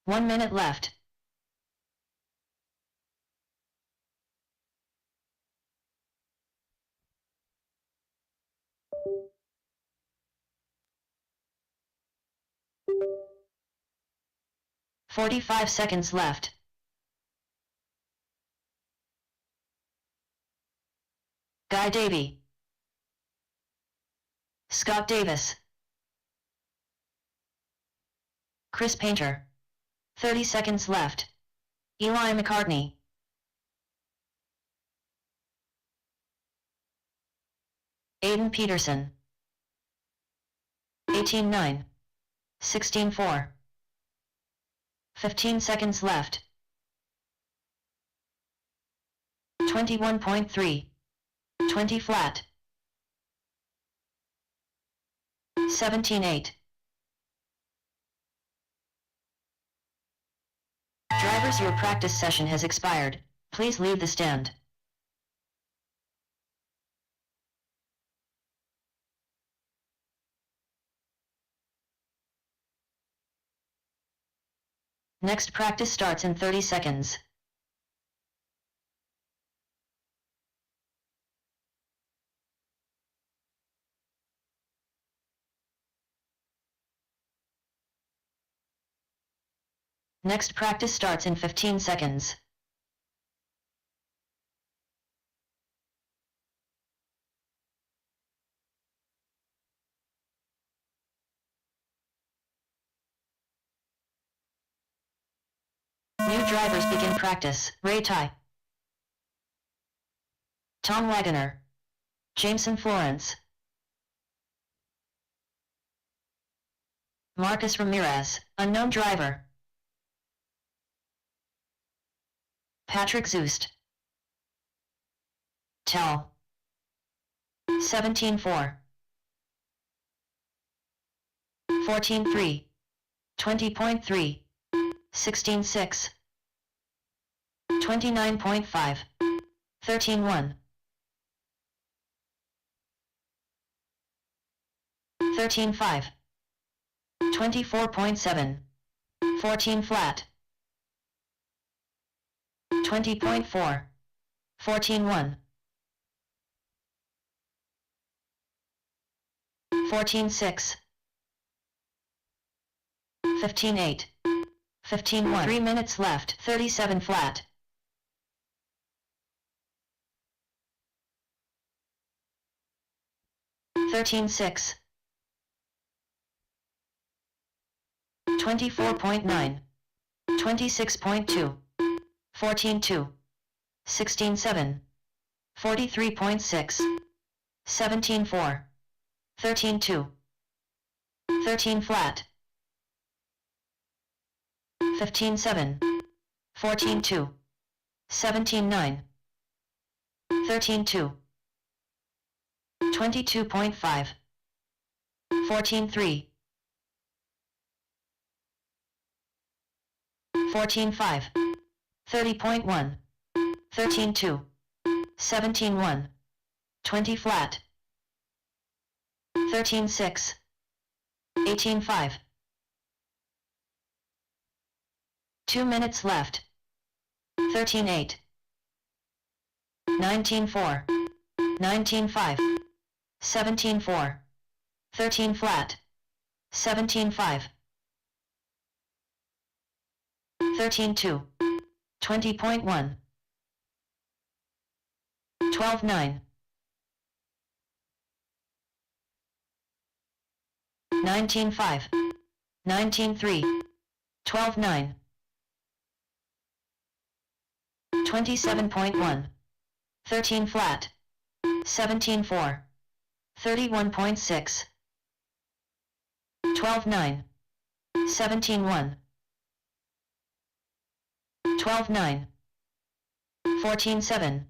1 minute left. "45 seconds left. Guy Davy, Scott Davis, Chris Painter. 30 seconds left. Eli McCartney, Aiden Peterson. 18-9. 16-4. 15 seconds left. 21.3. 20 flat. 17-8. Drivers, your practice session has expired. Please leave the stand. Next practice starts in 30 seconds. Next practice starts in 15 seconds. New drivers begin practice. Ray Tai, Tom Wagoner, Jameson Florence, Marcus Ramirez, unknown driver, Patrick Zust, Tell. 17-4. 14-3. 20.3. 16-6. 29.5. 13-1. 13-5. 24.7. 14 flat. 20.4. 14-1. 14-6. 15-8. 15-1. 3 minutes left. 37 flat. 13-6. 24.9. 26.2. 14-2. 16-7. 43.6. 17-4. 13-2. 13 flat. 15-7. 14-2. 17-9. 13-2. 22.5. 14-3. 14-5. 30.1. 13-2. 17-1. 20 flat. 13-6. 18-5. 2 minutes left. 13-8. 19-4. 19-5. 17-4. 13 flat. 17-5. 13-2. 20.1. 12-9. 19-5. 19-3. 12-9. 27.1. 13 flat. 17-4. 31.6. 12-9. 17-1. 12-9. 14-7.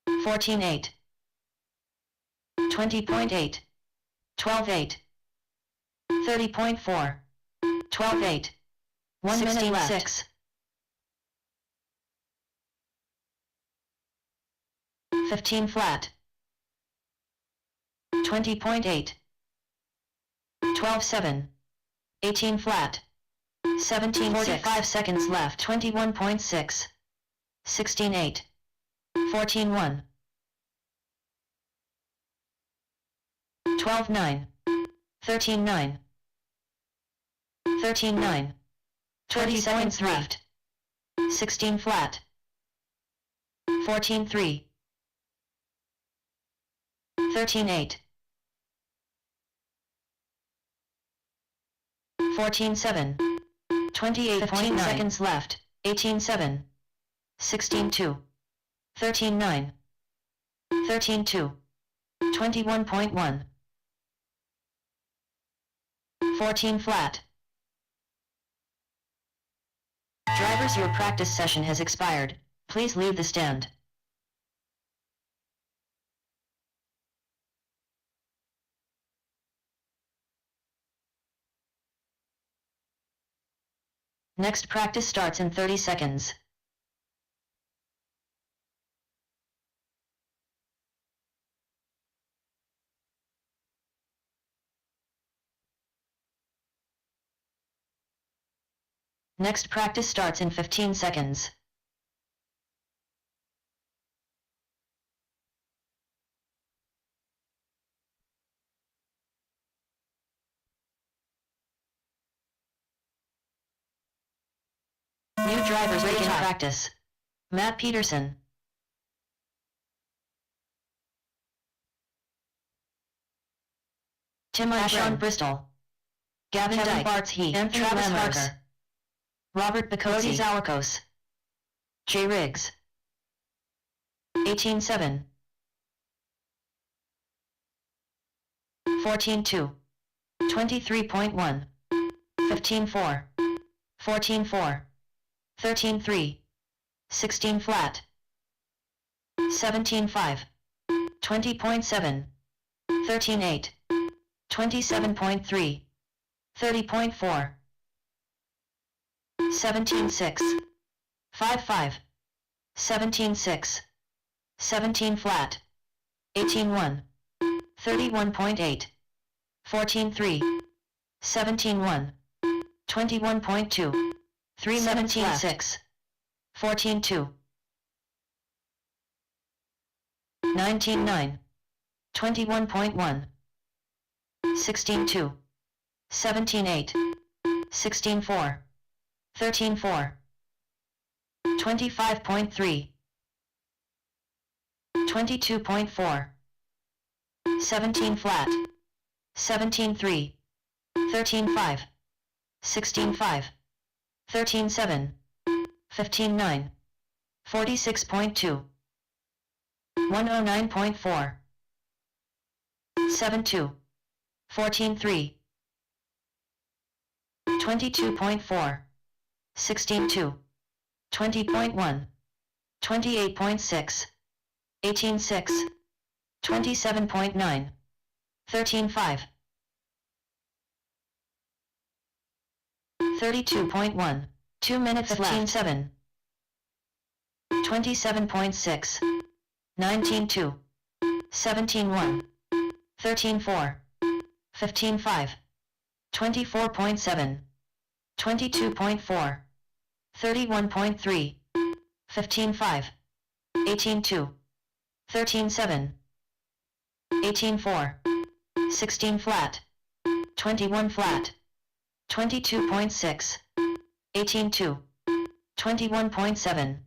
14-8. 20.8. 12-8. 30.4. 12-8. 1 minute left. 6. 15 flat. 20.8. 12-7. 18 flat. 17 45 seconds left. 21.6. 16.8. 14.1. 12.9. 13.9. 13.9. 20 seconds left. 16 flat. 14.3. 13.8. 14.7. 28.9 seconds left. 18.7. 16.2. 13.9. 13.2. 21.1. 14 flat. Drivers, your practice session has expired. Please leave the stand. Next practice starts in 30 seconds. Next practice starts in 15 seconds. New drivers begin practice. Matt Peterson. Tim Ashon Bristol. Gavin Dyke. Bartz He. Travis Harker. Robert Bacozzi. Zawarkos. J. Riggs. 18.7. 14.2. 23.1. 15.4. 14.4. 13.3. 16 flat. 17.5. 20.7. 13.8. 27.3. 30.4. 17.6. 5.5. 17.6. 17 flat. 18.1. 31.8. 14.3. 17.1. 21.2. 3.17.6. 14.2. 19.9. 21.1. 16.2. 17.8. 16.4. 13.4. 25.3. 22.4. 17 flat. 17.3. 13.5. 16.5. 13.7. 15.9. 46.2. 109.4. 7.2. 14.3. 22.4. 16.2. 20.1. 28.6. 18.6. 27.9. 13.5. 32.1. 2 minutes left. 15.7. 27.6. 19.2. 17.1. 13.4. 15.5. 24.7. 22.4. 31.3. 15.5. 18.2. 13.7. 18.4. 16 flat. 21 flat. 22.6. 18.2. 21.7.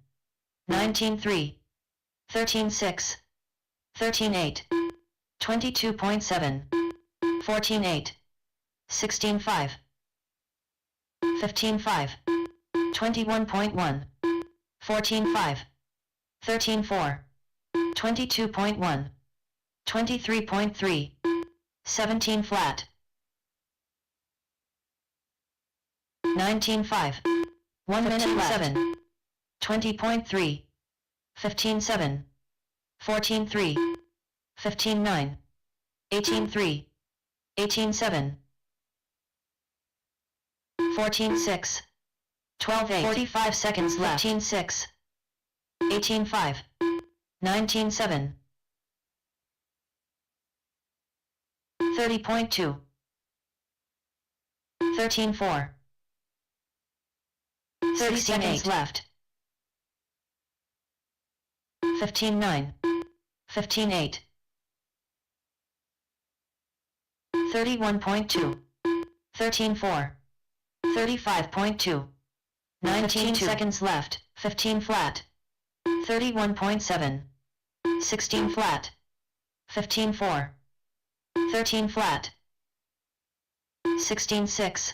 19.3. 13.6. 13.8. 22.7. 14.8. 16.5. 15.5. 21.1. 14.5. 13.4. 22.1. 23.3. 17 flat. 19.5. 1 minute left. 7. 20.3. 15.7. 14.3. 15.9. 18.3. 18.7. 14.6. 12.8. 45 seconds left. 15.6. 18.5. 19.7. 30.2. 13.4. 30 seconds left. 15-9. 15-8. 31.2. 13-4. 35.2. 19 seconds left. 15 flat. 31.7. 16 flat. 15-4. 13 flat. 16-6.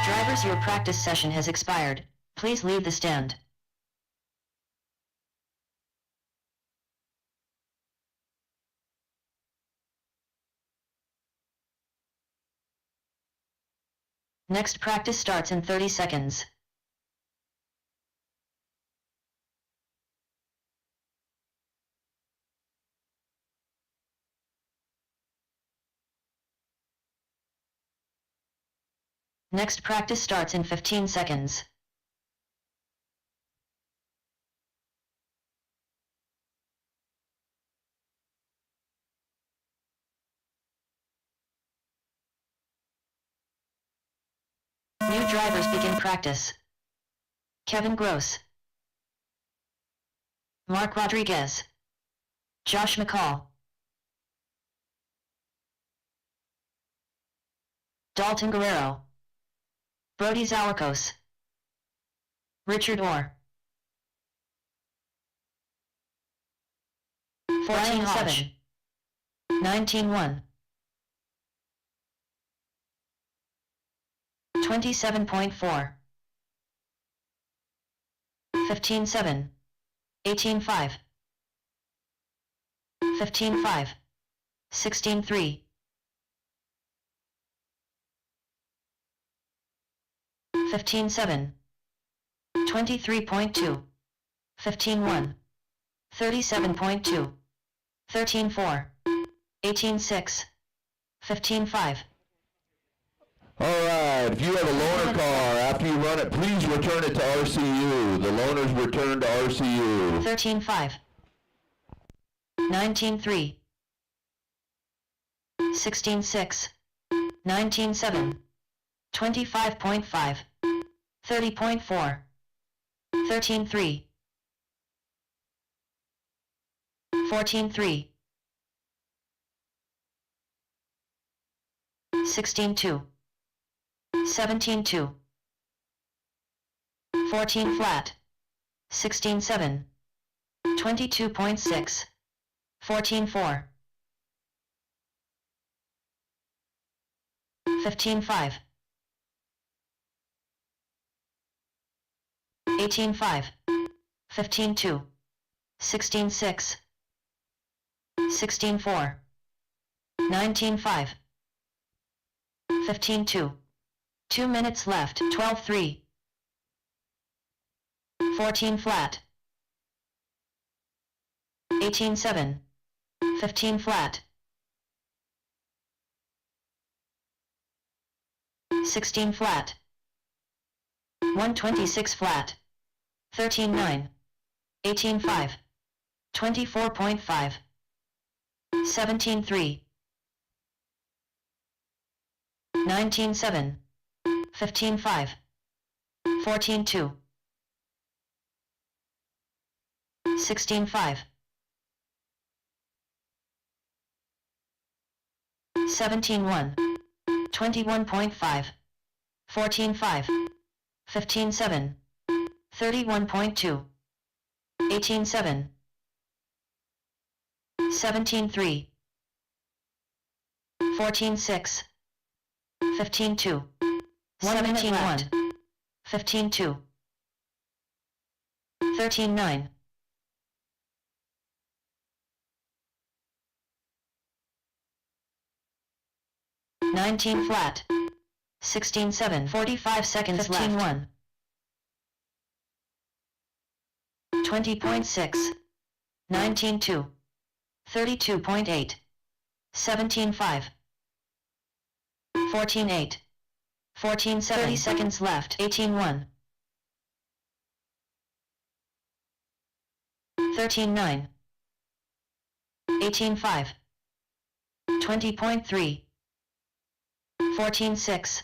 Drivers, your practice session has expired. Please leave the stand. Next practice starts in 30 seconds. Next practice starts in 15 seconds. New drivers begin practice. Kevin Gross, Mark Rodriguez, Josh McCall, Dalton Guerrero, Brody Zalakos, Richard Orr, 14-7, 19-1, 27.4, 15-7, 18-5, 15-5, 16-3, 15-7, 23.2, 15-1, 37.2, 13-4, 18-6, 15-5. Alright, if you have a loaner car, after you run it, please return it to RCU. The loaners return to RCU. 13-5, 19-3, 16-6, 19-7, 25.5, 30.4, 13-3, 14-3, 16-2, 17-2, 14 flat, 16-7, 22.6, 14-4, 15-5, 18-5, 15-2, 16-6, 16-4, 19-5, 15-2, 2 minutes left, 12-3, 14 flat, 18-7, 15 flat, 16 flat, 126 flat, 13-9, 18-5, 24.5, 17-3, 19-7, 15-5, 14-2, 16-5, 17-1, 21.5, 14-5, 15-7, 31.2, 18-7, 17-3, 14-6, 15-2, 17-1, 15-2, 13-9, 19 flat, 16-7, 45 seconds left, 15-1, 20.6, 19-2, 32.8, 17-5, 14-8, 14-7, 30 seconds left, 18-1, 13-9, 18-5, 20.3, 14-6,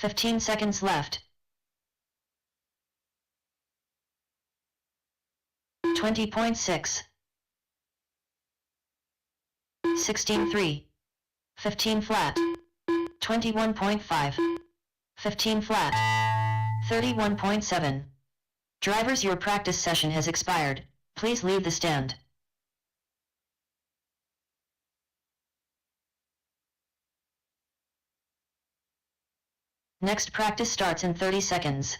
15 seconds left. 20.6. 16.3. 15 flat. 21.5. 15 flat. 31.7. Drivers, your practice session has expired. Please leave the stand. Next practice starts in 30 seconds.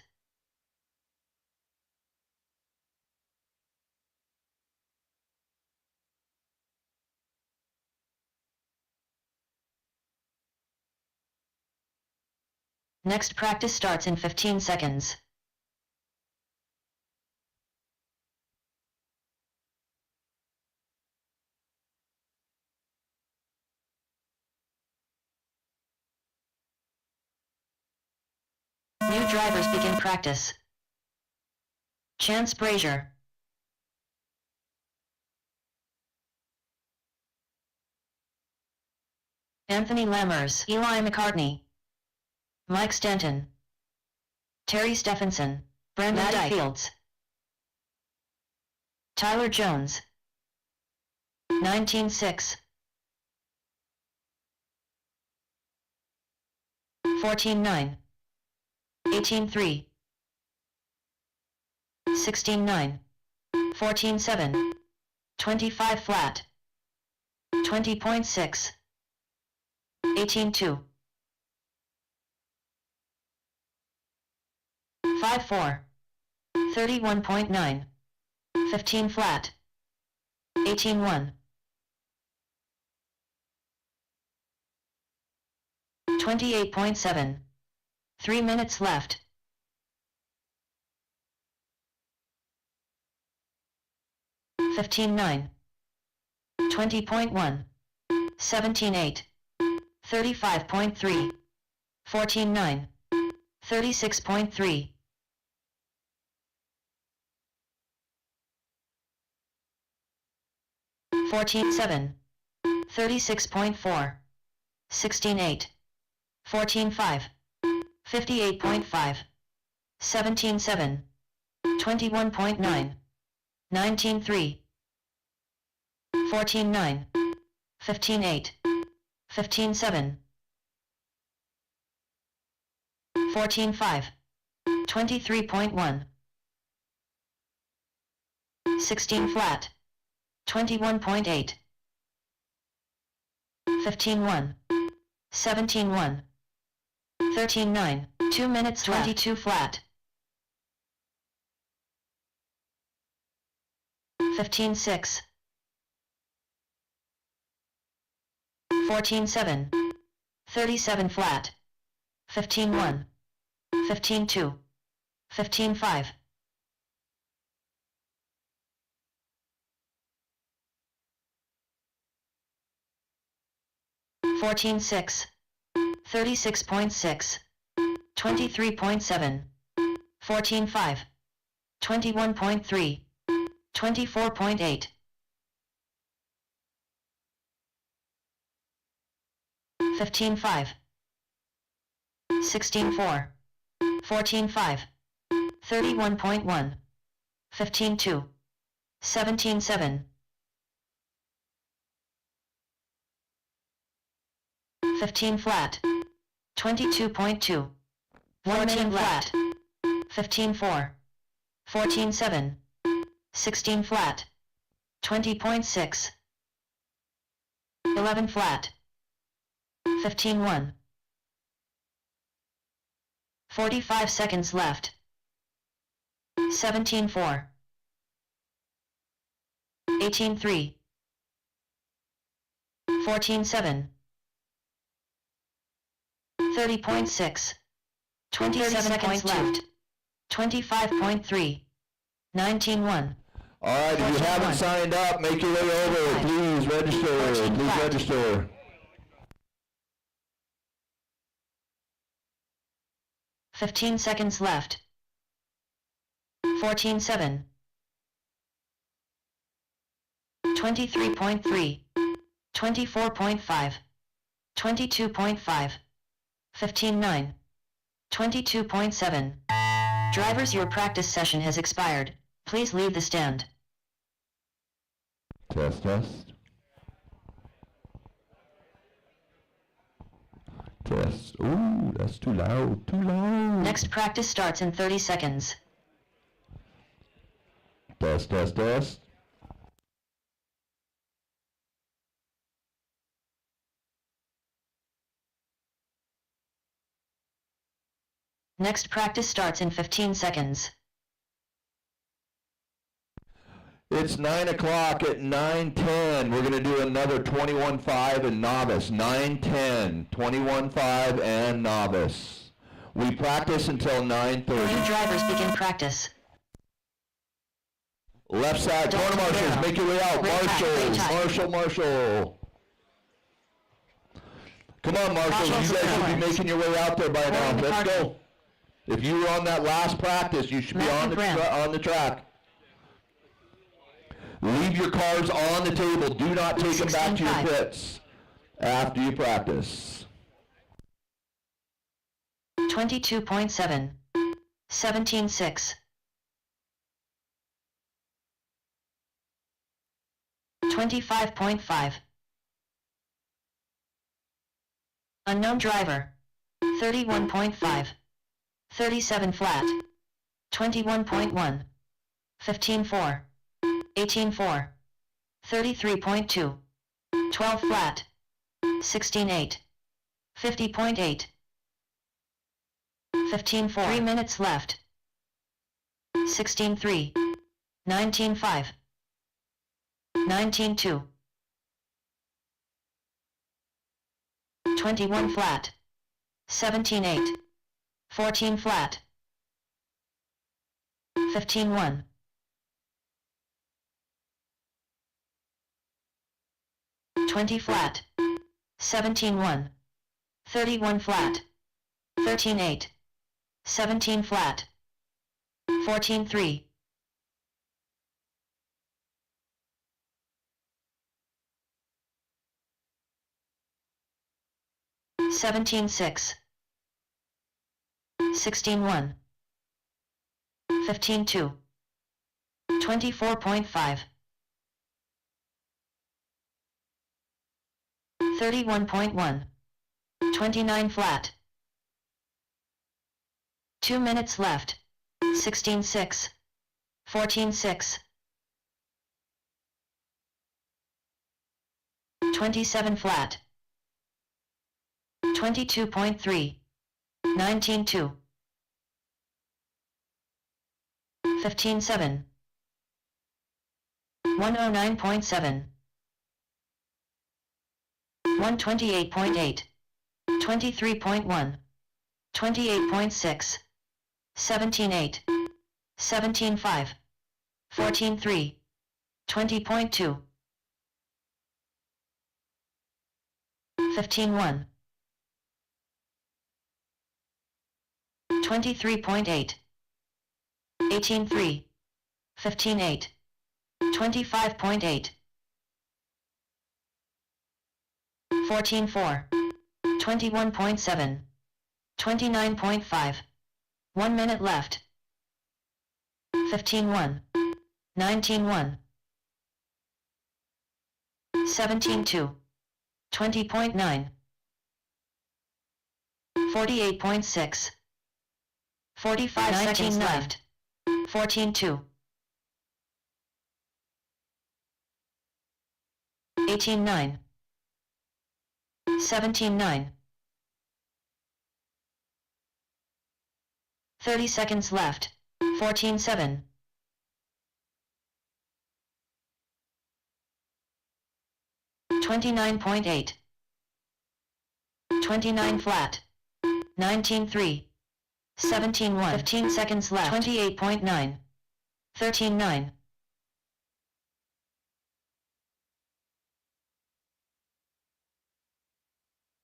Next practice starts in 15 seconds. New drivers begin practice. Chance Brazier, Anthony Lammers, Eli McCartney, Mike Stanton, Terry Stephenson, Brandon Dyke Fields, Tyler Jones, 19.6, 14.9, 18.3, 16.9, 14.7, 25 flat, 20.6, 18.2, 5.4, 31.9, 15 flat, 18.1, 28.7, 3 minutes left. 15.9, 20.1, 17.8, 35.3, 14.9, 36.3, 14.7, 36.4, 16.8, 14.5, 58.5, 17.7, 21.9, 19.3, 14.9, 15.8, 15.7, 14.5, 23.1, 16 flat, 21.8, 15.1, 17.1, 13.9, 2 minutes 22 flat, 15.6, 14.7, 37 flat, 15.1, 15.2, 15.5, 14.6, 36.6, 23.7, 14.5, 21.3, 24.8, 15.5, 16.4, 14.5, 31.1, 15.2, 17.7, 15 flat, 22.2, 1 minute flat, 15.4, 14.7, 16 flat, 20.6, 11 flat, 15.1, 45 seconds left, 17.4, 18.3, 14.7, 30.6, 27 seconds left, 25.3, 19.1. All right, if you haven't signed up, make your way over. Please register. Please register. 15 seconds left. 14.7. 23.3. 24.5. 22.5. 15.9. 22.7. Drivers, your practice session has expired. Please leave the stand. Test, test. Test. Ooh, that's too loud, too loud. Next practice starts in 30 seconds. Test, test, test. Next practice starts in 15 seconds. It's 9 o'clock at 9:10. We're going to do another 21.5 and novice. 9:10, 21.5 and novice. We practice until 9:30. New drivers begin practice. Left side, corner marshals, make your way out. Marshall. Come on, marshals, you guys should be making your way out there by now. Let's go. If you were on that last practice, you should be on the track. Leave your cars on the table. Do not take them back to your pits after you practice. 22.7. 17.6. 25.5. Unknown driver. 31.5. 37 flat. 21.1. 15.4. 18.4. 33.2. 12 flat. 16.8. 50.8. 15.4. 3 minutes left. 16.3. 19.5. 19.2. 21 flat. 17.8. 14 flat. 15.1. 20 flat. 17.1. 31 flat. 13.8. 17 flat. 14.3. 17.6. 16.1. 15.2. 24.5. 31.1. 29 flat. 2 minutes left. 16.6. 14.6. 27 flat. 22.3. 19.2. 15.7. 109.7. 128.8. 23.1. 28.6. 17.8. 17.5. 14.3. 20.2. 15.1. 23.8. 18.3. 15.8. 25.8. 14.4. 21.7. 29.5. 1 minute left. 15.1. 19.1. 17.2. 20.9. 48.6. 45 seconds left. 14.2. 18.9. 17.9. 30 seconds left. 14.7. 29.8. 29 flat. 19.3. 17.1. 15 seconds left. 28.9. 13.9.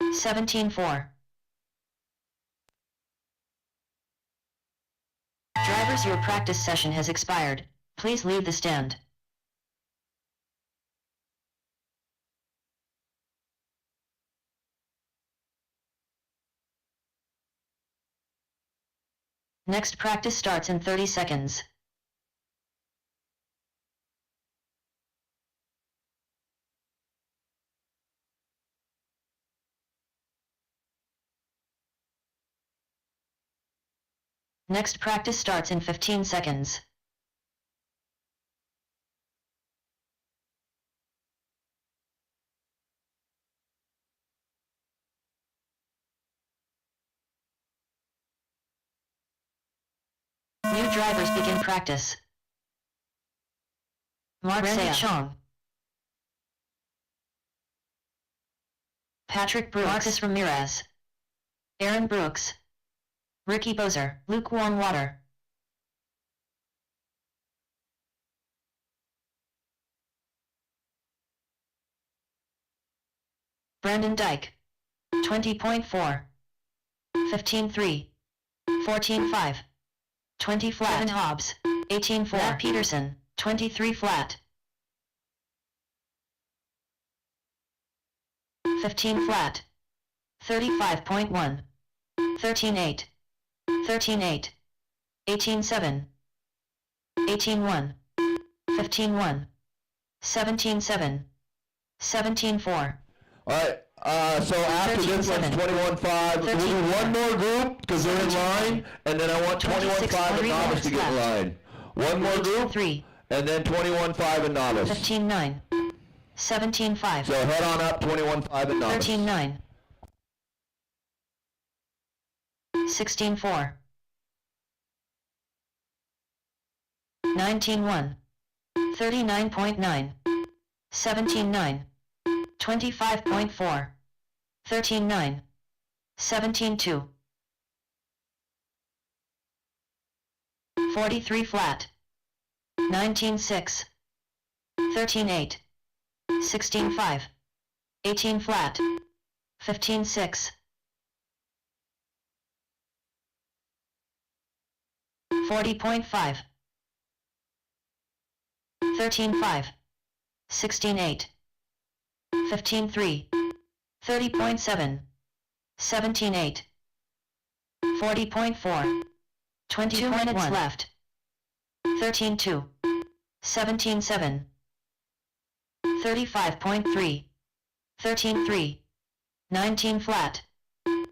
17.4. Drivers, your practice session has expired. Please leave the stand. Next practice starts in 30 seconds. Next practice starts in 15 seconds. New drivers begin practice. Randy Chong, Patrick Brooks, Marcus Ramirez, Aaron Brooks, Ricky Bozer, Lukewarm Water, Brandon Dyke, 20.4, 15.3, 14.5, 20 flat. Kevin Hobbs, 18.4. Matt Peterson, 23 flat, 15 flat, 35.1, 13.8, 13.8, 18.7, 18.1, 15.1, 17.7, 17.4. Alright, so after this one's 21.5, we'll do one more group, because they're in line, and then I want 21.5 and novice to get in line. One more group, 3, and then 21.5 and novice. 15.9, 17.5, So head on up, 21.5 and novice. 13.9, 16.4, 19.1, 39.9, 17.9, 25.4, 13.9, 17.2, 43 flat, 19.6, 13.8, 16.5, 18 flat, 15.6, 40.5, 13.5, 16.8, 15.3, 30.7, 17.8, 40.4, 22 minutes left, 13.2, 17.7, 35.3, 13.3, 19 flat,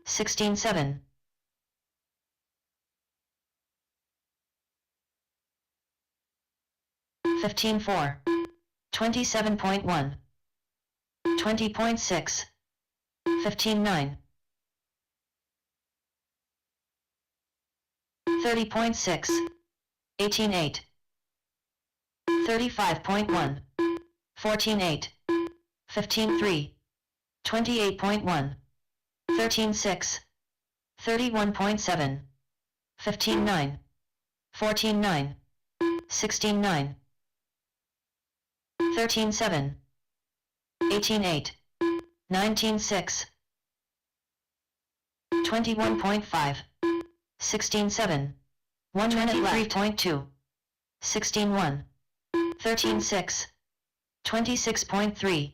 16.7, 15.4, 27.1, 20.6, 15.9, 30.6, 18.8, 35.1, 14.8, 15.3, 28.1, 13.6, 31.7, 15.9, 14.9, 16.9, 13.7, 18.8, 19.6, 21.5, 16.7, 1 minute left. 3.2, 16.1, 13.6, 26.3,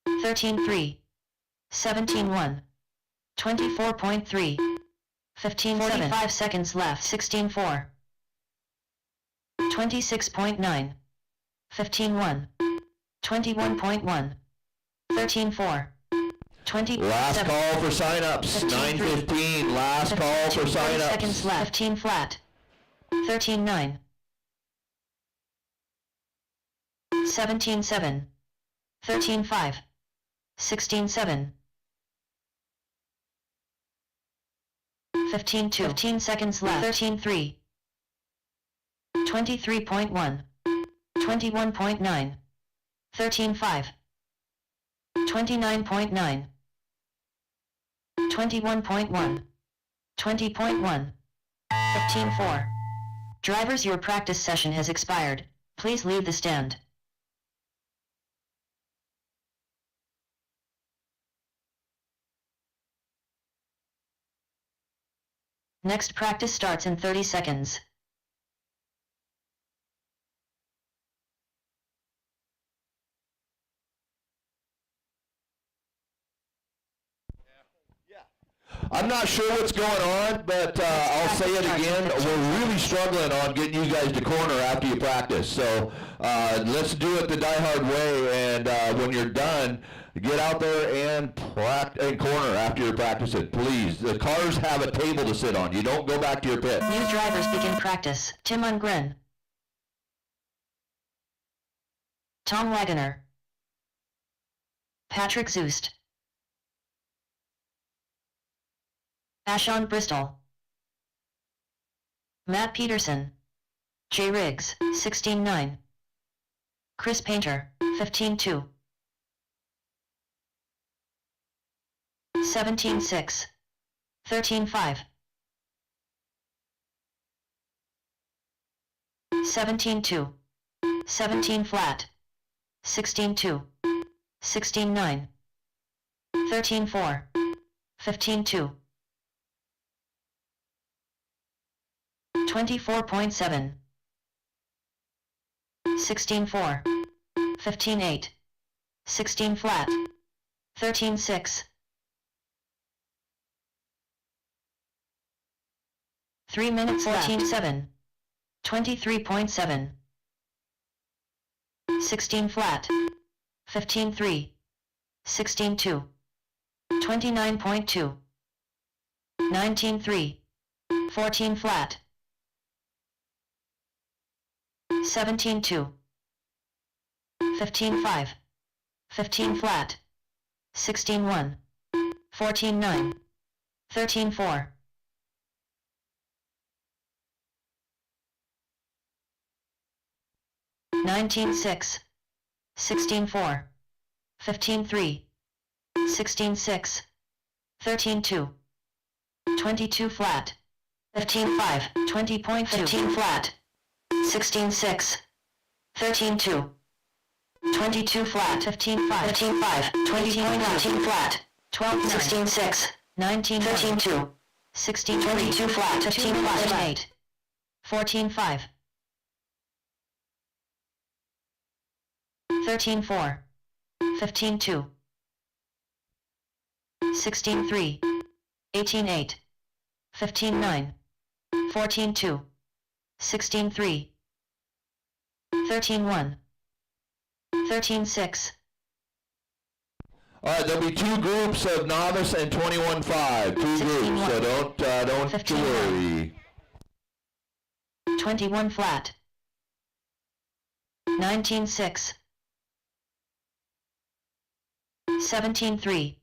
13.3, 17.1, 24.3, 15.7, 45 seconds left. 16.4, 26.9, 15.1, 21.1, 13.4, 20. Last call for sign-ups, 9:15, last call for sign-ups. Seconds left. 15 flat, 13.9, 17.7, 13.5, 16.7, 15.2. 15 seconds left. 13.3, 23.1, 21.9, 13.5, 29.9, 21.1, 20.1, 15.4. Drivers, your practice session has expired. Please leave the stand. Next practice starts in 30 seconds. I'm not sure what's going on, but I'll say it again. We're really struggling on getting you guys to corner after you practice. So let's do it the DieHard way, and when you're done, get out there and corner after you practice it, please. The cars have a table to sit on. You don't go back to your pit. New drivers begin practice. Tim Ungren. Tom Wagoner. Patrick Zoost. Ashon Bristol. Matt Peterson. Jay Riggs, 16-9. Chris Painter, 15-2. 17-6. 13-5. 17-2. 17 flat. 16-2. 16-9. 13-4. 15-2. 24.7. 16-4. 15-8. 16 flat. 13-6. 3 minutes 14-7. 23.7. 16 flat. 15-3. 16-2. 29.2. 19-3. 14 flat. 17-2. 15-5. 15 flat. 16-1. 14-9. 13-4. 19-6. 16-4. 15-3. 16-6. 13-2. 22 flat. 15-5. 20.2. 15 flat. 16-6. 13-2. 22 flat. 15-5. 15-5. 20.15 flat. 12. 16-6. 19. 13-2. 16. 22 flat. 15 flat. 8. 14-5. 13-4. 15-2. 16-3. 18-8. 15-9. 14-2. 16-3. 13-1. 13-6. All right, there'll be two groups of novice and 21-5. Two groups, so don't worry. 21 flat. 19-6. 17-3.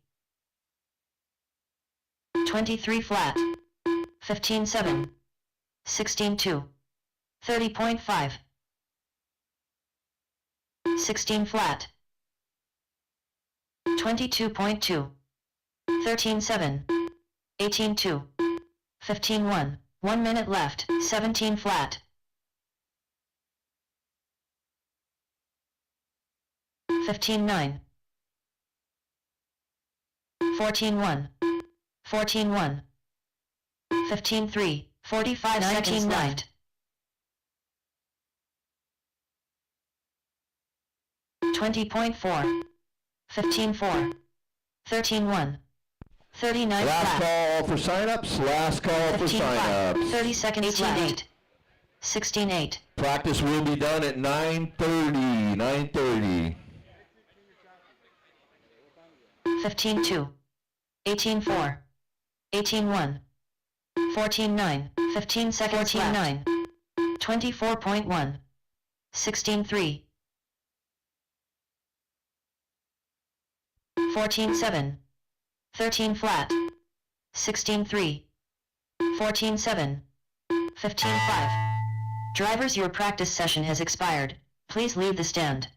23 flat. 15-7. 16-2. 30.5. 16 flat. 22.2. 13-7. 18-2. 15-1. 1 minute left. 17 flat. 15-9. 14-1. 14-1. 15-3. 45 seconds left. 20.4. 15-4. 13-1. 39 Last flat. call for sign-ups. Last call for 15 sign-ups. 30 seconds left. 16-8. Practice will be done at 9:30. 9:30. 15-2. 18-4. 18-1. 14-9. 15 seconds 14-9. 24.1. 16-3. 14-7. 13 flat. 16-3. 14-7. 15-5. Drivers, your practice session has expired. Please leave the stand.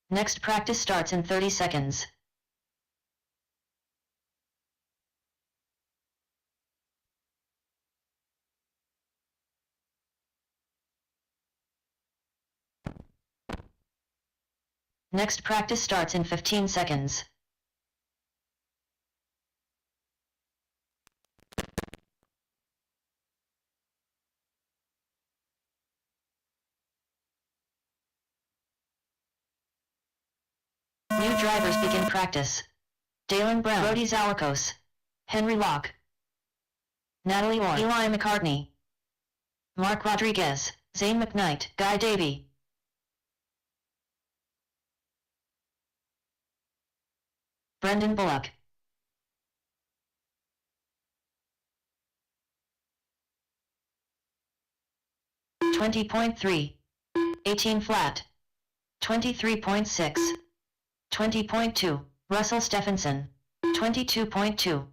Next practice starts in 30 seconds. Next practice starts in 15 seconds. New drivers begin practice. Dalen Brown, Brody Zalakos, Henry Locke, Natalie Orr, Eli McCartney, Mark Rodriguez, Zane McKnight, Guy Davey, Brendan Bullock, 20.3, 18 flat, 23.6, 20.2, Russell Stephenson, 22.2,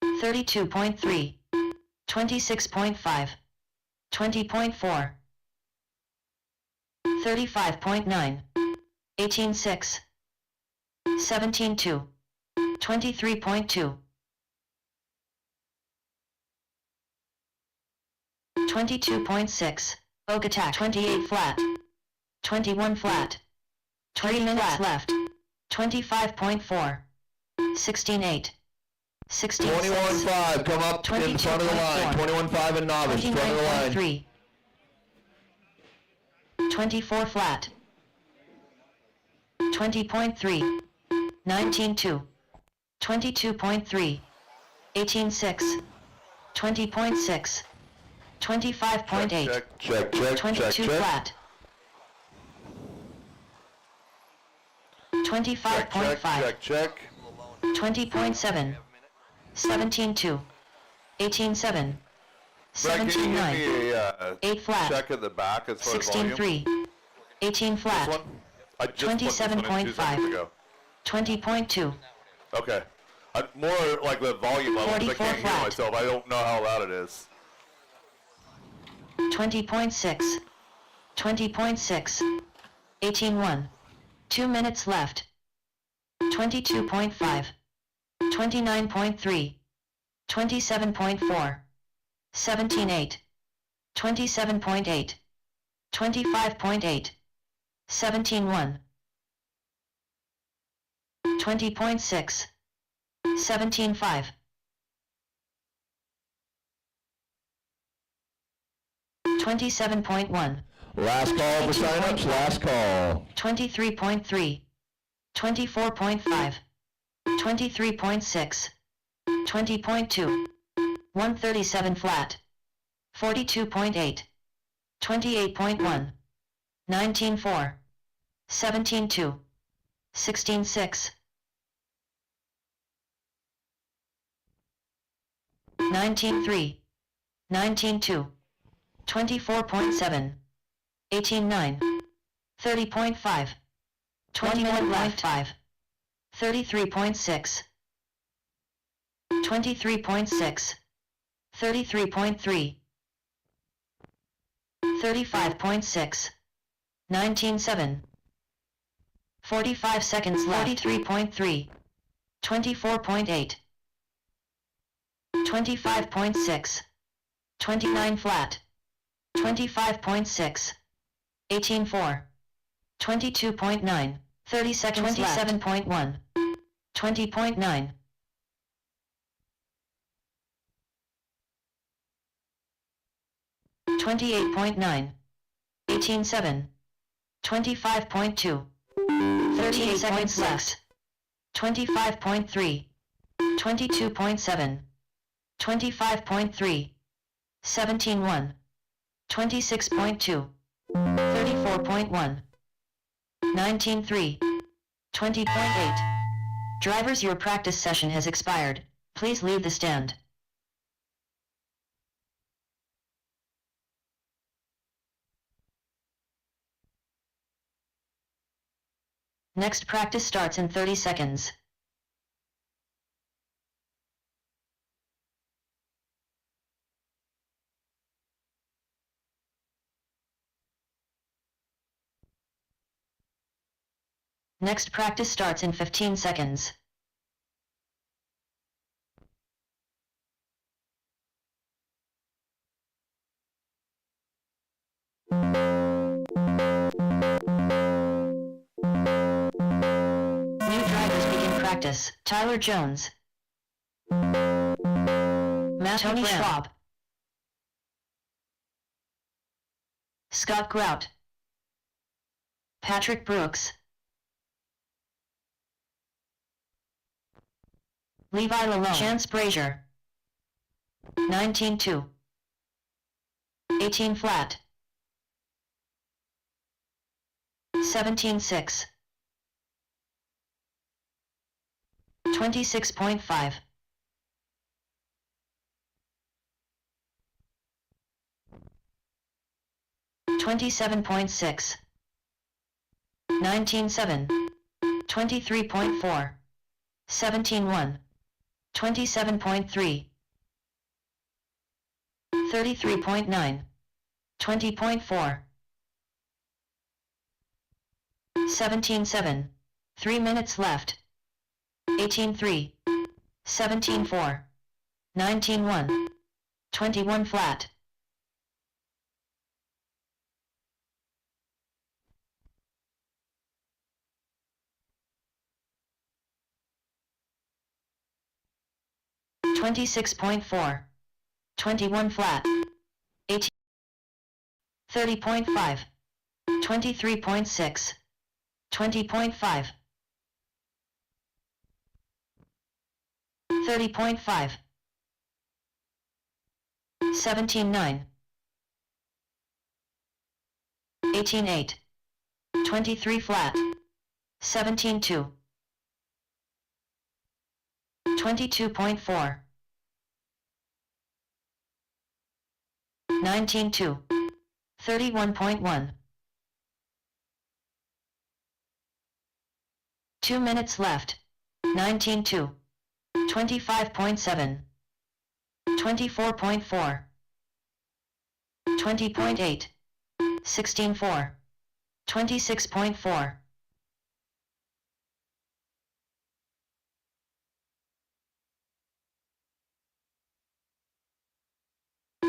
32.3, 26.5, 20.4, 35.9, 18.6, 17.2, 23.2, 22.6, Oak Attack, 28 flat, 21 flat, 20 minutes left, 25.4, 16.8, 16.6, 21.5, come up in front of the line. 21.5 and novice, front of the line. 29.3, 24 flat, 20.3, 19.2, 22.3, 18.6, 20.6, 25.8, Check, 22 flat, 25.5, check. 20.7, 17.2, 18.7, Brett, can you give 17.9, me a 8 flat, check at the back as far as volume? 16.3, 18 This flat, one? I just put this one in 2 27.5. seconds ago. 20.2, Okay. More like the volume level, 'cause I 44 can't hear flat. myself. I don't know how loud it is. 20.6, 20.6, 18.1, 2 minutes left, 22.5, 29.3, 27.4, 17.8, 27.8, 25.8, 17.1, 20.6, 17.5, 27.1, Last call for sign-ups, last call. 23.3, 24.5, 23.6, 20.2, 137 flat, 42.8, 28.1, 19.4, 17.2, 16.6, 19.3, 19.2, 24.7, 18.9, 30.5, 21.5, 33.6, 23.6, 33.3, 35.6, 19.7, 45 seconds left, 43.3, 24.8, 25.6, 29 flat, 25.6, 18.4, 22.9, 30 seconds 27.1, 20.9, 28.9, 18.7, 25.2, 38 seconds left, 25.3, 22.7, 25.3, 17.1, 26.2, 34.1, 19.3, 20.8. Drivers, your practice session has expired. Please leave the stand. Next practice starts in 30 seconds. Next practice starts in 15 seconds. New drivers begin practice. Tyler Jones, Tony Schwab, Scott Grout, Patrick Brooks, Levi Lalone. Chance Brazier. 19-2. 18 flat. 17-6. 26.5. 27.6. 19-7. 23.4. 17-1. 27.3. 33.9. 20.4. 17-7. 3 minutes left. 18-3. 17-4. 19-1. 21 flat. $26.4. 21 flat. 18. 30.5. 23.6. 20.5. 30.5. 17.9. 18.8. 23 flat. 17.2. 22.4. 19.2. 31.1. 2 minutes left. 19.2. 25.7. 24.4. 20.8. 16.4. 26.4.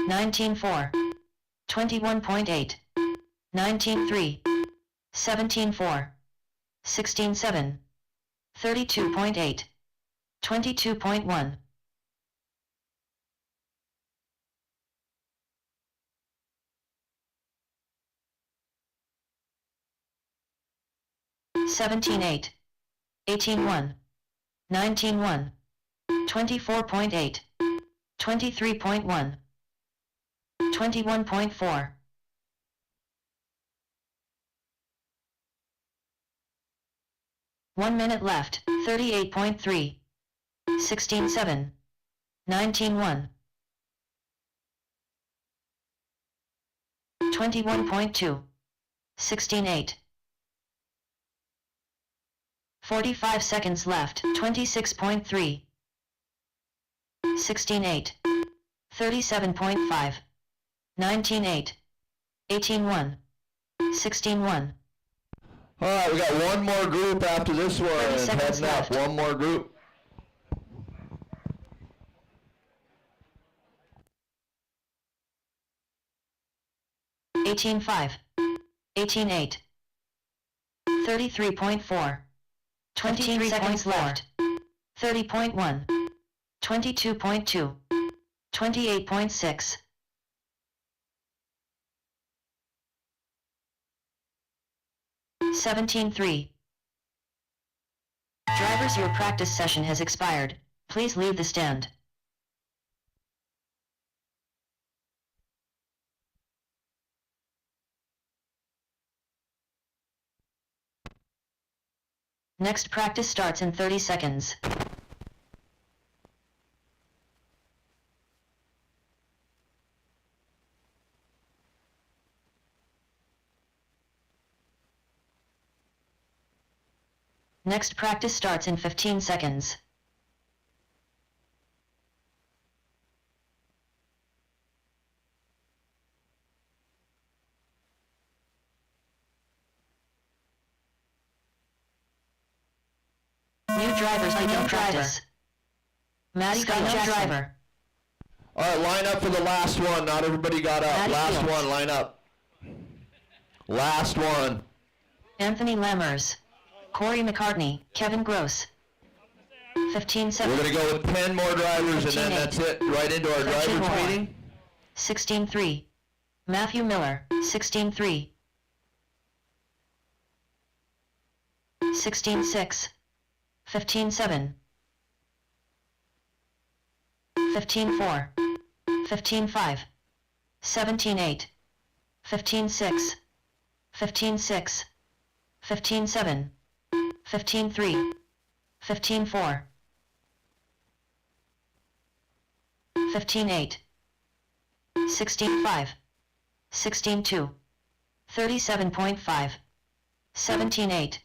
$19.4. 21.8. 19.3. 17.4. 16.7. 32.8. 22.1. $17.8. 18.1. 19.1. 24.8. 23.1. 21.4. 1 minute left. 38.3. 16.7. 19.1. 21.2. 16.8. 45 seconds left. 26.3. 16.8. 37.5. 19.8. 18.1. 16.1. All right, we got one more group after this one. 30 seconds Heading up, left. one more group. $18.5. 18.8. 33.4. 23 seconds left. 30.1. 22.2. 28.6. 17.3. Drivers, your practice session has expired. Please leave the stand. Next practice starts in 30 seconds. Next practice starts in 15 seconds. New drivers, begin practice. Maddie Scott driver. All right, line up for the last one. Not everybody got up. Maddie Last Fields. one, line up. Last one. Anthony Lammers. Corey McCartney. Kevin Gross. 15-7. We're going to go with 10 more drivers, and then 15-8. that's it. Right into our 13 drivers more. meeting. 16-3. Matthew Miller. 16-3. 16-6. 15-7. 15-4, 15-5, 17-8, 15-6, 15-6, 15-7, 15-3, 15-4, 15-8, 16-5, 16-2, 37.5, 17-8,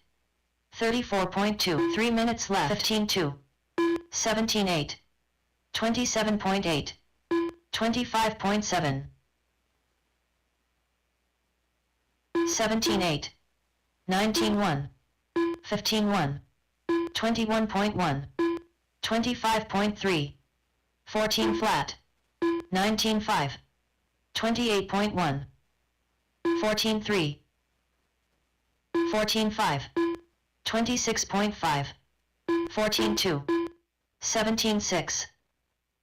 34.2, 3 minutes left, 15-2, 17-8, 27.8, 25.7, 17-8, 19-1, 15-1, 21.1, 25.3, 14 flat, 19-5, 28.1, 14-3, 14-5, 26.5, 14-2, 17-6,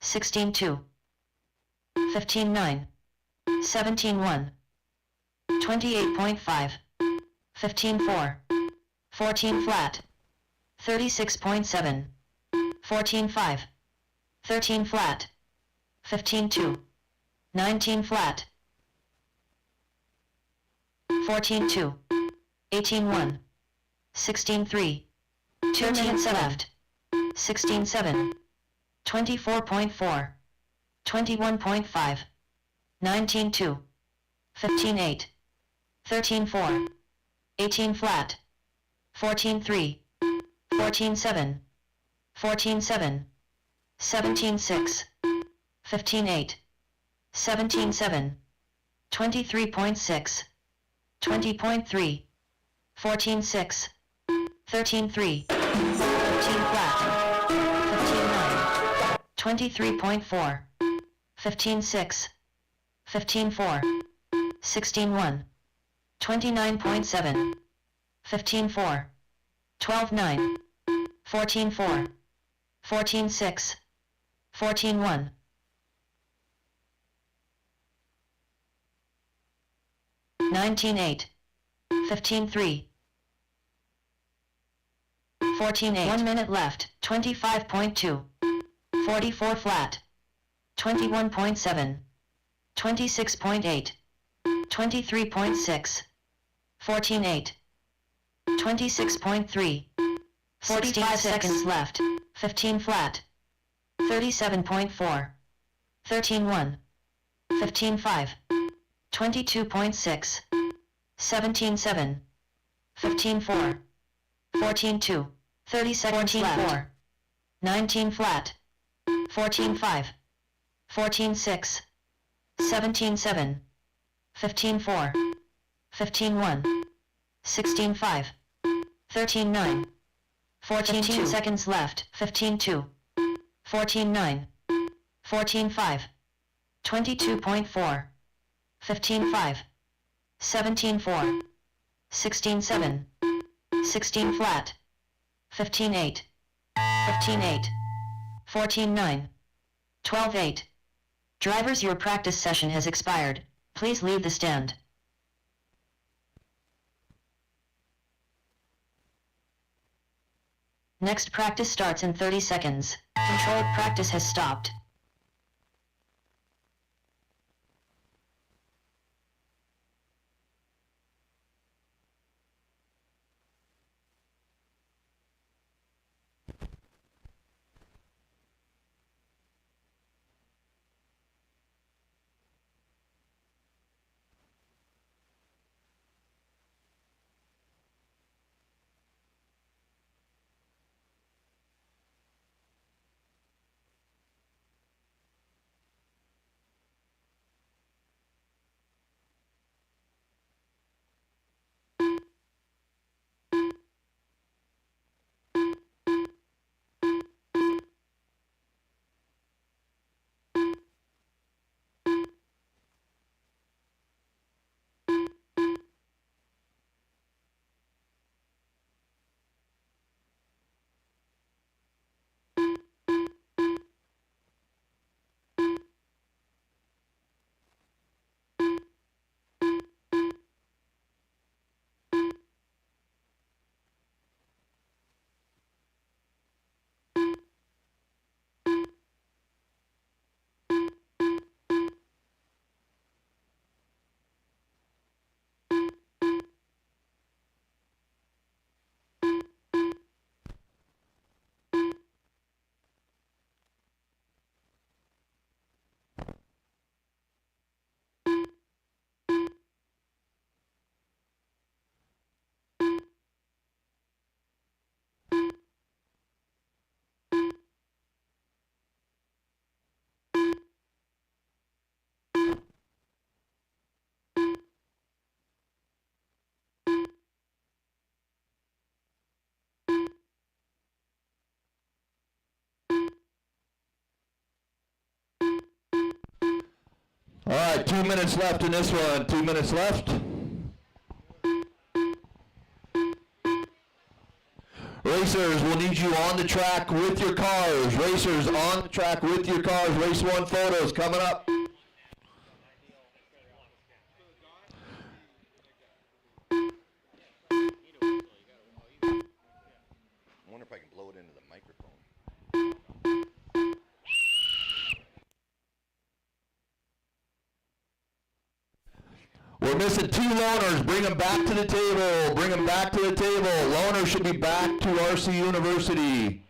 16-2, 15-9, 17-1, 28.5, 15-4, 14 flat, 36.7, 14-5, 13 flat, 15-2, 19 flat, 14-2, 18-1, 16-3, 2 minutes left, 16-7, 24.4, 21.5, 19-2, 15-8, 13-4, 18 flat, 14-3, 14-7, 14-7, 17-6, 15-8, 17-7, 23.6, 20.3, 14-6, 13-3, 15 flat, 15-9, 23.4, 15-6, 15-4, 16-1, 29.7, 15-4, 12-9, 14-4, 14-6, 14-1, 19-8, 15-3, 14-8, 1 minute left, 25.2, 44 flat, 21.7, 26.8, 23.6, 14-8, 26.3, 45 seconds left, 15 flat, 37.4, 13-1, 15-5, 22.6, 17-7, 15-4, 14-2, 30 seconds left, 19 flat, 14-5, 14-6, 17-7, 15-4, 15-1, 16-5, 13-9, 14-2 seconds left, 15-2, 14-9, 14-5, 22.4, 15-5, 17-4, 16-7, 16 flat, 15-8, 15-8, 14-9, 12-8. Drivers, your practice session has expired. Please leave the stand. Next practice starts in 30 seconds. Controlled practice has stopped. All right, 2 minutes left in this one. 2 minutes left. Racers, we'll need you on the track with your cars. Racers on the track with your cars. Race 1 photos coming up. I wonder if I can blow it into the microphone. We're missing 2 loners. Bring them back to the table. Bring them back to the table. Loners should be back to RC University.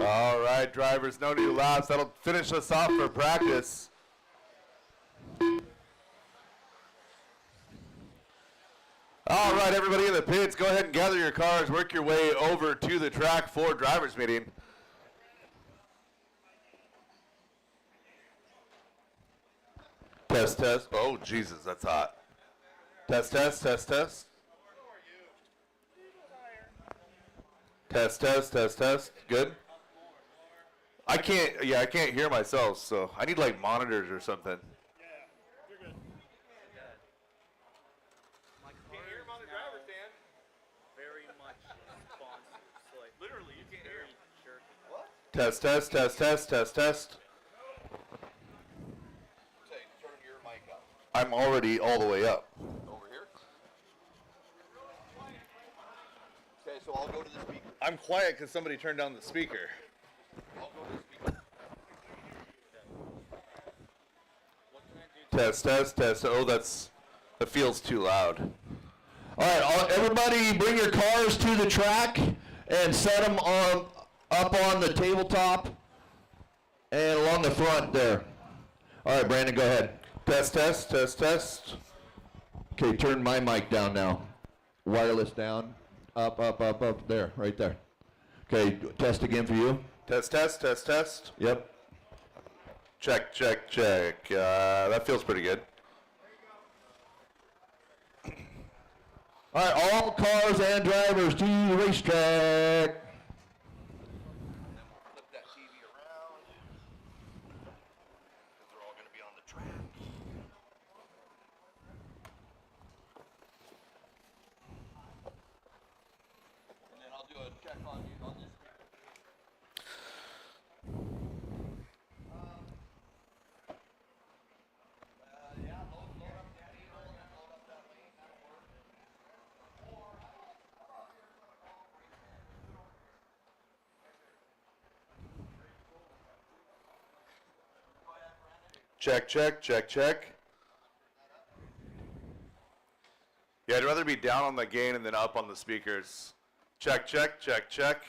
All right, drivers, no new laps. That'll finish us off for practice. All right, everybody in the pits, go ahead and gather your cars. Work your way over to the track for drivers meeting. Test, test. Oh, Jesus, that's hot. Test, test, test, test. Test, test, test, test. Good. I can't hear myself, so I need like monitors or something. Yeah, you're good. Can you hear him on the driver's stand? Very much responsive. So like literally you can't hear him. What? Test, test, test, test, test, test. Say, turn your mic up. I'm already all the way up. Over here? Okay, so I'll go to the speaker. I'm quiet because somebody turned down the speaker. I'll go to the speaker. Test, test, test. Oh, that feels too loud. All right, everybody bring your cars to the track and set them up on the tabletop and along the front there. All right, Brandon, go ahead. Test, test, test, test. Okay, turn my mic down now. Wireless down. Up, up, up, up. There, right there. Okay, test again for you. Test, test, test, test. Yep. Check, check, check. That feels pretty good. All right, all cars and drivers to the racetrack. Then we'll flip that TV around. Because they're all going to be on the track. And then I'll do a check on you on this. Check, check, check, check. Yeah, I'd rather be down on the gain and then up on the speakers. Check, check, check, check.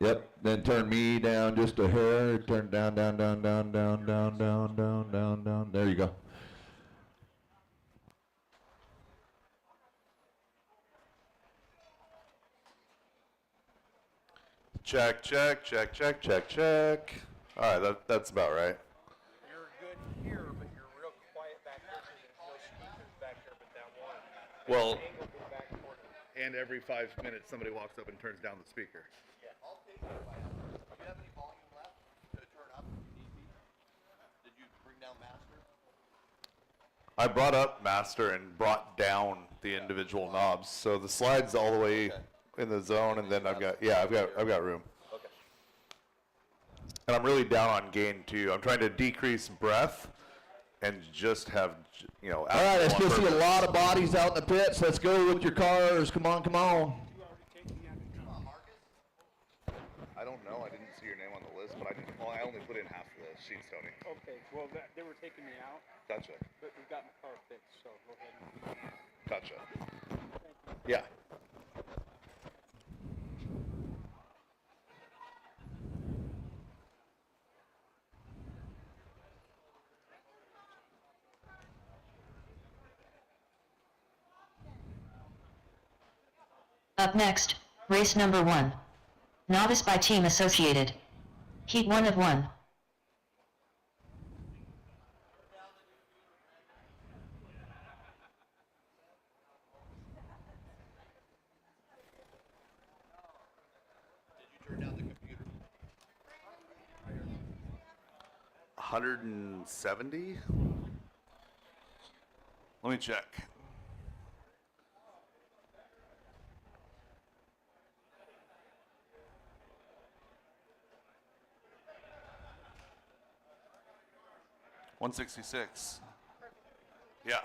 Yep, then turn me down just a hair. Turn down, down, down, down, down, down, down, down, down, down. There you go. Check, check, check, check, check, check. All right, that's about right. You're good here, but you're real quiet back there because there's no speakers back there but that one. Well, Angle to the back corner. and every 5 minutes somebody walks up and turns down the speaker. I'll take it if I have to. Do you have any volume left to turn up if need be? Did you bring down master? I brought up master and brought down the individual knobs, so the slide's all the way in the zone, and then I've got room. Okay. And I'm really down on gain too. I'm trying to decrease breath and just have, you know. All right, let's alcohol go see a purpose. lot of bodies out in the pits. Let's go with your cars. Come on, come on. I don't know. I didn't see your name on the list, but I only put in half of the sheets, Tony. Okay, well, they were taking me out, Gotcha. but we got my car fixed, so go ahead. Gotcha. Yeah. Up next, race number 1. Novice by Team Associated. Heat 1 of 1. Did you turn down the computer? 170? Let me check. $166. Yeah.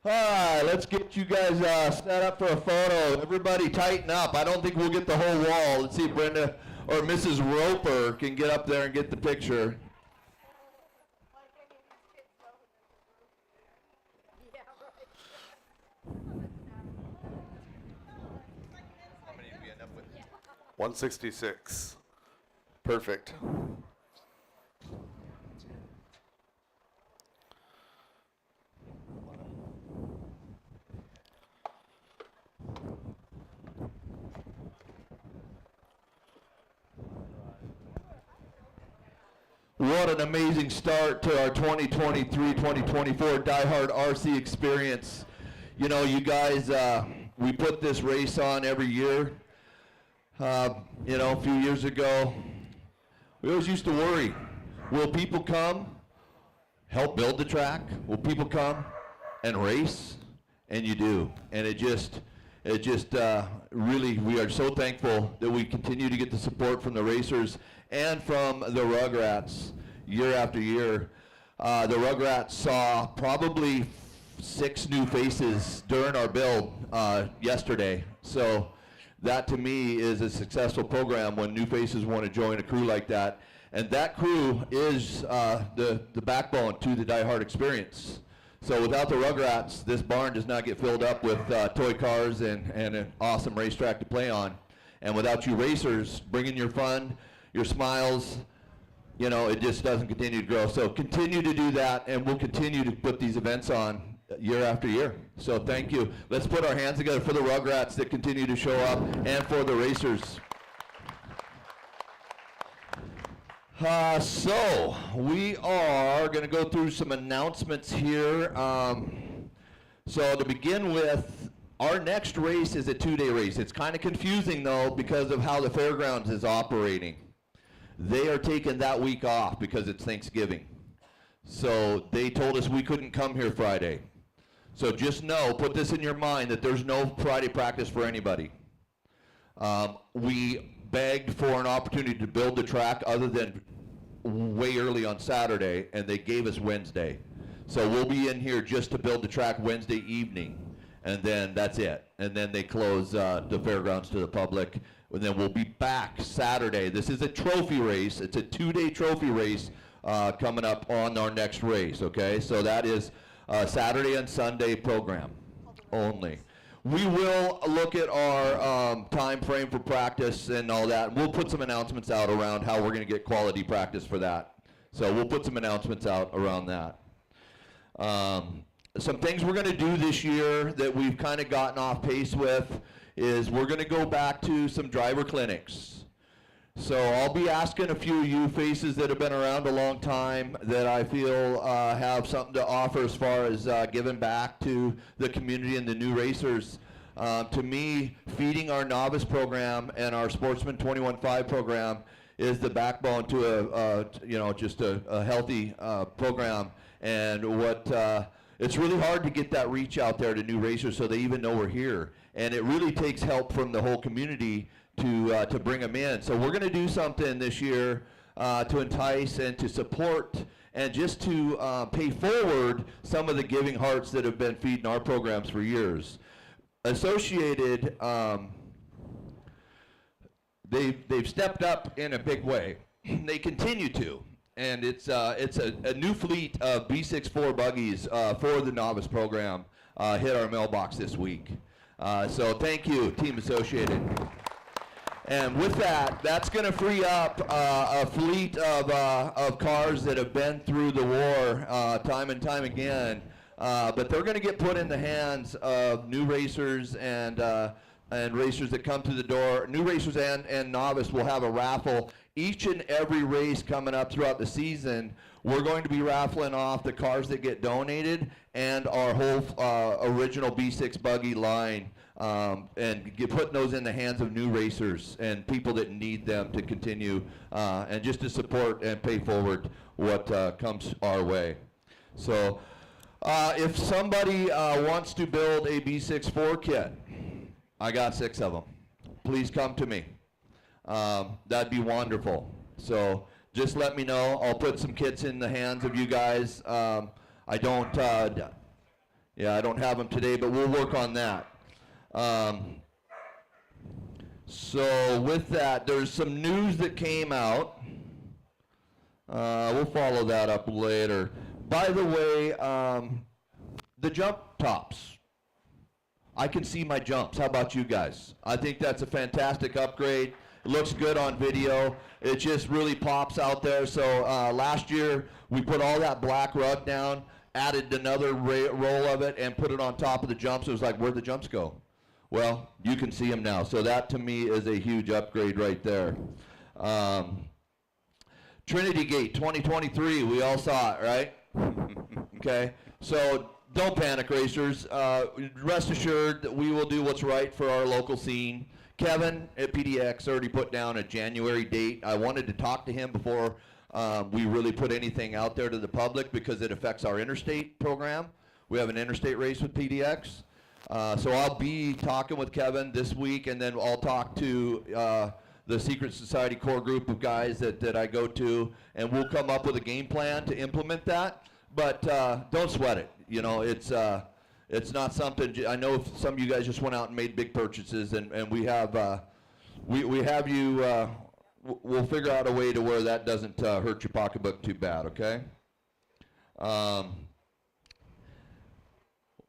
All right, let's get you guys set up for a photo. Everybody tighten up. I don't think we'll get the whole wall. Let's see if Brenda or Mrs. Roper can get up there and get the picture. How many did we end up with? 166. Perfect. What an amazing start to our 2023-2024 DieHard RC Experience. You know, you guys, we put this race on every year. You know, a few years ago, we always used to worry, will people come, help build the track? Will people come and race? And you do. And it just really, we are so thankful that we continue to get the support from the racers and from the Rugrats year after year. The Rugrats saw probably 6 new faces during our build yesterday. So that to me is a successful program when new faces want to join a crew like that. And that crew is the backbone to the DieHard Experience. So without the Rugrats, this barn does not get filled up with toy cars and an awesome racetrack to play on. And without you racers bringing your fun, your smiles, you know, it just doesn't continue to grow. So continue to do that, and we'll continue to put these events on year after year. So thank you. Let's put our hands together for the Rugrats that continue to show up and for the racers. So we are going to go through some announcements here. So to begin with, our next race is a 2-day race. It's kind of confusing though because of how the fairgrounds is operating. They are taking that week off because it's Thanksgiving. So they told us we couldn't come here Friday. So just know, put this in your mind, that there's no Friday practice for anybody. We begged for an opportunity to build the track other than way early on Saturday, and they gave us Wednesday. So we'll be in here just to build the track Wednesday evening, and then that's it. And then they close the fairgrounds to the public, and then we'll be back Saturday. This is a trophy race. It's a 2-day trophy race coming up on our next race, okay? So that is Saturday and Sunday program only. We will look at our time frame for practice and all that. We'll put some announcements out around how we're going to get quality practice for that. So we'll put some announcements out around that. some things we're going to do this year that we've kind of gotten off pace with is we're going to go back to some driver clinics. So I'll be asking a few of you faces that have been around a long time that I feel have something to offer as far as giving back to the community and the new racers. To me, feeding our novice program and our Sportsman 21.5 program is the backbone to just a healthy program. And it's really hard to get that reach out there to new racers so they even know we're here. And it really takes help from the whole community to bring them in. So we're going to do something this year to entice and to support and just to pay forward some of the giving hearts that have been feeding our programs for years. Associated, they've stepped up in a big way. They continue to. And it's a new fleet of B64 buggies for the novice program hit our mailbox this week. So thank you, Team Associated. And with that, that's going to free up a fleet of cars that have been through the war time and time again. But they're going to get put in the hands of new racers and racers that come through the door. New racers and novice will have a raffle. Each and every race coming up throughout the season, we're going to be raffling off the cars that get donated and our whole original B6 buggy line, and putting those in the hands of new racers and people that need them to continue and just to support and pay forward what comes our way. So if somebody wants to build a B64 kit, I got 6 of them. Please come to me. That'd be wonderful. So just let me know. I'll put some kits in the hands of you guys. I don't have them today, but we'll work on that. So with that, there's some news that came out. We'll follow that up later. By the way, the jump tops. I can see my jumps. How about you guys? I think that's a fantastic upgrade. It looks good on video. It just really pops out there. So last year, we put all that black rug down, added another roll of it, and put it on top of the jumps. It was like, where'd the jumps go? Well, you can see them now. So that, to me, is a huge upgrade right there. Trinity Gate 2023, we all saw it, right? Okay, so don't panic, racers. Rest assured that we will do what's right for our local scene. Kevin at PDX already put down a January date. I wanted to talk to him before we really put anything out there to the public because it affects our interstate program. We have an interstate race with PDX. So I'll be talking with Kevin this week, and then I'll talk to the Secret Society core group of guys that I go to, and we'll come up with a game plan to implement that. But don't sweat it. You know, it's not something. I know some of you guys just went out and made big purchases, and we have we have you. We'll figure out a way to where that doesn't hurt your pocketbook too bad. Okay.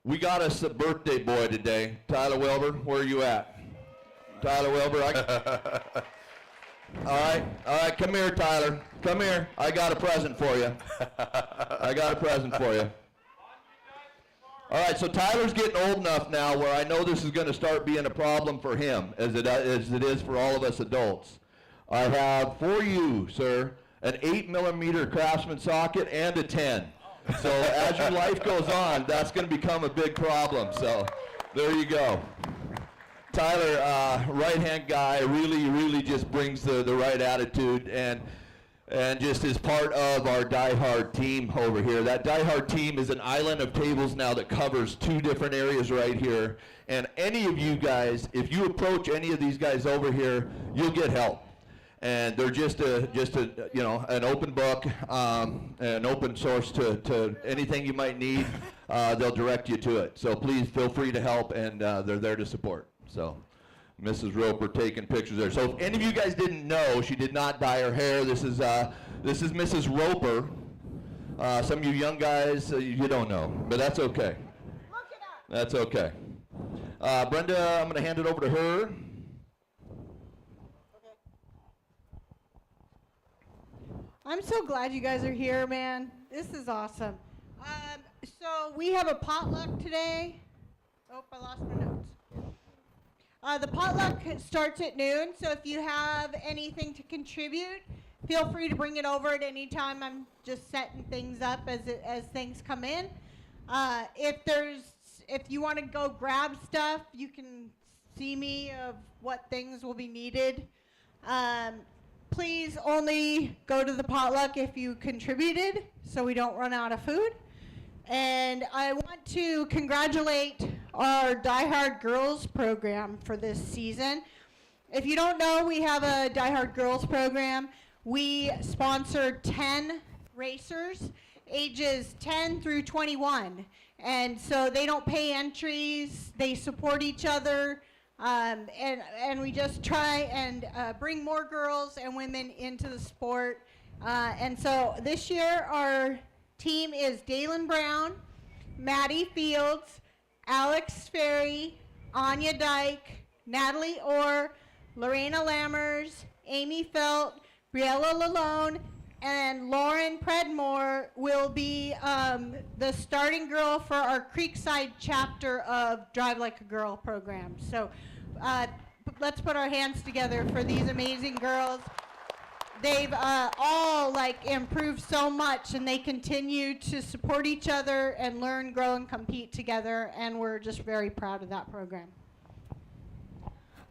We got us a birthday boy today, Tyler Wilbur. Where are you at, Tyler Wilbur? All right, come here, Tyler. Come here. I got a present for you. I got a present for you. All right, so Tyler's getting old enough now where I know this is going to start being a problem for him as it is for all of us adults. I have for you, sir, an 8mm Craftsman socket and a 10. So as your life goes on, that's going to become a big problem. So there you go. Tyler, right-hand guy, really just brings the right attitude and just is part of our DieHard team over here. That DieHard team is an island of tables now that covers 2 different areas right here. And any of you guys, if you approach any of these guys over here, you'll get help. And they're just a an open book, an open source to anything you might need. They'll direct you to it. So please feel free to help, and they're there to support. So Mrs. Roper taking pictures there. So if any of you guys didn't know, she did not dye her hair. This is Mrs. Roper. Some of you young guys, you don't know, but that's okay. Look it up. That's okay. Brenda, I'm going to hand it over to her. I'm so glad you guys are here, man. This is awesome. So we have a potluck today. Oh, I lost my notes. The potluck starts at noon, so if you have anything to contribute, feel free to bring it over at any time. I'm just setting things up as things come in. If you want to go grab stuff, you can see me of what things will be needed. Please only go to the potluck if you contributed, so we don't run out of food. And I want to congratulate our DieHard Girls program for this season. If you don't know, we have a DieHard Girls program. We sponsor 10 racers, ages 10 through 21. And so they don't pay entries, they support each other, and we just try and bring more girls and women into the sport. And so this year our team is Dalen Brown, Maddie Fields, Alex Ferry, Anya Dyke, Natalie Orr, Lorena Lammers, Amy Felt, Briella Lalone, and Lauren Predmore will be the starting girl for our Creekside chapter of Drive Like a Girl program. So let's put our hands together for these amazing girls. They've all improved so much, and they continue to support each other and learn, grow, and compete together, and we're just very proud of that program.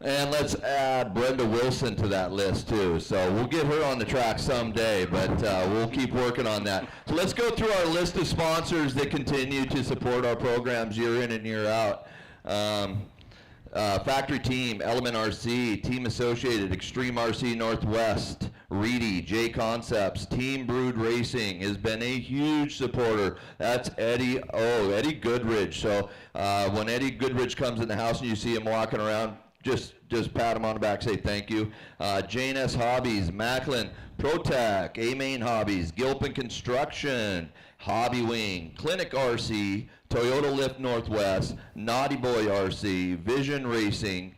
And let's add Brenda Wilson to that list too. So we'll get her on the track someday, but we'll keep working on that. So let's go through our list of sponsors that continue to support our programs year in and year out. Factory Team, Element RC, Team Associated, Extreme RC Northwest, Reedy, J Concepts, Team Brood Racing has been a huge supporter. That's Eddie Goodridge. So when Eddie Goodridge comes in the house and you see him walking around, just pat him on the back, say thank you. Jane S. Hobbies, Macklin, ProTech, A-Main Hobbies, Gilpin Construction, Hobby Wing, Clinic RC, Toyota Lift Northwest, Naughty Boy RC, Vision Racing,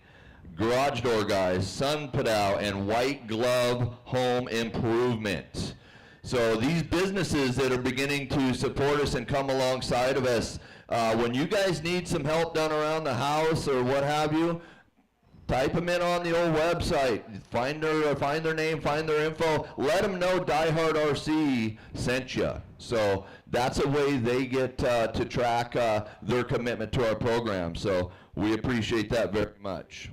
Garage Door Guys, Sun Padao, and White Glove Home Improvement. So these businesses that are beginning to support us and come alongside of us, when you guys need some help done around the house or what have you, type them in on the old website. Find their name, find their info. Let them know DieHard RC sent you. So that's a way they get to track their commitment to our program. So we appreciate that very much.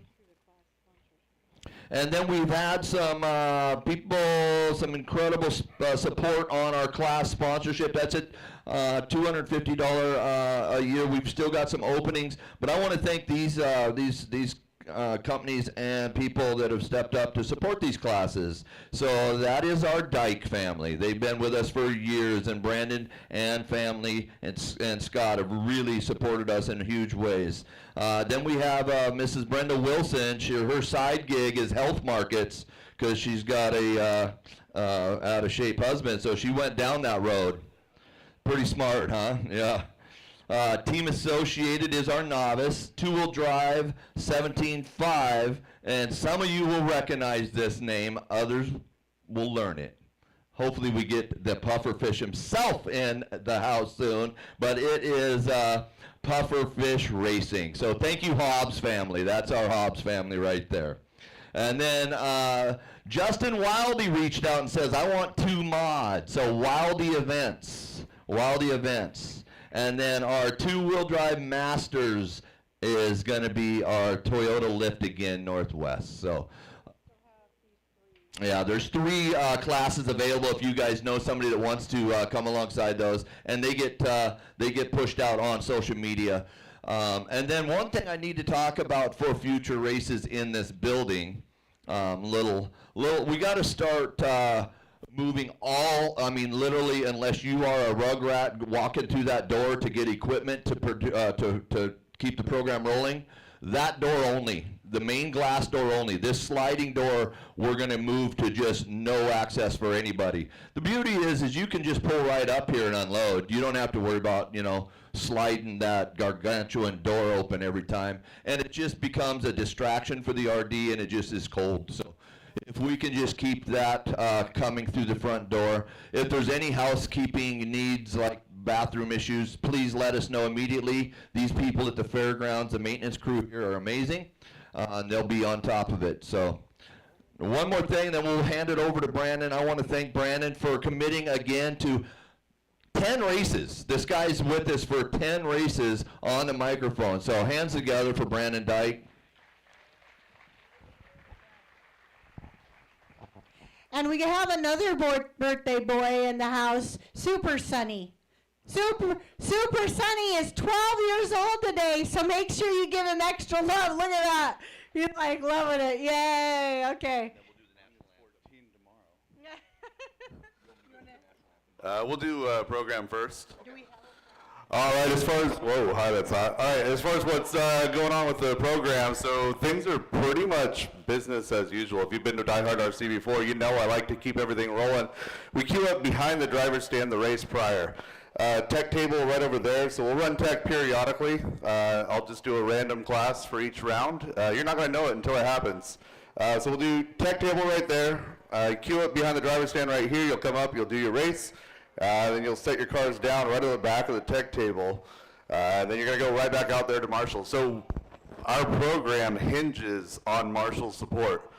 And then we've had some some incredible support on our class sponsorship. That's at $250 a year. We've still got some openings, but I want to thank these companies and people that have stepped up to support these classes. So that is our Dyke family. They've been with us for years, and Brandon and family and Scott have really supported us in huge ways. Then we have Mrs. Brenda Wilson. Her side gig is health markets because she's got a out of shape husband, so she went down that road. Pretty smart, huh? Yeah. Team Associated is our novice, two-wheel drive, 17.5, and some of you will recognize this name, others will learn it. Hopefully we get the pufferfish himself in the house soon, but it is Pufferfish Racing. So thank you, Hobbs family. That's our Hobbs family right there. And then Justin Wildy reached out and says, I want 2 mods. So Wildy Events. And then our two-wheel drive masters is going to be our Toyota Lift again Northwest. So yeah, there's 3 classes available if you guys know somebody that wants to come alongside those, and they get pushed out on social media. And then one thing I need to talk about for future races in this building, we got to start moving literally, unless you are a rugrat walking through that door to get equipment to keep the program rolling, that door only, the main glass door only. This sliding door, we're going to move to just no access for anybody. The beauty is you can just pull right up here and unload. You don't have to worry about, sliding that gargantuan door open every time. And it just becomes a distraction for the RD, and it just is cold. So if we can just keep that coming through the front door. If there's any housekeeping needs, like bathroom issues, please let us know immediately. These people at the fairgrounds, the maintenance crew here are amazing, and they'll be on top of it. So one more thing, then we'll hand it over to Brandon. I want to thank Brandon for committing again to 10 races. This guy's with us for 10 races on the microphone. So hands together for Brandon Dyke. And we have another birthday boy in the house, Super Sunny. Super Sunny is 12 years old today, so make sure you give him extra love. Look at that. He's like loving it. Yay. Okay. We'll do program first. Do we have All right, as far as, whoa, hi, that's hot. All right, as far as what's going on with the program, so things are pretty much business as usual. If you've been to DieHard RC before, you know I like to keep everything rolling. We queue up behind the driver's stand the race prior. Tech table right over there, so we'll run tech periodically. I'll just do a random class for each round. You're not going to know it until it happens. So we'll do tech table right there. Queue up behind the driver's stand right here. You'll come up, you'll do your race. Then you'll set your cars down right at the back of the tech table. And then you're going to go right back out there to Marshall. So our program hinges on Marshall support.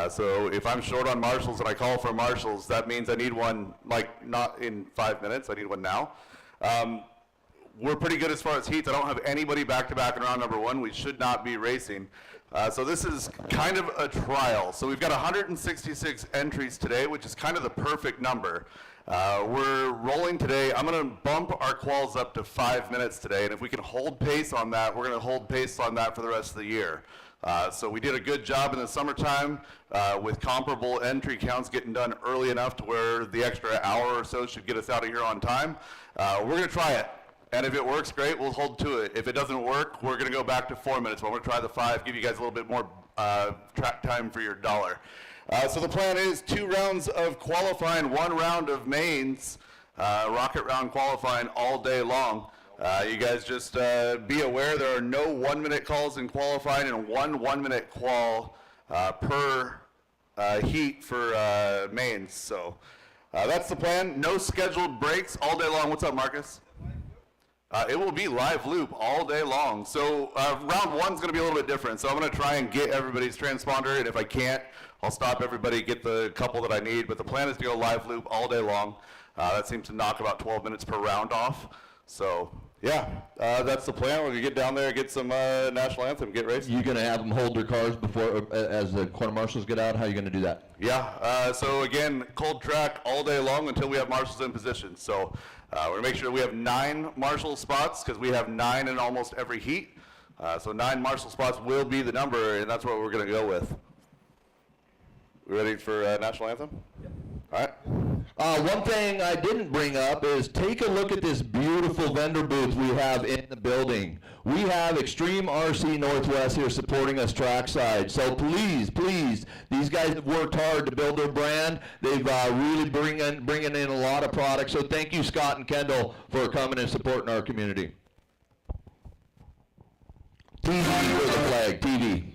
So if I'm short on marshals and I call for marshals, that means I need one, like, not in 5 minutes. I need one now. We're pretty good as far as heats. I don't have anybody back-to-back in round number one. We should not be racing. So this is kind of a trial. So we've got 166 entries today, which is kind of the perfect number. We're rolling today. I'm going to bump our quals up to 5 minutes today, and if we can hold pace on that, we're going to hold pace on that for the rest of the year. So we did a good job in the summertime with comparable entry counts getting done early enough to where the extra hour or so should get us out of here on time. We're going to try it, and if it works, great, we'll hold to it. If it doesn't work, we're going to go back to 4 minutes. We're going to try the 5, give you guys a little bit more track time for your dollar. So the plan is 2 rounds of qualifying, 1 round of mains, rocket round qualifying all day long. You guys just be aware there are no 1 minute calls in qualifying and 1 minute qual per heat for mains. So that's the plan. No scheduled breaks all day long. What's up, Marcus? It will be live loop all day long. So round 1's going to be a little bit different. So I'm going to try and get everybody's transponder, and if I can't, I'll stop everybody, get the couple that I need. But the plan is to go live loop all day long. That seems to knock about 12 minutes per round off. So yeah, that's the plan. We're going to get down there, get some national anthem, get racing. You going to have them hold their cars before, as the quarter marshals get out? How are you going to do that? Yeah, so again, cold track all day long until we have marshals in position. So we're going to make sure we have 9 marshal spots because we have 9 in almost every heat. So 9 marshal spots will be the number, and that's what we're going to go with. We ready for national anthem? Yep. All right. One thing I didn't bring up is take a look at this beautiful vendor booth we have in the building. We have Extreme RC Northwest here supporting us trackside. So please, please, these guys have worked hard to build their brand. They've really bringing in a lot of products. So thank you, Scott and Kendall, for coming and supporting our community. TV for the flag, TV.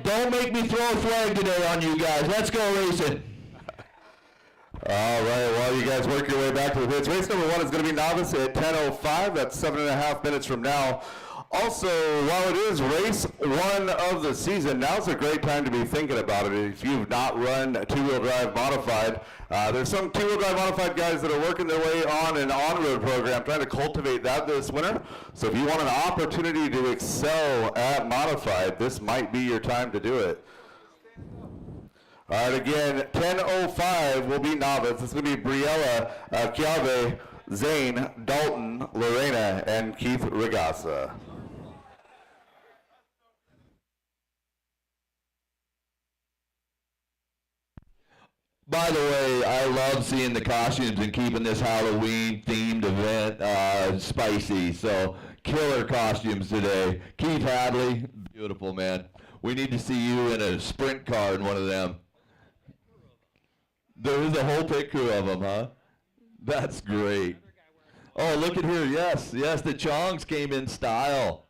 Don't make me throw a flag today on you guys. Let's go racing. All right, well, you guys work your way back to the pits. Race number 1 is going to be novice at 10:05. That's 7.5 minutes from now. Also, while it is race 1 of the season, now's a great time to be thinking about it. If you've not run a two-wheel drive modified, there's some two-wheel drive modified guys that are working their way on an on-road program, trying to cultivate that this winter. So if you want an opportunity to excel at modified, this might be your time to do it. All right, again, 10:05 will be novice. It's going to be Briella, Chiave, Zane, Dalton, Lorena, and Keith Regassa. By the way, I love seeing the costumes and keeping this Halloween-themed event spicy. So, killer costumes today. Keith Hadley, beautiful, man. We need to see you in a sprint car in one of them. There was a whole pit crew of them, huh? That's great. Oh, look at here. Yes, yes, the Chongs came in style.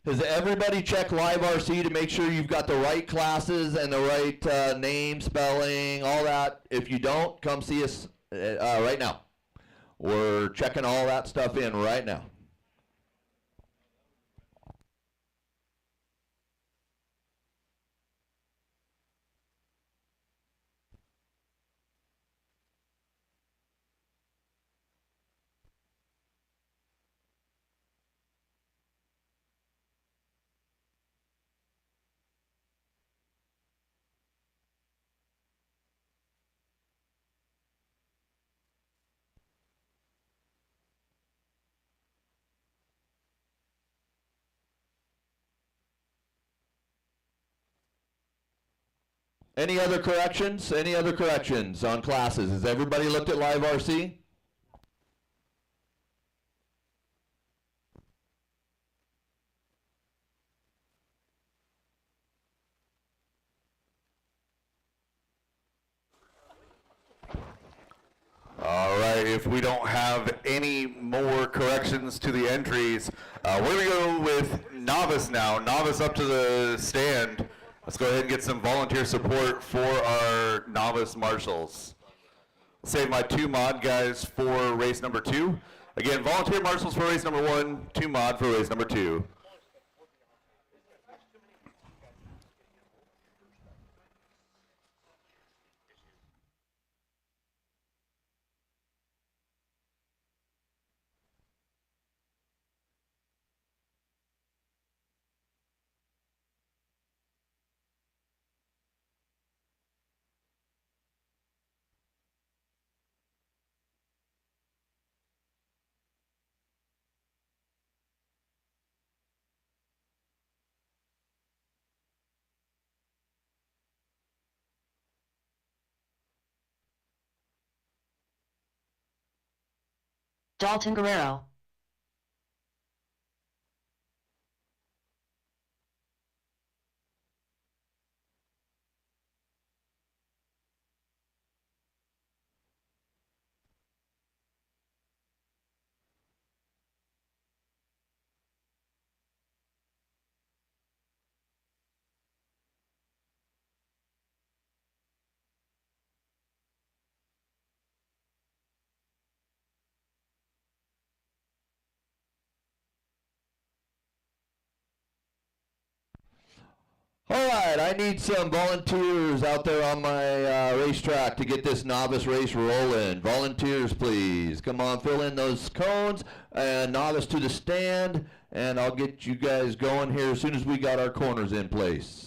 Has everybody checked Live RC to make sure you've got the right classes and the right name, spelling, all that? If you don't, come see us right now. We're checking all that stuff in right now. Any other corrections? Any other corrections on classes? Has everybody looked at Live RC? All right, if we don't have any more corrections to the entries, we're going to go with novice now. Novice up to the stand. Let's go ahead and get some volunteer support for our novice marshals. Save my 2 mod guys for race number 2. Again, volunteer marshals for race number 1, 2 mod for race number 2. Dalton Guerrero. All right, I need some volunteers out there on my racetrack to get this novice race rolling. Volunteers, please. Come on, fill in those cones and novice to the stand, and I'll get you guys going here as soon as we got our corners in place.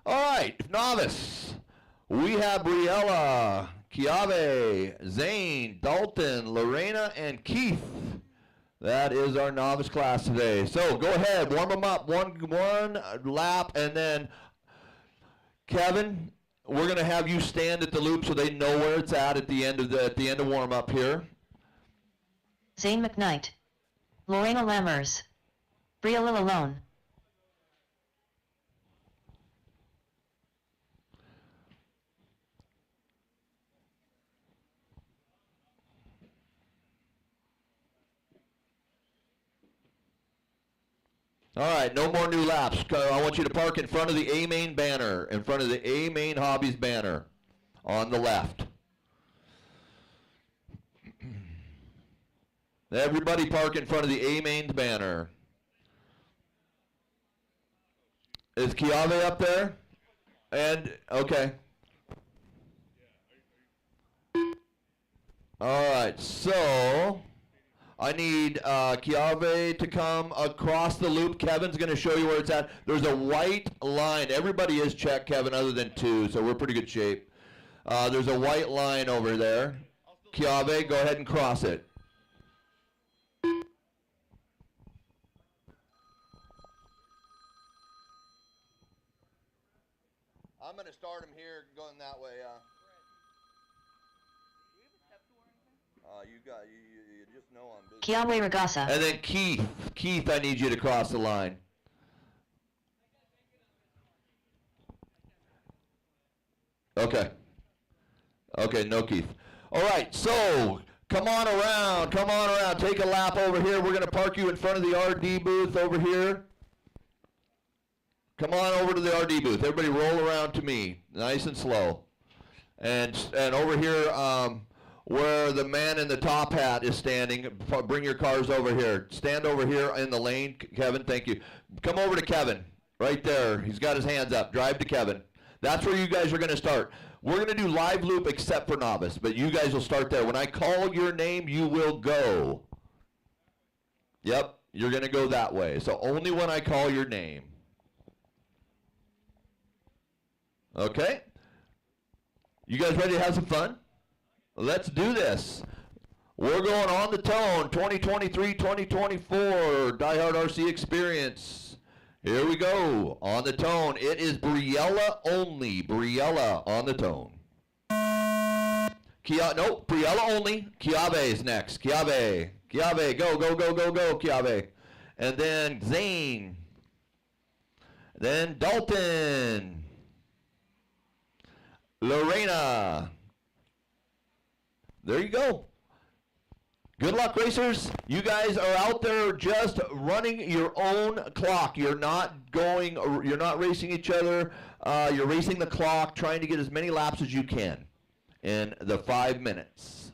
All right, novice. We have Briella, Kiave, Zane, Dalton, Lorena, and Keith. That is our novice class today. So go ahead, warm them up one lap, and then Kevin, we're gonna have you stand at the loop so they know where it's at the end of warm up here. Zane McKnight. Lorena Lammers. Briella Lalone. All right, no more new laps. I want you to park in front of the A Main banner, in front of the A Main Hobbies banner on the left. Everybody park in front of the A Main banner. Is Kiave up there? And, okay. All right, so I need Kiave to come across the loop. Kevin's going to show you where it's at. There's a white line. Everybody is checked, Kevin, other than 2, so we're pretty good shape. There's a white line over there. Kiave, go ahead and cross it. I'm going to start him here going that way. You just know I'm busy. Kiawe Ragasa. And then Keith, I need you to cross the line. Okay. Okay, no Keith. All right, so come on around, take a lap over here. We're gonna park you in front of the RD booth over here. Come on over to the RD booth. Everybody roll around to me, nice and slow. And over here, where the man in the top hat is standing, bring your cars over here. Stand over here in the lane, Kevin, thank you. Come over to Kevin, right there. He's got his hands up. Drive to Kevin. That's where you guys are going to start. We're going to do live loop except for novice, but you guys will start there. When I call your name, you will go. Yep, you're going to go that way. So only when I call your name. Okay? You guys ready to have some fun? Let's do this. We're going on the tone, 2023-2024 DieHard RC Experience. Here we go, on the tone. It is Briella only. Briella on the tone. Briella only. Chiave is next. Chiave, go, go, go, go, go, Chiave. And then Zane. Then Dalton. Lorena. There you go. Good luck, racers. You guys are out there just running your own clock. You're not racing each other. You're racing the clock, trying to get as many laps as you can in the 5 minutes.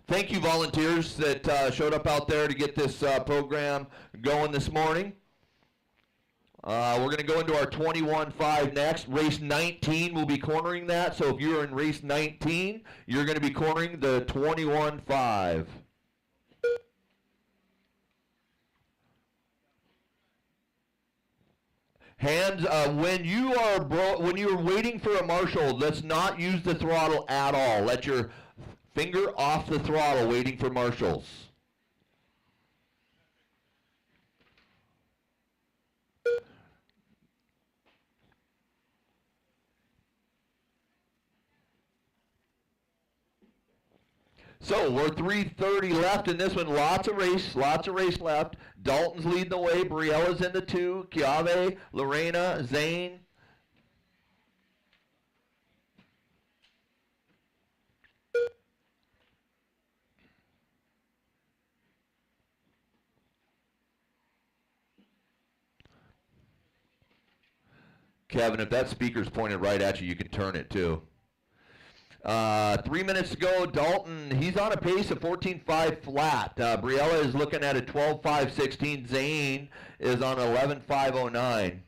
Thank you, volunteers that showed up out there to get this program going this morning. We're going to go into our 21.5 next. Race 19 will be cornering that. So if you're in race 19, you're going to be cornering the 21.5. Hands, when you're waiting for a marshal, let's not use the throttle at all. Let your finger off the throttle waiting for marshals. So we're 3:30 left in this one. Lots of race left. Dalton's leading the way. Briella's in the 2. Chiave, Lorena, Zane. Kevin, if that speaker's pointed right at you, you can turn it too. 3 minutes to go. Dalton, he's on a pace of 14.5 flat. Briella is looking at a 12.516. Zane is on 11.509.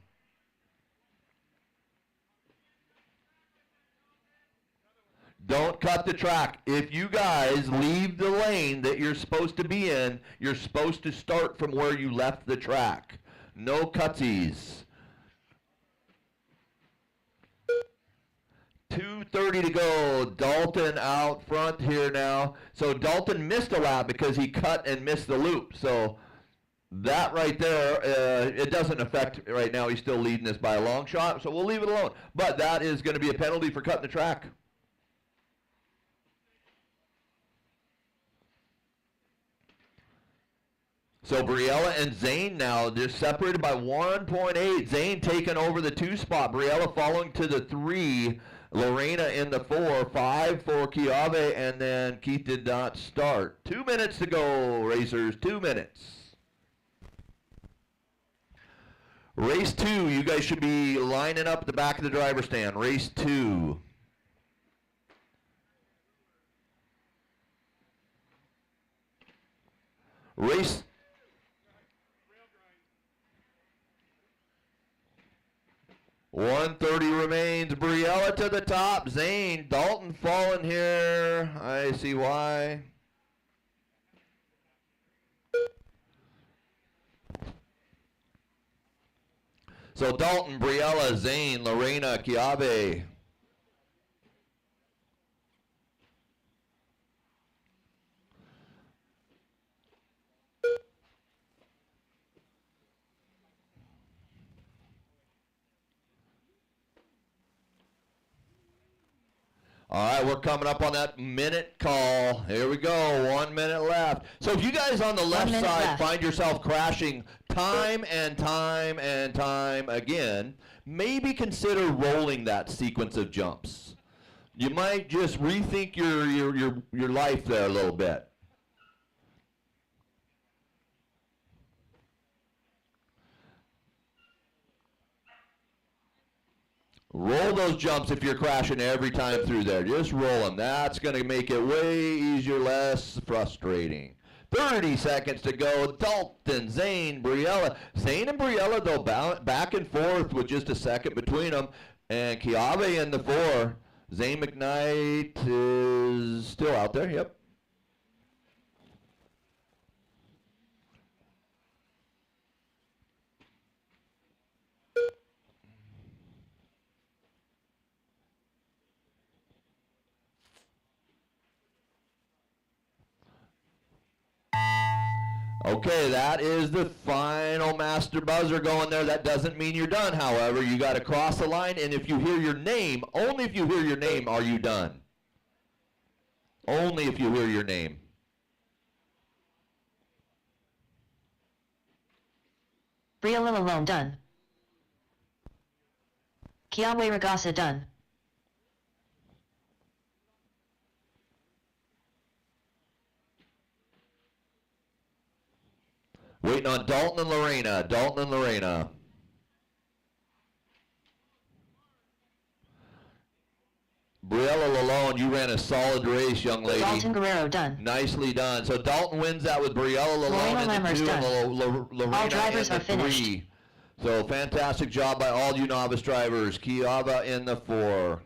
Don't cut the track. If you guys leave the lane that you're supposed to be in, you're supposed to start from where you left the track. No cutsies. 2:30 to go. Dalton out front here now. So Dalton missed a lap because he cut and missed the loop. So that right there, it doesn't affect right now. He's still leading this by a long shot, so we'll leave it alone. But that is going to be a penalty for cutting the track. So Briella and Zane now, they're separated by 1.8. Zane taking over the 2 spot. Briella following to the 3. Lorena in the 4, 5 for Chiave, and then Keith did not start. 2 minutes to go, racers, 2 minutes. Race 2, you guys should be lining up at the back of the driver's stand. Race 2. Race 130 remains. Briella to the top. Zane. Dalton falling here. I see why. So Dalton, Briella, Zane, Lorena, Chiave. All right, we're coming up on that minute call. Here we go, 1 minute left. So if you guys on the left minute side left. find yourself crashing time and time and time again, maybe consider rolling that sequence of jumps. You might just rethink your life there a little bit. Roll those jumps if you're crashing every time through there. Just roll them. That's going to make it way easier, less frustrating. 30 seconds to go. Dalton, Zane, Briella. Zane and Briella, though, back and forth with just a second between them. And Kiave in the 4. Zane McKnight is still out there, yep. Okay, that is the final master buzzer going there. That doesn't mean you're done, however. You got to cross the line, and if you hear your name, only if you hear your name are you done. Only if you hear your name. Briella Lalone done. Kiawe Ragasa done. Waiting on Dalton and Lorena. Dalton and Lorena. Briella Lalone, you ran a solid race, young lady. Dalton Guerrero done. Nicely done. So Dalton wins that with Briella Lalone Lorena in the Lammers 2 done. and Lorena All drivers in the are finished. 3. So fantastic job by all you novice drivers. Kiava in the 4.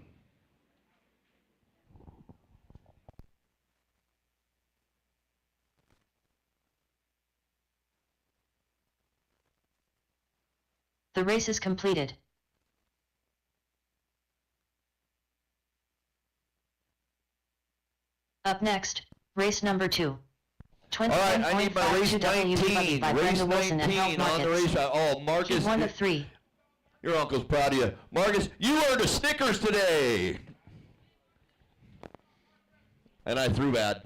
The race is completed. Up next, race number 2. All right, I need my race 19. By Race Brenda Wilson and Health 19 on the Markets. race. Oh, Marcus. She's one of 3. Your uncle's proud of you. Marcus, you earned a Snickers today. And I threw bad.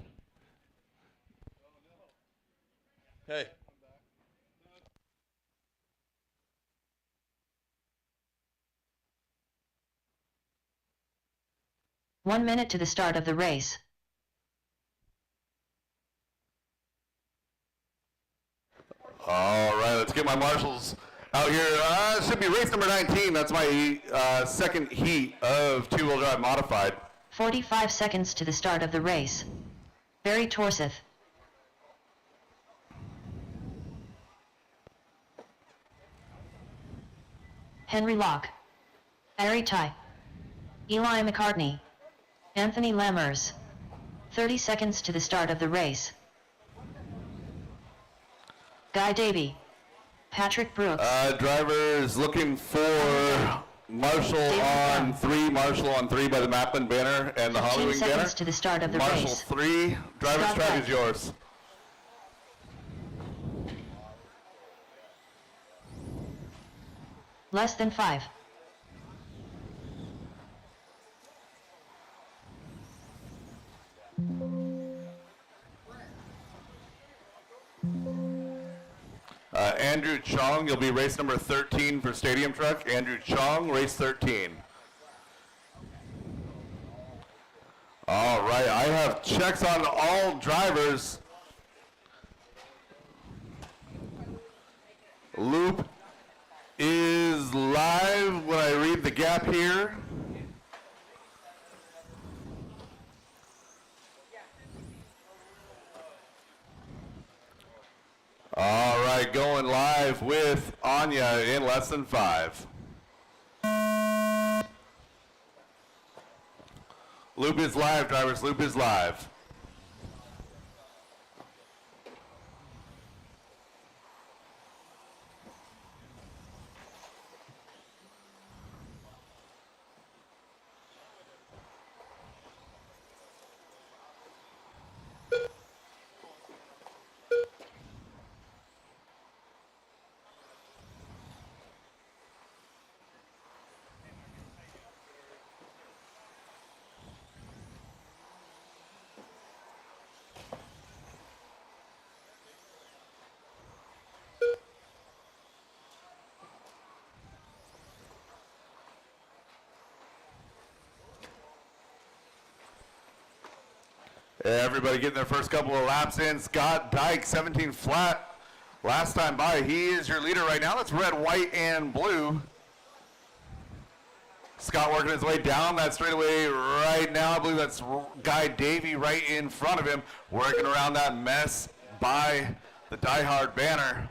Hey. One minute to the start of the race. All right, let's get my marshals out here. It should be race number 19. That's my second heat of two-wheel drive modified. 45 seconds to the start of the race. Barry Torseth. Henry Locke. Ari Ty. Eli McCartney. Anthony Lammers. 30 seconds to the start of the race. Guy Davey. Patrick Brooks. Drivers looking for Marshall on 3, Marshall on 3 by the Maplin banner and the 15 Hollywing banner. seconds to the start of the Marshall race. 3, driver's Stop track right. is yours. Less than 5. Andrew Chong, you'll be race number 13 for Stadium Truck. Andrew Chong, race 13. All right, I have checks on all drivers. Loop is live when I read the gap here. All right, going live with Anya in less than 5. Loop is live, drivers. Loop is live. Everybody getting their first couple of laps in. Scott Dyke, 17 flat. Last time by, he is your leader right now. That's red, white, and blue. Scott working his way down that straightaway right now. I believe that's Guy Davey right in front of him, working around that mess by the DieHard banner.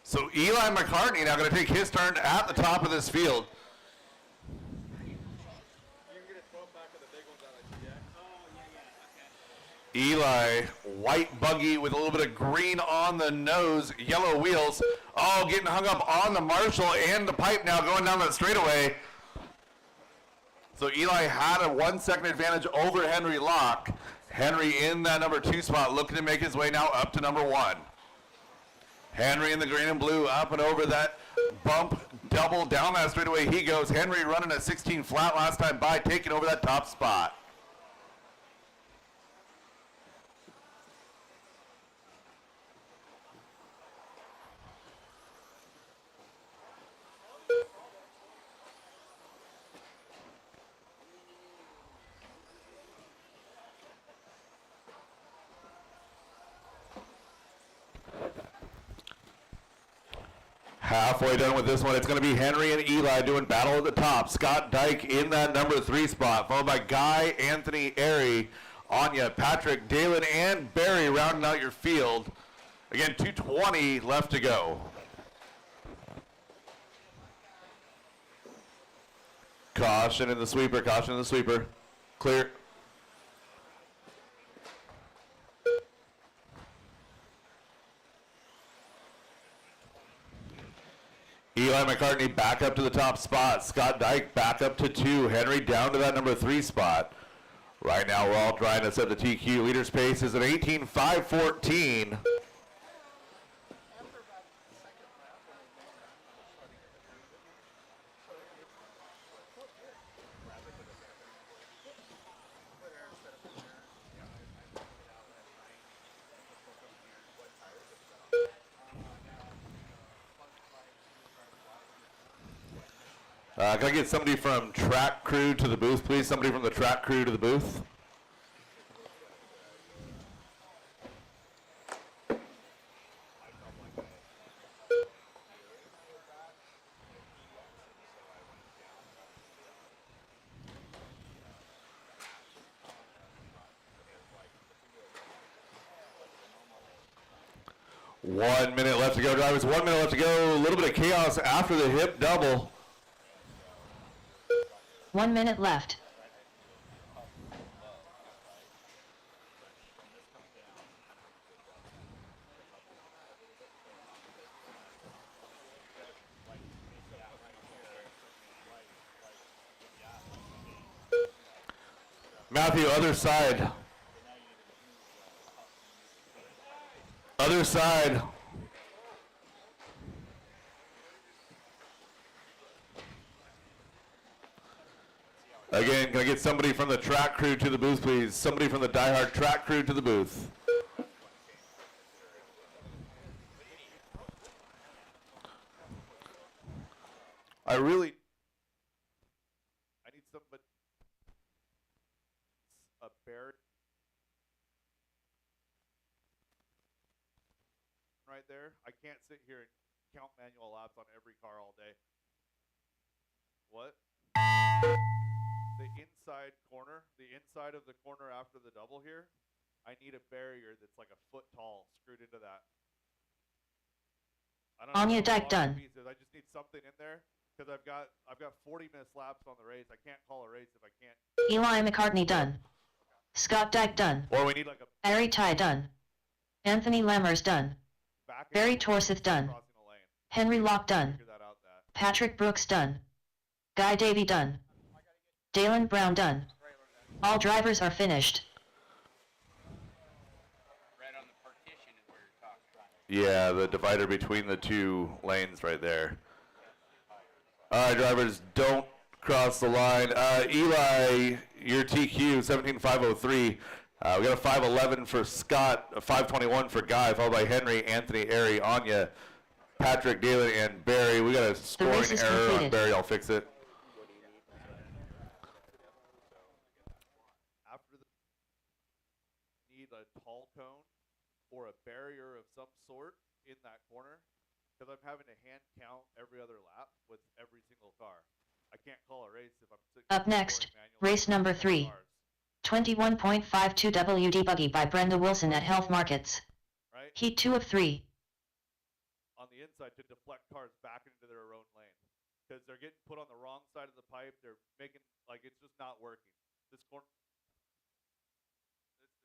So Eli McCartney now going to take his turn at the top of this field. Eli, white buggy with a little bit of green on the nose, yellow wheels. Oh, getting hung up on the Marshall and the pipe now going down that straightaway. So Eli had a 1 second advantage over Henry Locke. Henry in that number 2 spot, looking to make his way now up to number 1. Henry in the green and blue, up and over that bump, double down that straightaway he goes. Henry running a 16 flat last time by, taking over that top spot. Halfway done with this one. It's going to be Henry and Eli doing battle at the top. Scott Dyke in that number 3 spot, followed by Guy, Anthony, Airy, Anya, Patrick, Dalen, and Barry rounding out your field. Again, 2:20 left to go. Caution in the sweeper, caution in the sweeper. Clear. Eli McCartney back up to the top spot. Scott Dyke back up to 2. Henry down to that number 3 spot. Right now we're all trying to set the TQ. Leader's pace is at 18:5:14. Can I get somebody from track crew to the booth, please? Somebody from the track crew to the booth. One minute left to go, drivers. 1 minute left to go. A little bit of chaos after the hip double. 1 minute left. Matthew, other side. Other side. Again, can I get somebody from the track crew to the booth, please? Somebody from the DieHard track crew to the booth. I need somebody. A bear. Right there. I can't sit here and count manual laps on every car all day. What? The inside corner, the inside of the corner after the double here, I need a barrier that's like a foot tall screwed into that. I don't know Anya how Dyke long done. the piece is. I just need something in there because I've got 40 minutes laps on the race. I can't call a race if I can't. Eli McCartney done. Scott Dyke done. Or we need like a Barry Ty done. Anthony Lammers done. back Barry Torseth done. crossing the lane. Henry Locke done. Figure that out. That. Patrick Brooks done. Guy Davey done. Dalen Brown done. All drivers are finished. Right on the partition is where you're talking. Yeah, the divider between the 2 lanes right there. All right, drivers, don't cross the line. Eli, your TQ, 17.503. We got a 5:11 for Scott, a 5:21 for Guy, followed by Henry, Anthony, Ari, Anya, Patrick, Dalen, and Barry. We got a scoring race is error on completed. Barry. I'll fix it. After the need a tall cone or a barrier of some sort in that corner, because I'm having to hand count every other lap with every single car. I can't call a race if I'm sitting Up next, scoring manually race number with 3. cars, 21.52 WD Buggy by Brenda Wilson at Health Markets. right? Heat 2 of 3. On the inside to deflect cars back into their own lane, because they're getting put on the wrong side of the pipe. They're making, like, it's just not working. This corner,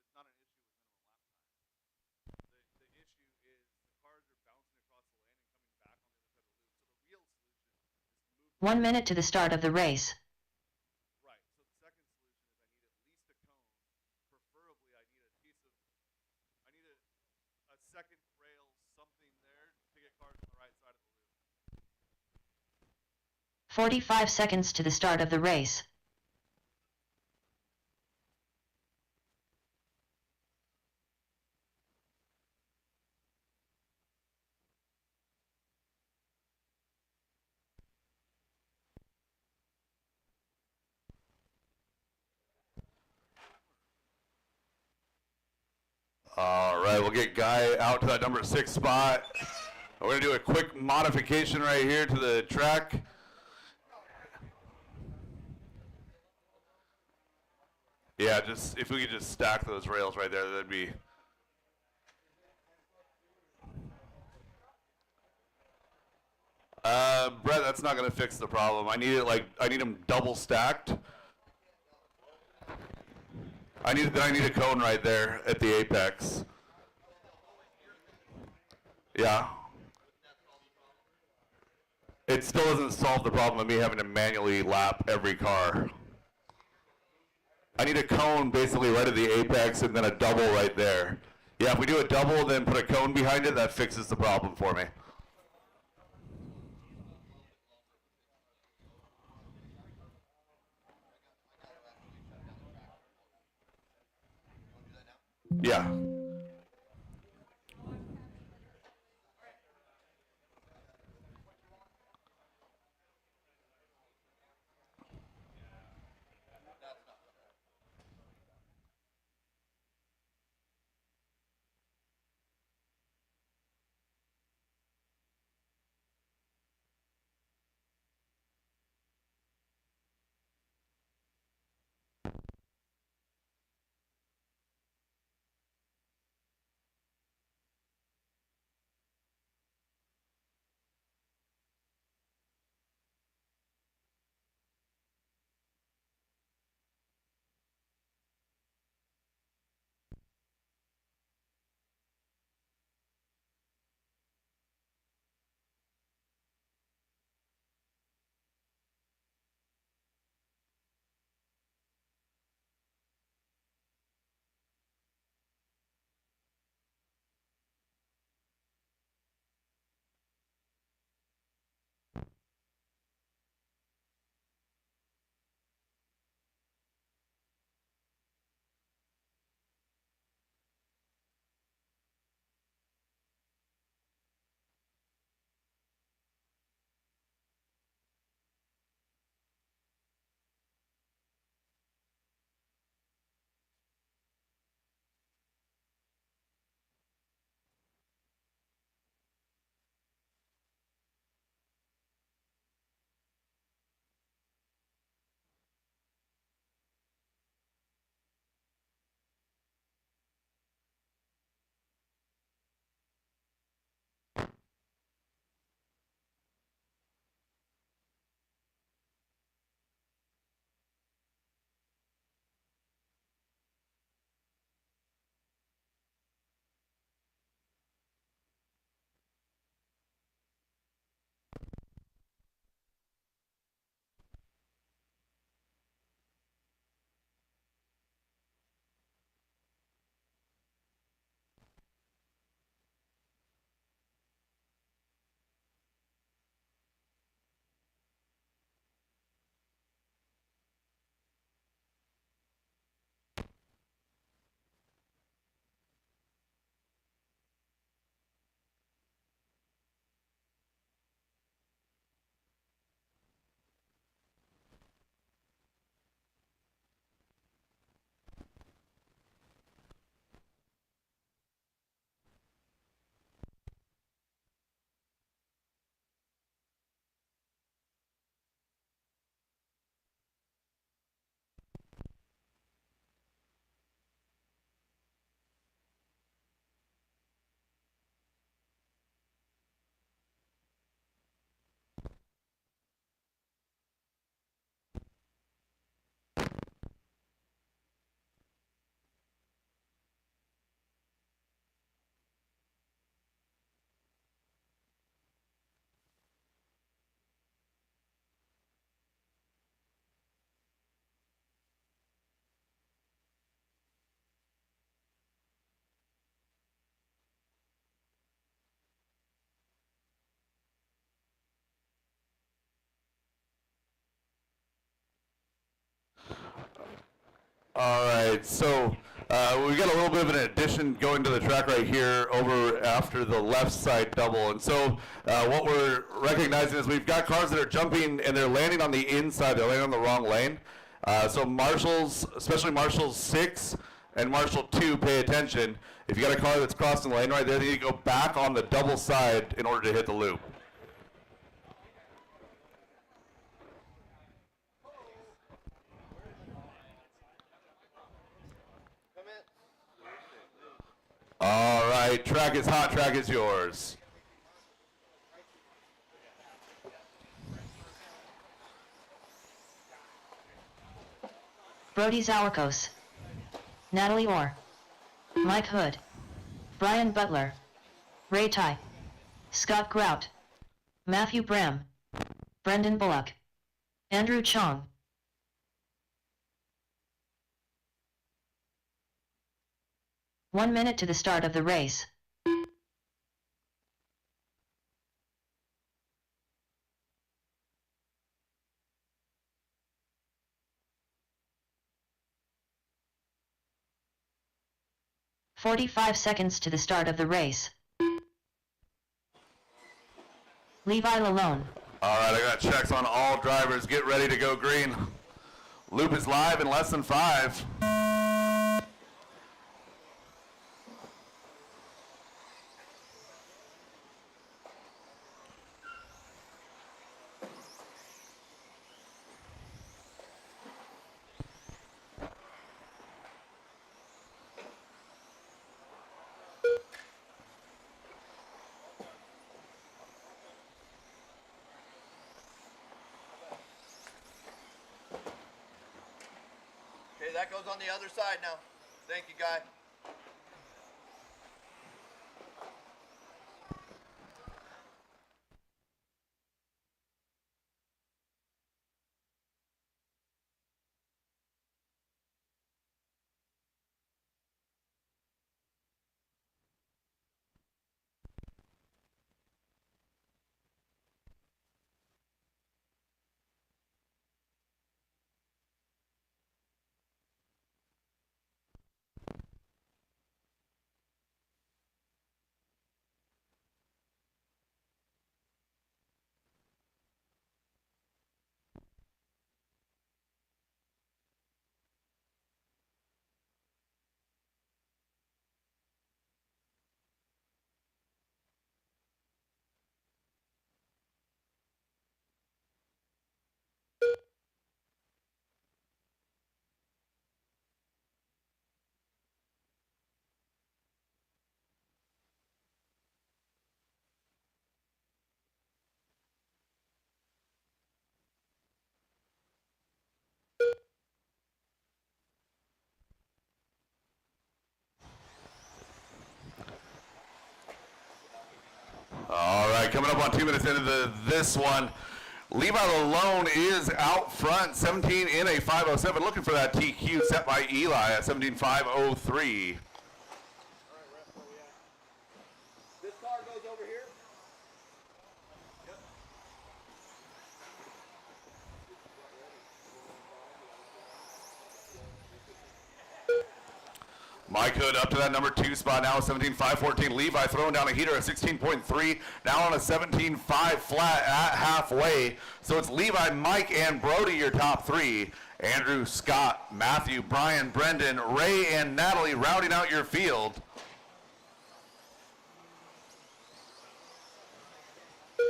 it's not an issue with minimum lap time. The issue is the cars are bouncing across the lane and coming back on the other side of the loop. So the real solution is to move 1 minute to the start of the race. right. So the second solution is I need at least a cone. Preferably, I need a second rail, something there to get cars on the right side of the loop. 45 seconds to the start of the race. All right, we'll get Guy out to that number 6 spot. We're going to do a quick modification right here to the track. Yeah, just if we could just stack those rails right there, that'd be. Brett, that's not going to fix the problem. I need them double stacked. I need a cone right there at the apex. Yeah. It still doesn't solve the problem of me having to manually lap every car. I need a cone basically right at the apex and then a double right there. Yeah, if we do a double, then put a cone behind it, that fixes the problem for me. Yeah. All right, so we got a little bit of an addition going to the track right here over after the left side double. And so what we're recognizing is we've got cars that are jumping and they're landing on the inside. They're landing on the wrong lane. So marshals, especially marshals 6 and marshal 2, pay attention. If you got a car that's crossing the lane right there, they need to go back on the double side in order to hit the loop. All right, track is hot, track is yours. Brody Zalakos, Natalie Orr, Mike Hood, Brian Butler, Ray Ty, Scott Grout, Matthew Bram, Brendan Bullock, Andrew Chong. One minute to the start of the race. "45 seconds to the start of the race. Levi Lalone. All right, I got checks on all drivers. Get ready to go green. Loop is live in less than 5. Okay, that goes on the other side now. Thank you, Guy. All right, coming up on 2 minutes into this one, Levi Lalone is out front, 17 in a 507, looking for that TQ set by Eli at 17.503. This car goes over here. Mike Hood up to that number 2 spot now, 17.514. Levi throwing down a heater at 16.3, now on a 17.5 flat at halfway. So it's Levi, Mike, and Brody, your top 3. Andrew, Scott, Matthew, Brian, Brendan, Ray, and Natalie rounding out your field. I'm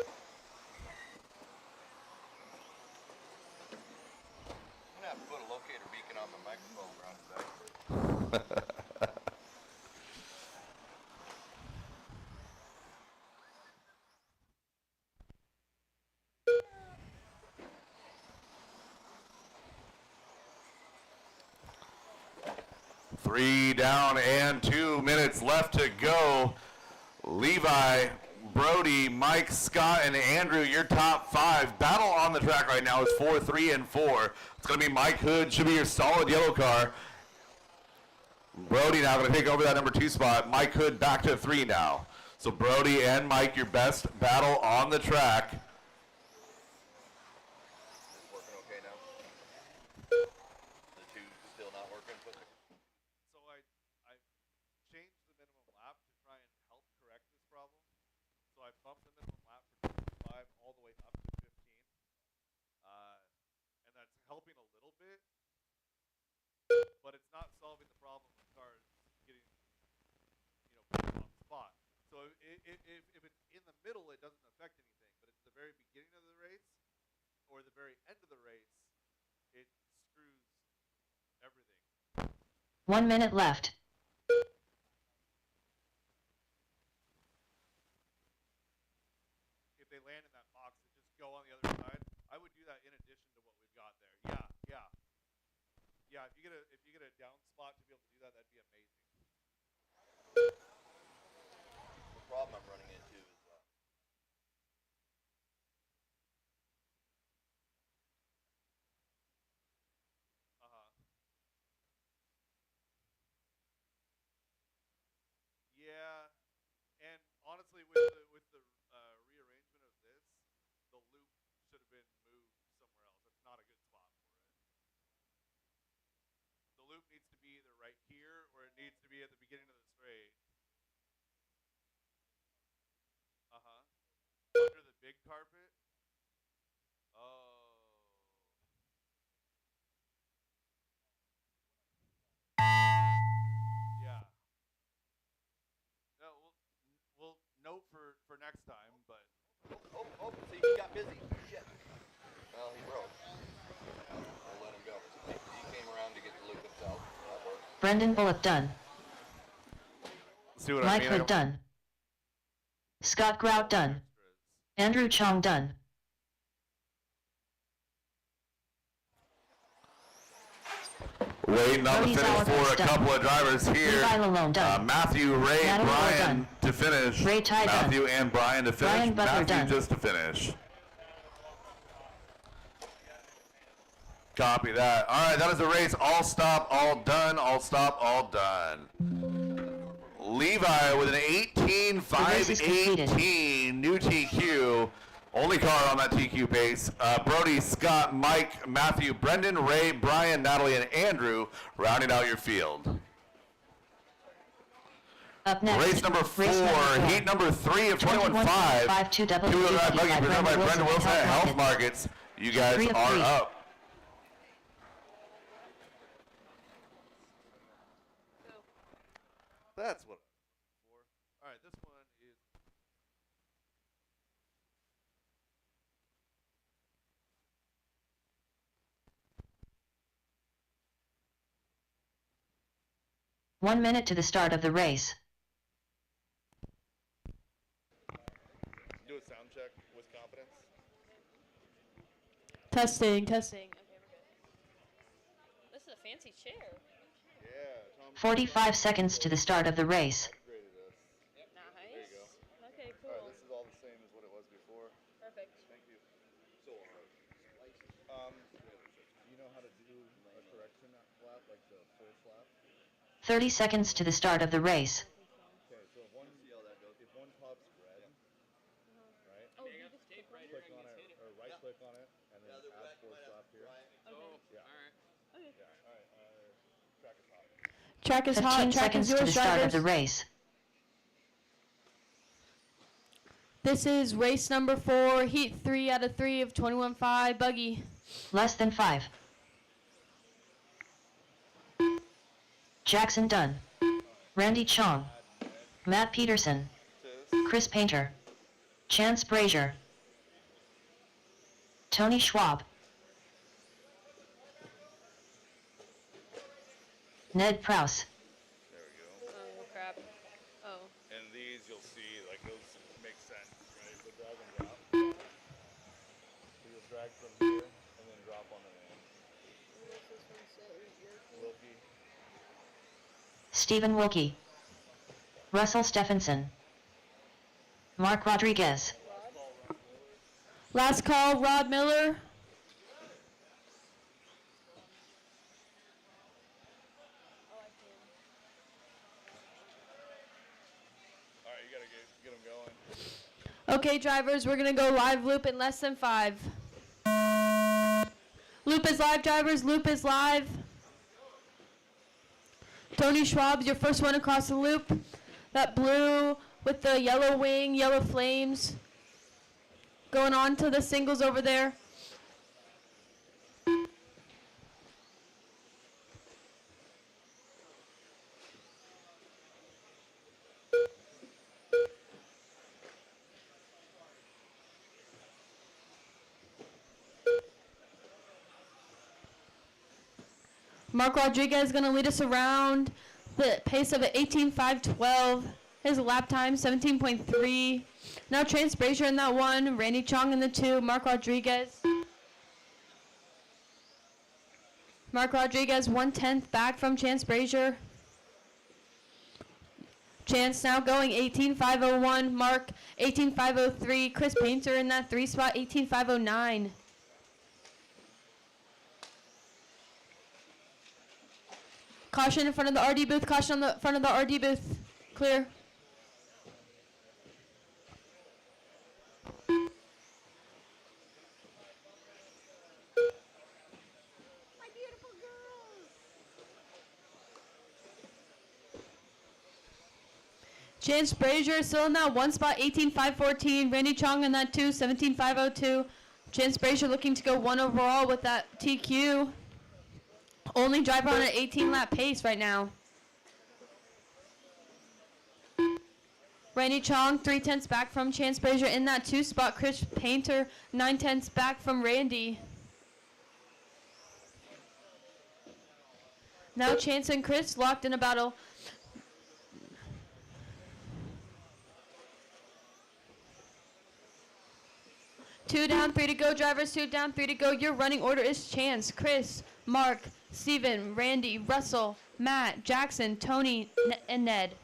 gonna have to put a locator beacon on the microphone around today. 3 down and 2 minutes left to go. Levi, Brody, Mike, Scott, and Andrew, your top 5. Battle on the track right now is 4, 3, and 4. It's going to be Mike Hood, should be your solid yellow car. Brody now going to take over that number 2 spot. Mike Hood back to 3 now. So Brody and Mike, your best battle on the track. Working okay now? The 2 still not working? way up to 15. And that's helping a little bit, but it's not solving the problem of cars getting, put on the spot. So if it's in the middle, it doesn't affect anything, but it's the very beginning of the race or the very end of the race, it screws everything. 1 minute left. If they land in that box and just go on the other side, I would do that in addition to what we've got there. Yeah. If you get a down spot to be able to do that, that'd be amazing. The problem I'm running into is Yeah, and honestly, with the rearrangement of this, the loop should have been moved somewhere else. That's not a good spot for it. The loop needs to be either right here or it needs to be at the beginning of the straight. Under the big carpet. Oh. Yeah. No, we'll note for next time, but. Oh, see, he got busy. Shit. Well, he broke. I'll let him go. He came around to get the loop himself. That worked. Brendan Bullock done. See what Mike I mean? Hood done. Scott Grout done. Andrew Chong done. Waiting on the Brody's finish Alabama for a done. couple of drivers here. Levi Lalone done. Matthew, Ray, Natalie Moore Brian done. to finish. Ray Ty done. Matthew and Brian to finish. Brian Butler Matthew done. just to finish. Copy that. All right, that is the race. All stop, all done. All stop, all done. Levi with an race is completed. 18.518 new TQ. Only car on that TQ pace. Brody, Scott, Mike, Matthew, Brendan, Ray, Brian, Natalie, and Andrew rounding out your field. Up next, Race number 4, race number 4. heat number 3 of 21.5. 21.5 Two-wheel drive buggy presented by Brendan Wilson at Health Markets. You guys 3 of are 3. up. That's what I'm looking for. All right, this one is. One minute to the start of the race. Do a sound check with confidence. Testing. Okay, we're good. This is a fancy chair. Yeah, Tom. 45 seconds to the start of the race. Upgraded us. Nice. you go. Okay, All right, cool. this is all the same as what it was before. Perfect. Thank you. So, you know how to do a correction lap, like the first lap? 30 seconds to the start of the race. Okay, so if one pops red, right? Oh, you just click right Click on it, or right click on it, and then add force lap here. Okay. Yeah. Okay. Yeah, all right, track is hot. Track is 15 hot. Track seconds is to the yours, start of drivers. the race. This is race number 4, heat 3 out of 3 of 21.5 buggy. Less than 5. Jackson Dunn. Randy Chong. Matt Peterson. Chris Painter. Chance Brazier. Tony Schwab. Ned Prouse. There we go. Oh, crap. Oh. And these you'll see, like those make sense, right? So drag and drop. So you'll drag from here and then drop on the end. Wilkie. Stephen Wilkie. Russell Stephenson. Mark Rodriguez. Last call, Rod Miller. All right, you gotta get them going. Okay, drivers, we're going to go live loop in less than 5. Loop is live, drivers. Loop is live. Tony Schwab's your first one across the loop. That blue with the yellow wing, yellow flames. going on to the singles over there. Mark Rodriguez is going to lead us around the pace of 18.512. His lap time 17.3. Now Chance Brazier in that one, Randy Chong in the two, Mark Rodriguez. Mark Rodriguez 1/10 back from Chance Brazier. Chance now going 18.501. Mark 18.503. Chris Painter in that 3 spot 18.509. Caution in front of the RD booth. Caution on the front of the RD booth. Clear. My beautiful girls. Chance Brazier still in that 1 spot 18.514. Randy Chong in that 2 17.502. Chance Brazier looking to go 1 overall with that TQ. Only driver on an 18-lap pace right now. Randy Chong 3/10 back from Chance Brazier in that 2 spot. Chris Painter 9/10 back from Randy. Now Chance and Chris locked in a battle. Two down, 3 to go, drivers. 2 down, 3 to go. Your running order is Chance, Chris, Mark, Steven, Randy, Russell, Matt, Jackson, Tony, and Ned.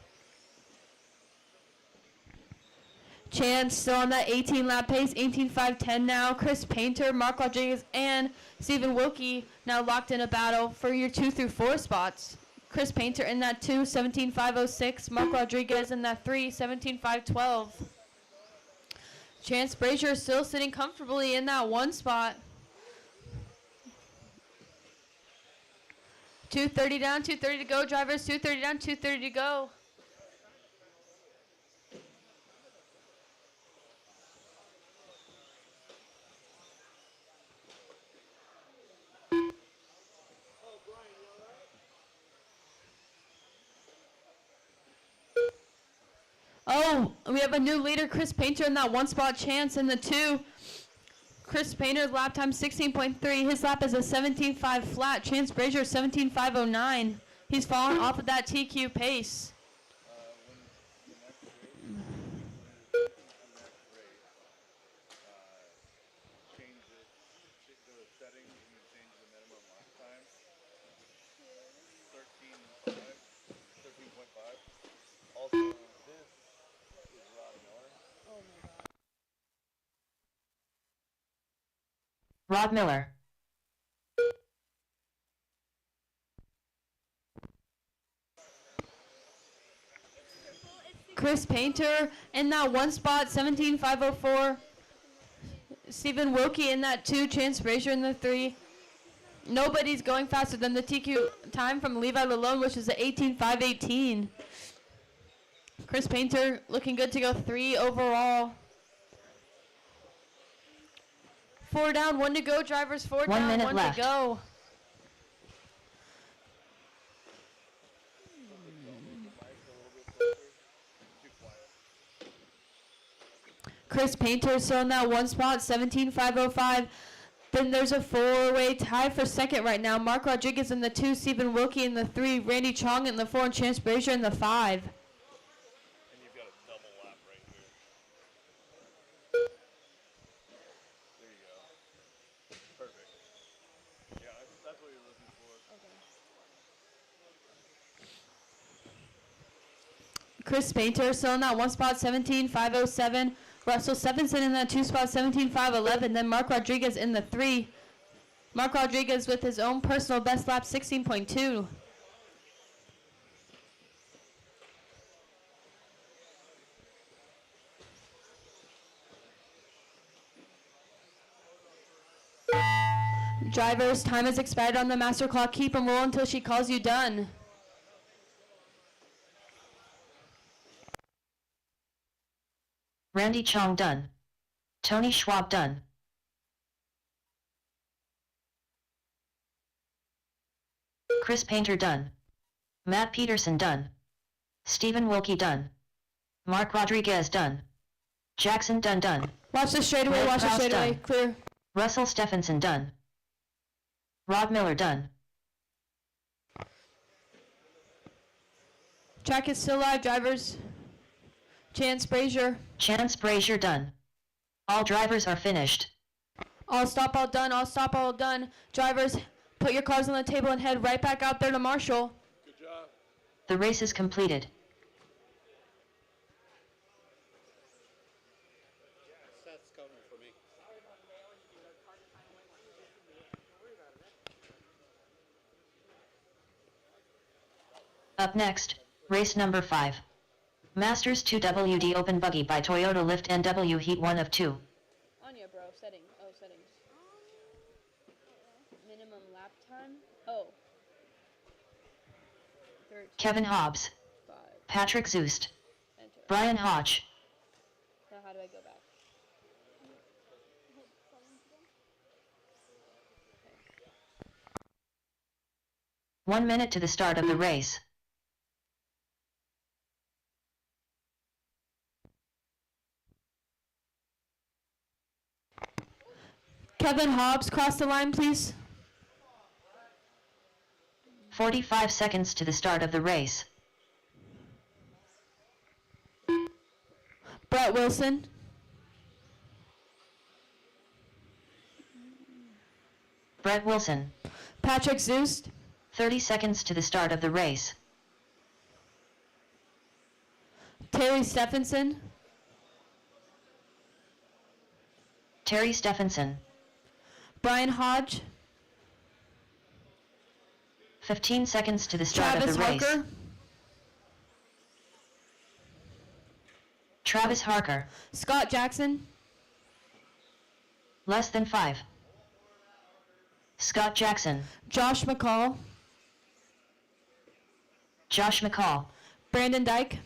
Chance still on that 18-lap pace, 18.510 now. Chris Painter, Mark Rodriguez, and Stephen Wilkie now locked in a battle for your 2 through 4 spots. Chris Painter in that 2, 17.506. Mark Rodriguez in that 3, 17.512. Chance Brazier still sitting comfortably in that 1 spot. 2:30 down, 2:30 to go, drivers. 2:30 down, 2:30 to go. Oh, we have a new leader, Chris Painter in that 1 spot. Chance in the 2. Chris Painter's lap time 16.3. His lap is a 17.5 flat. Chance Brazier 17.509. He's fallen off of that TQ pace. Rod Miller. Chris Painter in that 1 spot, 17.504. Stephen Wilkie in that 2, Chance Brazier in the 3. Nobody's going faster than the TQ time from Levi Lalone, which is the 18.518. Chris Painter looking good to go 3 overall. 4 down, 1 to go, drivers. 4 1 down, minute 1 left. to go. Chris Painter still in that 1 spot, 17.505. Then there's a 4-way tie for second right now. Mark Rodriguez in the 2, Stephen Wilkie in the 3, Randy Chong in the 4, and Chance Brazier in the 5. And you've got a double lap right here. There you go. Perfect. Yeah, that's what you're looking for. Chris Painter still in that 1 spot, 17.507. Russell Stephenson in that 2 spot, 17.511. Then Mark Rodriguez in the 3. Mark Rodriguez with his own personal best lap, 16.2. Drivers, time has expired on the master clock. Keep them rolling until she calls you done. Randy Chong done. Tony Schwab done. Chris Painter done. Matt Peterson done. Stephen Wilkie done. Mark Rodriguez done. Jackson done. Watch the straightaway, Red watch the Kraus straightaway. done. Clear. Russell Stephenson done. Rod Miller done. Track is still live, drivers. Chance Brazier. Chance Brazier done. All drivers are finished. All stop, all done, all stop, all done. Drivers, put your cars on the table and head right back out there to Marshall. The race is completed. Seth's coming for me. Up next, race number 5. Masters 2 WD Open Buggy by Toyota Lift NW Heat 1 of 2. Anya, bro, settings. Oh, settings. Minimum lap time. Oh. 13, Kevin Hobbs, 5, Patrick Zoost, enter. Brian Hodge. Now how do I go back? 1 minute to the start of the race. Kevin Hobbs, cross the line, please. 45 seconds to the start of the race. Brett Wilson. Brett Wilson. Patrick Zoost. 30 seconds to the start of the race. Terry Stephenson. Terry Stephenson. Brian Hodge. 15 seconds to the start Travis of the race. Harker. Travis Harker. Scott Jackson. Less than 5. Scott Jackson. Josh McCall. Josh McCall. Brandon Dyke.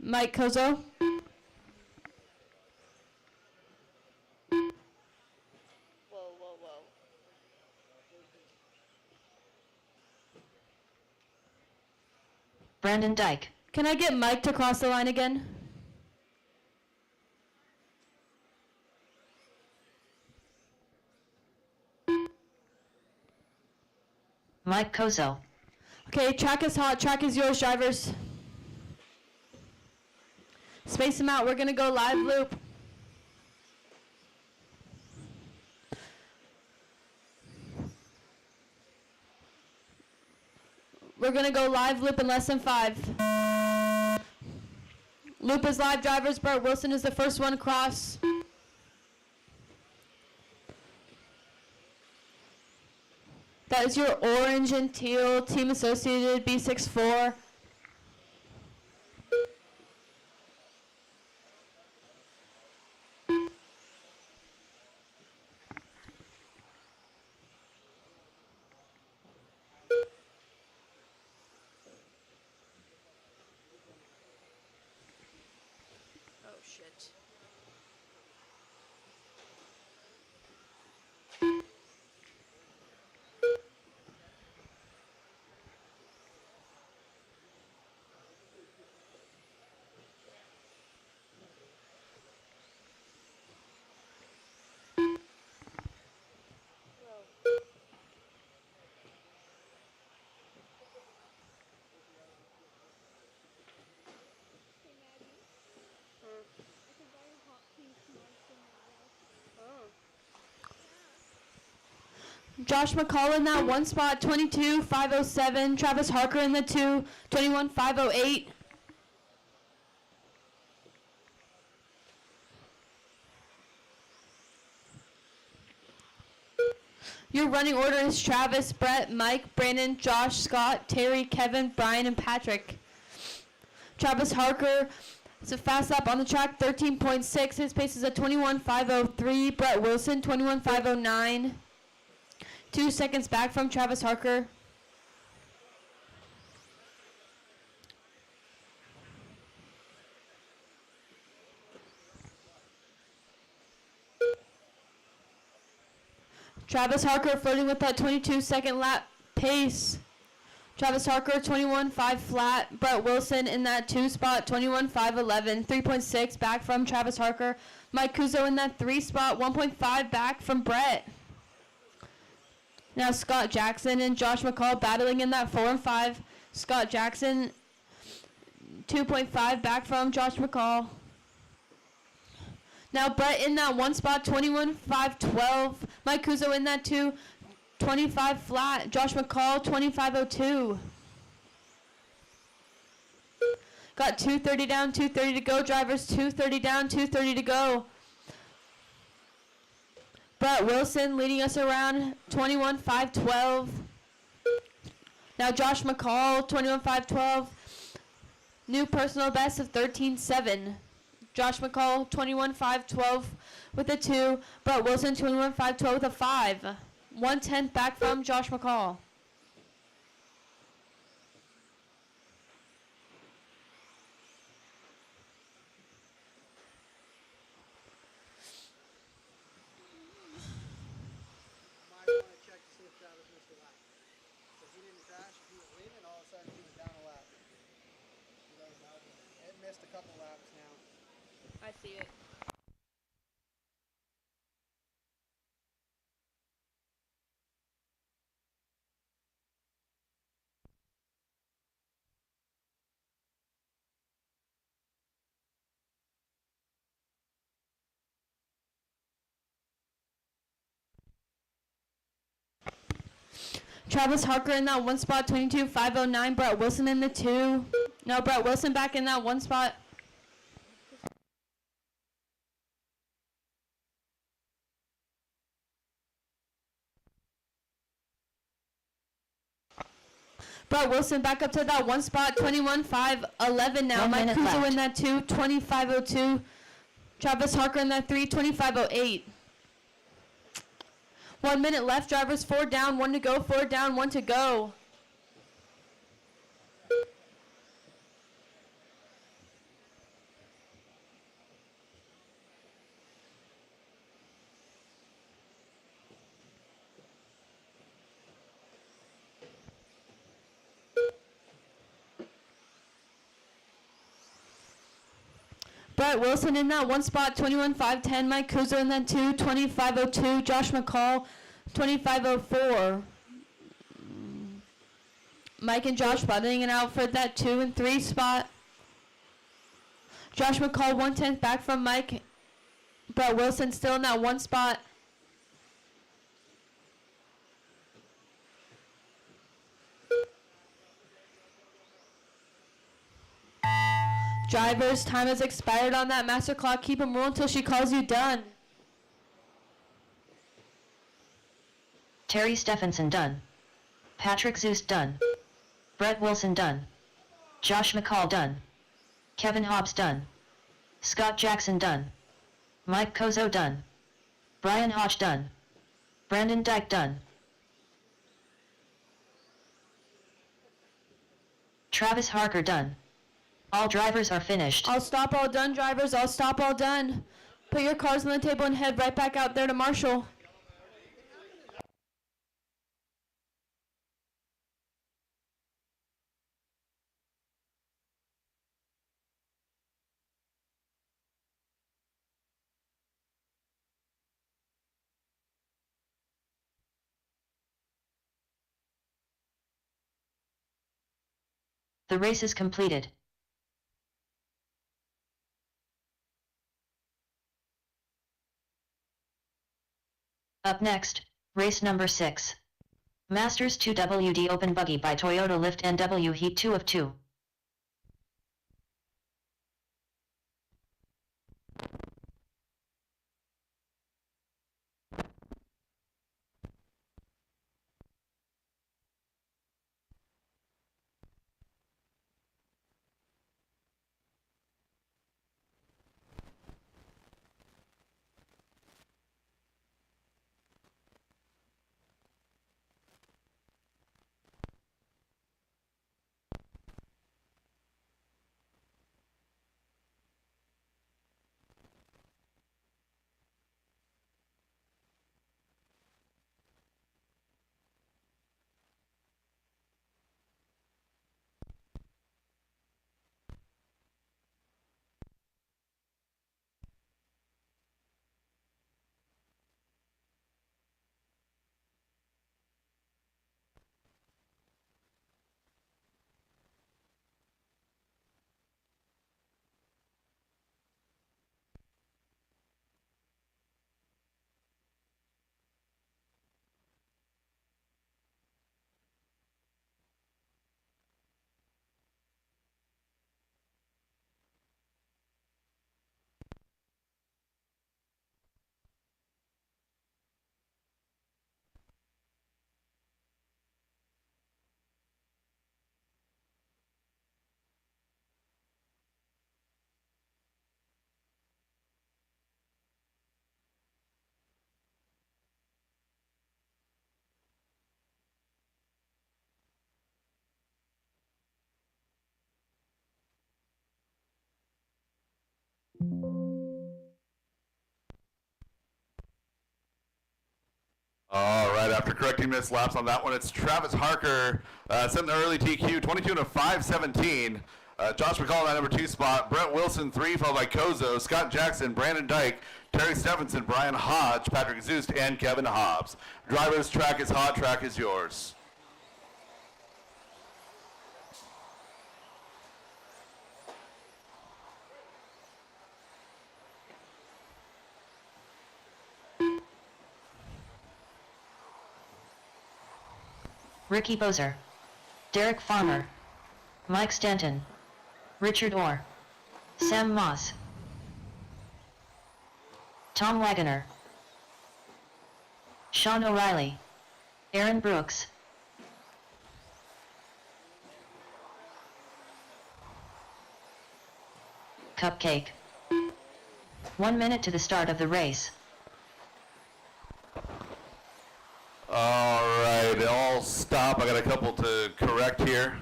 Mike Kozo. Brandon Dyke. Can I get Mike to cross the line again? Mike Kozo. Okay, track is hot. Track is yours, drivers. Space them out. We're going to go live loop. We're going to go live loop in less than 5. Loop is live, drivers. Bert Wilson is the first one across. That is your orange and teal team associated B64. Oh shit. Josh McCall in that one spot, 22.507. Travis Harker in the 2, 21.508. Your running order is Travis, Brett, Mike, Brandon, Josh, Scott, Terry, Kevin, Brian, and Patrick. Travis Harker is a fast lap on the track, 13.6. His pace is a 21.503. Brett Wilson, 21.509. 2 seconds back from Travis Harker. Travis Harker flirting with that 22-second lap pace. Travis Harker, 21.5 flat. Brett Wilson in that 2 spot, 21.511. 3.6 back from Travis Harker. Mike Kuzo in that 3 spot, 1.5 back from Brett. Now Scott Jackson and Josh McCall battling in that 4 and 5. Scott Jackson, 2.5 back from Josh McCall. Now Brett in that 1 spot, 21.512. Mike Kuzo in that 2, 25 flat. Josh McCall, 25.02. Got 2:30 down, 2:30 to go. Drivers 2:30 down, 2:30 to go. Brett Wilson leading us around 21.512. Now Josh McCall, 21.512. New personal best of 13.7. Josh McCall, 21.512 with a 2. Brett Wilson, 21.512 with a 5. 1/10 back from Josh McCall. Might want to check to see if Travis missed a lap. So he didn't crash, he was leaving, all of a sudden he was down a lap. It missed a couple laps now. I see it. Travis Harker in that 1 spot, 22.509. Brett Wilson in the 2. No, Brett Wilson back in that 1 spot. Brett Wilson back up to that 1 spot, 21.511 now. 1 Mike minute Kuzo left. in that 2, 25.02. Travis Harker in that 3, 25.08. 1 minute left. Drivers 4 down, 1 to go. 4 down, 1 to go. Brett Wilson in that 1 spot, 21.510. Mike Kuzo in that 2, 25.02. Josh McCall, 25.04. Mike and Josh buttoning it out for that 2 and 3 spot. Josh McCall 1/10 back from Mike. Brett Wilson still in that 1 spot. Drivers, time has expired on that master clock. Keep them rolling until she calls you done. Terry Stephenson done. Patrick Zeus done. Brett Wilson done. Josh McCall done. Kevin Hobbs done. Scott Jackson done. Mike Kozo done. Brian Hodge done. Brandon Dyke done. Travis Harker done. All drivers are finished. I'll stop all done, drivers. I'll stop all done. Put your cars on the table and head right back out there to Marshall. The race is completed. Up next, race number 6. Masters 2WD Open Buggy by Toyota Lift NW Heat 2 of 2. correcting missed laps on that one. It's Travis Harker, setting the early TQ, 22 and a 5:17. Josh McCall in that number 2 spot. Brett Wilson, 3, followed by Kozo, Scott Jackson, Brandon Dyke, Terry Stephenson, Brian Hodge, Patrick Zust, and Kevin Hobbs. Drivers, track is hot, track is yours. Ricky Bozer, Derek Farmer, Mike Stanton, Richard Orr, Sam Moss, Tom Wagoner, Sean O'Reilly, Aaron Brooks, Cupcake. 1 minute to the start of the race. All right, I'll stop. I got a couple to correct here.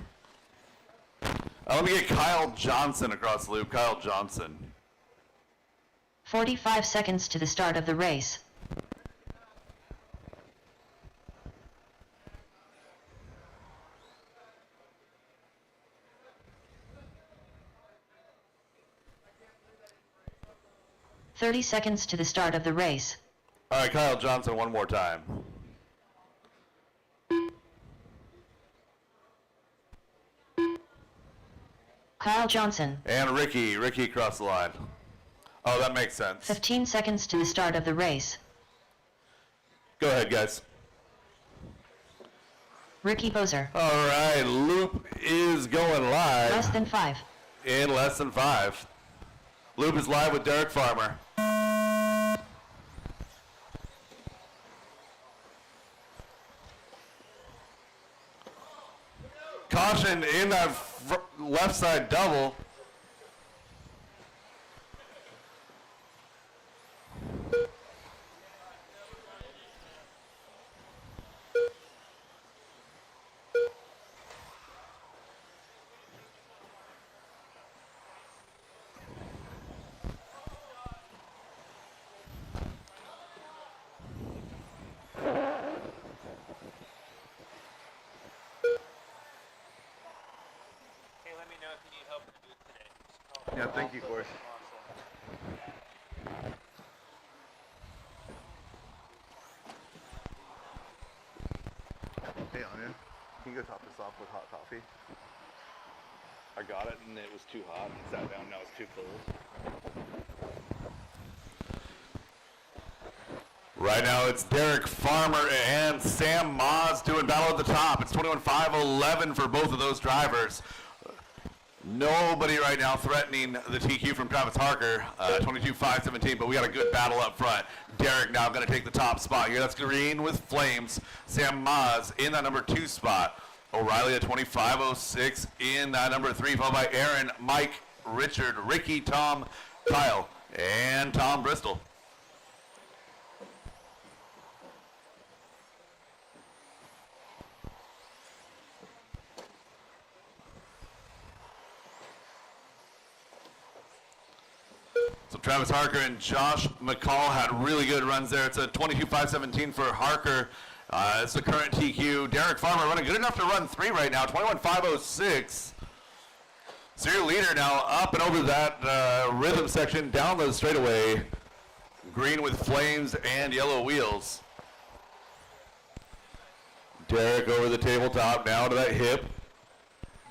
Let me get Kyle Johnson across the loop. Kyle Johnson. 45 seconds to the start of the race. "30 seconds to the start of the race. All right, Kyle Johnson one more time. Kyle Johnson. And Ricky across the line. Oh, that makes sense. 15 seconds to the start of the race. Go ahead, guys. Ricky Bozer. All right, loop is going live. Less than 5. In less than 5. Loop is live with Derek Farmer. Caution in that left side double. Yeah, thank you, Corey. Hey, Anya, can you go top this off with hot coffee? I got it, and it was too hot. And sat down, now it's too cold. Right now it's Derek Farmer and Sam Moz doing battle at the top. It's 21-5-11 for both of those drivers. Nobody right now threatening the TQ from Travis Harker, 22-5-17, but we got a good battle up front. Derek now going to take the top spot here. That's green with flames. Sam Moz in that number 2 spot. O'Reilly at 25-06 in that number 3, followed by Aaron, Mike, Richard, Ricky, Tom, Kyle, and Tom Bristol. So Travis Harker and Josh McCall had really good runs there. It's a 22-5-17 for Harker. It's the current TQ. Derek Farmer running good enough to run 3 right now, 21-5-06. So your leader now up and over that rhythm section down the straightaway. Green with flames and yellow wheels. Derek over the tabletop now to that hip.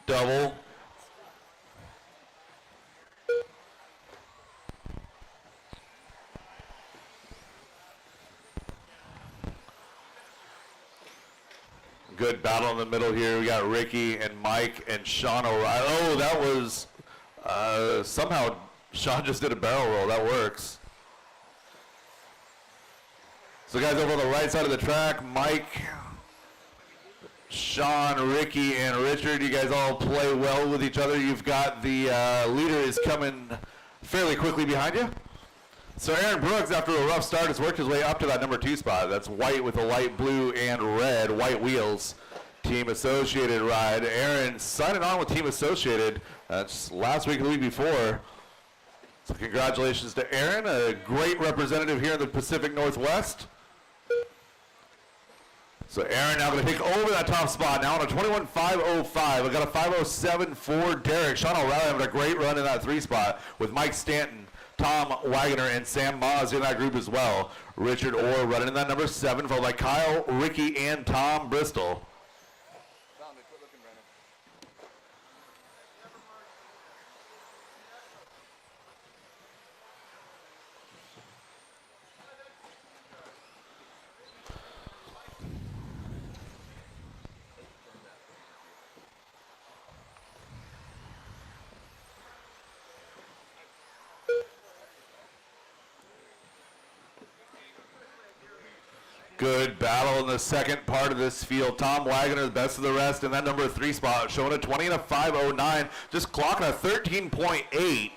Double. Good battle in the middle here. We got Ricky and Mike and Sean O'Reilly. Oh, that was somehow Sean just did a barrel roll. That works. So guys over on the right side of the track, Mike, Sean, Ricky, and Richard, you guys all play well with each other. You've got the leader is coming fairly quickly behind you. So Aaron Brooks, after a rough start, has worked his way up to that number 2 spot. That's white with the light blue and red, white wheels. Team Associated ride. Aaron signing on with Team Associated. That's last week and the week before. So congratulations to Aaron, a great representative here in the Pacific Northwest. So Aaron now going to take over that top spot. Now on a 21.505. We got a 507 for Derek. Sean O'Reilly having a great run in that 3 spot with Mike Stanton, Tom Wagner, and Sam Moz in that group as well. Richard Orr running in that number 7, followed by Kyle, Ricky, and Tom Bristol. Tommy, quit looking, Brandon. Good battle in the second part of this field. Tom Wagner, the best of the rest in that number 3 spot, showing a 20 and a 509, just clocking a 13.8.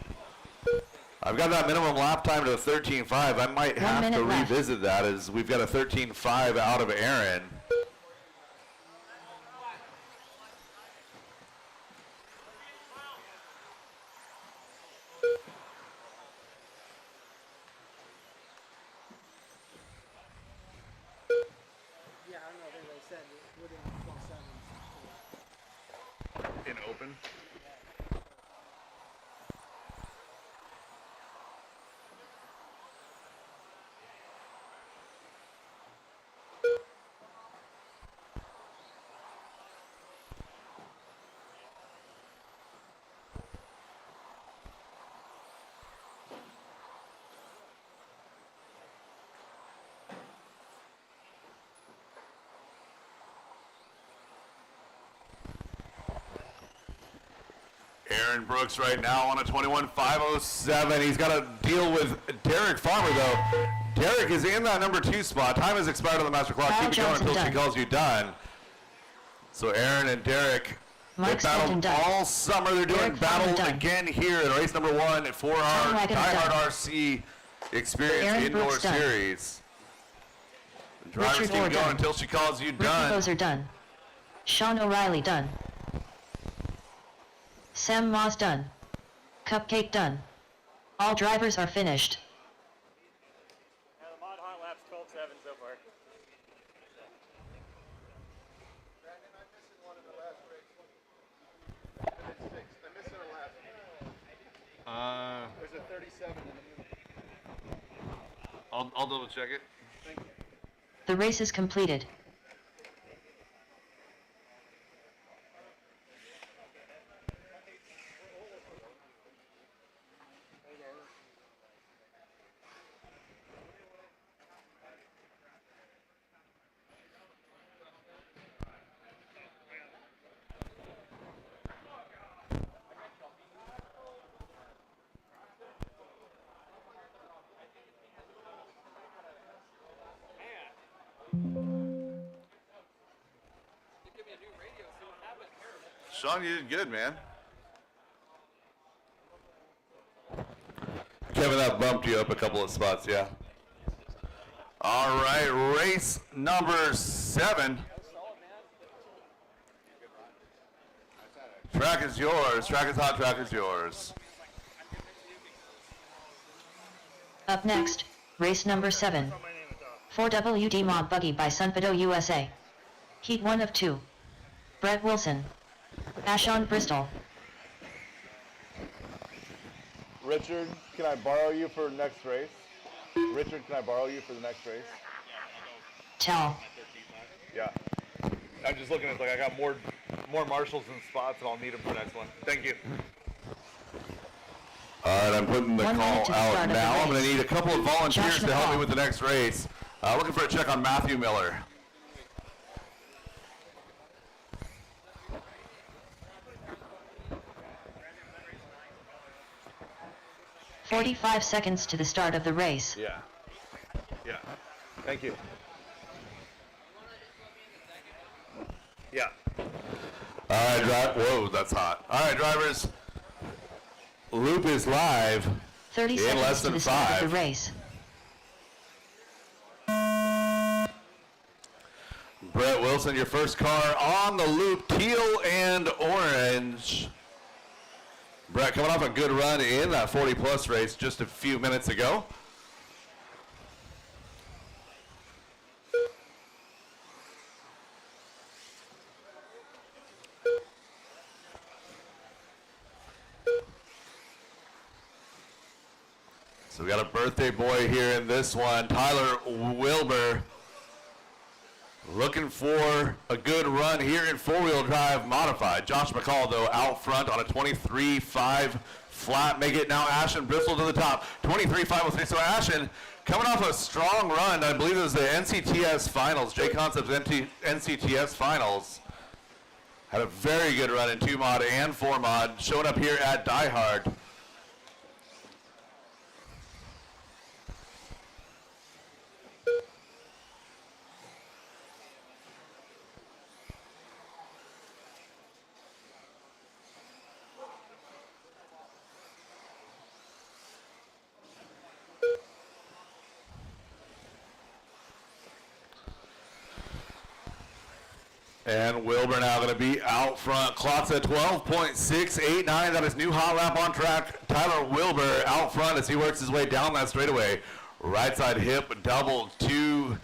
I've got that minimum lap time to a 13.5. I might have to revisit that as we've got a 13.5 out of Aaron. Yeah, I don't know. I think they said within 12 seconds. In open. Aaron Brooks right now on a 21.507. He's got to deal with Derek Farmer, though. Derek is in that number 2 spot. Time has expired on the master clock. Keep it going until she calls you done. So Aaron and Derek, they battled all summer. They're doing battle again here in race number 1 for our DieHard RC Experience Indoor Series. The drivers keep going until she calls you done. Ricky Bozer done. Sean O'Reilly done. Sam Moss done. Cupcake done. All drivers are finished. Yeah, the mod hot lap's 12.7 so far. Brandon, I'm missing one in the last race. It's 6. I'm missing a lap. There's a 37 in the middle. I'll double check it. Thank you. The race is completed. Sean, you did good, man. Kevin, that bumped you up a couple of spots, yeah. All right, race number 7. Track is yours. Track is hot. Track is yours. Up next, race number 7. 4WD Mob Buggy by Sunpedo USA. Heat 1 of 2. Brett Wilson. Ashon Bristol. Richard, can I borrow you for next race? Richard, can I borrow you for the next race? Tell. Yeah. I'm just looking at, like, I got more marshals and spots, and I'll need them for the next one. Thank you. All right, I'm putting the 1 minute to call the start out of the now. I'm going race. to need a couple of volunteers Josh to help me McCall. with the next race. Looking for a check on Matthew Miller. "45 seconds to the start of the race. Yeah. Yeah. Thank you. Yeah. All right, whoa, that's hot. All right, drivers. Loop is live. 30 In seconds less to than the start of 5. the race. Brett Wilson, your first car on the loop, teal and orange. Brett coming off a good run in that 40-plus race just a few minutes ago. Got a birthday boy here in this one, Tyler Wilbur. Looking for a good run here in four-wheel drive modified. Josh McCall, though, out front on a 23.5 flat. Make it now Ashton Bristol to the top. 23.503. So Ashton coming off a strong run. I believe it was the NCTS Finals, J-Concepts NCTS Finals. Had a very good run in 2-mod and 4-mod. Showing up here at DieHard. And Wilbur now going to be out front. Clock's at 12.689. That is new hot lap on track. Tyler Wilbur out front as he works his way down that straightaway. Right side hip, double, 2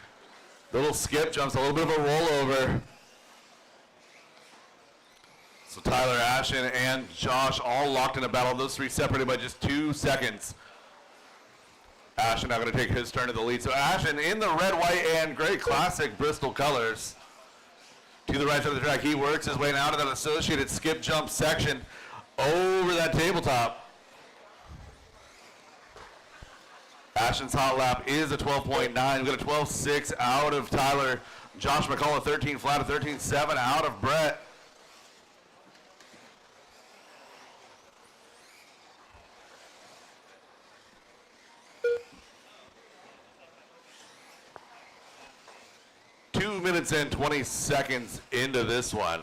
little skip jumps, a little bit of a rollover. So Tyler, Ashton, and Josh all locked in a battle. Those three separated by just 2 seconds. Ashton now going to take his turn to the lead. So Ashton in the red, white, and gray classic Bristol colors. To the right side of the track, he works his way now to that associated skip jump section over that tabletop. Ashton's hot lap is a 12.9. We got a 12.6 out of Tyler. Josh McCall a 13 flat, a 13.7 out of Brett. Minutes and 20 seconds into this one.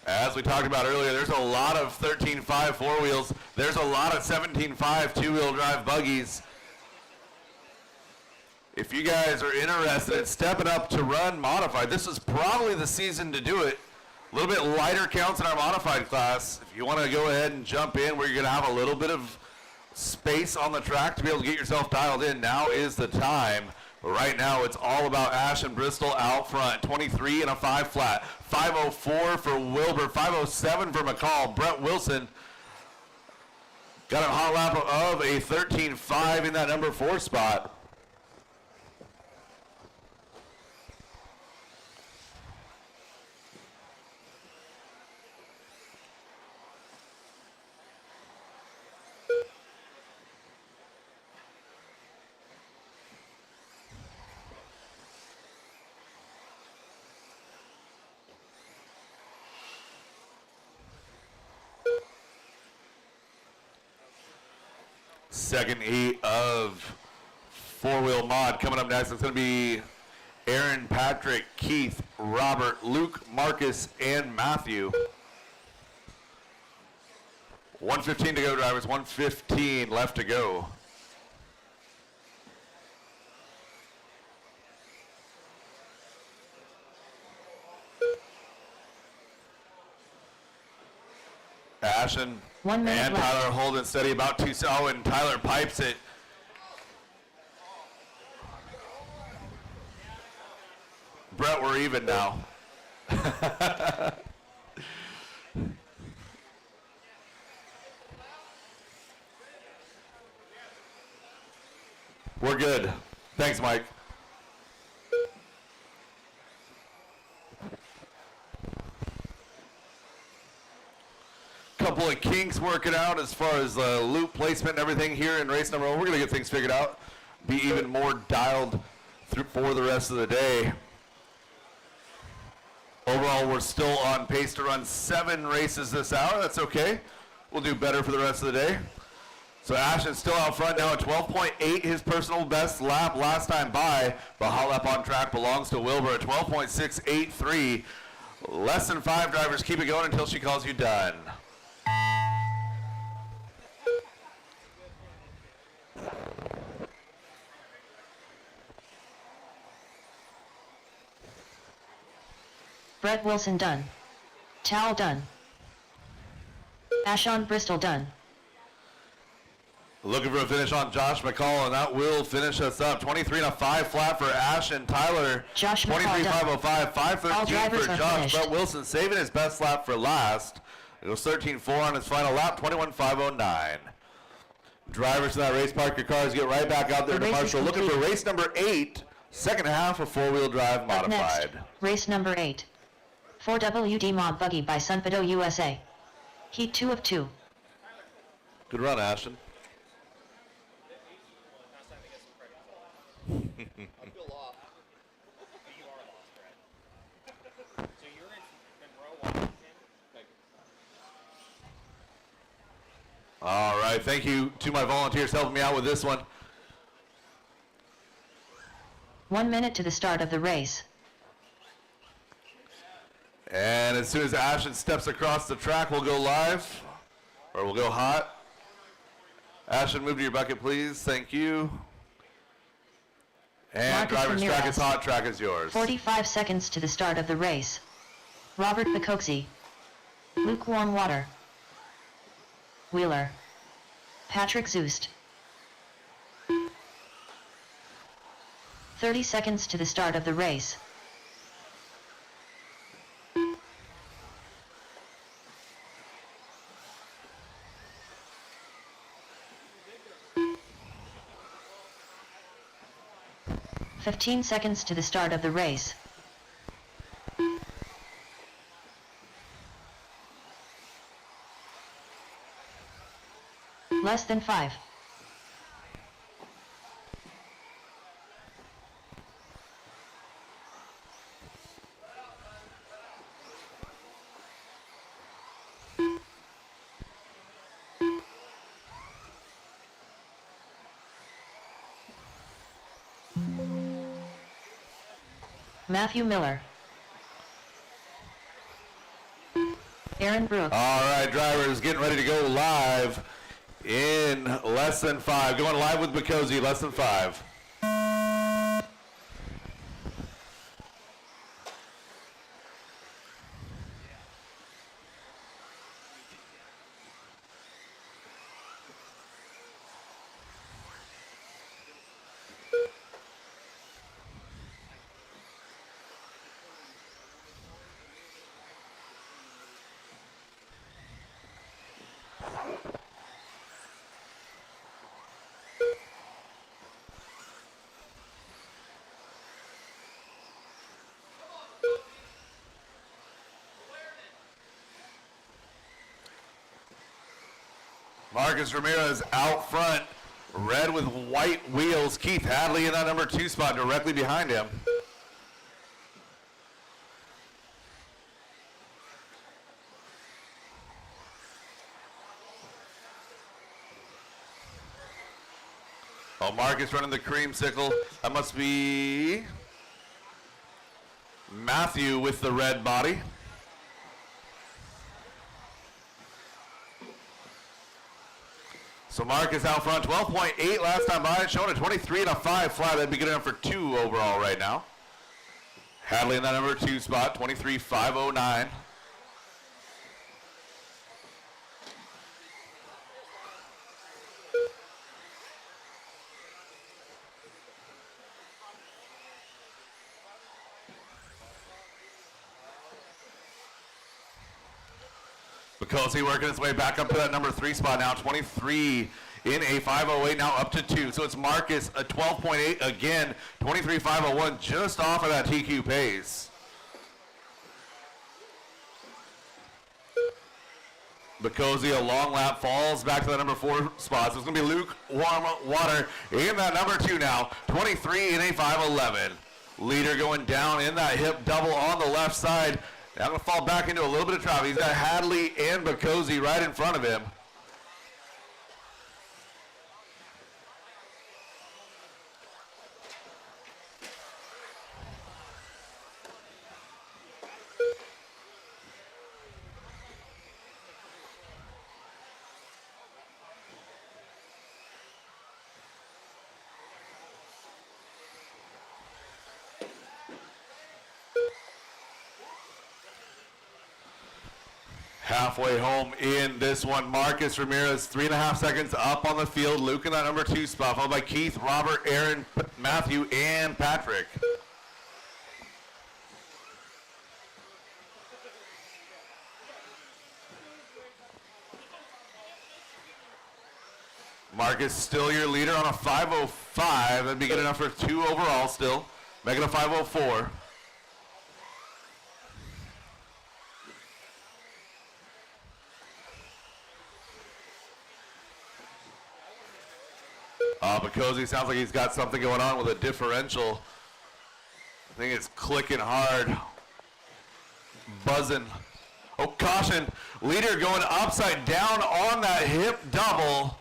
As we talked about earlier, there's a lot of 13.5 four wheels. There's a lot of 17.5 two-wheel drive buggies. If you guys are interested in stepping up to run modified, this is probably the season to do it. A little bit lighter counts in our modified class. If you want to go ahead and jump in where you're going to have a little bit of space on the track to be able to get yourself dialed in, now is the time. But right now, it's all about Ashton Bristol out front. 23 and a 5 flat. 5.04 for Wilbur. 5.07 for McCall. Brett Wilson got a hot lap of a 13.5 in that number 4 spot. Second heat of four-wheel mod coming up next. It's going to be Aaron, Patrick, Keith, Robert, Luke, Marcus, and Matthew. 1:15 to go, drivers. 1:15 left to go. Ashton 1 minute and left. Tyler holding steady about 2. Oh, and Tyler pipes it. Brett, we're even now. We're good. Thanks, Mike. Couple of kinks working out as far as loop placement and everything here in race number 1. We're going to get things figured out, be even more dialed through for the rest of the day. Overall, we're still on pace to run 7 races this hour. That's okay. We'll do better for the rest of the day. So Ashton's still out front now at 12.8, his personal best lap last time by. The hot lap on track belongs to Wilbur at 12.683. Less than 5 drivers. Keep it going until she calls you done. Brett Wilson done. Towel done. Ashton Bristol done. Looking for a finish on Josh McCall, and that will finish us up. 23 and a 5 flat for Ashton Tyler. Josh McCall 23.505, All 5:13 drivers for are Josh. finished. Brett Wilson saving his best lap for last. It was 13.4 on his final lap, 21.509. Drivers in that race, park your cars, get right back out there The to race is Marshall. Looking for complete. race number 8, second half of four-wheel drive Up next, modified. race number 8. 4WD Mod Buggy by Sunpedo USA. Heat 2 of 2. Good run, Ashton. I feel lost. You are lost, Brad. So you're in Monroe, Washington. All right, thank you to my volunteers helping me out with this one. 1 minute to the start of the race. And as soon as Ashton steps across the track, we'll go live, or we'll go hot. Ashton, move to your bucket, please. Thank you. And Marcus driver's track Ramirez. is hot, track is yours. 45 seconds to the start of the race. Robert Bacoxi. Lukewarm Water. Wheeler. Patrick Zoost. 30 seconds to the start of the race. "15 seconds to the start of the race. Less than 5. Matthew Miller. Aaron Brooks. All right, drivers, getting ready to go live in less than 5. Going live with Bacozy, less than 5. Marcus Ramirez out front, red with white wheels. Keith Hadley in that number 2 spot directly behind him. Oh, Marcus running the creamsicle. That must be Matthew with the red body. So Marcus out front, 12.8 last time by, showing a 23 and a 5 flat. That'd be good enough for 2 overall right now. Hadley in that number 2 spot, 23.509. Bacozy working his way back up to that number 3 spot now, 23 in a 508, now up to 2. So it's Marcus, a 12.8 again, 23.501, just off of that TQ pace. Bacozy, a long lap, falls back to the number 4 spot. So it's going to be lukewarm water in that number 2 now, 23 in a 511. Leader going down in that hip double on the left side. Now going to fall back into a little bit of traffic. He's got Hadley and Bacozy right in front of him. Halfway home in this one, Marcus Ramirez, 3.5 seconds up on the field. Luke in that number 2 spot, followed by Keith, Robert, Aaron, Matthew, and Patrick. Marcus still your leader on a 5:05. That'd be good enough for 2 overall still. Making a 5:04. Bacosi sounds like he's got something going on with a differential. I think it's clicking hard. Buzzing. Oh, caution. Leader going upside down on that hip double.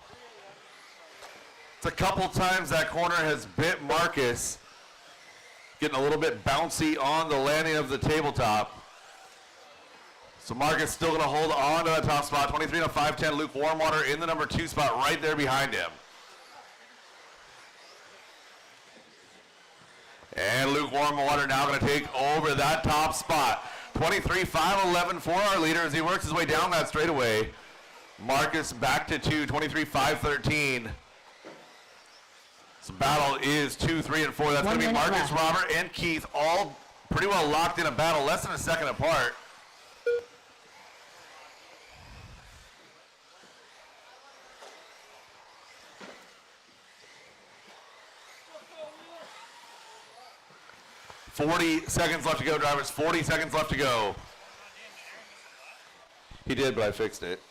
It's a couple times that corner has bit Marcus. Getting a little bit bouncy on the landing of the tabletop. So Marcus still going to hold on to that top spot. 23 and a 5'10". Luke Warmwater in the number 2 spot right there behind him. And Luke Warmwater now going to take over that top spot. 23-5-11 for our leader as he works his way down that straightaway. Marcus back to 2, 23-5-13. So battle is 2, 3, and 4. That's going to be Marcus, Robert, and Keith all pretty well locked in a battle, less than a second apart. "40 seconds left to go, drivers. 40 seconds left to go." He did, but I fixed it.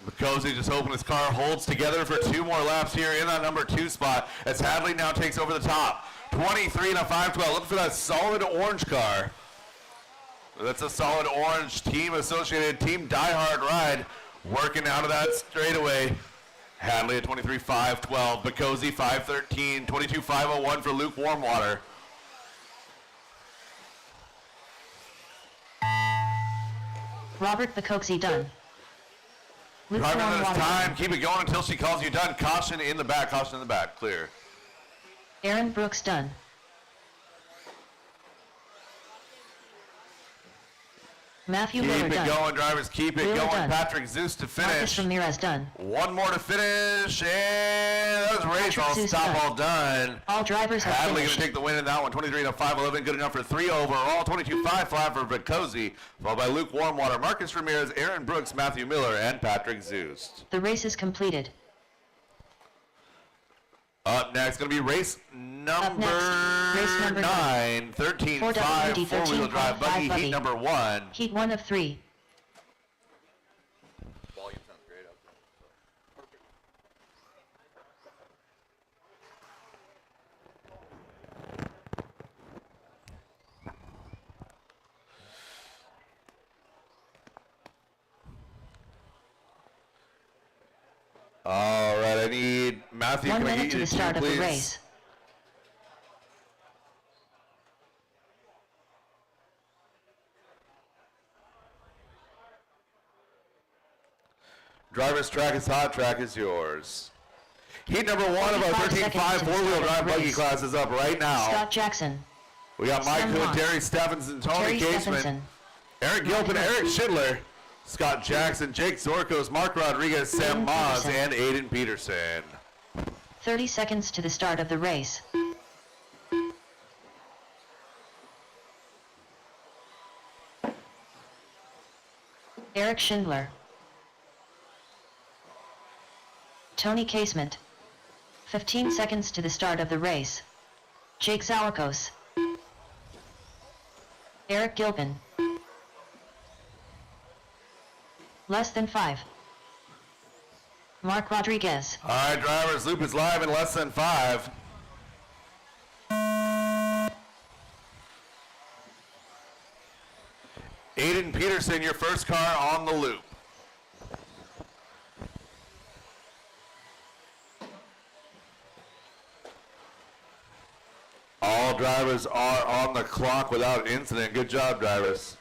Bacosi just opened his car, holds together for 2 more laps here in that number 2 spot as Hadley now takes over the top. 23 and a 5-12. Looking for that solid orange car. That's a solid orange team associated team DieHard ride working out of that straightaway. Hadley at 23-5-12, Bacosi 5-13, 22-5-01 for Luke Warmwater. Robert Bacosi done. Luke Driving at this Warmwater time, done. keep it going until she calls you done. Caution in the back, clear. Aaron Brooks done. Matthew Keep Miller it done. going, drivers, keep it Wheeler going. done. Patrick Zeus to Marcus finish. Ramirez done. 1 more to finish, and that was race. Patrick All Zeus stop, done. all done. All drivers have Hadley going finished. to take the win in that one. 23 to 5-11, good enough for 3 overall. 22-5 flat for Bacosi, followed by Luke Warmwater, Marcus Ramirez, Aaron Brooks, Matthew Miller, and Patrick Zeus. The race is completed. Up next, going to be race number Race number 9, 13-5, 4WD, four-wheel drive 13.5 buggy, buggy. heat number 1. Heat 1 of 3. Volume sounds great out there. So, perfect. All right, I need Matthew. 1 can I minute get to you the start of the please? race. Driver's track is hot, track is yours. Heat number 1 of our 45 13-5 seconds to the four-wheel start of drive the buggy race. class is up right now. Scott Jackson. We got Mike Sam Hood, Moss. Terry Stephenson, Tony Terry Caseman, Stephenson. Eric Gilpin, Eric Schindler, Scott Jackson, Jake Zorkos, Mark Rodriguez, Sam Aiden Moss, Peterson. and Aiden Peterson. 30 seconds to the start of the race. Eric Schindler. Tony Casement. 15 seconds to the start of the race. Jake Zawarkos. Eric Gilpin. Less than 5. Mark Rodriguez. All right, drivers, loop is live in less than 5. Aiden Peterson, your first car on the loop. All drivers are on the clock without incident. Good job, drivers.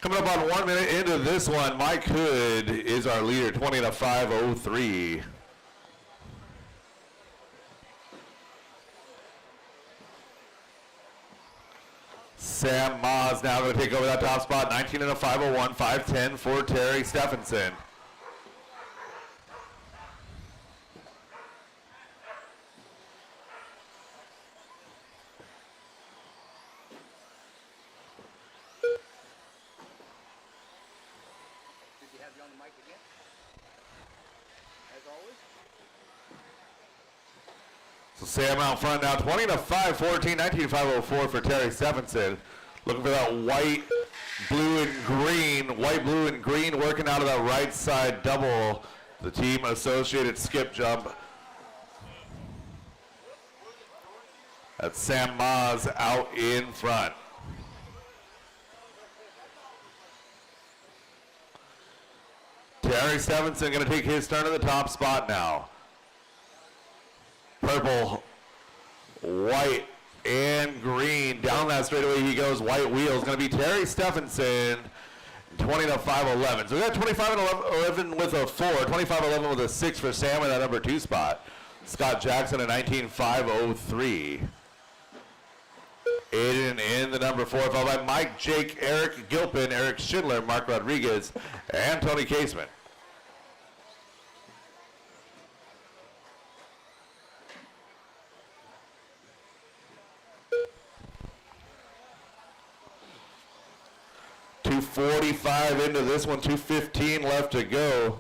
Coming up on 1 minute into this one, Mike Hood is our leader, 20 to 5:03. Sam Ma's now going to take over that top spot, 19 and a 5:01, 5:10 for Terry Stephenson. Did you have you on the mic again? As always? So Sam out front now, 20 to 5:14, 19 to 5:04 for Terry Stephenson. Looking for that white, blue, and green. White, blue, and green working out of that right side double. The team associated skip jump. That's Sam Ma's out in front. Terry Stephenson going to take his turn at the top spot now. Purple, white, and green. Down that straightaway he goes. White wheels. Going to be Terry Stephenson, 20 to 5:11. So we got 25 and 11 with a 4, 25-11 with a 6 for Sam in that number 2 spot. Scott Jackson at 19-5:03. Aiden in the number 4, followed by Mike, Jake, Eric Gilpin, Eric Schindler, Mark Rodriguez, and Tony Casement. .245 into this one, 2:15 left to go.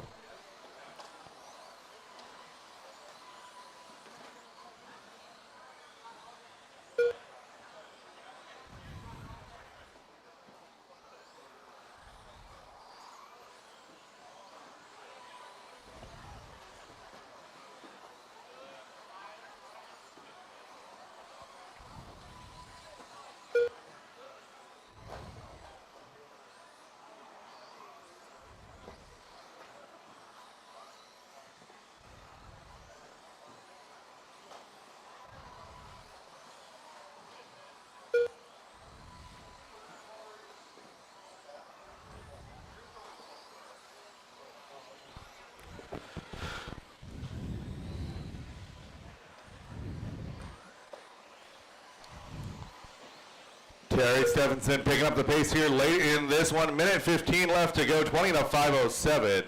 Terry Stephenson picking up the pace here late in this one. Minute 15 left to go, 20 to 5:07.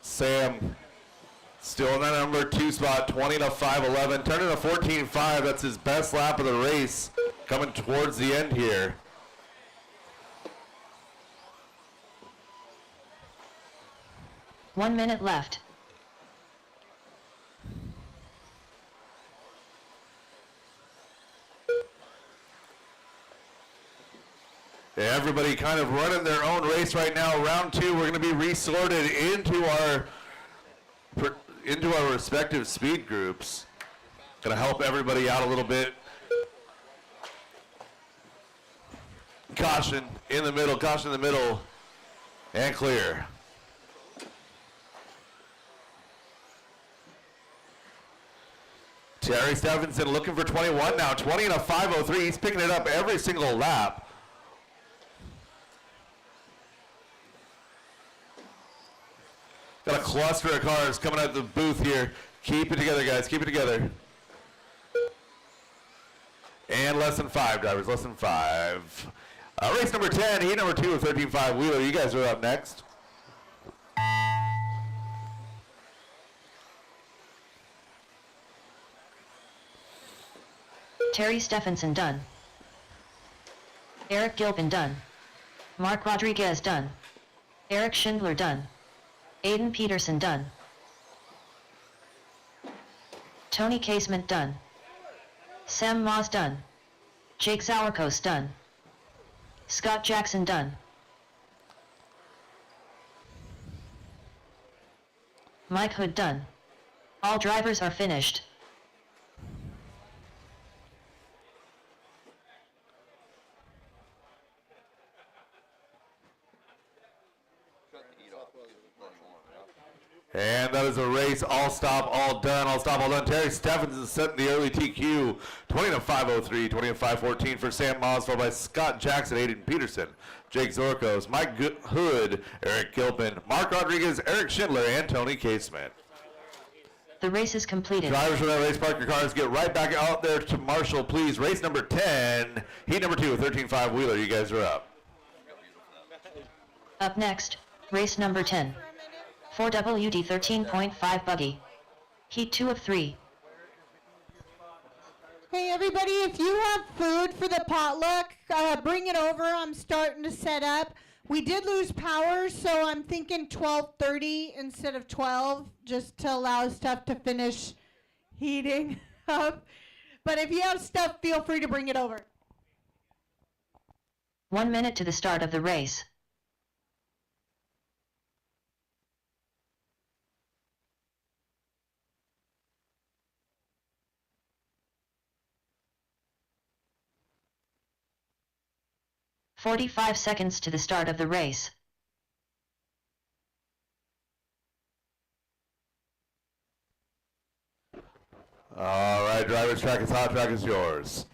Sam still in that number 2 spot, 20 to 5:11. Turning to 14.5, that's his best lap of the race coming towards the end here. One minute left. Everybody kind of running their own race right now. Round 2, we're going to be resorted into our respective speed groups. Going to help everybody out a little bit. Caution in the middle, and clear. Terry Stephenson looking for 21 now, 20 and a 5:03. He's picking it up every single lap. Got a cluster of cars coming out of the booth here. Keep it together, guys. Keep it together. And less than 5, drivers. Less than 5. Race number 10, heat number 2 of 13.5. Wheeler, you guys are up next. Terry Stephenson done. Eric Gilpin done. Mark Rodriguez done. Eric Schindler done. Aiden Peterson done. Tony Casement done. Sam Maas done. Jake Zauerkos done. Scott Jackson done. Mike Hood done. All drivers are finished. And that is a race, all stop, all done, all stop, all done. Terry Steffens is setting the early TQ, 20-503, 20-514 for Sam Moss, followed by Scott Jackson, Aiden Peterson, Jake Zorkos, Mike Hood, Eric Gilpin, Mark Rodriguez, Eric Schindler, and Tony K-Smith. The race is completed. Drivers from that race, park your cars, get right back out there to Marshall, please. Race number 10, heat number 2, 13.5 Wheeler. You guys are up. Up next, race number 10. 4WD 13.5 buggy. Heat 2 of 3. Hey everybody, if you have food for the potluck, bring it over. I'm starting to set up. We did lose power, so I'm thinking 12:30 instead of 12, just to allow stuff to finish heating up. But if you have stuff, feel free to bring it over. 1 minute to the start of the race. "45 seconds to the start of the race. All right, driver's track is hot, track is yours.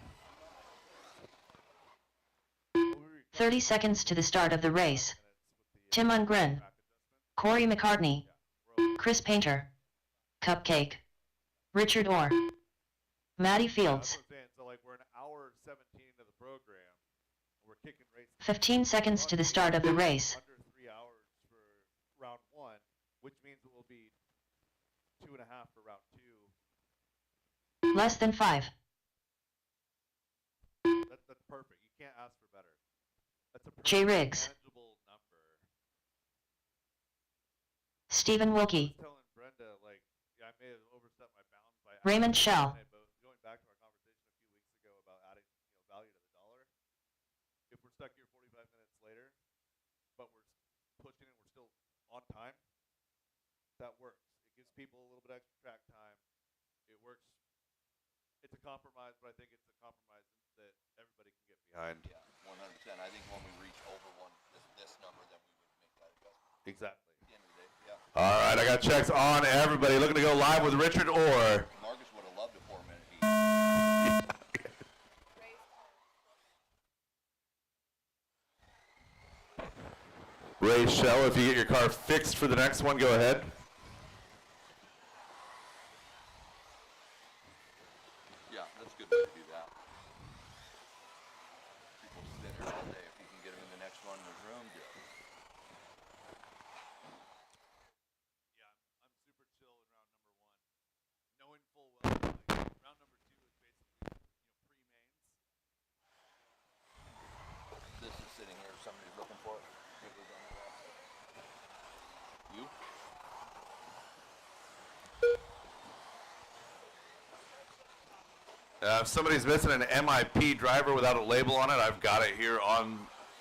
30 seconds to the start of the race. Tim Ungren, Corey McCartney, Chris Painter, Cupcake, Richard Orr, Matty Fields. So like we're an hour 17 into the program. We're kicking race 15 seconds to the start of the race. under 3 hours for round 1, which means it will be 2.5 for round 2. Less than 5. That's perfect. You can't ask for better. That's a Jay perfect, Riggs. manageable number. Stephen Wilkie, I was telling Brenda, like, yeah, I may have overstepped my bounds by Raymond adding Schell. it, but going back to our conversation a few weeks ago about adding, value to the dollar. If we're stuck here 45 minutes later, but we're pushing and we're still on time, that works. It gives people a little bit extra track time. It works. It's a compromise, but I think it's a compromise that everybody can get behind. Yeah, 100%. I think when we reach over this number, then we would make that adjustment. Exactly. At the end of the day, yeah. All right, I got checks on everybody. Looking to go live with Richard Orr. Marcus would have loved a 4-minute heat. Ray Shell, if you get your car fixed for the next one, go ahead. Yeah, that's a good way to do that. People sit here all day. If you can get them in the next one in the room, do it. Yeah, I'm super chill in round number 1, knowing full well like, round number 2 is basically pre-mains. This is sitting here. Somebody's looking for it. It goes on the wall. You? If somebody's missing an MIP driver without a label on it, I've got it here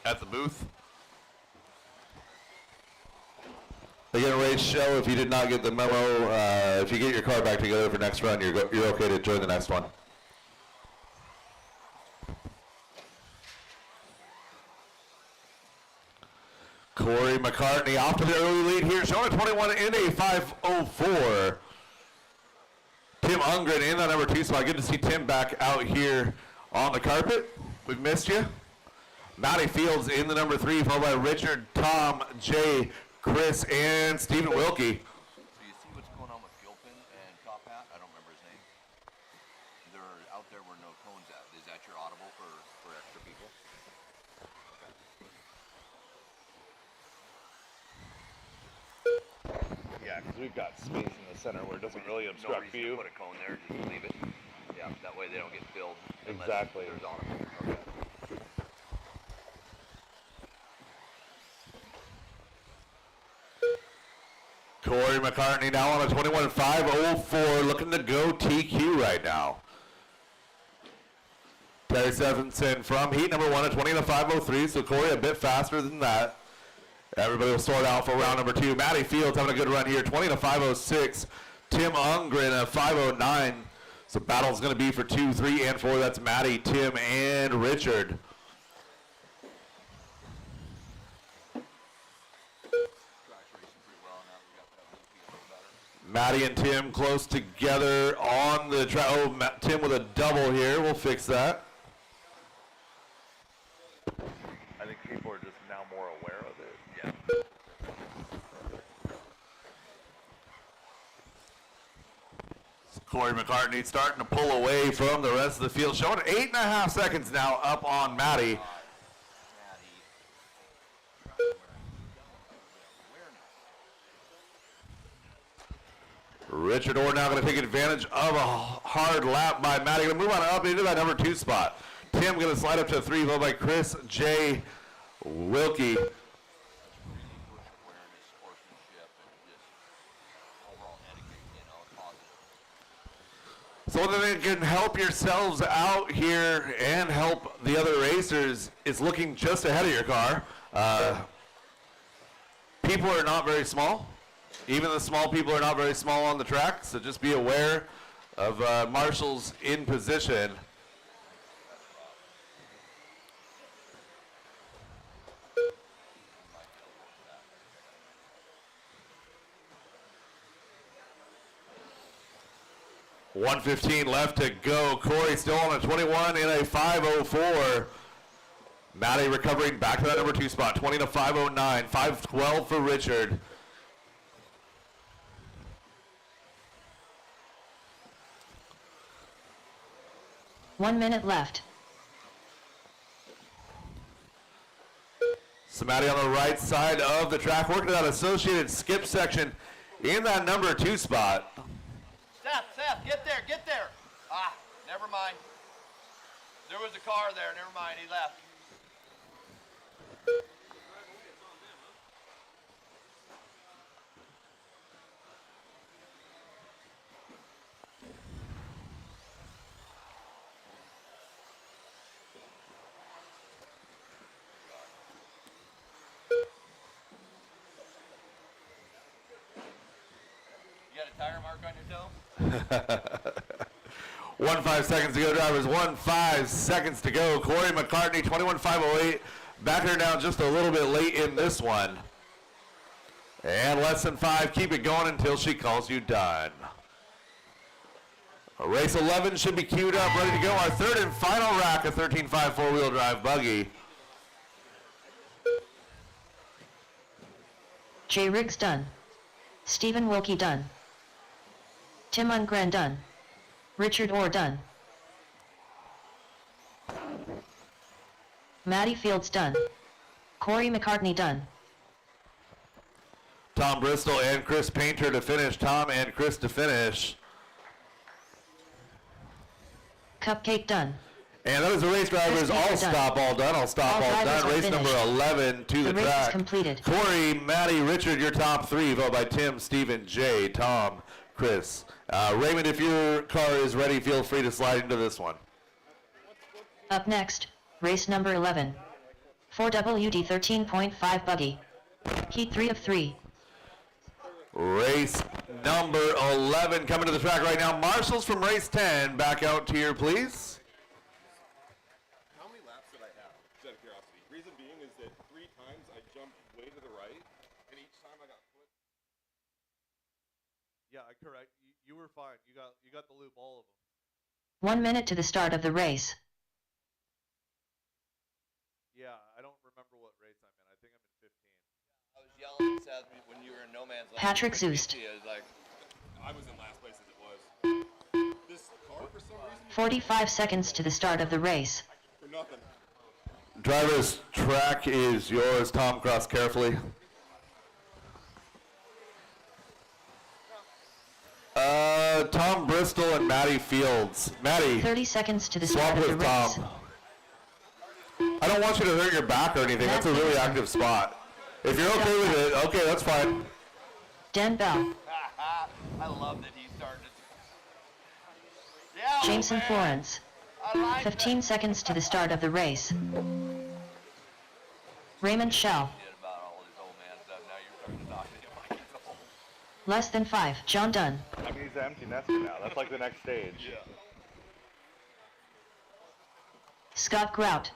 at the booth. Again, Ray Shell, if you did not get the memo, if you get your car back together for next run, you're okay to join the next one. Corey McCartney off to the early lead here, showing a 21 in a 5:04. Tim Ungren in that number 2 spot. Good to see Tim back out here on the carpet. We've missed you. Matty Fields in the number 3, followed by Richard, Tom, Jay, Chris, and Stephen Wilkie. So you see what's going on with Gilpin and Top Hat? I don't remember his name. They're out there where no cone's at. Is that your audible for extra people? Yeah, because we've got space in the center where it doesn't really No obstruct reason view. to put a cone there, just leave it. Yeah, that way they don't get filled. unless Exactly. There's on them. Okay. Corey McCartney now on a 21.504, looking to go TQ right now. Terry Stevenson from heat number 1 at 20.503, so Corey a bit faster than that. Everybody will sort out for round number 2. Matty Fields having a good run here, 20.506. Tim Ungren at 5.09. So battle's going to be for 2, 3, and 4. That's Matty, Tim, and Richard. Track's racing pretty well now. We got that loopy on the back. Maddie and Tim close together on the track. Oh, Tim with a double here. We'll fix that. I think people are just now more aware of it. Yeah. Corey McCartney starting to pull away from the rest of the field, showing 8.5 seconds now up on Maddie. Richard Orr now going to take advantage of a hard lap by Maddie. Going to move on up into that number 2 spot. Tim going to slide up to 3, followed by Chris J. Wilkie. So that they can help yourselves out here and help the other racers is looking just ahead of your car. People are not very small. Even the small people are not very small on the track, so just be aware of marshals in position. .115 left to go. Corey still on a 21 in a 5:04. Maddie recovering back to that number 2 spot. 20 to 5:09. 5:12 for Richard. One minute left. So Maddie on the right side of the track, working that associated skip section in that number 2 spot. Seth, get there, get there. Ah, never mind. There was a car there, never mind, he left. You got a tire mark on your toe? 1.5 seconds to go, drivers. 1.5 seconds to go. Corey McCartney, 21.508. Back her down just a little bit late in this one. And less than 5. Keep it going until she calls you done. Race 11 should be queued up, ready to go. Our third and final rack, a 13.5 four-wheel drive buggy. Jay Riggs done. Stephen Wilkie done. Tim Ungren done. Richard Orr done. Maddie Fields done. Corey McCartney done. Tom Bristol and Chris Painter to finish. Tom and Chris to finish. Cupcake done. And that is the race drivers. Chris All Painter done. stop, all done. All stop, All all drivers done. are Race number finished. 11 to the The race is track. completed. Corey, Maddie, Richard, your top 3, followed by Tim, Stephen, Jay, Tom, Chris. Raymond, if your car is ready, feel free to slide into this one. Up next, race number 11. 4WD 13.5 buggy. Heat 3 of 3. Race number 11 coming to the track right now. Marshals from race 10, back out here, please. How many laps did I have? Just out of curiosity. Reason being is that 3 times I jumped way to the right, and each time I got flipped. Yeah, correct. You were fine. You got the loop, all of them. 1 minute to the start of the race. Yeah, I don't remember what race I'm in. I think I'm in 15. I was yelling at Seth when you were in no man's land. Patrick Zoost. I was in last place as it was. This car, for some reason, 45 seconds to the start of the race. for nothing. Driver's track is yours. Tom, cross carefully. Tom Bristol and Maddie Fields. Maddie, 30 seconds to the swap start of the with race. Tom. I don't want you to hurt your back or anything. That's a really active spot. If you're okay with it, okay, that's fine. Dan Bell. I love that he started. Yeah, Jameson man. Florence. I like 15 seconds to the start of the race. Raymond Shell. that. About all this old man stuff. Now you're starting to talk to him like he's old. Less than 5. John Dunn. I mean, he's an empty nester now. That's like the next stage. Yeah. Scott Grout.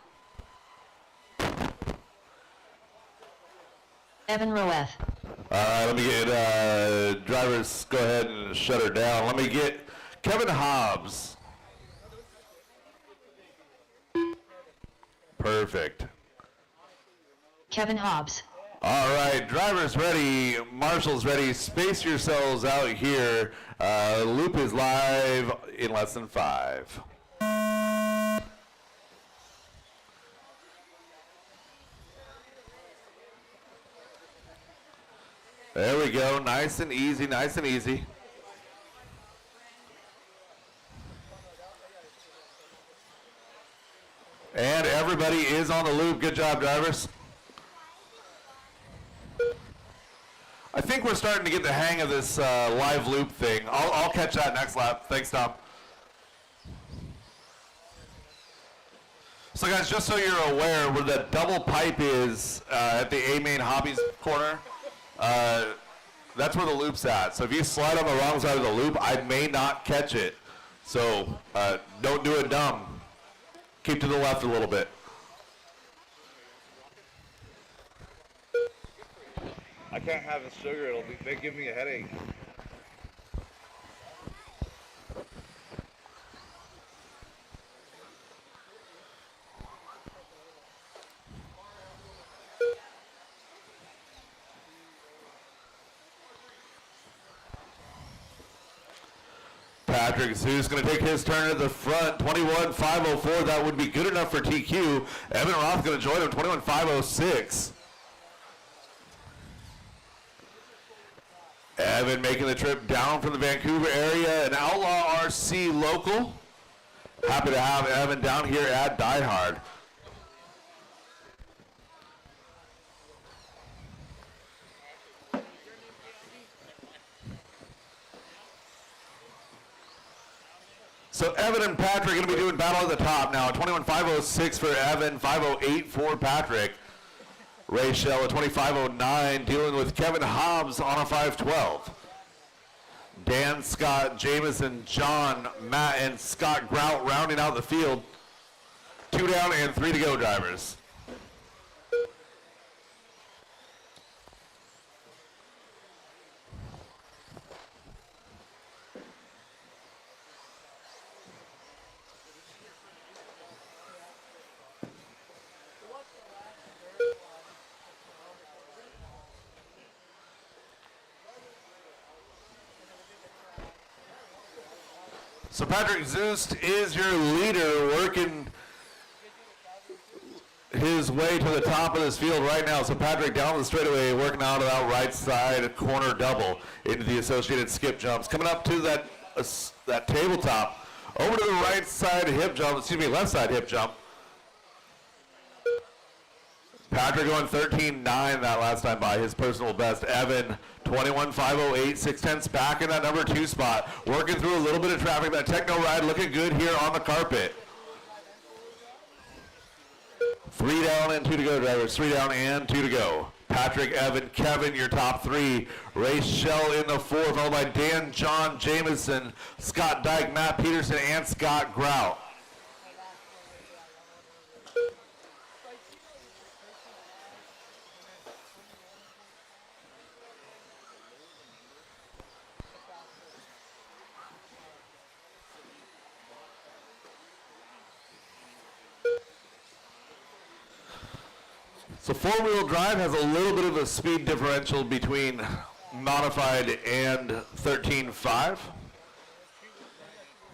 Evan Roeth. Let me get, drivers, go ahead and shut her down. Let me get Kevin Hobbs. Perfect. Kevin Hobbs. All right, drivers ready, marshals ready. Space yourselves out here. Loop is live in less than 5. There we go, nice and easy, nice and easy. And everybody is on the loop. Good job, drivers. I think we're starting to get the hang of this live loop thing. I'll catch that next lap. Thanks, Tom. So guys, just so you're aware, where the double pipe is at the A main hobbies corner, that's where the loop's at. So if you slide on the wrong side of the loop, I may not catch it. So don't do it dumb. Keep to the left a little bit. I can't have the sugar. They give me a headache. Patrick Zeu's going to take his turn at the front. 21.504. That would be good enough for TQ. Evan Roth going to join him. 21.506. Evan making the trip down from the Vancouver area, an Outlaw RC local. Happy to have Evan down here at DieHard. So Evan and Patrick are going to be doing battle at the top now. 21.506 for Evan, 508 for Patrick. Ray Shell at 25.09 dealing with Kevin Hobbs on a 5.12. Dan, Scott, Jameson, John, Matt, and Scott Grout rounding out the field. 2 down and 3 to go, drivers. So Patrick Zust is your leader, working his way to the top of this field right now. So Patrick down the straightaway, working out of that right side corner double into the associated skip jumps. Coming up to that tabletop, over to the right side hip jump, left side hip jump. Patrick going 13.9 that last time by, his personal best. Evan, 21.508, 6/10 back in that number 2 spot. Working through a little bit of traffic. That techno ride looking good here on the carpet. 3 down and 2 to go, drivers. 3 down and 2 to go. Patrick, Evan, Kevin, your top 3. Ray Shell in the 4, followed by Dan, John, Jameson, Scott Dyke, Matt Peterson, and Scott Grout. So 4-wheel drive has a little bit of a speed differential between modified and 13.5.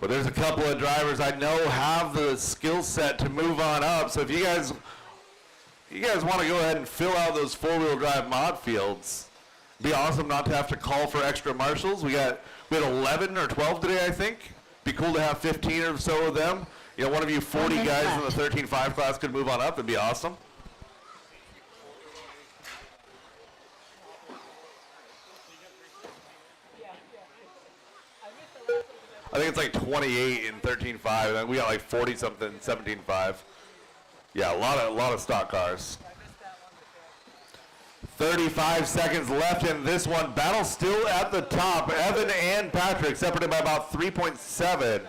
But there's a couple of drivers I know have the skill set to move on up. So if you guys want to go ahead and fill out those 4-wheel drive mod fields, it'd be awesome not to have to call for extra marshals. We had 11 or 12 today, I think. Be cool to have 15 or so of them. You know, one of you 40 guys in the 13.5 class could move on up. It'd be awesome. I think it's like 28 in 13.5, and we got like 40 something 17.5. Yeah, a lot of stock cars. 35 seconds left in this one. Battle still at the top. Evan and Patrick separated by about 3.7.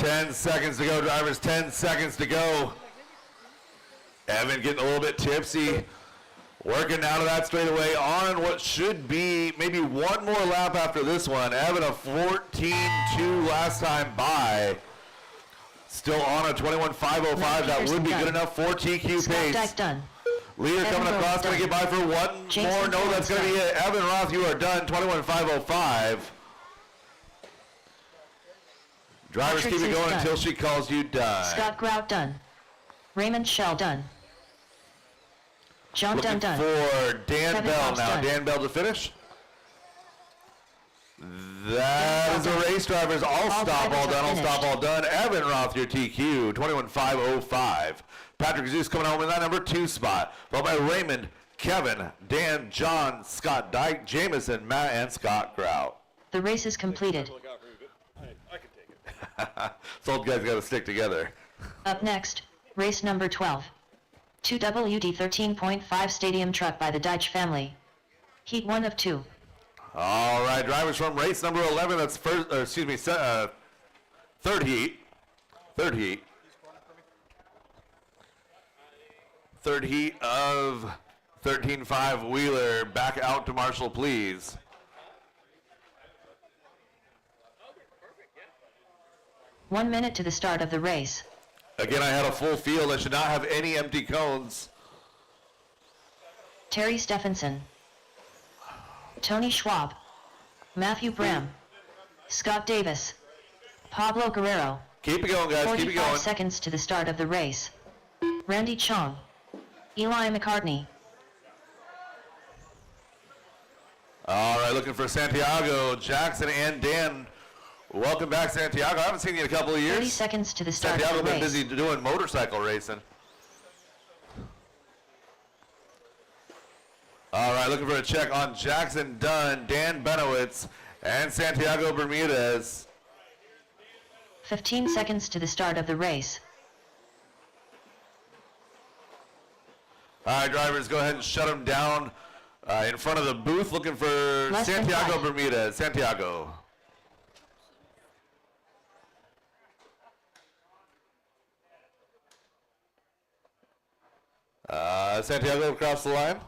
10 seconds to go, drivers, 10 seconds to go. Evan getting a little bit tipsy. Working out of that straightaway on what should be maybe one more lap after this one. Evan a 14.2 last time by. Still on a 21.505. That would be good enough for TQ Scott pace. Dyke done. Leader Evan coming Rose across, going to done. get by for one Jason more. No, that's going to be Torrance it. Evan Roth, you are done. 21.505. Drivers Patrick keep it is going done. until she calls you done. Scott Grout done. Raymond Shell done. John Looking Dunn done. for Dan Kevin Bell Hobbs now. done. Dan Bell to finish. That is the race drivers. All stop, drivers all are done, all finished. stop, all done. Evan Roth, your TQ, 21.505. Patrick Zeus coming home in that number 2 spot. Followed by Raymond, Kevin, Dan, John, Scott Dyke, Jameson, Matt, and Scott Grout. The race is completed. I can take it. So old guys got to stick together. Up next, race number 12. 2WD 13.5 stadium truck by the Deitch family. Heat 1 of 2. All right, drivers from race number 11. That's third heat. Third heat. Third heat of 13.5 Wheeler. Back out to Marshall, please. One minute to the start of the race. Again, I had a full field. I should not have any empty cones. Terry Stephenson. Tony Schwab. Matthew Bram. Scott Davis. Pablo Guerrero. Keep it going, guys. Keep it 45 going. seconds to the start of the race. Randy Chong. Eli McCartney. All right, looking for Santiago, Jackson, and Dan. Welcome back, Santiago. I haven't seen you in a couple of years. 30 seconds to the start Santiago of the been race. busy doing motorcycle racing. All right, looking for a check on Jackson Dunn, Dan Benowitz, and Santiago Bermudez. 15 seconds to the start of the race. All right, drivers, go ahead and shut them down in front of the booth. Looking for Less than Santiago 5. Bermudez. Santiago. Santiago across the line.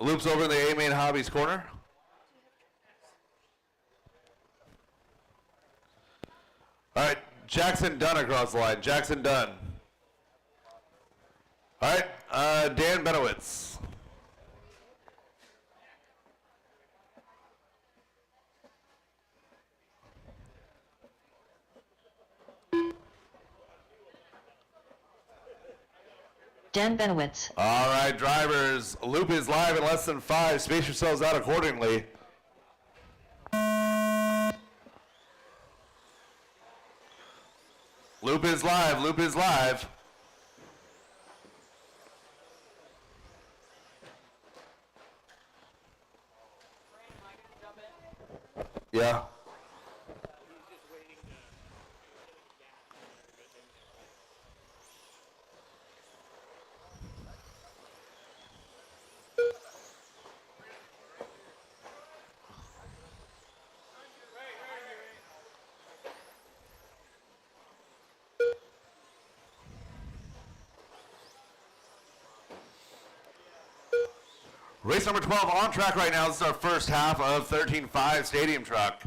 Loops over in the A-Main Hobbies corner. All right, Jackson Dunn across the line. Jackson Dunn. All right, Dan Benowitz. Dan Benowitz. All right, drivers, loop is live in less than 5. Space yourselves out accordingly. Loop is live, loop is live. Yeah. Race number 12 on track right now. This is our first half of 13.5 Stadium Truck.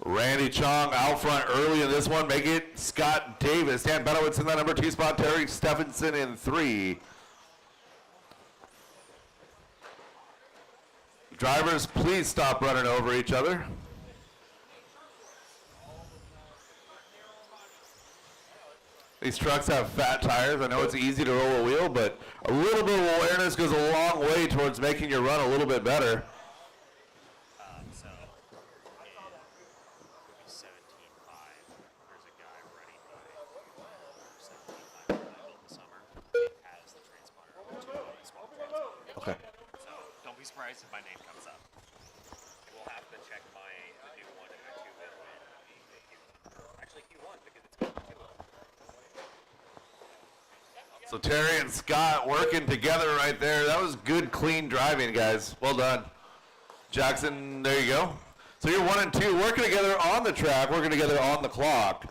Randy Chong out front early in this one. Make it Scott Davis. Dan Benowitz in that number 2 spot. Terry Stephenson in 3. Drivers, please stop running over each other. These trucks have fat tires. I know it's easy to roll a wheel, but a little bit of awareness goes a long way towards making your run a little bit better. So, in 17.5, there's a guy running by 17.5 this summer. He has the transponder to a small transponder. Okay. So, don't be surprised if my name comes up. It won't have to check the new one and the 2-wheel and actually Q1 because it's got the 2-wheel. So Terry and Scott working together right there. That was good, clean driving, guys. Well done. Jackson, there you go. So you're 1 and 2 working together on the track, working together on the clock.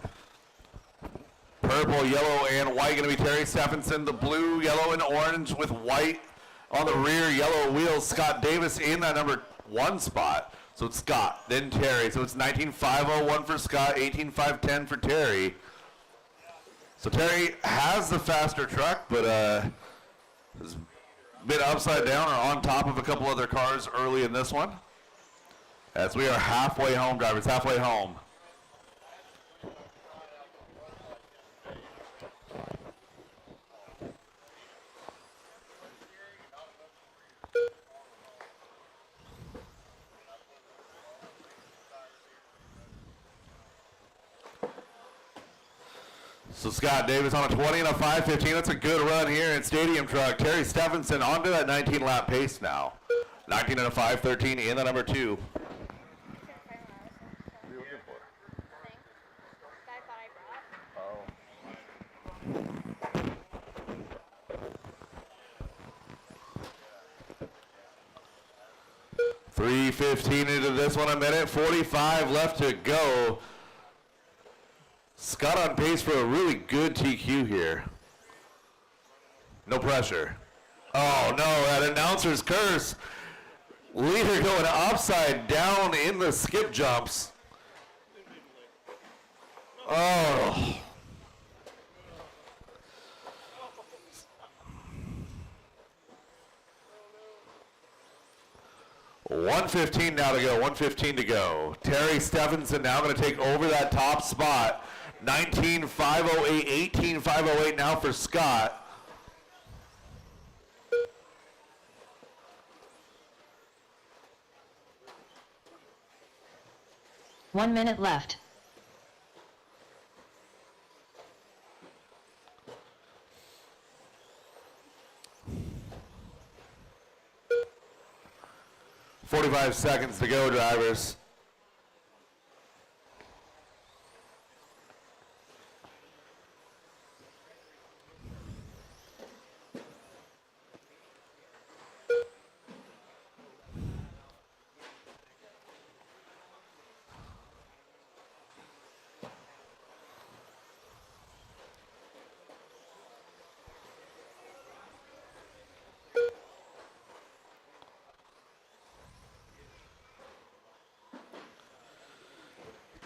Purple, yellow, and white going to be Terry Stephenson. The blue, yellow, and orange with white on the rear, yellow wheels. Scott Davis in that number 1 spot. So it's Scott, then Terry. So it's 19.501 for Scott, 18.510 for Terry. So Terry has the faster truck, but has been upside down or on top of a couple other cars early in this one. As we are halfway home, drivers, halfway home. So Scott Davis on a 20 and a 5:15. That's a good run here in Stadium Truck. Terry Stephenson onto that 19-lap pace now. 19 and a 5:13 in the number 2. Oh. 3:15 into this one, a minute 45 left to go. Scott on pace for a really good TQ here. No pressure. Oh no, that announcer's curse. Leader going upside down in the skip jumps. Oh. $1:15 now to go, 1:15 to go. Terry Stephenson now going to take over that top spot. 19.508, 18.508 now for Scott. One minute left. $45 seconds to go, drivers.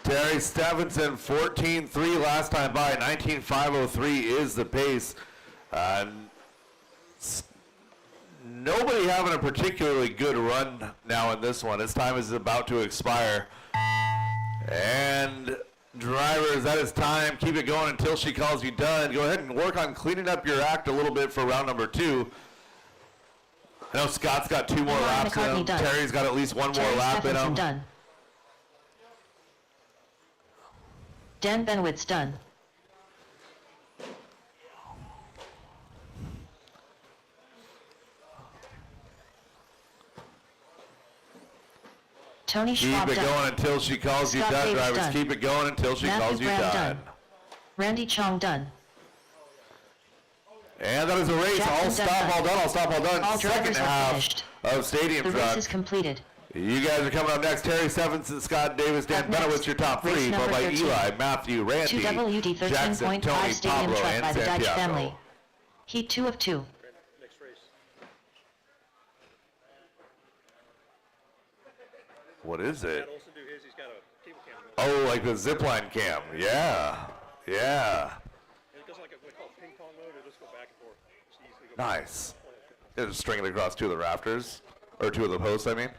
Terry Stephenson, 14.3 last time by. 19.503 is the pace. Nobody having a particularly good run now in this one. His time is about to expire. And drivers, that is time. Keep it going until she calls you done. Go ahead and work on cleaning up your act a little bit for round number 2. I know Scott's got 2 more laps in him. Terry's got at least 1 more lap in him. Done. Dan Benwitt's done. Tony Schwab Keep it done. going until she calls you Scott done, Davis drivers. done. Keep it going until she Matthew calls you Brown done. Randy Chong done. And that is a race. Jackson All stop, done. all done, all stop, all done. All Second drivers are half finished. of Stadium The Truck. race is completed. You guys are coming up next. Terry Stephenson, Scott Davis, Dan Up Benowitz, next, your top race 3, followed number by 13. Eli, Matthew, Randy, 2WD Jackson, 13.5 Tony, Stadium Pablo, Truck and by the Deitch Santiago. family. Heat 2 of 2. Next race. What is Matt it? Olson do his. He's got a cable cam going. Oh, like the zipline cam. Yeah. Yeah. And it goes like we call it ping pong mode. It'll just go back and forth. Just easily go back. Nice. It'll just string it across 2 of the rafters. Or 2 of the posts, I mean.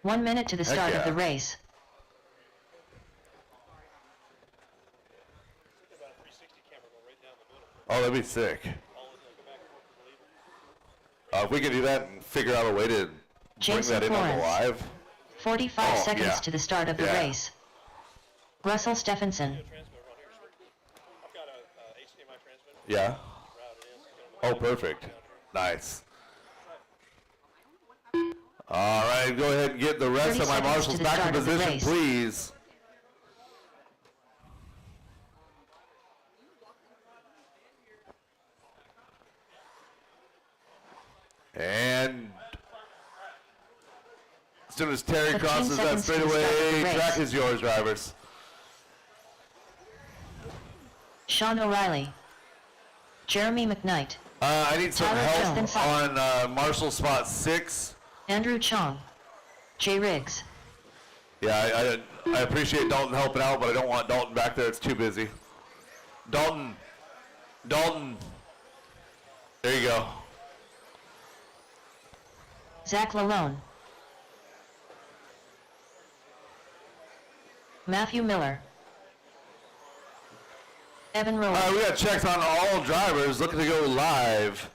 1 minute to the Heck start yeah. of the race. About a 360 camera go right down the middle. Oh, that'd be sick. All in, go back and forth with the lever. If we could do that and figure out a way to bring Jason that in on the Flores. live. 45 Oh, seconds yeah. to the start of the Yeah. race. Russell Stephenson. Transmitter on here. I've got a HDMI transmitter. Yeah. Routed in. So it's gonna Oh, perfect. Nice. All right, go ahead and get the rest 30 of my seconds marshals to the back in start of the position, race. please. And as soon as Terry 15 crosses that seconds to the start of the straightaway, race. track is yours, drivers. Sean O'Reilly. Jeremy McKnight. I need some Tyler help Jones. on marshal spot 6. Andrew Chong. Jay Riggs. Yeah, I appreciate Dalton helping out, but I don't want Dalton back there. It's too busy. Dalton. There you go. Zach Lalone. Matthew Miller. Evan All Rowe. right, we got checks on all drivers looking to go live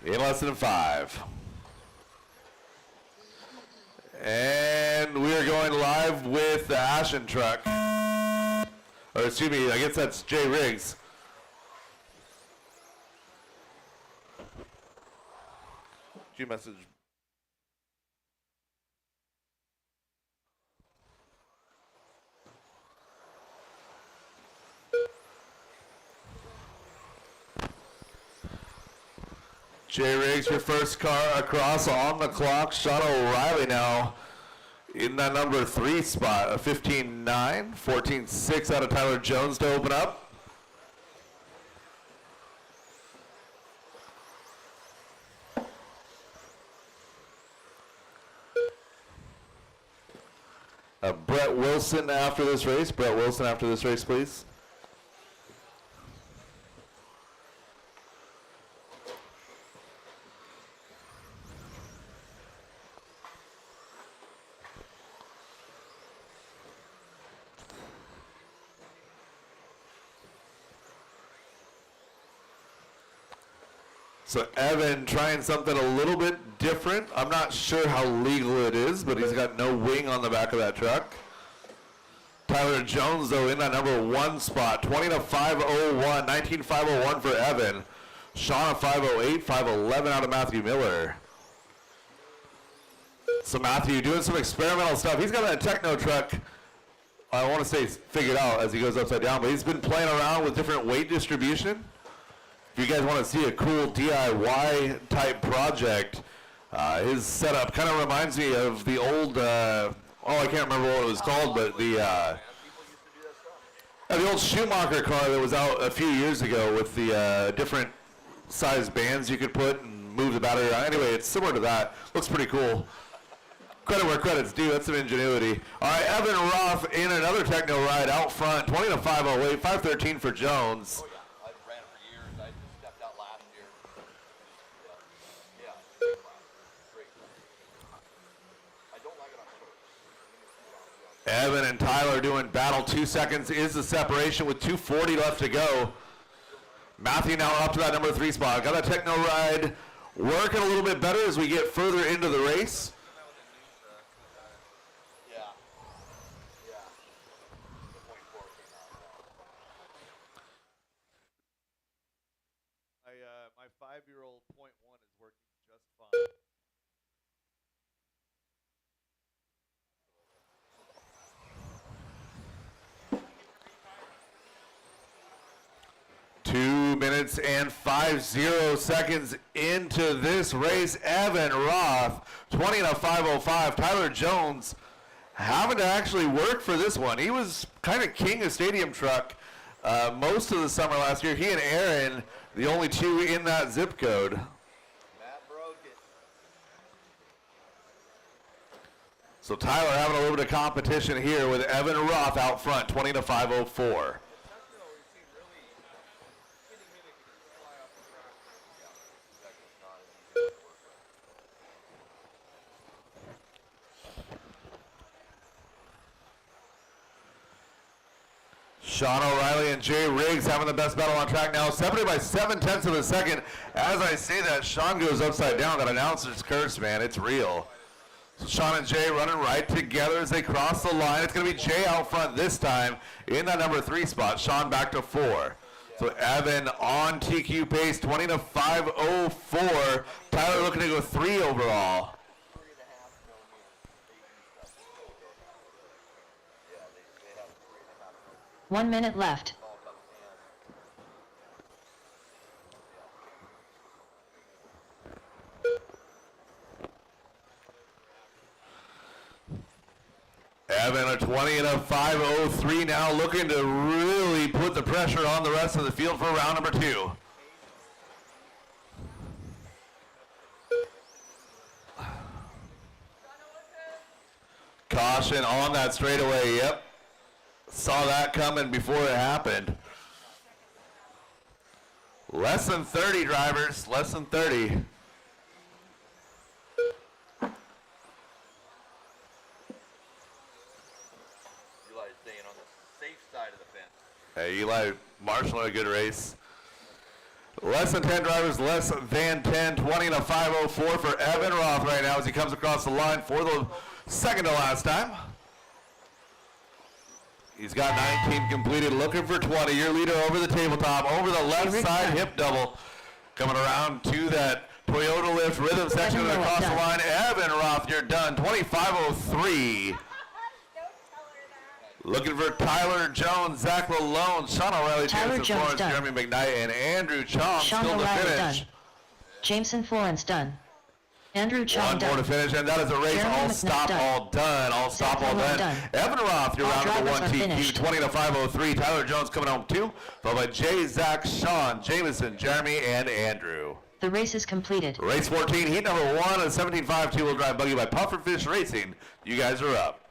in less than 5. And we are going live with the Ashen truck. Or excuse me, I guess that's Jay Riggs. Did you message? Jay Riggs, your first car across on the clock. Sean O'Reilly now in that number 3 spot, a 15.9, 14.6 out of Tyler Jones to open up. Brett Wilson after this race. Brett Wilson after this race, please. So Evan trying something a little bit different. I'm not sure how legal it is, but he's got no wing on the back of that truck. Tyler Jones, though, in that number 1 spot. 20-501, 19-501 for Evan. Sean a 508, 511 out of Matthew Miller. So Matthew doing some experimental stuff. He's got that techno truck, I want to say figured out as he goes upside down, but he's been playing around with different weight distribution. If you guys want to see a cool DIY type project, his setup kind of reminds me of the old, I can't remember what it was called, but the old Schumacher car that was out a few years ago with the different size bands you could put and move the battery around. Anyway, it's similar to that. Looks pretty cool. Credit where credit's due. That's some ingenuity. All right, Evan Roth in another techno ride out front, 20-508, 513 for Jones. Evan and Tyler doing battle. 2 seconds is the separation with 2:40 left to go. Matthew now up to that number 3 spot. Got that techno ride working a little bit better as we get further into the race. My 5-year-old .1 is working just fine. Two minutes and 50 seconds into this race. Evan Roth, 20-505. Tyler Jones having to actually work for this one. He was kind of king of stadium truck most of the summer last year. He and Aaron, the only 2 in that zip code. Matt broke it. So Tyler having a little bit of competition here with Evan Roth out front, 20-504. 'Sean O'Reilly and Jay Riggs having the best battle on track now, separated by 7/10 of a second. As I say that, Sean goes upside down. That announcer's curse, man, it's real. So Sean and Jay running right together as they cross the line. It's going to be Jay out front this time in that number 3 spot. Sean back to 4. So Evan on TQ pace, 20-504. Tyler looking to go 3 overall. 1 minute left. Evan a 20 and a 5:03 now, looking to really put the pressure on the rest of the field for round number 2. Caution on that straightaway, yep. Saw that coming before it happened. Less than 30 drivers, less than 30. Eli's staying on the safe side of the fence. Hey, Eli marshaling a good race. Less than 10 drivers, less than 10, 20 and a 5:04 for Evan Roth right now as he comes across the line for the second to last time. He's got 19 completed, looking for 20. Your leader over the tabletop, over the left side hip double. Coming around to that Toyota lift rhythm section and across the line. Evan Roth, you're done, 25:03. Looking for Tyler Jones, Zach Lalone, Sean O'Reilly, Tyler Jameson Jones Florence, done. Jeremy McKnight, and Andrew Chong Sean still to O'Reilly finish. done. Jameson Florence done. Andrew Chong One more done. to finish, and that is a race Jeremy all McKnight stop, done. all done, all stop, all Lalone done. done. Evan Roth, your All round number drivers 1 are TQ, finished. 20 to 5:03. Tyler Jones coming home 2, followed by Jay, Zach, Sean, Jameson, Jeremy, and Andrew. The race is completed. Race 14, heat number 1, a 17.5 two-wheel drive buggy by Pufferfish Racing. You guys are up.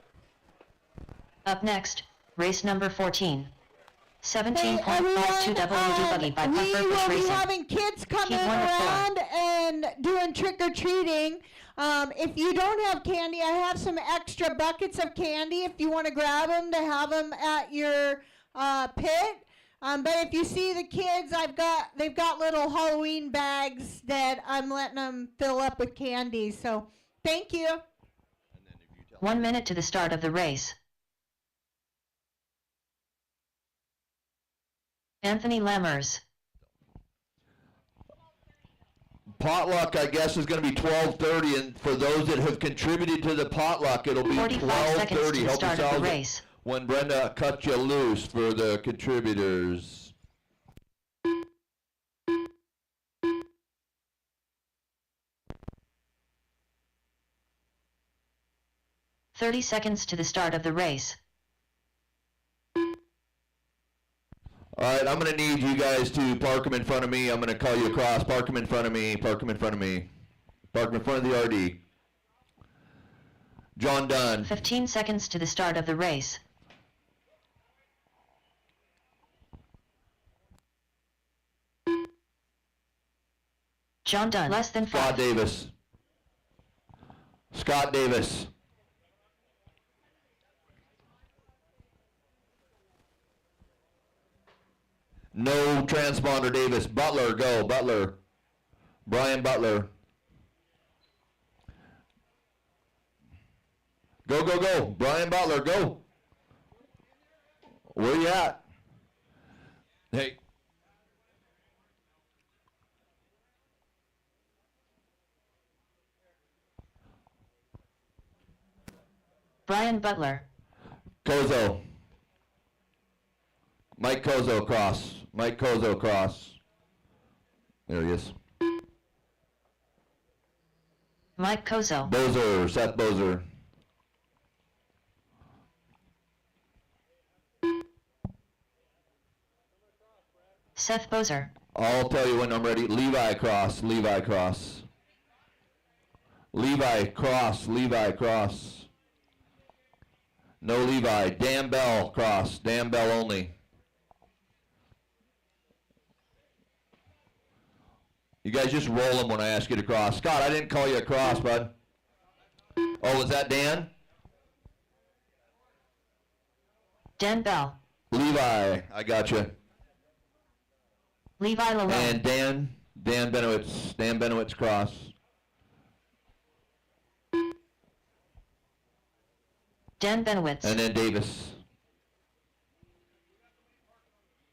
Up next, race number 14. Hey, 17.52 WD buggy by we Pufferfish will be Racing. having kids coming Keep 1 of 4. around and doing trick-or-treating. If you don't have candy, I have some extra buckets of candy if you want to grab them to have them at your pit. But if you see the kids, they've got little Halloween bags that I'm letting them fill up with candy. So thank you. 1 minute to the start of the race. Anthony Lammers. Potluck, I guess, is going to be 12:30, and for those that have contributed to the potluck, it'll be 45 seconds to 12:30. the Help start of the yourselves race. when Brenda cuts you loose for the contributors. "30 seconds to the start of the race. All right, I'm going to need you guys to park them in front of me. I'm going to call you across. Park them in front of me. Park them in front of me. Park them in front of the RD. John Dunn. 15 seconds to the start of the race. John Dunn, less than 5. Scott Davis. Scott Davis. No transponder Davis. Butler, go. Butler. Brian Butler. Go, go, go. Brian Butler, go. Where you at? Hey. Brian Butler. Kozo. Mike Kozo cross. Mike Kozo cross. There he is. Mike Kozo. Bozer, Seth Bozer. Seth Bozer. I'll tell you when I'm ready. Levi cross, Levi cross. Levi cross, Levi cross. No Levi. Dan Bell cross, Dan Bell only. You guys just roll them when I ask you to cross. Scott, I didn't call you across, bud. Oh, was that Dan? Dan Bell. Levi, I got you. Levi Lalone. And Dan Benowitz cross. Dan Benowitz. And then Davis.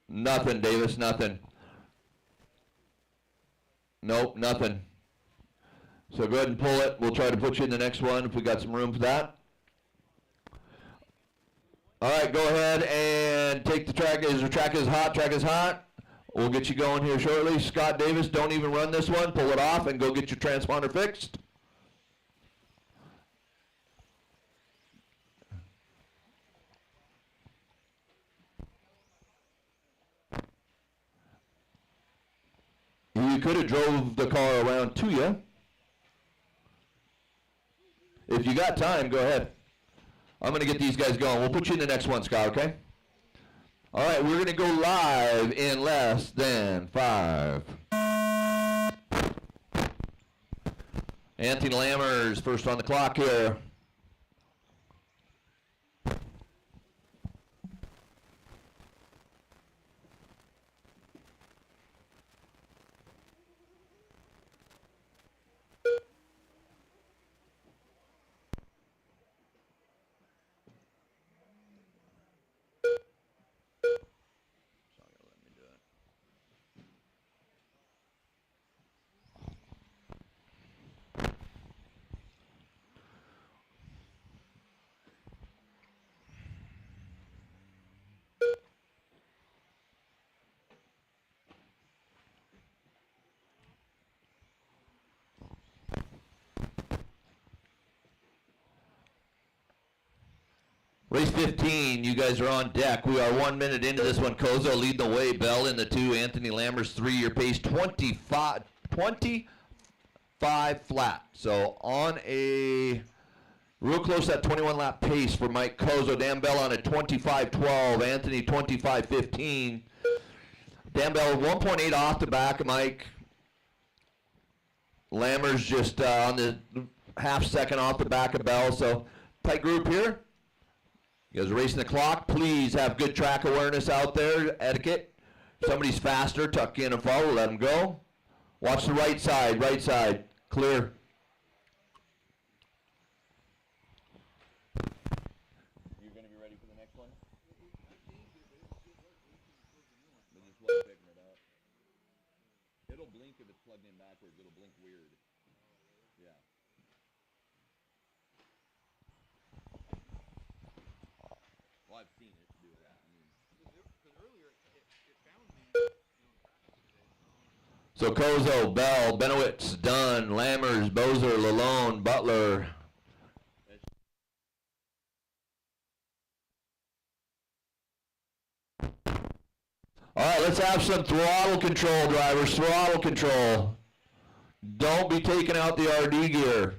Nothing, Davis, nothing. Nope, nothing. So go ahead and pull it. We'll try to put you in the next one if we got some room for that. All right, go ahead and take the track. Is the track is hot? Track is hot. We'll get you going here shortly. Scott Davis, don't even run this one. Pull it off and go get your transponder fixed. You could have drove the car around to you. If you got time, go ahead. I'm going to get these guys going. We'll put you in the next one, Scott, okay? All right, we're going to go live in less than 5. Anthony Lammers first on the clock here. Race 15, you guys are on deck. We are 1 minute into this one. Kozo leading the way. Bell in the 2. Anthony Lammers 3. Your pace 25 flat. So on a real close to that 21 lap pace for Mike Kozo. Dan Bell on a 25-12. Anthony 25-15. Dan Bell 1.8 off the back of Mike. Lammers just on the half second off the back of Bell. So tight group here. You guys are racing the clock. Please have good track awareness out there, etiquette. If somebody's faster, tuck in and follow, let them go. Watch the right side, clear. You're going to be ready for the next one? But just wasn't picking it up. It'll blink if it's plugged in backwards. It'll blink weird. Yeah. Well, I've seen it do that. I mean, because earlier it found me. So Kozo, Bell, Benowitz, Dunn, Lammers, Bozer, Lalone, Butler. All right, let's have some throttle control, drivers. Throttle control. Don't be taking out the RD gear.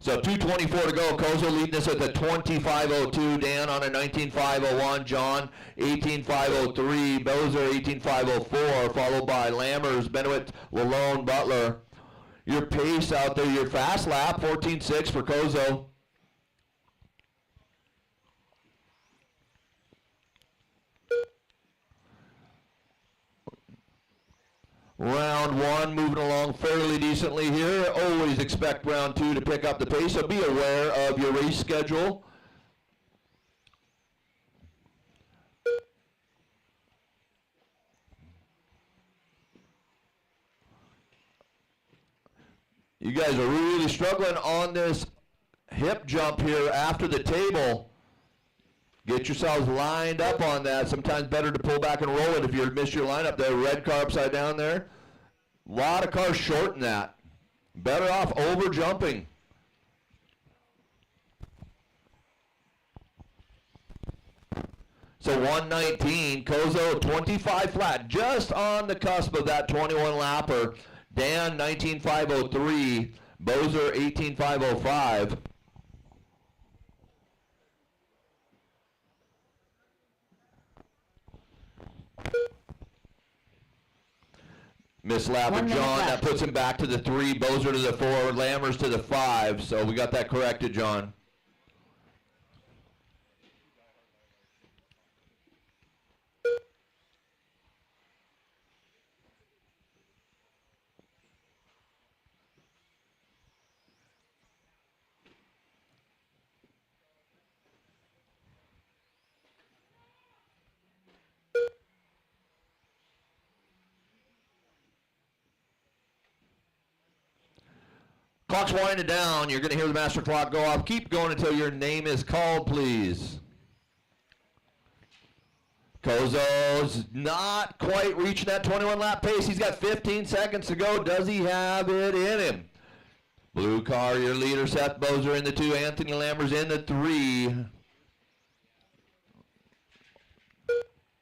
So 2:24 to go. Kozo leading us at the 25:02. Dan on a 19:501. John 18:503. Bozer 18:504. Followed by Lammers, Benowitz, Lalone, Butler. Your pace out there, your fast lap 14:6 for Kozo. Round 1 moving along fairly decently here. Always expect round 2 to pick up the pace, so be aware of your race schedule. You guys are really struggling on this hip jump here after the table. Get yourselves lined up on that. Sometimes better to pull back and roll it if you miss your lineup there. Red car upside down there. A lot of cars shorten that. Better off over jumping. So 119, Kozo 25 flat, just on the cusp of that 21 lapper. Dan 19.503, Bozer 18.505. Miss lap of John, that puts him back to the 3, Bozer to the 4, Lammers to the 5, so we got that corrected, John. Clock's winding down. You're going to hear the master clock go off. Keep going until your name is called, please. Kozo's not quite reaching that 21 lap pace. He's got 15 seconds to go. Does he have it in him? Blue car, your leader, Seth Bozer in the 2. Anthony Lammers in the 3.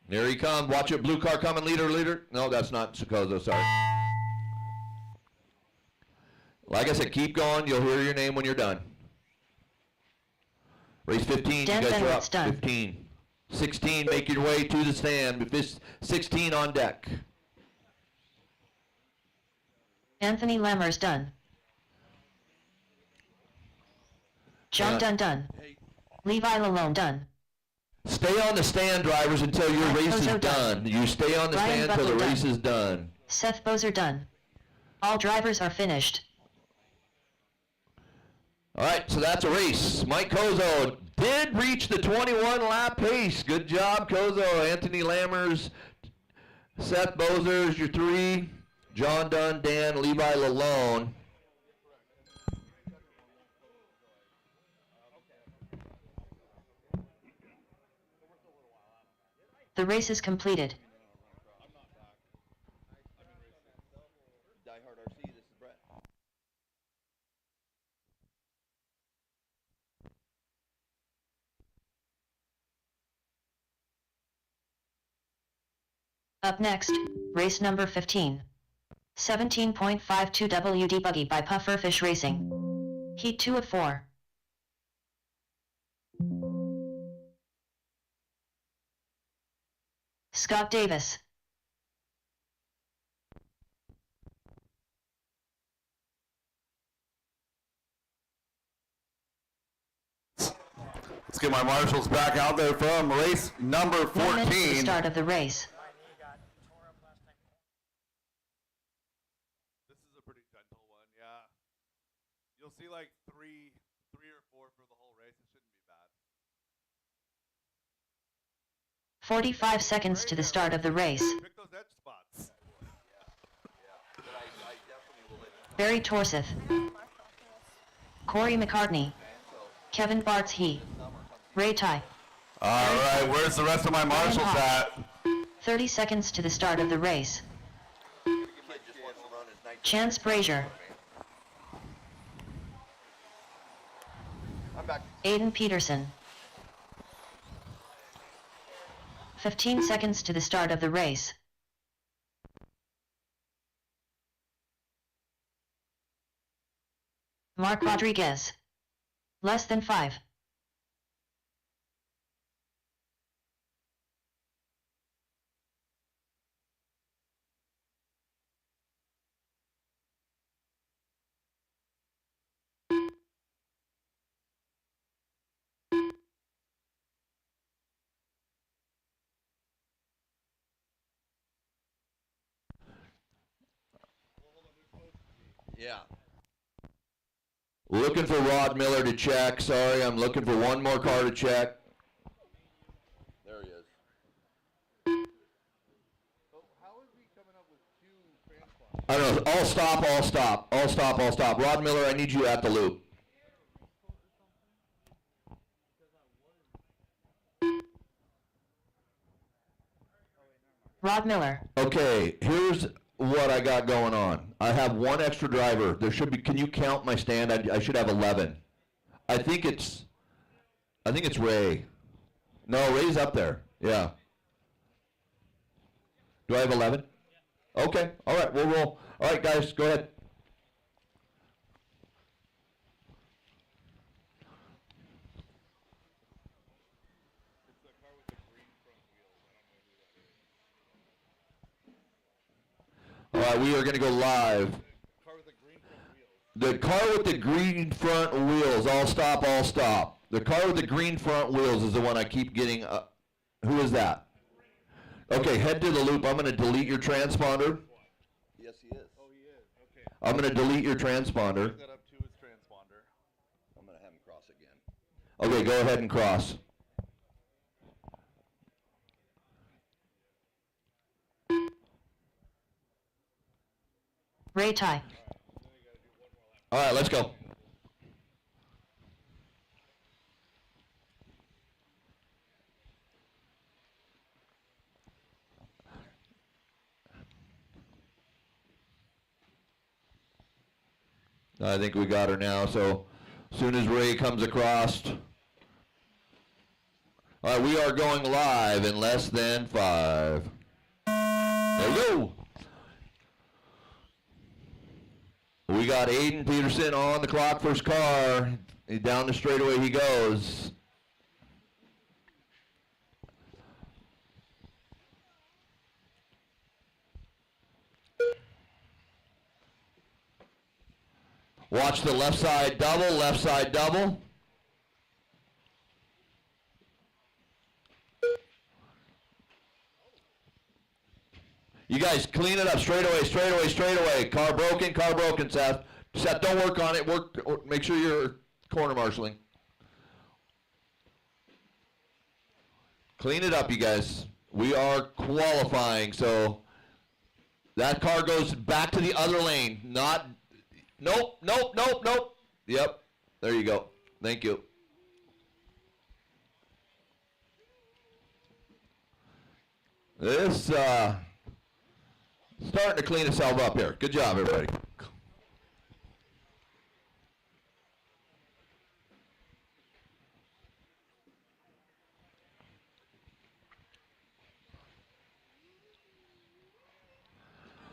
Here he comes. Watch it. Blue car coming. Leader. No, that's not Kozo. Sorry. Like I said, keep going. You'll hear your name when you're done. Race 15. Dan you guys are Bennett's up. done. 15. 16, make your way to the stand. 16 on deck. Anthony Lammers done. John done. Levi Lalone done. Stay on the stand, drivers, until your Mike race is Kozo done. You stay on the Brian stand until the Butler race done. is done. Seth Bozer done. All drivers are finished. All right, so that's a race. Mike Kozo did reach the 21 lap pace. Good job, Kozo. Anthony Lammers, Seth Bozer's your 3. John Dunn, Dan, Levi Lalone. The race is completed. DieHard RC, this is Brett. Up next, race number 15. 17.52 WD Buggy by Pufferfish Racing. Heat 2 of 4. Scott Davis. Let's get my marshals back out there from race number 1 minute to the 14. start of the race. This is a pretty gentle one, yeah. You'll see like three or four for the whole race. It shouldn't be bad. 45 seconds to the start of the race. Pick those edge spots. But I definitely will let you Barry Torseth. Corey McCartney. Kevin Bartz He. Ray Ty. All right, where's the rest of my marshals at? 30 seconds to the start of the race. just wants to run his 19. Chance Brazier. I'm back. Aiden Peterson. 15 seconds to the start of the race. Mark Rodriguez. Less than 5. Yeah. Looking for Rod Miller to check. Sorry, I'm looking for one more car to check. There he is. I don't know. All stop. Rod Miller, I need you at the loop. Rod Miller. Okay, here's what I got going on. I have one extra driver. There should be, can you count my stand? I should have 11. I think it's Ray. No, Ray's up there. Yeah. Do I have 11? Okay, all right, we'll roll. All right, guys, go ahead. All right, we are going to go live. The car with the green front wheels. All stop. The car with the green front wheels is the one I keep getting. Who is that? Okay, head to the loop. I'm going to delete your transponder. Yes, he is. Oh, he is. Okay. I'm going to delete your transponder. Bring that up to his transponder. I'm going to have him cross again. Okay, go ahead and cross. Ray Ty. All right, let's go. I think we got her now, so as soon as Ray comes across. All right, we are going live in less than 5. There we go. We got Aiden Peterson on the clock, first car. Down the straightaway he goes. Watch the left side double, left side double. You guys clean it up, straight away, straight away, straight away. Car broken, Seth. Seth, don't work on it, make sure you're corner marshaling. Clean it up, you guys. We are qualifying, so that car goes back to the other lane, not... Nope. Yep, there you go. Thank you. This, starting to clean itself up here. Good job, everybody.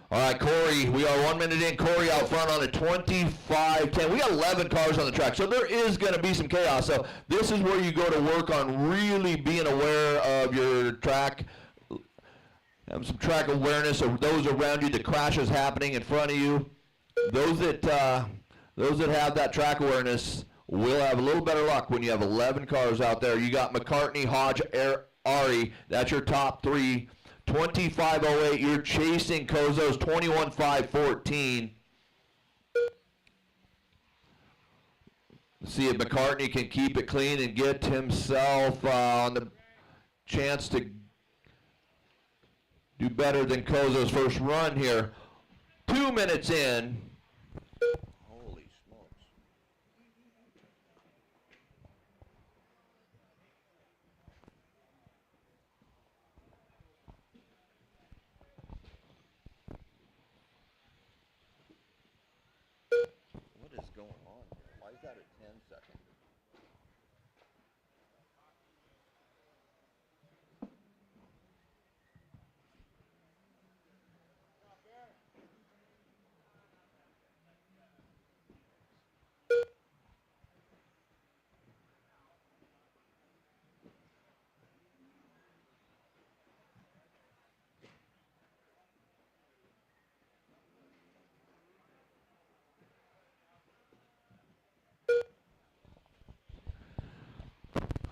All right, Corey, we are 1 minute in. Corey out front on a 25-10. We got 11 cars on the track, so there is going to be some chaos. So this is where you go to work on really being aware of your track, have some track awareness of those around you, the crashes happening in front of you. Those that have that track awareness will have a little better luck when you have 11 cars out there. You got McCartney, Hodge, Ari. That's your top 3. 25.08, you're chasing Kozo's 21.514. See if McCartney can keep it clean and get himself on the chance to do better than Kozo's first run here. 2 minutes in. Holy smokes. What is going on here? Why is that at 10 seconds?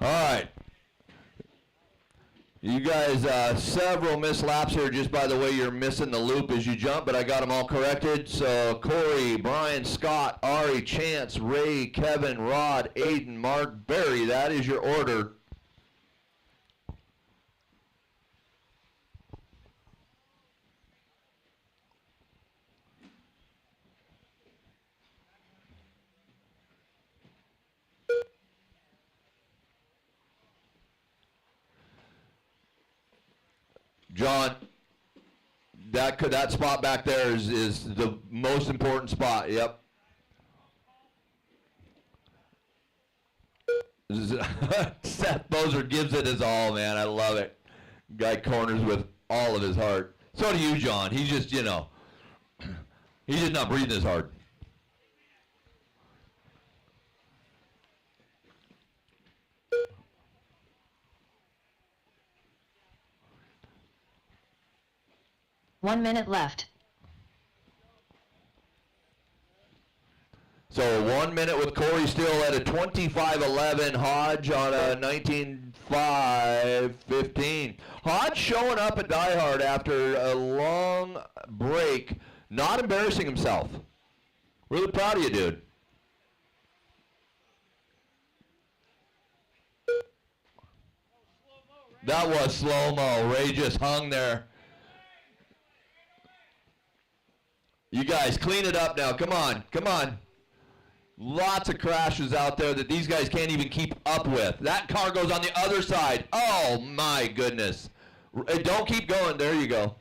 All right. You guys, several missed laps here just by the way you're missing the loop as you jump, but I got them all corrected. So Corey, Brian, Scott, Ari, Chance, Ray, Kevin, Rod, Aiden, Mark, Barry, that is your order. John, that spot back there is the most important spot. Yep. Seth Moser gives it his all, man. I love it. Guy corners with all of his heart. So do you, John. He's just, he's just not breathing as hard. One minute left. So 1 minute with Corey still at a 25.11. Hodge on a 19.515. Hodge showing up at DieHard after a long break, not embarrassing himself. Really proud of you, dude. That was slow-mo. Ray just hung there. You guys, clean it up now. Come on, come on. Lots of crashes out there that these guys can't even keep up with. That car goes on the other side. Oh my goodness. Don't keep going. There you go.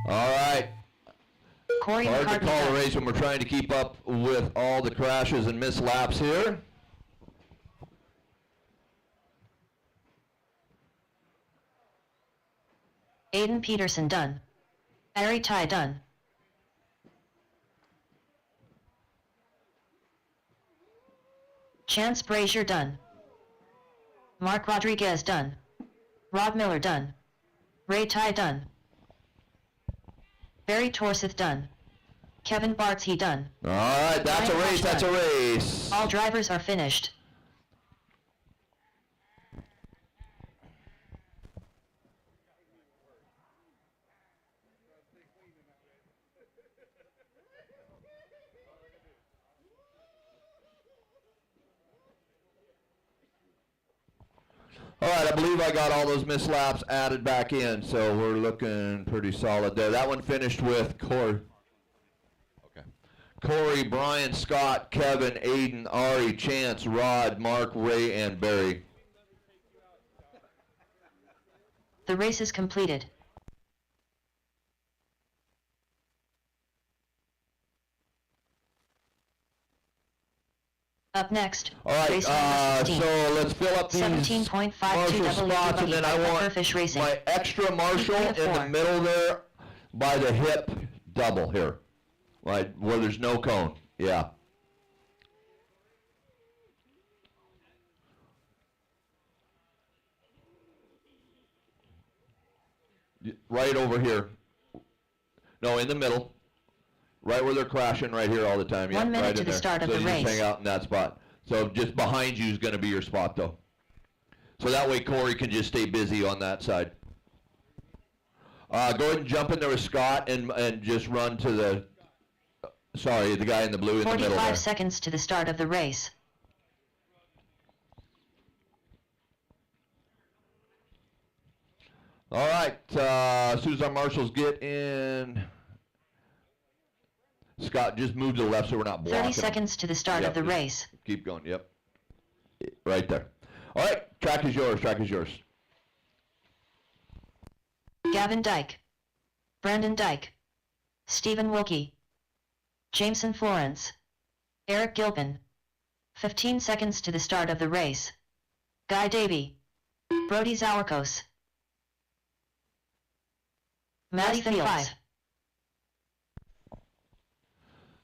All right. Corey Hard to McCartney call a done. race when we're trying to keep up with all the crashes and mislaps here. Aiden Peterson done. Ari Ty done. Chance Brazier done. Mark Rodriguez done. Rob Miller done. Ray Ty done. Barry Torseth done. Kevin Bartz done. All right, that's a Ryan race, Walsh that's a done. race. All drivers are finished. All right, I believe I got all those mislaps added back in, so we're looking pretty solid there. That one finished with Corey, Brian, Scott, Kevin, Aiden, Ari, Chance, Rod, Mark, Ray, and Barry. The race is completed. Up next, All right, race number 16. so let's fill up these 17.52 marshal spots, and then I want Fish Racing. my extra marshal in the 4. middle there by the hip double here, right where there's no cone. Yeah. Right over here. No, in the middle. Right where they're crashing right here all the time. Yeah, 1 minute right to in the there. start of so the you race. just hang out in that spot. So just behind you is going to be your spot, though. So that way Corey can just stay busy on that side. Go ahead and jump in there with Scott and just run to the, sorry, the guy in the blue in the middle there. 45 seconds to the start of the race. All right, as soon as our marshals get in, Scott, just move to the left so we're not blocking 30 them. seconds to the start Yep, of the just race. Keep going, yep. Right there. All right, track is yours, track is yours. Gavin Dyke. Brandon Dyke. Stephen Wilkie. Jameson Florence. Eric Gilpin. 15 seconds to the start of the race. Guy Davey. Brody Zawarkos. Maddie Fields.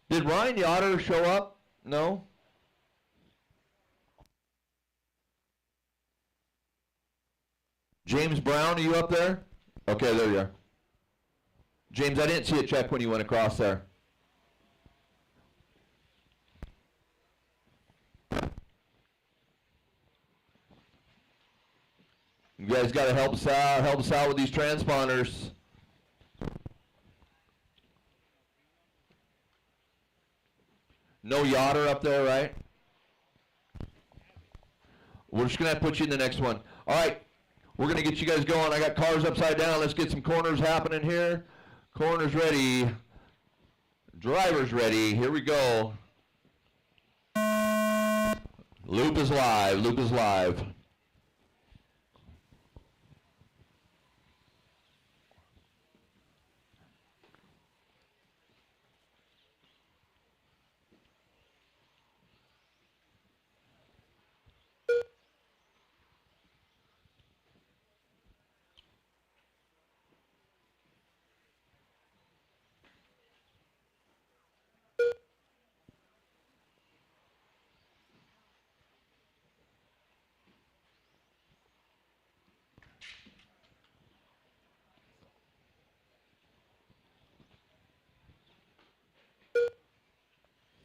Did Ryan Yoder show up? No? James Brown, are you up there? Okay, there you are. James, I didn't see a check when you went across there. You guys got to help us out with these transponders. No Yoder up there, right? We're just going to have to put you in the next one. All right, we're going to get you guys going. I got cars upside down. Let's get some corners happening here. Corners ready. Drivers ready. Here we go. Loop is live. Loop is live.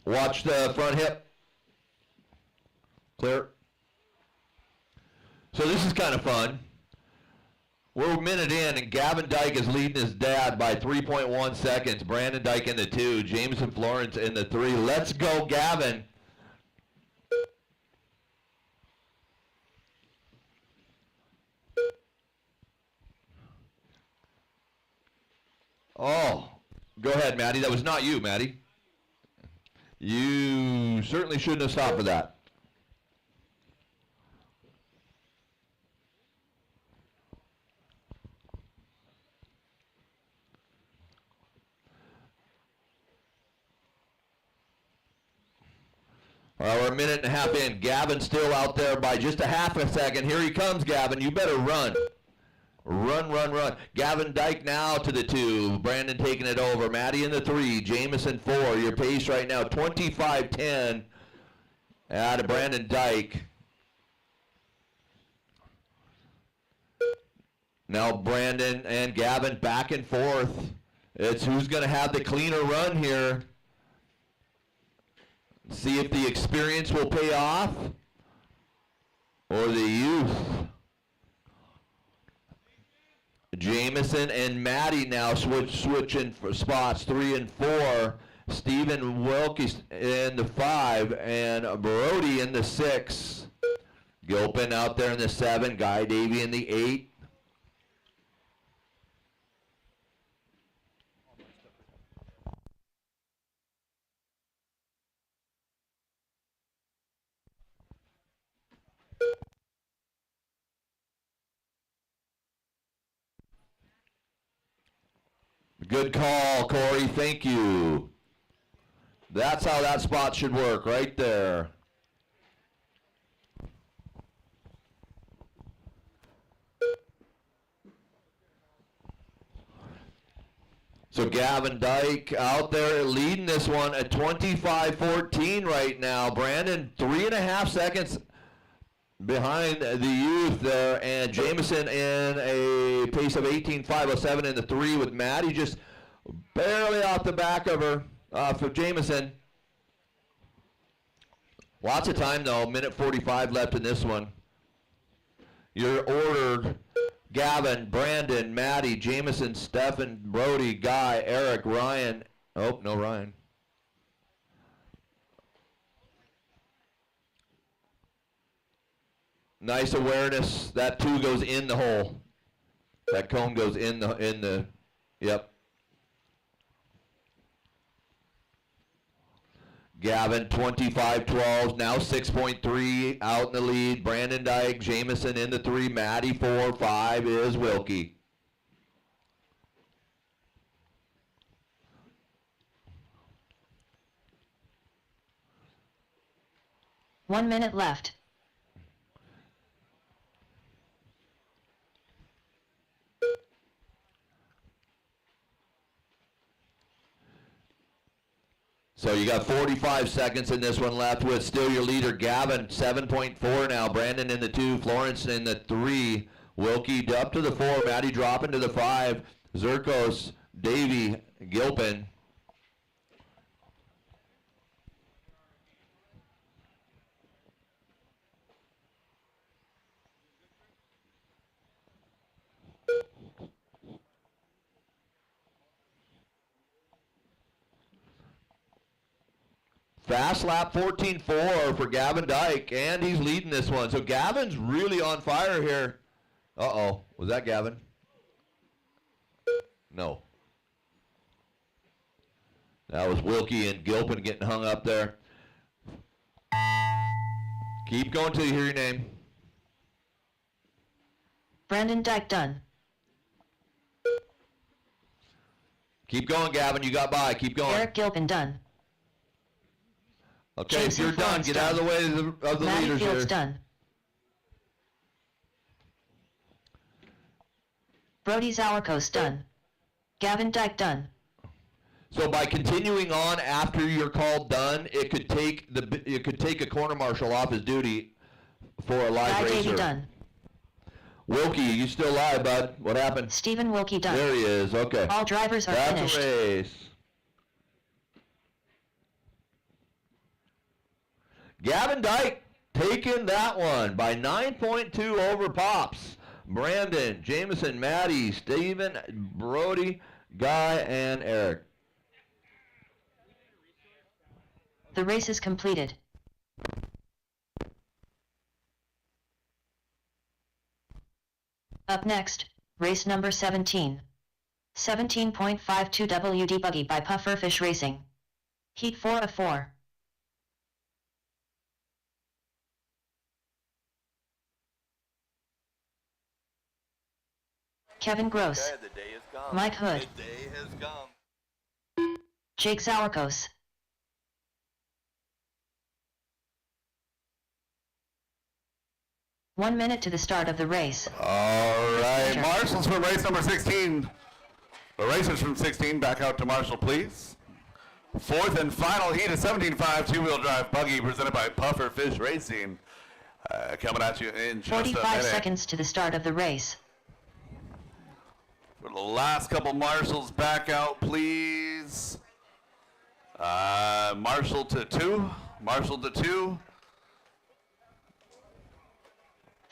Watch the front hip. Clear. So this is kind of fun. We're a minute in, and Gavin Dyke is leading his dad by 3.1 seconds. Brandon Dyke in the 2. Jameson Florence in the 3. Let's go, Gavin. Oh, go ahead, Maddie. That was not you, Maddie. You certainly shouldn't have stopped for that. Well, we're a minute and a half in. Gavin's still out there by just a half a second. Here he comes, Gavin. You better run. Run, run, run. Gavin Dyke now to the 2. Brandon taking it over. Maddie in the 3. Jameson 4. Your pace right now, 25-10 out of Brandon Dyke. Now Brandon and Gavin back and forth. It's who's going to have the cleaner run here. See if the experience will pay off or the youth. Jameson and Maddie now switching for spots 3 and 4. Stephen Wilkie in the 5 and Brody in the 6. Gilpin out there in the 7. Guy Davey in the 8. Good call, Corey. Thank you. That's how that spot should work, right there. So Gavin Dyke out there leading this one at 25-14 right now. Brandon 3.5 seconds behind the youth there, and Jameson in a pace of 18.507 in the 3 with Maddie just barely off the back of her, for Jameson. Lots of time though, minute 45 left in this one. You're ordered Gavin, Brandon, Maddie, Jameson, Stephen, Brody, Guy, Eric, Ryan. Oh, no Ryan. Nice awareness. That 2 goes in the hole. That cone goes in the yep. Gavin 25-12, now 6.3 out in the lead. Brandon Dyke, Jameson in the 3, Maddie 4, 5 is Wilkie. One minute left. So you got 45 seconds in this one left with still your leader, Gavin, 7.4 now. Brandon in the 2, Florence in the 3, Wilkie up to the 4, Maddie dropping to the 5, Zirkos, Davey, Gilpin. Fast lap 14.4 for Gavin Dyke, and he's leading this one. So Gavin's really on fire here. Uh-oh, was that Gavin? No. That was Wilkie and Gilpin getting hung up there. Keep going till you hear your name. Brandon Dyke done. Keep going, Gavin. You got by. Keep going. Eric Gilpin done. Okay, Jason if you're done, Florence get out of the way of the Maddie leaders Fields here. done. Brody Zalakos done. Gavin Dyke done. So by continuing on after you're called done, it could take a corner marshal off his duty for a live Guy racer. Davey done. Wilkie, you still live, bud? What happened? Stephen Wilkie done. There he is. Okay. All drivers are That's finished. a race. Gavin Dyke taking that one by 9.2 over Pops. Brandon, Jameson, Maddie, Steven, Brody, Guy, and Eric. The race is completed. Up next, race number 17. 17.52 WD Buggy by Pufferfish Racing. Heat 4 of 4. Kevin Gross. Okay, the day has come. Mike Hood. The day has come. Jake Sauerkos. One minute to the start of the race. All right, Center. Marshall's from race number 16. The racers from 16, back out to Marshall, please. Fourth and final heat of 17.5 two-wheel drive buggy presented by Pufferfish Racing. Coming at you in just a 45 minute. seconds to the start of the race. For the last couple Marshalls, back out, please. Marshall to 2. Marshall to 2.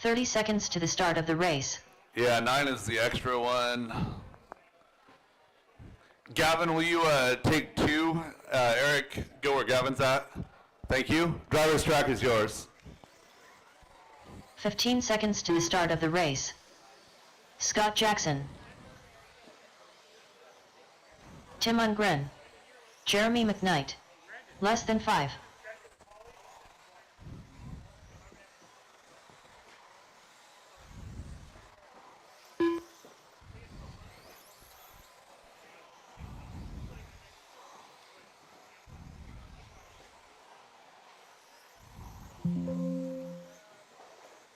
30 seconds to the start of the race. Yeah, 9 is the extra one. Gavin, will you take 2? Eric, go where Gavin's at. Thank you. Driver's track is yours. 15 seconds to the start of the race. Scott Jackson. Tim Ungren. Jeremy McKnight. Less than 5.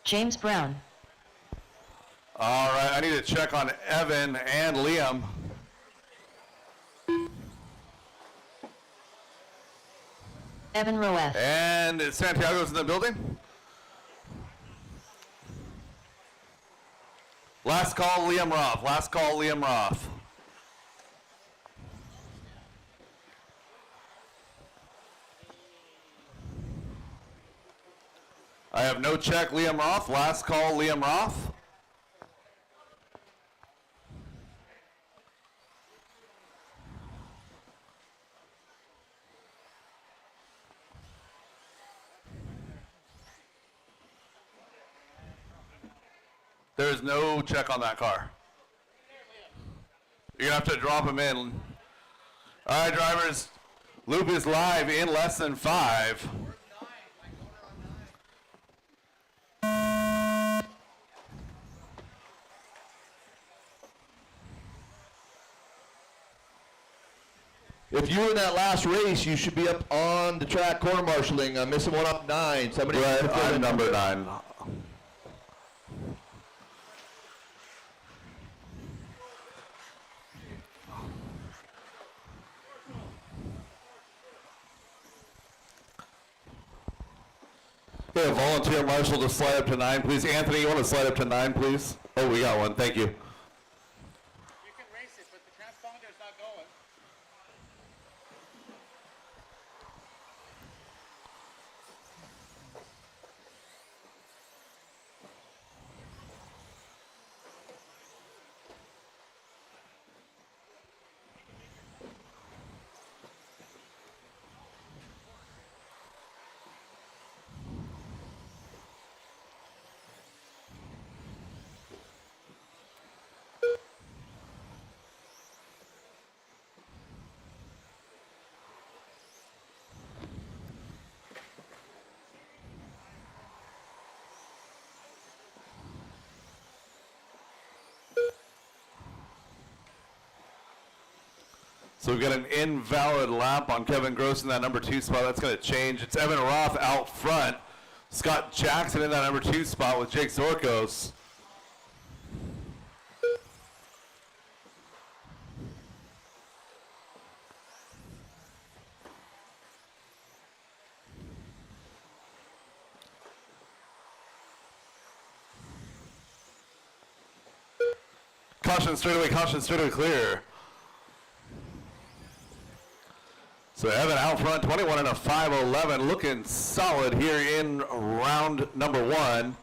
James Brown. All right, I need to check on Evan and Liam. Evan Roef. And Santiago's in the building. Last call, Liam Roth. Last call, Liam Roth. I have no check, Liam Roth. Last call, Liam Roth. There is no check on that car. You're gonna have to drop him in. All right, drivers, loop is live in less than 5. If you were in that last race, you should be up on the track corner marshaling. I'm missing one up 9. Somebody. Right, I'm number 9. Okay, a volunteer marshal to slide up to 9, please. Anthony, you want to slide up to 9, please? Oh, we got one. Thank you. You can race it, but the transponder's not going. So we've got an invalid lap on Kevin Gross in that number 2 spot. That's going to change. It's Evan Roth out front. Scott Jackson in that number 2 spot with Jake Zorkos. Caution straightaway clear. So Evan out front, 21 and a 5:11, looking solid here in round number 1.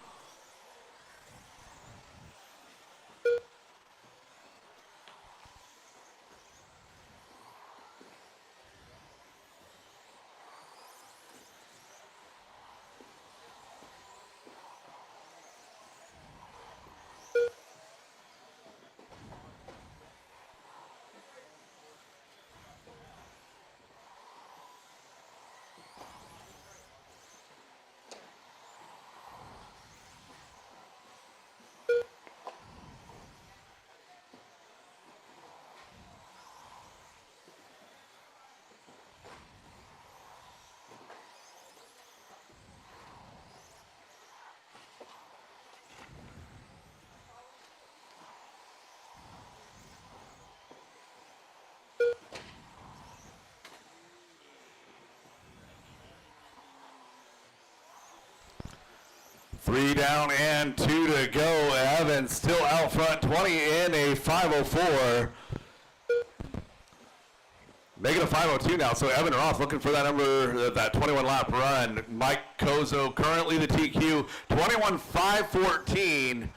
3 down and 2 to go. Evans still out front, 20 in a 5:04. Making a 5:02 now, so Evan Roth looking for that number, that 21 lap run. Mike Kozo currently the TQ, 21:5:14.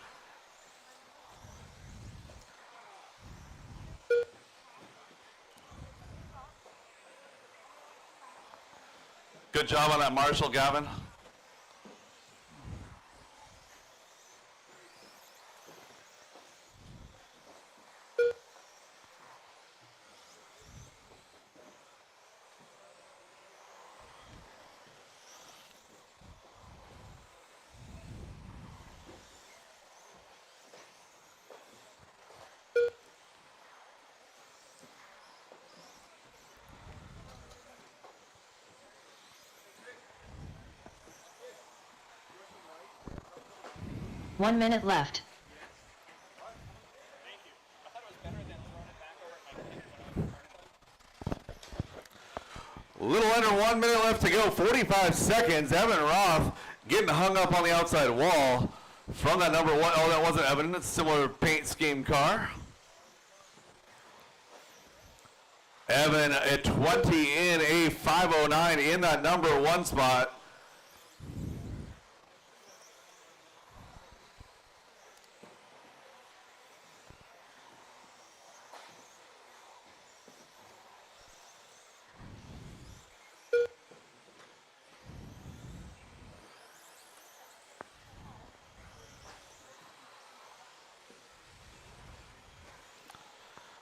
Good job on that, Marshall, Gavin. One minute left. A little under 1 minute left to go, 45 seconds. Evan Roth getting hung up on the outside wall from that number one. Oh, that wasn't Evan. It's a similar paint scheme car. Evan at 20 in a 5:09 in that number one spot.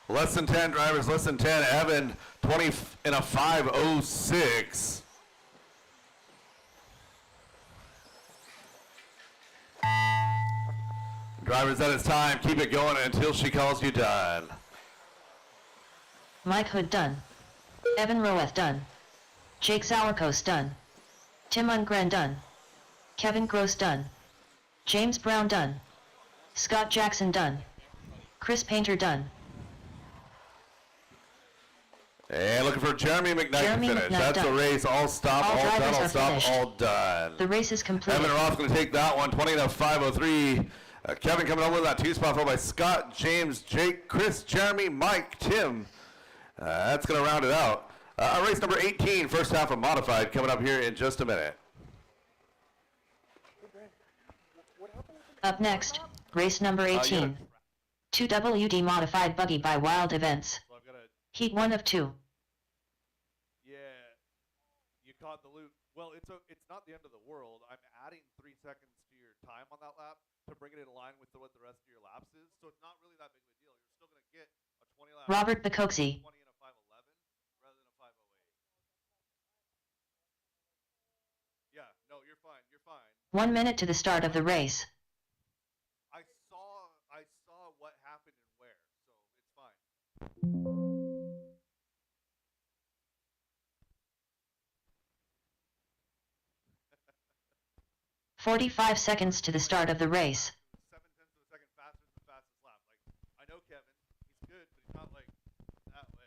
Less than 10 drivers, less than 10. Evan, 20 in a 5:06. Drivers, that is time. Keep it going until she calls you done. Mike Hood done. Evan Roeth done. Jake Sauerkos done. Tim Ungren done. Kevin Gross done. James Brown done. Scott Jackson done. Chris Painter done. And looking for Jeremy McKnight Jeremy to finish. McKnight That's done. the race. All stop, All all done, drivers all are stop, finished. all done. The race is completed. Evan Roth going to take that one, 20 in a 5:03. Kevin coming over in that two spot, followed by Scott, James, Jake, Chris, Jeremy, Mike, Tim. That's going to round it out. Race number 18, first half of modified, coming up here in just a minute. Up next, race number 18. 2WD modified buggy by Wild Events. So I've got to, Heat 1 of 2. yeah, you caught the loop. Well, it's not the end of the world. I'm adding 3 seconds to your time on that lap to bring it in line with what the rest of your laps is. So it's not really that big of a deal. You're still going to get a 20 lap. Robert Bacoxy. 20 in a 5:11 rather than a 5:08. Yeah, no, you're fine. You're fine. 1 minute to the start of the race. I saw what happened and where, so it's fine. 45 seconds to the start of the race. 7/10 of a second faster than the fastest lap. Like, I know Kevin, he's good, but he's not like that way.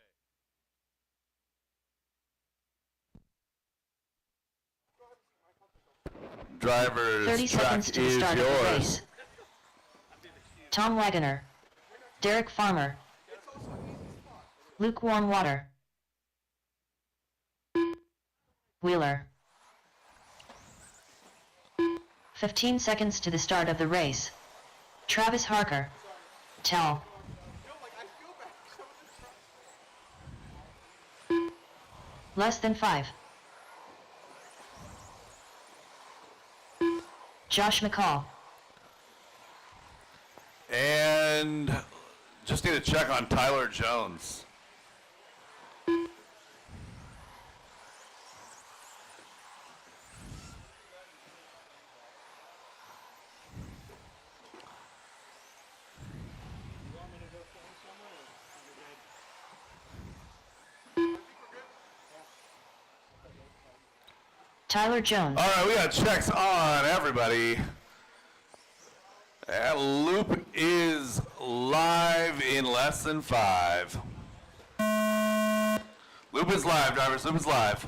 Drivers, 30 seconds track to the is start of the yours. race. Tom Wagoner. Derek Farmer. Lukewarm Water. Wheeler. 15 seconds to the start of the race. Travis Harker. Tell. Less than 5. Josh McCall. And just need to check on Tyler Jones. Tyler Jones. All right, we got checks on everybody. And loop is live in less than 5. Loop is live, drivers. Loop is live.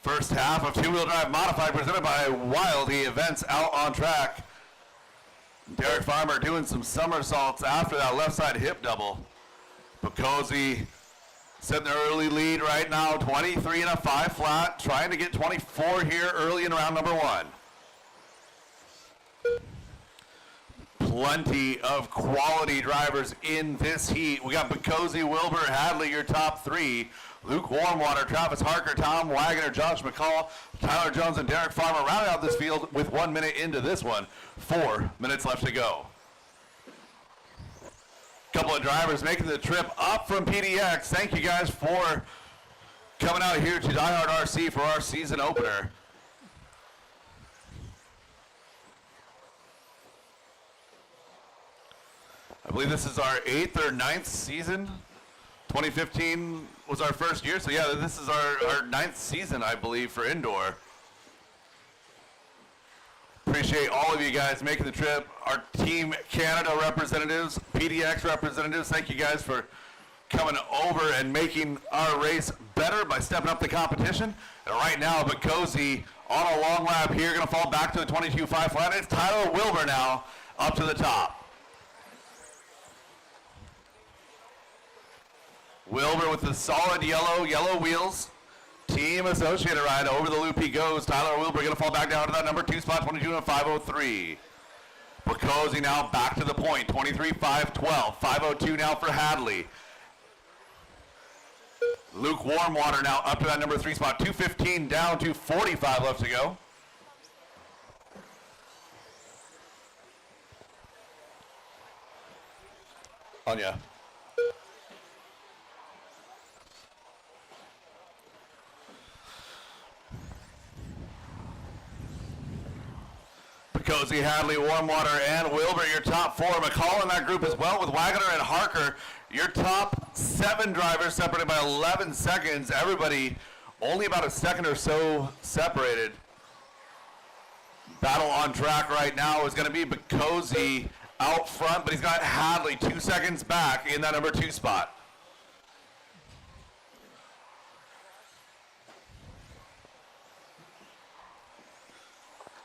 First half of two-wheel drive modified presented by Wildy Events out on track. Derek Farmer doing some somersaults after that left side hip double. Bocosi setting the early lead right now, 23 and a 5 flat, trying to get 24 here early in round number 1. Plenty of quality drivers in this heat. We got Bocosi, Wilbur, Hadley, your top 3. Luke Warmwater, Travis Harker, Tom Wagner, Josh McCall, Tyler Jones, and Derek Farmer rounding out this field with 1 minute into this one. 4 minutes left to go. Couple of drivers making the trip up from PDX. Thank you guys for coming out here to DieHard RC for our season opener. I believe this is our 8th or 9th season. 2015 was our first year, so yeah, this is our 9th season, I believe, for indoor. Appreciate all of you guys making the trip. Our Team Canada representatives, PDX representatives, thank you guys for coming over and making our race better by stepping up the competition. And right now, Bocosi on a long lap here, going to fall back to the 22.5 flat. It's Tyler Wilbur now up to the top. Wilbur with the solid yellow wheels. Team Associated ride over the loop he goes. Tyler Wilbur going to fall back down to that number 2 spot, 22 and 503. Bocosi now back to the point, 23, 512. 502 now for Hadley. Luke Warmwater now up to that number 3 spot, 215 down to 45 left to go. Anya. Bocosi, Hadley, Warmwater, and Wilbur, your top 4. McCall in that group as well with Wagner and Harker. Your top 7 drivers separated by 11 seconds. Everybody only about a second or so separated. Battle on track right now is going to be Bocosi out front, but he's got Hadley 2 seconds back in that number 2 spot.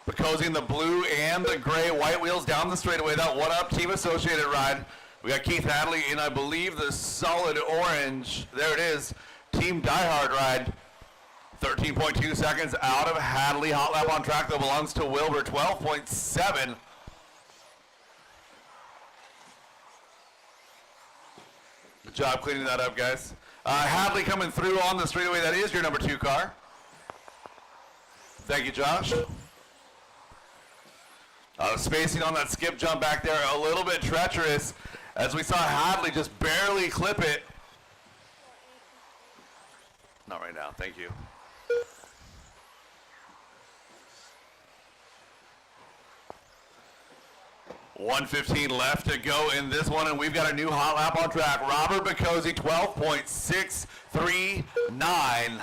Bocosi in the blue and the gray white wheels down the straightaway. That one-up Team Associated ride. We got Keith Hadley in, I believe, the solid orange. There it is. Team DieHard ride. 13.2 seconds out of Hadley. Hot lap on track, though, belongs to Wilbur. 12.7. Good job cleaning that up, guys. Hadley coming through on the straightaway. That is your number 2 car. Thank you, Josh. Spacing on that skip jump back there a little bit treacherous as we saw Hadley just barely clip it. Not right now, thank you. $1:15 left to go in this one, and we've got a new hot lap on track. Robert Bocosi, 12.639.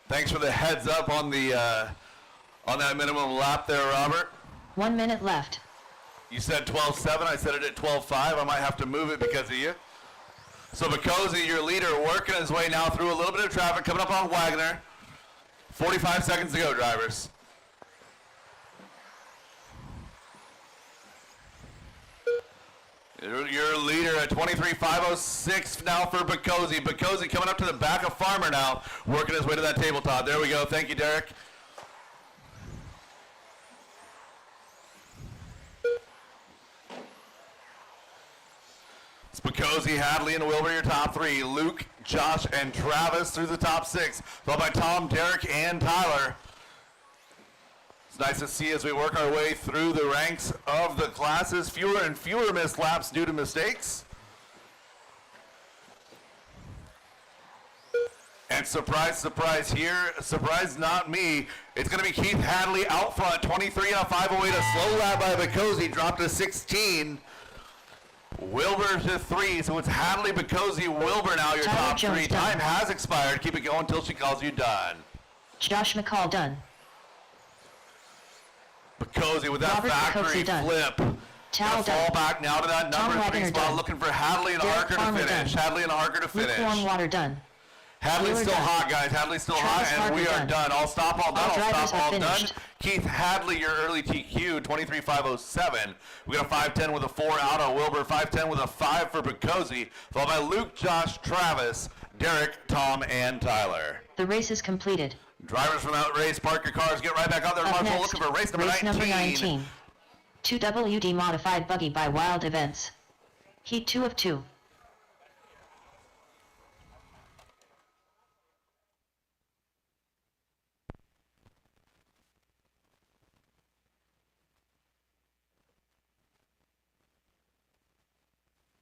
Thanks for the heads up on the on that minimum lap there, Robert. 1 minute left. You said 12.7. I said it at 12.5. I might have to move it because of you. So Bocosi, your leader, working his way now through a little bit of traffic, coming up on Wagner. 45 seconds to go, drivers. Your leader at 23.506 now for Bocosi. Bocosi coming up to the back of Farmer now, working his way to that tabletop. There we go. Thank you, Derek. It's Bocosi, Hadley, and Wilbur, your top 3. Luke, Josh, and Travis through the top 6. Followed by Tom, Derek, and Tyler. It's nice to see as we work our way through the ranks of the classes. Fewer and fewer missed laps due to mistakes. And surprise, surprise here. Surprise not me. It's going to be Keith Hadley out front. 23 on 508. A slow lap by Bocosi. Dropped to 16. Wilbur to 3. So it's Hadley, Bocosi, Wilbur now your Tyler top Jones 3. done. Time has expired. Keep it going until she calls you done. Josh McCall done. Bocosi with that Robert factory Bocosi done. flip. Towel Gonna fall done. back now to that Tom number 3 Wagner spot, done. looking for Hadley and Derek Harker to Farmer finish. done. Hadley and Harker to Luke finish. Warmwater done. Hadley's We're still done. hot, guys. Hadley's still Travis hot, and we Parker are done. done. All stop, all done, All all drivers stop, all have done. finished. Keith Hadley, your early TQ, 23.507. We got a 5:10 with a 4 out on Wilbur, 5:10 with a 5 for Bicozzi, followed by Luke, Josh, Travis, Derek, Tom, and Tyler. The race is completed. Drivers from that race, park your cars, get right back out there. Up Marshall next, looking for race number 19. number 19. 2WD modified buggy by Wild Events. Heat 2 of 2.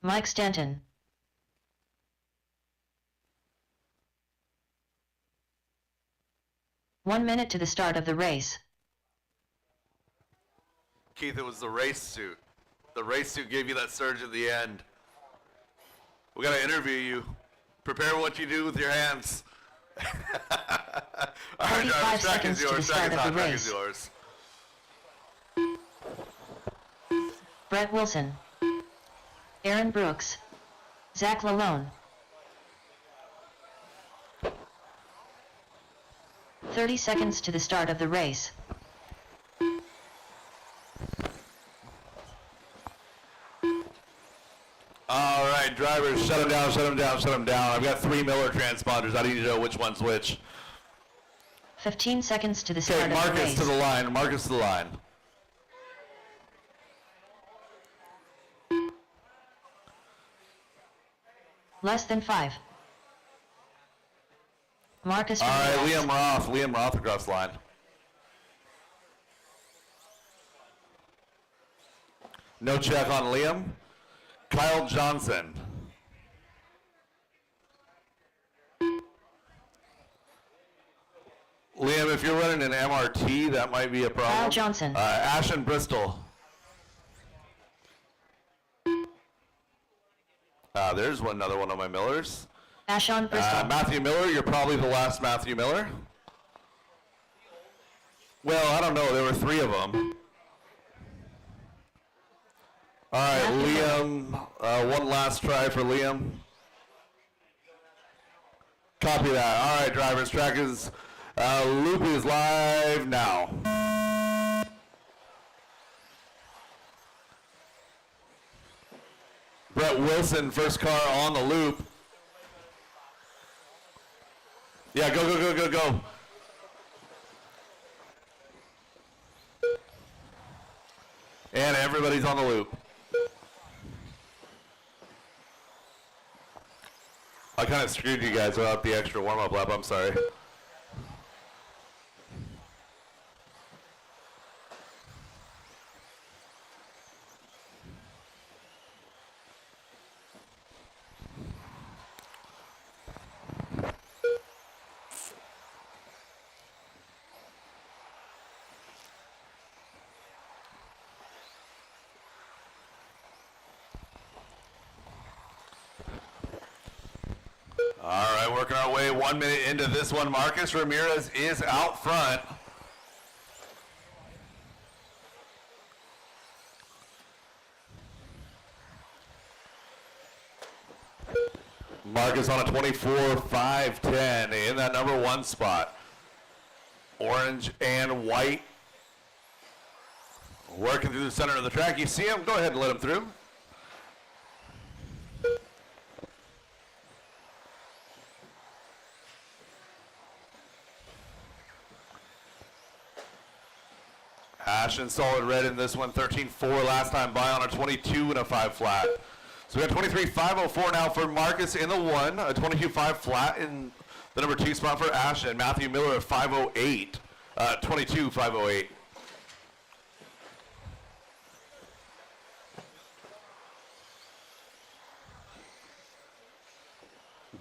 Mike Stanton. One minute to the start of the race. Keith, it was the race suit. The race suit gave you that surge at the end. We got to interview you. Prepare what you do with your hands. All right, 45 Track is seconds to the yours. start Track is of on. the Track is race. yours. Brett Wilson. Aaron Brooks. Zach Lalone. 30 seconds to the start of the race. All right, drivers, shut them down, shut them down, shut them down. I've got 3 Miller transponders. I need to know which one's which. 15 seconds to the Okay, start of the Marcus race. to the line. Marcus to the line. Less than 5. Marcus. All from the right, left. Liam Roth. Liam Roth across the line. No check on Liam. Kyle Johnson. Liam, if you're running an MRT, that might be a problem. Kyle Johnson. Ashton Bristol. There's another one of my Millers. Ashon Bristol. Matthew Miller, you're probably the last Matthew Miller. Well, I don't know. There were 3 of them. All right, Matthew Liam. One last try for Liam. Copy that. All right, drivers. Track is loop is live now. Brett Wilson, first car on the loop. Yeah, go, go, go, go, go. And everybody's on the loop. I kind of screwed you guys without the extra warm-up lap. I'm sorry. All right, working our way 1 minute into this one. Marcus Ramirez is out front. Marcus on a 24.510 in that number 1 spot. Orange and white. Working through the center of the track. You see him? Go ahead and let him through. Ashton solid red in this one, 13.4 last time by on a 22 and a 5 flat. So we got 23.504 now for Marcus in the 1, a 22.5 flat in the number 2 spot for Ashton. Matthew Miller at 5.08, 22.508.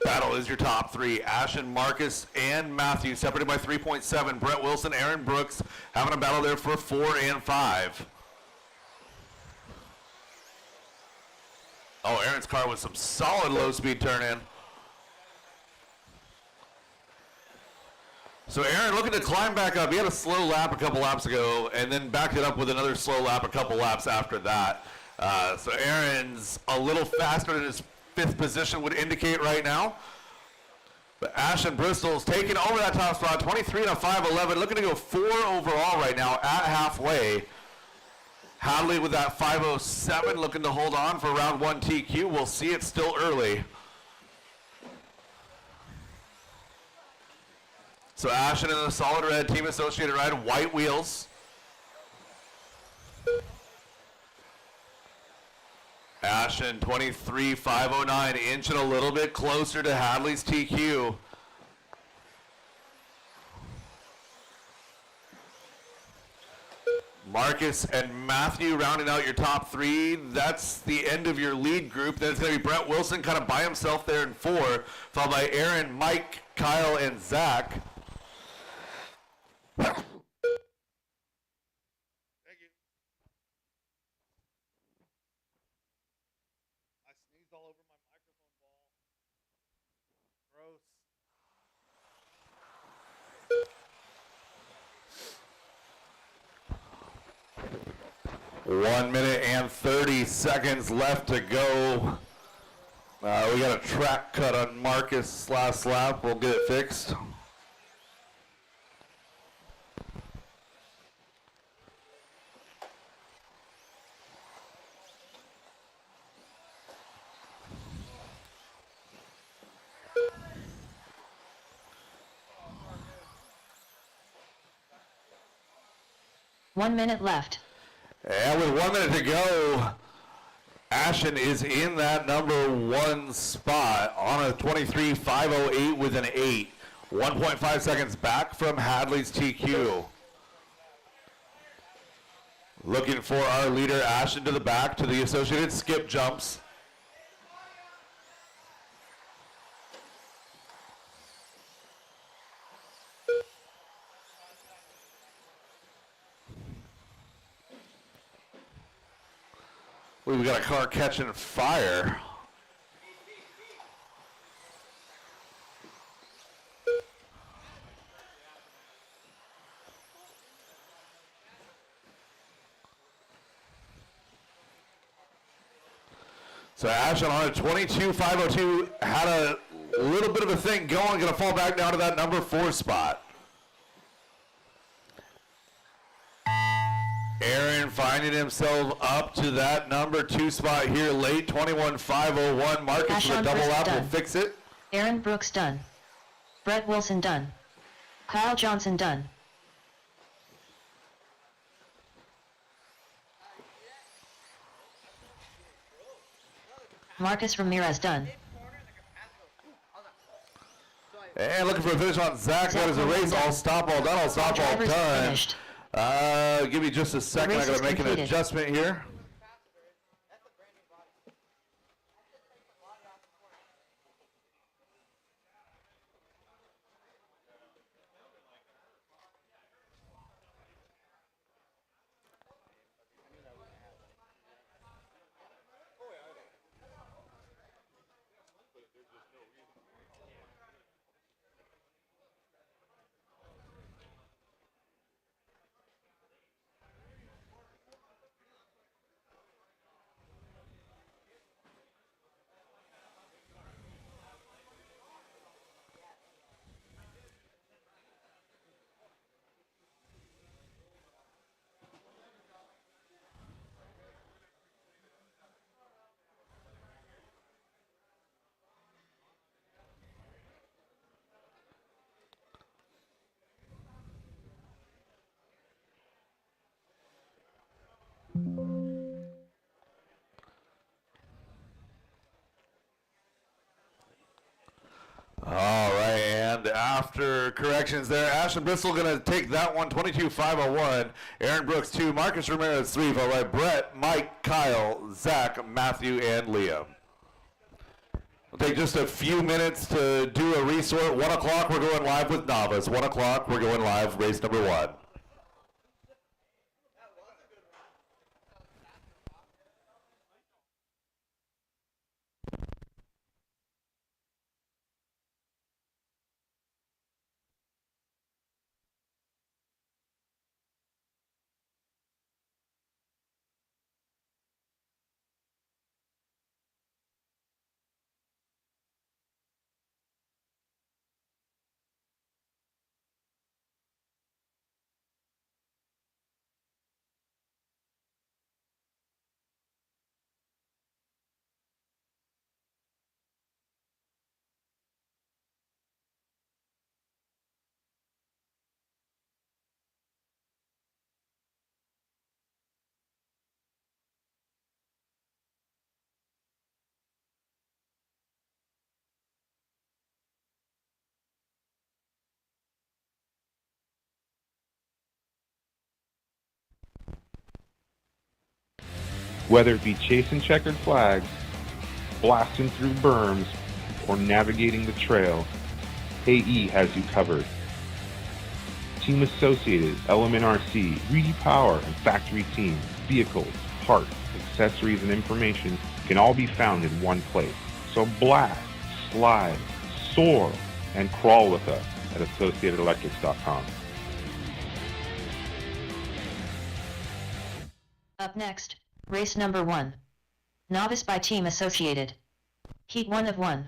Battle is your top 3. Ashton, Marcus, and Matthew separated by 3.7. Brett Wilson, Aaron Brooks having a battle there for 4 and 5. Oh, Aaron's car with some solid low-speed turn-in. So Aaron looking to climb back up. He had a slow lap a couple laps ago and then backed it up with another slow lap a couple laps after that. So Aaron's a little faster than his 5th position would indicate right now. But Ashton Bristol's taking over that top spot, 23 and a 5.11, looking to go 4 overall right now at halfway. Hadley with that 5.07, looking to hold on for round 1 TQ. We'll see, it's still early. So Ashton in the solid red, Team Associated Ride, white wheels. Ashton 23.509, inching a little bit closer to Hadley's TQ. Marcus and Matthew rounding out your top 3. That's the end of your lead group. Then it's going to be Brett Wilson kind of by himself there in 4, followed by Aaron, Mike, Kyle, and Zach. Thank you. I sneezed all over my microphone ball. Gross. 1 minute and 30 seconds left to go. We got a track cut on Marcus last lap. We'll get it fixed. One minute left. And with 1 minute to go, Ashton is in that number 1 spot on a 23.508 with an 8. 1.5 seconds back from Hadley's TQ. Looking for our leader, Ashton, to the back to the associated skip jumps. We've got a car catching fire. So Ashton on a 22.502 had a little bit of a thing going, going to fall back down to that number 4 spot. Aaron finding himself up to that number 2 spot here late, 21.501. Marcus with a Ashton double Bristol lap will done. fix it. Aaron Brooks done. Brett Wilson done. Kyle Johnson done. Marcus Ramirez done. And looking for a finish on Zach. That is a race. All stop, all done, all stop, all Drivers done. finished. Give me just a second. I race got is to make an completed. adjustment here. All right, and after corrections there, Ashton Bristol going to take that one, 22.501. Aaron Brooks 2, Marcus Ramirez 3, followed by Brett, Mike, Kyle, Zach, Matthew, and Liam. We'll take just a few minutes to do a resort. 1 o'clock, we're going live with Novice. 1 o'clock, we're going live, race number 1. Whether it be chasing checkered flags, blasting through berms, or navigating the trail, AE has you covered. Team Associated, Element RC, Reedy Power, and Factory Team, vehicles, parts, accessories, and information can all be found in one place. So blast, slide, soar, and crawl with us at AssociatedElectrics.com. Up next, race number 1. Novice by Team Associated. Heat 1 of 1.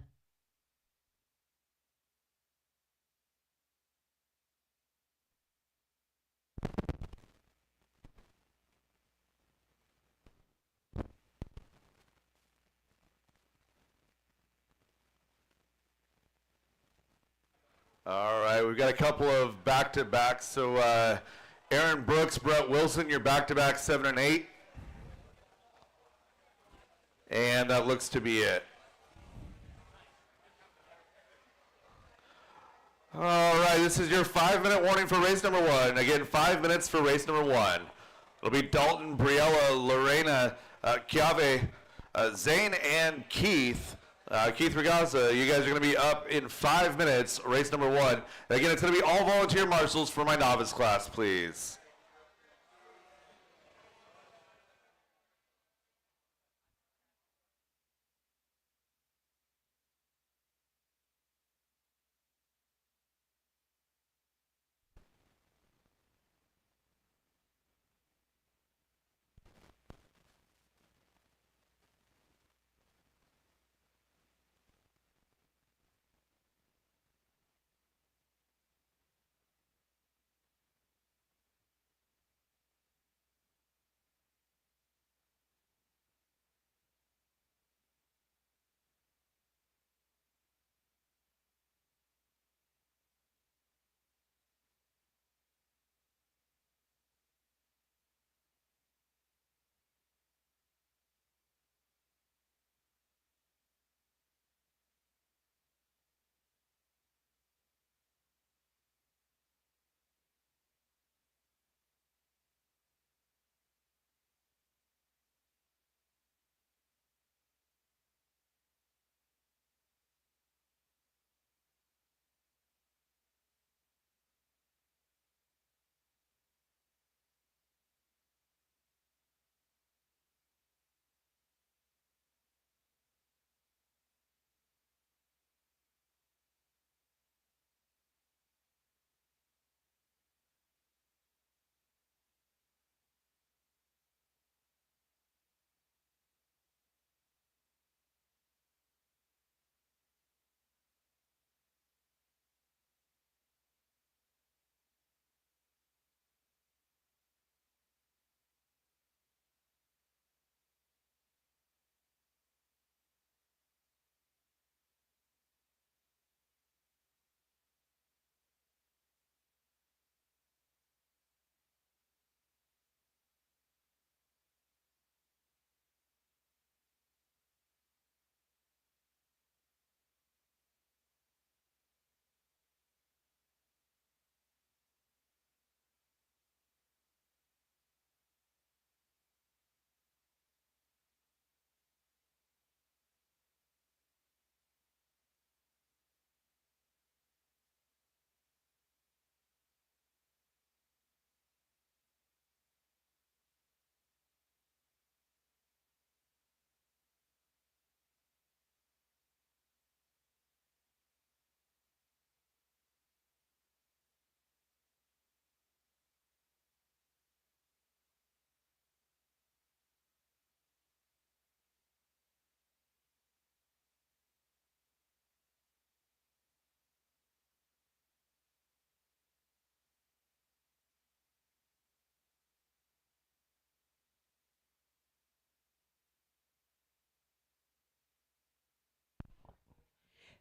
All right, we've got a couple of back-to-backs. So Aaron Brooks, Brett Wilson, you're back-to-back 7 and 8. And that looks to be it. All right, this is your 5-minute warning for race number 1. Again, 5 minutes for race number 1. It'll be Dalton, Briella, Lorena, Chiave, Zane, and Keith. Keith Regaza, you guys are going to be up in 5 minutes, race number 1. And again, it's going to be all volunteer marshals for my novice class, please.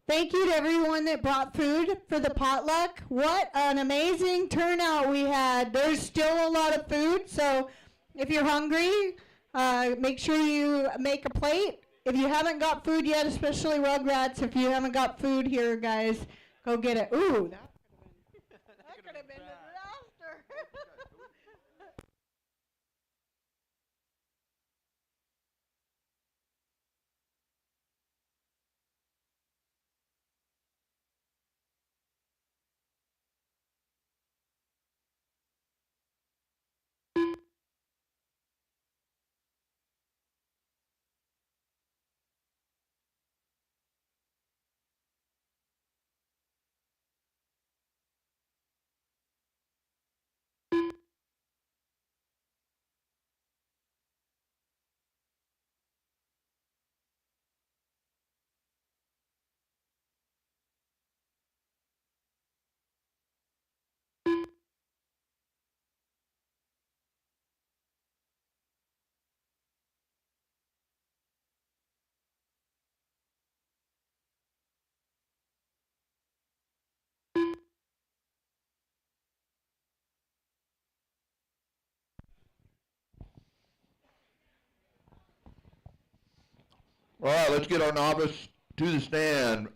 Thank you to everyone that brought food for the potluck. What an amazing turnout we had. There's still a lot of food, so if you're hungry, make sure you make a plate. If you haven't got food yet, especially Rugrats, if you haven't got food here, guys, go get it. Ooh, that could have been a disaster. All right, let's get our novice to the stand.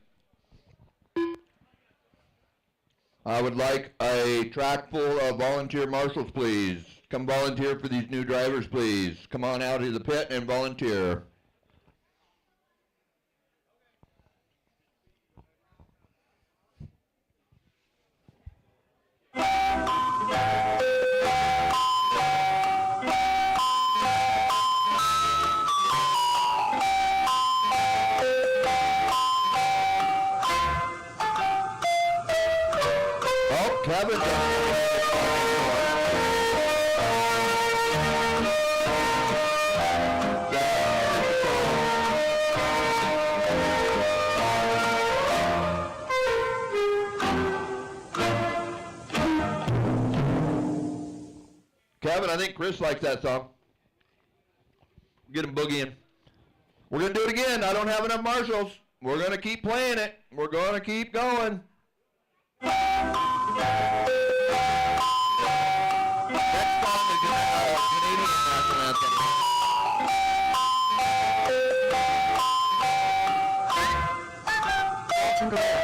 I would like a track full of volunteer marshals, please. Come volunteer for these new drivers, please. Come on out of the pit and volunteer. Oh, Kevin. Kevin, I think Chris likes that song. Get him boogieing. We're going to do it again. I don't have enough marshals. We're going to keep playing it. We're going to keep going. Next song is Canadian national anthem. Dalton Guerrero.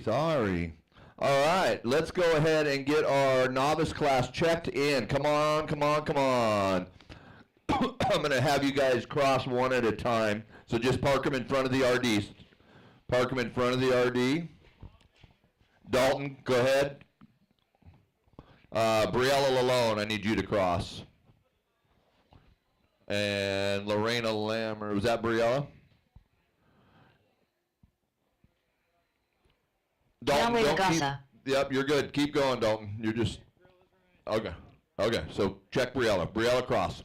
Sorry. All right, let's go ahead and get our novice class checked in. Come on. I'm going to have you guys cross one at a time. So just park them in front of the RDs. Park them in front of the RD. Dalton, go ahead. Briella Lalone, I need you to cross. And Lorena Lammer, was that Briella? Dalton, Yahweh don't keep, Lagasa. yep, you're good. Keep going, Dalton. You're just, okay. So check Briella. Briella cross.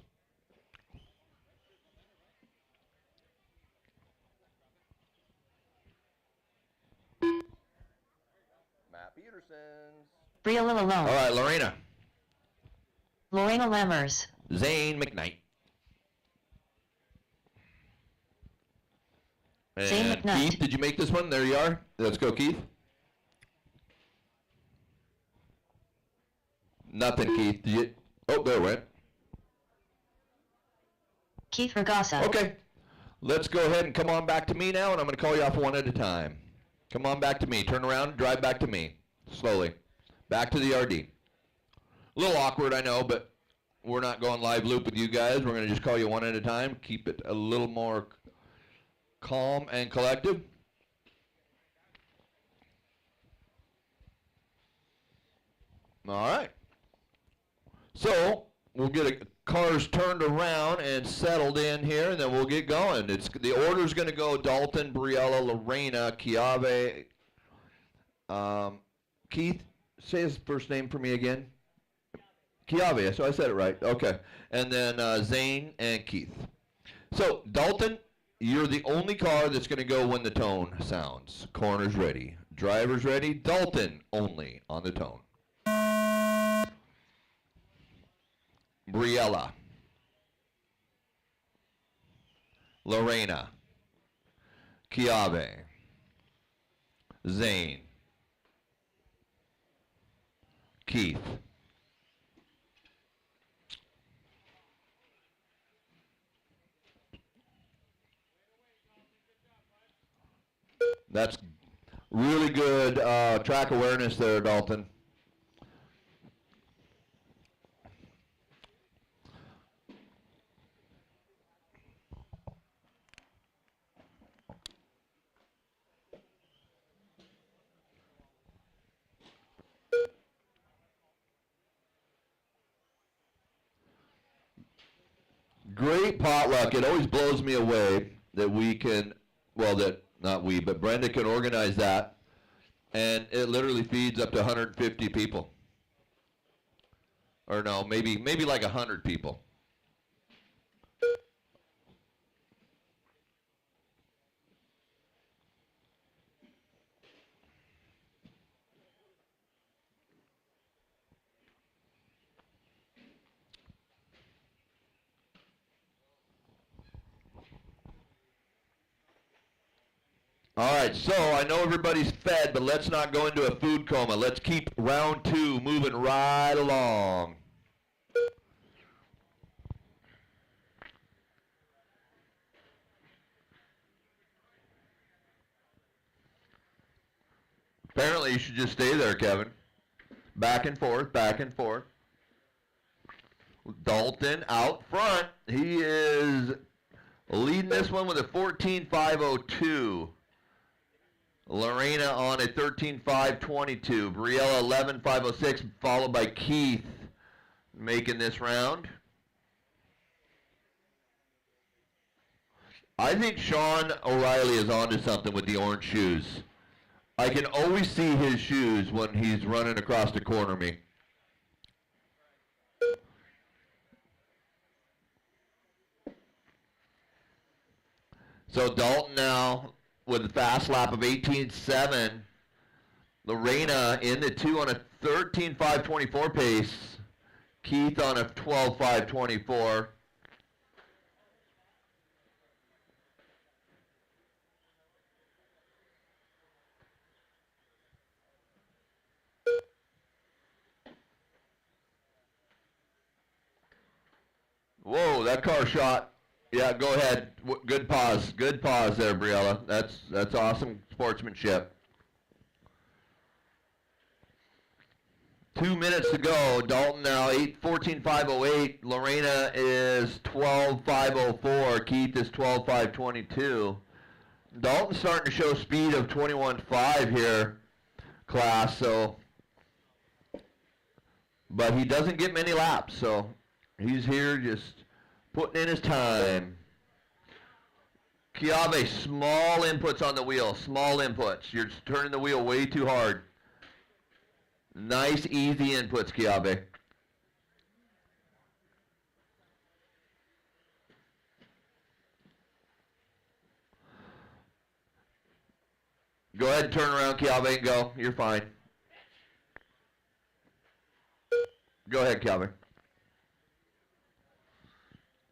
Matt Peterson's. Briella All Lalone. right, Lorena Lammers. Zane McKnight. Zane And McKnight. Keith, did you make this one? There you are. Let's go, Keith. Nothing, Keith. Did you? Oh, there it went. Keith Ragasa. Okay. Let's go ahead and come on back to me now, and I'm going to call you off one at a time. Come on back to me. Turn around, drive back to me. Slowly. Back to the RD. A little awkward, I know, but we're not going live loop with you guys. We're going to just call you one at a time. Keep it a little more calm and collective. All right. So we'll get cars turned around and settled in here, and then we'll get going. The order's going to go Dalton, Briella, Lorena, Chiave. Keith, say his first name for me again. Chiave, so I said it right. Okay. And then Zane and Keith. So, Dalton, you're the only car that's going to go when the tone sounds. Corner's ready. Driver's ready. Dalton only on the tone. Briella. Lorena. Chiave. Zane. Keith. That's really good track awareness there, Dalton. Great potluck. It always blows me away that we can, well, that not we, but Brenda can organize that, and it literally feeds up to 150 people. Or no, maybe like 100 people. All right, so I know everybody's fed, but let's not go into a food coma. Let's keep round 2 moving right along. Apparently, you should just stay there, Kevin. Back and forth, back and forth. Dalton out front. He is leading this one with a 14.502. Lorena on a 13.522. Briella 11.506, followed by Keith making this round. I think Sean O'Reilly is onto something with the orange shoes. I can always see his shoes when he's running across the corner of me. So Dalton now with a fast lap of 18.7. Lorena in the 2 on a 13.524 pace. Keith on a 12.524. Whoa, that car shot. Yeah, go ahead. Good pause. Good pause there, Briella. That's awesome sportsmanship. 2 minutes to go. Dalton now 14.508. Lorena is 12.504. Keith is 12.522. Dalton's starting to show speed of 21.5 here, class. So, but he doesn't get many laps. So he's here just putting in his time. Chiave, small inputs on the wheel. Small inputs. You're just turning the wheel way too hard. Nice, easy inputs, Chiave. Go ahead and turn around, Chiave, and go. You're fine. Go ahead, Chiave.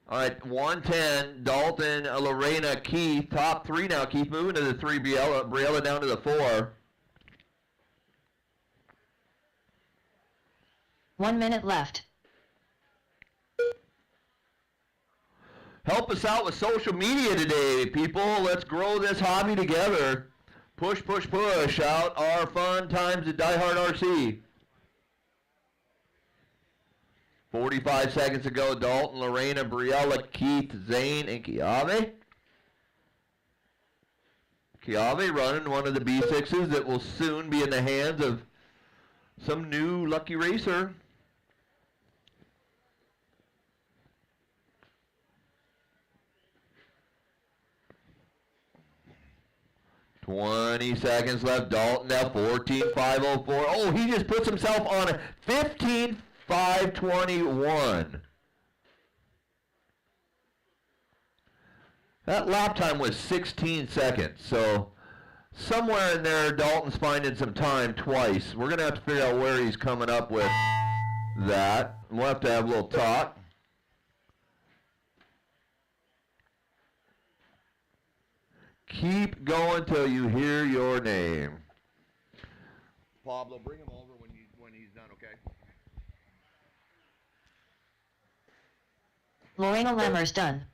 All right, 110, Dalton, Lorena, Keith. Top 3 now. Keith moving to the 3, Briella down to the 4. 1 minute left. Help us out with social media today, people. Let's grow this hobby together. Push, push, push out our fun times at DieHard RC. 45 seconds ago, Dalton, Lorena, Briella, Keith, Zane, and Chiave. Chiave running one of the B6s that will soon be in the hands of some new lucky racer. $20 seconds left. Dalton now 14.504. Oh, he just puts himself on a 15.521. That lap time was 16 seconds. So somewhere in there, Dalton's finding some time twice. We're going to have to figure out where he's coming up with that. We'll have to have a little talk. Keep going till you hear your name. Pablo, bring him over when he's done, okay? Lorena Lammers done.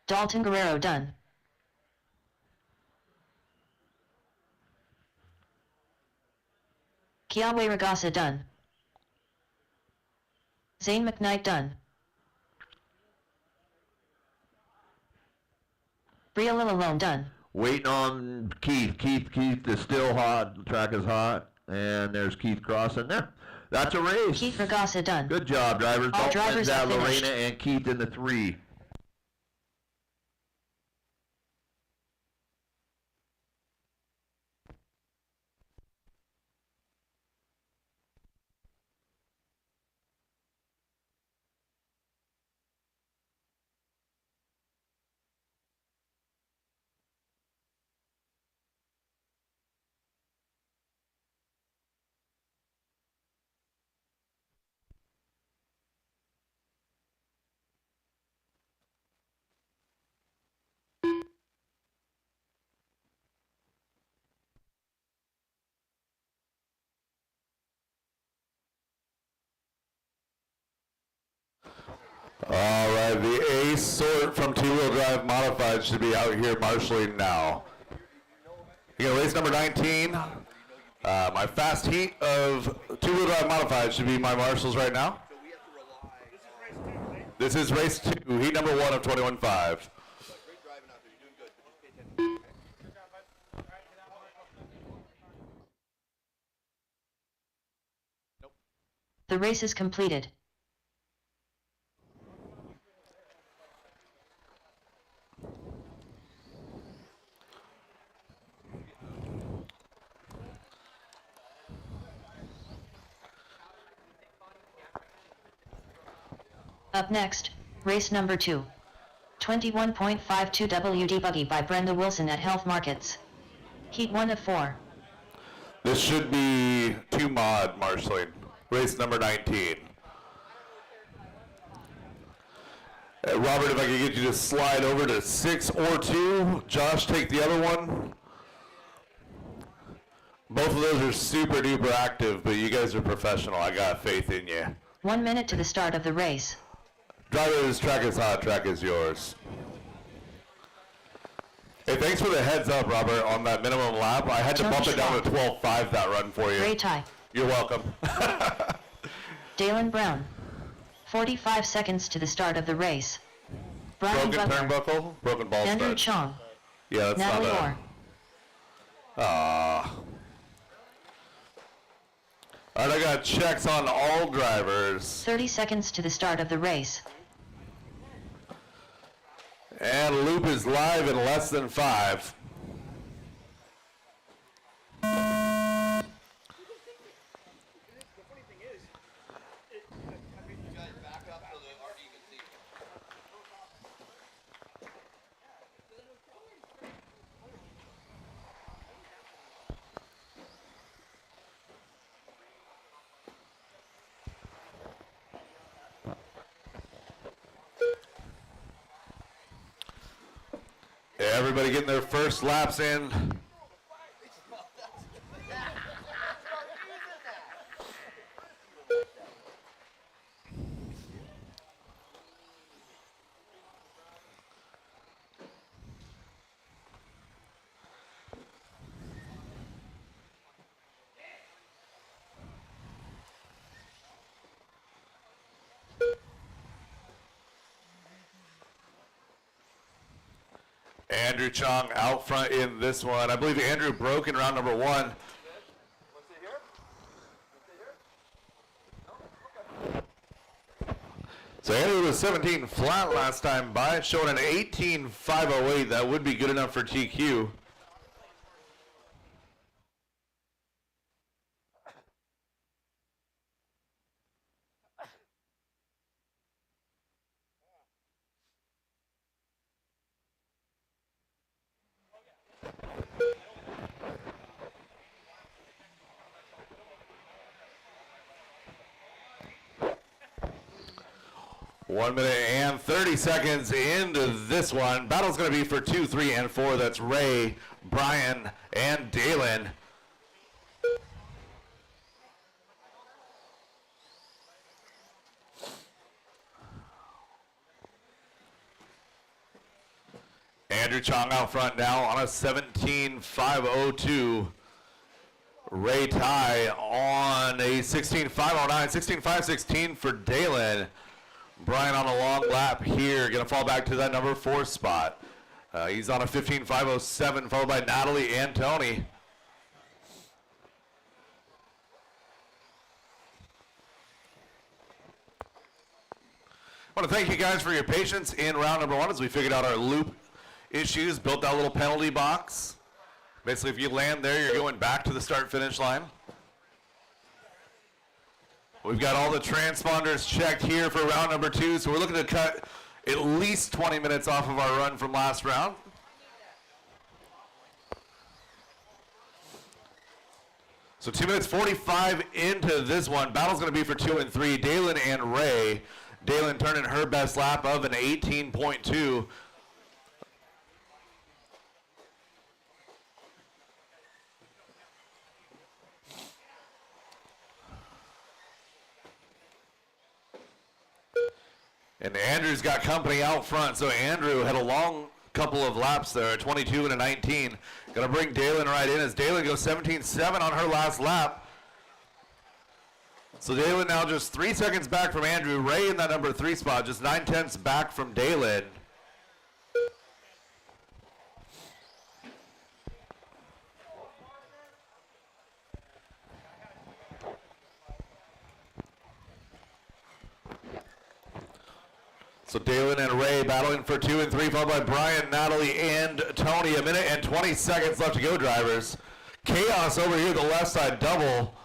Dalton Guerrero done. Chiave Ragasa done. Zane McKnight done. Briella Lalone done. Waiting on Keith. Keith is still hot. The track is hot. And there's Keith crossing there. That's a race. Keith Ragasa done. Good job, drivers. All drivers are Lorena finished. and Keith in the 3. All right, the Ace sort from two-wheel drive modified should be out here marshaling now. You got race number 19. My fast heat of two-wheel drive modified should be my marshals right now. This is race 2, heat number 1 of 21.5. The race is completed. Up next, race number 2. 21.52 WD Buggy by Brenda Wilson at Health Markets. Heat 1 of 4. This should be 2 mod marshaling, race number 19. Robert, if I could get you to slide over to 6 or 2. Josh, take the other one. Both of those are super duper active, but you guys are professional. I got faith in you. 1 minute to the start of the race. Drivers, track is hot, track is yours. Hey, thanks for the heads up, Robert, on that minimum lap. I had to bump it down to 12.5 that run for you. Great tie. You're welcome. Dalen Brown. 45 seconds to the start of the race. Brian Broken Butler. turnbuckle, broken ball Andrew stud. Chong. Yeah, that's Natalie not Orr. All right, I got checks on all drivers. 30 seconds to the start of the race. And loop is live in less than 5. Everybody getting their first laps in. Andrew Chong out front in this one. I believe Andrew broke in round number 1. So Andrew was 17 flat last time by, showing an 18.508. That would be good enough for TQ. One minute and 30 seconds into this one. Battle's going to be for 2, 3, and 4. That's Ray, Brian, and Dalen. Andrew Chong out front now on a 17.502. Ray Ty on a 16.509. 16.516 for Dalen. Brian on a long lap here, going to fall back to that number 4 spot. He's on a 15.507, followed by Natalie and Tony. I want to thank you guys for your patience in round number 1 as we figured out our loop issues, built that little penalty box. Basically, if you land there, you're going back to the start-finish line. We've got all the transponders checked here for round number 2, so we're looking to cut at least 20 minutes off of our run from last round. So 2 minutes 45 into this one. Battle's going to be for 2 and 3, Dalen and Ray. Dalen turning her best lap of an 18.2. And Andrew's got company out front, so Andrew had a long couple of laps there, a 22 and a 19. Gonna bring Dalen right in as Dalen goes 17.7 on her last lap. So Dalen now just 3 seconds back from Andrew. Ray in that number 3 spot, just 9/10 back from Dalen. So Dalen and Ray battling for 2 and 3, followed by Brian, Natalie, and Tony. 1 minute and 20 seconds left to go, drivers. Chaos over here, the left side double.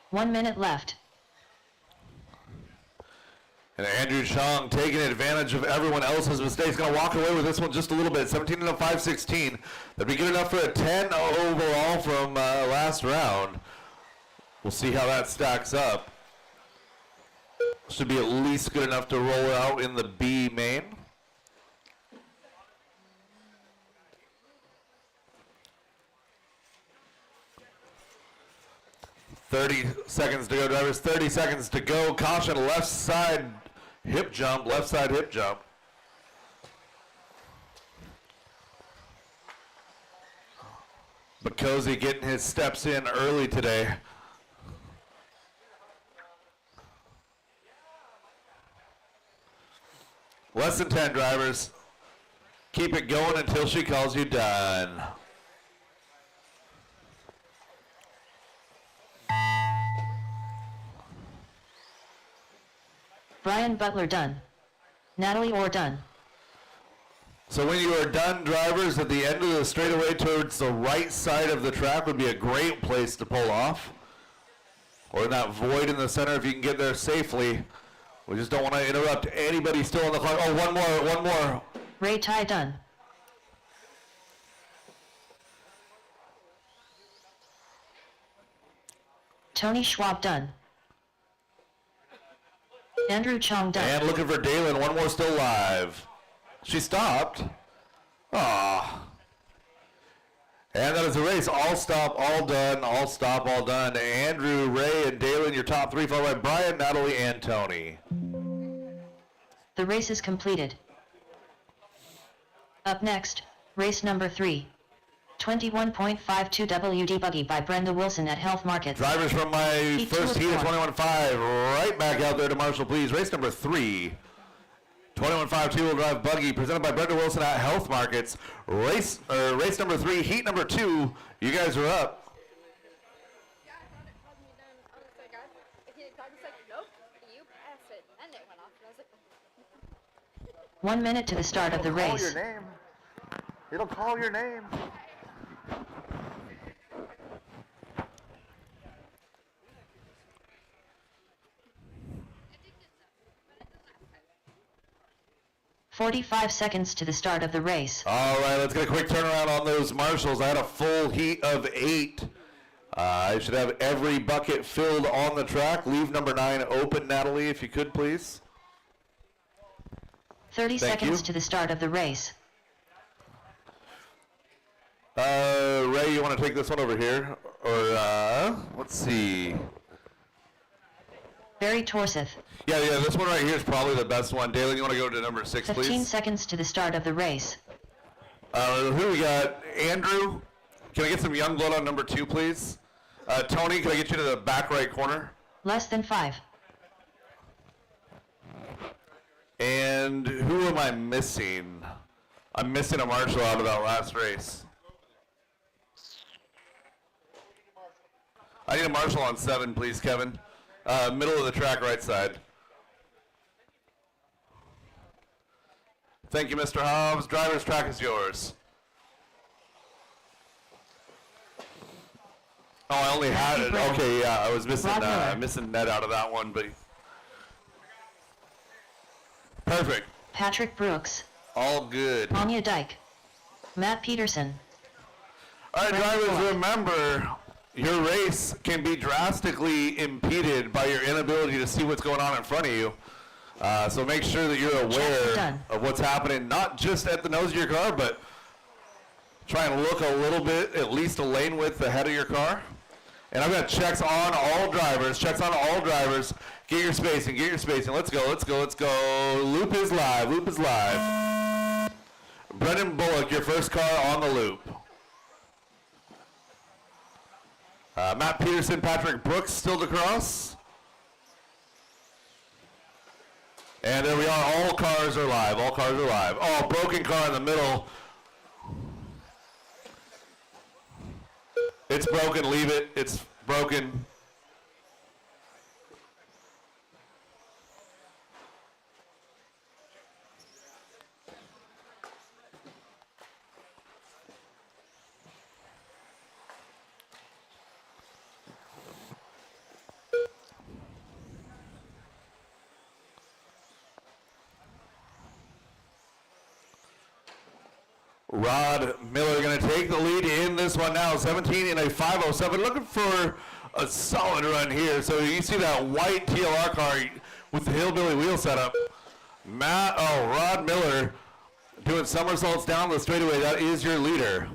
One minute left. And Andrew Chong taking advantage of everyone else's mistakes. Going to walk away with this one just a little bit. 17 and a 5.16. That'd be good enough for a 10 overall from last round. We'll see how that stacks up. Should be at least good enough to roll out in the B main. .30 seconds to go, drivers. 30 seconds to go. Caution, left side hip jump. Left side hip jump. Bacozy getting his steps in early today. Less than 10, drivers. Keep it going until she calls you done. Brian Butler done. Natalie Orr done. So when you are done, drivers, at the end of the straightaway towards the right side of the track would be a great place to pull off. Or in that void in the center if you can get there safely. We just don't want to interrupt anybody still on the clock. Oh, one more. Ray Ty done. Tony Schwab done. Andrew Chong done. And looking for Dalen, one more still live. She stopped. Ah. And that is the race. All stop, all done, all stop, all done. Andrew, Ray, and Dalen, your top 3, followed by Brian, Natalie, and Tony. The race is completed. Up next, race number 3. 21.52 WD Buggy by Brenda Wilson at Health Market. Drivers from my first heat of 21.5, right back out there to Marshall, please. Race number 3. 21.5 two-wheel drive buggy presented by Brenda Wilson at Health Markets. Race number 3, heat number 2. You guys are up. Yeah, I thought it called me down. I was like, God was like, nope, you pass it. And it went off. And I was like, 1 minute to the start of the race. It'll call your name. 45 seconds to the start of the race. All right, let's get a quick turnaround on those marshals. I had a full heat of 8. I should have every bucket filled on the track. Leave number 9 open, Natalie, if you could, please. 30 seconds to the start of the race. Ray, you want to take this one over here? Or, let's see. Barry Torseth. Yeah, this one right here is probably the best one. Dalen, you want to go to number 6, 15 please? seconds to the start of the race. Who we got? Andrew, can I get some young blood on number 2, please? Tony, can I get you to the back right corner? Less than 5. And who am I missing? I'm missing a marshal out of that last race. I need a marshal on 7, please, Kevin. Middle of the track, right side. Thank you, Mr. Hobbs. Driver's track is yours. Oh, I only had it. Okay, yeah, I was missing Ned out of that one, but perfect. Patrick Brooks. All good. Anya Dyke. Matt Peterson. All right, drivers, remember, your race can be drastically impeded by your inability to see what's going on in front of you. So make sure that you're aware done. of what's happening, not just at the nose of your car, but try and look a little bit, at least a lane width ahead of your car. And I've got checks on all drivers, Get your spacing, Let's go, let's go, let's go. Loop is live. Brendan Bullock, your first car on the loop. Matt Peterson, Patrick Brooks still to cross. And there we are, all cars are live. Oh, broken car in the middle. It's broken, leave it, it's broken. Rod Miller going to take the lead in this one now. 17 in a 507. Looking for a solid run here. So you see that white TLR car with the hillbilly wheel setup. Rod Miller doing somersaults down the straightaway. That is your leader.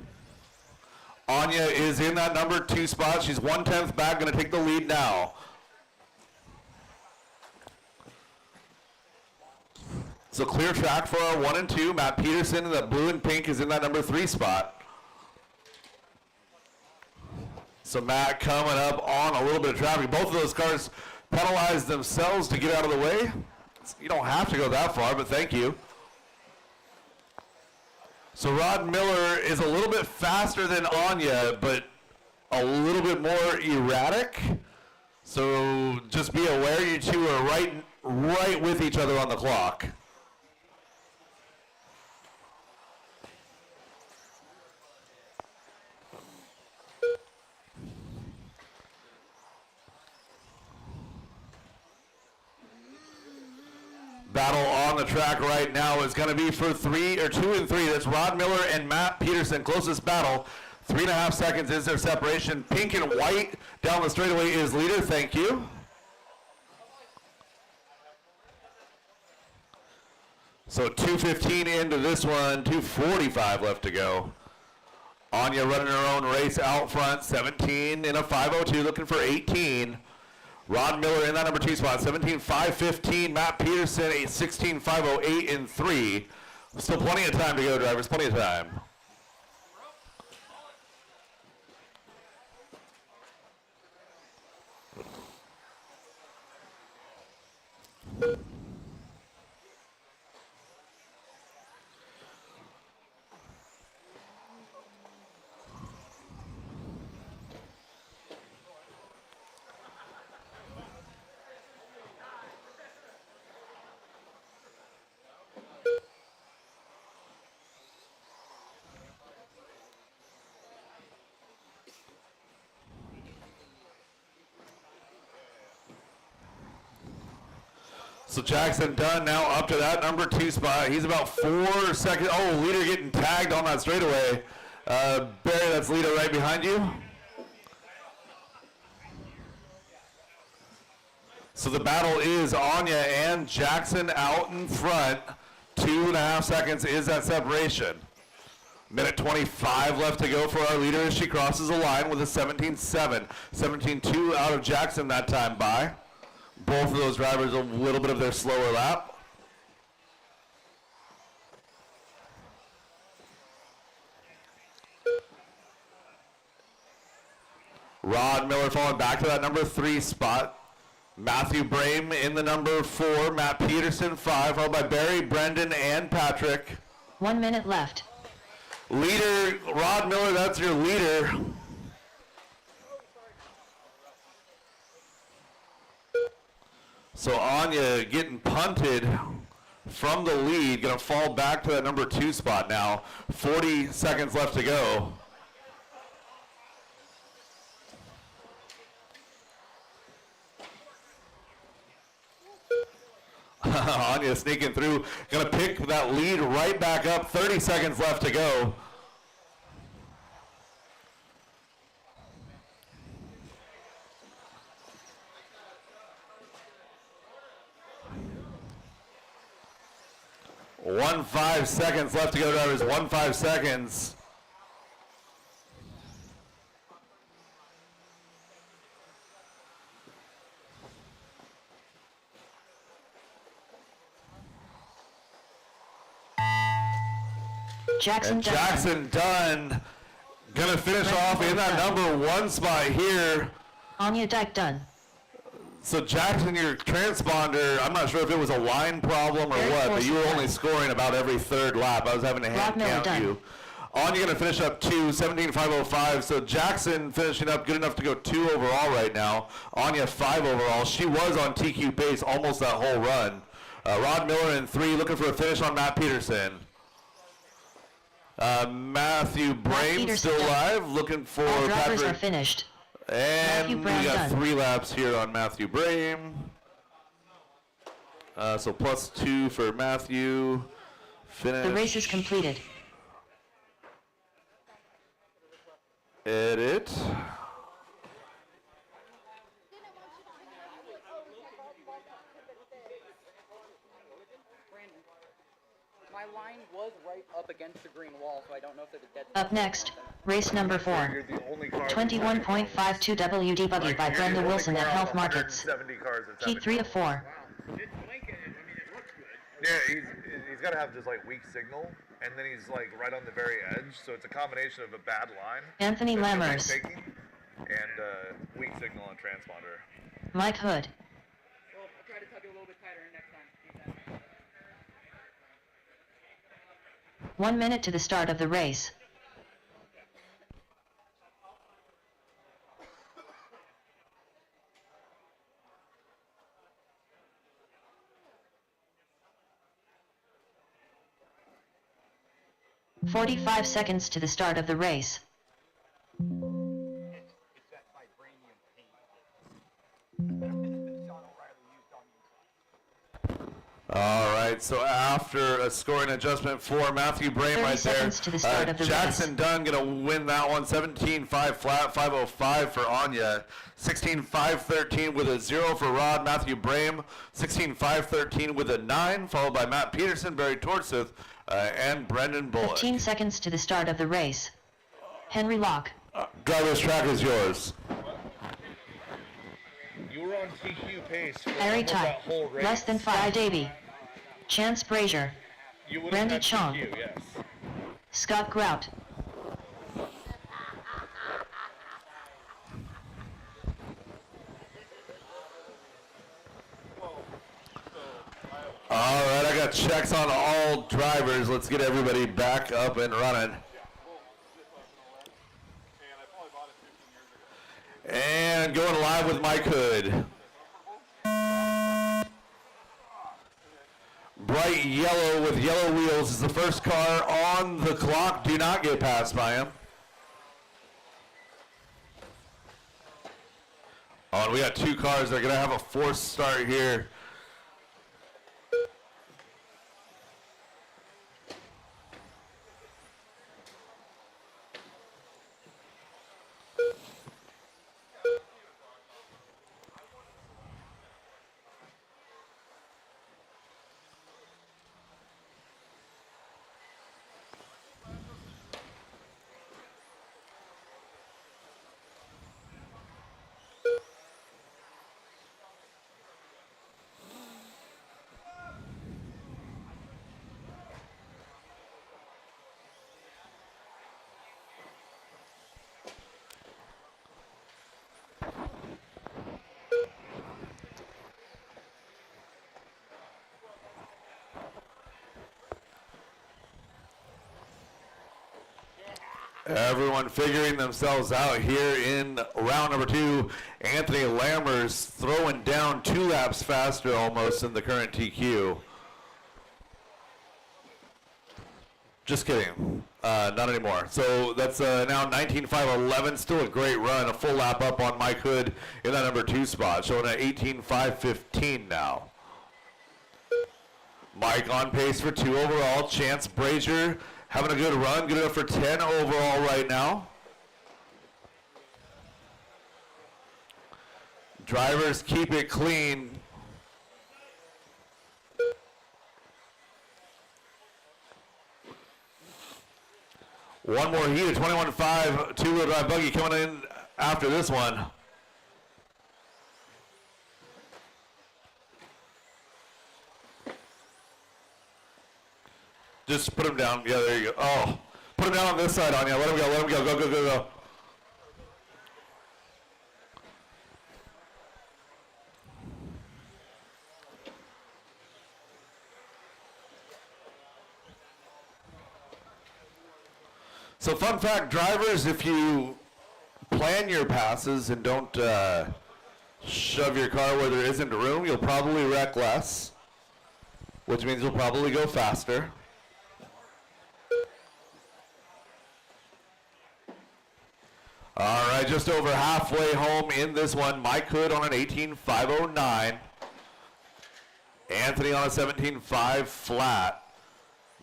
Anya is in that number 2 spot. She's 1/10 back. Going to take the lead now. So clear track for our 1 and 2. Matt Peterson in the blue and pink is in that number 3 spot. So Matt coming up on a little bit of traffic. Both of those cars penalized themselves to get out of the way. You don't have to go that far, but thank you. So Rod Miller is a little bit faster than Anya, but a little bit more erratic. So just be aware you two are right with each other on the clock. Battle on the track right now is going to be for 2 and 3. That's Rod Miller and Matt Peterson. Closest battle. 3.5 seconds is their separation. Pink and white down the straightaway is leader. Thank you. So 2:15 into this one. 2:45 left to go. Anya running her own race out front. 17 in a 5:02, looking for 18. Rod Miller in that number 2 spot, 17.515. Matt Peterson, 16.508 in 3. Still plenty of time to go, drivers, plenty of time. So Jackson Dunn now up to that number 2 spot. He's about 4 seconds. Oh, leader getting tagged on that straightaway. Barry, that's leader right behind you. So the battle is Anya and Jackson out in front. 2.5 seconds is that separation. Minute 25 left to go for our leader as she crosses the line with a 17.7. 17.2 out of Jackson that time by. Both of those drivers a little bit of their slower lap. Rod Miller falling back to that number 3 spot. Matthew Brame in the number 4. Matt Peterson 5, followed by Barry, Brendan, and Patrick. 1 minute left. Leader, Rod Miller, that's your leader. So Anya getting punted from the lead, going to fall back to that number 2 spot now. 40 seconds left to go. Anya sneaking through, going to pick that lead right back up. 30 seconds left to go. 1.5 seconds left to go, drivers. 1.5 seconds. Jackson Dunn gonna finish off in that number 1 spot here. Anya Dyke Dunn. So Jackson, your transponder, I'm not sure if it was a line problem or what, but you were only scoring about every 3rd lap. I was having to hand count you. Anya gonna finish up 2, 17.505. So Jackson finishing up good enough to go 2 overall right now. Anya 5 overall. She was on TQ pace almost that whole run. Rod Miller in 3, looking for a finish on Matt Peterson. Matthew Brame still alive, looking for All drivers Patrick. are finished. And we got 3 laps here on Matthew Brame. So +2 for Matthew. Finish. The race is completed. Edit. My line was right up against the green wall, so I don't know if there's a dead. Up next, race number 4. 21.52 WD buggy by Brenda Wilson at Health Markets. Heat 3 of 4. Yeah, he's got to have just like weak signal, and then he's like right on the very edge, so it's a combination of a bad line. Anthony Lammers. And weak signal on transponder. Mike Hood. Well, I'll try to tug it a little bit tighter next time. 1 minute to the start of the race. "45 seconds to the start of the race. All right, so after a scoring adjustment for Matthew Brame right there, to the start of the Jackson Dunn going to win that one, 17.5 flat, 5.05 for Anya, 16.513 with a 0 for Rod, Matthew Brame, 16.513 with a 9, followed by Matt Peterson, Barry Tortseth, and Brendan Bullock. 15 seconds to the start of the race. Henry Locke. Driver's track is yours. You were on TQ pace for Harry almost Ty. that whole race. Less than 5. Guy Davey. Chance Brazier. You would've Randy had Chong. TQ, yes. Scott Grout. All right, I got checks on all drivers. Let's get everybody back up and running. And going live with Mike Hood. Bright yellow with yellow wheels is the first car on the clock. Do not get passed by him. Oh, and we got 2 cars that are going to have a forced start here. Everyone figuring themselves out here in round number 2. Anthony Lammers throwing down 2 laps faster almost than the current TQ. Just kidding. Not anymore. So that's now 19.511. Still a great run. A full lap up on Mike Hood in that number 2 spot. Showing at 18.515 now. Mike on pace for 2 overall. Chance Brazier having a good run. Good enough for 10 overall right now. Drivers keep it clean. One more heat, a 21.5 two-wheel drive buggy coming in after this one. Just put him down. Yeah, there you go. Oh, put him down on this side, Anya. Let him go. Let him go. Go, go, go, go. So fun fact, drivers, if you plan your passes and don't shove your car where there isn't room, you'll probably wreck less, which means you'll probably go faster. All right, just over halfway home in this one. Mike Hood on an 18.509. Anthony on a 17.5 flat.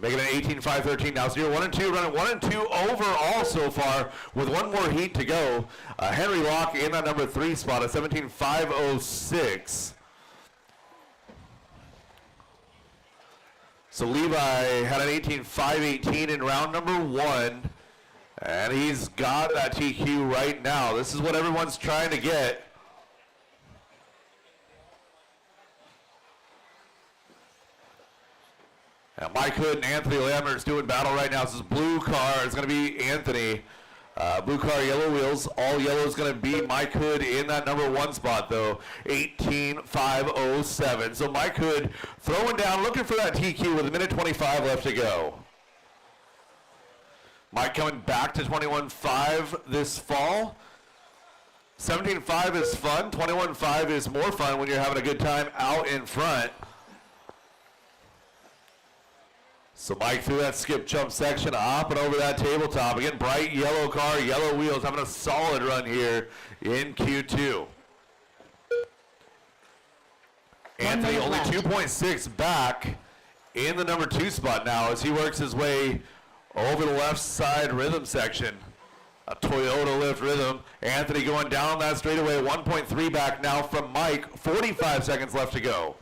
Making an 18.513 now. So you're 1 and 2, running 1 and 2 overall so far with one more heat to go. Henry Locke in that number 3 spot, a 17.506. So Levi had an 18.518 in round number 1. And he's got that TQ right now. This is what everyone's trying to get. And Mike Hood and Anthony Lammert's doing battle right now. This is blue car. It's going to be Anthony. Blue car, yellow wheels. All yellow is going to be Mike Hood in that number 1 spot, though. 18.507. So Mike Hood throwing down, looking for that TQ with a minute 25 left to go. Mike coming back to 21.5 this fall. 17.5 is fun. 21.5 is more fun when you're having a good time out in front. So Mike through that skip jump section, up and over that tabletop. Again, bright yellow car, yellow wheels, having a solid run here in Q2. Anthony only 2.6 back in the number 2 spot now as he works his way over the left side rhythm section. A Toyota lift rhythm. Anthony going down that straightaway, 1.3 back now from Mike. 45 seconds left to go.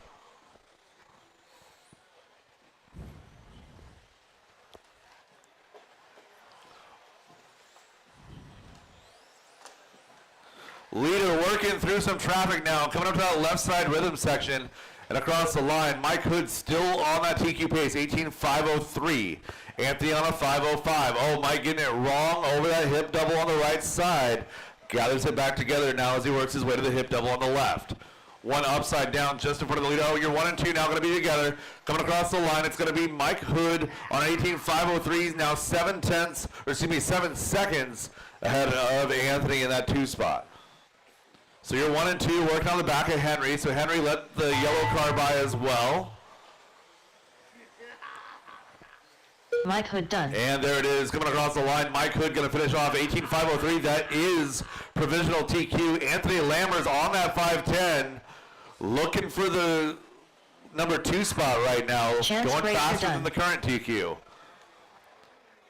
Leader working through some traffic now, coming up to that left side rhythm section and across the line. Mike Hood still on that TQ pace, 18.503. Anthony on a 5.05. Oh, Mike getting it wrong over that hip double on the right side. Gathers it back together now as he works his way to the hip double on the left. One upside down just in front of the leader. Oh, you're 1 and 2 now going to be together. Coming across the line, it's going to be Mike Hood on 18.503. He's now 7 seconds ahead of Anthony in that 2 spot. So you're 1 and 2 working on the back of Henry. So Henry let the yellow car by as well. Mike Hood done. And there it is, coming across the line. Mike Hood going to finish off 18.503. That is provisional TQ. Anthony Lammers on that 510, looking for the number 2 spot right now. Going faster than the current TQ.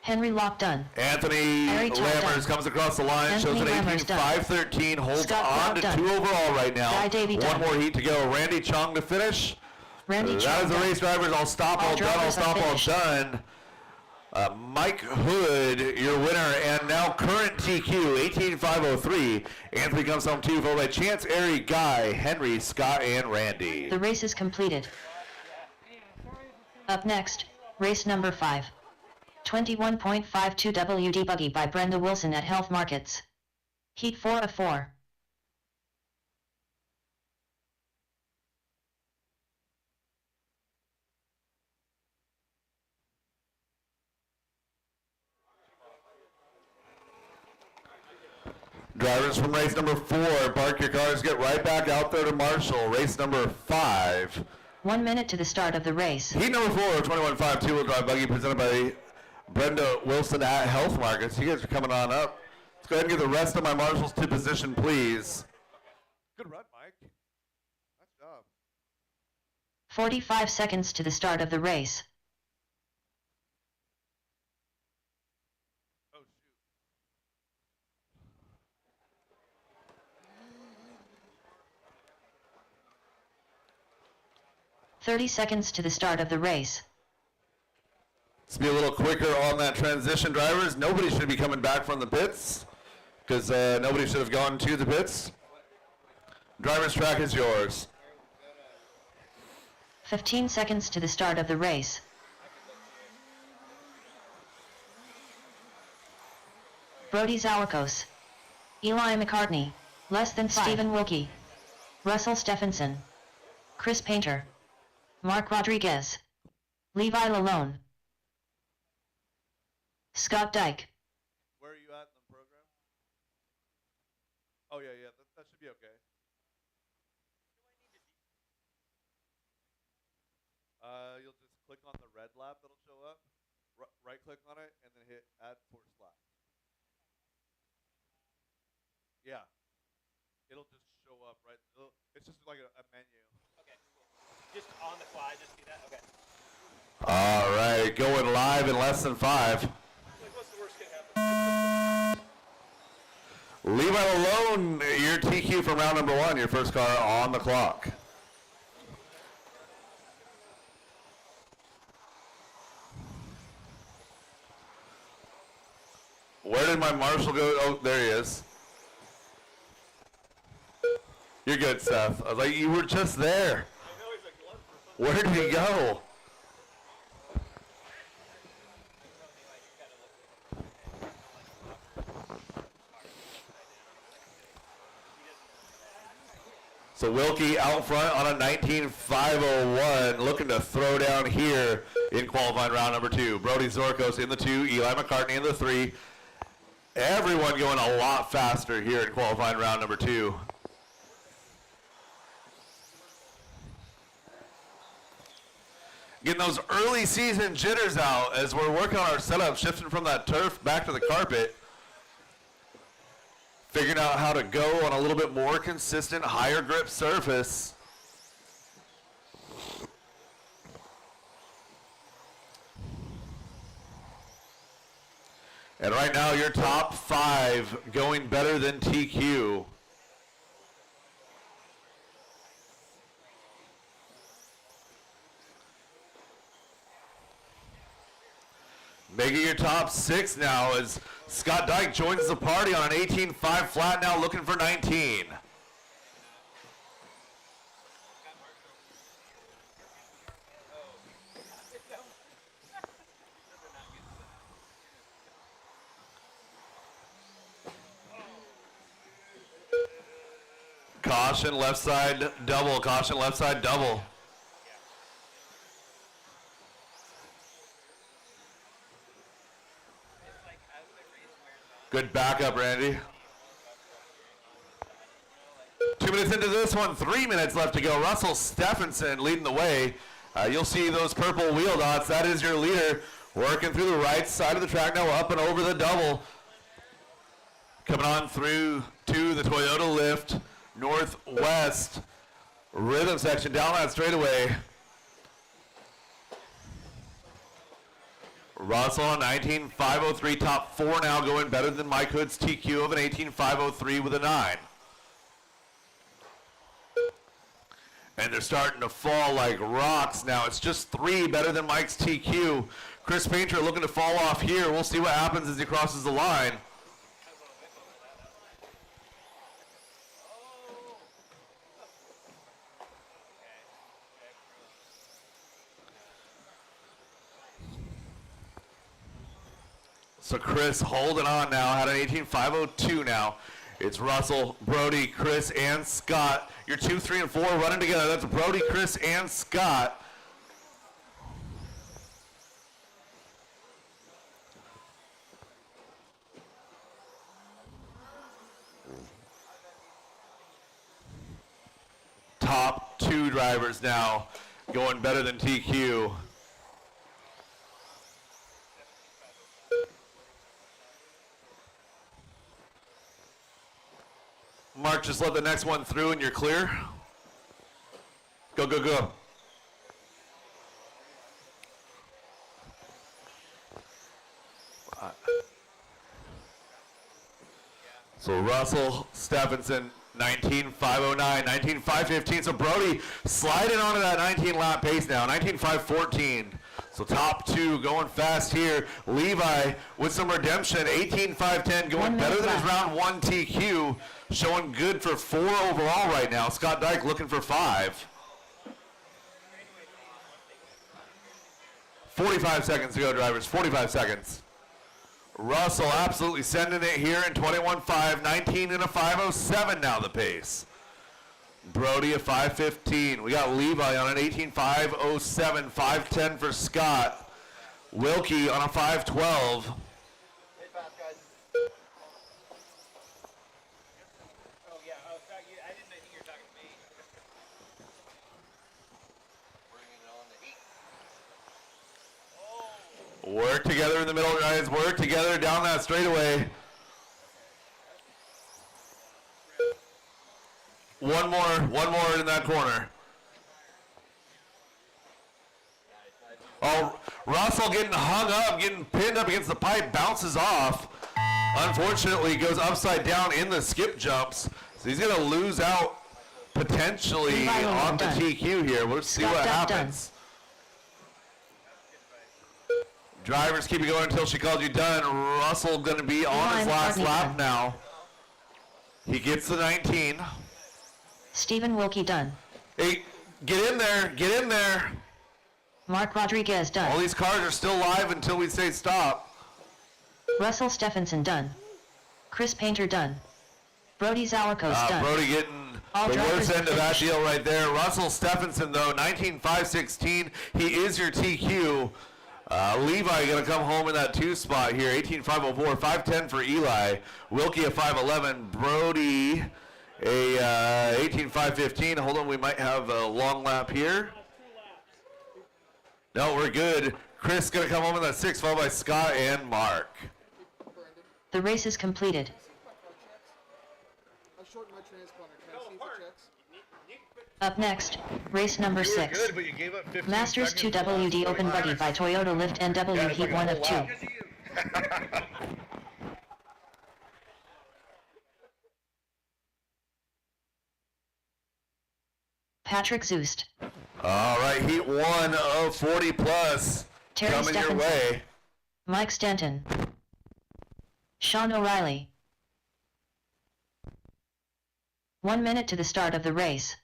Henry Locke done. Anthony Lammers comes across the line, shows an 18.513, holds on to 2 overall right now. One more heat to go. Randy Chung to finish. That is the race drivers. All stop, all done, all stop, all done. Mike Hood, your winner, and now current TQ, 18.503. Anthony comes home 2, followed by Chance, Airy, Guy, Henry, Scott, and Randy. The race is completed. Up next, race number 5. 21.52 WD Buggy by Brenda Wilson at Health Markets. Heat 4 of 4. Drivers from race number 4, park your cars, get right back out there to Marshall. Race number 5. 1 minute to the start of the race. Heat number 4, 21.5 two-wheel drive buggy presented by Brenda Wilson at Health Markets. You guys are coming on up. Let's go ahead and get the rest of my marshals to position, please. Good run, Mike. Nice job. 45 seconds to the start of the race. Oh, shoot. 30 seconds to the start of the race. Let's be a little quicker on that transition, drivers. Nobody should be coming back from the pits because nobody should have gone to the pits. Driver's track is yours. 15 seconds to the start of the race. Brody Zalakos. Eli McCartney. Less than 5. Stephen Wilkie. Russell Stephenson. Chris Painter. Mark Rodriguez. Levi Lalone. Scott Dyke. Where are you at in the program? Oh yeah, that should be okay. You'll just click on the red lap that'll show up, right click on it, and then hit add force lap. Yeah, it'll just show up, right? It's just like a menu. Okay, just on the fly, just do that? Okay. All right, going live in less than 5. Like, what's the worst can happen? Levi Lalone, your TQ from round number 1, your first car on the clock. Where did my marshal go? Oh, there he is. You're good, Seth. I was like, you were just there. Where did he go? So Wilkie out front on a 19.501, looking to throw down here in qualifying round number 2. Brody Zorkos in the 2, Eli McCartney in the 3. Everyone going a lot faster here in qualifying round number 2. Getting those early season jitters out as we're working on our setup, shifting from that turf back to the carpet. Figuring out how to go on a little bit more consistent, higher grip surface. And right now, your top 5 going better than TQ. Making your top 6 now as Scott Dyke joins the party on an 18.5 flat now, looking for 19. Caution, left side double. Caution, left side double. Good backup, Randy. 2 minutes into this one, 3 minutes left to go. Russell Stephenson leading the way. You'll see those purple wheel dots. That is your leader working through the right side of the track now, up and over the double. Coming on through to the Toyota lift, northwest rhythm section, down that straightaway. Russell on 19.503, top 4 now, going better than Mike Hood's TQ of an 18.503 with a 9. And they're starting to fall like rocks now. It's just 3 better than Mike's TQ. Chris Painter looking to fall off here. We'll see what happens as he crosses the line. So Chris holding on now, had an 18.502 now. It's Russell, Brody, Chris, and Scott. Your 2, 3, and 4 running together. That's Brody, Chris, and Scott. Top 2 drivers now, going better than TQ. Mark, just let the next one through and you're clear. Go, go, go. So Russell Stephenson, 19.509, 19.515. So Brody sliding onto that 19 lap pace now, 19.514. So top two going fast here. Levi with some redemption, 18-5-10, going 1 minute better than his left. round one TQ, showing good for 4 overall right now. Scott Dyke looking for 5. 45 seconds to go, drivers, 45 seconds. Russell absolutely sending it here in 21.5, 19 and a 5.07 now the pace. Brody a 5.15. We got Levi on an 18.5.07, 5.10 for Scott. Wilkie on a 5.12. Work together in the middle, guys. Work together down that straightaway. One more in that corner. Oh, Russell getting hung up, getting pinned up against the pipe, bounces off. Unfortunately, goes upside down in the skip jumps. So he's going to lose out potentially on the TQ here. We'll see what happens. Drivers keep it going until she calls you done. Russell going to be on his last lap now. He gets the 19. Stephen Wilkie done. Hey, get in there, get in there. Mark Rodriguez done. All these cars are still live until we say stop. Russell Stephenson done. Chris Painter done. Brody Zauerkos done. Brody getting All the drivers worst end of that finished. deal right there. Russell Stephenson though, 19.516. He is your TQ. Levi going to come home in that 2 spot here, 18.504, 5.10 for Eli. Wilkie a 5.11. Brody a 18.515. Hold on, we might have a long lap here. No, we're good. Chris going to come home in that 6, followed by Scott and Mark. The race is completed. I shortened my transponder. Can I see the checks? Up next, race number You were 6. good, but you gave up 15 Masters seconds 2 for the last WD Open 45. Buggy by Toyota Lift NW Yeah, it's Heat like a 1 whole of 2. lap. Patrick Zoost. All right, heat 1 of 40 plus Terry coming your Stephenson. way. Mike Stanton. Sean O'Reilly. 1 minute to the start of the race.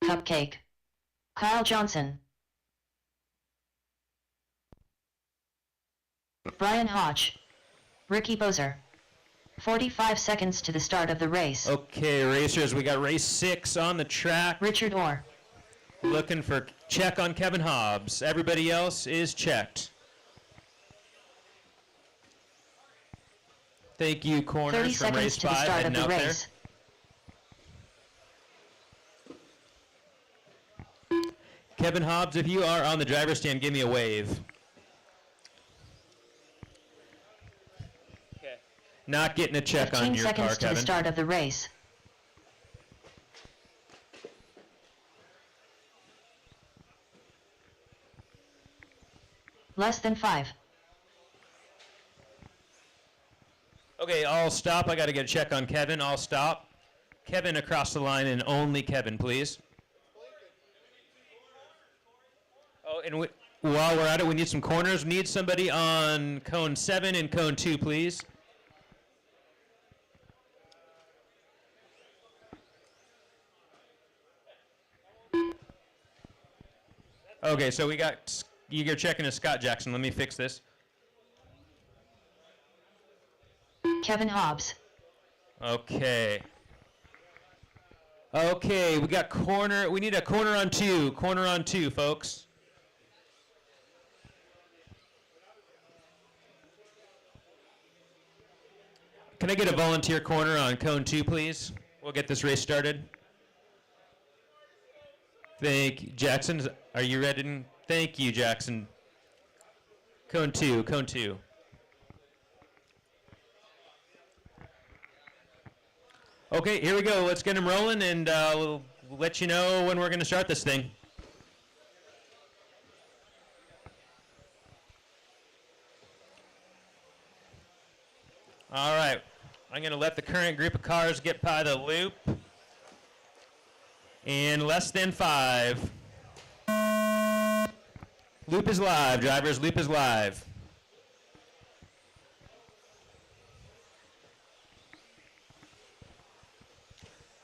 Cupcake. Kyle Johnson. Brian Hodge. Ricky Bozer. 45 seconds to the start of the race. Okay, racers, we got race 6 on the track. Richard Orr. Looking for check on Kevin Hobbs. Everybody else is checked. Thank you, 30 corners from seconds race to the 5 start of heading the out there. race. Kevin Hobbs, if you are on the driver's stand, give me a wave. Okay. Not getting a check 15 on your seconds car, to the Kevin. start of the race. Less than 5. Okay, I'll stop. I got to get a check on Kevin. I'll stop. Kevin across the line and only Kevin, please. Oh, and while we're at it, we need some corners. We need somebody on cone 7 and cone 2, please. Okay, so we got, you're checking to Scott Jackson. Let me fix this. Kevin Hobbs. Okay. Okay, we got corner. We need a corner on 2. Corner on 2, folks. Can I get a volunteer corner on cone 2, please? We'll get this race started. Thank you. Jackson, are you ready? Thank you, Jackson. Cone 2, cone 2. Okay, here we go. Let's get him rolling, and we'll let you know when we're going to start this thing. All right. I'm going to let the current group of cars get by the loop. In less than 5, Loop is live, drivers. Loop is live.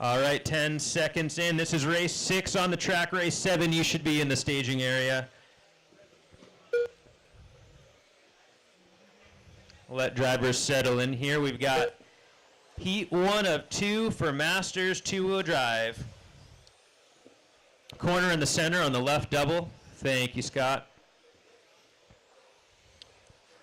All right, 10 seconds in. This is race 6 on the track. Race 7, you should be in the staging area. Let drivers settle in here. We've got heat 1 of 2 for Masters 2-wheel drive. Corner in the center on the left double. Thank you, Scott.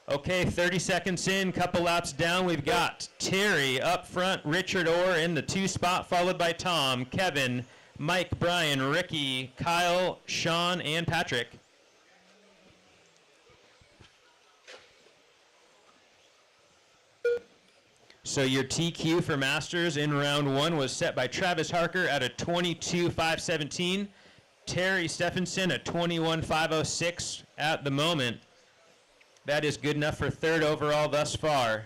Okay, 30 seconds in, couple laps down. We've got Terry up front, Richard Orr in the 2 spot, followed by Tom, Kevin, Mike, Brian, Ricky, Kyle, Sean, and Patrick. So your TQ for Masters in round 1 was set by Travis Harker at a 22.517. Terry Stephenson at 21.506 at the moment. That is good enough for 3rd overall thus far.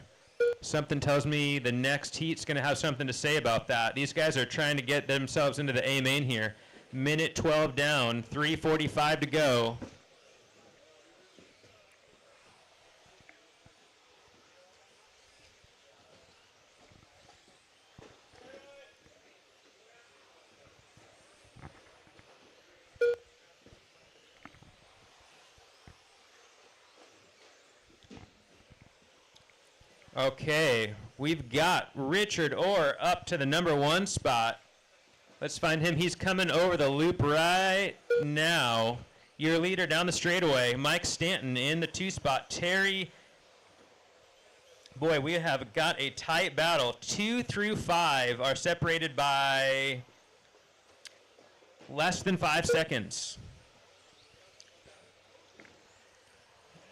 Something tells me the next heat's going to have something to say about that. These guys are trying to get themselves into the A main here. Minute 12 down, 3:45 to go. Okay, we've got Richard Orr up to the number 1 spot. Let's find him. He's coming over the loop right now. Your leader down the straightaway, Mike Stanton in the 2 spot. Terry, boy, we have got a tight battle. 2 through 5 are separated by less than 5 seconds.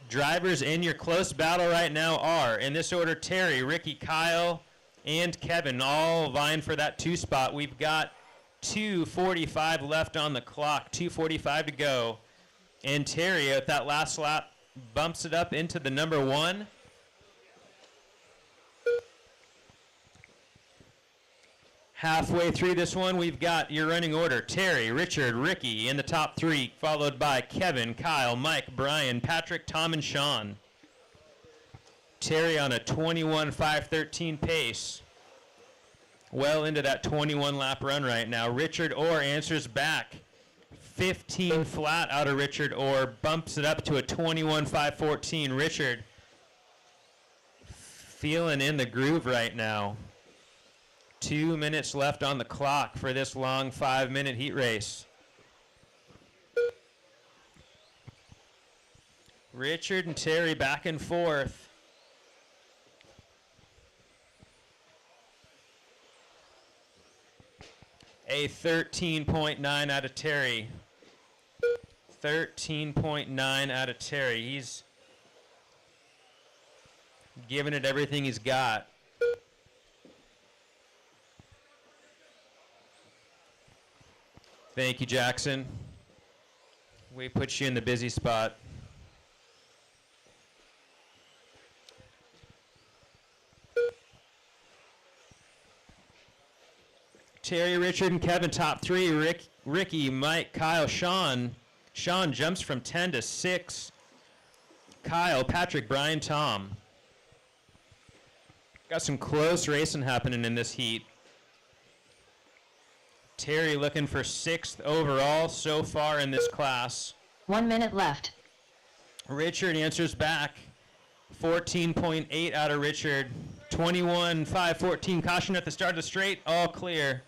Drivers in your close battle right now are, in this order, Terry, Ricky, Kyle, and Kevin, all vying for that 2 spot. We've got 2:45 left on the clock, 2:45 to go. And Terry, at that last lap, bumps it up into the number 1. Halfway through this one, we've got your running order. Terry, Richard, Ricky in the top 3, followed by Kevin, Kyle, Mike, Brian, Patrick, Tom, and Sean. Terry on a 21.513 pace. Well into that 21-lap run right now. Richard Orr answers back. 15 flat out of Richard Orr, bumps it up to a 21.514. Richard feeling in the groove right now. 2 minutes left on the clock for this long 5-minute heat race. Richard and Terry back and forth. A 13.9 out of Terry. 13.9 out of Terry. He's giving it everything he's got. Thank you, Jackson. We put you in the busy spot. Terry, Richard, and Kevin, top 3. Ricky, Mike, Kyle, Sean. Sean jumps from 10 to 6. Kyle, Patrick, Brian, Tom. Got some close racing happening in this heat. Terry looking for 6th overall so far in this class. 1 minute left. Richard answers back. 14.8 out of Richard. 21.514. Caution at the start of the straight. All clear.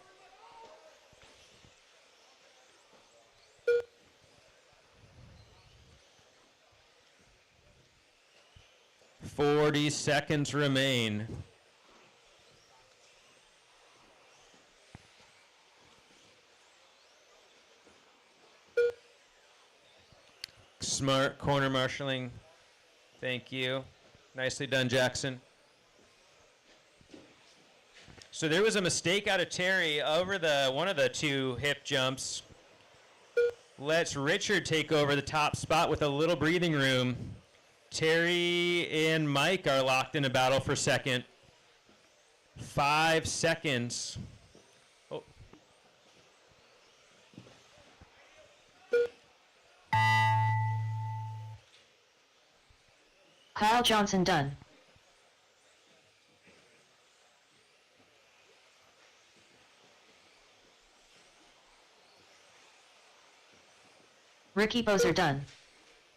Seconds remain. Smart corner marshaling. Thank you. Nicely done, Jackson. So there was a mistake out of Terry over one of the 2 hip jumps. Lets Richard take over the top spot with a little breathing room. Terry and Mike are locked in a battle for 2nd. 5 seconds. Oh. Kyle Johnson done. Ricky Bozer done.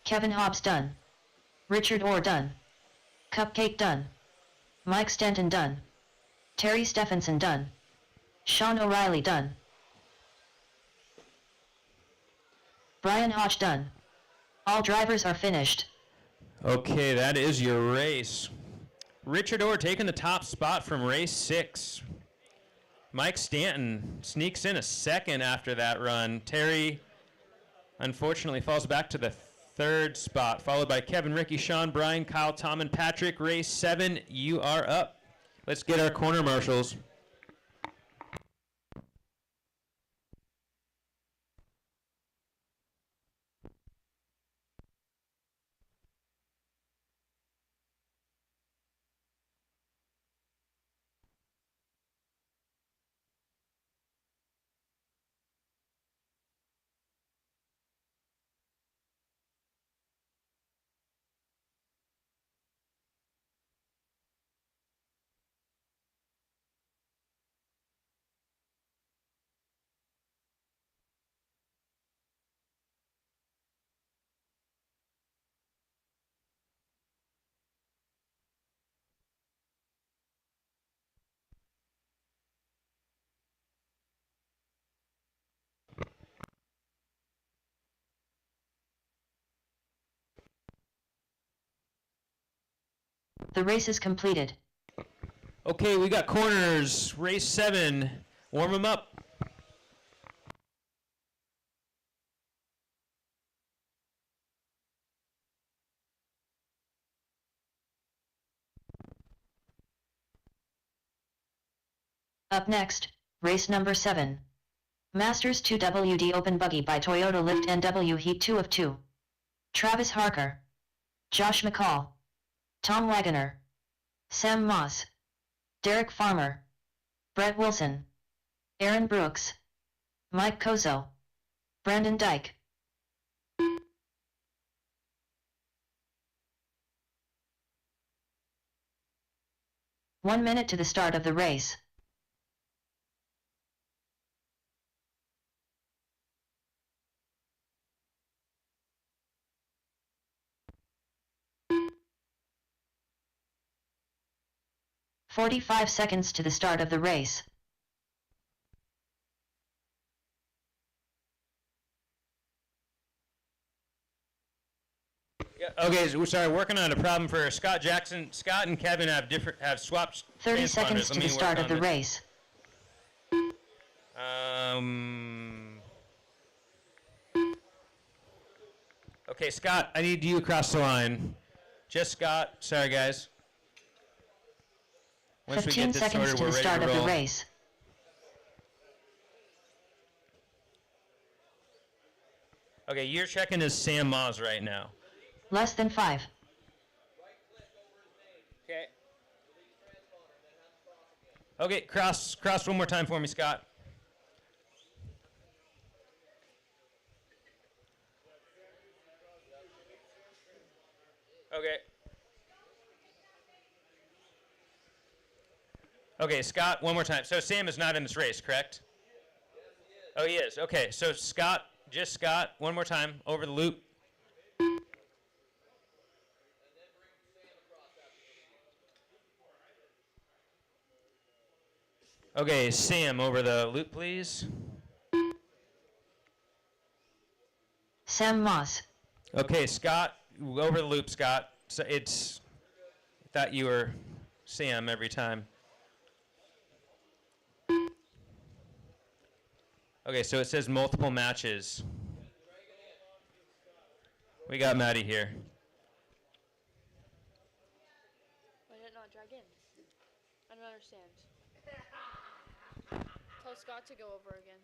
Kevin Hobbs done. Richard Orr done. Cupcake done. Mike Stanton done. Terry Stephenson done. Sean O'Reilly done. Brian Hodge done. All drivers are finished. Okay, that is your race. Richard Orr taking the top spot from race 6. Mike Stanton sneaks in a second after that run. Terry, unfortunately, falls back to the 3rd spot, followed by Kevin, Ricky, Sean, Brian, Kyle, Tom, and Patrick. Race 7, you are up. Let's get our corner marshals. The race is completed. Okay, we got corners. Race 7. Warm them up. Up next, race number 7. Masters 2WD Open Buggy by Toyota Lift NW Heat 2 of 2. Travis Harker. Josh McCall. Tom Wagoner. Sam Moss. Derek Farmer. Brett Wilson. Aaron Brooks. Mike Kozo. Brandon Dyke. One minute to the start of the race. "45 seconds to the start of the race. Yeah, okay, so we're sorry, working on a problem for Scott Jackson. Scott and Kevin have swapped 30 seconds transponders. to Let the me start work of the on race. Okay, Scott, I need you across the line. Just Scott. Sorry, guys. Once we 15 get this seconds sorted, to we're the ready start to of roll. the race. Okay, you're checking as Sam Moss right now. Less than 5. Okay. Okay, cross one more time for me, Scott. Okay. Okay, Scott, one more time. So Sam is not in this race, correct? Oh, he is. Okay, so Scott, just Scott, one more time, over the loop. Okay, Sam, over the loop, please. Sam Moss. Okay, Scott, over the loop, Scott. So it's, I thought you were Sam every time. Okay, so it says multiple matches. We got Maddie here. Why did it not drag in? I don't understand. Tell Scott to go over again.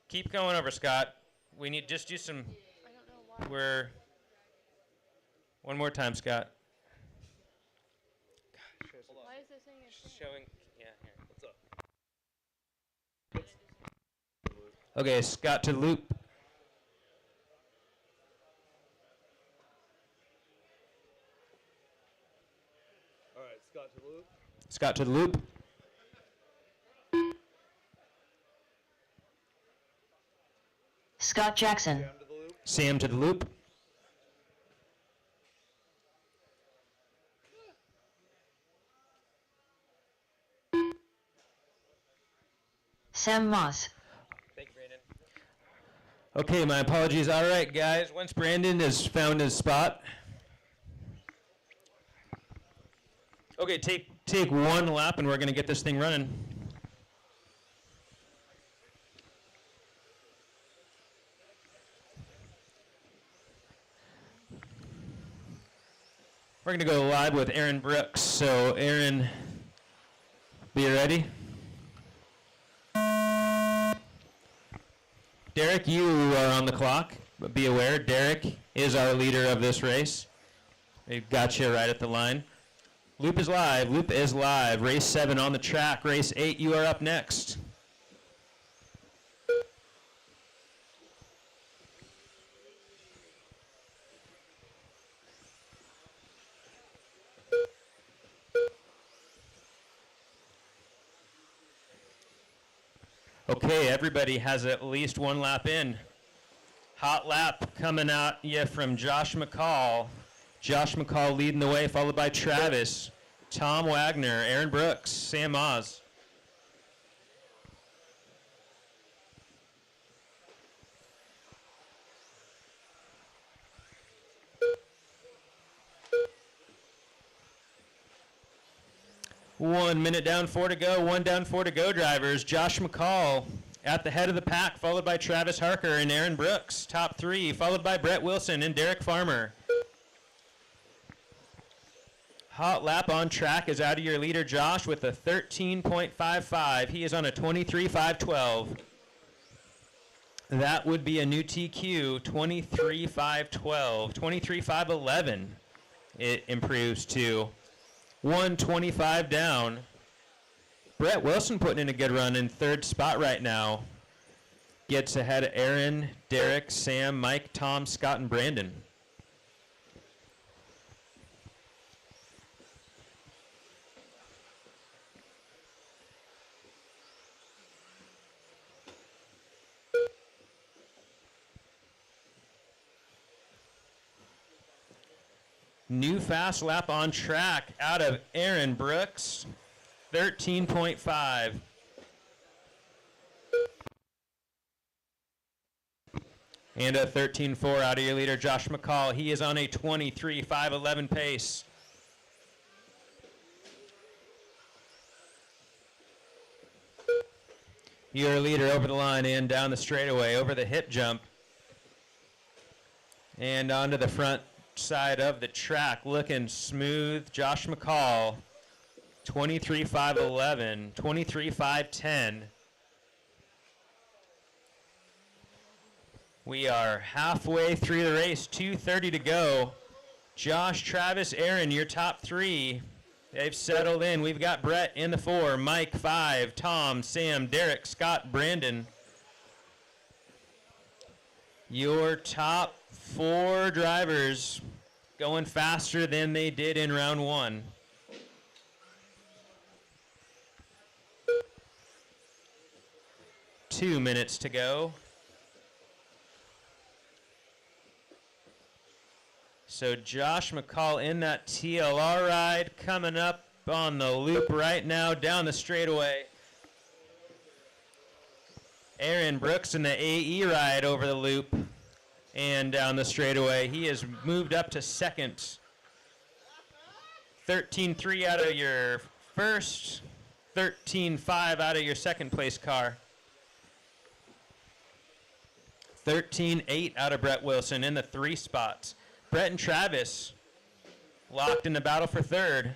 Keep going over, Scott. We need just do some. I don't know why. We're one more time, Scott. Why is this saying it's Showing. Yeah, here. What's up? Okay, Scott to loop. Scott to the loop. Scott to the loop. Scott Jackson. Sam to the loop. Sam to the loop. Sam Moss. Thank you, Brandon. Okay, my apologies. All right, guys. Once Brandon has found his spot. Okay, take one lap, and we're going to get this thing running. We're going to go live with Aaron Brooks. So, Aaron, be ready? Derek, you are on the clock, but be aware, Derek is our leader of this race. We've got you right at the line. Loop is live. Loop is live. Race 7 on the track. Race 8, you are up next. Okay, everybody has at least one lap in. Hot lap coming at you from Josh McCall. Josh McCall leading the way, followed by Travis, Tom Wagner, Aaron Brooks, Sam Oz. One minute down, 4 to go. One down, 4 to go, drivers. Josh McCall at the head of the pack, followed by Travis Harker and Aaron Brooks. Top 3, followed by Brett Wilson and Derek Farmer. Hot lap on track is out of your leader, Josh, with a 13.55. He is on a 23.512. That would be a new TQ, 23.512. 23.511 it improves to. 125 down. Brett Wilson putting in a good run in third spot right now. Gets ahead of Aaron, Derek, Sam, Mike, Tom, Scott, and Brandon. New fast lap on track out of Aaron Brooks, 13.5. And a 13.4 out of your leader, Josh McCall. He is on a 23.511 pace. Your leader over the line and down the straightaway, over the hip jump. And onto the front side of the track, looking smooth. Josh McCall, 23.511, 23.510. We are halfway through the race, 2:30 to go. Josh, Travis, Aaron, your top 3. They've settled in. We've got Brett in the 4, Mike 5, Tom, Sam, Derek, Scott, Brandon. Your top 4 drivers going faster than they did in round 1. Two minutes to go. So Josh McCall in that TLR ride, coming up on the loop right now down the straightaway. Aaron Brooks in the AE ride over the loop and down the straightaway. He has moved up to second. 13.3 out of your first, 13.5 out of your second place car. 13.8 out of Brett Wilson in the 3 spots. Brett and Travis locked in the battle for third.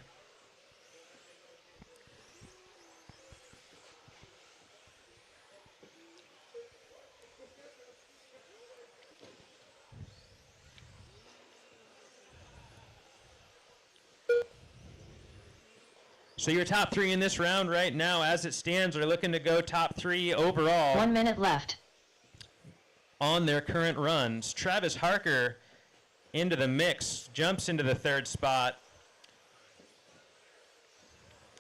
So your top 3 in this round right now, as it stands, are looking to go top 3 overall. 1 minute left. On their current runs. Travis Harker into the mix, jumps into the 3rd spot.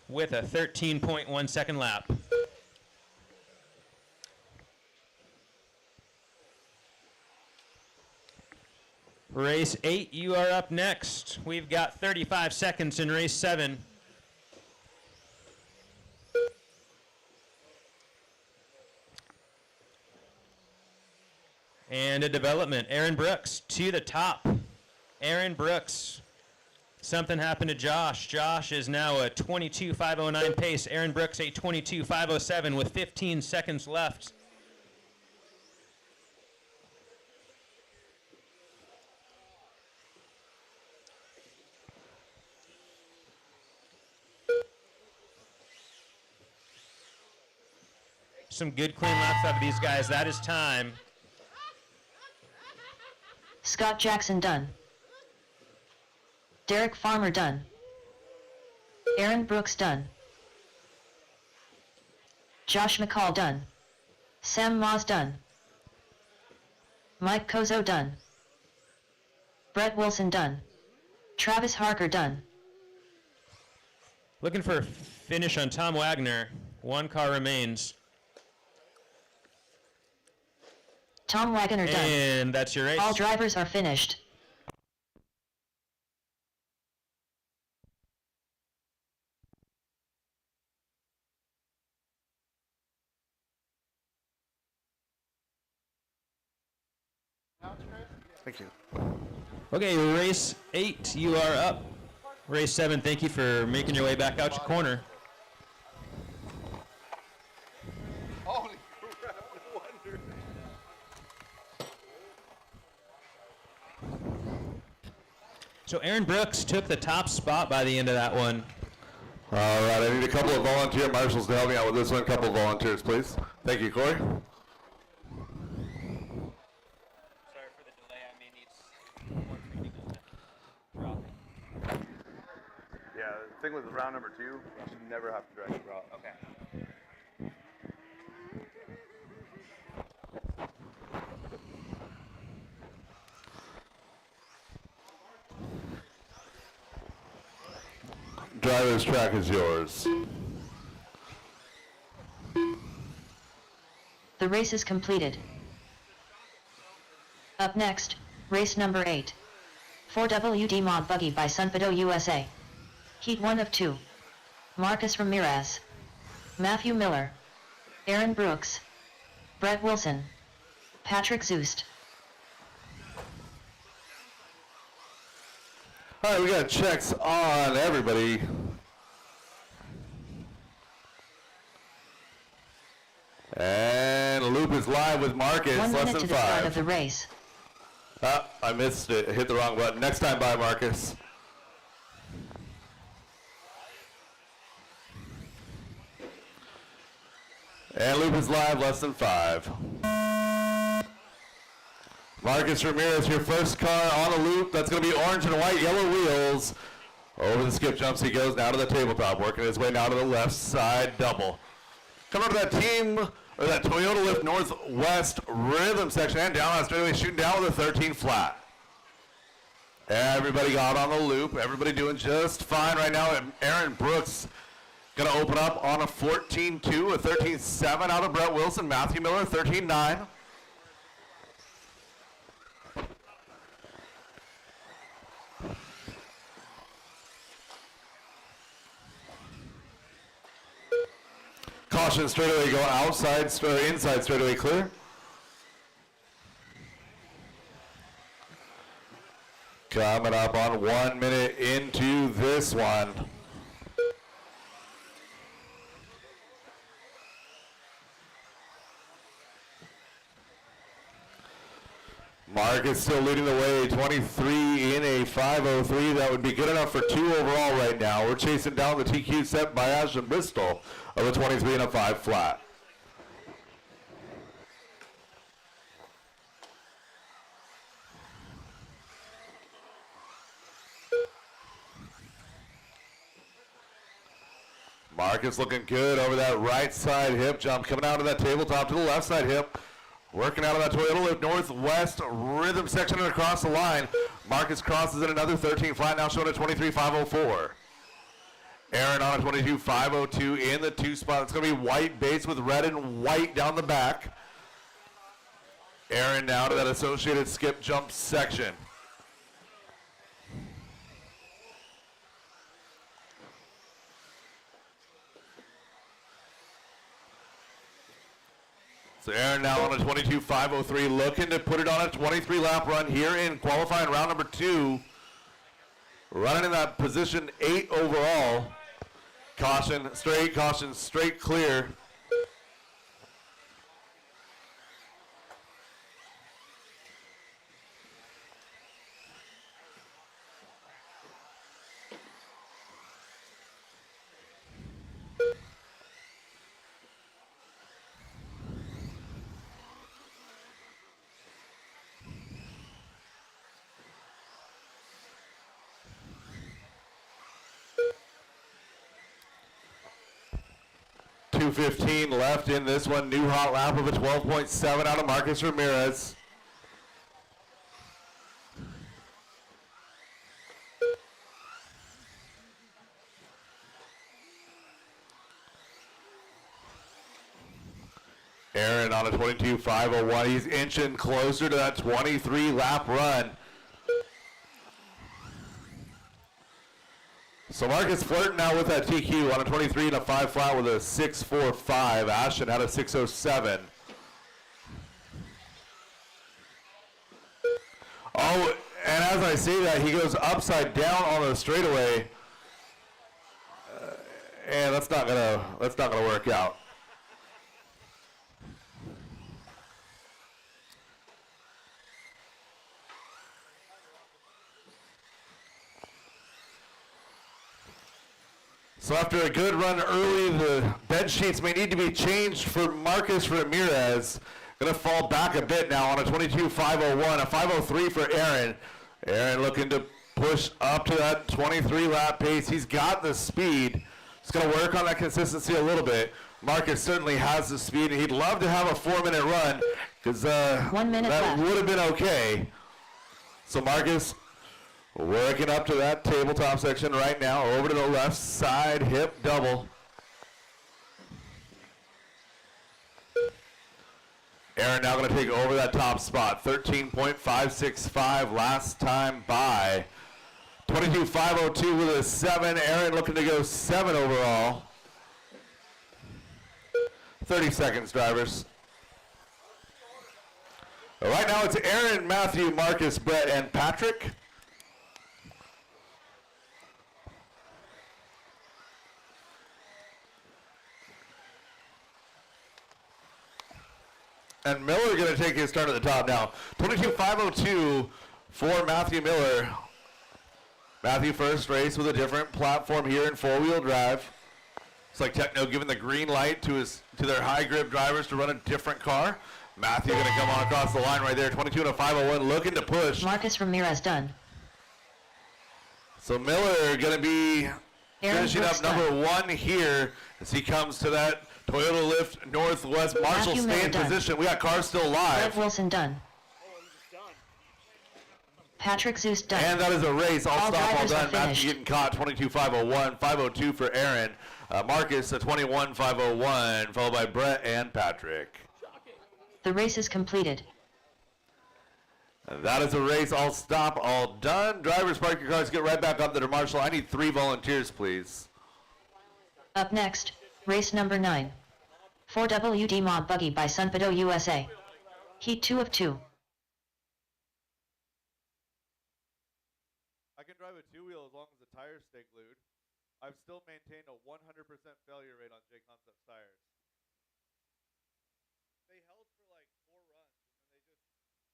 with a 13.1 second lap. Race 8, you are up next. We've got 35 seconds in race 7. And a development. Aaron Brooks to the top. Aaron Brooks. Something happened to Josh. Josh is now a 22.509 pace. Aaron Brooks a 22.507 with 15 seconds left. Some good clean laps out of these guys. That is time. Scott Jackson done. Derek Farmer done. Aaron Brooks done. Josh McCall done. Sam Moss done. Mike Kozo done. Brett Wilson done. Travis Harker done. Looking for a finish on Tom Wagner. One car remains. Tom Wagner done. And that's your race. All drivers are finished. Thank you. Okay, race 8, you are up. Race 7, thank you for making your way back out your corner. Holy crap, no wonder. So Aaron Brooks took the top spot by the end of that one. All right, I need a couple of volunteer marshals to help me out with this one. A couple of volunteers, please. Thank you, Corey. Yeah, the thing with round number 2, you should never have to drag the route. Okay. Driver's track is yours. The race is completed. Up next, race number 8. 4WD Mod Buggy by Sunpedo USA. Heat 1 of 2. Marcus Ramirez. Matthew Miller. Aaron Brooks. Brett Wilson. Patrick Zoost. All right, we got checks on everybody. And Loop is live with Marcus, 1 less minute than to the start 5. of the race. I missed it. I hit the wrong button. Next time, bye, Marcus. And Loop is live, less than 5. Marcus Ramirez, your first car on the loop. That's going to be orange and white, yellow wheels. Over the skip jumps, he goes now to the tabletop, working his way now to the left side double. Coming up to that team, or that Toyota Lift Northwest rhythm section, and down that straightaway, shooting down with a 13 flat. Everybody got on the loop. Everybody doing just fine right now. And Aaron Brooks going to open up on a 14-2, a 13-7 out of Brett Wilson. Matthew Miller, 13-9. Caution straightaway go outside, inside straightaway clear. Coming up on 1 minute into this one. Mark is still leading the way, 23 in a 5:03. That would be good enough for 2 overall right now. We're chasing down the TQ set by Ashton Bristol of a 23 and a 5 flat. Marcus looking good over that right side hip jump, coming out of that tabletop to the left side hip. Working out of that Toyota Lift Northwest rhythm section and across the line. Marcus crosses in another 13 flat, now showing a 23.504. Aaron on a 22.502 in the 2 spot. It's going to be white base with red and white down the back. Aaron now to that associated skip jump section. So Aaron now on a 22.503, looking to put it on a 23-lap run here in qualifying round number 2. Running in that position 8 overall. Caution straight clear. .215 left in this one. New hot lap of a 12.7 out of Marcus Ramirez. Aaron on a 22.501. He's inching closer to that 23-lap run. So Marcus flirting now with that TQ on a 23 and a 5 flat with a 6.45. Ashton had a 6.07. Oh, and as I say that, he goes upside down on the straightaway, and that's not gonna work out. So after a good run early, the bed sheets may need to be changed for Marcus Ramirez. Going to fall back a bit now on a 22.501, a 5.03 for Aaron. Aaron looking to push up to that 23-lap pace. He's got the speed. He's going to work on that consistency a little bit. Marcus certainly has the speed, and he'd love to have a 4-minute run because that would have been okay. So Marcus working up to that tabletop section right now, over to the left side, hip double. Aaron now going to take over that top spot, 13.565 last time by. 22.502 with a 7. Aaron looking to go 7 overall. 30 seconds, drivers. Right now it's Aaron, Matthew, Marcus, Brett, and Patrick. And Miller going to take his turn at the top now. 22.502 for Matthew Miller. Matthew first race with a different platform here in four-wheel drive. It's like Techno giving the green light to their high grip drivers to run a different car. Matthew going to come on across the line right there. 22 and a 501 looking to push. Marcus Ramirez done. So Miller going to be finishing up number done. 1 here as he comes to that Toyota Lift Northwest. Marshall Matthew stay in Miller done. position. We got cars still live. Brett Wilson done. Patrick Zeus done. And that is a race. All stop, all drivers are done. Matthew finished. getting caught. 22.501. 502 for Aaron. Marcus, 21.501, followed by Brett and Patrick. The race is completed. And that is a race. All stop, all done. Drivers, park your cars. Get right back up there, Marshall. I need 3 volunteers, please. Up next, race number 9. 4WD Mob Buggy by Sunpedo USA. Heat 2 of 2. I can drive a 2-wheel as long as the tires stay glued. I've still maintained a 100% failure rate on J-Concepts tires. They held for like 4 runs, and then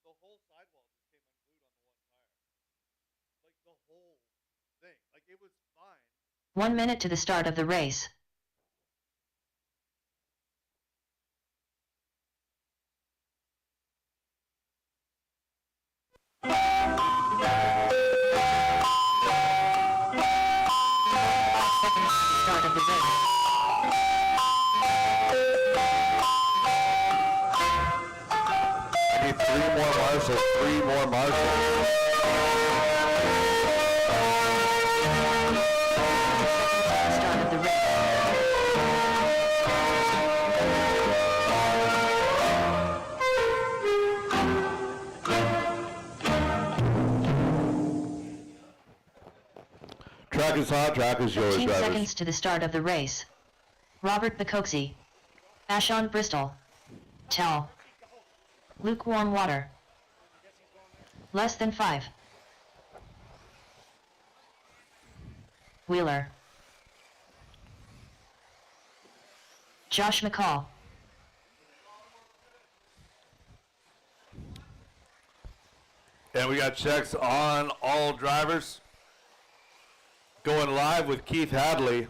the whole sidewall just came unglued on the one tire. Like the whole thing. Like it was fine. 1 minute to the start of the race. Start of the race. I need 3 more Marshalls. 3 more Marshalls. Start Track is hot, track is yours, 15 drivers. seconds to the start of the race. Robert Bacoxy. Ashon Bristol. Tell. Lukewarm water. Less than 5. Wheeler. Josh McCall. And we got checks on all drivers. Going live with Keith Hadley.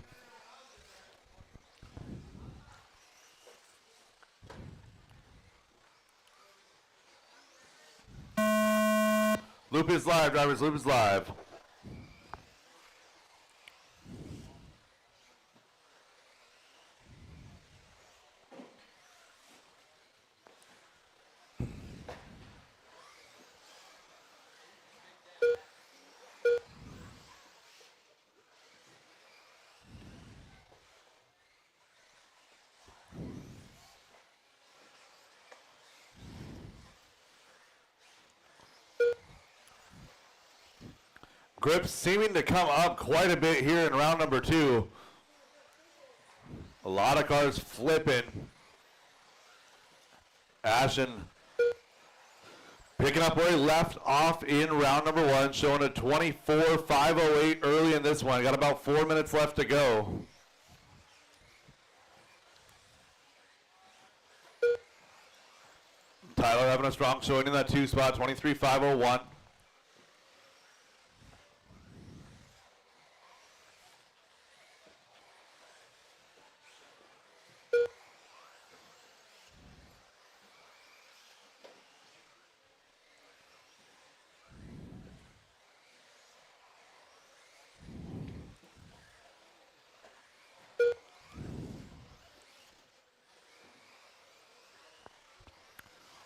Loop is live, drivers, loop is live. Grips seeming to come up quite a bit here in round number 2. A lot of cars flipping. Ashen picking up where he left off in round number 1, showing a 24.508 early in this one. Got about 4 minutes left to go. Tyler having a strong showing in that 2 spot, 23.501.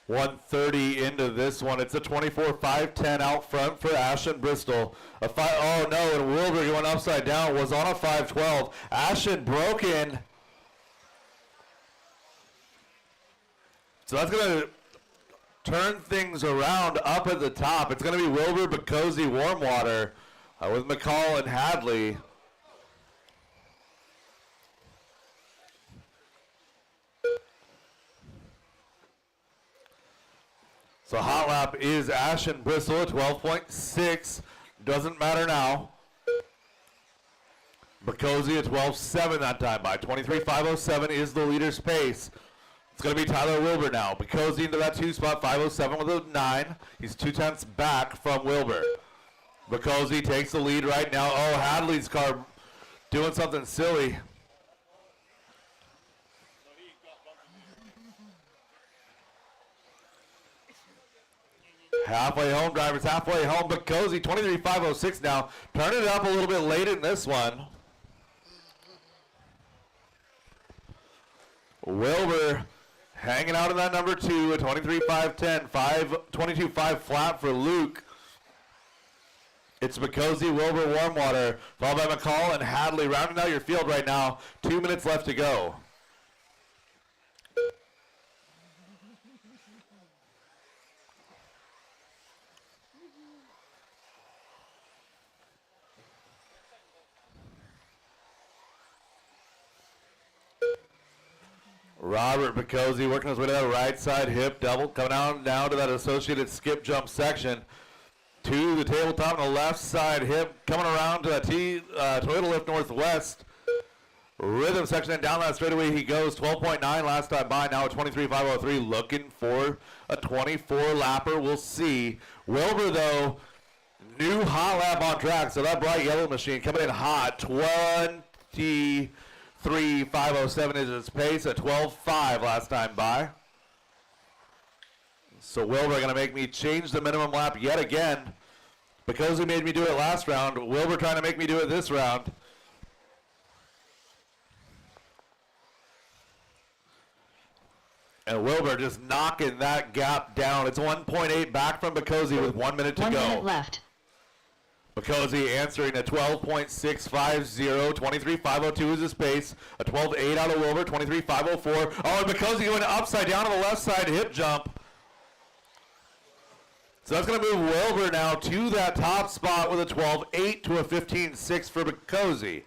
.130 into this one. It's a 24.510 out front for Ashton Bristol. Oh no, and Wilbur going upside down was on a 512. Ashton broken. So that's going to turn things around up at the top. It's going to be Wilbur, Bacozy, Warmwater with McCall and Hadley. So hot lap is Ashton Bristol at 12.6. Doesn't matter now. Bacozy at 12.7 that time by. 23.507 is the leader's pace. It's going to be Tyler Wilbur now. Bacozy into that 2 spot, 507 with a 9. He's 2/10 back from Wilbur. Bacozy takes the lead right now. Oh, Hadley's car doing something silly. Halfway home, drivers halfway home. Bacozy, 23.506 now. Turning it up a little bit late in this one. Wilbur hanging out in that number 2 at 23.510. 22.5 flat for Luke. It's Bacozy, Wilbur, Warmwater, followed by McCall and Hadley rounding out your field right now. 2 minutes left to go. Robert Bacozy working his way to that right side hip double, coming on now to that associated skip jump section. To the tabletop on the left side hip, coming around to that Toyota Lift Northwest rhythm section, and down that straightaway he goes. 12.9 last time by, now at 23.503, looking for a 24 lapper. We'll see. Wilbur though, new hot lap on track, so that bright yellow machine coming in hot. 23.507 is his pace at 12.5 last time by. So Wilbur going to make me change the minimum lap yet again. Because he made me do it last round, Wilbur trying to make me do it this round. And Wilbur just knocking that gap down. It's 1.8 back from Bacozy with 1 minute to 1 go. minute left. Bacozy answering a 12.650, 23.502 is his pace, a 12.8 out of Wilbur, 23.504. Oh, and Bacozy going upside down on the left side hip jump. So that's going to move Wilbur now to that top spot with a 12.8 to a 15.6 for Becozy.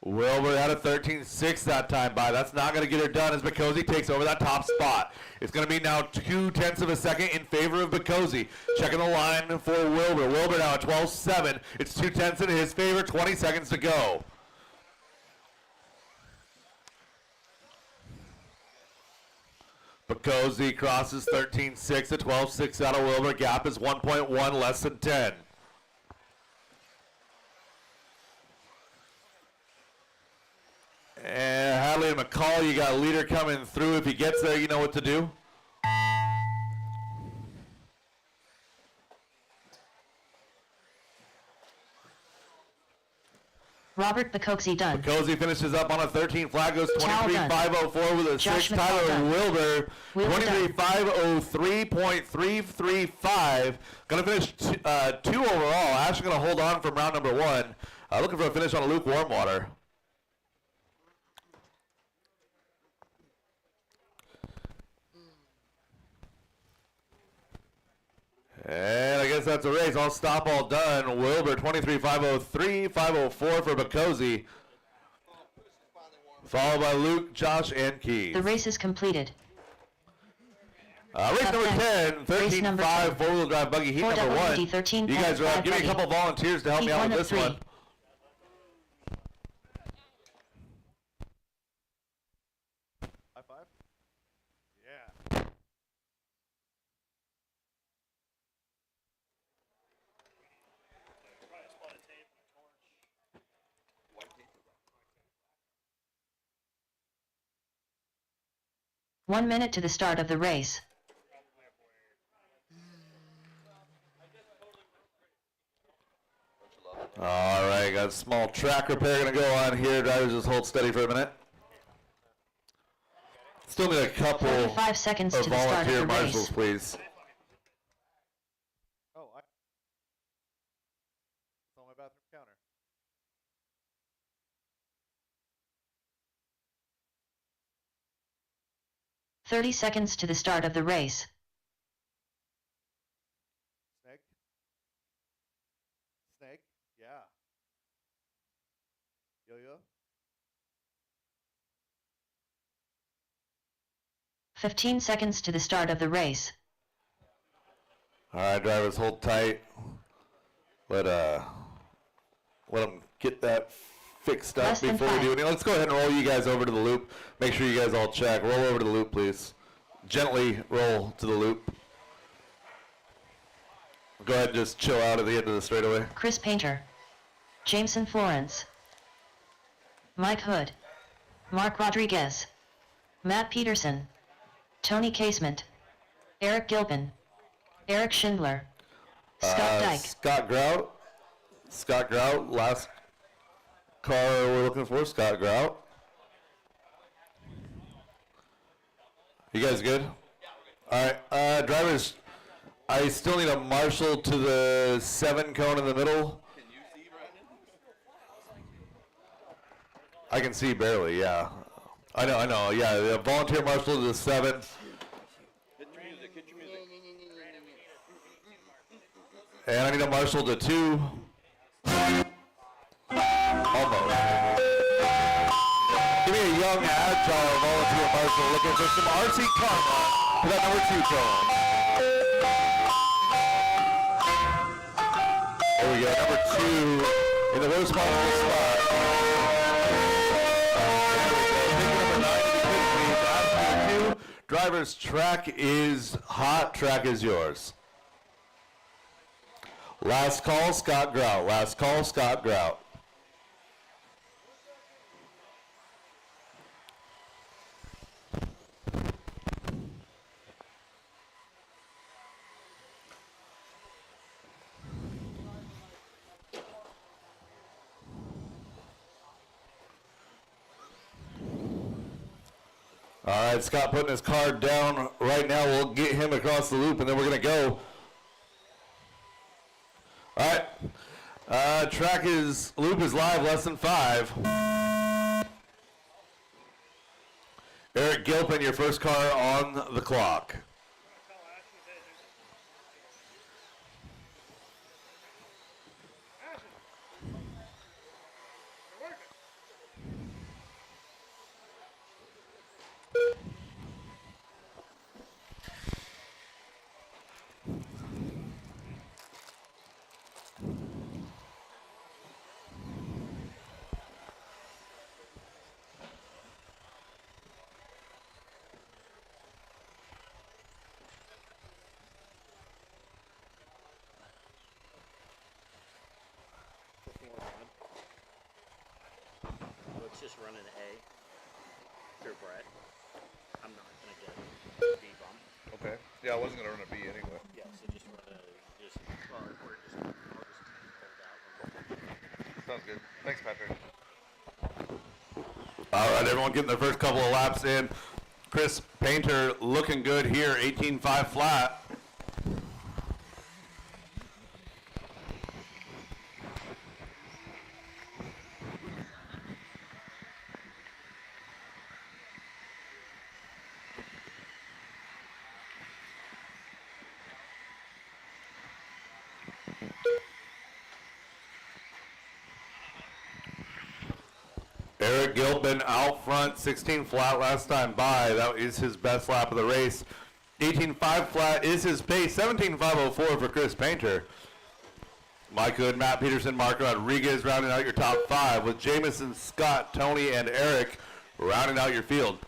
Wilbur had a 13.6 that time by. That's not going to get her done as Becozy takes over that top spot. It's going to be now 0.2 of a second in favor of Becozy. Checking the line for Wilbur. Wilbur now at 12.7. It's 0.2 in his favor, 20 seconds to go. Becozy crosses 13.6 to 12.6 out of Wilbur. Gap is 1.1, less than 10. And Hadley and McCall, you got a leader coming through. If he gets there, you know what to do. Robert Becozy done. Becozy finishes up on a 13 flag, goes Chow done. 23.504 with a Josh 6. McCall Tyler done. Wilbur, Wilbur done. 23.503.335. Going to finish 2 overall. Actually going to hold on from round number 1. Looking for a finish on a lukewarm water. And I guess that's a race. All stop, all done. Wilbur, 23.503, 504 for Becozy. Followed by Luke, Josh, and Keith. The race is completed. Race Up number next, 10, race number 13.5, four-wheel drive buggy, heat number 1. 13 You guys are up. Give me a couple volunteers to help me out with this one. High five. Yeah. One minute to the start of the race. All right, got a small track repair going to go on here. Drivers, just hold steady for a minute. Still need a couple 45 seconds of to the start of volunteer the marshals, race. please. Oh, it's on my bathroom counter. "30 seconds to the start of the race. Snake. Snake. Yeah. Yo-yo. 15 seconds to the start of the race. All right, drivers, hold tight. Let them get that fixed up Less than before we 5. do anything. Let's go ahead and roll you guys over to the loop. Make sure you guys all check. Roll over to the loop, please. Gently roll to the loop. Go ahead and just chill out at the end of the straightaway. Chris Painter. Jameson Florence. Mike Hood. Mark Rodriguez. Matt Peterson. Tony Casement. Eric Gilpin. Eric Schindler. Scott Dyke. Scott Grout. Scott Grout, last car we're looking for, Scott Grout. You guys good? All right, drivers, I still need a marshal to the 7 cone in the middle. Can you see, Brandon? I can see barely, yeah. I know, yeah, the volunteer marshal to the 7. Hit your music, hit your music. And I need a marshal to 2. Almost. Give me a young, agile volunteer marshal looking for some RC karma to that number 2 cone. There we go, number 2 in the most possible spot. Number 9 to the 2. Driver's track is hot, track is yours. Last call, Scott Grout. Last call, Scott Grout. All right, Scott putting his card down right now. We'll get him across the loop, and then we're going to go. All right, loop is live, less than 5. Eric Gilpin, your first car on the clock. Let's just run an A. Pure Brett. I'm not gonna get a B bump. Okay. Yeah, I wasn't gonna run a B anyway. Yeah, so just run a well, I'll just hold out. Sounds good. Thanks, Patrick. All right, everyone getting their first couple of laps in. Chris Painter looking good here, 18.5 flat. Eric Gilpin out front, 16 flat last time by. That is his best lap of the race. 18.5 flat is his pace. 17.504 for Chris Painter. Mike Hood, Matt Peterson, Mark Rodriguez rounding out your top 5 with Jamison, Scott, Tony, and Eric rounding out your field.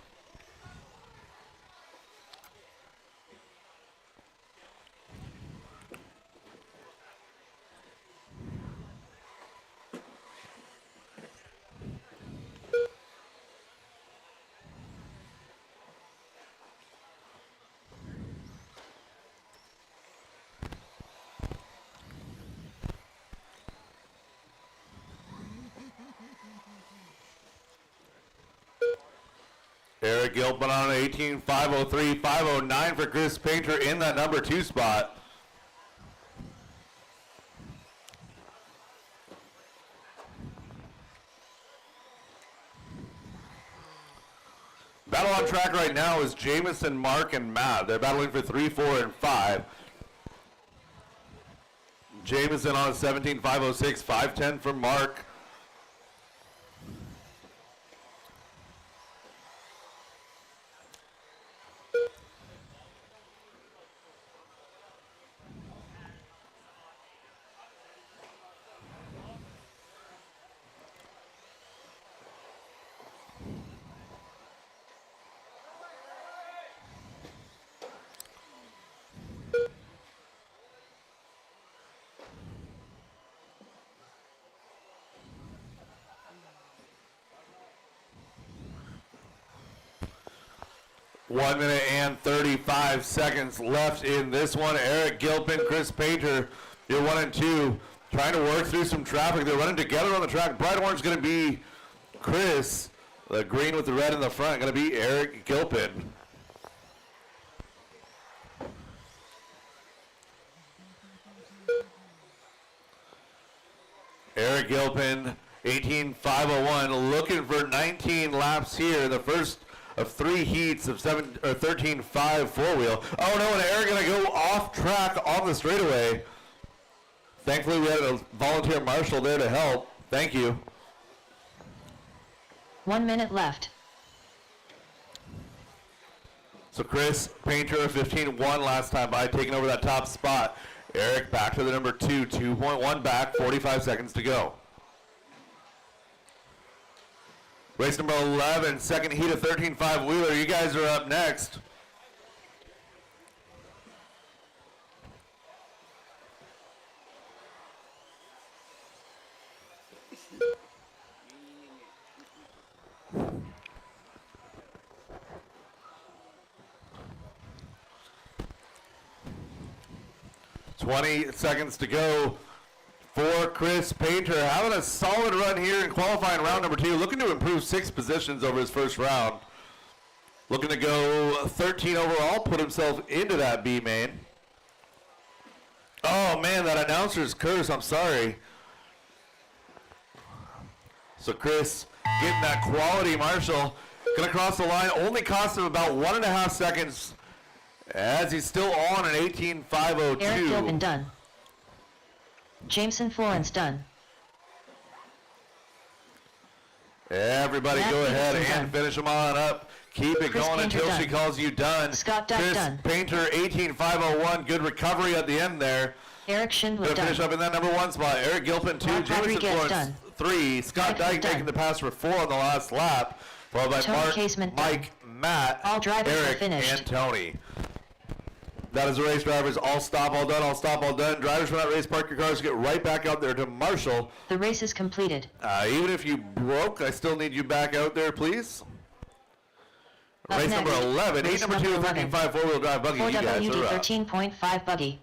Eric Gilpin on 18, 503, 509 for Chris Painter in that number 2 spot. Battle on track right now is Jamison, Mark, and Matt. They're battling for 3, 4, and 5. Jamison on 17, 506, 510 for Mark. One minute and 35 seconds left in this one. Eric Gilpin, Chris Painter, you're 1 and 2, trying to work through some traffic. They're running together on the track. Bright orange going to be Chris. The green with the red in the front going to be Eric Gilpin. Eric Gilpin, 18.501, looking for 19 laps here. The first of 3 heats of 13.5 4-wheel. Oh no, and Eric gonna go off track on the straightaway. Thankfully we had a volunteer marshal there to help. Thank you. 1 minute left. So Chris Painter, 15.1 last time by, taking over that top spot. Eric back to the number 2, 2.1 back, 45 seconds to go. Race number 11, second heat of 13.5 wheeler. You guys are up next. $20 seconds to go for Chris Painter. Having a solid run here in qualifying round number 2. Looking to improve 6 positions over his first round. Looking to go 13 overall, put himself into that B main. Oh man, that announcer's curse, I'm sorry. So Chris getting that quality marshal. Gonna cross the line, only cost him about 1.5 seconds as he's still on an 18.502. Eric Gilpin done. Jameson Florence done. Everybody Matt go ahead Peterson and done. finish them on up. Keep it Chris going Painter until she done. calls you done. Scott Dyke Chris done. Painter, 18.501. Good recovery at the end there. Eric Schindler Gonna finish done. up in that number 1 spot. Eric Gilpin, 2. Mark Jameson Rodriguez Florence, done. 3. Scott Mike Dyke done. making the pass for 4 on the last lap. Followed by Tony Mark, Casement done. Mike, Matt, All drivers are Eric, finished. and Tony. That is the race, drivers. All stop, all done, all stop, all done. Drivers from that race, park your cars, get right back out there to Marshall. The race is completed. Even if you broke, I still need you back out there, please. Up Race next, number 11. race Heat number 2, number 11. 13.5 four-wheel drive buggy. You guys 4WD are up. 13.5 buggy.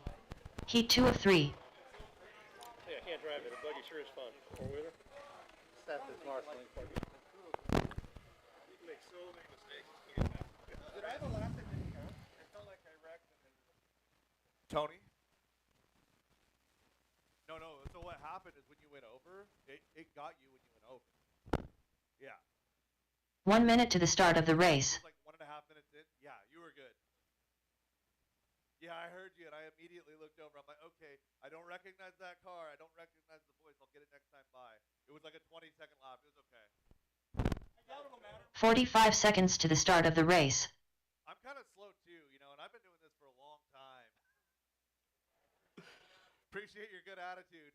Heat 2 of 3. Yeah, I can't drive it. A buggy sure is fun. Four-wheeler? Seth is marshalling for you. You can make so many mistakes. Did I have a lap that didn't count? It felt like I wrecked and then... Tony? No, so what happened is when you went over, it got you when you went over. Yeah. 1 minute to the start of the race. It was like 1.5 minutes in. Yeah, you were good. Yeah, I heard you and I immediately looked over. I'm like, okay, I don't recognize that car. I don't recognize the voice. I'll get it next time by. It was like a 20-second lap. It was okay. 45 seconds to the start of the race. I'm kind of slow too, you know, and I've been doing this for a long time. Appreciate your good attitude.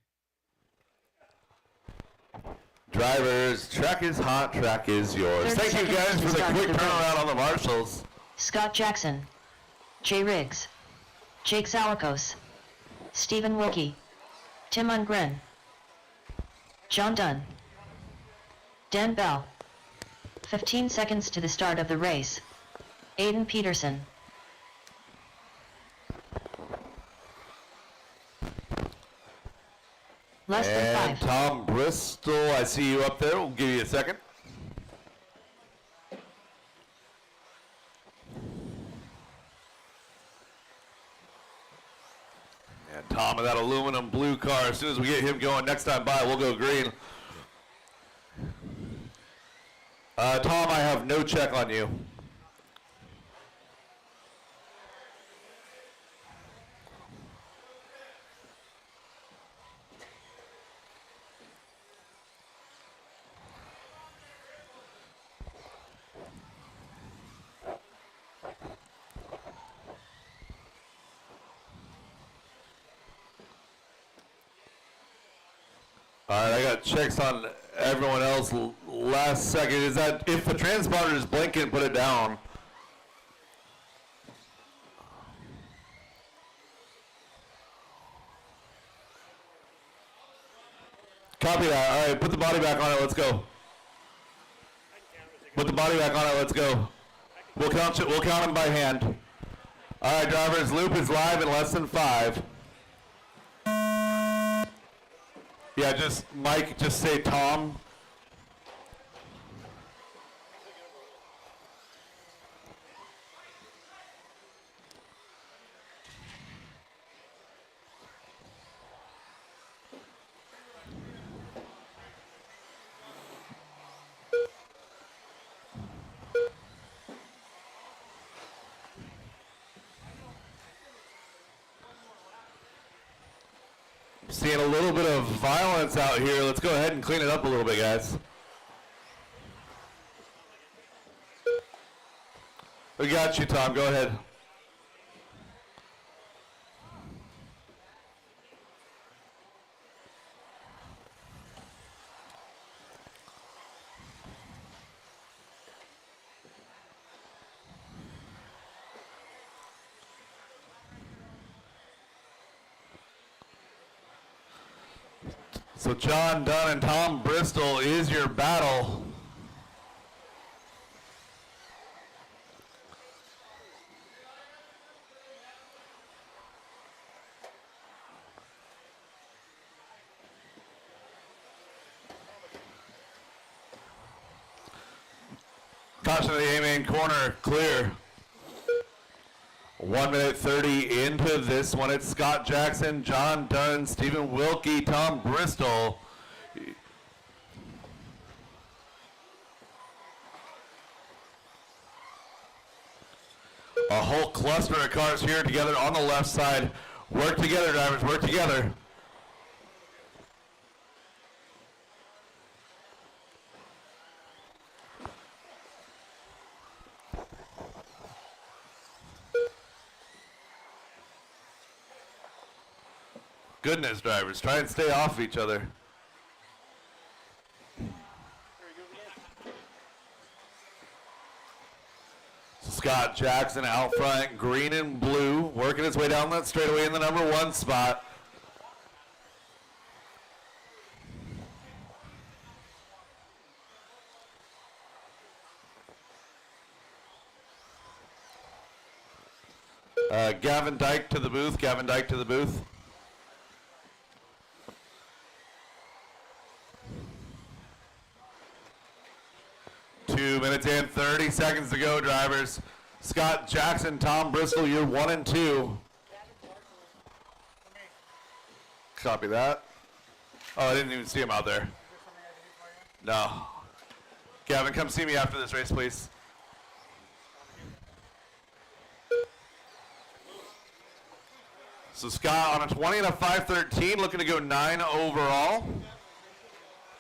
Drivers, track is hot, track is yours. 30 Thank you seconds guys to for the start quick the race. turnaround on the Marshalls. Scott Jackson. Jay Riggs. Jake Zalakos. Stephen Wilkie. Tim Ungren. John Dunn. Dan Bell. 15 seconds to the start of the race. Aiden Peterson. Less than And 5. Tom Bristol, I see you up there. We'll give you a second. And Tom in that aluminum blue car. As soon as we get him going next time by, we'll go green. Tom, I have no check on you. All right, I got checks on everyone else. Last second, is that if the transponder is blinking, put it down. Copy that. All right, put the body back on it. Let's go. Put the body back on it. Let's go. We'll count them by hand. All right, drivers. Loop is live in less than 5. Yeah, just Mike. Just say Tom. Seeing a little bit of violence out here. Let's go ahead and clean it up a little bit, guys. We got you, Tom. Go ahead. So John Dunn and Tom Bristol is your battle. Caution to the A-main corner, clear. 1 minute 30 into this one. It's Scott Jackson, John Dunn, Stephen Wilkie, Tom Bristol. whole cluster of cars here together on the left side. Work together, drivers, work together. Goodness, drivers, try and stay off each other. Scott Jackson out front, green and blue, working his way down that straightaway in the number 1 spot. Gavin Dyke to the booth, Gavin Dyke to the booth. Two minutes and 30 seconds to go, drivers. Scott Jackson, Tom Bristol, you're 1 and 2. Copy that. Oh, I didn't even see him out there. No. Gavin, come see me after this race, please. So Scott on a 20 and a 5:13, looking to go 9 overall.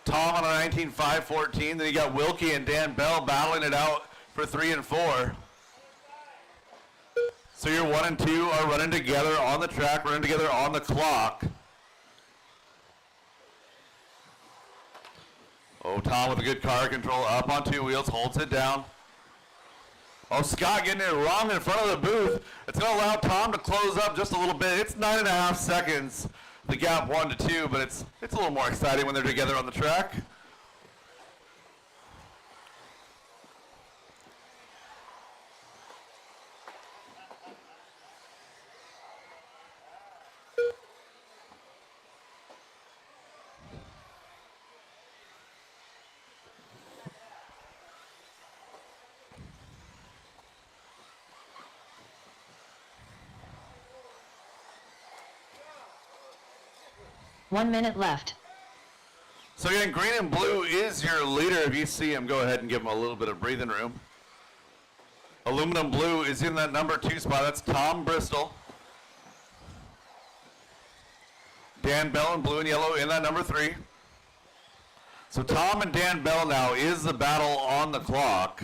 Tom on a 19.514. Then you got Wilkie and Dan Bell battling it out for 3 and 4. So your 1 and 2 are running together on the track, running together on the clock. Oh, Tom with a good car control, up on 2 wheels, holds it down. Oh, Scott getting it wrong in front of the booth. It's going to allow Tom to close up just a little bit. It's 9.5 seconds. The gap 1 to 2, but it's a little more exciting when they're together on the track. One minute left. So again, green and blue is your leader. If you see him, go ahead and give him a little bit of breathing room. Aluminum blue is in that number 2 spot. That's Tom Bristol. Dan Bell in blue and yellow in that number 3. So Tom and Dan Bell now is the battle on the clock.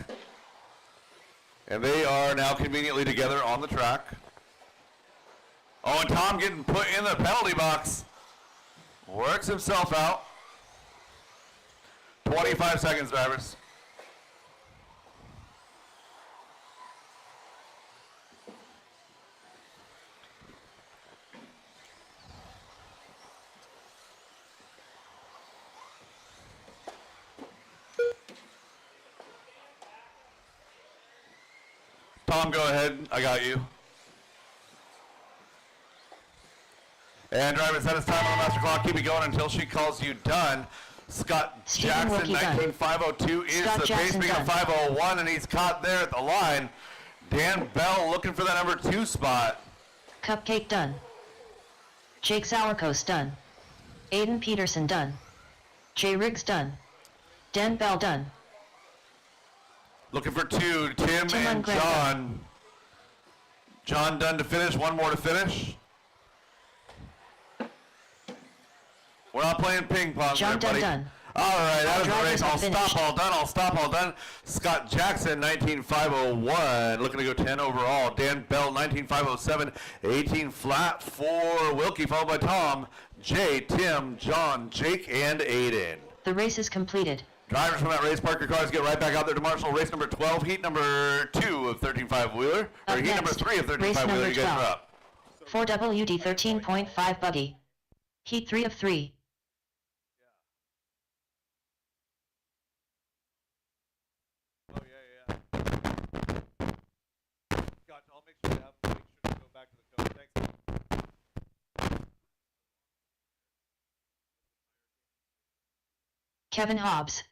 And they are now conveniently together on the track. Oh, and Tom getting put in the penalty box. Works himself out. 25 seconds, drivers. Tom, go ahead. I got you. And drivers, that is time on the master clock. Keep it going until she calls you done. Scott Jackson, 19.502 is Scott the pace, being a 501, and he's caught there at the line. Dan Bell looking for that number 2 spot. Cupcake done. Jake Sauerkos done. Aiden Peterson done. Jay Riggs done. Dan Bell done. Looking for 2, Tim and Ungren John. John done to finish, 1 more to finish. We're not playing ping pong, John everybody. done. All right, that is the race. I'll finished. stop all done. I'll stop all done. Scott Jackson, 19.501, looking to go 10 overall. Dan Bell, 19.507, 18 flat for Wilkie, followed by Tom, Jay, Tim, John, Jake, and Aiden. The race is completed. Drivers from that race, park your cars, get right back out there to marshal race number 12, heat number 2 of 13.5 wheeler, or Up heat number next, 3 of race 13.5 wheeler. number You guys 12. are up. 4WD 13.5 buggy. Heat 3 of 3. Oh, yeah. Scott, I'll make sure to have them make sure to go back to the code. Thanks. Kevin Hobbs.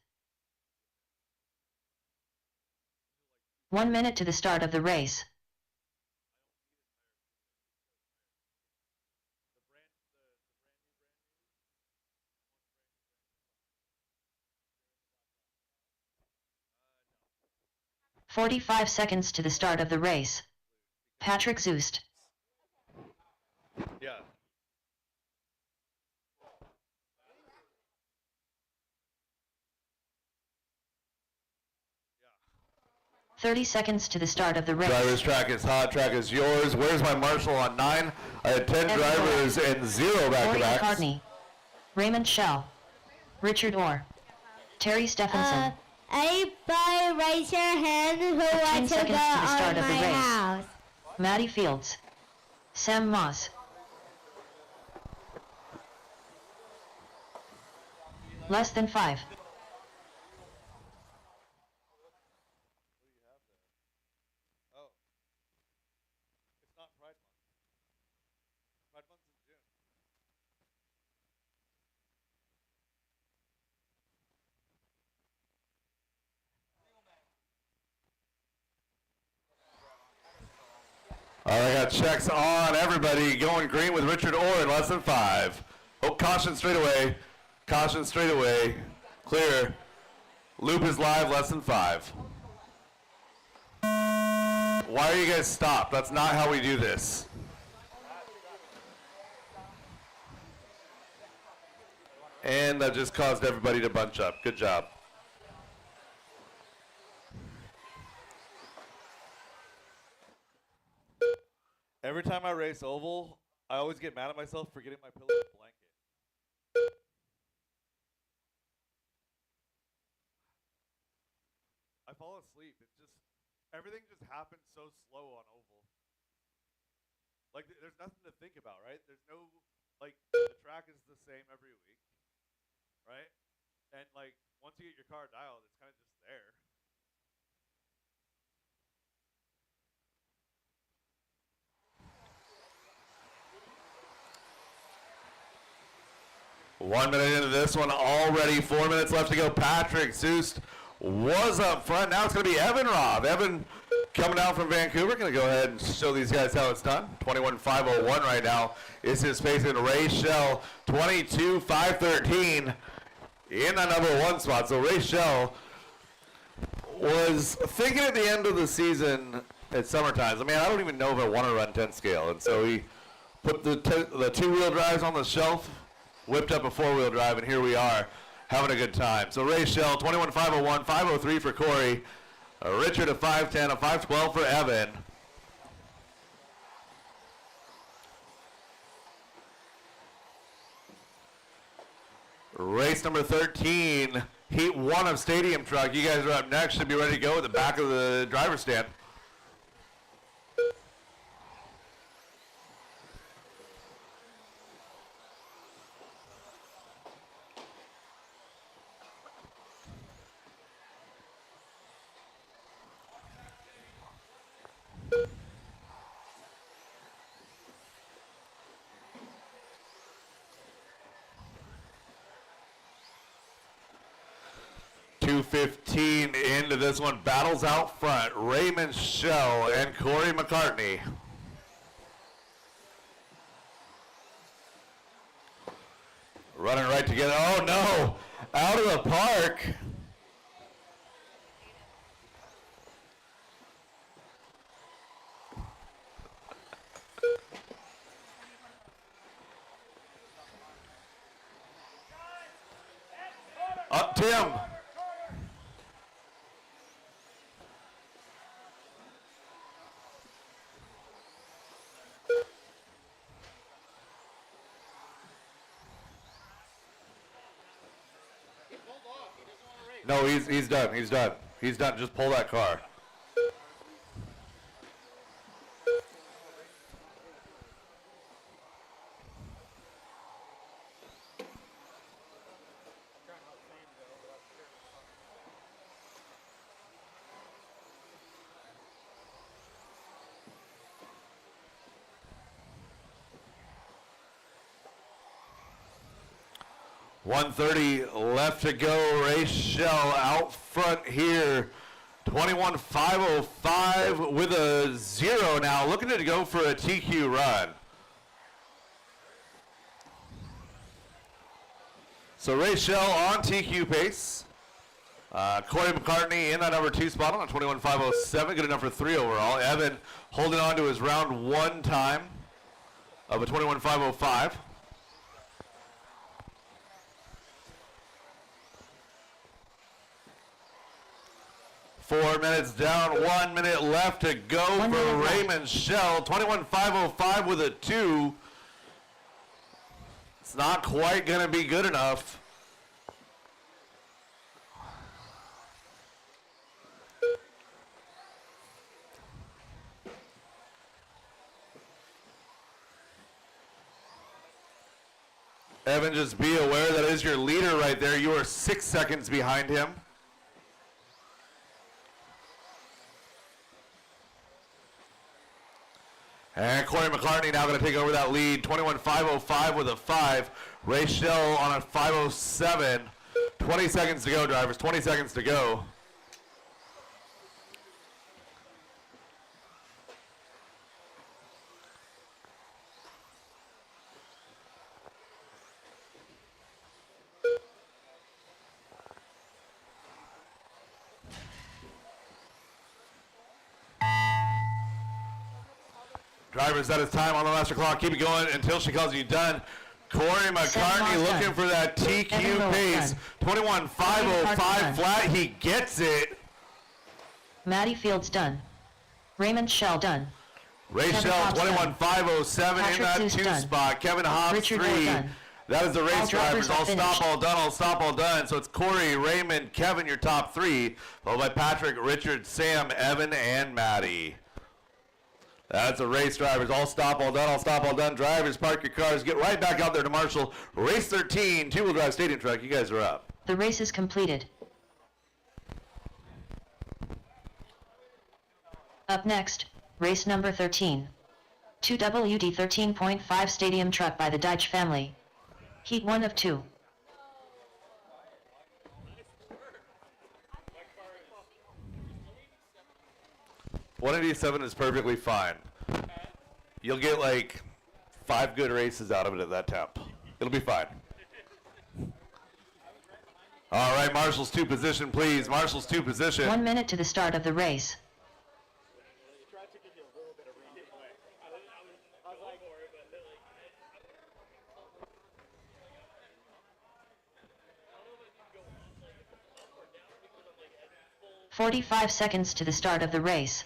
1 minute to the start of the race. "45 seconds to the start of the race. Patrick Zoost. Yeah. 30 seconds to the start of the race. Driver's track is hot, track is yours. Where's my marshal on 9? I had 10 Evan drivers Moore. and 0 Corey back-to-backs. McCartney. Raymond Shell. Richard Orr. Terry Stephenson. Anybody raise your hand who 15 wants to seconds go to the start on of the my race. house? Maddie Fields. Sam Moss. Less than 5. Oh. It's not Pride Month. Pride Month's in June. All right, I got checks on everybody. Going green with Richard Orr in less than 5. Oh, caution straight away. Caution straight away. Clear. Loop is live, less than 5. Why are you guys stopped? That's not how we do this. And that just caused everybody to bunch up. Good job. Every time I race oval, I always get mad at myself for getting my pillow in a blanket. I fall asleep. Everything just happens so slow on oval. Like, there's nothing to think about, right? There's no, like, the track is the same every week, right? And, like, once you get your car dialed, it's kind of just there. 1 minute into this one already, 4 minutes left to go. Patrick Zoost was up front. Now it's going to be Evan Robb. Evan coming down from Vancouver. Going to go ahead and show these guys how it's done. 21.501 right now is his pace in Ray Shell. 22.513 in that number 1 spot. So Ray Shell was thinking at the end of the season at summertime, I mean, I don't even know if I want to run 10 scale. And so he put the 2-wheel drives on the shelf, whipped up a 4-wheel drive, and here we are having a good time. So Ray Shell, 21.501, 503 for Corey, Richard a 510, a 512 for Evan. Race number 13, heat 1 of Stadium Truck. You guys are up next. Should be ready to go at the back of the driver's stand. .215 into this one. Battles out front. Raymond Shell and Corey McCartney. Running right together. Oh no! Out of the park. Up Tim. No, he's done. He's done. He's done. Just pull that car. .130 left to go. Ray Shell out front here. 21.505 with a 0 now. Looking to go for a TQ run. So Ray Shell on TQ pace. Corey McCartney in that number 2 spot on a 21.507, good enough for 3 overall. Evan holding on to his round 1 time of a 21.505. Four minutes down, 1 minute left to go for Raymond Shell. 21.505 with a 2. It's not quite going to be good enough. Evan, just be aware that is your leader right there. You are 6 seconds behind him. And Corey McCartney now going to take over that lead. 21.505 with a 5. Ray Shell on a 507. 20 seconds to go, drivers. 20 seconds to go. Drivers, that is time on the master clock. Keep it going until she calls you done. Corey McCartney looking for that TQ pace. 21.505 flat. He gets it. Maddie Fields done. Raymond Shell done. Ray Shell 21.507 in that 2 spot. Kevin Hobbs 3. That is the race drivers. All stop, all done, all stop, all done. So it's Corey, Raymond, Kevin, your top 3. Followed by Patrick, Richard, Sam, Evan, and Maddie. That's the race drivers. All stop, all done, all stop, all done. Drivers, park your cars. Get right back out there to Marshall. Race 13, 2-wheel drive stadium truck. You guys are up. The race is completed. Up next, race number 13. 2WD 13.5 stadium truck by the Deitch family. Heat 1 of 2. $187 is perfectly fine. You'll get like 5 good races out of it at that temp. It'll be fine. All right, Marshall's 2 position, please. Marshall's 2 position. 1 minute to the start of the race. "45 seconds to the start of the race.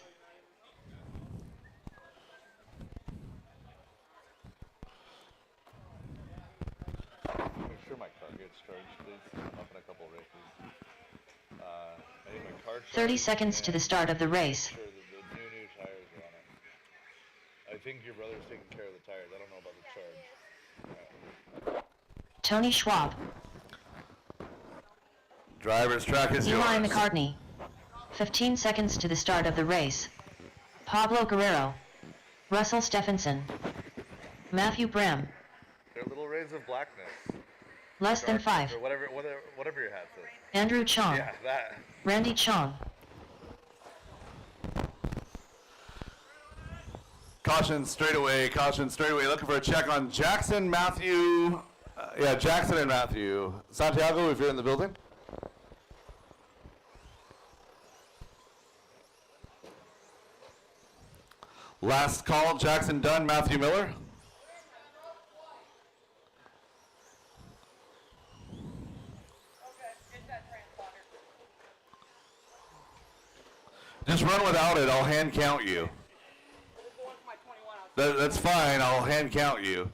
Make sure my car gets charged, please. I'm up in a couple races. I need my car charged. 30 seconds to the start of the race. Sure that the new tires are on it. I think your brother's taking care of the tires. I don't know about the charge. Tony Schwab. Driver's track is Eli yours. McCartney. 15 seconds to the start of the race. Pablo Guerrero. Russell Stephenson. Matthew Bram. They're little rays of blackness. Less than 5. Or whatever your hat says. Andrew Chong. Yeah, that. Randy Chong. Caution straightaway, caution straightaway. Looking for a check on Jackson, Matthew. Jackson and Matthew. Santiago, if you're in the building. Last call, Jackson done, Matthew Miller. Just run without it, I'll hand count you. That's fine, I'll hand count you.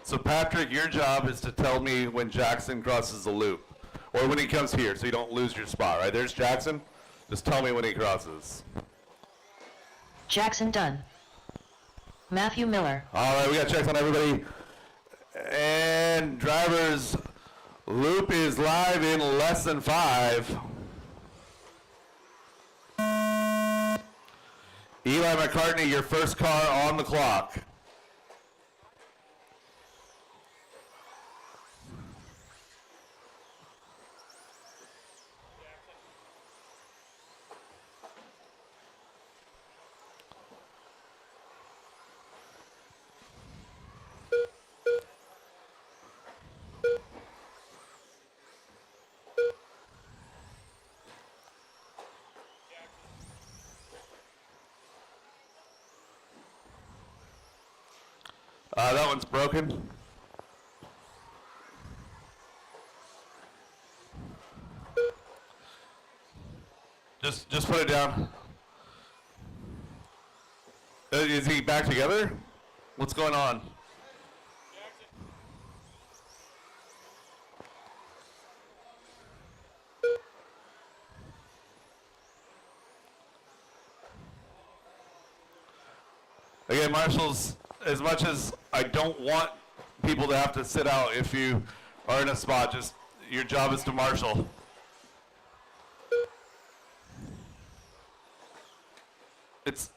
So Patrick, your job is to tell me when Jackson crosses the loop. Or when he comes here, so you don't lose your spot, right? There's Jackson. Just tell me when he crosses. Jackson done. Matthew Miller. All right, we got checks on everybody. And drivers, loop is live in less than 5. Eli McCartney, your first car on the clock. That one's broken. Just put it down. Is he back together? What's going on? Again, marshals, as much as I don't want people to have to sit out if you are in a spot, just your job is to marshal. It's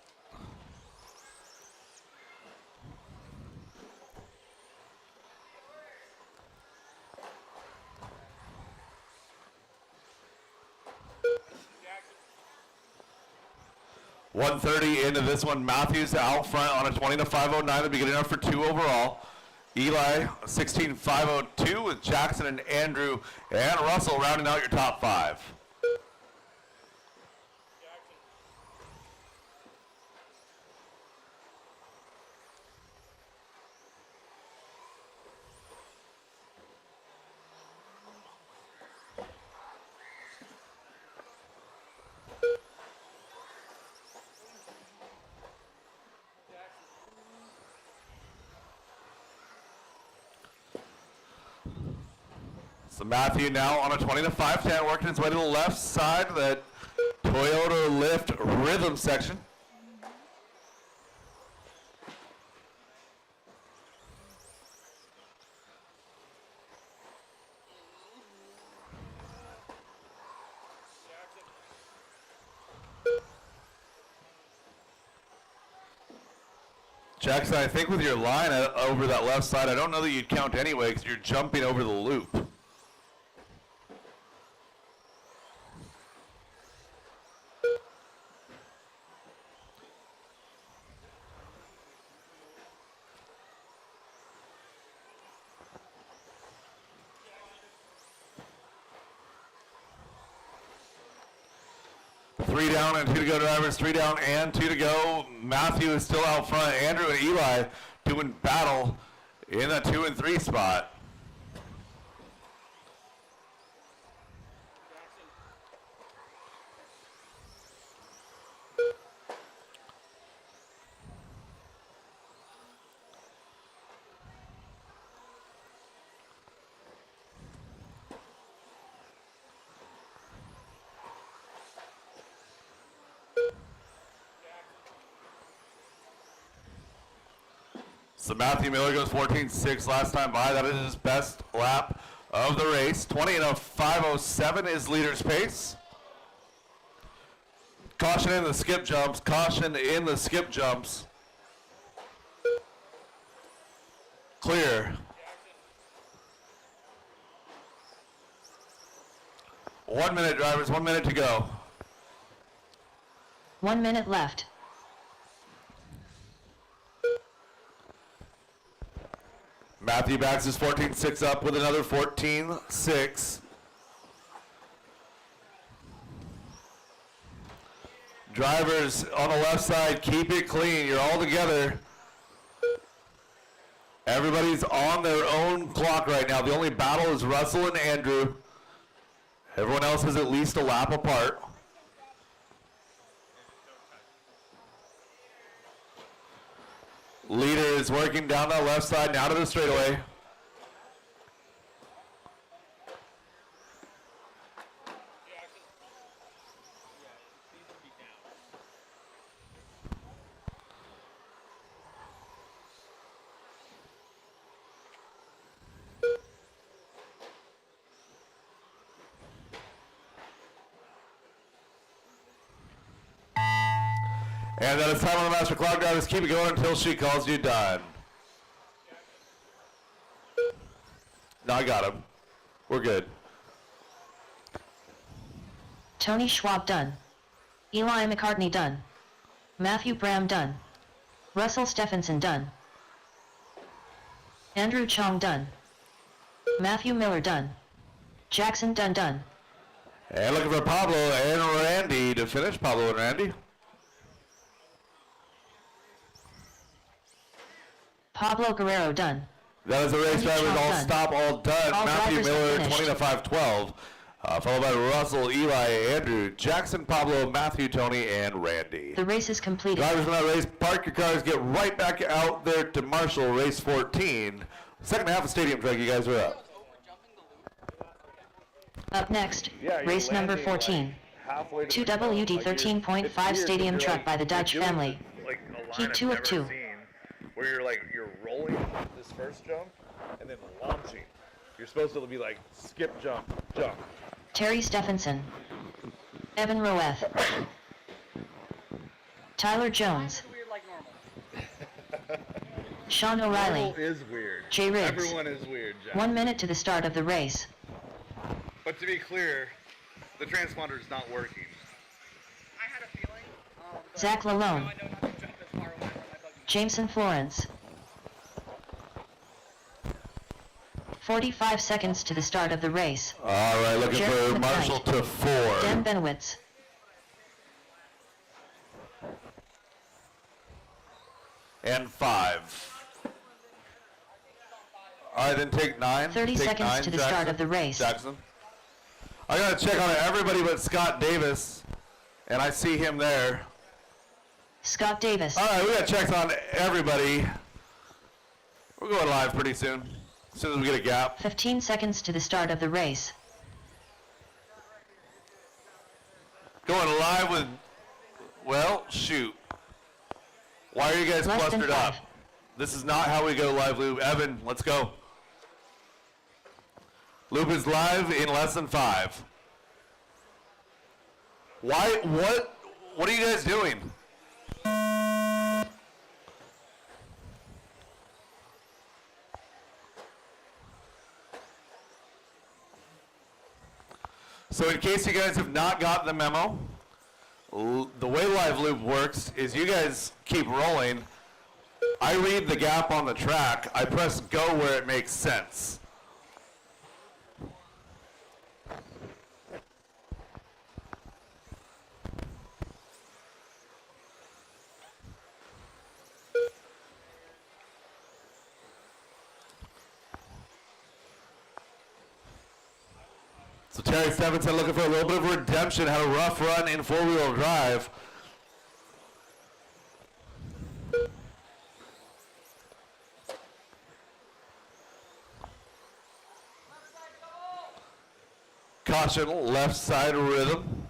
.130 into this one. Matthews out front on a 20-509. They'll be getting up for 2 overall. Eli 16-502 with Jackson and Andrew and Russell rounding out your top 5. So Matthew now on a 20-510, working his way to the left side, that Toyota Lift rhythm section. Jackson, I think with your line over that left side, I don't know that you'd count anyway because you're jumping over the loop. Three down and 2 to go drivers, 3 down and 2 to go. Matthew is still out front. Andrew and Eli doing battle in that 2 and 3 spot. So Matthew Miller goes 14.6 last time by. That is his best lap of the race. 20-507 is leader's pace. Caution in the skip jumps. Caution in the skip jumps. Clear. 1 minute, drivers. 1 minute to go. 1 minute left. Matthew backs his 14.6 up with another 14.6. Drivers on the left side, keep it clean. You're all together. Everybody's on their own clock right now. The only battle is Russell and Andrew. Everyone else is at least a lap apart. Leader is working down the left side, now to the straightaway. And then it's time on the master clock, drivers. Keep it going until she calls you done. No, I got him. We're good. Tony Schwab done. Eli McCartney done. Matthew Bram done. Russell Stephenson done. Andrew Chong done. Matthew Miller done. Jackson done. And looking for Pablo and Randy to finish. Pablo and Randy. Pablo Guerrero done. That is the race Randy drivers Chomp all done. stop, all done. All Matthew drivers have Miller, finished. 20 to 512. Followed by Russell, Eli, Andrew, Jackson, Pablo, Matthew, Tony, and Randy. The race is completed. Drivers in that race, park your cars, get right back out there to Marshall, race 14. Second half of stadium track, you guys are up. Up next, Yeah, you're race number landing, like, 14. halfway to 2 the jump. WD Like, it's 13.5 weird, stadium you're truck like- by the Dutch you're doing family. like a line Heat I've 2 of never 2. seen, where you're rolling this first jump and then launching. You're supposed to be like skip, jump, jump. Terry Stephenson. Evan Roeth. Tyler Jones. Weird like normal. Sean O'Reilly. Normal is weird. Jay Riggs. Everyone is weird, Jack. 1 minute to the start of the race. But to be clear, the transponder is not working. I had a feeling. Zach Lalone. I know not to jump as far away from my buggy. Jameson Florence. 45 seconds to the start of the race. All right, looking Jeremy for Marshall McKnight. to 4. Dan Benowitz. And 5. All right, then take 9. 30 Take seconds 9, to the Jackson. start of the race. Jackson. I got to check on everybody but Scott Davis, and I see him there. Scott Davis. All right, we got checks on everybody. We're going live pretty soon, as soon as we get a gap. 15 seconds to the start of the race. Going live with, well, shoot. Why are you guys Less than clustered up? 5. This is not how we go live, Lube. Evan, let's go. Lube is live in less than 5. Why, what are you guys doing? So in case you guys have not got the memo, the way Live Loop works is you guys keep rolling. I read the gap on the track. I press go where it makes sense. So Terry Stephenson looking for a little bit of redemption, had a rough run in four-wheel drive. Caution, left side rhythm.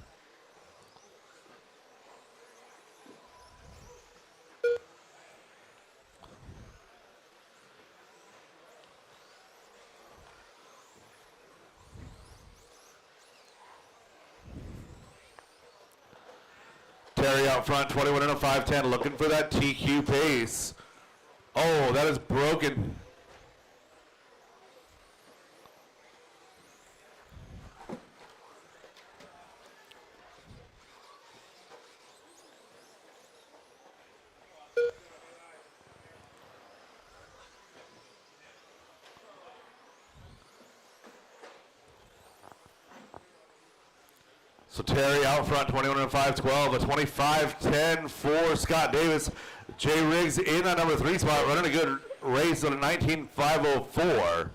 Terry out front, 21 and a 510, looking for that TQ pace. Oh, that is broken. So Terry out front, 21 and 512, a 25-10 for Scott Davis. Jay Riggs in that number 3 spot, running a good race on a 19.504.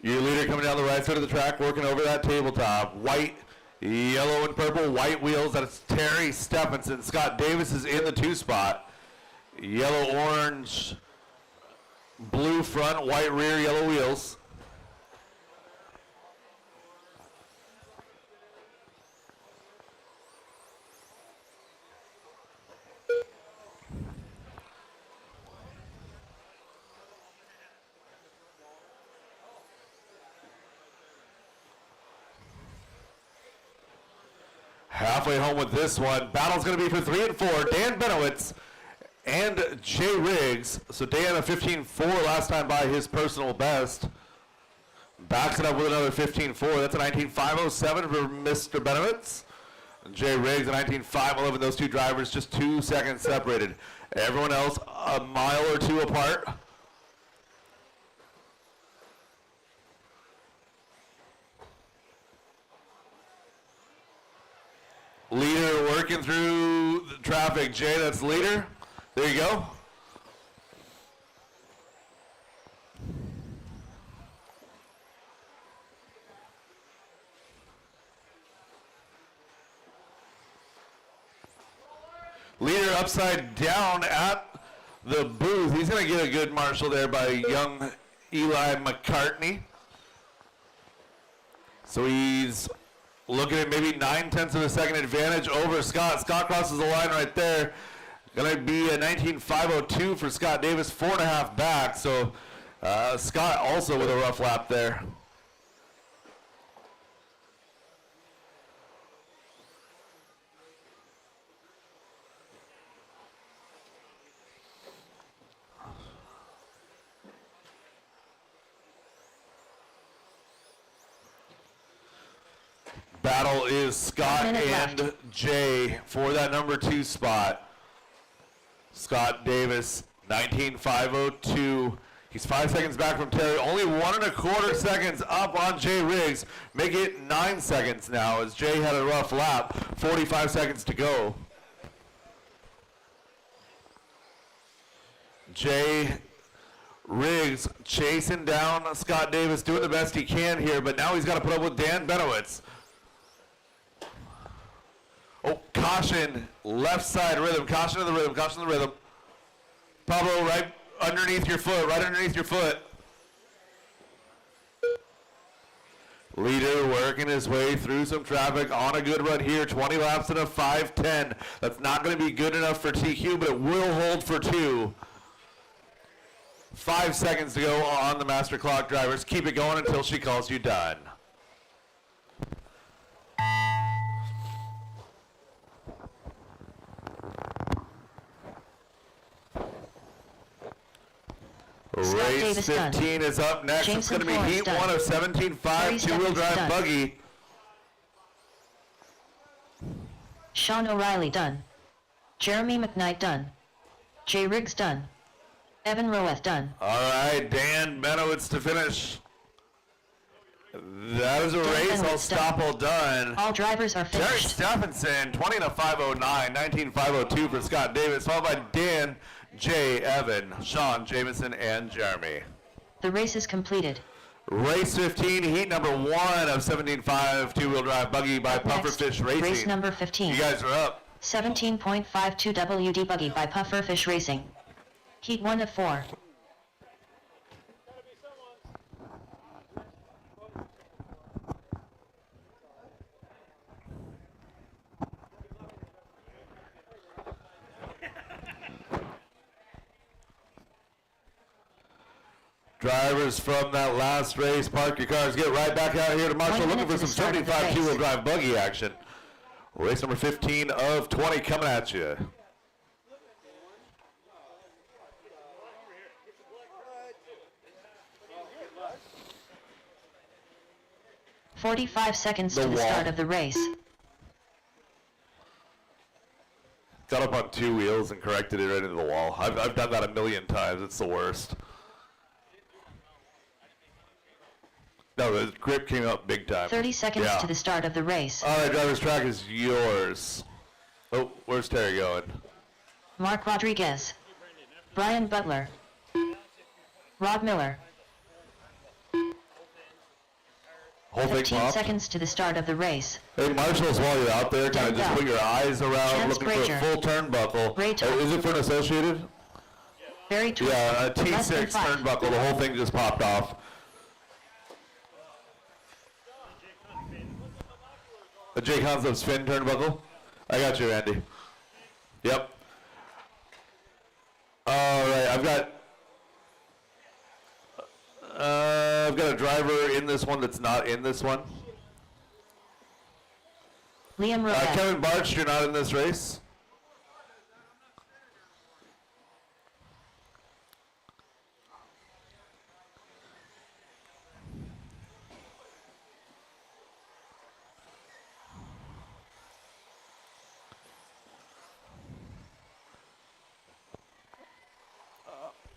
Your leader coming down the right side of the track, working over that tabletop. White, yellow, and purple, white wheels. That's Terry Stephenson. Scott Davis is in the 2 spot. Yellow, orange, blue front, white rear, yellow wheels. Halfway home with this one. Battle's going to be for 3 and 4. Dan Benowitz and Jay Riggs. So Dan a 15.4 last time by his personal best. Backs it up with another 15.4. That's a 19.507 for Mr. Benowitz. And Jay Riggs a 19.511. Those two drivers just 2 seconds separated. Everyone else a mile or 2 apart. Leader working through the traffic. Jay, that's leader. There you go. Leader upside down at the booth. He's going to get a good marshal there by young Eli McCartney. So he's looking at maybe 9/10 of a second advantage over Scott. Scott crosses the line right there. Going to be a 19.502 for Scott Davis, 4.5 back. So Scott also with a rough lap there. Battle is Scott and Jay for that number 2 spot. Scott Davis, 19.502. He's 5 seconds back from Terry. Only 1.25 seconds up on Jay Riggs. Make it 9 seconds now as Jay had a rough lap. 45 seconds to go. Jay Riggs chasing down Scott Davis, doing the best he can here, but now he's got to put up with Dan Benowitz. Oh, caution, left side rhythm, caution to the rhythm, caution to the rhythm. Pablo, right underneath your foot, right underneath your foot. Leader working his way through some traffic on a good run here, 20 laps and a 5:10. That's not going to be good enough for TQ, but it will hold for 2. 5 seconds to go on the master clock, drivers. Keep it going until she calls you done. Race 15 is up next. Jameson It's going to be Flores heat done. 1 of 17.5 two-wheel drive done. buggy. Sean O'Reilly done. Jeremy McKnight done. Jay Riggs done. Evan Roeth done. All right, Dan Benowitz to finish. That is a race. All stop, all done. All drivers are Terry finished. Stephenson, 20.509, 19.502 for Scott Davis, followed by Dan, Jay, Evan, Sean, Jameson, and Jeremy. The race is completed. Race 15, heat number 1 of 17.5 two-wheel drive buggy by Pufferfish Racing. Race number 15. You guys are up. 17.52 WD buggy by Pufferfish Racing. Heat 1 of 4. Drivers from that last race, park your cars, get right back out here to Marshall, looking for some 75 two-wheel drive buggy action. Race number 15 of 20 coming at you. "45 seconds to the start of the race. Got up on 2 wheels and corrected it right into the wall. I've done that a million times. It's the worst. No, the grip came up big time. 30 seconds Yeah. to the start of the race. All right, driver's track is yours. Oh, where's Terry going? Mark Rodriguez. Brian Butler. Rod Miller. Whole thing 15 popped. seconds to the start of the race. Hey, marshals, while you're out there, kind of just put your eyes around, Chance looking for Granger. a full turnbuckle. Is it for an associated? Very twisted. Yeah, a Less than T6 5. turnbuckle. The whole thing just popped off. A Jake Hanslow's fin turnbuckle. I got you, Andy. Yep. All right, I've got a driver in this one that's not in this one. Liam Rodet. Kevin Barch, you're not in this race.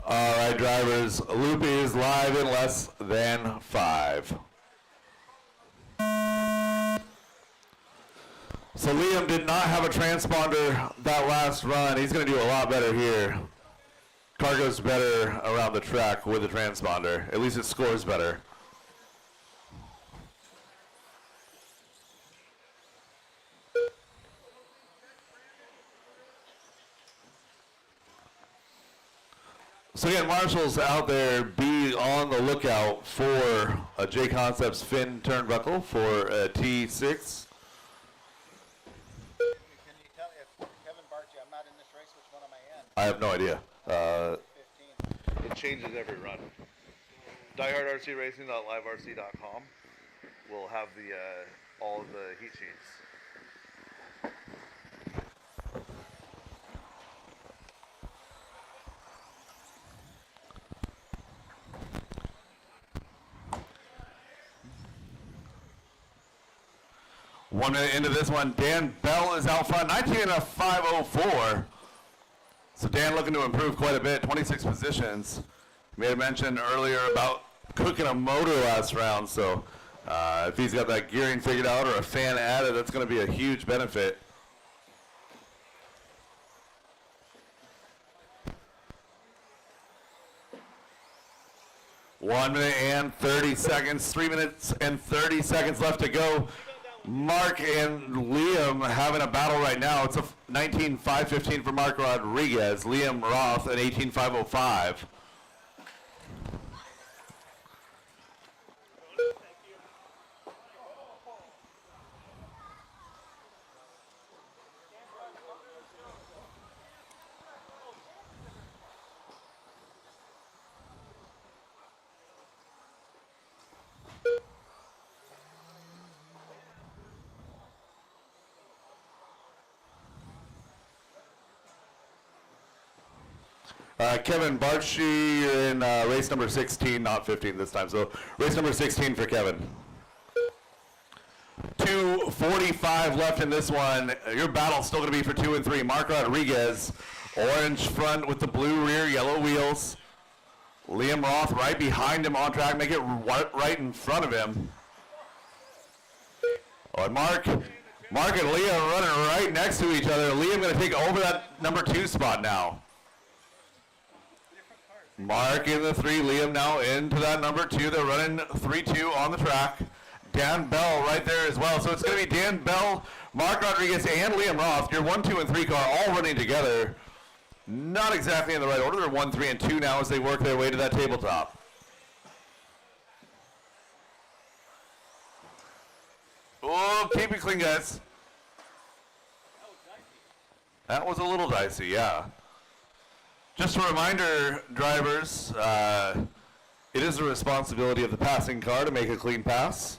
All right, drivers, Loopy is live in less than 5. So Liam did not have a transponder that last run. He's going to do a lot better here. Car goes better around the track with a transponder. At least it scores better. So again, Marshall's out there, be on the lookout for a J Concepts fin turnbuckle for a T6. Can you tell me if Kevin Barchi, I'm not in this race, which one am I in? I have no idea. It changes every run. DieHardRCRacing.liverc.com will have the all of the heat sheets. One minute into this one, Dan Bell is out front, 19 and a 504. So Dan looking to improve quite a bit, 26 positions. Made a mention earlier about cooking a motor last round, so if he's got that gearing figured out or a fan added, that's going to be a huge benefit. One minute and 30 seconds, 3 minutes and 30 seconds left to go. Mark and Liam having a battle right now. It's a 19.515 for Mark Rodriguez. Liam Roth at 18.505. Kevin Barchi, you're in race number 16, not 15 this time. So race number 16 for Kevin. 2:45 left in this one. Your battle's still going to be for 2 and 3. Mark Rodriguez, orange front with the blue rear, yellow wheels. Liam Roth right behind him on track. Make it right in front of him. Oh, and Mark and Liam running right next to each other. Liam going to take over that number 2 spot now. Mark in the 3, Liam now into that number 2. They're running 3-2 on the track. Dan Bell right there as well. So it's going to be Dan Bell, Mark Rodriguez, and Liam Roth. Your 1, 2, and 3 car all running together. Not exactly in the right order. They're 1, 3, and 2 now as they work their way to that tabletop. Oh, keep it clean, guys. That was a little dicey, yeah. Just a reminder, drivers, it is the responsibility of the passing car to make a clean pass.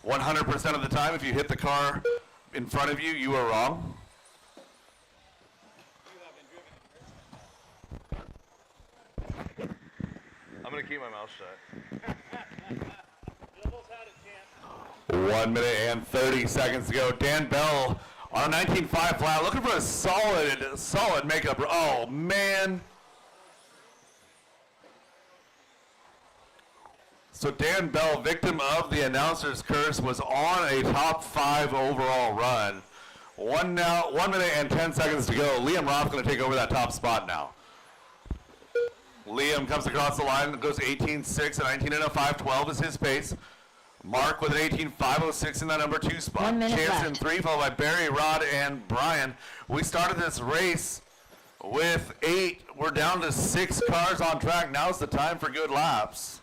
100% of the time, if you hit the car in front of you, you are wrong. I'm going to keep my mouth shut. 1 minute and 30 seconds to go. Dan Bell on a 19.5 flat, looking for a solid makeup. Oh, man. So Dan Bell, victim of the announcer's curse, was on a top 5 overall run. 1 minute and 10 seconds to go. Liam Roth going to take over that top spot now. Liam comes across the line and goes 18.6 and 19.512 is his pace. Mark with an 18.506 in that number 2 spot. 1 minute Chance left. in 3, followed by Barry, Rod, and Brian. We started this race with 8. We're down to 6 cars on track. Now's the time for good laps.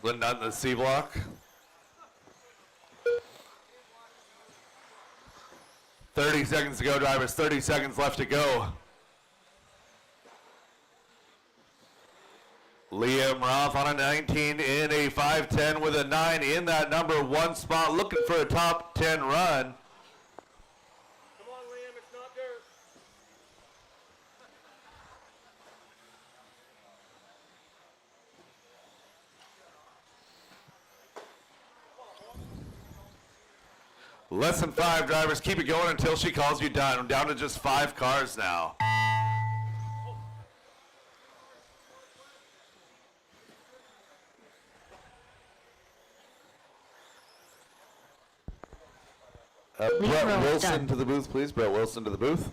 Glenn Nutt in the C block. 30 seconds to go, drivers. 30 seconds left to go. Liam Roth on a 19 in a 5.10 with a 9 in that number 1 spot, looking for a top 10 run. Come on, Liam, it's not dirt. Less than 5 drivers. Keep it going until she calls you done. I'm down to just 5 cars now. Brett row is Wilson done. to the booth, please. Brett Wilson to the booth.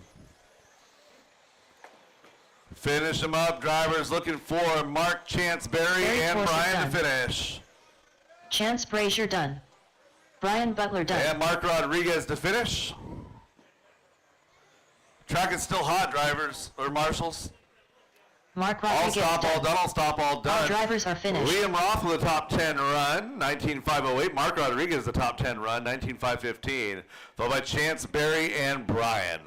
Finish them up. Drivers looking for Mark Chanceberry Barry and Forsyth Brian done. to finish. Chance Brazier done. Brian Butler done. And Mark Rodriguez to finish. Track is still hot, drivers or marshals. Mark All Rodriguez stop, all done. done, all stop, all done. All drivers are finished. Liam Roth with a top 10 run, 19.508. Mark Rodriguez, the top 10 run, 19.515. Followed by Chance Berry and Brian.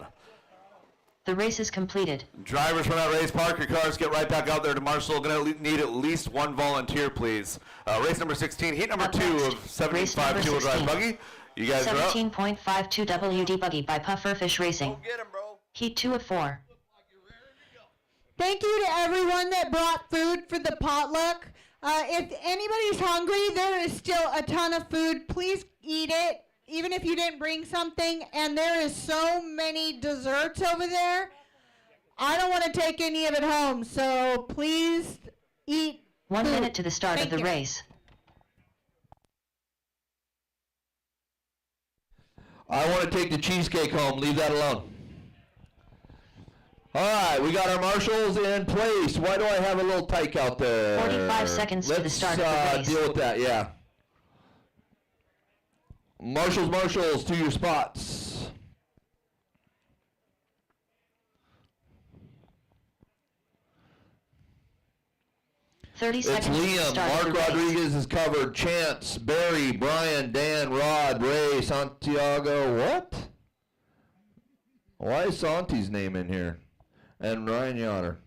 The race is completed. Drivers run out race, park your cars, get right back out there to Marshall. Going to need at least one volunteer, please. Race number 16, heat number Up 2 next, of race 75 number two-wheel drive 16. buggy. You guys are up. 17.52 WD buggy by Pufferfish Racing. Get him, bro. Heat 2 of 4. Thank you to everyone that brought food for the potluck. If anybody's hungry, there is still a ton of food. Please eat it, even if you didn't bring something. And there is so many desserts over there. I don't want to take any of it home, so please eat 1 food. minute to the start Thank of the you. race. I want to take the cheesecake home. Leave that alone. All right, we got our marshals in place. Why do I have a little tyke out there? 45 seconds to the start of the race. Deal with that, yeah. Marshals, to your spots. Thirty It's seconds to the Liam, start of Mark the race. Rodriguez is covered, Chance, Barry, Brian, Dan, Rod, Ray, Santiago, what? Why is Santi's name in here? And Ryan Yoder.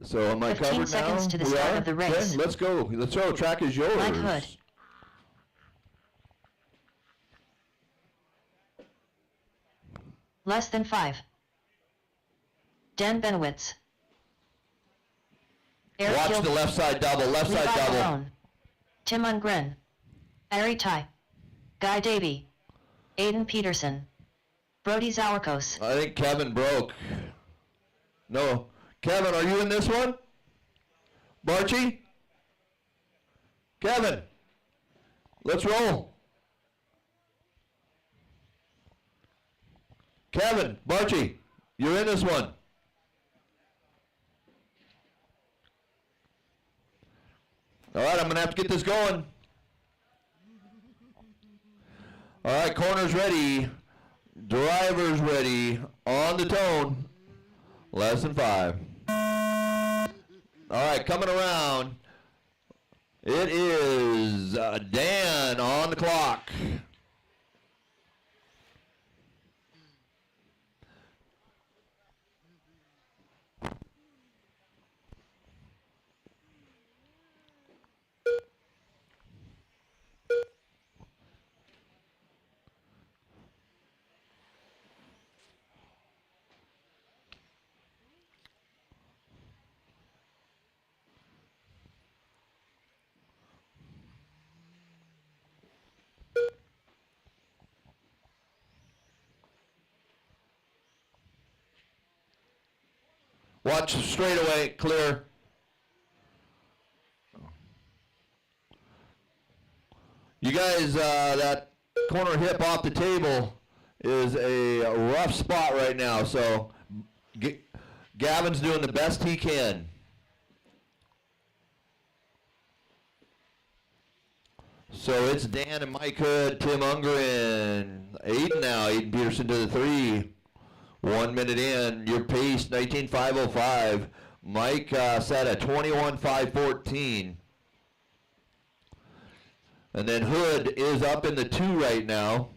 So am I 15 covered now? seconds to the We start are? of the race. Okay, let's go. Let's go. Track is yours. Mike Hood. Less than 5. Dan Benowitz. Eric Watch Gilbert. the left side double. Left side Levi double. Malone. Tim Ungren. Ari Tai. Guy Davey. Aiden Peterson. Brody Zawarkos. I think Kevin broke. No. Kevin, are you in this one? Barchi? Kevin. Let's roll. Kevin, Barchi, you're in this one. All right, I'm going to have to get this going. All right, corners ready. Drivers ready. On the tone. Less than 5. All right, coming around. It is Dan on the clock. Watch straight away, clear. You guys, that corner hip off the table is a rough spot right now, so Gavin's doing the best he can. So it's Dan and Mike Hood, Tim Ungren, Aiden now, Aiden Peterson to the 3. 1 minute in, your pace 19.505. Mike set at 21.514. And then Hood is up in the 2 right now.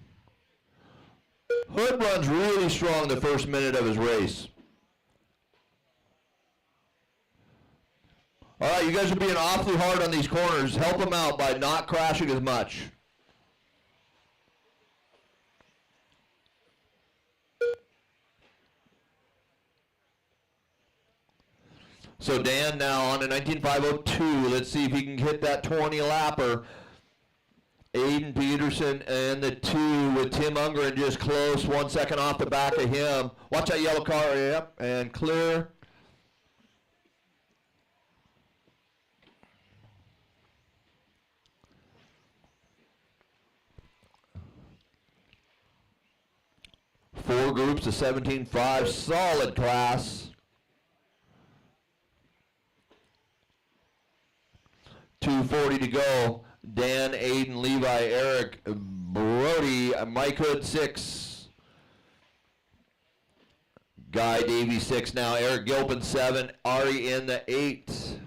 Hood runs really strong the first minute of his race. All right, you guys are being awfully hard on these corners. Help them out by not crashing as much. So Dan now on a 19.502. Let's see if he can hit that 20 lapper. Aiden Peterson and the 2 with Tim Ungren just close. 1 second off the back of him. Watch that yellow car. Yep, and clear. 4 groups of 17.5, solid class. 2:40 to go. Dan, Aiden, Levi, Eric, Brody, Mike Hood 6. Guy Davey 6 now. Eric Gilpin 7. Ari in the 8.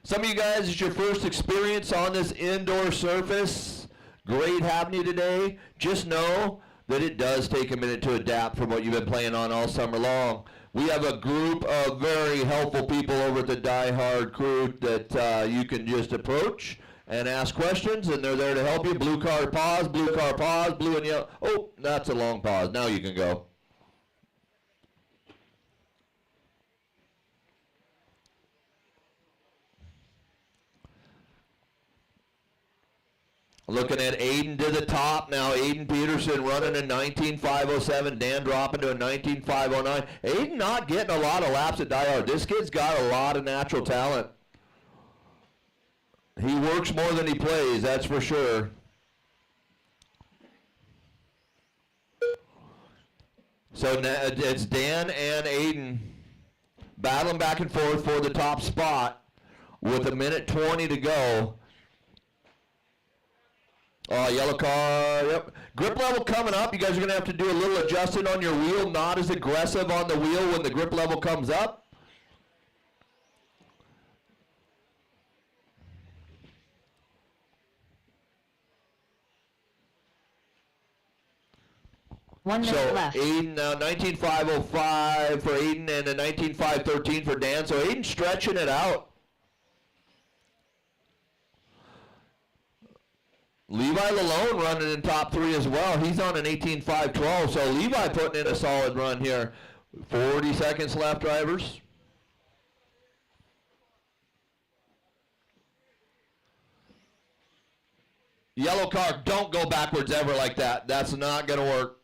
Some of you guys, it's your first experience on this indoor surface. Great having you today. Just know that it does take a minute to adapt from what you've been playing on all summer long. We have a group of very helpful people over at the DieHard crew that you can just approach and ask questions, and they're there to help you. Blue car pause, blue and yellow. Oh, that's a long pause. Now you can go. Looking at Aiden to the top now. Aiden Peterson running a 19.507. Dan dropping to a 19.509. Aiden not getting a lot of laps at DieHard. This kid's got a lot of natural talent. He works more than he plays, that's for sure. So it's Dan and Aiden battling back and forth for the top spot with 1:20 to go. Oh, yellow car, yep. Grip level coming up. You guys are going to have to do a little adjusting on your wheel. Not as aggressive on the wheel when the grip level comes up. One minute left. Aiden now 19.505 for Aiden and a 19.513 for Dan. So Aiden stretching it out. Levi Lalone running in top 3 as well. He's on an 18.512. So Levi putting in a solid run here. 40 seconds left, drivers. Yellow car, don't go backwards ever like that. That's not going to work.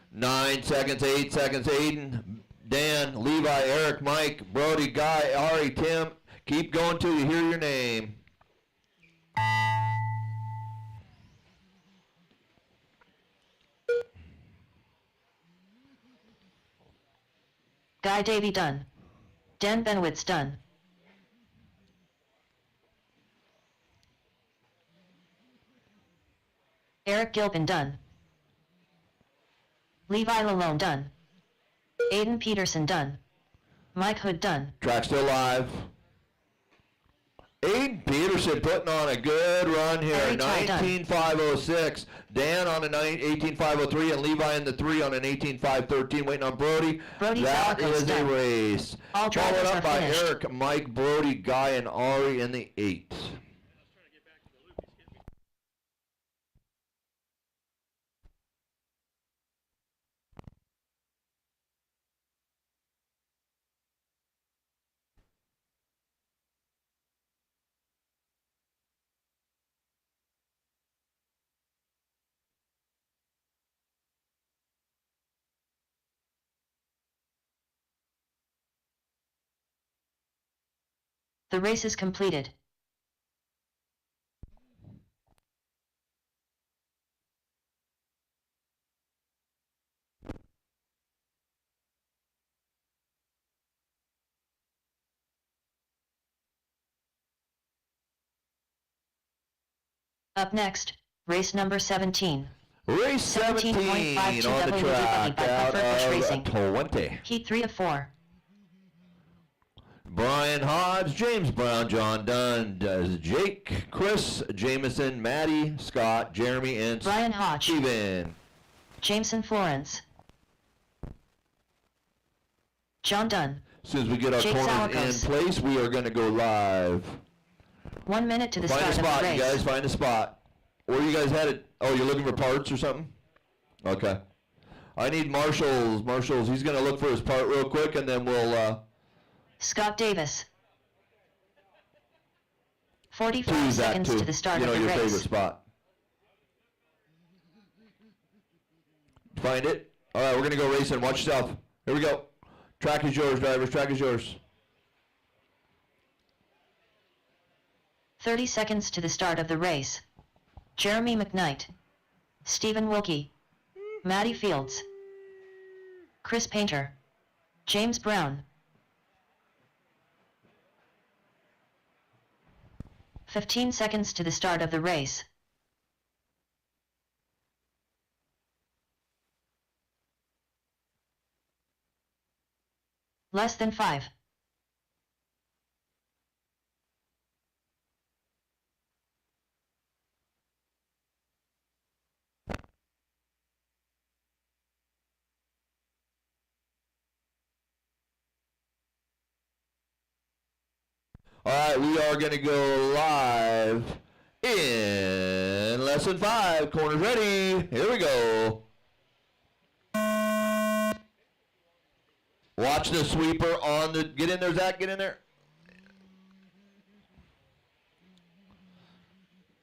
Nine seconds, 8 seconds, Aiden, Dan, Levi, Eric, Mike, Brody, Guy, Ari, Tim. Keep going till you hear your name. Guy Davey done. Dan Benowitz done. Eric Gilpin done. Levi Lalone done. Aiden Peterson done. Mike Hood done. Track still live. Aiden Peterson putting on a good run here. 19.506. Dan on an 18.503 and Levi in the 3 on an 18.513. Waiting on Brody. That is a race. All drivers Followed up by finished. Eric, Mike, Brody, Guy, and Ari in the 8. The race is completed. Up next, race number 17. Race 17 on the track out of 20. Heat 3 of 4. Brian Hodge, James Brown, John Dunn, Jake, Chris, Jameson, Maddie, Scott, Jeremy, and Brian Hodge. Steven. Jameson Florence. John Dunn. As soon as we get our Jake corners Zalakos. in place, we are going to go live. 1 minute to the Find a start of spot, the you race. guys. Find a spot. Where are you guys headed? Oh, you're looking for parts or something? Okay. I need Marshall's. He's going to look for his part real quick, and then we'll Scott Davis. 45 Two, Zach, seconds two. to the start You know of the your favorite race. spot. Find it. All right, we're going to go racing. Watch yourself. Here we go. Track is yours, drivers. Track is yours. 30 seconds to the start of the race. Jeremy McKnight. Stephen Wilkie. Maddie Fields. Chris Painter. James Brown. 15 seconds to the start of the race. Less than 5. All right, we are going to go live in less than 5. Corners ready. Here we go. Watch the sweeper on the... Get in there, Zach. Get in there.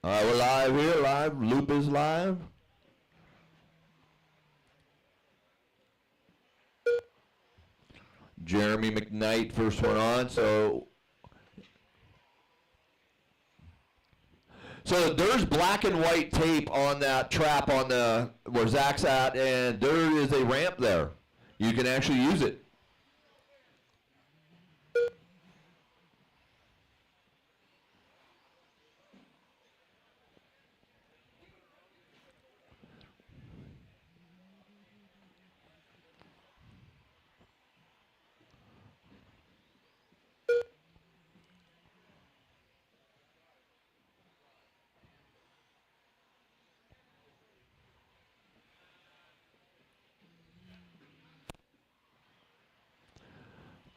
All right, we're live here. Live. Loop is live. Jeremy McKnight, first one on. So there's black and white tape on that trap on the where Zach's at, and there is a ramp there. You can actually use it.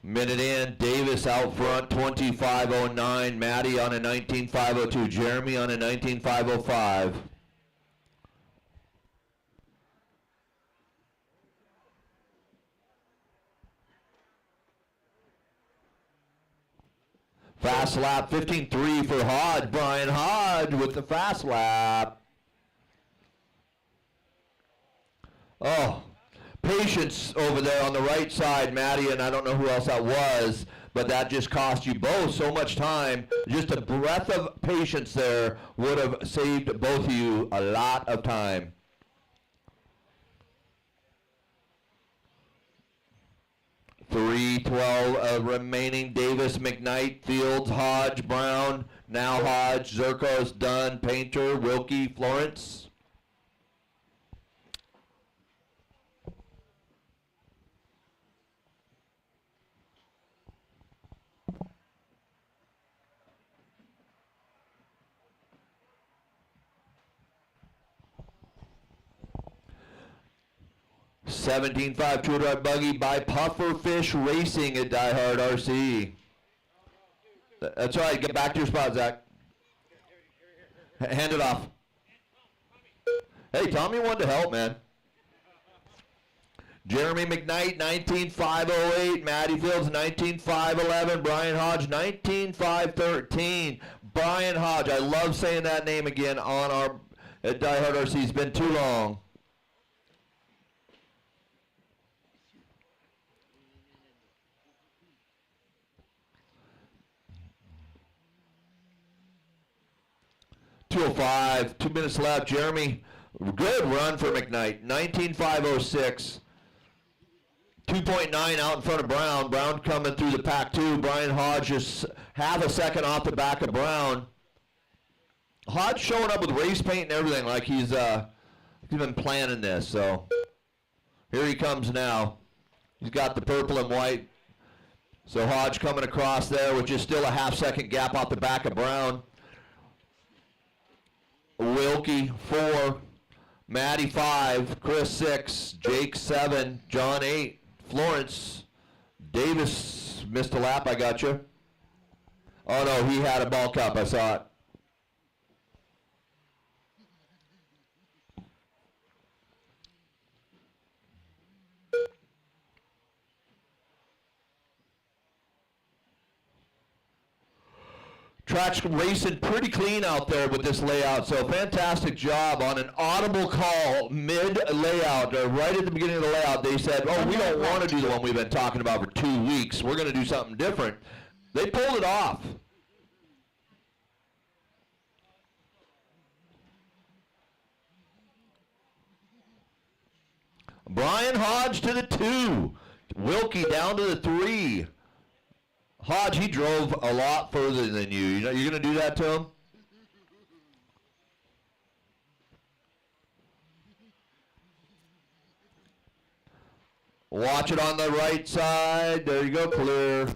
Minute in, Davis out front, 25.09. Maddie on a 19.502. Jeremy on a 19.505. Fast lap, 15.3 for Hodge. Brian Hodge with the fast lap. Oh. Patience over there on the right side, Maddie, and I don't know who else that was, but that just cost you both so much time. Just a breath of patience there would have saved both of you a lot of time. .312 remaining. Davis, McKnight, Fields, Hodge, Brown, now Hodge, Zerkos, Dunn, Painter, Wilkie, Florence. $17.5 two-wheel buggy by Pufferfish Racing at DieHard RC. That's all right. Get back to your spot, Zach. Hand it off. Hey, Tommy wanted to help, man. Jeremy McKnight, 19.508. Maddie Fields, 19.511. Brian Hodge, 19.513. Brian Hodge, I love saying that name again on our at DieHard RC. It's been too long. .205, 2 minutes left. Jeremy, good run for McKnight. 19.506. 2.9 out in front of Brown. Brown coming through the pack too. Brian Hodge just half a second off the back of Brown. Hodge showing up with race paint and everything like he's been planning this. So here he comes now. He's got the purple and white. So Hodge coming across there with just still a half-second gap off the back of Brown. Wilkie 4, Maddie 5, Chris 6, Jake 7, John 8, Florence, Davis missed a lap. I got you. Oh no, he had a ball cup. I saw it. track's racing pretty clean out there with this layout, so fantastic job on an audible call mid-layout, right at the beginning of the layout. They said, oh, we don't want to do the one we've been talking about for 2 weeks. We're going to do something different. They pulled it off. Brian Hodge to the 2. Wilkie down to the 3. Hodge, he drove a lot further than you. You know, you're going to do that to him? Watch it on the right side. There you go, clear.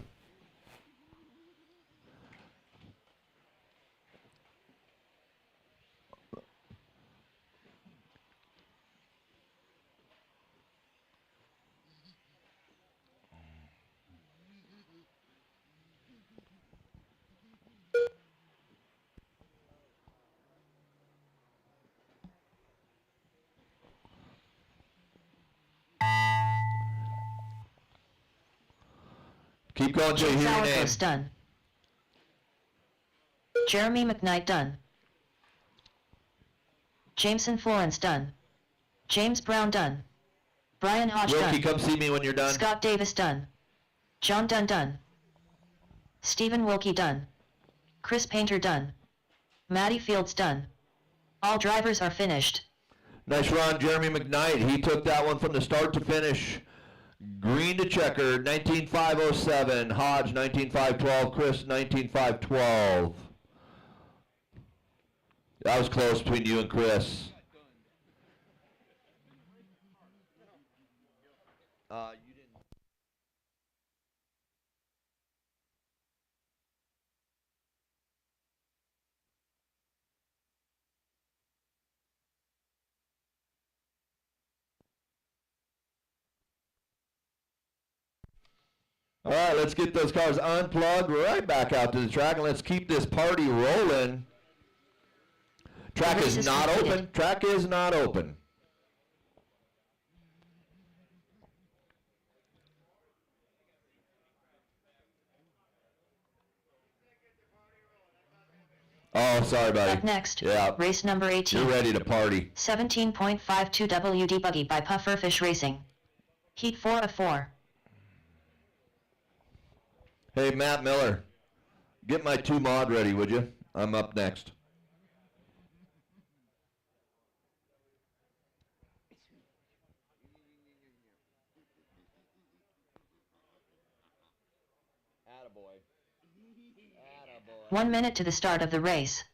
Keep going till you hear your name. Done. Jeremy McKnight done. Jameson Florence done. James Brown done. Brian Hodge Wilkie, done. come see me when you're done. Scott Davis done. John Dunn done. Stephen Wilkie done. Chris Painter done. Matty Fields done. All drivers are finished. Nice run, Jeremy McKnight. He took that one from the start to finish. Green to checkered, 19.507. Hodge, 19.512. Chris, 19.512. That was close between you and Chris. You didn't. All right, let's get those cars unplugged right back out to the track, and let's keep this party rolling. Track is not open. Track is not open. Oh, sorry, buddy. Up next, Yeah. race number 18. You're ready to party. 17.52 WD Buggy by Pufferfish Racing. Heat 4 of 4. Hey, Matt Miller, get my 2 mod ready, would you? I'm up next. Attaboy. 1 minute to the start of the race.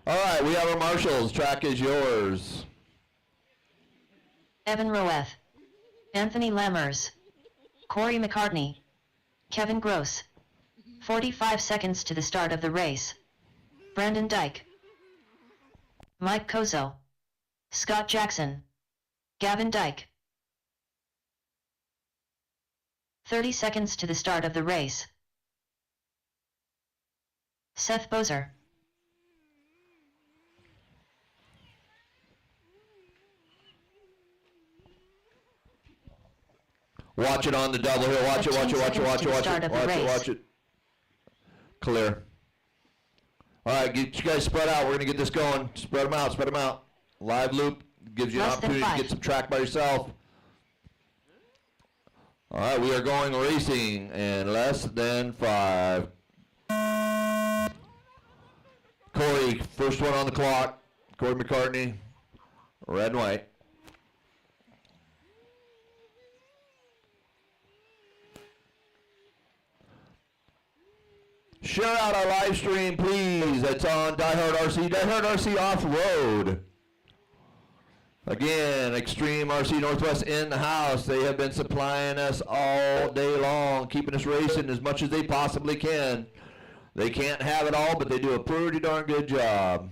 All right, we have our marshals. Track is yours. Evan Roeth. Anthony Lammers. Corey McCartney. Kevin Gross. 45 seconds to the start of the race. Brandon Dyke. Mike Kozo. Scott Jackson. Gavin Dyke. 30 seconds to the start of the race. Seth Bozer. Watch it on the double hill. Watch it, watch it, watch it, watch it, watch it, watch it, watch it. Clear. All right, get you guys spread out. We're going to get this going. Spread them out, spread them out. Live loop gives you an opportunity to get some track by yourself. All right, we are going racing in less than 5. Corey, first one on the clock. Corey McCartney, red and white. Share out our live stream, please. It's on DieHard RC, DieHard RC Off-Road. Again, Extreme RC Northwest in the house. They have been supplying us all day long, keeping us racing as much as they possibly can. They can't have it all, but they do a pretty darn good job.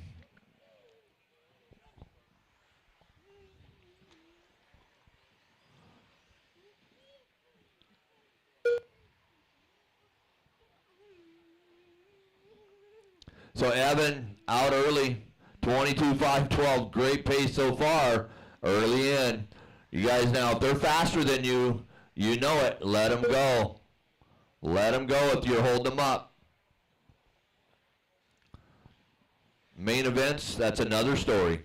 So Evan out early, 22.512, great pace so far, early in. You guys now, if they're faster than you, You know it. Let them go. Let them go if you're holding them up. Main events, that's another story.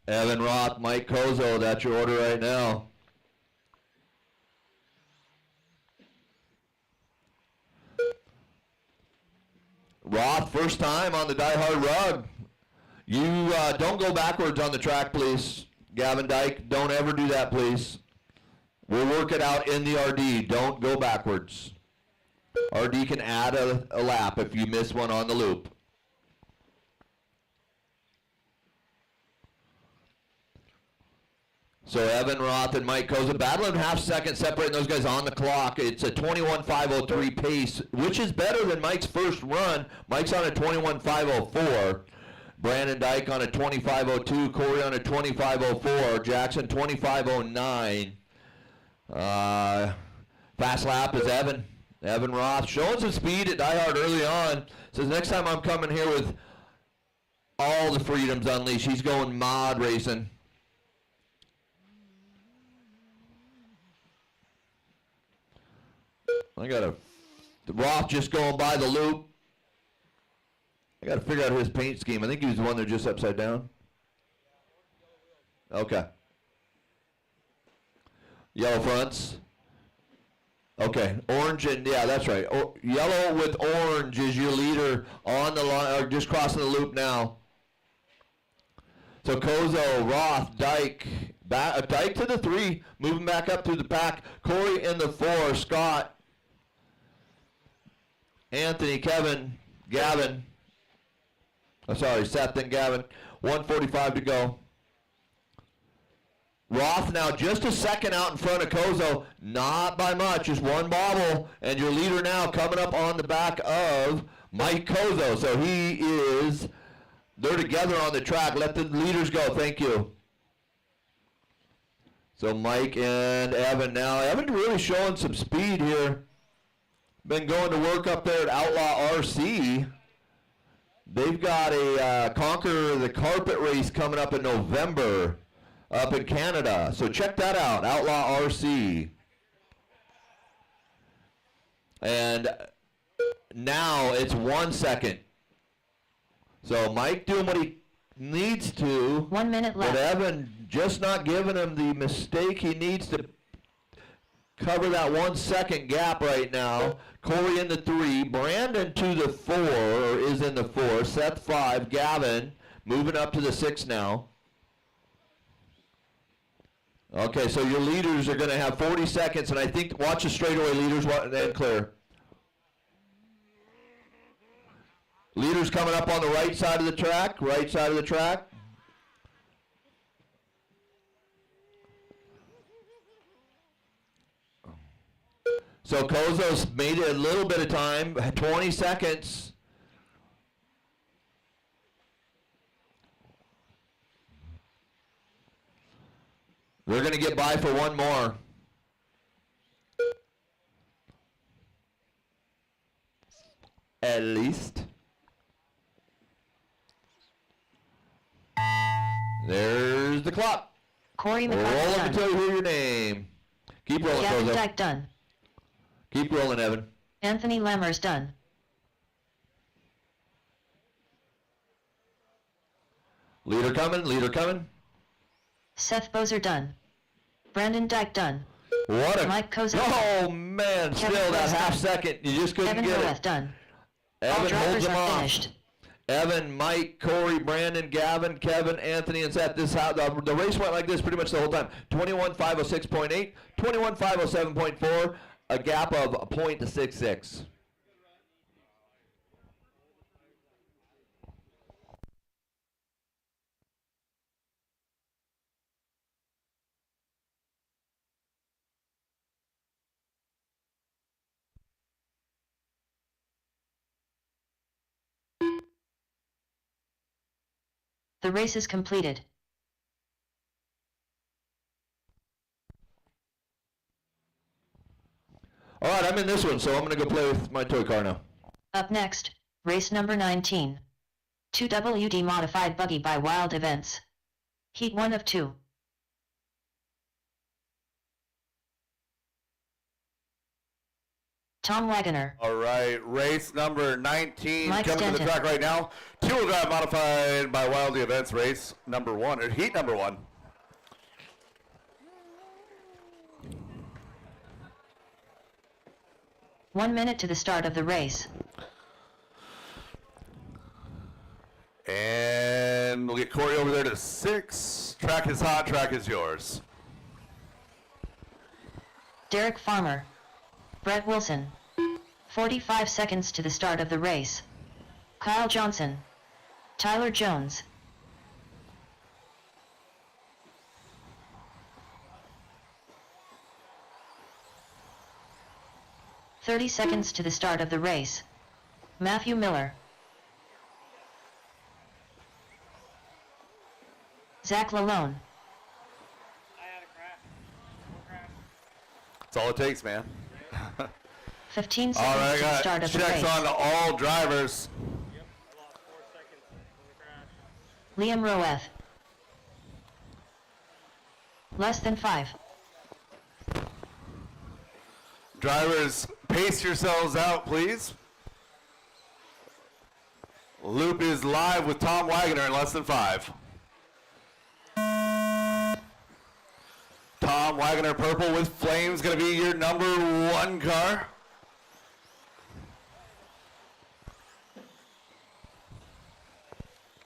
Evan Roth, Mike Kozo, that's your order right now. Roth, first time on the DieHard rug. You don't go backwards on the track, please. Gavin Dyke, don't ever do that, please. We'll work it out in the RD. Don't go backwards. RD can add a lap if you miss one on the loop. So Evan Roth and Mike Koza battling half second, separating those guys on the clock. It's a 21.503 pace, which is better than Mike's first run. Mike's on a 21.504. Brandon Dyke on a 25.02. Corey on a 25.04. Jackson 25.09. Fast lap is Evan. Evan Roth showing some speed at DieHard early on. Says next time I'm coming here with all the freedoms unleashed. He's going mod racing. Roth just going by the loop. I got to figure out his paint scheme. I think he was the one that just upside down. Okay. Yellow fronts. Okay, orange and, yeah, that's right. Yellow with orange is your leader on the line, or just crossing the loop now. So Kozo, Roth, Dyke, Dyke to the 3, moving back up through the pack. Corey in the 4, Scott, Anthony, Kevin, Gavin. Oh, sorry, Seth and Gavin. 1:45 to go. Roth now just a second out in front of Kozo. Not by much, just one bobble. And your leader now coming up on the back of Mike Kozo. So they're together on the track. Let the leaders go. Thank you. So Mike and Evan now. Evan really showing some speed here. Been going to work up there at Outlaw RC. They've got a Conquer the Carpet race coming up in November up in Canada. So check that out, Outlaw RC. And now it's 1 second. So Mike doing what he needs to. 1 minute left. But Evan just not giving him the mistake he needs to cover that 1 second gap right now. Corey in the 3, Brandon to the 4, or is in the 4, Seth 5, Gavin moving up to the 6 now. Okay, so your leaders are going to have 40 seconds, and I think, watch the straightaway leaders and clear. Leaders coming up on the right side of the track, So Kozo's made it a little bit of time, 20 seconds. We're going to get by for one more. At least. There's the clock. Corey Roll McCarthy up done. until you hear your name. Keep rolling, Gavin Kozo. Dyke done. Keep rolling, Evan. Anthony Lammers done. Leader coming. Seth Bozer done. Brandon Dyke done. What a... Mike Kozo. Oh, man, Kevin still that Gross half done. second. You just couldn't Evan get Horwath it. done. All Evan holds drivers them are off. finished. Evan, Mike, Corey, Brandon, Gavin, Kevin, Anthony, and Seth. This is how the race went like this pretty much the whole time. 21.506.8, 21.507.4, a gap of 0.66. The race is completed. All right, I'm in this one, so I'm going to go play with my toy car now. Up next, race number 19. 2WD Modified Buggy by Wild Events. Heat 1 of 2. Tom Wagoner. All right, race number 19 Mike coming to the Stanton. track right now. Two-wheel drive modified by Wild Events, race number 1, or heat number 1. One minute to the start of the race. And we'll get Corey over there to 6. Track is hot, track is yours. Derek Farmer. Brett Wilson. 45 seconds to the start of the race. Kyle Johnson. Tyler Jones. "30 seconds to the start of the race. Matthew Miller. Zach Lalone. That's all it takes, man. 15 All seconds right, to the start got of the checks race. on to all drivers. Liam Roeth. Less than 5. Drivers, pace yourselves out, please. Loop is live with Tom Wagoner in less than 5. Tom Wagoner purple with flames, going to be your number 1 car.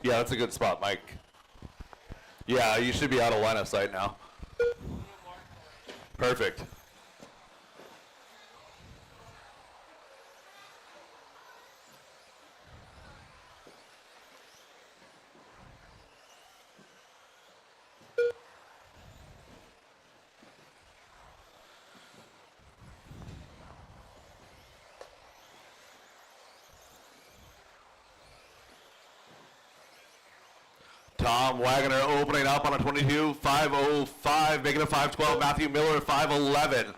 Yeah, that's a good spot, Mike. Yeah, you should be out of line of sight now. Perfect. Tom Wagoner opening up on a 22.505, making a 512. Matthew Miller 511.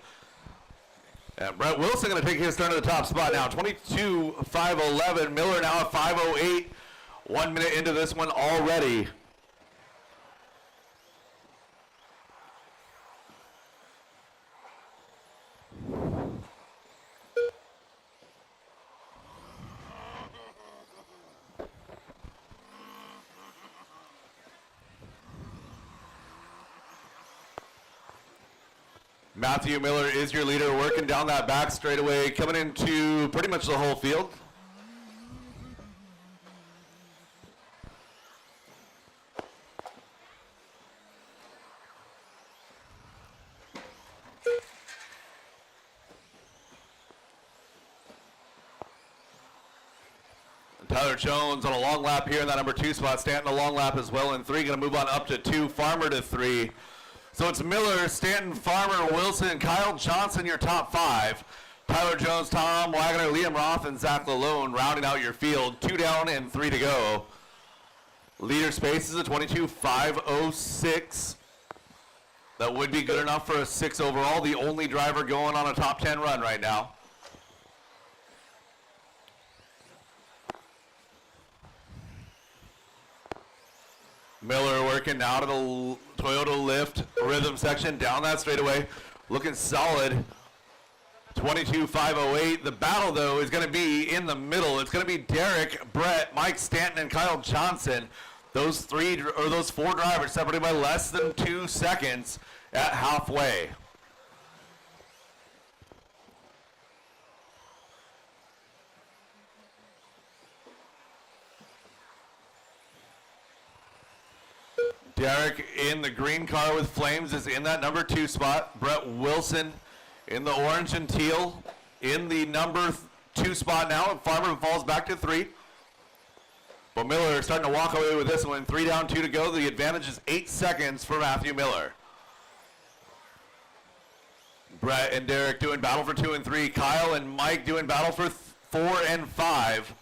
And Brett Wilson going to take his turn to the top spot now. 22.511. Miller now at 508. 1 minute into this one already. Matthew Miller is your leader, working down that back straightaway, coming into pretty much the whole field. Tyler Jones on a long lap here in that number 2 spot. Stanton a long lap as well in 3. Going to move on up to 2. Farmer to 3. So it's Miller, Stanton, Farmer, Wilson, Kyle Johnson, your top 5. Tyler Jones, Tom Wagoner, Liam Roth, and Zach Lalone rounding out your field. 2 down and 3 to go. Leader space is a 22.506. That would be good enough for a 6 overall. The only driver going on a top 10 run right now. Miller working now to the Toyota lift rhythm section down that straightaway, looking solid. 22.508. The battle though is going to be in the middle. It's going to be Derek, Brett, Mike Stanton, and Kyle Johnson. Those 4 drivers separated by less than 2 seconds at halfway. Derek in the green car with flames is in that number 2 spot. Brett Wilson in the orange and teal in the number 2 spot now. And Farmer falls back to 3. But Miller starting to walk away with this one. 3 down, 2 to go. The advantage is 8 seconds for Matthew Miller. Brett and Derek doing battle for 2 and 3. Kyle and Mike doing battle for 4 and 5.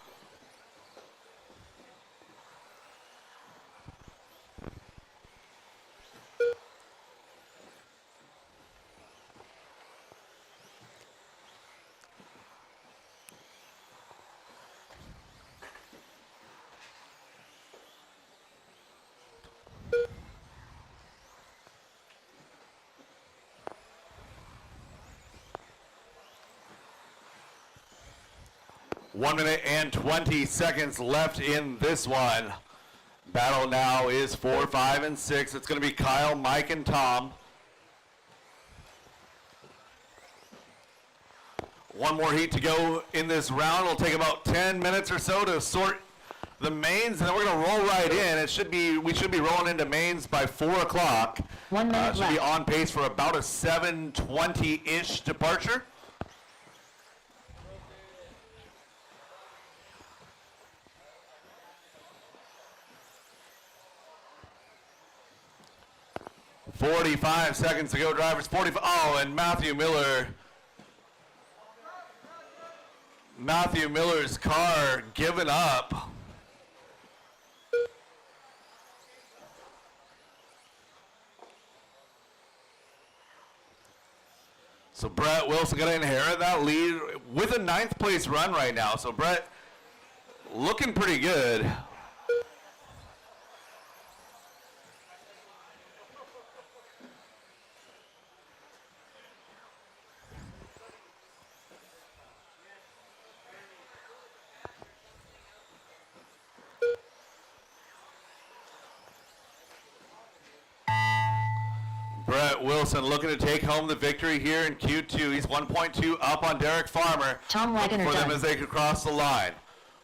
1 minute and 20 seconds left in this one. Battle now is 4, 5, and 6. It's going to be Kyle, Mike, and Tom. One more heat to go in this round. It'll take about 10 minutes or so to sort the mains, and then we're going to roll right in. We should be rolling into mains by 4 o'clock. 1 minute should be left. on pace for about a 7:20-ish departure. .45 seconds to go, drivers. 45. Oh, and Matthew Miller's car given up. So Brett Wilson going to inherit that lead with a 9th place run right now. So Brett looking pretty good. Brett Wilson looking to take home the victory here in Q2. He's 1.2 up on Derek Farmer. Tom Wagner for them done. as they cross the line.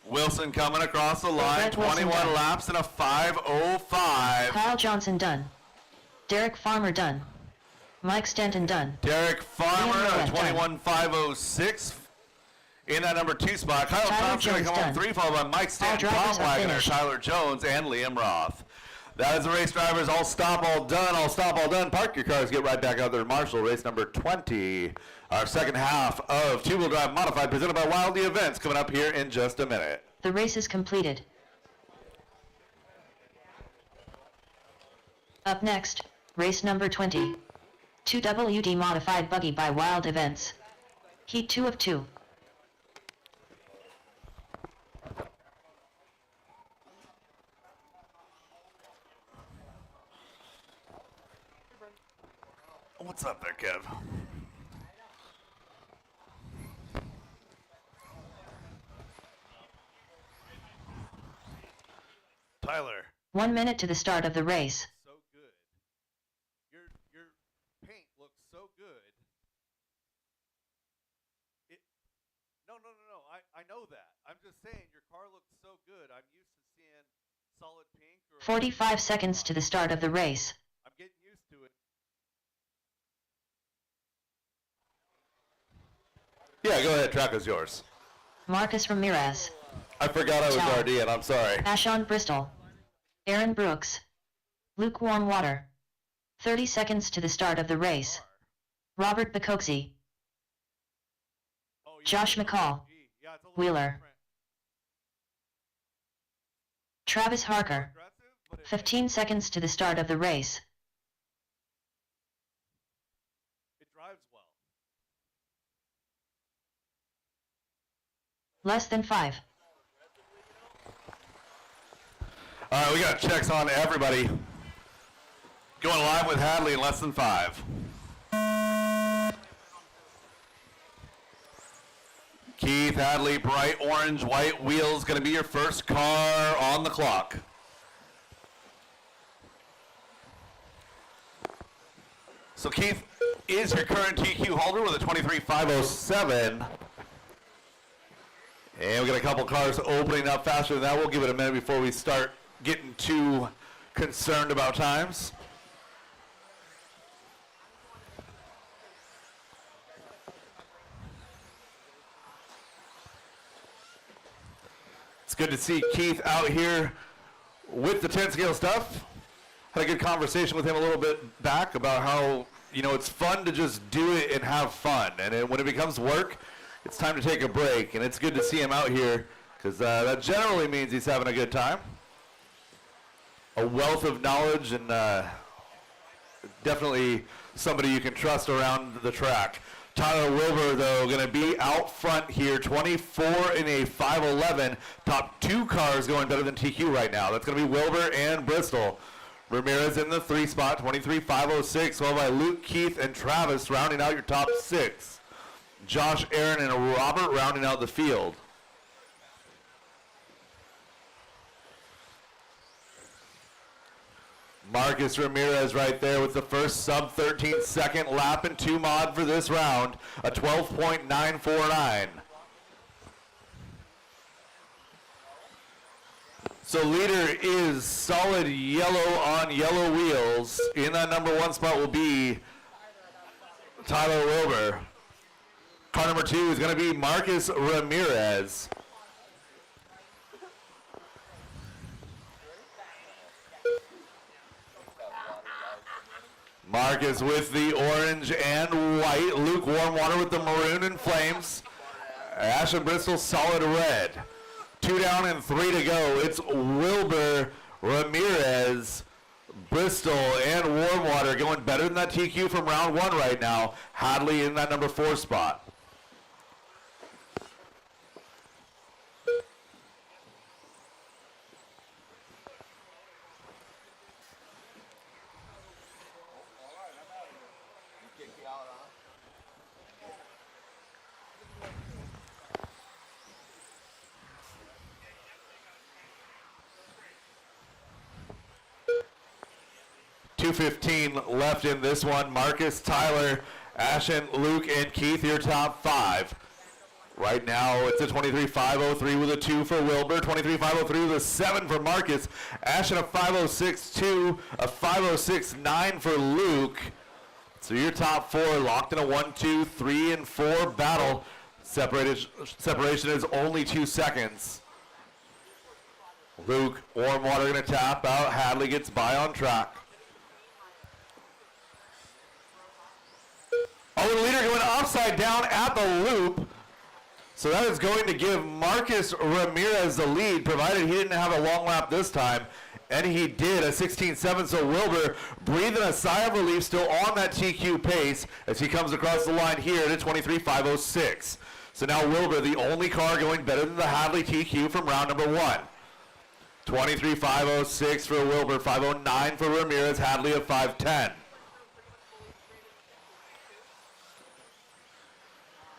Wilson coming across the line, Brett Wilson 21 done. laps and a 5:05. Kyle Johnson done. Derek Farmer done. Mike Stanton done. Derek Farmer, Liam a Rowett done. 21:506 in that number 2 spot. Kyle Tyler Thompson going to Jones come on done. 3, followed by Mike Stanton, drivers Tom are Wagner, finished. Tyler Jones, and Liam Roth. That is the race, drivers. All stop, all done. All stop, all done. Park your cars. Get right back out there. Marshall, race number 20. Our second half of two-wheel drive modified, presented by Wildy Events, coming up here in just a minute. The race is completed. Up next, race number 20. 2WD modified buggy by Wild Events. Heat 2 of 2. What's up there, Kev? Tyler. 1 minute to the start of the race. So good. Your paint looks so good. No. I know that. I'm just saying your car looks so good. I'm used to seeing solid pink or 45 seconds to the start of the race. I'm getting used to it. Yeah, go ahead. Track is yours. Marcus Ramirez. I forgot I was Ciao. RD, I'm sorry. Ashon Bristol. Aaron Brooks. Lukewarm water. 30 seconds to the start of the race. Robert Bacoxy. Josh McCall. Wheeler. Travis Harker. 15 seconds to the start of the race. It drives well. Less than 5. All right, we got checks on everybody. Going live with Hadley in less than 5. Keith Hadley, bright orange, white wheels, going to be your first car on the clock. So Keith is your current TQ holder with a 23.507. And we got a couple cars opening up faster than that. We'll give it a minute before we start getting too concerned about times. It's good to see Keith out here with the 10 scale stuff. Had a good conversation with him a little bit back about how, you know, it's fun to just do it and have fun. And when it becomes work, it's time to take a break. And it's good to see him out here because that generally means he's having a good time. A wealth of knowledge and definitely somebody you can trust around the track. Tyler Wilbur, though, going to be out front here, 24 in a 511. Top 2 cars going better than TQ right now. That's going to be Wilbur and Bristol. Ramirez in the 3 spot, 23.506, followed by Luke, Keith, and Travis rounding out your top 6. Josh, Aaron, and Robert rounding out the field. Marcus Ramirez right there with the first sub 13 second lap and 2 mod for this round, a 12.949. So leader is solid yellow on yellow wheels. In that number 1 spot will be Tyler Wilbur. Car number 2 is going to be Marcus Ramirez. Marcus with the orange and white. Luke Warmwater with the maroon and flames. Ashton Bristol solid red. 2 down and 3 to go. It's Wilbur, Ramirez, Bristol, and Warmwater going better than that TQ from round 1 right now. Hadley in that number 4 spot. .215 left in this one. Marcus, Tyler, Ashen, Luke, and Keith, your top 5. Right now, it's a 23.503 with a 2 for Wilbur, 23.503 with a 7 for Marcus, Ashen a 5.06.2, a 5.06.9 for Luke. So your top 4 locked in a 1, 2, 3, and 4 battle. Separation is only 2 seconds. Luke, Warmwater going to tap out. Hadley gets by on track. Oh, the leader going upside down at the loop. So that is going to give Marcus Ramirez the lead, provided he didn't have a long lap this time. And he did, a 16.7. So Wilbur breathing a sigh of relief, still on that TQ pace as he comes across the line here at 23.506. So now Wilbur, the only car going better than the Hadley TQ from round number 1. 23.506 for Wilbur, 5.09 for Ramirez, Hadley at 5.10.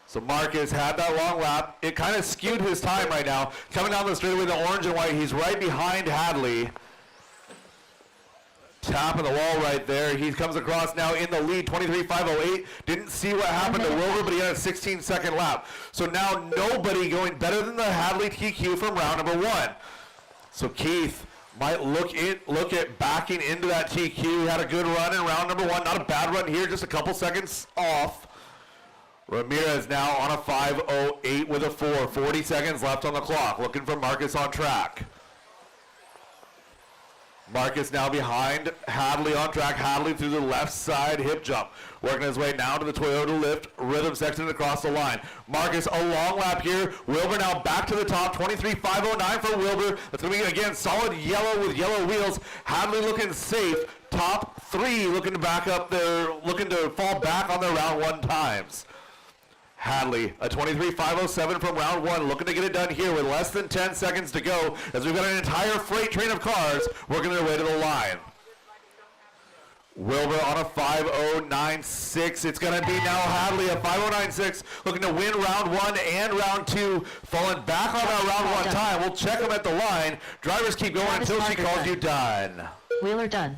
So Marcus had that long lap. It kind of skewed his time right now. Coming down the straightaway, the orange and white, he's right behind Hadley. Tapping the wall right there. He comes across now in the lead, 23.508. Didn't see what happened to Wilbur, but he had a 16-second lap. So now nobody going better than the Hadley TQ from round number 1. So Keith might look at backing into that TQ. He had a good run in round number 1. Not a bad run here, just a couple seconds off. Ramirez now on a 5.08 with a 4. 40 seconds left on the clock. Looking for Marcus on track. Marcus now behind Hadley on track. Hadley through the left side hip jump. Working his way now to the Toyota lift. Rhythm section across the line. Marcus a long lap here. Wilbur now back to the top. 23.509 for Wilbur. That's going to be again solid yellow with yellow wheels. Hadley looking safe. Top 3 looking to back up there. Looking to fall back on their round 1 times. Hadley, a 23.507 from round 1, looking to get it done here with less than 10 seconds to go as we've got an entire freight train of cars working their way to the line. Wilbur on a 5.096. It's going to be now Hadley, a 5.096, looking to win round 1 and round 2, falling back on that round 1 time. We'll check them at the line. Drivers keep going until she calls you done. Wheeler done.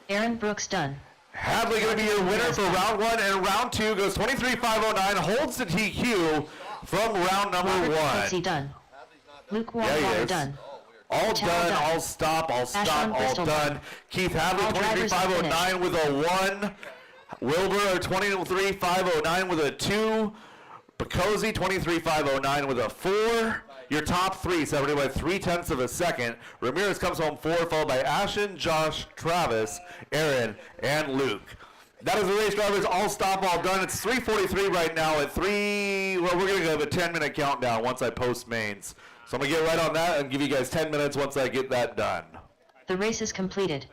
Aaron Brooks done. Hadley going to be your winner for round 1, and round 2 goes 23.509, holds the TQ from round number 1. Quincy done. Luke Warmwater done. All done, all stop, all done. Keith Hadley, 23.509 with a 1. Wilbur, 23.509 with a 2. Picozzi, 23.509 with a 4. Your top 3 separated by 0.3 of a second. Ramirez comes home 4, followed by Ashen, Josh, Travis, Aaron, and Luke. That is the race, drivers. All stop, all done. It's 3:43 right now at 3. Well, we're going to go have a 10-minute countdown once I post mains. So I'm going to get right on that and give you guys 10 minutes once I get that done. The race is completed.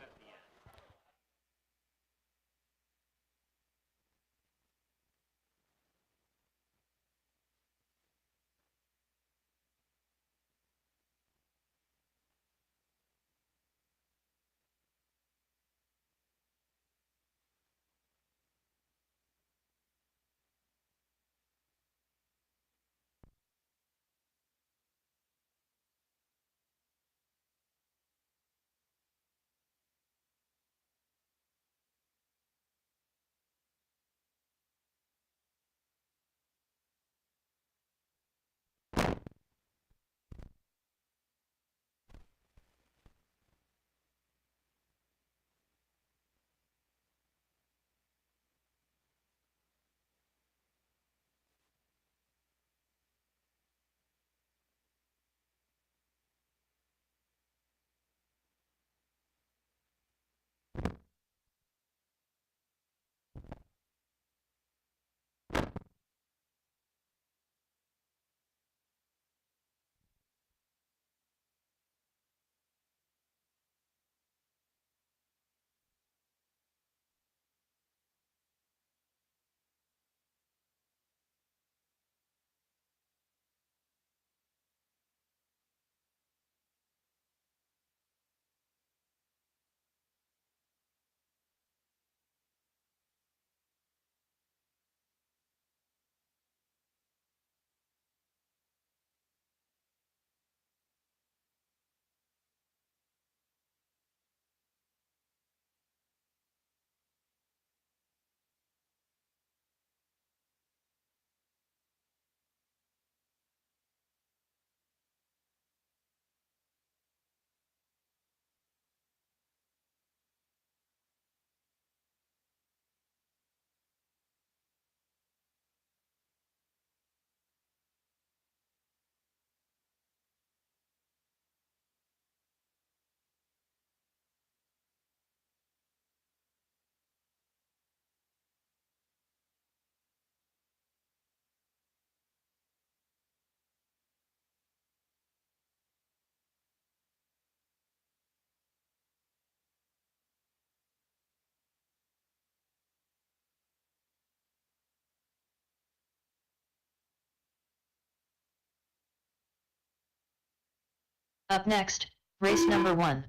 Up next, race number 1.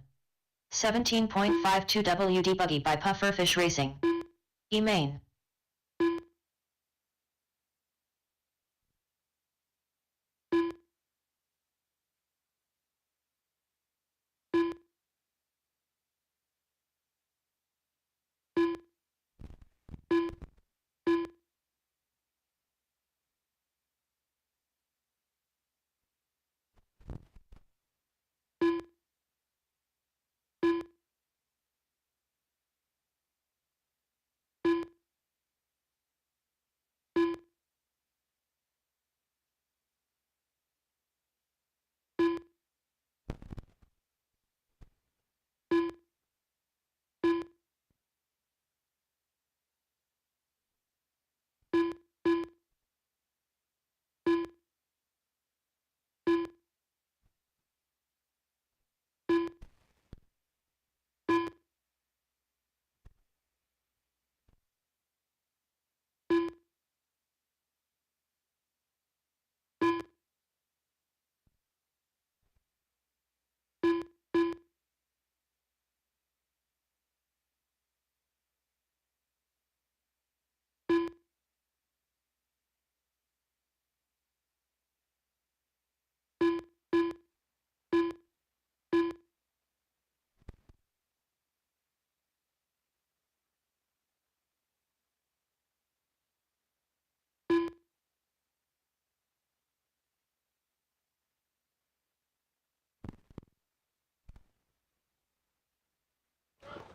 17.52 WD Buggy by Pufferfish Racing. E-Main.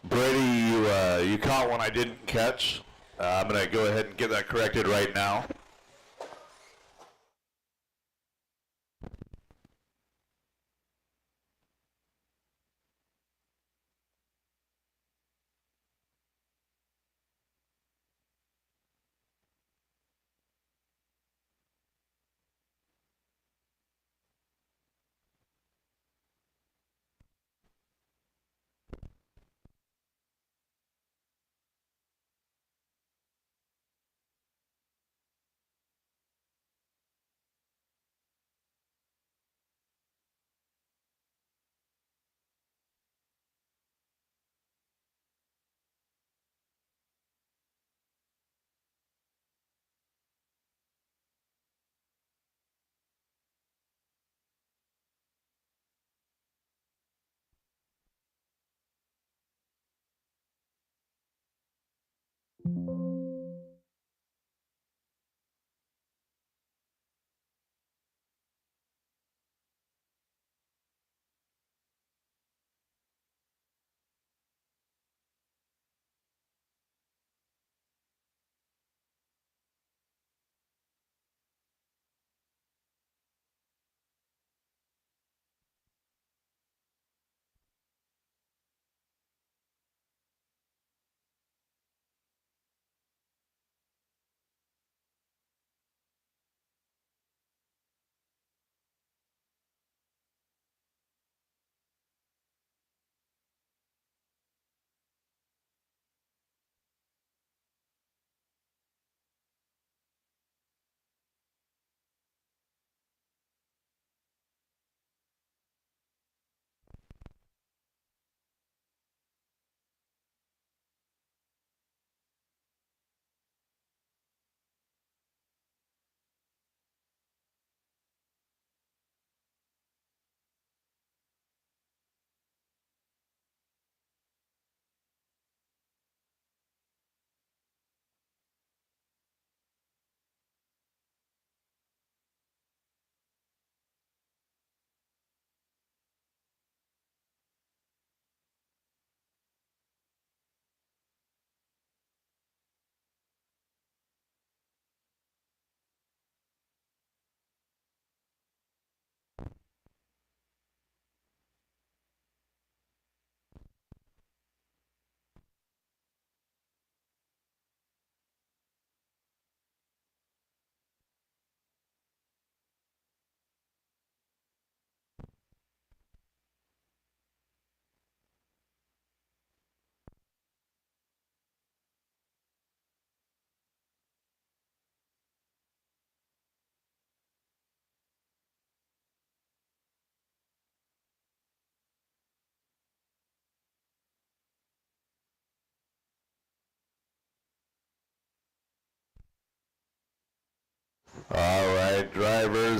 Brady, you caught one I didn't catch. I'm going to go ahead and get that corrected right now.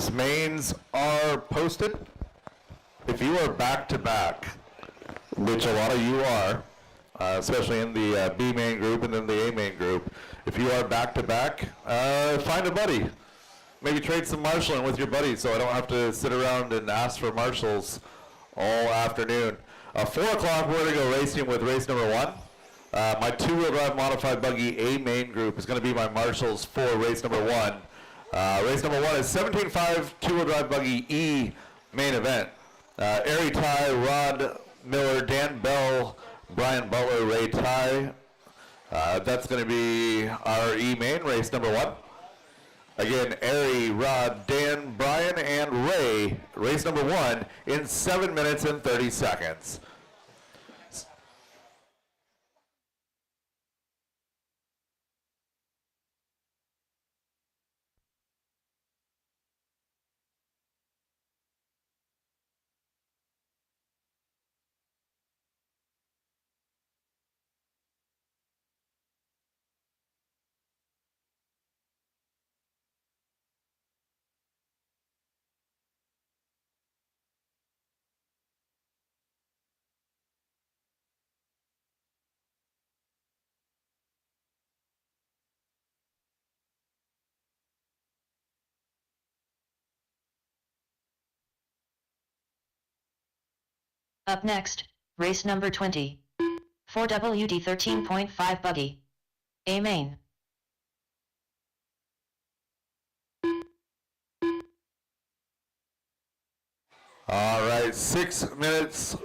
racers, mains are posted. If you are back-to-back, which a lot of you are, especially in the B main group and then the A main group, if you are back-to-back, find a buddy. Maybe trade some marshalling with your buddies so I don't have to sit around and ask for marshals all afternoon. 4 o'clock, we're going to go racing with race number 1. My two-wheel drive modified buggy A main group is going to be my marshals for race number 1. Race number 1 is 17.5 two-wheel drive buggy E main event. Ari Ty, Rod Miller, Dan Bell, Brian Butler, Ray Ty. That's going to be our E main, race number 1. Again, Ari, Rod, Dan, Brian, and Ray, race number 1 in 7 minutes and 30 seconds. Up next, race number 20. 4WD 13.5 buggy. A main. All right, 6 minutes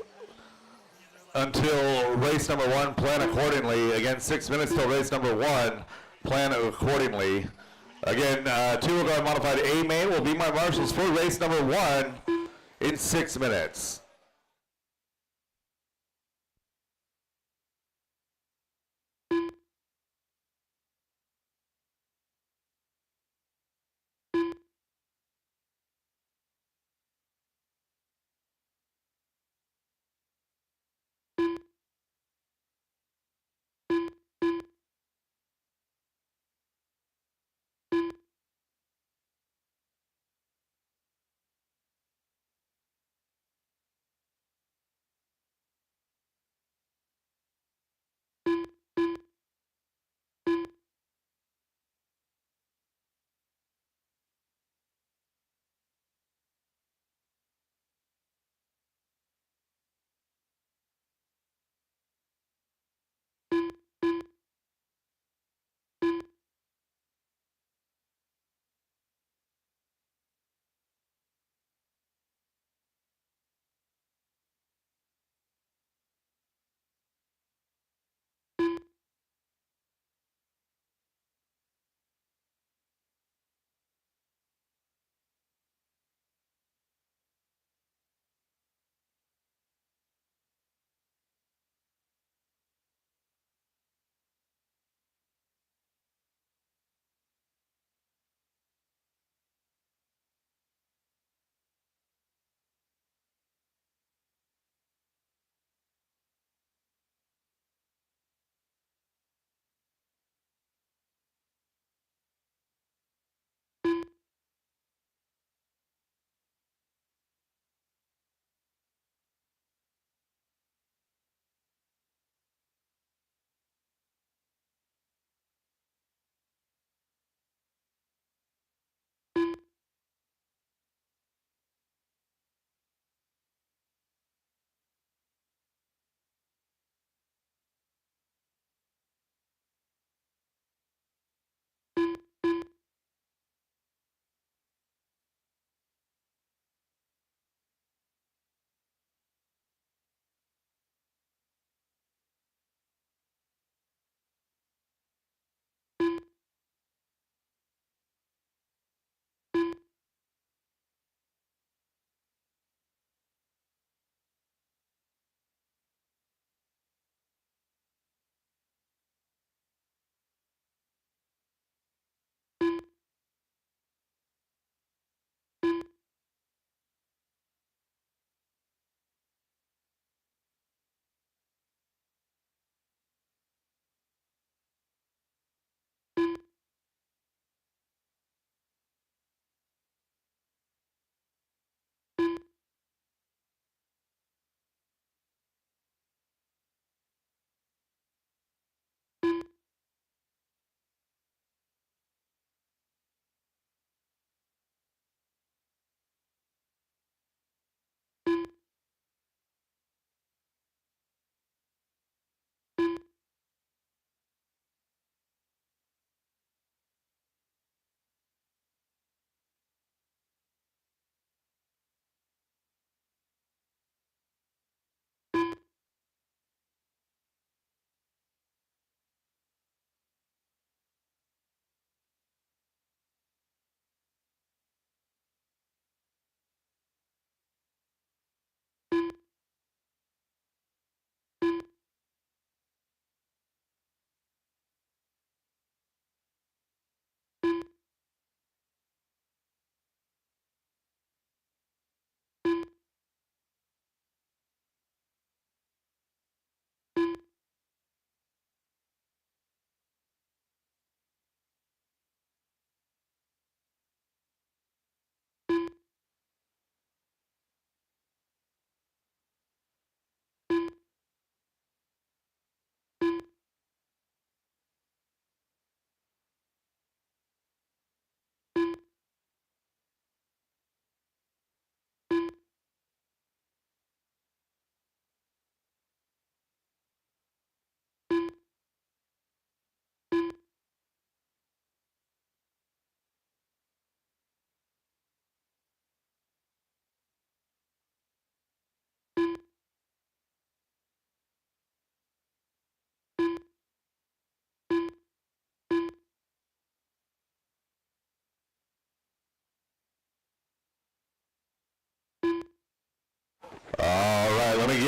until race number 1. Plan accordingly. Again, 6 minutes till race number 1. Plan accordingly. Again, two-wheel drive modified A main will be my marshals for race number 1 in 6 minutes.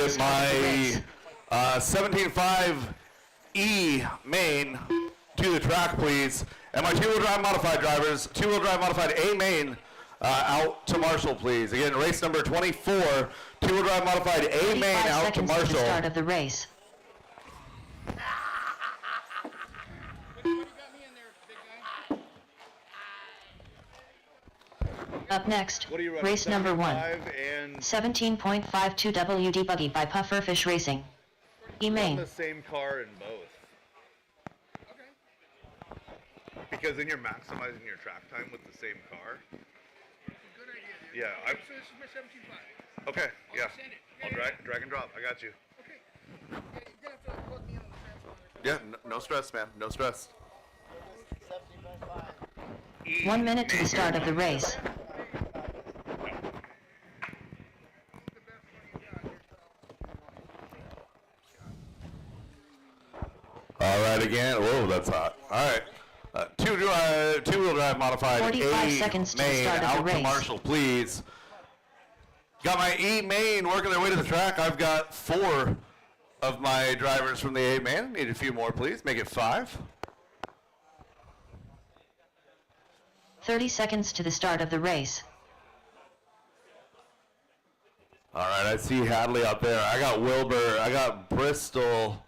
get start of the race. my 17.5 E main to the track, please. And my two-wheel drive modified drivers, two-wheel drive modified A main out to Marshall, please. Again, race number 24, two-wheel drive modified A main 35 out to seconds to the Marshall. start of the race. Up next, What are you running, race number 1. 75 and 17.52 WD Buggy by Pufferfish Racing. run E-Main. the same car in both. Because then you're maximizing your track time with the same car. Good idea, dude. Yeah, So this is my 17.5. okay, yeah. Send it. I'll drag and drop. I got you. Okay. Yeah, you're gonna have to plug me in on the transponder. Yeah, no stress, man. No stress. 1 minute to the start of the race. All right, again. Whoa, that's hot. All right. Two-wheel drive modified 45 A seconds to the main start of the out to race. Marshall, please. Got my E main working their way to the track. I've got 4 of my drivers from the A main. Need a few more, please. Make it 5. 30 seconds to the start of the race. All right, I see Hadley out there. I got Wilbur. I got Bristol.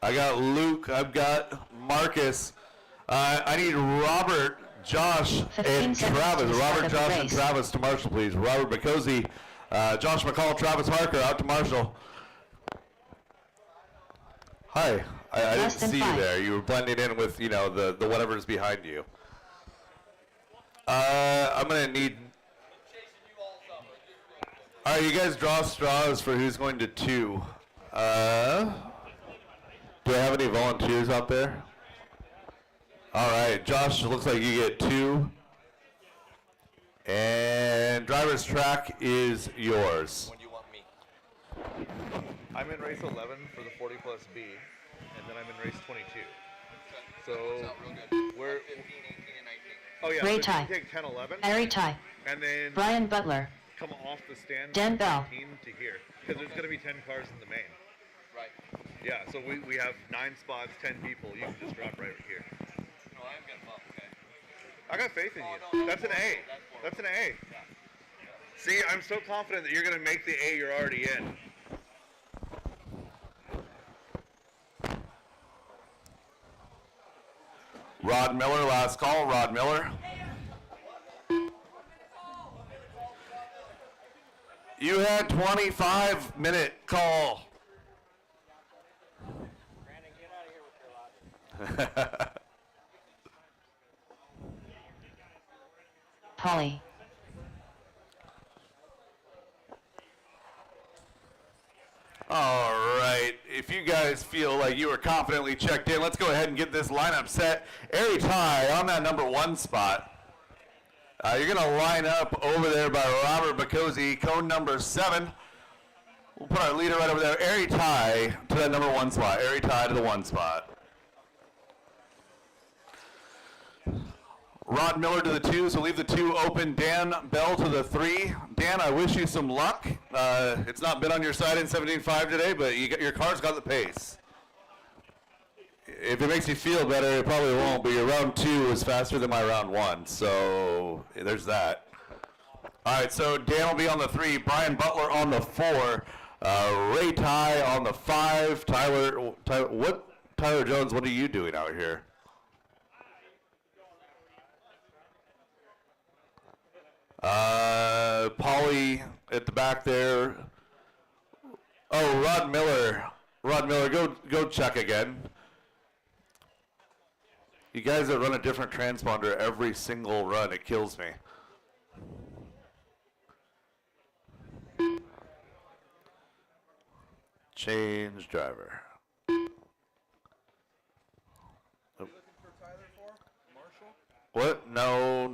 I got Luke. I've got Marcus. I need Robert, Josh, 15 and seconds to Travis. the start Robert, of the Josh, and race. Travis to Marshall, please. Robert Bacosi, Josh McCall, Travis Harker out to Marshall. Hi. I didn't Less than see you 5. there. You were blending in with, you know, the whatever's behind you. I'm going to need... All right, you guys draw straws for who's going to 2. Do I have any volunteers out there? All right, Josh, looks like you get 2. And driver's track is yours. When do you want me? I'm in race 11 for the 40 plus B, and then I'm in race 22. So Sounds real good. we're 15, 18, and 19. oh yeah, Ray so you Ty. can take 10, 11, Harry Ty. and then Brian Butler. come off the stand Dan from Bell. 19 to here, because there's gonna be 10 cars in the main. Right. Yeah, so we have 9 spots, 10 people. You can just drop right here. No, I am getting up, okay. I got faith in Oh, you. no, That's an A. That's an A. See, I'm so confident that you're gonna make the A you're already in. Rod Miller, last call. Rod Miller. You had 25-minute call. Brandon, get out of here with your logic. Polly. All right, if you guys feel like you are confidently checked in, let's go ahead and get this lineup set. Airy Ty on that number 1 spot. You're going to line up over there by Robert Bacosi, cone number 7. We'll put our leader right over there. Airy Ty to that number 1 spot. Airy Ty to the 1 spot. Rod Miller to the 2, so leave the 2 open. Dan Bell to the 3. Dan, I wish you some luck. It's not been on your side in 17.5 today, but your car's got the pace. If it makes you feel better, it probably won't, but your round 2 was faster than my round 1, so there's that. All right, so Dan will be on the 3, Brian Butler on the 4, Ray Ty on the 5, Tyler Jones, what are you doing out here? Paulie at the back there. Oh, Rod Miller. Rod Miller, go check again. You guys that run a different transponder every single run, it kills me. Change driver. What? No.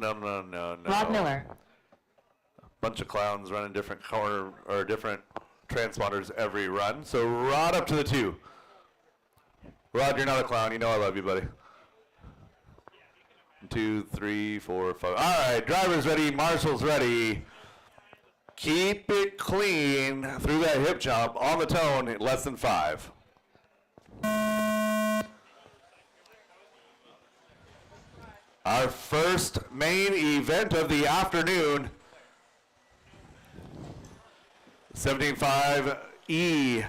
Rod Miller. Bunch of clowns running different corner or different transponders every run. So Rod up to the 2. Rod, you're not a clown. You know I love you, buddy. 2, 3, 4, 5. All right, driver's ready. Marshall's ready. Keep it clean through that hip jump on the tone, less than 5. Our first main event of the afternoon, 17.5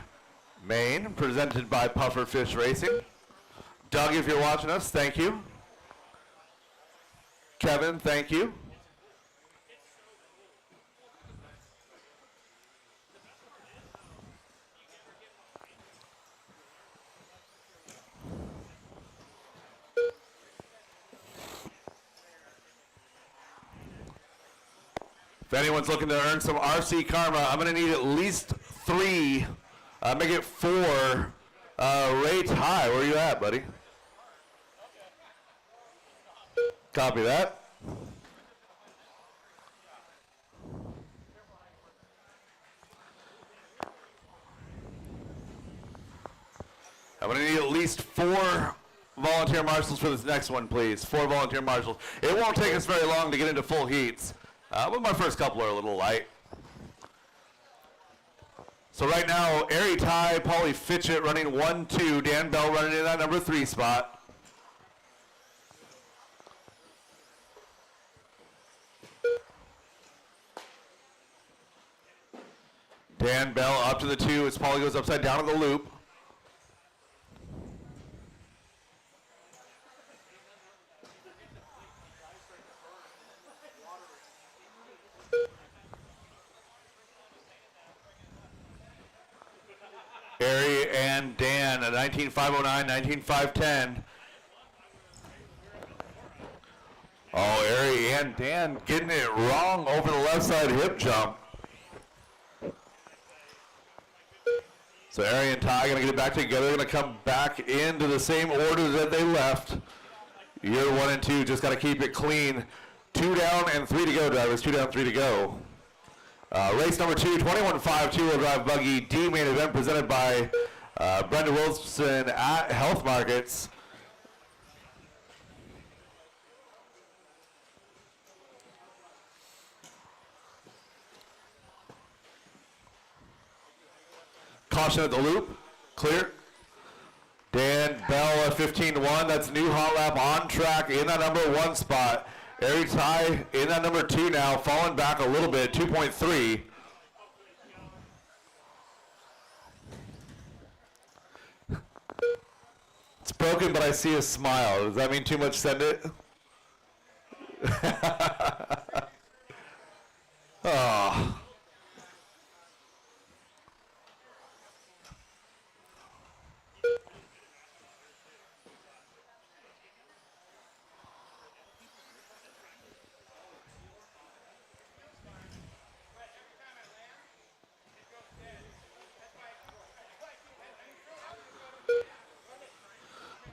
main, presented by Pufferfish Racing. Doug, if you're watching us, thank you. Kevin, thank you. If anyone's looking to earn some RC Karma, I'm going to need at least 3, make it 4 rates high. Where are you at, buddy? Copy that. I'm going to need at least 4 volunteer marshals for this next one, please. 4 volunteer marshals. It won't take us very long to get into full heats, but my first couple are a little light. So right now, Ari Ty, Paulie Fitchett running 1-2. Dan Bell running in that number 3 spot. Dan Bell up to the 2 as Paulie goes upside down in the loop. Ari and Dan at 19.509, 19.510. Oh, Ari and Dan getting it wrong over the left side hip jump. So Ari and Ty going to get it back together. Going to come back into the same order that they left. Year 1 and 2, just got to keep it clean. 2 down and 3 to go, drivers. 2 down, 3 to go. Race number 2, 21.5 two-wheel drive buggy D main event presented by Brenda Wilson at Health Markets. Caution at the loop, clear. Dan Bell at 15-1, that's new hot lap on track in that number 1 spot. Ari Ty in that number 2 now, falling back a little bit, 2.3. It's broken, but I see a smile. Does that mean too much? Send it. Oh.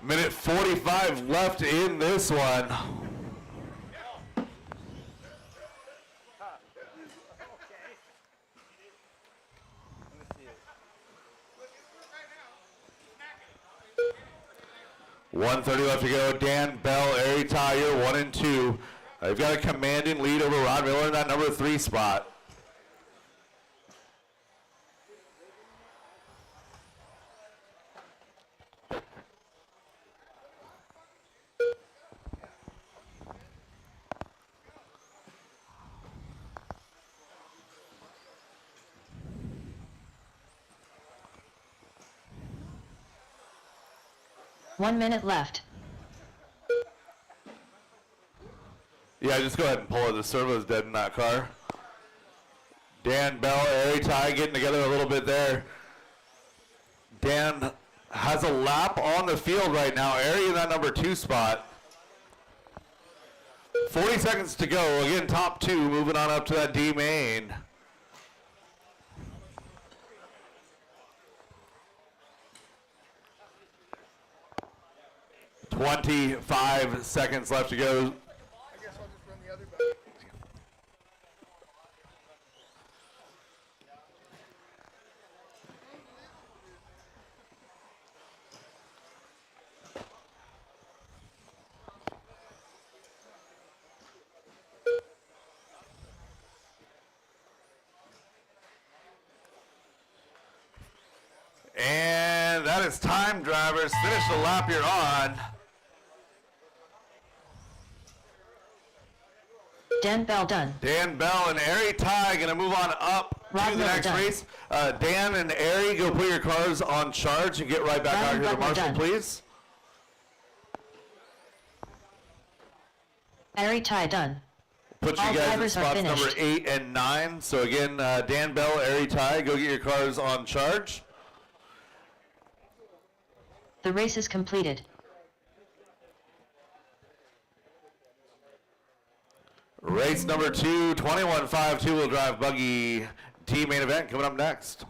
Minute 45 left in this one. .130 left to go. Dan Bell, Ari Ty, 1 and 2. They've got a commanding lead over Rod Miller in that number 3 spot. One minute left. Yeah, just go ahead and pull it. The servo's dead in that car. Dan Bell, Ari Ty getting together a little bit there. Dan has a lap on the field right now. Ari in that number 2 spot. 40 seconds to go. Again, top 2 moving on up to that D main. .25 seconds left to go. I guess I'll just run the other buggy. it's time, drivers. Finish the lap you're on. Dan Bell done. Dan Bell and Ari Ty going to move on up Rob to the Miller next done. race. Dan and Ari, go put your cars on charge and get right back Ryan out here to Butler Marshall, done. please. Ari Ty done. Put you All guys in drivers are spots number finished. 8 and 9. So again, Dan Bell, Ari Ty, go get your cars on charge. The race is completed. Race number 2, 21.5 two-wheel drive buggy team main event coming up next.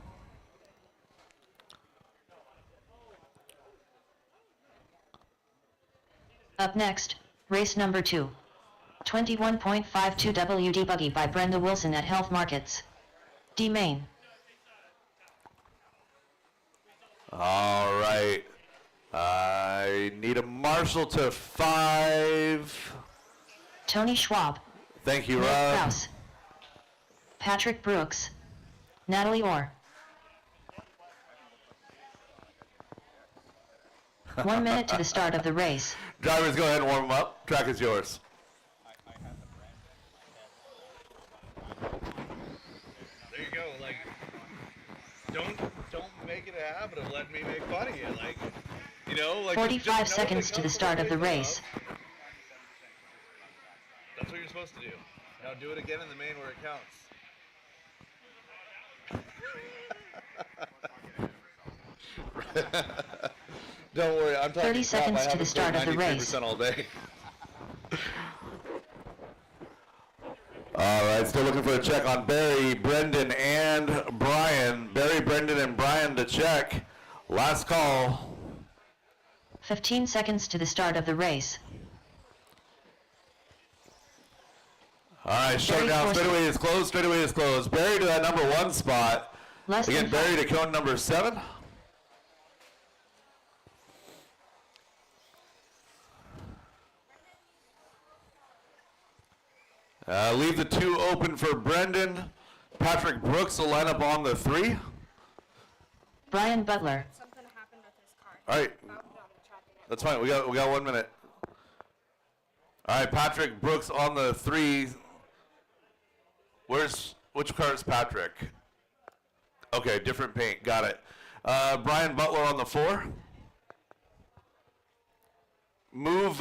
Up next, race number 2. 21.52 WD Buggy by Brenda Wilson at Health Markets. D Main. All right. I need a marshal to 5. Tony Schwab. Thank you, Nick Rob. Krause. Patrick Brooks. Natalie Orr. 1 minute to the start of the race. Drivers, go ahead and warm them up. Track is yours. There you go. Like, don't make it a habit of letting me make fun of you. Like, you know, like 45 just know seconds that to the comes start of the from where you race. come. That's what you're supposed to do. Now do it again in the main where it counts. Don't worry, I'm talking 30 crap. I seconds to the haven't start of the played race. 93% all day. All right, still looking for a check on Barry, Brendan, and Brian. Barry, Brendan, and Brian to check. Last call. 15 seconds to the start of the race. All right, shut Barry down. Forsyth. Straightaway is closed. Straightaway is closed. Barry to that number 1 spot. Less Again, than Barry five. to cone number 7. Leave the 2 open for Brendan. Patrick Brooks will line up on the 3. Brian Butler. Something happened with his car. All right, that's fine. We got 1 minute. All right, Patrick Brooks on the 3. Which car is Patrick? Okay, different paint. Got it. Brian Butler on the 4. Move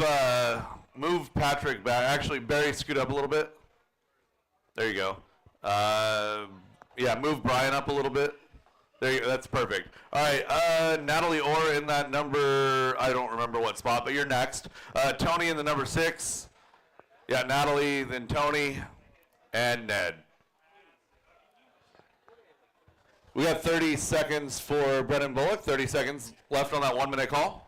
Patrick back. Actually, Barry, scoot up a little bit. There you go. Yeah, move Brian up a little bit. There you go. That's perfect. All right, Natalie Orr in that number, I don't remember what spot, but you're next. Tony in the number 6. Yeah, Natalie, then Tony, and Ned. We got 30 seconds for Brendan Bullock. 30 seconds left on that 1 minute call.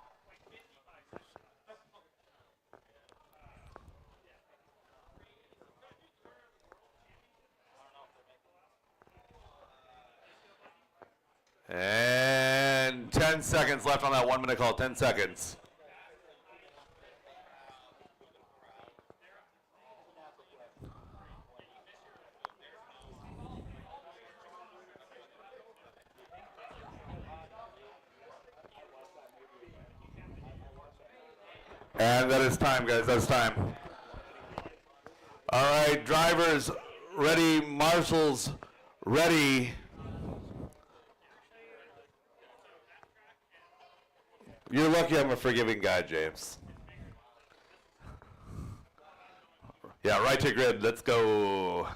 And 10 seconds left on that 1 minute call. 10 seconds. And that is time, guys. That's time. All right, drivers ready, marshals ready. You're lucky I'm a forgiving guy, James. Yeah, right to grid. Let's go. All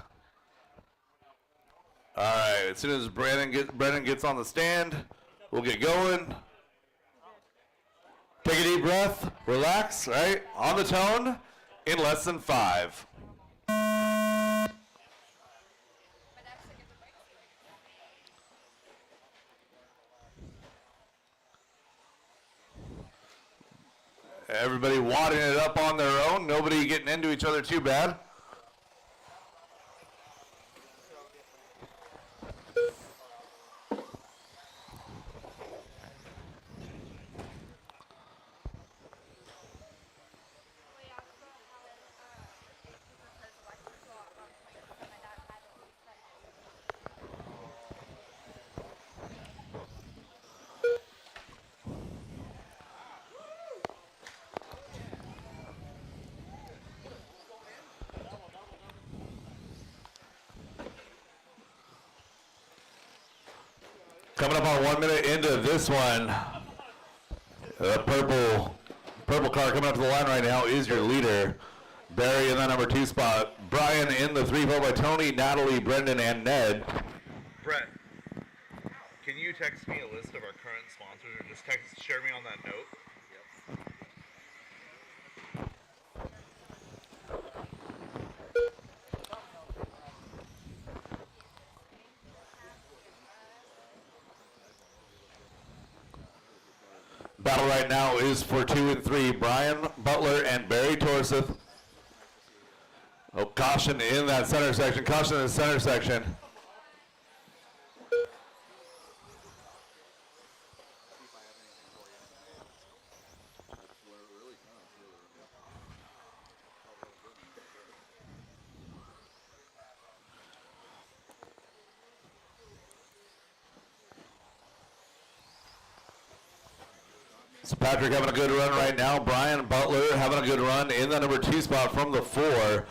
right, as soon as Brendan gets on the stand, we'll get going. Take a deep breath, relax, right? On the tone, in less than 5. Everybody wadding it up on their own, nobody getting into each other too bad. Coming up on 1 minute into this one, the purple car coming up to the line right now is your leader. Barry in that number 2 spot. Brian in the 3, followed by Tony, Natalie, Brendan, and Ned. Brett, can you text me a list of our current sponsors, or just share me on that note? Battle right now is for 2 and 3. Brian Butler and Barry Torseth. Oh, caution in that center section. Caution in the center section. So Patrick having a good run right now. Brian Butler having a good run in the number 2 spot from the 4.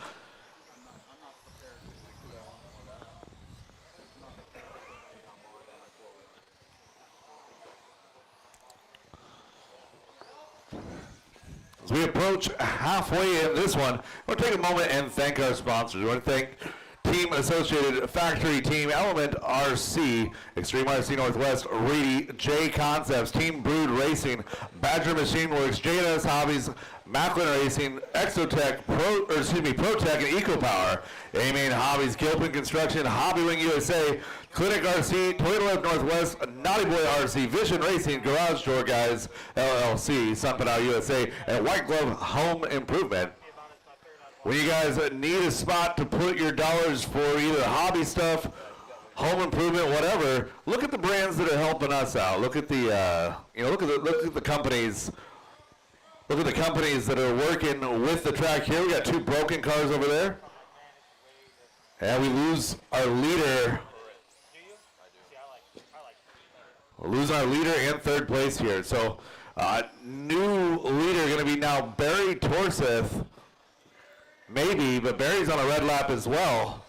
As we approach halfway in this one, I want to take a moment and thank our sponsors. I want to thank Team Associated Factory Team, Element RC, Extreme RC Northwest, Reedy, J Concepts, Team Brood Racing, Badger Machine Works, J&S Hobbies, Macklin Racing, Exotech, ProTech, and EcoPower, A-Main Hobbies, Gilpin Construction, Hobby Wing USA, Clinic RC, Toyota Life Northwest, Naughty Boy RC, Vision Racing, Garage Door Guys, LLC, Sunpadal USA, and White Glove Home Improvement. When you guys need a spot to put your dollars for either hobby stuff, home improvement, whatever, look at the brands that are helping us out. Look at the, look at the companies. Look at the companies that are working with the track here. We got 2 broken cars over there, and we lose our leader. We'll lose our leader in 3rd place here. So, new leader going to be now Barry Torseth. Maybe, but Barry's on a red lap as well.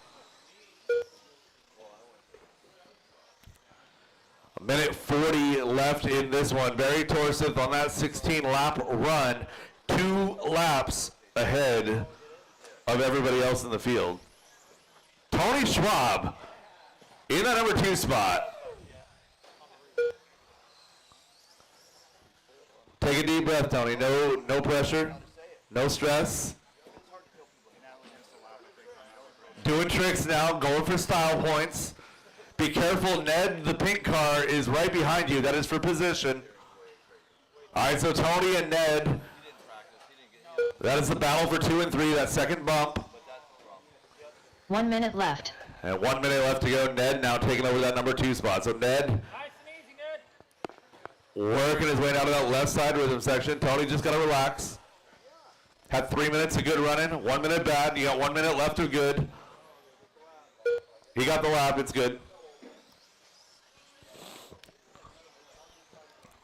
A minute 40 left in this one. Barry Torseth on that 16-lap run, 2 laps ahead of everybody else in the field. Tony Schwab in that number 2 spot. Take a deep breath, Tony. No pressure, no stress. Doing tricks now, going for style points. Be careful, Ned, the pink car is right behind you. That is for position. All right, so Tony and Ned, that is the battle for 2 and 3, that second bump. 1 minute left. And 1 minute left to go. Ned now taking over that number 2 spot. So Ned working his way down to that left side rhythm section. Tony just got to relax. Had 3 minutes of good running, 1 minute bad. You got 1 minute left of good. He got the lap, it's good.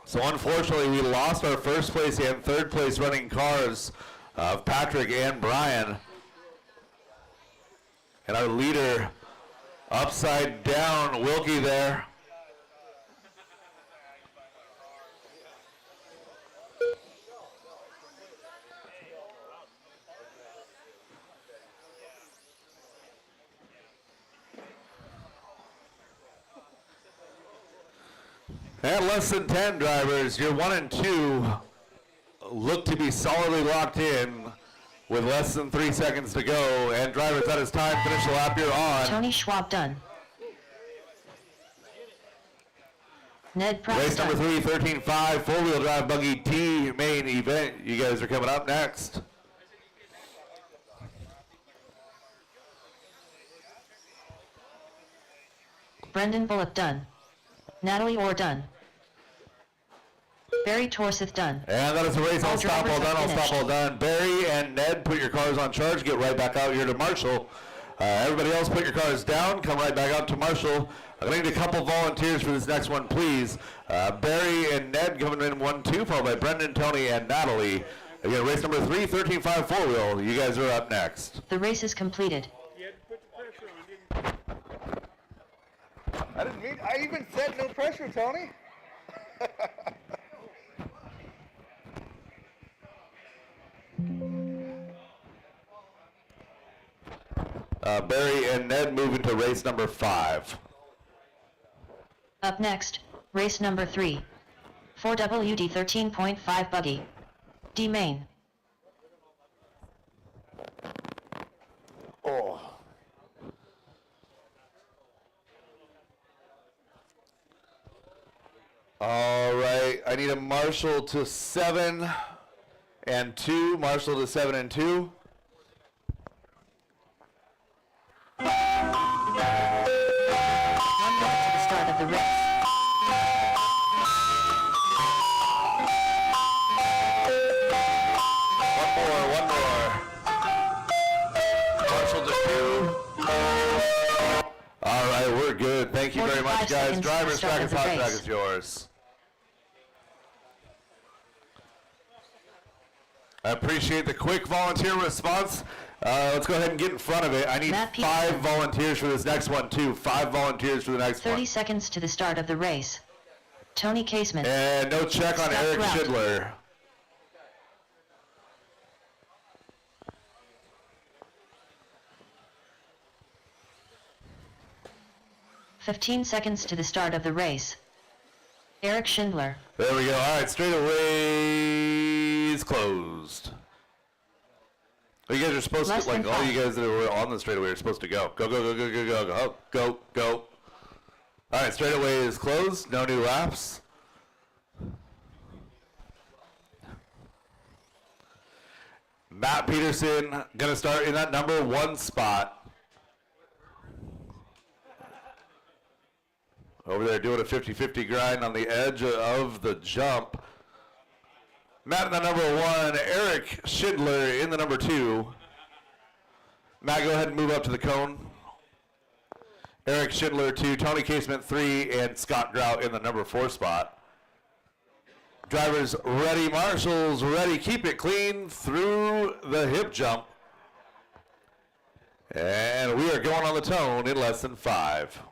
So unfortunately, we lost our 1st place and 3rd place running cars of Patrick and Brian. And our leader upside down, Wilkie there. At less than 10 drivers, your 1 and 2 look to be solidly locked in with less than 3 seconds to go. And drivers, that is time. Finish the lap you're on. Tony Schwab done. Ned Price Race done. number 3, 13.5, 4-wheel drive buggy T main event. You guys are coming up next. Brendan Bullock done. Natalie Orr done. Barry Torseth done. And that is the race. All I'll stop all drivers done. have I'll stop finished. all done. Barry and Ned, put your cars on charge. Get right back out here to Marshall. Everybody else, put your cars down. Come right back out to Marshall. I'm going to need a couple volunteers for this next one, please. Barry and Ned coming in 1-2, followed by Brendan, Tony, and Natalie. Again, race number 3, 13.5 4-wheel. You guys are up next. The race is completed. You had to put the pressure on, didn't you? I didn't mean, I even said no pressure, Tony. Barry and Ned moving to race number 5. Up next, race number 3. 4WD 13.5 buggy. D main. Oh. All right, I need a marshal to 7 and 2. Marshal to 7 and 2. One minute to the start of the race. One more. Marshal to 2. All right, we're good. Thank you very much, 45 guys. seconds to the Drivers, start track of and the hot track race. is yours. I appreciate the quick volunteer response. Let's go ahead and get in front of it. I need Matt 5 Peterson. volunteers for this next one, too. 5 volunteers for the next 30 one. seconds to the start of the race. Tony Casement. And no check on Scott Eric Grout. Schindler. Fifteen seconds to the start of the race. Eric Schindler. There we go. All right, straightaway is closed. You guys are supposed Less to, like, than all 5. you guys that were on the straightaway are supposed to go. Go, go, go, go, go, go, go, go, go. All right, straightaway is closed. No new laps. Matt Peterson going to start in that number 1 spot. Over there doing a 50-50 grind on the edge of the jump. Matt in the number 1, Eric Schindler in the number 2. Matt, go ahead and move up to the cone. Eric Schindler 2, Tony Casement 3, and Scott Grout in the number 4 spot. Drivers ready, marshals ready, keep it clean through the hip jump. And we are going on the tone in less than 5.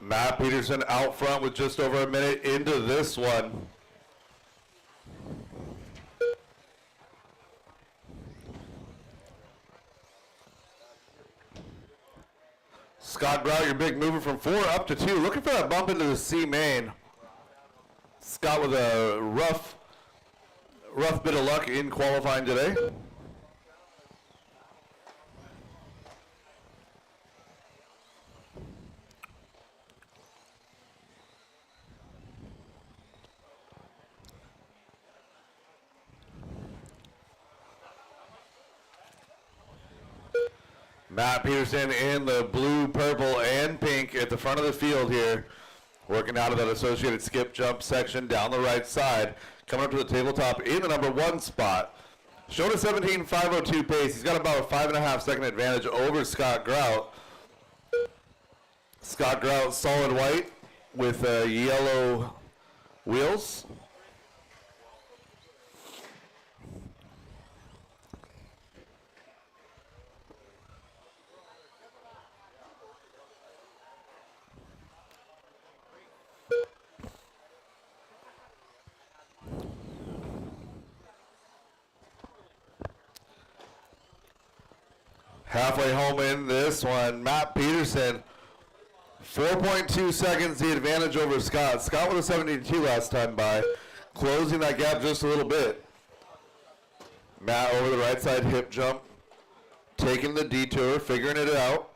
Matt Peterson out front with just over a minute into this one. Scott Brown, your big mover from 4 up to 2. Looking for that bump into the C main. Scott with a rough bit of luck in qualifying today. Matt Peterson in the blue, purple, and pink at the front of the field here. Working out of that associated skip jump section down the right side. Coming up to the tabletop in the number 1 spot. Showing a 17.502 pace. He's got about a 5.5 second advantage over Scott Grout. Scott Grout solid white with yellow wheels. Halfway home in this one, Matt Peterson. 4.2 seconds the advantage over Scott. Scott with a 72 last time by, closing that gap just a little bit. Matt over the right side hip jump, taking the detour, figuring it out.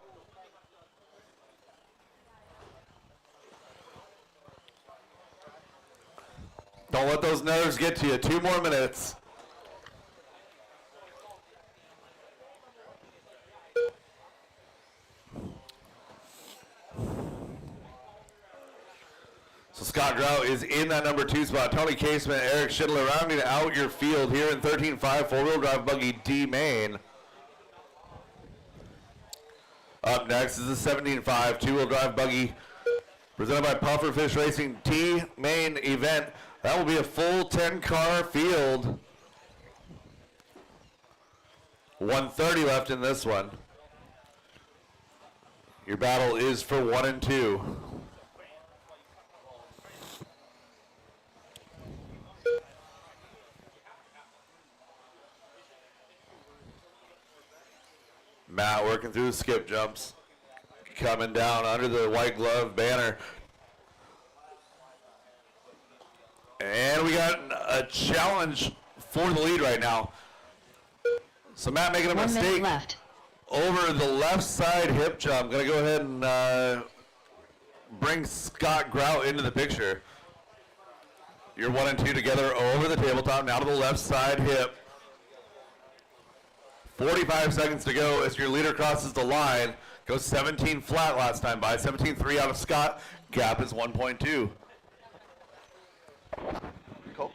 Don't let those nerves get to you. 2 more minutes. So Scott Grout is in that number 2 spot. Tony Casement, Eric Schindler rounding out your field here in 13.5 four-wheel drive buggy D main. Up next is the 17.5 two-wheel drive buggy presented by Pufferfish Racing T main event. That will be a full 10-car field. 130 left in this one. Your battle is for 1 and 2. Matt working through the skip jumps, coming down under the white glove banner. And we got a challenge for the lead right now. So Matt making a 1 minute mistake left. over the left side hip jump. Gonna go ahead and bring Scott Grout into the picture. You're 1 and 2 together over the tabletop, now to the left side hip. 45 seconds to go as your leader crosses the line. Goes 17 flat last time by. 17.3 out of Scott. Gap is 1.2. Coke?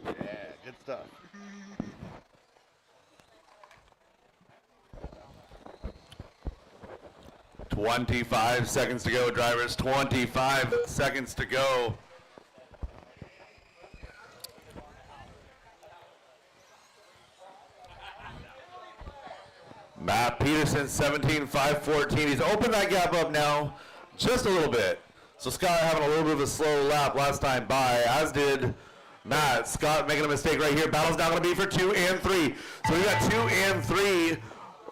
Yeah, good stuff. $25 seconds to go, drivers. 25 seconds to go. Matt Peterson, 17.514. He's opened that gap up now just a little bit. So Scott having a little bit of a slow lap last time by, as did Matt. Scott making a mistake right here. Battle's now going to be for 2 and 3. So we got 2 and 3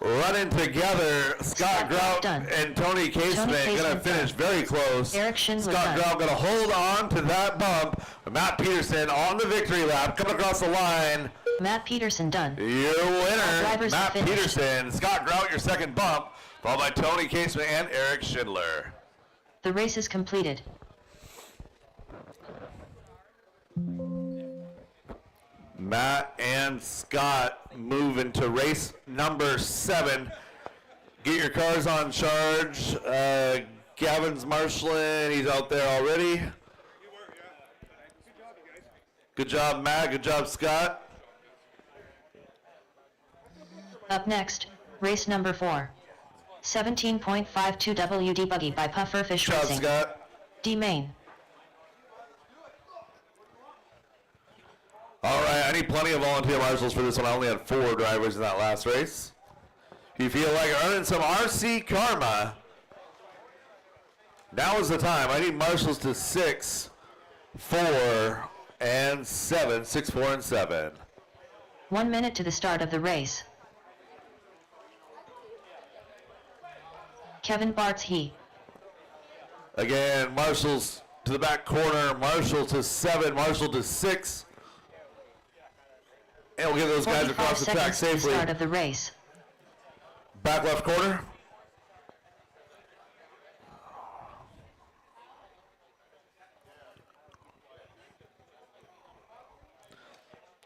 running together. Scott Grout and Tony Casement going to finish very close. Eric Schindler Scott Grout going to hold on to that bump. Matt Peterson on the victory lap, coming across the line. Matt Peterson done. Your winner, drivers Matt finished. Peterson. Scott Grout, your second bump, followed by Tony Casement and Eric Schindler. The race is completed. Matt and Scott move into race number 7. Get your cars on charge. Gavin's marshalling. He's out there already. Good job, Matt. Good job, Scott. Up next, race number 4. 17.52 WD buggy by Pufferfish Good job, Racing. Scott. D main. All right, I need plenty of volunteer marshals for this one. I only had 4 drivers in that last race. If you feel like earning some RC karma, now is the time. I need marshals to 6, 4, and 7. 6, 4, and 7. 1 minute to the start of the race. Kevin Bart's he. Again, marshals to the back corner. Marshal to 7. Marshal to 6. And we'll get those guys 45 across the track seconds to the safely. start of the race. Back left corner.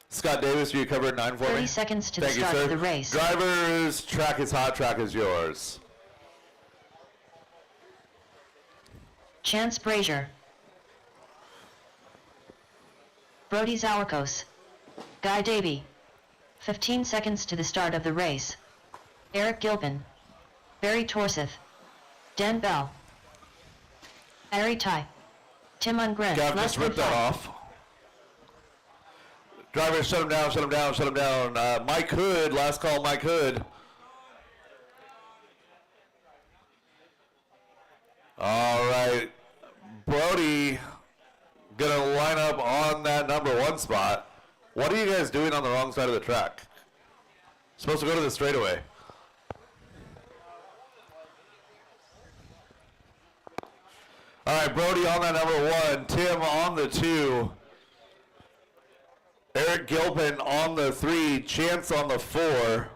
Scott Davis, will you cover 9 for me? 30 seconds to the Thank you, start sir. of the race. Drivers, track is hot, track is yours. Chance Brazier. Brody Zalakos. Guy Davey. 15 seconds to the start of the race. Eric Gilpin. Barry Torseth. Dan Bell. Ari Tai. Tim Ungren. Gav just ripped that off. Drivers, shut him down, shut him down, shut him down. Mike Hood, last call, Mike Hood. All right, Brody gonna line up on that number 1 spot. What are you guys doing on the wrong side of the track? Supposed to go to the straightaway. All right, Brody on that number 1, Tim on the 2, Eric Gilpin on the 3, Chance on the 4.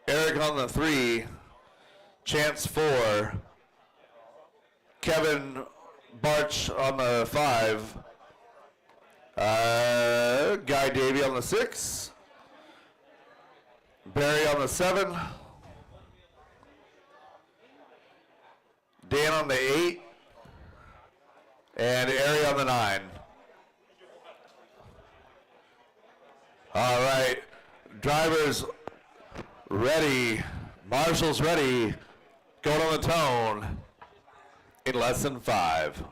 Eric on the 3, Chance 4, Kevin Barch on the 5, Guy Davey on the 6, Barry on the 7, Dan on the 8, and Ari on the 9. All right, drivers ready, marshals ready, going on the tone in less than 5.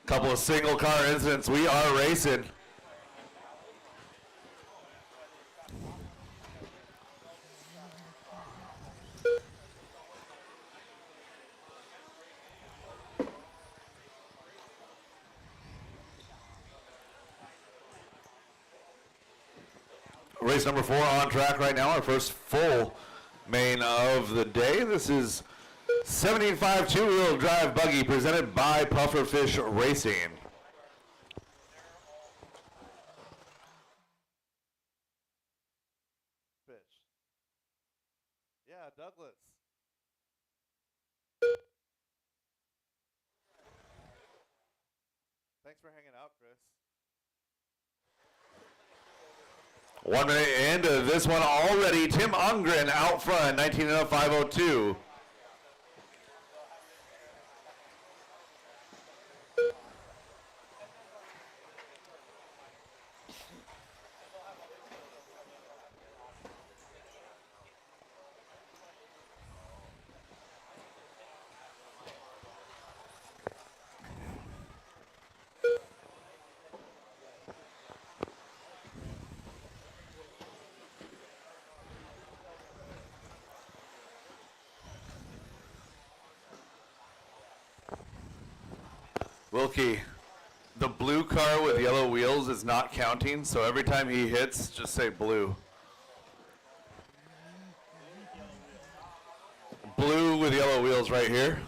Couple of single car incidents. We are racing. Race number 4 on track right now. Our first full main of the day. This is 17.5 two-wheel drive buggy presented by Pufferfish Racing. Fish. Yeah, Douglas. Thanks for hanging out, Chris. 1 minute into this one already. Tim Ungren out front, 19.502. Wilkie, the blue car with yellow wheels is not counting, so every time he hits, just say blue. Blue with yellow wheels right here.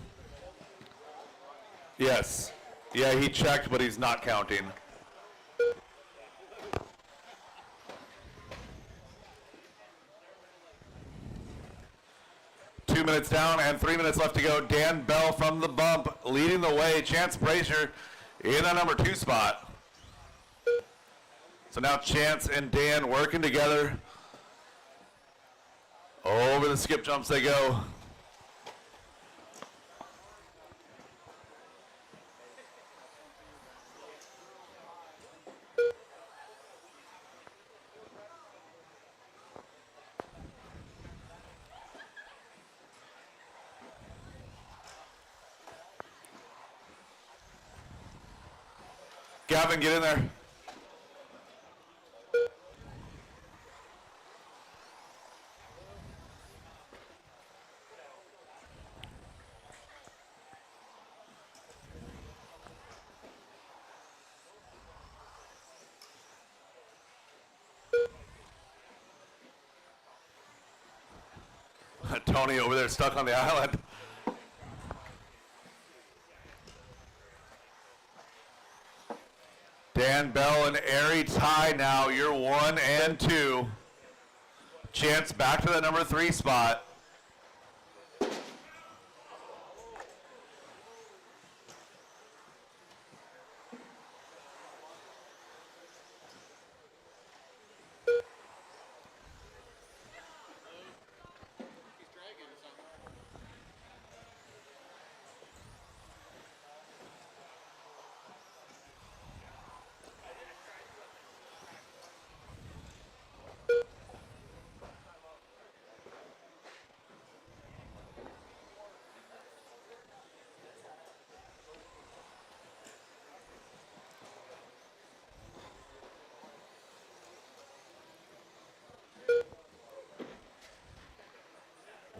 Yes. Yeah, he checked, but he's not counting. Two minutes down and 3 minutes left to go. Dan Bell from the bump leading the way. Chance Brazier in that number 2 spot. So now Chance and Dan working together. Over the skip jumps they go. Gavin, get in there. Tony over there stuck on the island. Dan Bell and Ari tie now. You're 1 and 2. Chance back to the number 3 spot.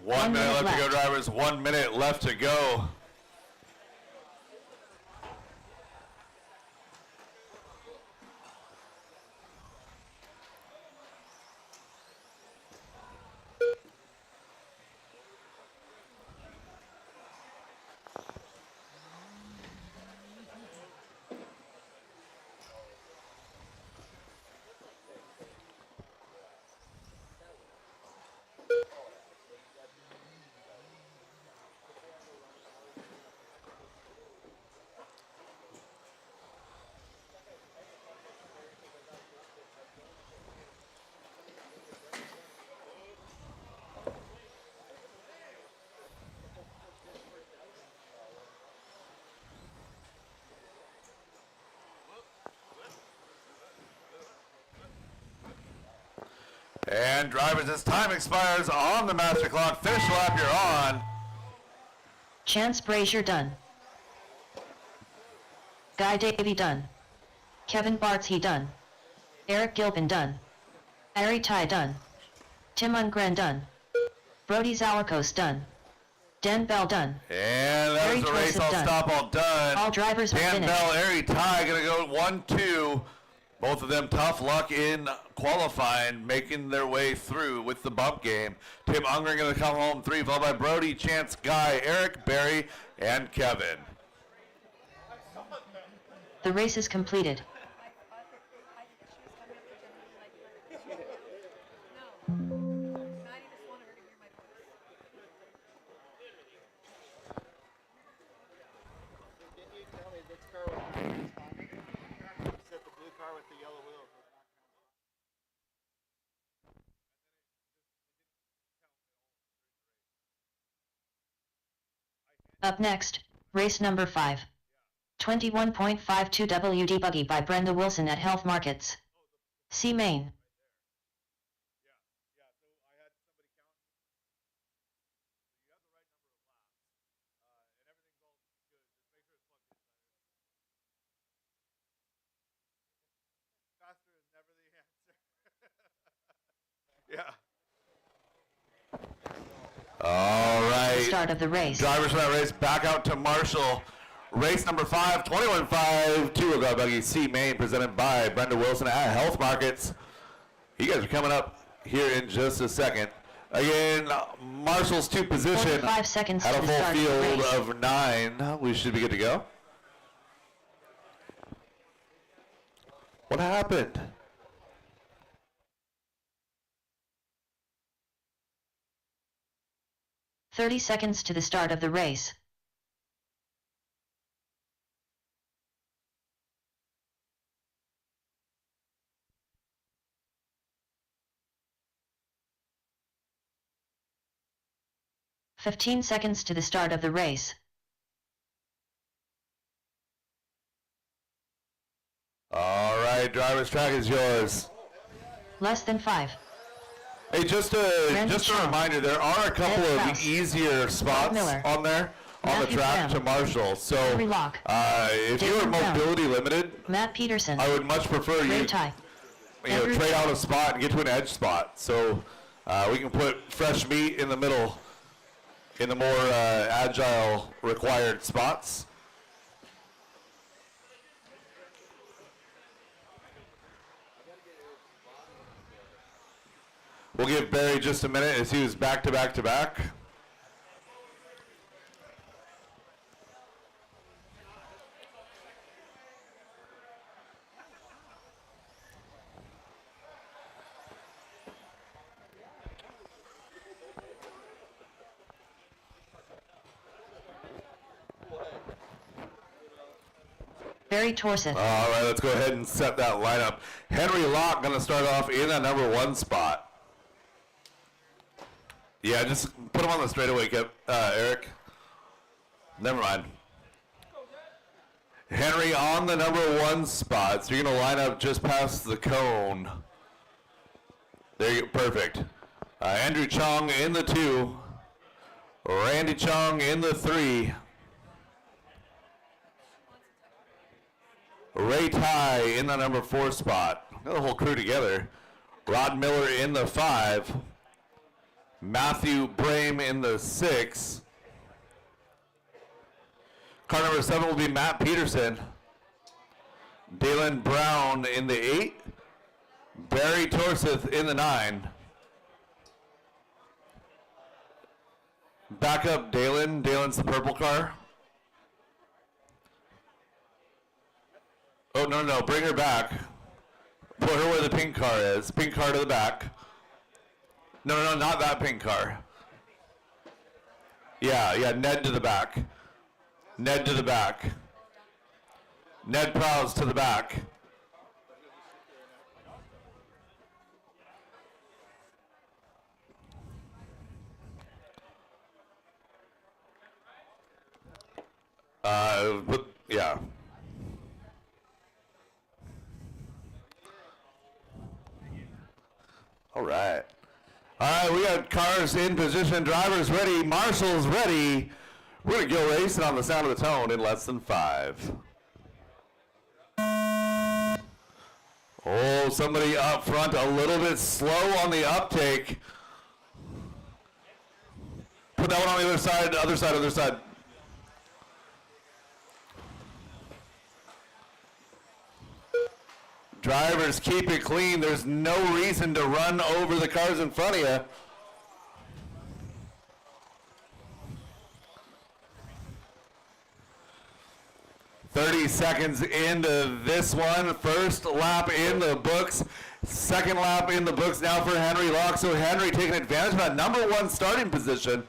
One minute left to go, drivers. 1 minute left to go. And drivers, as time expires on the master clock, finish lap you're on. Chance Brazier done. Guy Davy done. Kevin Bartz done. Eric Gilpin done. Ari Ty done. Tim Ungren done. Brody Zalakos done. Dan Bell done. And that was the race all done. stop all done. All drivers are Dan finished. Bell, Ari Ty gonna go 1-2. Both of them tough luck in qualifying, making their way through with the bump game. Tim Ungren gonna come home 3, followed by Brody, Chance, Guy, Eric, Barry, and Kevin. The race is completed. Didn't you tell me this car was responding? You said the blue car with the yellow wheels was not Up next, race number 5. 21.52 WD Buggy by Brenda Wilson at Health Markets. C Main. Faster is never the answer. Yeah. All right. Start of the race. Drivers for that race back out to Marshall. Race number 5, 21.5, two-wheel drive buggy C Main, presented by Brenda Wilson at Health Markets. You guys are coming up here in just a second. Again, Marshall's 2 position 45 seconds had a to full start the field race. of 9. We should be good to go. What happened? "30 seconds to the start of the race. "15 seconds to the start of the race. All right, driver's track is yours. Less than 5. Hey, just a reminder, there are a couple Ed of Faust, easier spots Miller, on there on the Matthew track Graham, to Marshall. So Henry Locke, if you're David Brown, mobility limited, Matt Peterson, I would much prefer Ray you Ty, trade out a spot and get to an edge spot. So we can put fresh meat in the middle in the more agile required spots. We'll give Barry just a minute as he was back to back to back. Barry Torseth, All right, let's go ahead and set that lineup. Henry Locke going to start off in that number 1 spot. Yeah, just put him on the straightaway, Eric. Never mind. Henry on the number 1 spot, so you're going to line up just past the cone. There you go, perfect. Andrew Chong in the 2. Randy Chong in the 3. Ray Ty in the number 4 spot. Got the whole crew together. Rod Miller in the 5. Matthew Brame in the 6. Car number 7 will be Matt Peterson. Dalen Brown in the 8. Barry Torseth in the 9. Back up Dalen. Dalen's the purple car. Oh, no, bring her back. Put her where the pink car is. Pink car to the back. No, not that pink car. Yeah, Ned to the back. Ned to the back. Ned Prowse to the back. Yeah. All right. All right, we got cars in position, drivers ready, marshals ready. We're going to go racing on the sound of the tone in less than 5. Oh, somebody up front a little bit slow on the uptake. Put that one on the other side, other side, other side. Drivers, keep it clean. There's no reason to run over the cars in front of you. "30 seconds into this one. First lap in the books. Second lap in the books now for Henry Locke. So Henry taking advantage of that number 1 starting position.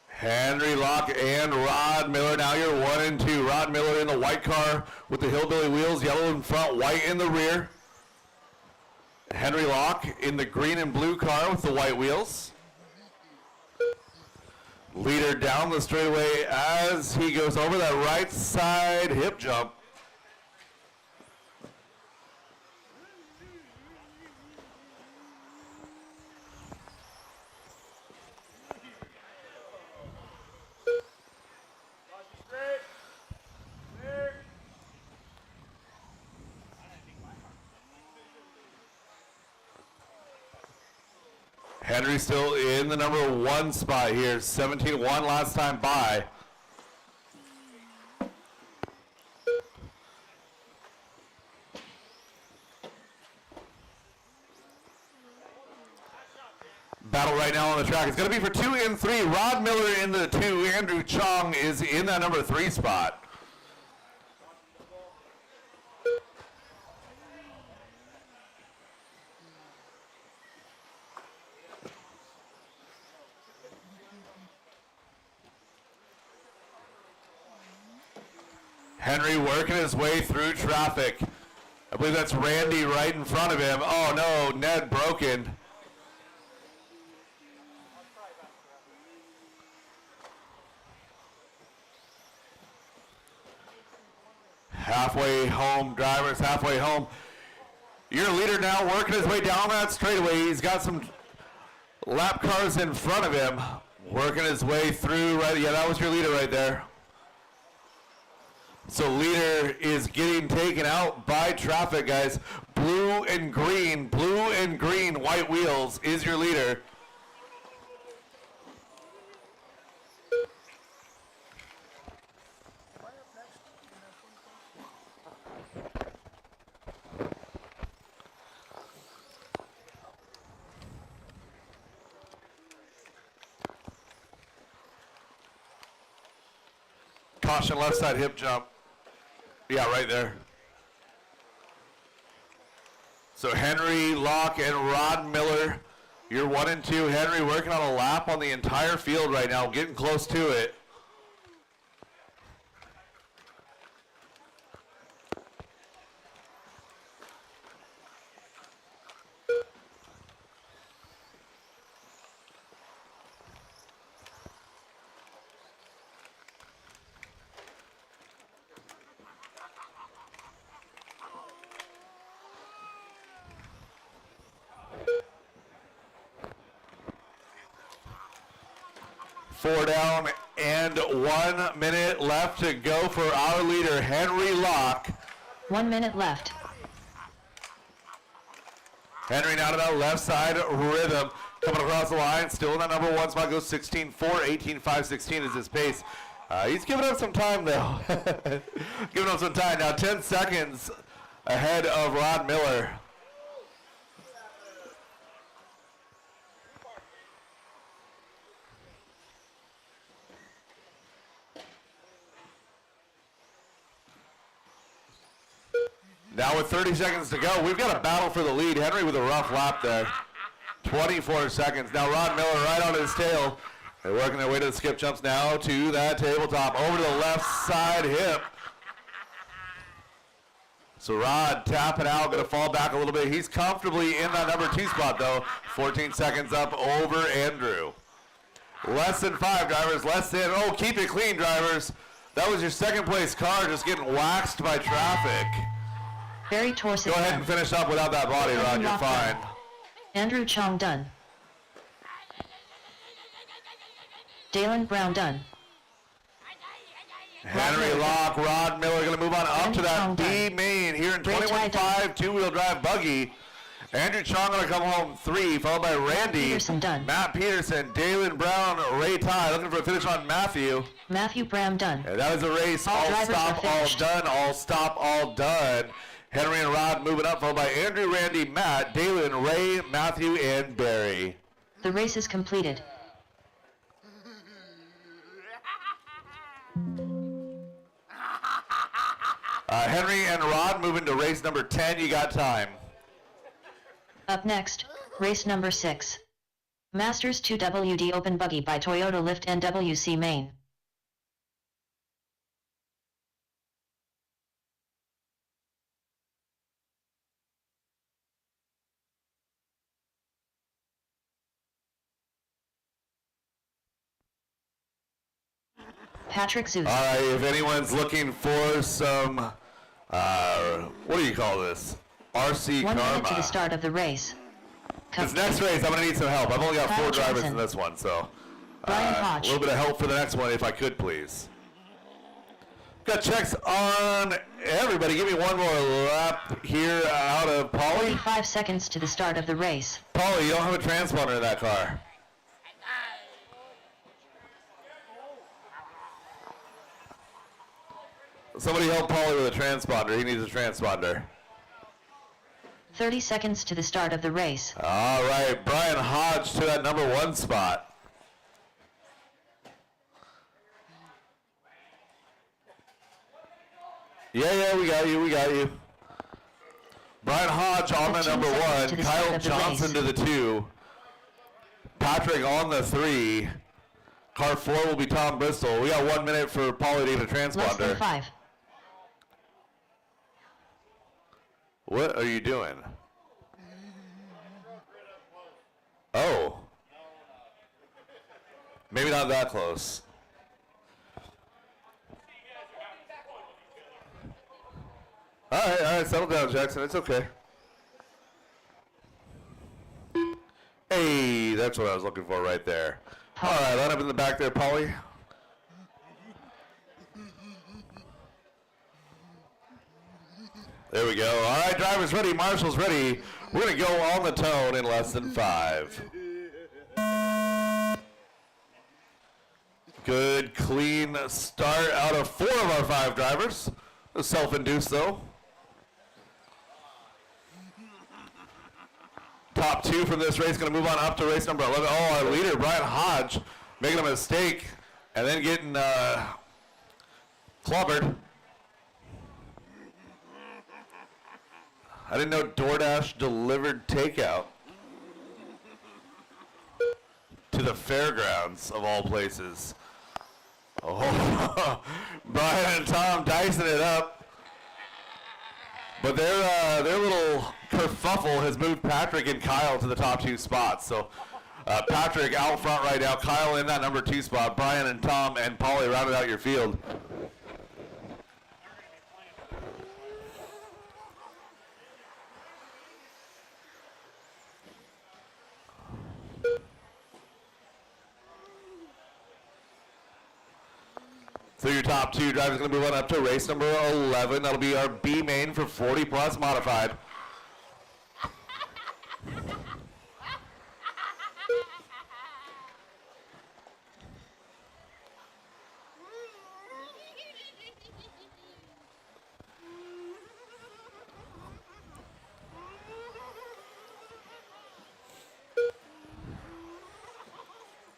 Henry Locke and Rod Miller. Now you're 1 and 2. Rod Miller in the white car with the hillbilly wheels, yellow in front, white in the rear. Henry Locke in the green and blue car with the white wheels. Leader down the straightaway as he goes over that right side hip jump. Henry still in the number 1 spot here. 17-1 last time by. Battle right now on the track. It's going to be for 2 and 3. Rod Miller in the 2. Andrew Chong is in that number 3 spot. Henry working his way through traffic. I believe that's Randy right in front of him. Oh no, Ned broken. Halfway home, drivers, halfway home. Your leader now working his way down that straightaway. He's got some lap cars in front of him. Working his way through, right, yeah, that was your leader right there. So leader is getting taken out by traffic, guys. Blue and green, white wheels is your leader. Caution, left side hip jump. Yeah, right there. So Henry Locke and Rod Miller, you're 1 and 2. Henry working on a lap on the entire field right now, getting close to it. Four down and 1 minute left to go for our leader, Henry Locke. 1 minute left. Henry now to that left side rhythm. Coming across the line, still in that number 1 spot, goes 16-4, 18-5-16 is his pace. He's giving up some time though. Giving up some time. Now 10 seconds ahead of Rod Miller. Now with 30 seconds to go, we've got a battle for the lead. Henry with a rough lap there. 24 seconds. Now Rod Miller right on his tail. They're working their way to the skip jumps now to that tabletop. Over to the left side hip. So Rod tapping out, going to fall back a little bit. He's comfortably in that number 2 spot, though. 14 seconds up over Andrew. Less than 5, drivers. Less than. Oh, keep it clean, drivers. That was your second place car just getting waxed by traffic. Barry Torres. Go ahead and finish up without that body, Rod. You're fine. Andrew Chong done. Dalen Brown done. Henry Locke, Rod Miller going to move on up to that B main here in 21.5 two-wheel drive buggy. Andrew Chong going to come home 3, followed by Randy. Matt Peterson, Dalen Brown, Ray Ty looking for a finish on Matthew. Matthew Brown done. And that was a race. All stop, all done. All stop, all done. Henry and Rod moving up, followed by Andrew, Randy, Matt, Dalen, Ray, Matthew, and Barry. The race is completed. Henry and Rod moving to race number 10. You got time. Up next, race number 6. Masters 2WD Open Buggy by Toyota Lift NWC Maine. Patrick Zeus. All right, if anyone's looking for some, what do you call this? RC 1 Karma. minute to the start of the race. This next race, I'm going to need some help. I've only got 4 drivers in this one, so a little bit of help for the next one if I could, please. Got checks on everybody. Give me one more lap here out of Paulie. 45 seconds to the start of the race. Paulie, you don't have a transponder in that car. Somebody help Paulie with a transponder. He needs a transponder. 30 seconds to the start of the race. All right, Brian Hodge to that number 1 spot. Yeah, we got you. Brian Hodge on the number 1. Kyle Johnson to the 2. Patrick on the 3. Car 4 will be Tom Bristol. We got 1 minute for Paulie to get a transponder. Less than 5. What are you doing? Oh. Maybe not that close. All right, settle down, Jackson. It's okay. Hey, that's what I was looking for right there. All right, line up in the back there, Paulie. There we go. All right, drivers ready, marshals ready. We're going to go on the tone in less than 5. Good, clean start out of 4 of our 5 drivers. Self-induced, though. Top 2 from this race going to move on up to race number 11. Oh, our leader, Brian Hodge, making a mistake and then getting clobbered. I didn't know DoorDash delivered takeout to the fairgrounds of all places. Oh, Brian and Tom dicing it up. But their little kerfuffle has moved Patrick and Kyle to the top 2 spots. So Patrick out front right now. Kyle in that number 2 spot. Brian and Tom and Paulie rounded out your field. So your top 2 drivers going to move on up to race number 11. That'll be our B main for 40 plus modified.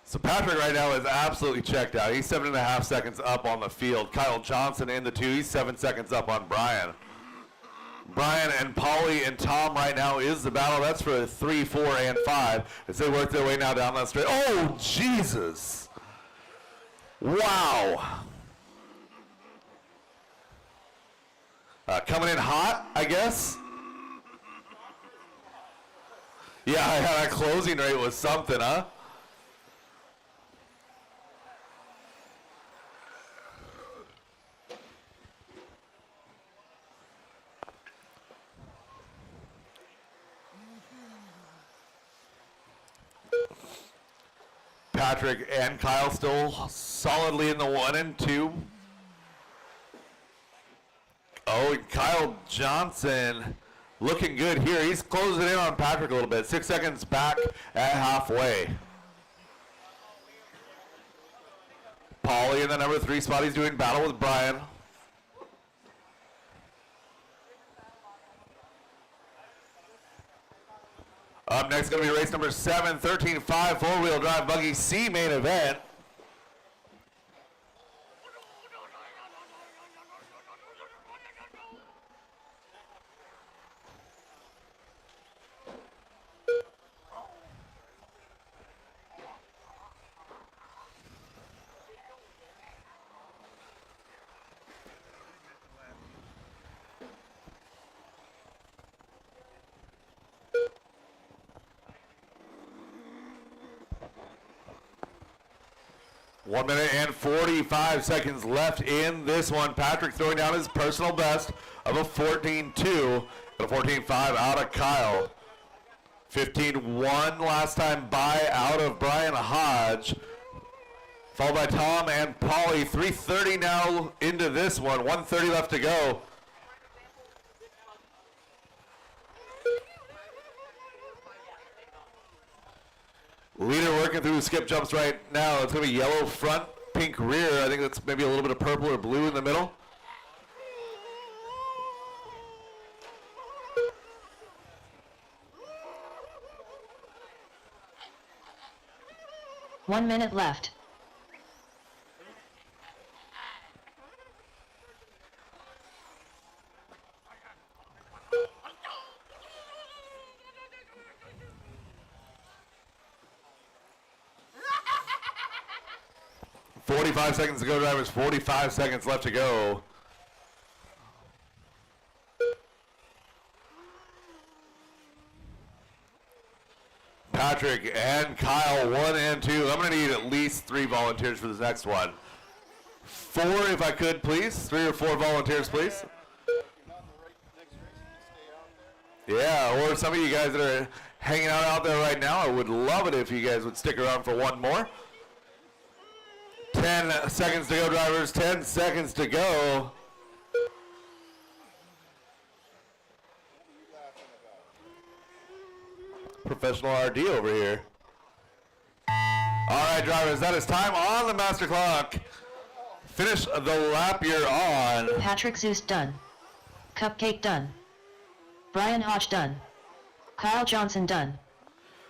So Patrick right now is absolutely checked out. He's 7.5 seconds up on the field. Kyle Johnson in the 2. He's 7 seconds up on Brian. Brian and Paulie and Tom right now is the battle. That's for 3, 4, and 5 as they work their way now down that straight. Oh, Jesus. Wow. Coming in hot, I guess. Yeah, that closing rate was something, huh? Patrick and Kyle still solidly in the 1 and 2. Oh, and Kyle Johnson looking good here. He's closing in on Patrick a little bit. 6 seconds back at halfway. Paulie in the number 3 spot. He's doing battle with Brian. Up next going to be race number 7, 13.5 4-wheel drive buggy C main event. One minute and 45 seconds left in this one. Patrick throwing down his personal best of a 14.2 and a 14.5 out of Kyle. 15.1 last time by out of Brian Hodge. Followed by Tom and Paulie. 3:30 now into this one. 1:30 left to go. Leader working through skip jumps right now. It's going to be yellow front, pink rear. I think that's maybe a little bit of purple or blue in the middle. One minute left. .45 seconds to go, drivers. 45 seconds left to go. Patrick and Kyle, 1 and 2. I'm going to need at least 3 volunteers for this next one. 4 if I could, please. 3 or 4 volunteers, please. Yeah, or some of you guys that are hanging out there right now, I would love it if you guys would stick around for one more. 10 seconds to go, drivers. 10 seconds to go. Professional RD over here. All right, drivers, that is time on the master clock. Finish the lap you're on. Patrick Zeus done. Cupcake done. Brian Hodge done. Kyle Johnson done.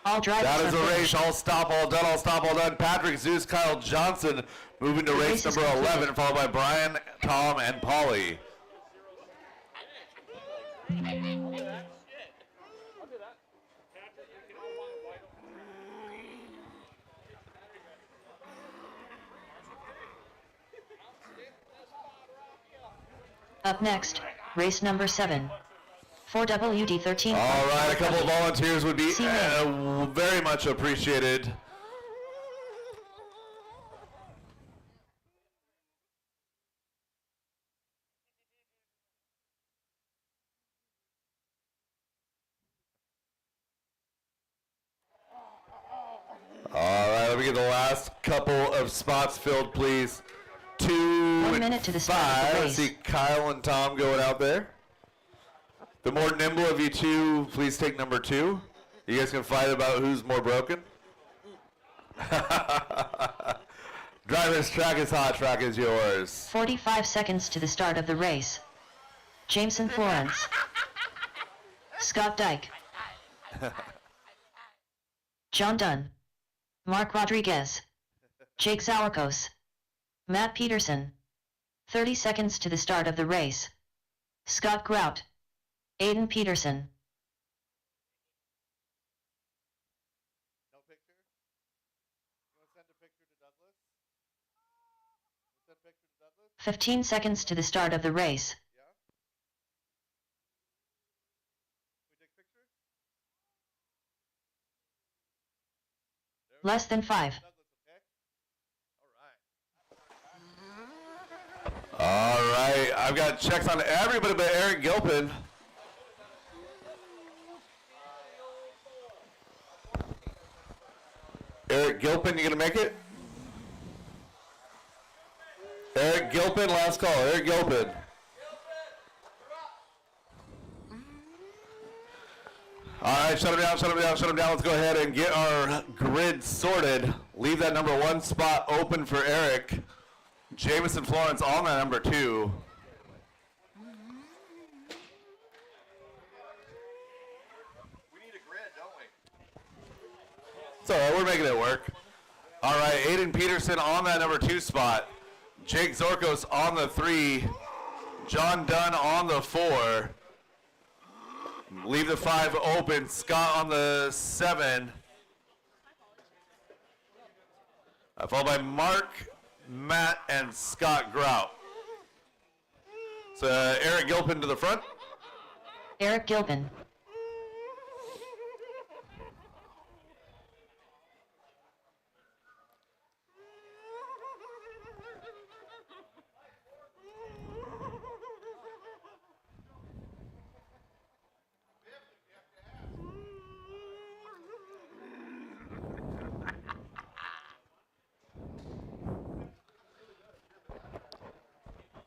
All drivers That is have a race. finished. All stop, all done, all stop, all done. Patrick Zeus, Kyle Johnson moving to race race is number complete. 11, followed by Brian, Tom, and Paulie. Up next, race number 7. 4WD13. All right, a couple of volunteers would be See you very much appreciated. All right, let me get the last couple of spots filled, please. 2 1 and minute to the start of the 5. I race. see Kyle and Tom going out there. The more nimble of you two, please take number 2. You guys can fight about who's more broken. Drivers, track is hot, track is yours. 45 seconds to the start of the race. Jameson Florence. Scott Dyke. John Dunn. Mark Rodriguez. Jake Zawarkos. Matt Peterson. 30 seconds to the start of the race. Scott Grout. Aiden Peterson. No picture? You want to send a picture to Douglas? Send a picture to Douglas? 15 seconds to the start of the race. Less than 5. All right, I've got checks on everybody but Eric Gilpin. Eric Gilpin, you gonna make it? Eric Gilpin, last call. Eric Gilpin. All right, shut him down, shut him down, shut him down. Let's go ahead and get our grid sorted. Leave that number 1 spot open for Eric. Jamison Florence on that number 2. We need a grid, don't we? It's all right, we're making it work. All right, Aiden Peterson on that number 2 spot. Jake Zorkos on the 3. John Dunn on the 4. Leave the 5 open. Scott on the 7. Followed by Mark, Matt, and Scott Grout. So Eric Gilpin to the front. Eric Gilpin.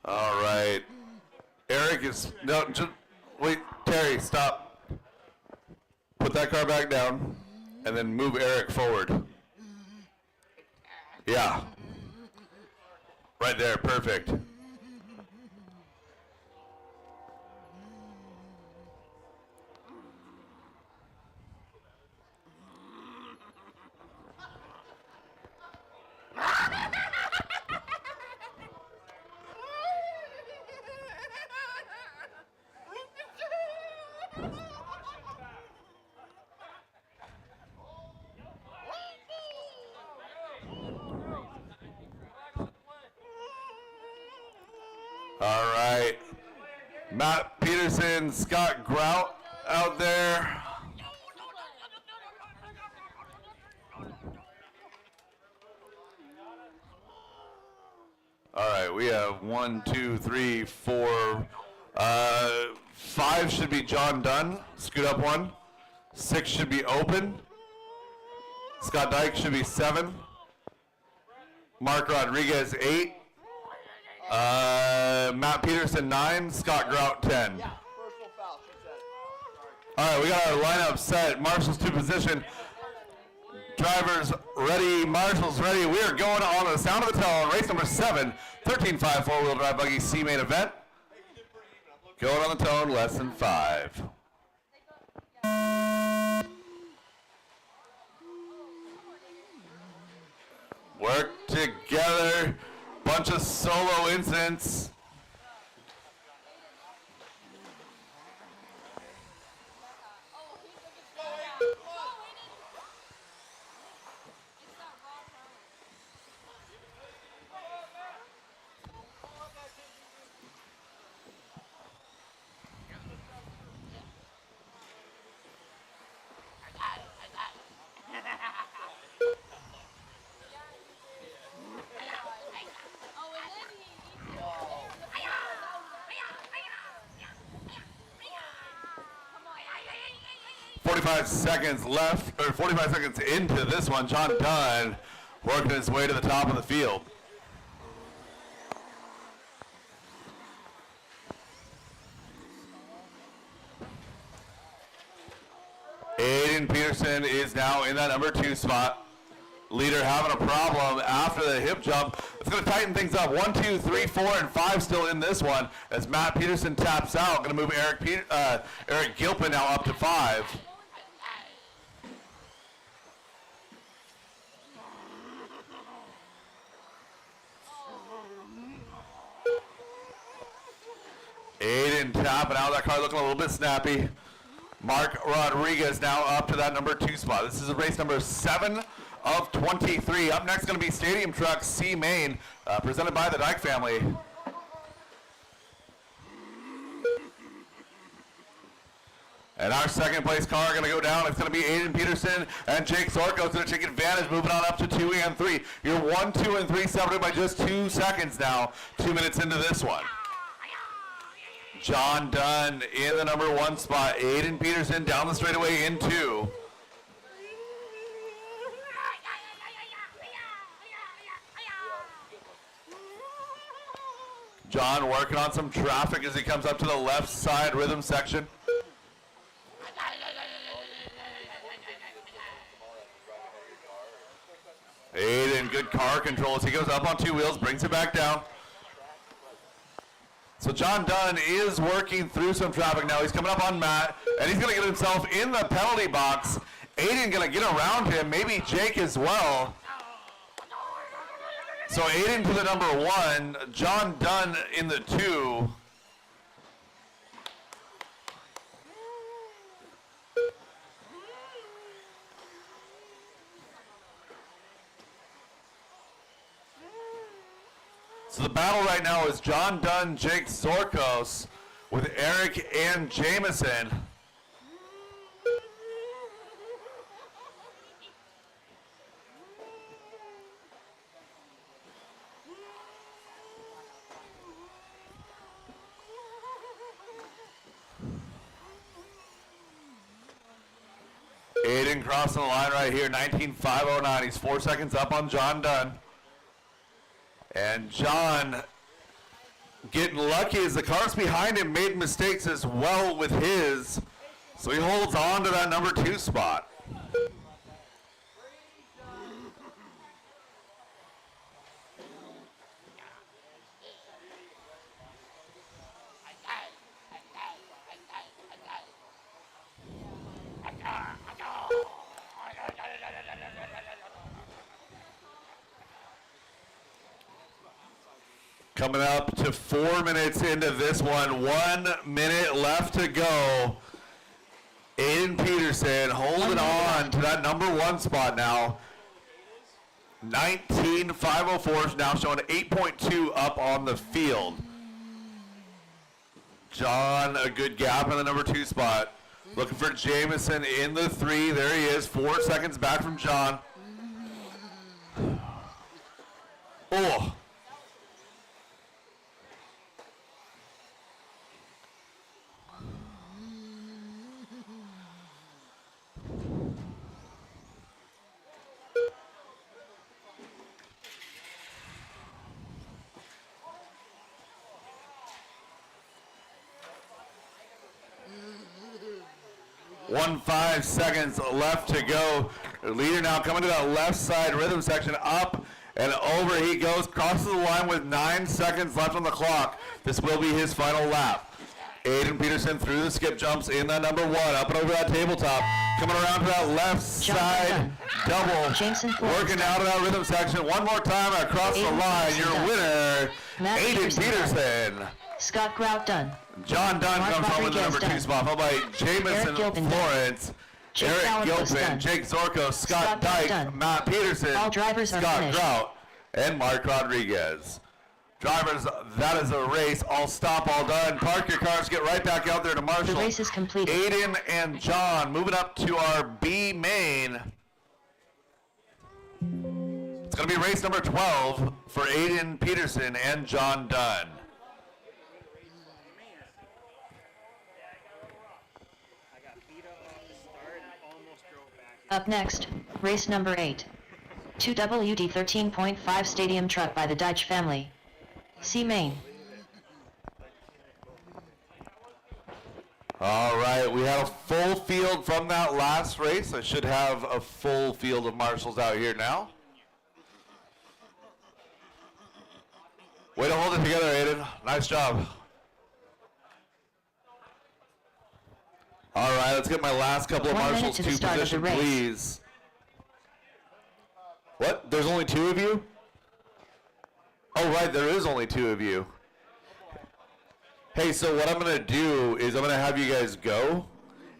All right. Eric is, no, just, wait, Terry, stop. Put that car back down and then move Eric forward. Yeah. Right there, perfect. All right. Matt Peterson, Scott Grout out there. All right, we have 1, 2, 3, 4. 5 should be John Dunn. Scoot up 1. 6 should be open. Scott Dyke should be 7. Mark Rodriguez 8. Matt Peterson 9. Scott Grout 10. Yeah, personal foul. She said it. All right, we got our lineup set. Marshals to position. Drivers ready. Marshals ready. We are going on the sound of the tell on race number 7, 13.5 four-wheel drive buggy C main event. Going on the tone, less than 5. Work together. Bunch of solo incidents. Seconds left, or 45 seconds into this one. John Dunn working his way to the top of the field. Aiden Peterson is now in that number 2 spot. Leader having a problem after the hip jump. It's going to tighten things up. 1, 2, 3, 4, and 5 still in this one as Matt Peterson taps out. Going to move Eric Gilpin now up to 5. Aiden tapping out. That car looking a little bit snappy. Mark Rodriguez now up to that number 2 spot. This is race number 7 of 23. Up next going to be Stadium Truck C Main, presented by the Dyke family. And our second place car going to go down. It's going to be Aiden Peterson and Jake Zorko's going to take advantage, moving on up to 2 and 3. You're 1, 2, and 3 separated by just 2 seconds now. 2 minutes into this one. John Dunn in the number 1 spot. Aiden Peterson down the straightaway in 2. John working on some traffic as he comes up to the left side rhythm section. Aiden, good car control as he goes up on 2 wheels, brings it back down. So John Dunn is working through some traffic now. He's coming up on Matt, and he's going to get himself in the penalty box. Aiden going to get around him, maybe Jake as well. So Aiden to the number 1, John Dunn in the 2. So the battle right now is John Dunn, Jake Zorkos with Eric and Jameson. Aiden crossing the line right here, 19.509. He's 4 seconds up on John Dunn. And John getting lucky as the cars behind him made mistakes as well with his. So he holds on to that number 2 spot. Coming up to 4 minutes into this one. 1 minute left to go. Aiden Peterson holding on to that number 1 spot now. 19.504 now showing 8.2 up on the field. John, a good gap in the number 2 spot. Looking for Jameson in the 3. There he is, 4 seconds back from John. Oh. One 5 seconds left to go. The leader now coming to that left side rhythm section, up and over he goes, crosses the line with 9 seconds left on the clock. This will be his final lap. Aiden Peterson through the skip jumps in that number 1, up and over that tabletop. Coming around to that left side double. Working out of that rhythm section. One more time across the line. Your winner, Aiden Peterson. Scott Grout Dunn. John Dunn comes home with the number 2 spot, followed by Jameson Florence, Eric Gilpin, Jake Zorko, Scott Dyke, Matt Peterson, All drivers Scott Grout, and Mark Rodriguez. Drivers, that is a race. All stop, all done. Park your cars, get right back out there to Marshall. The race is completed. Aiden and John moving up to our B main. It's going to be race number 12 for Aiden Peterson and John Dunn. Up next, race number 8. 2 WD 13.5 Stadium Truck by the Deitch family. C main. All right, we had a full field from that last race. I should have a full field of marshals out here now. Way to hold it together, Aiden. Nice job. All right, let's get my last couple of marshals to position, please. What? There's only 2 of you? Oh, right, there is only 2 of you. Hey, so what I'm going to do is I'm going to have you guys go,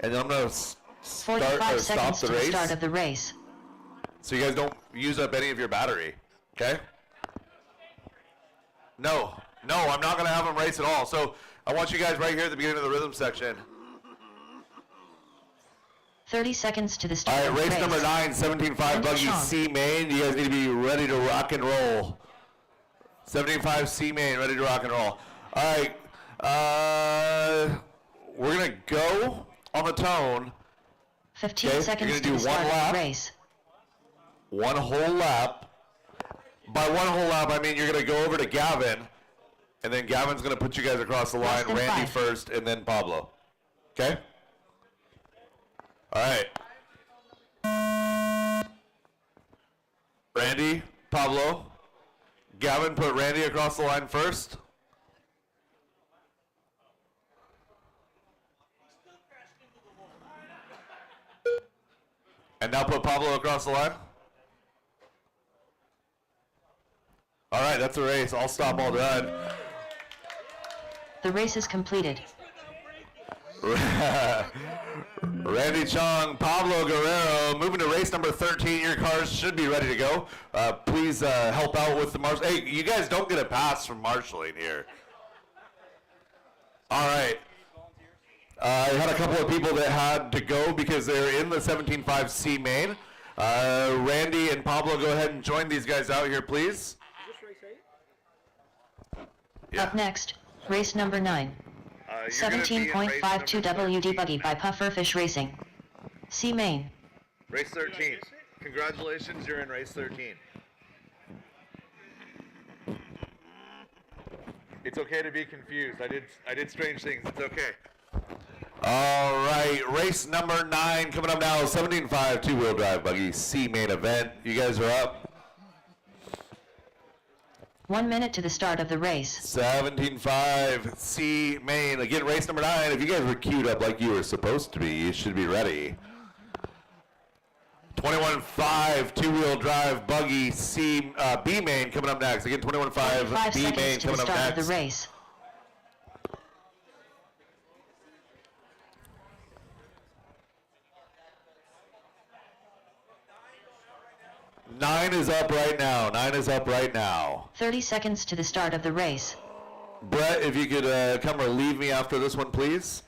and then I'm going to stop the race. 45 seconds to the start of the race. So you guys don't use up any of your battery, okay? No, I'm not going to have them race at all. So I want you guys right here at the beginning of the rhythm section. 30 seconds to the All start right, of the race race. number 9, 17.5 Randy buggy Chong. C main. You guys need to be ready to rock and roll. 17.5 C main, ready to rock and roll. All right, we're gonna go on the tone. 15 Okay, seconds you're to gonna the do one start of lap. the race. One whole lap. By one whole lap, I mean you're gonna go over to Gavin, and then Gavin's gonna put you guys across the Less line. than Randy 5. first, and then Pablo. Okay. All right. Randy, Pablo, Gavin, put Randy across the line first. And now put Pablo across the line. All right, that's a race. All stop, all done. The race is completed. Randy Chong, Pablo Guerrero, moving to race number 13. Your cars should be ready to go. Please help out with the marshal. Hey, you guys don't get a pass from marshaling here. All right. I had a couple of people that had to go because they're in the 17.5 C main. Randy and Pablo, go ahead and join these guys out here, please. Is this race 8? Up next, race number 9. 17.52 WD Buggy by Pufferfish Racing. C main. Race 13. Congratulations, you're in race 13. It's okay to be confused. I did strange things. It's okay. All right, race number 9 coming up now. 17.5 two-wheel drive buggy C main event. You guys are up. 1 minute to the start of the race. 17.5 C main. Again, race number 9. If you guys were queued up like you were supposed to be, you should be ready. 21.5 two-wheel drive buggy B main coming up next. Again, 21.5 5 B main seconds to the coming up start next. of the race. Nine is up right now. 9 is up right now. 30 seconds to the start of the race. Brett, if you could come relieve me after this one, please.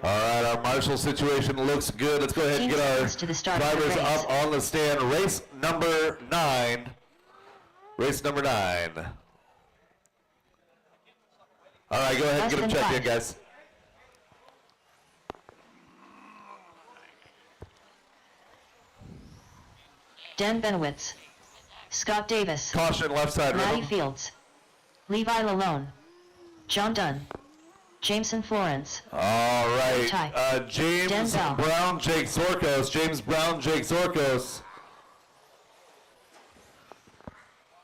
All right, our marshal situation looks good. Let's go ahead and get our to the start of the drivers race. up on the stand. Race number 9. Race number 9. All right, go ahead and Less get them than checked in, 5. guys. Dan Benowitz. Scott Davis. Caution left side Matty rhythm. Fields. Levi Lalone. John Dunn. Jameson Florence. All right, Ty. James Denzel. Brown, Jake Zorkos. James Brown, Jake Zorkos.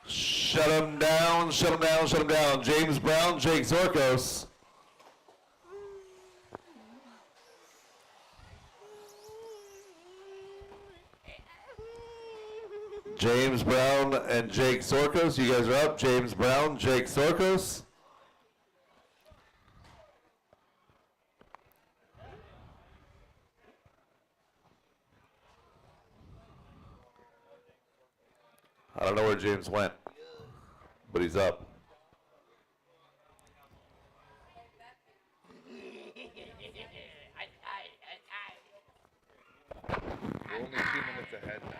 Shut him down, shut him down, shut him down. James Brown, Jake Zorkos. James Brown and Jake Zorkos. You guys are up. James Brown, Jake Zorkos. I don't know where James went, but he's up. We're only 2 minutes ahead now.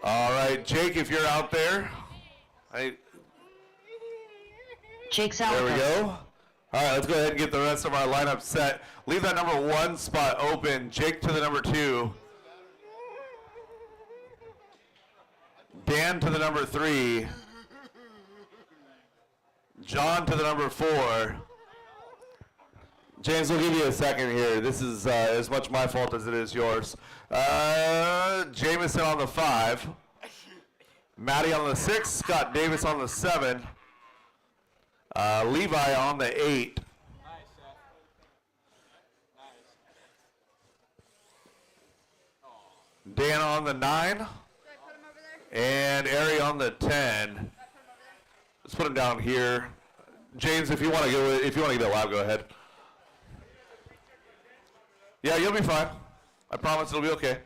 All right, Jake, if you're out there, Jake there we Zalakos. go. All right, let's go ahead and get the rest of our lineup set. Leave that number 1 spot open. Jake to the number 2. Dan to the number 3. John to the number 4. James, we'll give you a second here. This is as much my fault as it is yours. Jameson on the 5. Matty on the 6. Scott Davis on the 7. Levi on the 8. Dan on the 9. And Ari on the 10. Let's put him down here. James, if you want to get it loud, go ahead. Yeah, you'll be fine. I promise it'll be okay.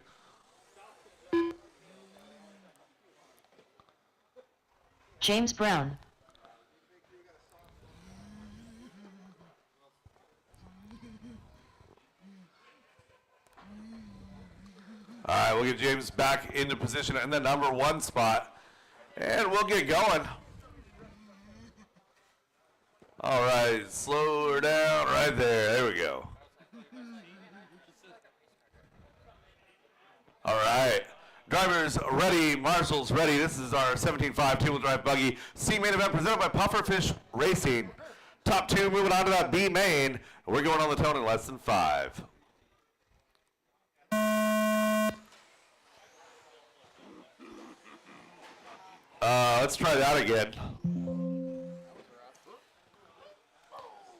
James Brown. All right, we'll get James back into position in the number 1 spot, and we'll get going. All right, slow her down right there. There we go. All right, drivers ready, marshals ready. This is our 17.5 two-wheel drive buggy C main event presented by Pufferfish Racing. Top 2 moving on to that B main. We're going on the tone in less than 5. Let's try that again.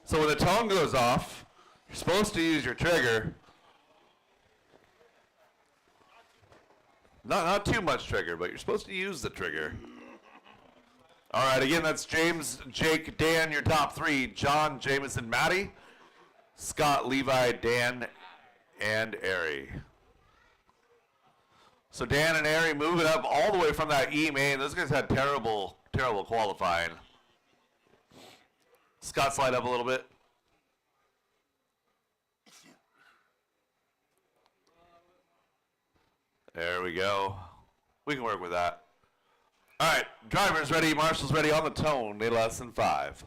So when the tone goes off, you're supposed to use your trigger. Not too much trigger, but you're supposed to use the trigger. All right, again, that's James, Jake, Dan, your top 3. John, Jameson, Maddie, Scott, Levi, Dan, and Ari. So Dan and Ari moving up all the way from that E main. Those guys had terrible qualifying. Scott, slide up a little bit. There we go. We can work with that. All right, drivers ready, marshals ready on the tone in less than 5.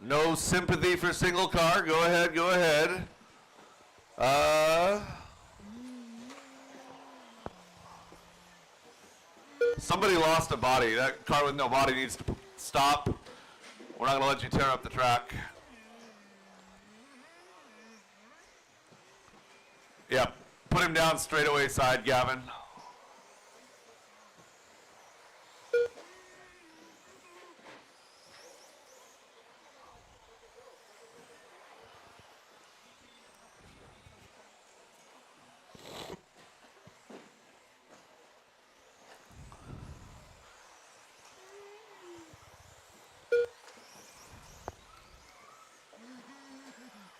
No sympathy for single car. Go ahead, go ahead. Somebody lost a body. That car with no body needs to stop. We're not going to let you tear up the track. Yep. Put him down straightaway side, Gavin.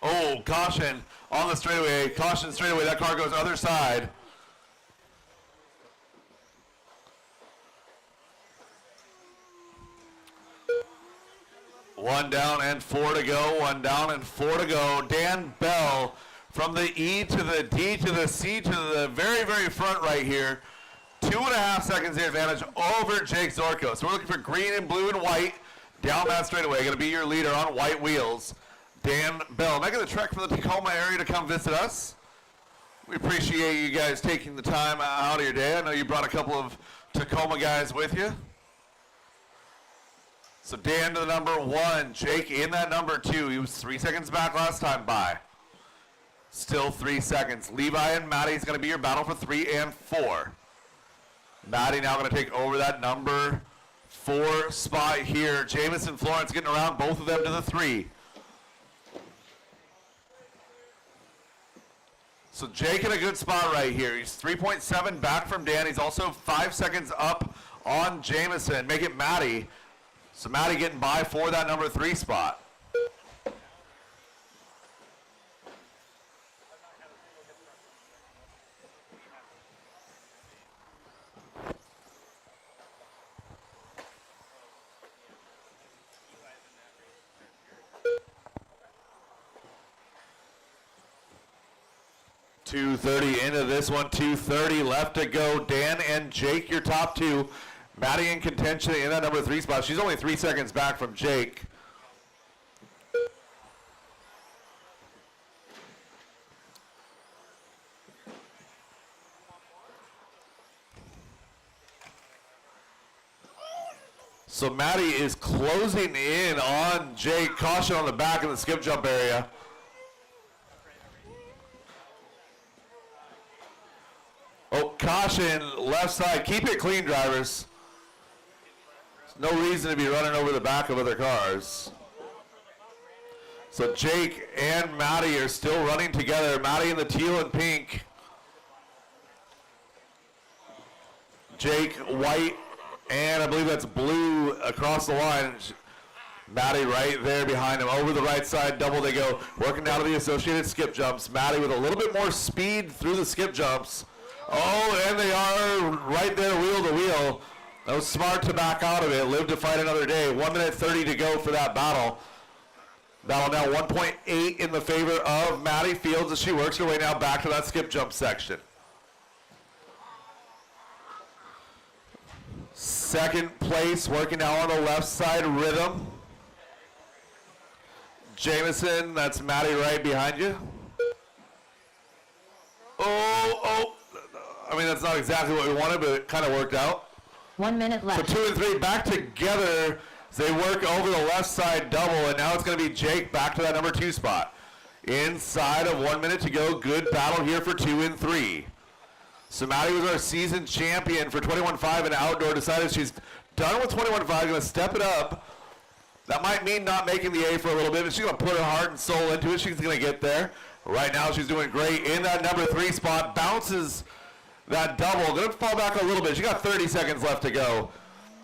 Oh, caution on the straightaway. Caution straightaway. That car goes other side. One down and 4 to go. One down and 4 to go. Dan Bell from the E to the D to the C to the very, very front right here. 2.5 seconds the advantage over Jake Zorko. So we're looking for green and blue and white down that straightaway. Going to be your leader on white wheels. Dan Bell, making the trek from the Tacoma area to come visit us. We appreciate you guys taking the time out of your day. I know you brought a couple of Tacoma guys with you. So Dan to the number 1, Jake in that number 2. He was 3 seconds back last time by. Still 3 seconds. Levi and Maddie's going to be your battle for 3 and 4. Maddie now going to take over that number 4 spot here. Jameson Florence getting around both of them to the 3. So Jake in a good spot right here. He's 3.7 back from Dan. He's also 5 seconds up on Jameson. Make it Maddie. So Maddie getting by for that number 3 spot. .230 into this one, 2:30 left to go. Dan and Jake, your top 2. Maddie in contention in that number 3 spot. She's only 3 seconds back from Jake. So Maddie is closing in on Jake. Caution on the back in the skip jump area. Oh, caution, left side. Keep it clean, drivers. There's no reason to be running over the back of other cars. So Jake and Maddie are still running together. Maddie in the teal and pink. Jake white, and I believe that's blue across the line. Maddie right there behind him. Over the right side, double they go. Working down to the associated skip jumps. Maddie with a little bit more speed through the skip jumps. Oh, and they are right there wheel to wheel. That was smart to back out of it. Live to fight another day. 1 minute 30 to go for that battle. Battle now 1.8 in the favor of Maddie Fields as she works her way now back to that skip jump section. Second place, working now on the left side, Rhythm. Jameson, that's Maddie right behind you. Oh, I mean, that's not exactly what we wanted, but it kind of worked out. 1 minute left. So 2 and 3 back together. They work over the left side double, and now it's going to be Jake back to that number 2 spot. Inside of 1 minute to go. Good battle here for 2 and 3. So Maddie was our season champion for 21.5 and outdoor. Decided she's done with 21.5, going to step it up. That might mean not making the A for a little bit, but she's going to put her heart and soul into it. She's going to get there. Right now she's doing great in that number 3 spot. Bounces that double. Going to fall back a little bit. She got 30 seconds left to go.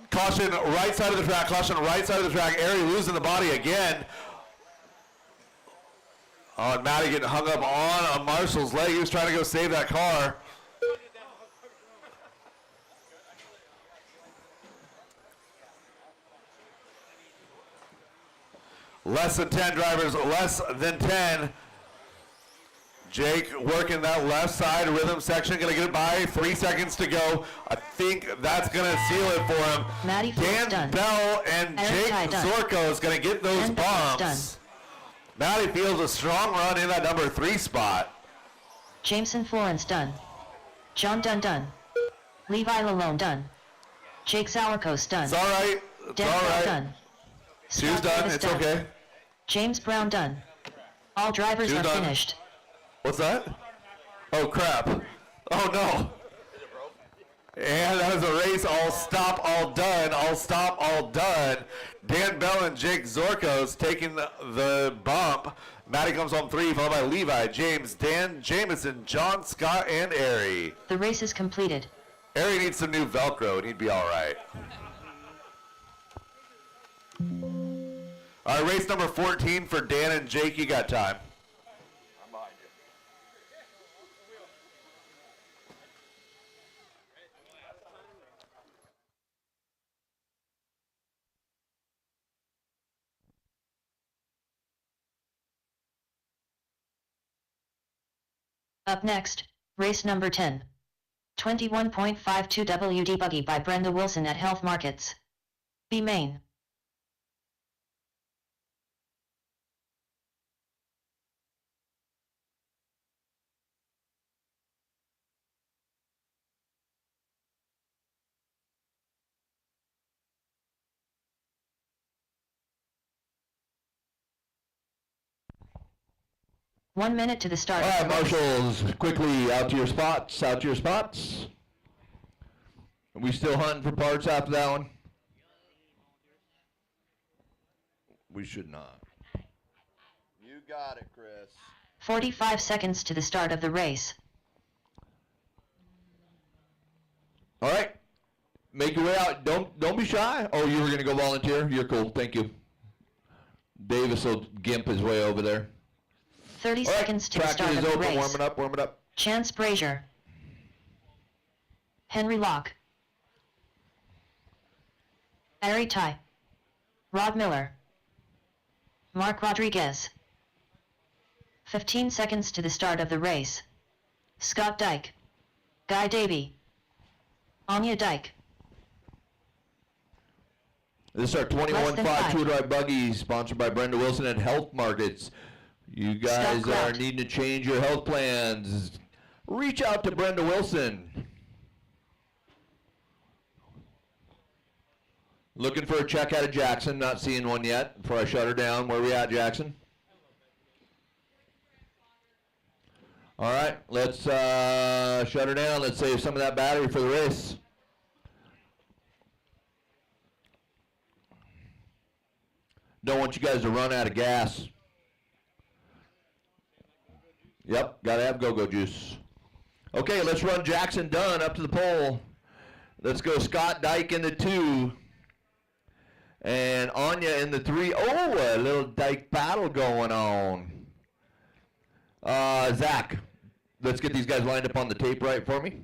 Caution right side of the track. Caution right side of the track. Ari losing the body again. Oh, and Maddie getting hung up on a Marshall's leg. He was trying to go save that car. Less than 10 drivers, less than 10. Jake working that left side rhythm section, gonna get it by 3 seconds to go. I think that's gonna seal it for him. Maddie Dan done. Bell and Eric Jake Ty done. Zorko is gonna get those And bumps. done. Maddie Fields a strong run in that number 3 spot. Jameson Florence done. John Dunn done. Levi Lalone done. Jake Sauerkos done. It's all right. It's Dan all Bell right. done. She's Scott done. Davis It's done. okay. James Brown done. All drivers She's are done. finished. What's that? Oh, crap. Oh, no. And that is a race. All stop, all done. All stop, all done. Dan Bell and Jake Zorkos taking the bump. Maddie comes home 3, followed by Levi, James, Dan, Jameson, John, Scott, and Ari. The race is completed. Ari needs some new Velcro, and he'd be all right. All right, race number 14 for Dan and Jake. You got time. I'm behind you. Up next, race number 10. 21.52 WD Buggy by Brenda Wilson at Health Markets. B Main. One minute to the start. All right, marshals, quickly out to your spots, out to your spots. Are we still hunting for parts after that one? We should not. You got it, Chris. 45 seconds to the start of the race. All right, make your way out. Don't be shy. Oh, you were gonna go volunteer? You're cool. Thank you. Davis will gimp his way over there. 30 All right, seconds to the track start is of the open. race. Warm it up. Warm it up. Chance Brazier. Henry Locke. Ari Ty. Rod Miller. Mark Rodriguez. 15 seconds to the start of the race. Scott Dyke. Guy Davey. Anya Dyke. This is our Less than 21.5 five. two-drive buggy, sponsored by Brenda Wilson at Health Markets. You guys Stop are clout. needing to change your health plans. Reach out to Brenda Wilson. Looking for a check out of Jackson. Not seeing one yet before I shut her down. Where we at, Jackson? All right, let's shut her down. Let's save some of that battery for the race. Don't want you guys to run out of gas. Yep, gotta have go-go juice. Okay, let's run Jackson Dunn up to the pole. Let's go Scott Dyke in the 2. And Anya in the 3. Oh, a little dike battle going on. Zach, let's get these guys lined up on the tape right for me.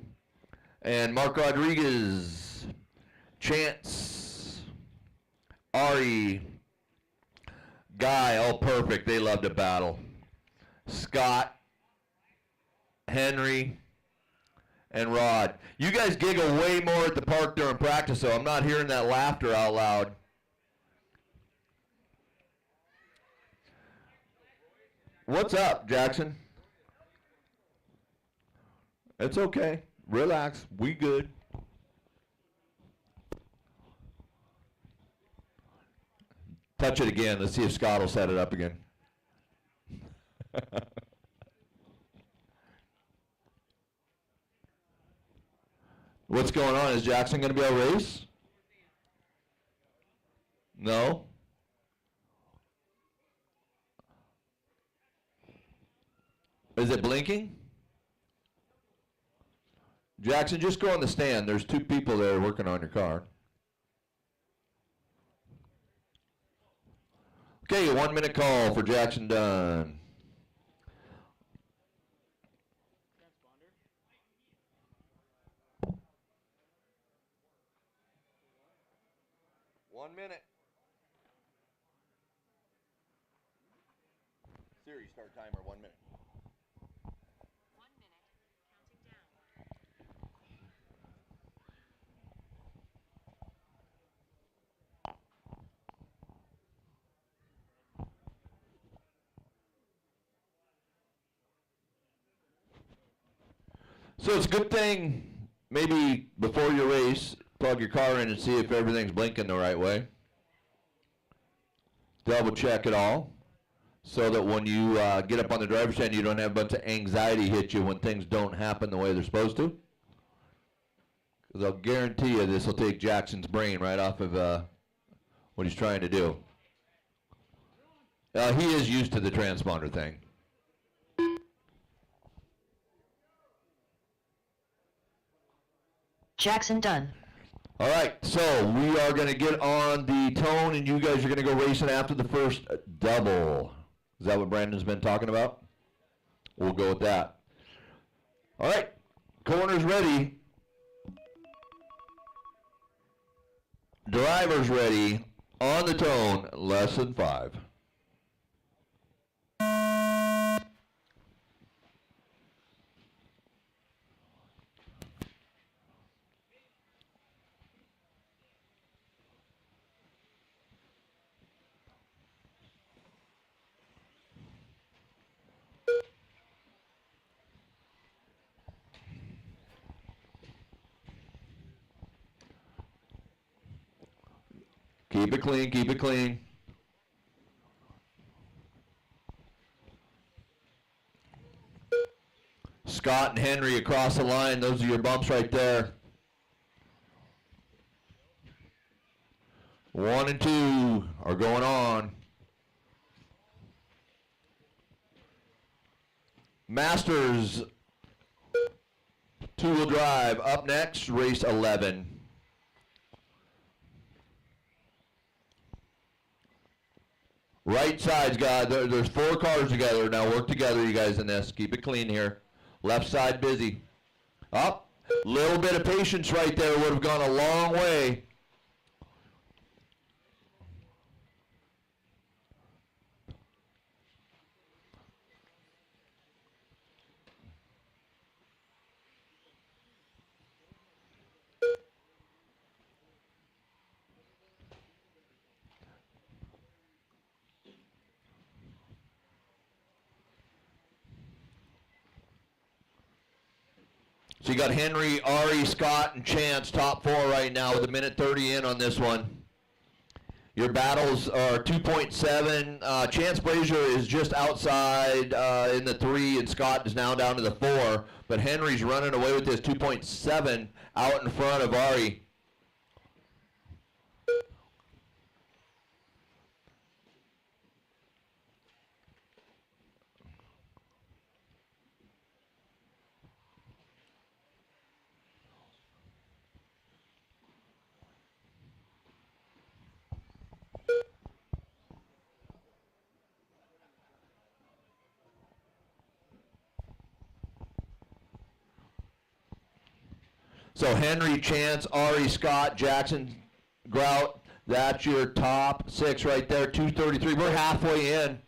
And Mark Rodriguez, Chance, Ari, Guy, all perfect. They love to battle. Scott, Henry, and Rod. You guys giggle way more at the park during practice, so I'm not hearing that laughter out loud. What's up, Jackson? It's okay. Relax. We good. Touch it again. Let's see if Scott will set it up again. What's going on? Is Jackson going to be able to race? No? Is it blinking? Jackson, just go on the stand. There's 2 people there working on your car. Okay, a 1-minute call for Jackson Dunn. One minute. Siri, start timer, 1 minute. So it's a good thing, maybe before your race, plug your car in and see if everything's blinking the right way. Double check it all, so that when you get up on the driver's stand, you don't have a bunch of anxiety hit you when things don't happen the way they're supposed to. Because I'll guarantee you this will take Jackson's brain right off of what he's trying to do. He is used to the transponder thing. Jackson Dunn. All right, so we are going to get on the tone, and you guys are going to go racing after the first double. Is that what Brandon's been talking about? We'll go with that. All right, corners ready. Drivers ready. On the tone, lesson 5. Keep it clean, keep it clean. Scott and Henry across the line. Those are your bumps right there. 1 and 2 are going on. Masters two-wheel drive up next, race 11. Right side's got, there's 4 cars together. Now work together, you guys, in this. Keep it clean here. Left side busy. Up. Little bit of patience right there would have gone a long way. So you got Henry, Ari, Scott, and Chance, top 4 right now with 1:30 in on this one. Your battles are 2.7. Chance Brazier is just outside in the 3, and Scott is now down to the 4. But Henry's running away with this 2.7 out in front of Ari. So Henry, Chance, Ari, Scott, Jackson, Grout. That's your top 6 right there. 2:33. We're halfway in.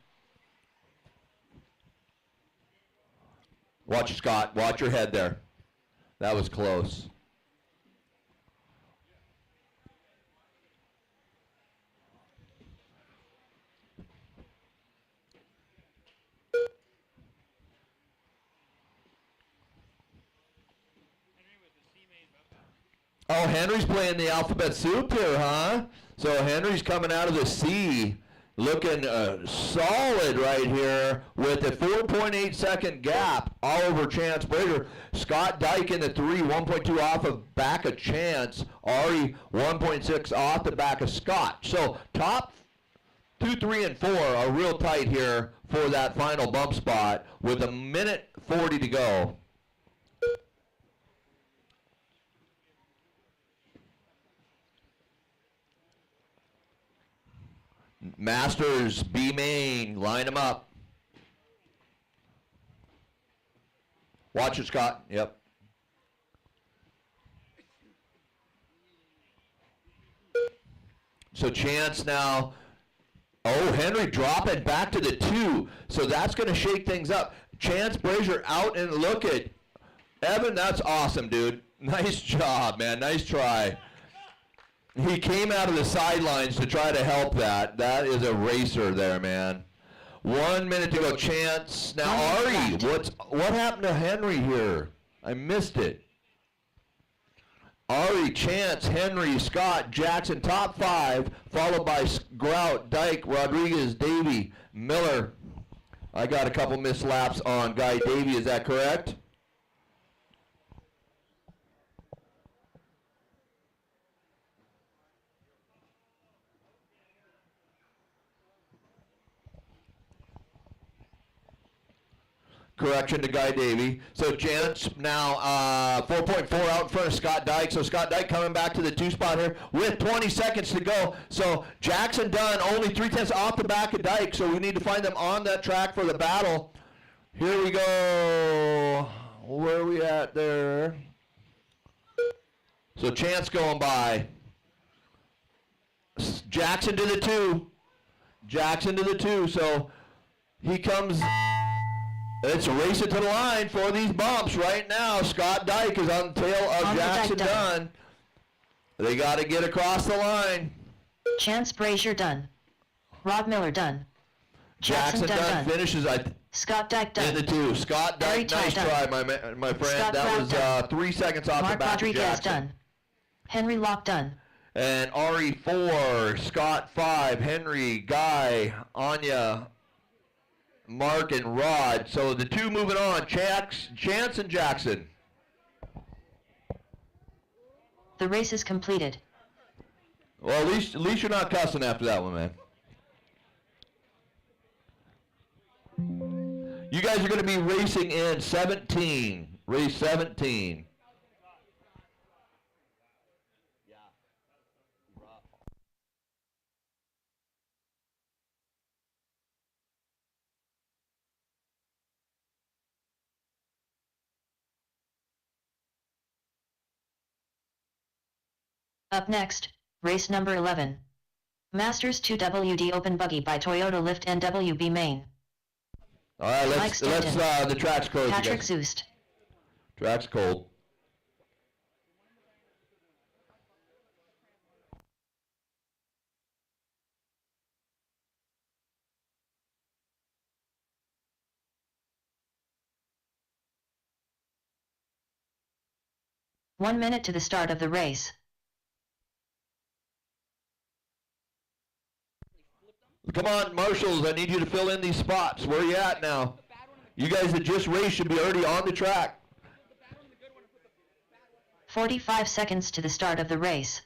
Watch Scott. Watch your head there. That was close. Oh, Henry's playing the alphabet soup here, huh? So Henry's coming out of the C, looking solid right here with a 4.8 second gap all over Chance Brazier. Scott Dyke in the 3, 1.2 off of back of Chance. Ari 1.6 off the back of Scott. So top 2, 3, and 4 are real tight here for that final bump spot with 1:40 to go. Masters, B main, line them up. Watch it, Scott. Yep. So Chance now. Oh, Henry dropping back to the 2. So that's going to shake things up. Chance Brazier out and look at Evan. That's awesome, dude. Nice job, man. Nice try. He came out of the sidelines to try to help that. That is a racer there, man. 1 minute to go. Chance. Now, Ari, what happened to Henry here? I missed it. Ari, Chance, Henry, Scott, Jackson, top 5, followed by Grout, Dyke, Rodriguez, Davey, Miller. I got a couple missed laps on Guy Davey. Is that correct? Correction to Guy Davey. So Chance now 4.4 out in front of Scott Dyke. So Scott Dyke coming back to the 2 spot here with 20 seconds to go. So Jackson Dunn only 3/10 off the back of Dyke. So we need to find them on that track for the battle. Here we go. Where are we at there? So Chance going by. Jackson to the 2. Jackson to the 2. So he comes. It's racing to the line for these bumps right now. Scott Dyke is on the tail of Jackson Dunn. They got to get across the line. Chance Brazier done. Rod Miller done. Jackson Dunn finishes Scott Dyke done. in the 2. Scott Dyke, nice try, my friend. Scott that was done. 3 seconds off Mark the back Rodriguez of Jackson. done. Henry Locke done. And Ari 4, Scott 5, Henry, Guy, Anya, Mark, and Rod. So the 2 moving on, Chance and Jackson. The race is completed. Well, at least you're not cussing after that one, man. You guys are going to be racing in 17, race 17. Up next, race number 11. Masters 2WD Open Buggy by Toyota Lift NWB Main. All right, Mike let's Stanton. the track's cold. Patrick Zoost. Track's cold. One minute to the start of the race. Come on, marshals, I need you to fill in these spots. Where are you at now? You guys that just raced should be already on the track. 45 seconds to the start of the race.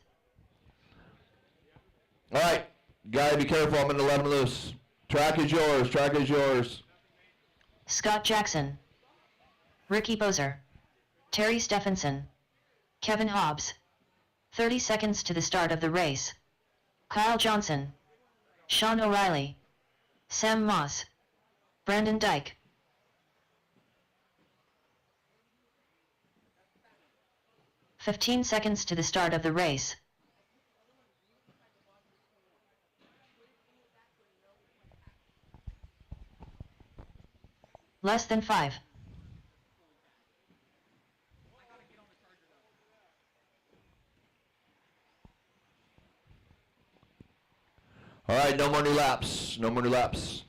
All right, guy, be careful. I'm going to let him loose. Track is yours. Track is yours. Scott Jackson. Ricky Bozer. Terry Stephenson. Kevin Hobbs. 30 seconds to the start of the race. Kyle Johnson. Sean O'Reilly. Sam Moss. Brandon Dyke. 15 seconds to the start of the race. Less than 5. All right, no more new laps. No more new laps.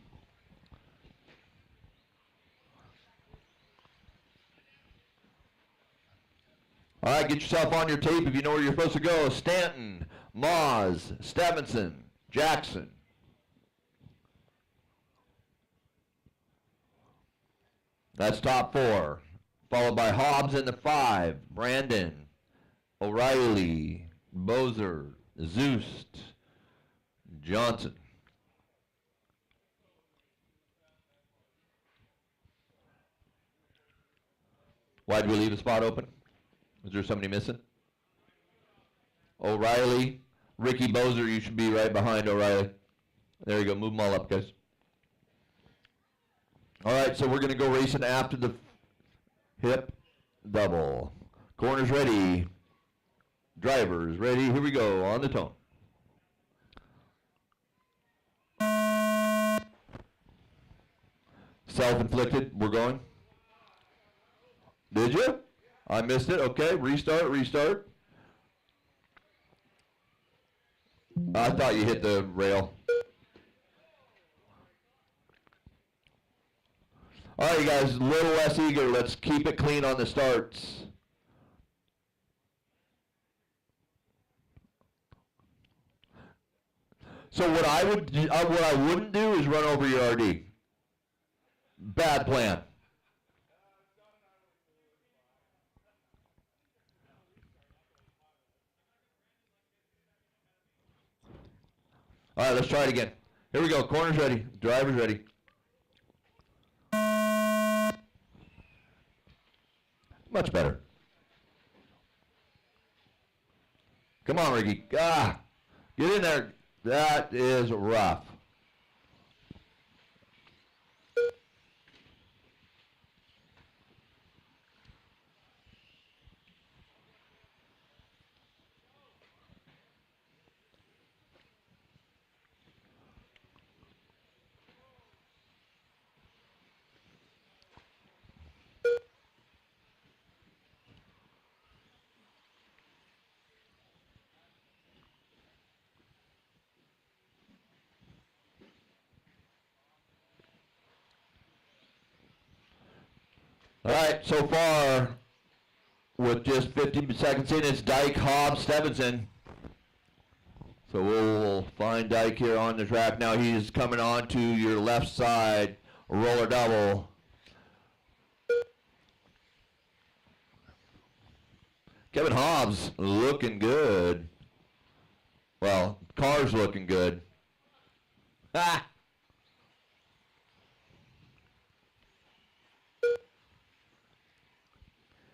All right, get yourself on your tape if you know where you're supposed to go. Stanton, Moz, Stevenson, Jackson. That's top 4. Followed by Hobbs in the 5, Brandon, O'Reilly, Bozer, Zoost, Johnson. Why did we leave a spot open? Was there somebody missing? O'Reilly, Ricky Bozer, you should be right behind O'Reilly. There you go, move them all up, guys. All right, so we're going to go racing after the hip double. Corners ready. Drivers ready. Here we go, on the tone. Self-inflicted, we're going. Did you? I missed it. Okay, restart. I thought you hit the rail. All right, you guys, a little less eager. Let's keep it clean on the starts. So what I wouldn't do is run over your RD. Bad plan. All right, let's try it again. Here we go. Corners ready. Drivers ready. Much better. Come on, Ricky. Get in there. That is rough. All right, so far, with just 50 seconds in, it's Dyke, Hobbs, Stevenson. So we'll find Dyke here on the track now. He's coming on to your left side, roller double. Kevin Hobbs looking good. Well, car's looking good. Ah!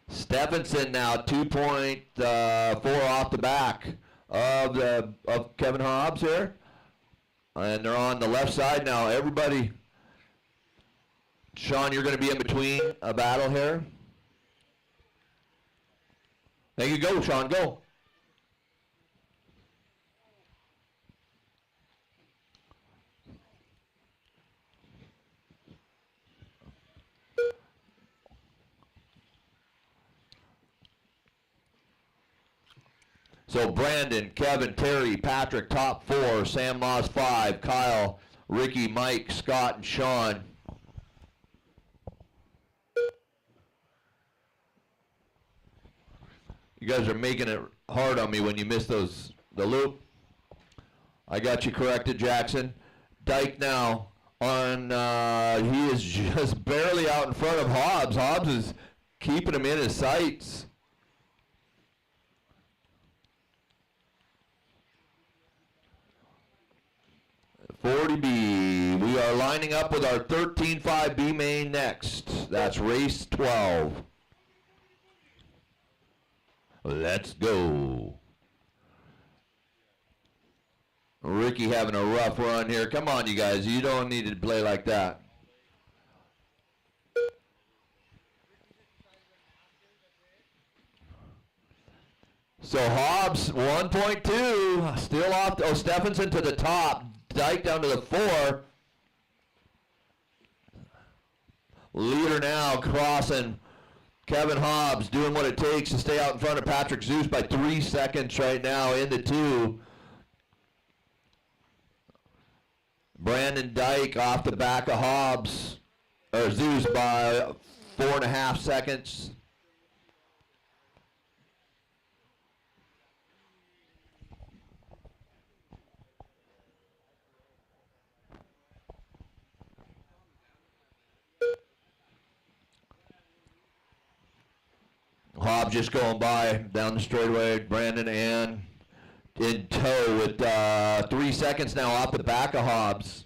Stevenson now 2.4 off the back of Kevin Hobbs here. And they're on the left side now. Everybody. Sean, you're going to be in between a battle here. There you go, Sean, go. So Brandon, Kevin, Terry, Patrick, top 4, Sam Moss 5, Kyle, Ricky, Mike, Scott, and Sean. You guys are making it hard on me when you miss the loop. I got you corrected, Jackson. Dyke now on, he is just barely out in front of Hobbs. Hobbs is keeping him in his sights. $40B. We are lining up with our 13.5B main next. That's race 12. Let's go. Ricky having a rough run here. Come on, you guys. You don't need to play like that. So Hobbs 1.2, still off. Oh, Stephenson to the top. Dyke down to the 4. Leader now crossing. Kevin Hobbs doing what it takes to stay out in front of Patrick Zeus by 3 seconds right now in the 2. Brandon Dyke off the back of Hobbs, or Zeus by 4.5 seconds. Hobbs just going by down the straightaway. Brandon and in tow with 3 seconds now off the back of Hobbs.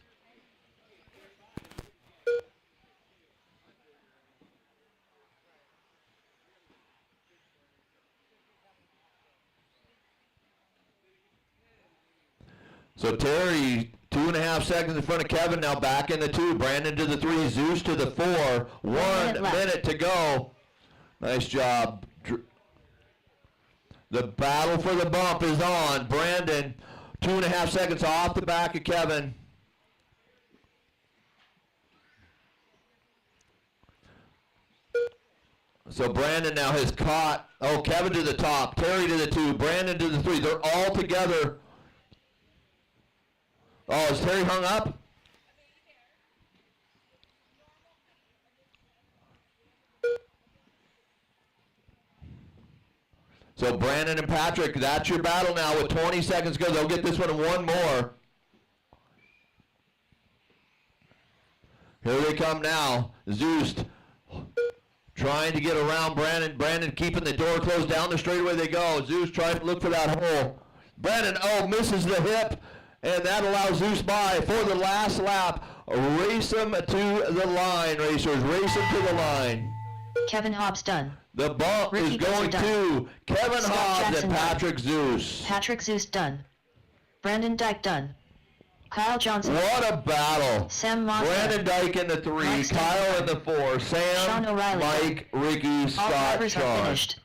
So Terry, 2.5 seconds in front of Kevin, now back in the 2. Brandon to the 3, Zeus to the 4. 1 minute to go. Nice job. The battle for the bump is on. Brandon, 2.5 seconds off the back of Kevin. So Brandon now has caught, Kevin to the top, Terry to the 2, Brandon to the 3. They're all together. Oh, is Terry hung up? So Brandon and Patrick, that's your battle now with 20 seconds to go. They'll get this one in one more. Here they come now. Zeus trying to get around Brandon. Brandon keeping the door closed down the straightaway they go. Zeus trying to look for that hole. Brandon, misses the hip. And that allows Zeus by for the last lap. Race him to the line, racers. Race him to the line. Kevin Hobbs done. The bump Ricky is going to Kevin Scott Hobbs Jackson and done. Patrick Zeus. Patrick Zeus done. Brandon Dyke done. Kyle Johnson. What a battle. Sam Moss. Brandon Dyke in the 3, Mike Kyle in the 4, Sam, Sean O'Reilly. Mike, Ricky, All Scott, drivers are Sean. finished.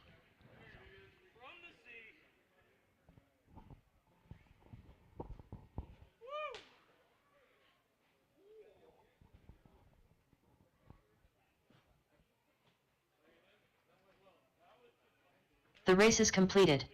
The race is completed.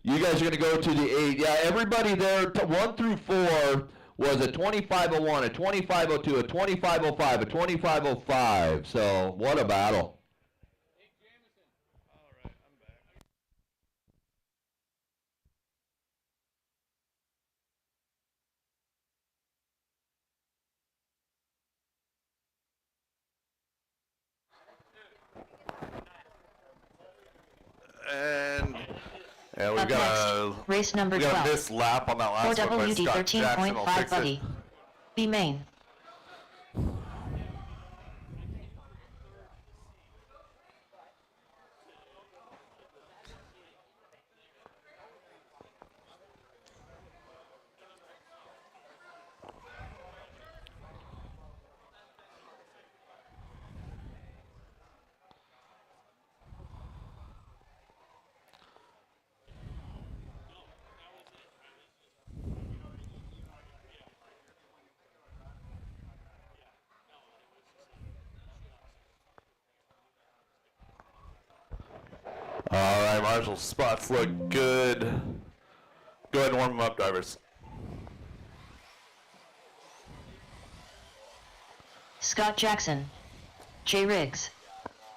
You guys are going to go to the 8. Yeah, everybody there, 1 through 4, was a 25:01, a 25:02, a 25:05, a 25:05. So, what a battle. And we've Up got next, race number we got 12. a missed lap on that last one by 4WD Scott Jackson. I'll 13.5 fix it. buggy. B main. All right, Marshall's spots look good. Go ahead and warm them up, drivers. Scott Jackson. Jay Riggs.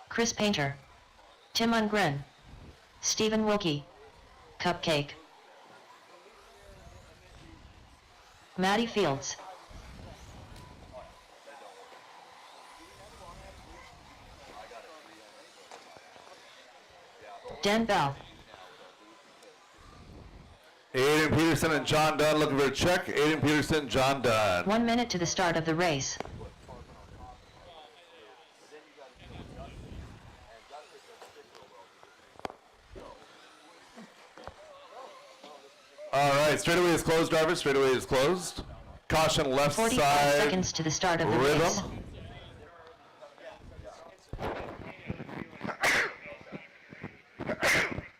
Chris Painter. Tim Ungren. Stephen Wilkie. Cupcake. Maddie Fields. Dan Bell. Aiden Peterson Peterson and John Dunn looking for a check. Aiden Peterson, John Dunn. 1 minute to the start of the race. All right, straightaway is closed, drivers. Straightaway is closed. Caution left 45 side. seconds to the start of the Rhythm. race.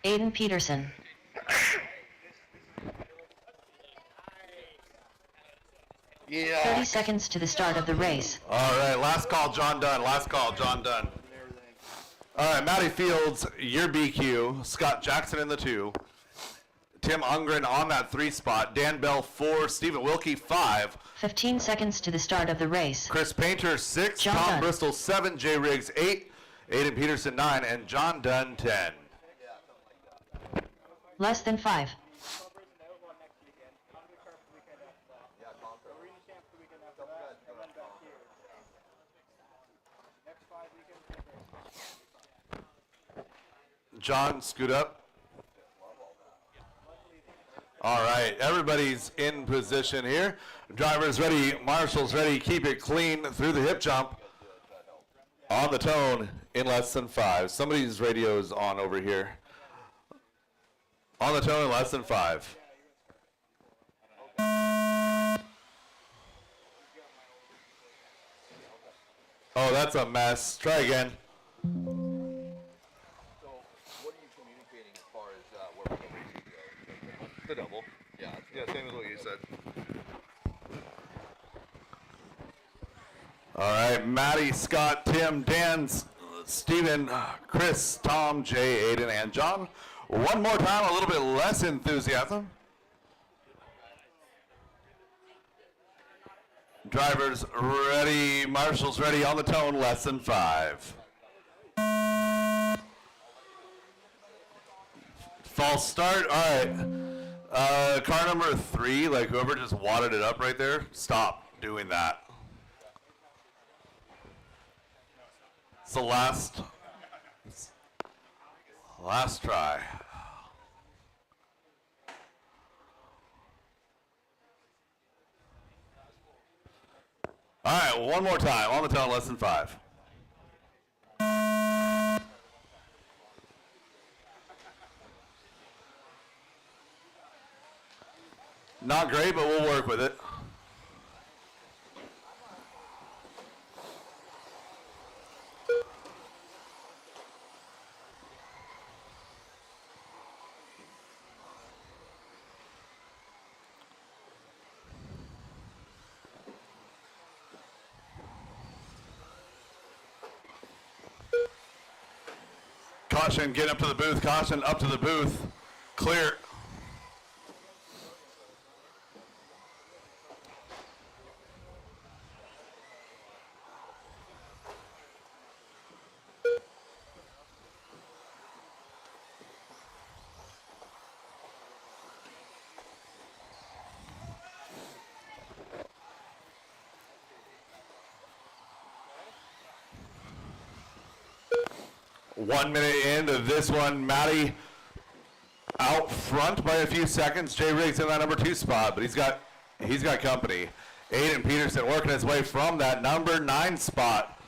Aiden Peterson. Yeah. 30 seconds to the start of the race. All right, last call, John Dunn. Last call, John Dunn. All right, Matty Fields, your BQ. Scott Jackson in the 2. Tim Ungren on that 3 spot. Dan Bell 4. Stephen Wilkie 5. 15 seconds to the start of the race. Chris Painter 6. John Tom Dunn. Bristol 7. Jay Riggs 8. Aiden Peterson 9. And John Dunn 10. Less than 5. John, scoot up. All right, everybody's in position here. Drivers ready, marshals ready, keep it clean through the hip jump. On the tone in less than 5. Somebody's radio is on over here. On the tone in less than 5. Oh, that's a mess. Try again. The double. Yeah, same as what you said. All right, Maddie, Scott, Tim, Dan, Stephen, Chris, Tom, Jay, Aiden, and John. One more time, a little bit less enthusiasm. Drivers ready, marshals ready, on the tone, less than 5. False start, all right. Car number 3, like whoever just wadded it up right there, stop doing that. It's the last try. All right, one more time, on the tone, less than 5. Not great, but we'll work with it. Caution, get up to the booth. Caution, up to the booth. Clear. One minute into this one, Matty out front by a few seconds. Jay Riggs in that number 2 spot, but he's got company. Aiden Peterson working his way from that number 9 spot.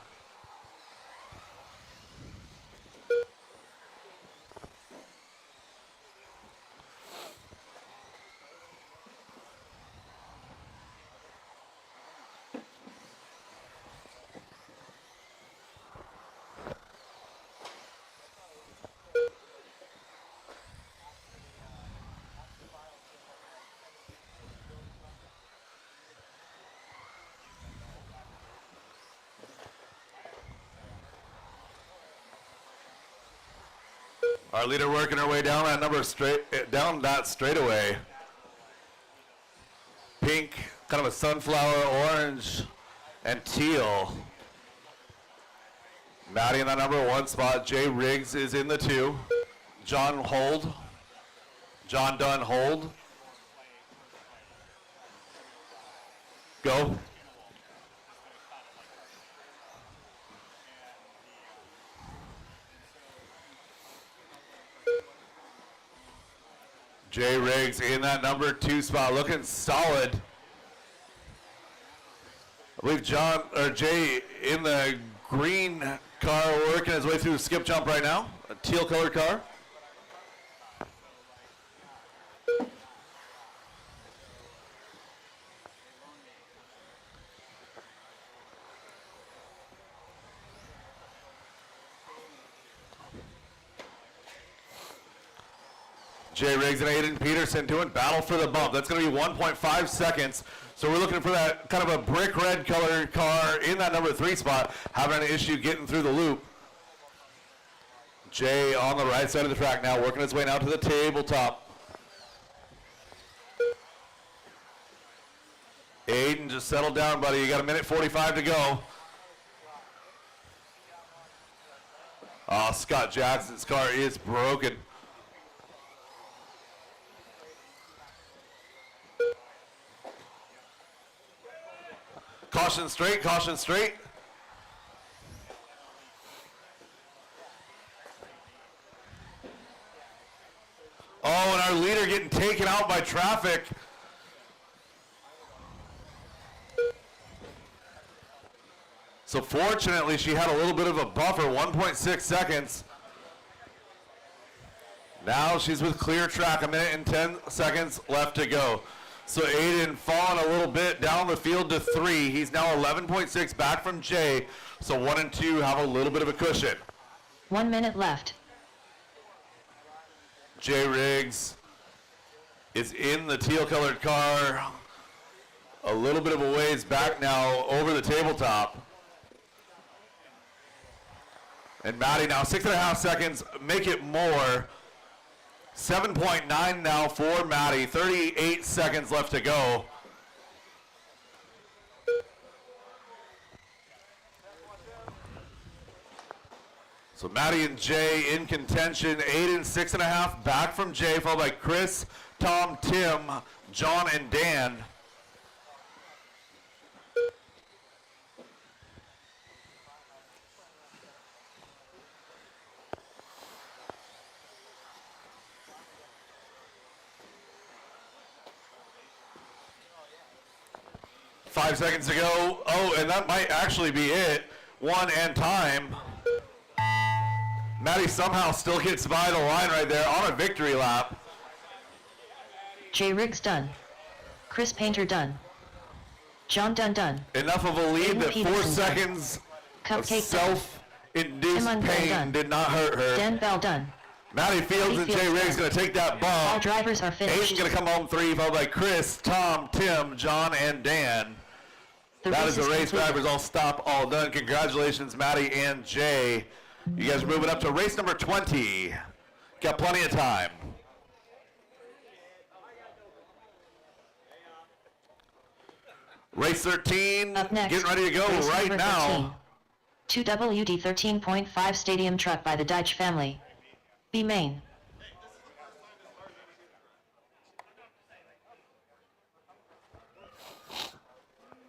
Our leader working her way down that straightaway. Pink, kind of a sunflower, orange, and teal. Maddie in that number 1 spot. Jay Riggs is in the 2. John hold. John Dunn hold. Go. Jay Riggs in that number 2 spot, looking solid. I believe Jay in the green car working his way through the skip jump right now, a teal colored car. Jay Riggs and Aiden Peterson doing battle for the bump. That's going to be 1.5 seconds. So we're looking for that kind of a brick red colored car in that number 3 spot, having an issue getting through the loop. Jay on the right side of the track now, working his way now to the tabletop. Aiden, just settle down, buddy. You got 1:45 to go. Oh, Scott Jackson's car is broken. Caution straight, caution straight. Oh, and our leader getting taken out by traffic. So fortunately, she had a little bit of a buffer, 1.6 seconds. Now she's with clear track, 1 minute and 10 seconds left to go. So Aiden falling a little bit down the field to 3. He's now 11.6 back from Jay. So 1 and 2 have a little bit of a cushion. 1 minute left. Jay Riggs is in the teal colored car. A little bit of a ways back now over the tabletop. And Maddie now 6.5 seconds, make it more. 7.9 now for Maddie, 38 seconds left to go. So Maddie and Jay in contention, Aiden 6.5 back from Jay, followed by Chris, Tom, Tim, John, and Dan. Five seconds to go. Oh, and that might actually be it. 1 and time. Maddie somehow still gets by the line right there on a victory lap. Jay Riggs done. Chris Painter done. John Dunn done. Enough of a lead Aiden that 4 Peterson seconds of Cupcake self-induced done. pain Done. did not hurt her. Dan Bell done. Maddie Fields and Jay Riggs going to take that bump. All drivers are finished. Aiden's going to come home 3, followed by Chris, Tom, Tim, John, and Dan. That is the race drivers all stop, all done. Congratulations, Maddie and Jay. You guys are moving up to race number 20. Got plenty of time. Race 13, Up next, getting ready to go race right number now. 13. 2WD 13.5 stadium truck by the Deitch family. B main.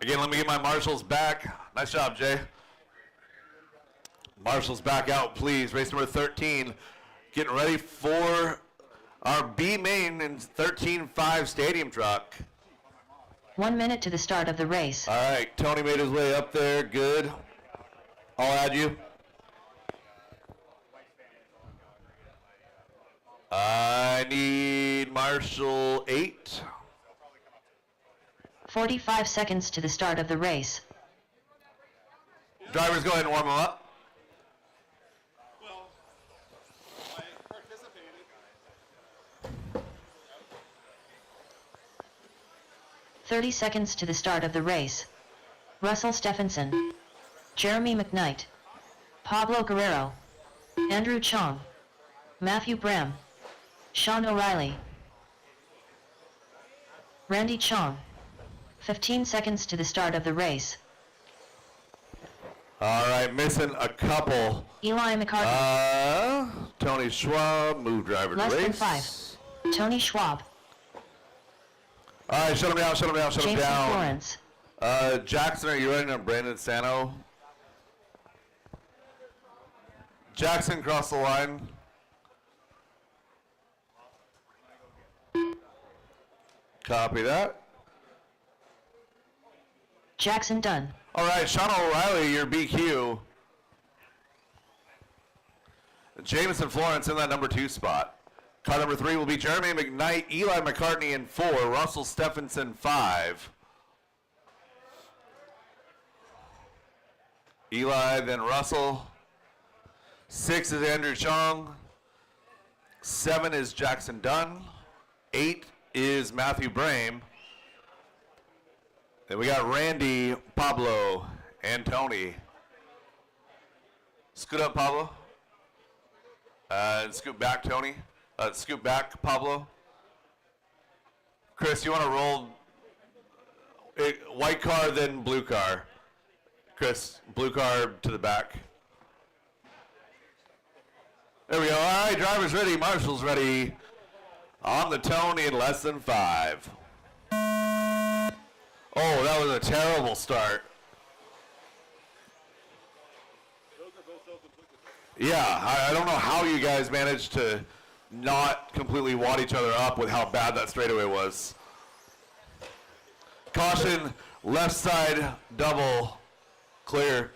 Again, let me get my marshals back. Nice job, Jay. Marshals back out, please. Race number 13. Getting ready for our B main and 13.5 stadium truck. 1 minute to the start of the race. All right, Tony made his way up there. Good. I'll add you. I need Marshal 8. 45 seconds to the start of the race. Drivers, go ahead and warm them up. 30 seconds to the start of the race. Russell Stephenson, Jeremy McKnight, Pablo Guerrero, Andrew Chong, Matthew Bram, Sean O'Reilly, Randy Chong. 15 seconds to the start of the race. All right, missing a couple. Eli McCartney. Tony Schwab, move driver to Less race. than 5. Tony Schwab. All right, shut him down, shut him down, shut him Jason down. Florence. Jackson, are you running on Brandon Sano? Jackson, cross the line. Copy that. Jackson Dunn. All right, Sean O'Reilly, your BQ. Jameson Florence in that number 2 spot. Car number 3 will be Jeremy McKnight, Eli McCartney in 4, Russell Stephenson 5. Eli, then Russell. 6 is Andrew Chong. 7 is Jackson Dunn. 8 is Matthew Brame. Then we got Randy, Pablo, and Tony. Scoot up, Pablo. And scoot back, Tony. Scoot back, Pablo. Chris, you want to roll white car, then blue car. Chris, blue car to the back. There we go. All right, driver's ready. Marshall's ready. On the Tony in less than 5. Oh, that was a terrible start. Yeah, I don't know how you guys managed to not completely wad each other up with how bad that straightaway was. Caution, left side double, clear.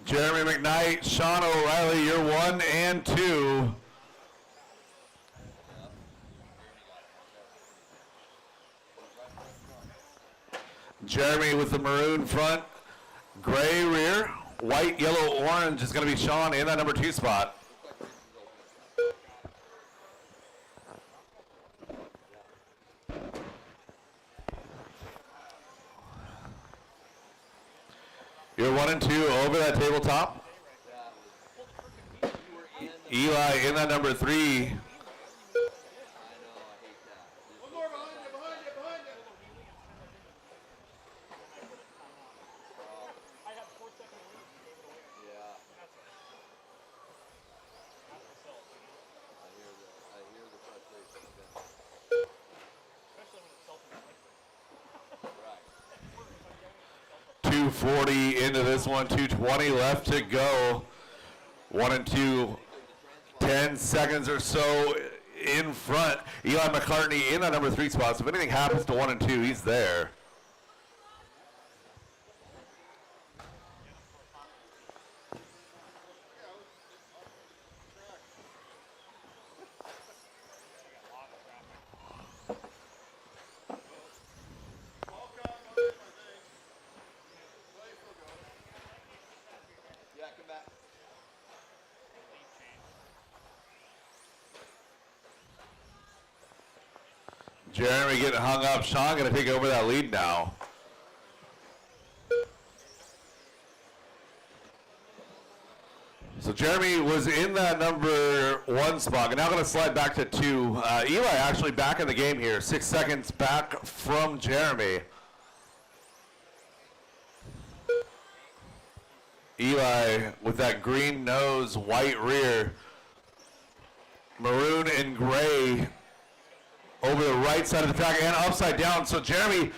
Jeremy McKnight, Sean O'Reilly, you're 1 and 2. Jeremy with the maroon front, gray rear, white, yellow, orange is going to be Sean in that number 2 spot. You're 1 and 2 over that tabletop. Eli in that number 3. .240 into this one, 220 left to go. 1 and 2, 10 seconds or so in front. Eli McCartney in that number 3 spot. So if anything happens to 1 and 2, he's there. Jeremy getting hung up. Sean going to take over that lead now. So Jeremy was in that number 1 spot, and now going to slide back to 2. Eli actually back in the game here. 6 seconds back from Jeremy. Eli with that green nose, white rear, maroon and gray over the right side of the track and upside down. So Jeremy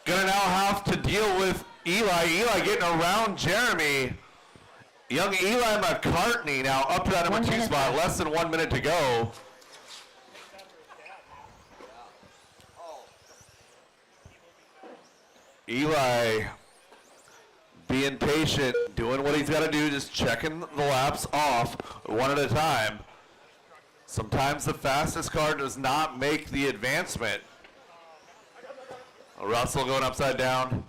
gonna now have to deal with Eli. Eli getting around Jeremy Young Eli McCartney now up to that number 2 spot. Less than 1 minute to go. Eli being patient, doing what he's got to do, just checking the laps off one at a time. Sometimes the fastest car does not make the advancement. Russell going upside down.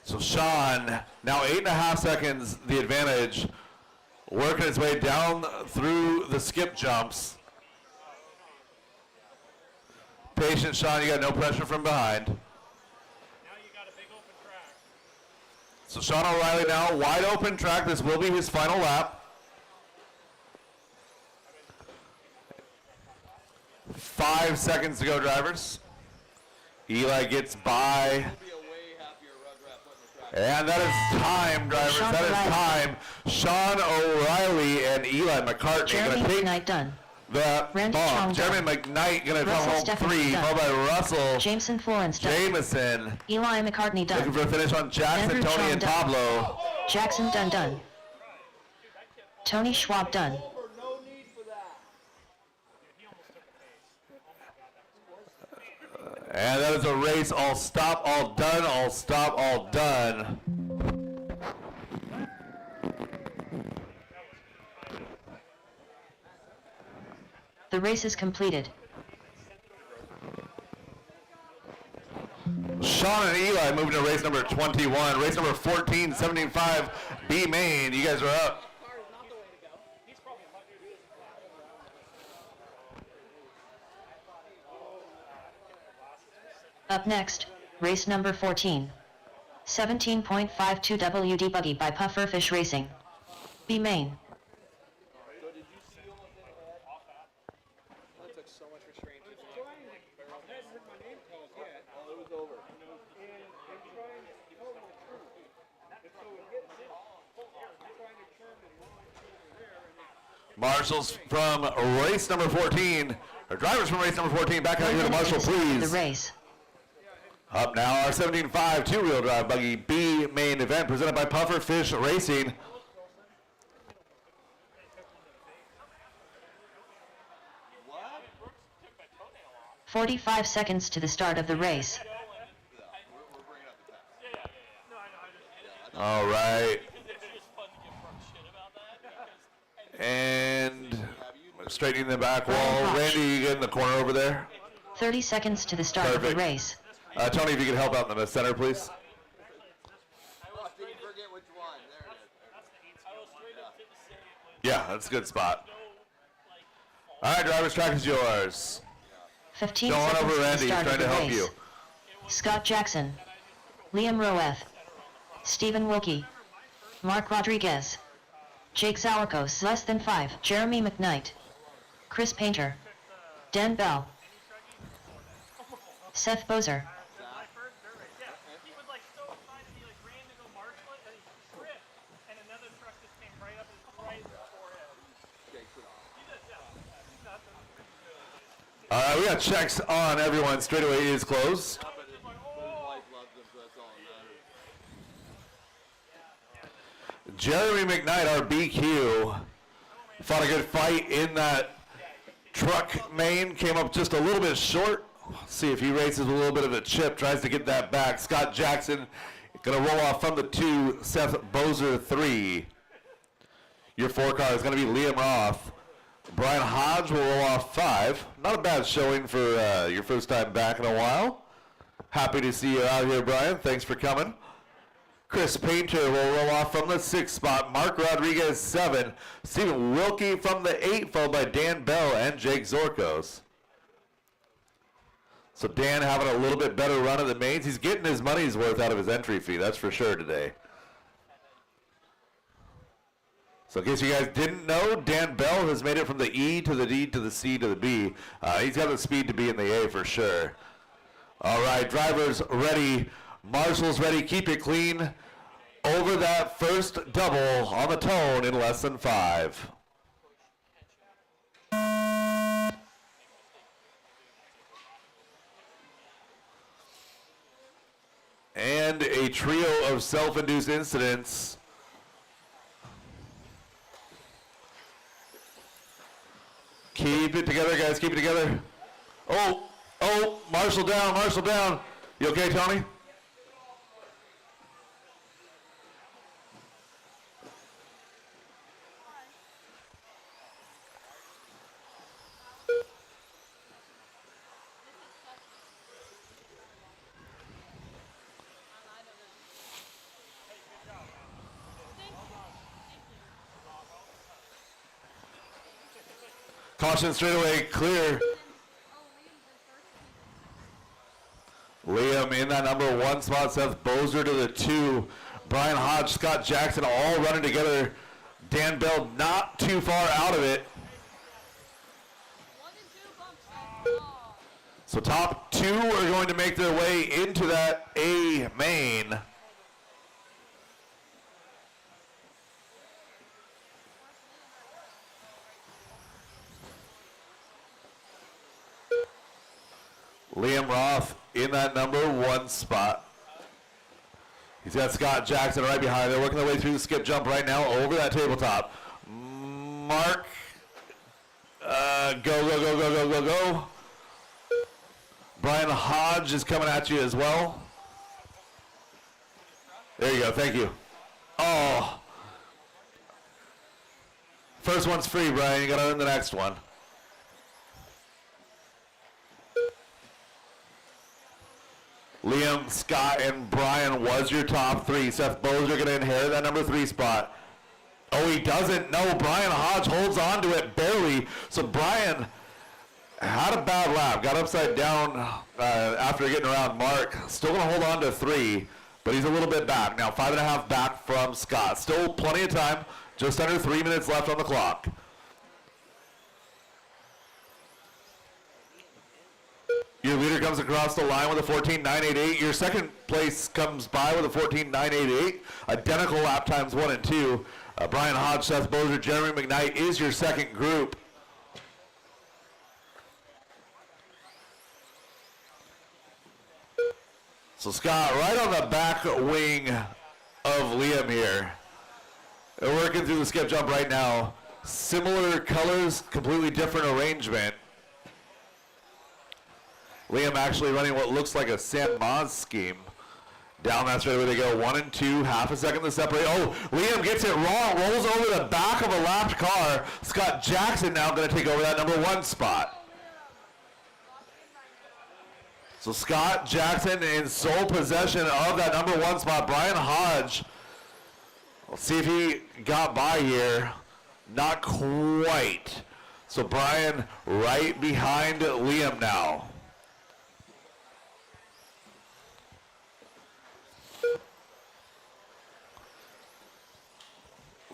So Sean, now 8.5 seconds the advantage, working his way down through the skip jumps. Patient, Sean, you got no pressure from behind. So Sean O'Reilly now, wide open track. This will be his final lap. 5 seconds to go, drivers. Eli gets by. And that is time, drivers. That is time. Sean O'Reilly and Eli McCartney going to take the bump. Jeremy McKnight going to come home 3, followed by Russell Jameson Florence done. Jameson. Eli McCartney done. Looking for a finish on Jackson, Andrew Tony, Chong and done. Pablo. Jackson done. Tony Schwab done. And that is a race, all stop, all done, all stop, all done. The race is completed. Sean and Eli moving to race number 21. Race number 14, 17.5, B main. You guys are up. Up next, race number 14. 17.52 WD Buggy by Pufferfish Racing. B main. Marshals from race number 14, or drivers from race number 14, back out here to Marshall, please. The race. Up now, our 17.5 two-wheel drive buggy B main event presented by Pufferfish Racing. What? 45 seconds to the start of the race. All right. And straightening the back wall. Randy, you get in the corner over there. 30 seconds to the start of the race. Tony, if you could help out in the center, please. Oh, did you forget which one? There it is. Yeah, that's a good spot. All right, driver's track is yours. 15 Going seconds over to the Randy, start trying of the to help race. you. Scott Jackson. Liam Roeth. Stephen Wilkie. Mark Rodriguez. Jake Zawarkos, less than 5. Jeremy McKnight. Chris Painter. Dan Bell. Seth Bozer. We got checks on everyone. Straightaway is closed. Jeremy McKnight, our BQ, fought a good fight in that truck main. Came up just a little bit short. See if he races with a little bit of a chip. Tries to get that back. Scott Jackson going to roll off from the 2. Seth Bozer 3. Your 4 car is going to be Liam Roth. Brian Hodge will roll off 5. Not a bad showing for your first time back in a while. Happy to see you out here, Brian. Thanks for coming. Chris Painter will roll off from the 6th spot. Mark Rodriguez 7. Stephen Wilkie from the 8, followed by Dan Bell and Jake Zorkos. So Dan having a little bit better run of the mains. He's getting his money's worth out of his entry fee, that's for sure today. So in case you guys didn't know, Dan Bell has made it from the E to the D to the C to the B. He's got the speed to be in the A for sure. All right, drivers ready. Marshall's ready. Keep it clean. Over that first double on the tone in less than 5. And and a trio of self-induced incidents. Keep it together, guys, keep it together. Oh, Marshall down, Marshall down. You okay, Tony? Caution straightaway clear. Liam in that number 1 spot. Seth Bozer to the 2. Brian Hodge, Scott Jackson all running together. Dan Bell not too far out of it. So top 2 are going to make their way into that A main. Liam Roth in that number 1 spot. He's got Scott Jackson right behind. They're working their way through the skip jump right now over that tabletop. Mark, go. Brian Hodge is coming at you as well. There you go, thank you. Oh. First one's free, Brian. You gotta earn the next one. Liam, Scott, and Brian was your top 3. Seth Bozer going to inherit that number 3 spot. Oh, he doesn't. No, Brian Hodge holds on to it barely. So Brian had a bad lap. Got upside down after getting around Mark. Still going to hold on to 3, but he's a little bit back. Now 5.5 back from Scott. Still plenty of time. Just under 3 minutes left on the clock. Your leader comes across the line with a 14.988. Your second place comes by with a 14.988. Identical lap times 1 and 2. Brian Hodge, Seth Bozer, Jeremy McKnight is your second group. So Scott, right on the back wing of Liam here. They're working through the skip jump right now. Similar colors, completely different arrangement. Liam actually running what looks like a San Maz scheme. Down that straightaway they go, 1 and 2, half a second to separate. Oh, Liam gets it wrong, rolls over the back of a lapped car. Scott Jackson now going to take over that number 1 spot. So Scott Jackson in sole possession of that number 1 spot. Brian Hodge, let's see if he got by here. Not quite. So Brian right behind Liam now.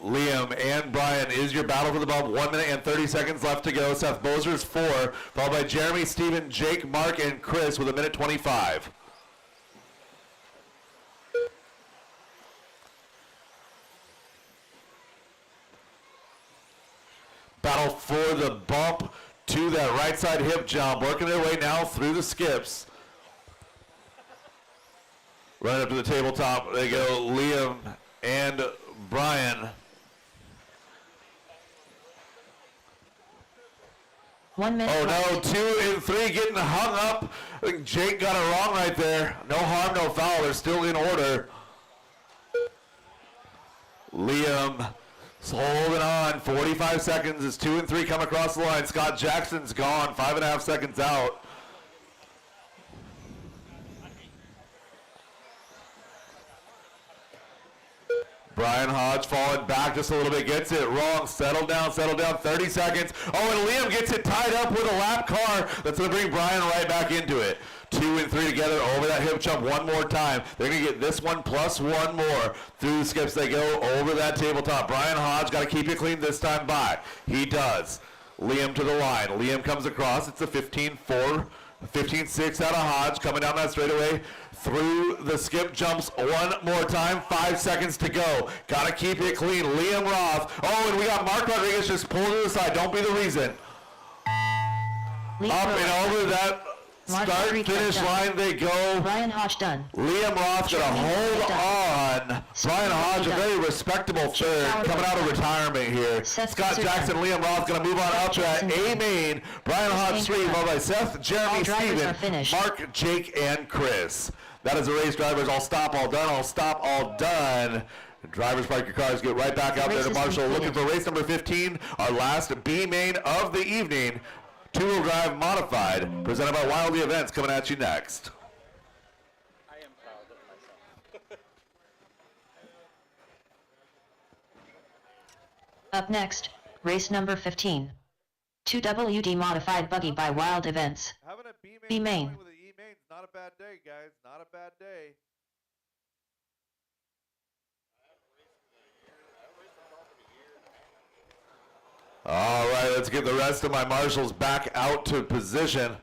Liam and Brian is your battle for the bump. 1 minute and 30 seconds left to go. Seth Bozer's 4, followed by Jeremy, Steven, Jake, Mark, and Chris with 1:25. Battle for the bump to that right side hip jump. Working their way now through the skips. Right up to the tabletop. They go Liam and Brian. 1 minute. Oh no, 2 and 3 getting hung up. I think Jake got it wrong right there. No harm, no foul. They're still in order. Liam is holding on. 45 seconds as 2 and 3 come across the line. Scott Jackson's gone. 5.5 seconds out. Brian Hodge falling back just a little bit, gets it wrong, settle down, 30 seconds. Oh, and Liam gets it tied up with a lap car. That's going to bring Brian right back into it. 2 and 3 together over that hip jump one more time. They're going to get this one plus 1 more. Through the skips they go over that tabletop. Brian Hodge got to keep it clean this time by. He does. Liam to the line. Liam comes across. It's a 15-4, 15-6 out of Hodge coming down that straightaway. Through the skip jumps one more time. 5 seconds to go. Got to keep it clean. Liam Roth. Oh, and we got Mark Rodriguez just pulled to the side. Don't be the reason. Up and over that Mark Start, Rodriguez finish done. line they go. Brian Hodge done. Liam Roth gonna hold on. Brian Hodge, a very respectable third, coming out of retirement here. Scott Jackson, Liam Roth gonna move on up to that A main. Brian Hodge 3, followed by Seth, Jeremy, Steven, Mark, Jake, and Chris. That is the race, drivers. All stop, all done. All stop, all done. Drivers, park your cars, get right back out there to Marshall. Looking for race number 15, our last B main of the evening. Two-wheel drive modified, presented by Wildy Events, coming at you next. I am proud of myself. Up next, race number 15. 2WD modified buggy by Wild Events. Having a B B main. with an E main's not a bad day, guys. Not a bad day. All right, let's get the rest of my marshals back out to position.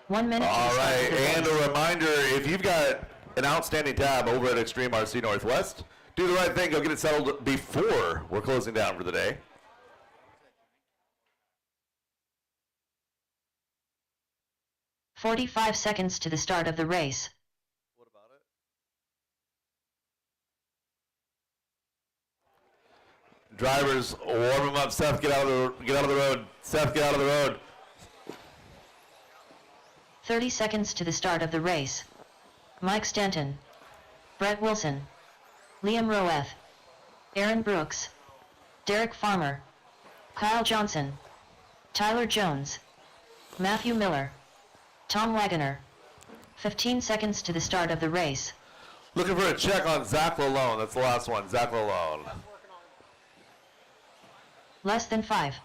1 minute. All right, and a reminder, if you've got an outstanding tab over at Extreme RC Northwest, do the right thing, go get it settled before we're closing down for the day. "45 seconds to the start of the race. What about it? Drivers, warm them up. Seth, get out of the road. Seth, get out of the road. 30 seconds to the start of the race. Mike Stanton, Brett Wilson, Liam Roeth, Aaron Brooks, Derek Farmer, Kyle Johnson, Tyler Jones, Matthew Miller, Tom Wagoner. 15 seconds to the start of the race. Looking for a check on Zach Lalone. That's the last one, Zach Lalone. Less than 5.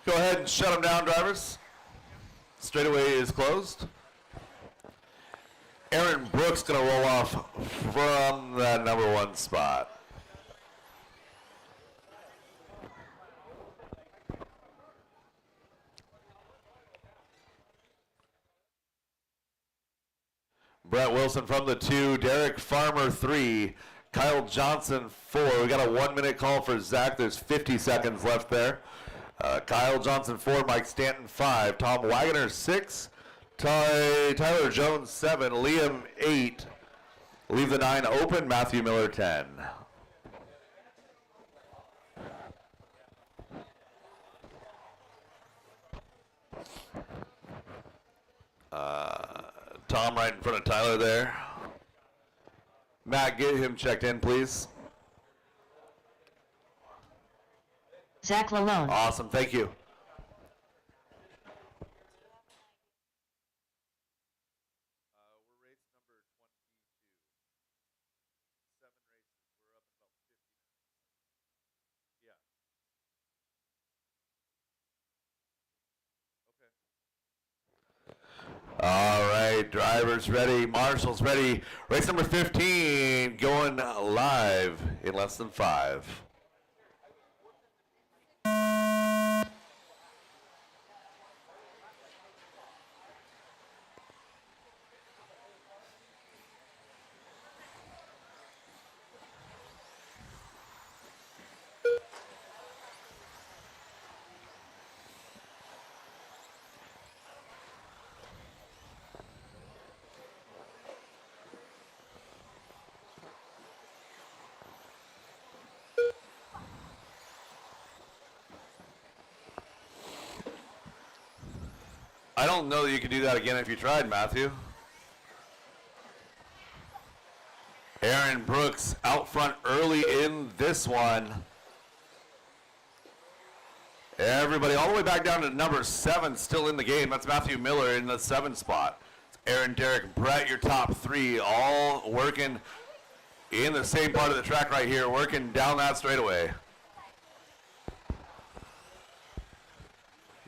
Go ahead and shut them down, drivers. Straightaway is closed. Aaron Brooks gonna roll off from that number 1 spot. Brett Wilson from the 2, Derek Farmer 3, Kyle Johnson 4. We got a 1-minute call for Zach. There's 50 seconds left there. Kyle Johnson 4, Mike Stanton 5, Tom Wagoner 6, Tyler Jones 7, Liam 8. Leave the 9 open, Matthew Miller 10. Tom right in front of Tyler there. Matt, get him checked in, please. Zach Lalone. Awesome, thank you. We're race number 22. 7 races. We're up in about 50 minutes. Yeah. Okay. All right, drivers ready, marshals ready. Race number 15 going live in less than 5. I don't know that you could do that again if you tried, Matthew. Aaron Brooks out front early in this one. Everybody all the way back down to number 7 still in the game. That's Matthew Miller in the 7 spot. It's Aaron, Derek, Brett, your top 3, all working in the same part of the track right here, working down that straightaway.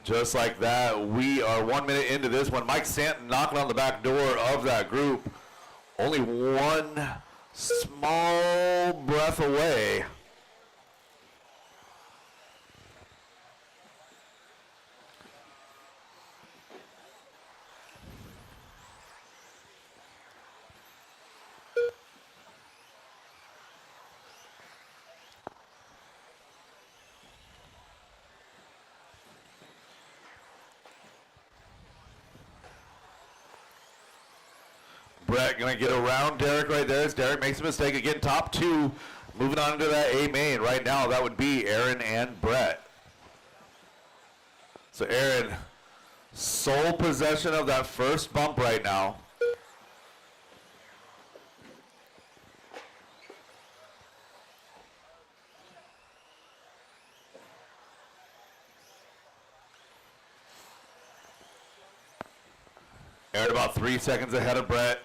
Just like that, we are 1 minute into this one. Mike Stanton knocking on the back door of that group. Only one small breath away. Brett gonna get around Derek right there as Derek makes a mistake. Again, top two. Moving on into that A main right now, that would be Aaron and Brett. So Aaron, sole possession of that first bump right now. Aaron about 3 seconds ahead of Brett.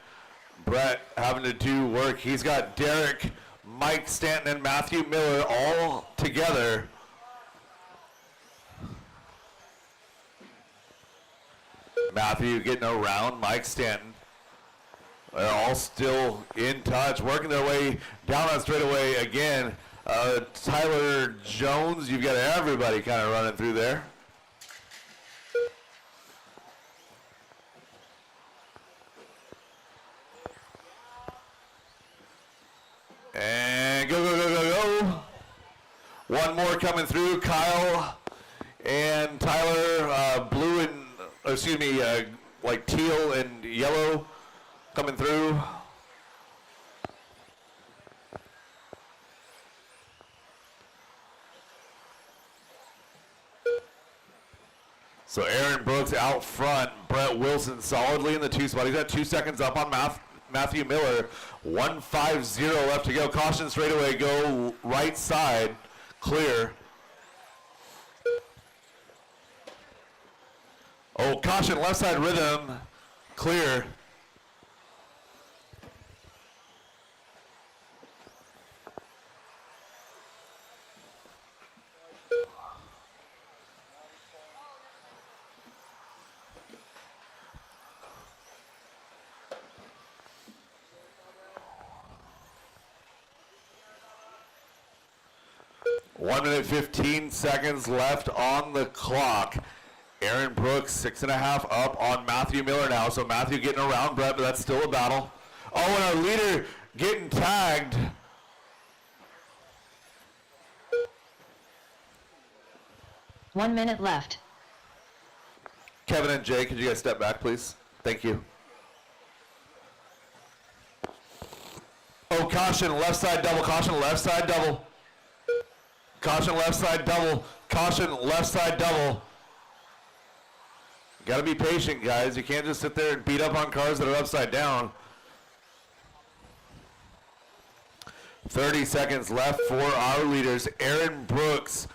Brett having to do work. He's got Derek, Mike Stanton, and Matthew Miller all together. Matthew getting around Mike Stanton. They're all still in touch, working their way down that straightaway again. Tyler Jones, you've got everybody kind of running through there. And go, go, go, go, go. One more coming through. Kyle and Tyler, blue and, excuse me, like teal and yellow coming through. So Aaron Brooks out front. Brett Wilson solidly in the 2 spot. He's got 2 seconds up on Matthew Miller. 1:50 left to go. Caution straightaway, go right side, clear. Oh, caution left side rhythm, clear. One minute, 15 seconds left on the clock. Aaron Brooks, 6.5 up on Matthew Miller now. So Matthew getting around Brett, but that's still a battle. Oh, and our leader getting tagged. One minute left. Kevin and Jay, could you guys step back, please? Thank you. Oh, caution, left side double, caution, left side double. Caution, left side double, caution, left side double. Got to be patient, guys. You can't just sit there and beat up on cars that are upside down. 30 seconds left for our leaders. Aaron Brooks,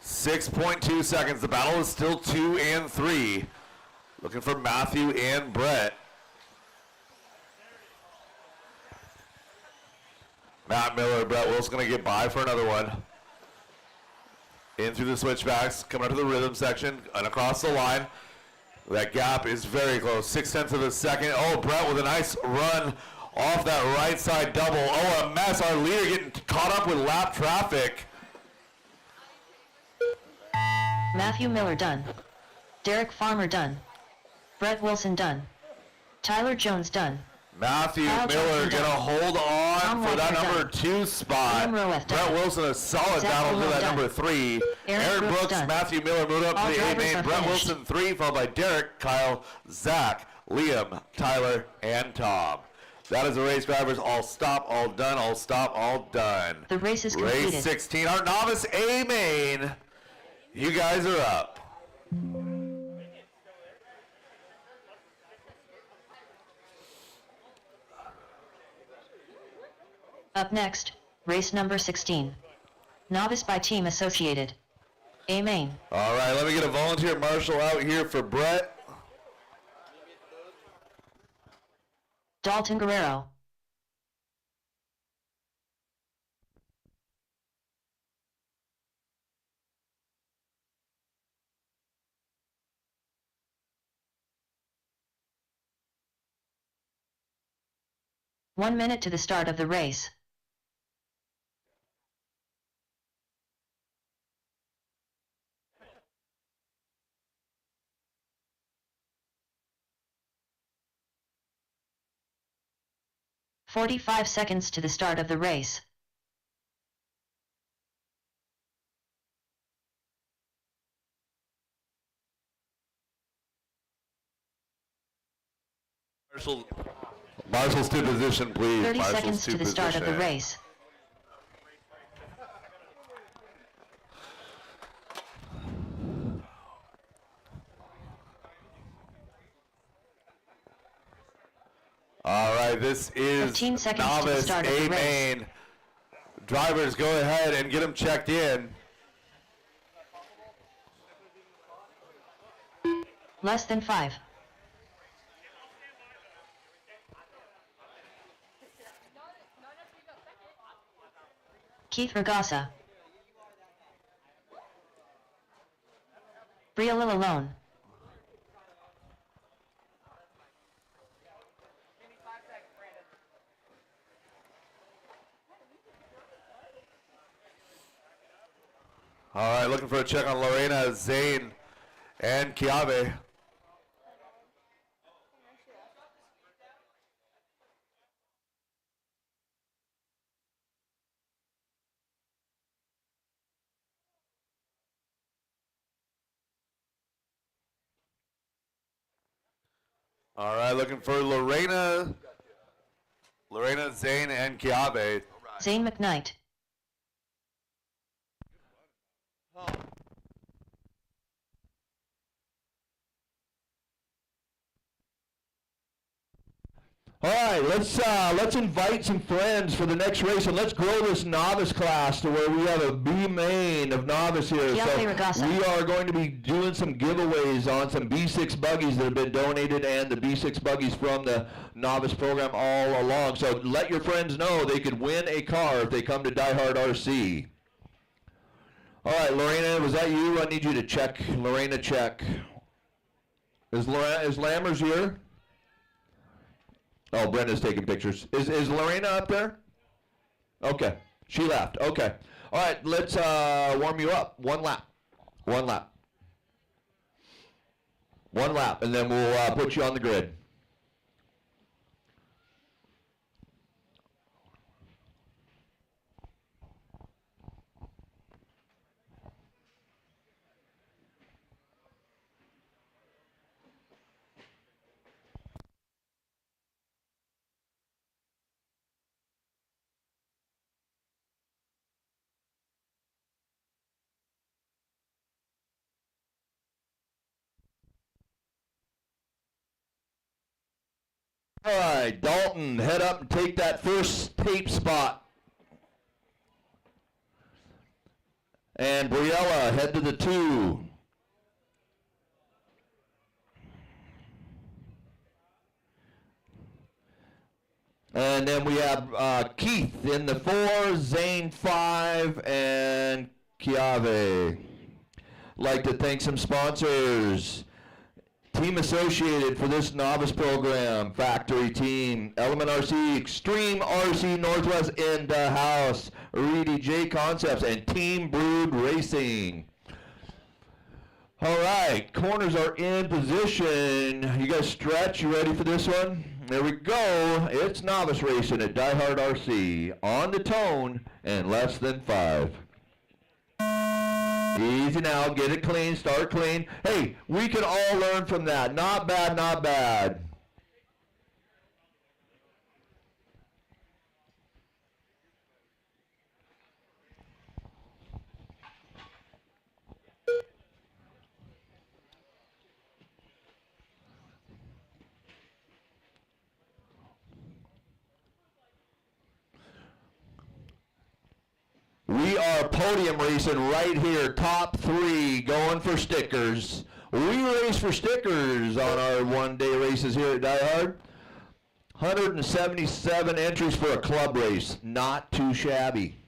6.2 seconds. The battle is still 2 and 3. Looking for Matthew and Brett. Matt Miller, Brett Wilson going to get by for another one. In through the switchbacks, coming up to the rhythm section and across the line. That gap is very close, 0.6 of a second. Oh, Brett with a nice run off that right side double. Oh, a mess. Our leader getting caught up with lap traffic. Matthew Miller done. Derek Farmer done. Brett Wilson done. Tyler Jones done. Matthew Miller gonna hold on for that number 2 spot. Brett Wilson, a solid battle for that number 3. Aaron Brooks, Matthew Miller moved up to the A main. Brett Wilson 3, followed by Derek, Kyle, Zach, Liam, Tyler, and Tom. That is the race drivers. All stop, all done, all stop, all done. The race is completed. Race 16, our novice A main. You guys are up. Up next, race number 16. Novice by Team Associated. A main. All right, let me get a volunteer marshal out here for Brett. Dalton Guerrero. One minute to the start of the race. "45 seconds to the start of the race. Marshal Marshals to position, please. 30 Marshals seconds to the start of the position. race. All right, this is 15 seconds to the novice start of the A main. Drivers, go ahead and get them checked in. Less than 5. Keith Ragasa. Brielle alone. All right, looking for a check on Lorena, Zane, and Kiave. All right, looking for Lorena, Zane, and Kiave. Zane McKnight. All right, let's invite some friends for the next race, and let's grow this novice class to where we have a B main of novice here. So we are going to be doing some giveaways on some B6 buggies that have been donated, and the B6 buggies from the novice program all along. So let your friends know they could win a car if they come to DieHard RC. All right, Lorena, was that you? I need you to check. Lorena, check. Is Lammers here? Oh, Brenda's taking pictures. Is Lorena up there? Okay. She left. Okay. All right, let's warm you up. One lap. One lap. One lap, and then we'll put you on the grid. All right, Dalton, head up and take that first tape spot. And Briella, head to the 2. And then we have Keith in the 4, Zane 5, and Kiave. Like to thank some sponsors. Team associated for this novice program, Factory Team, Element RC, Extreme RC Northwest in the house, Reedy J Concepts, and Team Brood Racing. All right, corners are in position. You guys stretch, you ready for this one? There we go. It's novice racing at DieHard RC. On the tone and less than 5. Easy now, get it clean, start clean. Hey, we can all learn from that. Not bad, not bad. We are podium racing right here, top 3, going for stickers. We race for stickers on our one-day races here at DieHard. 177 entries for a club race, not too shabby.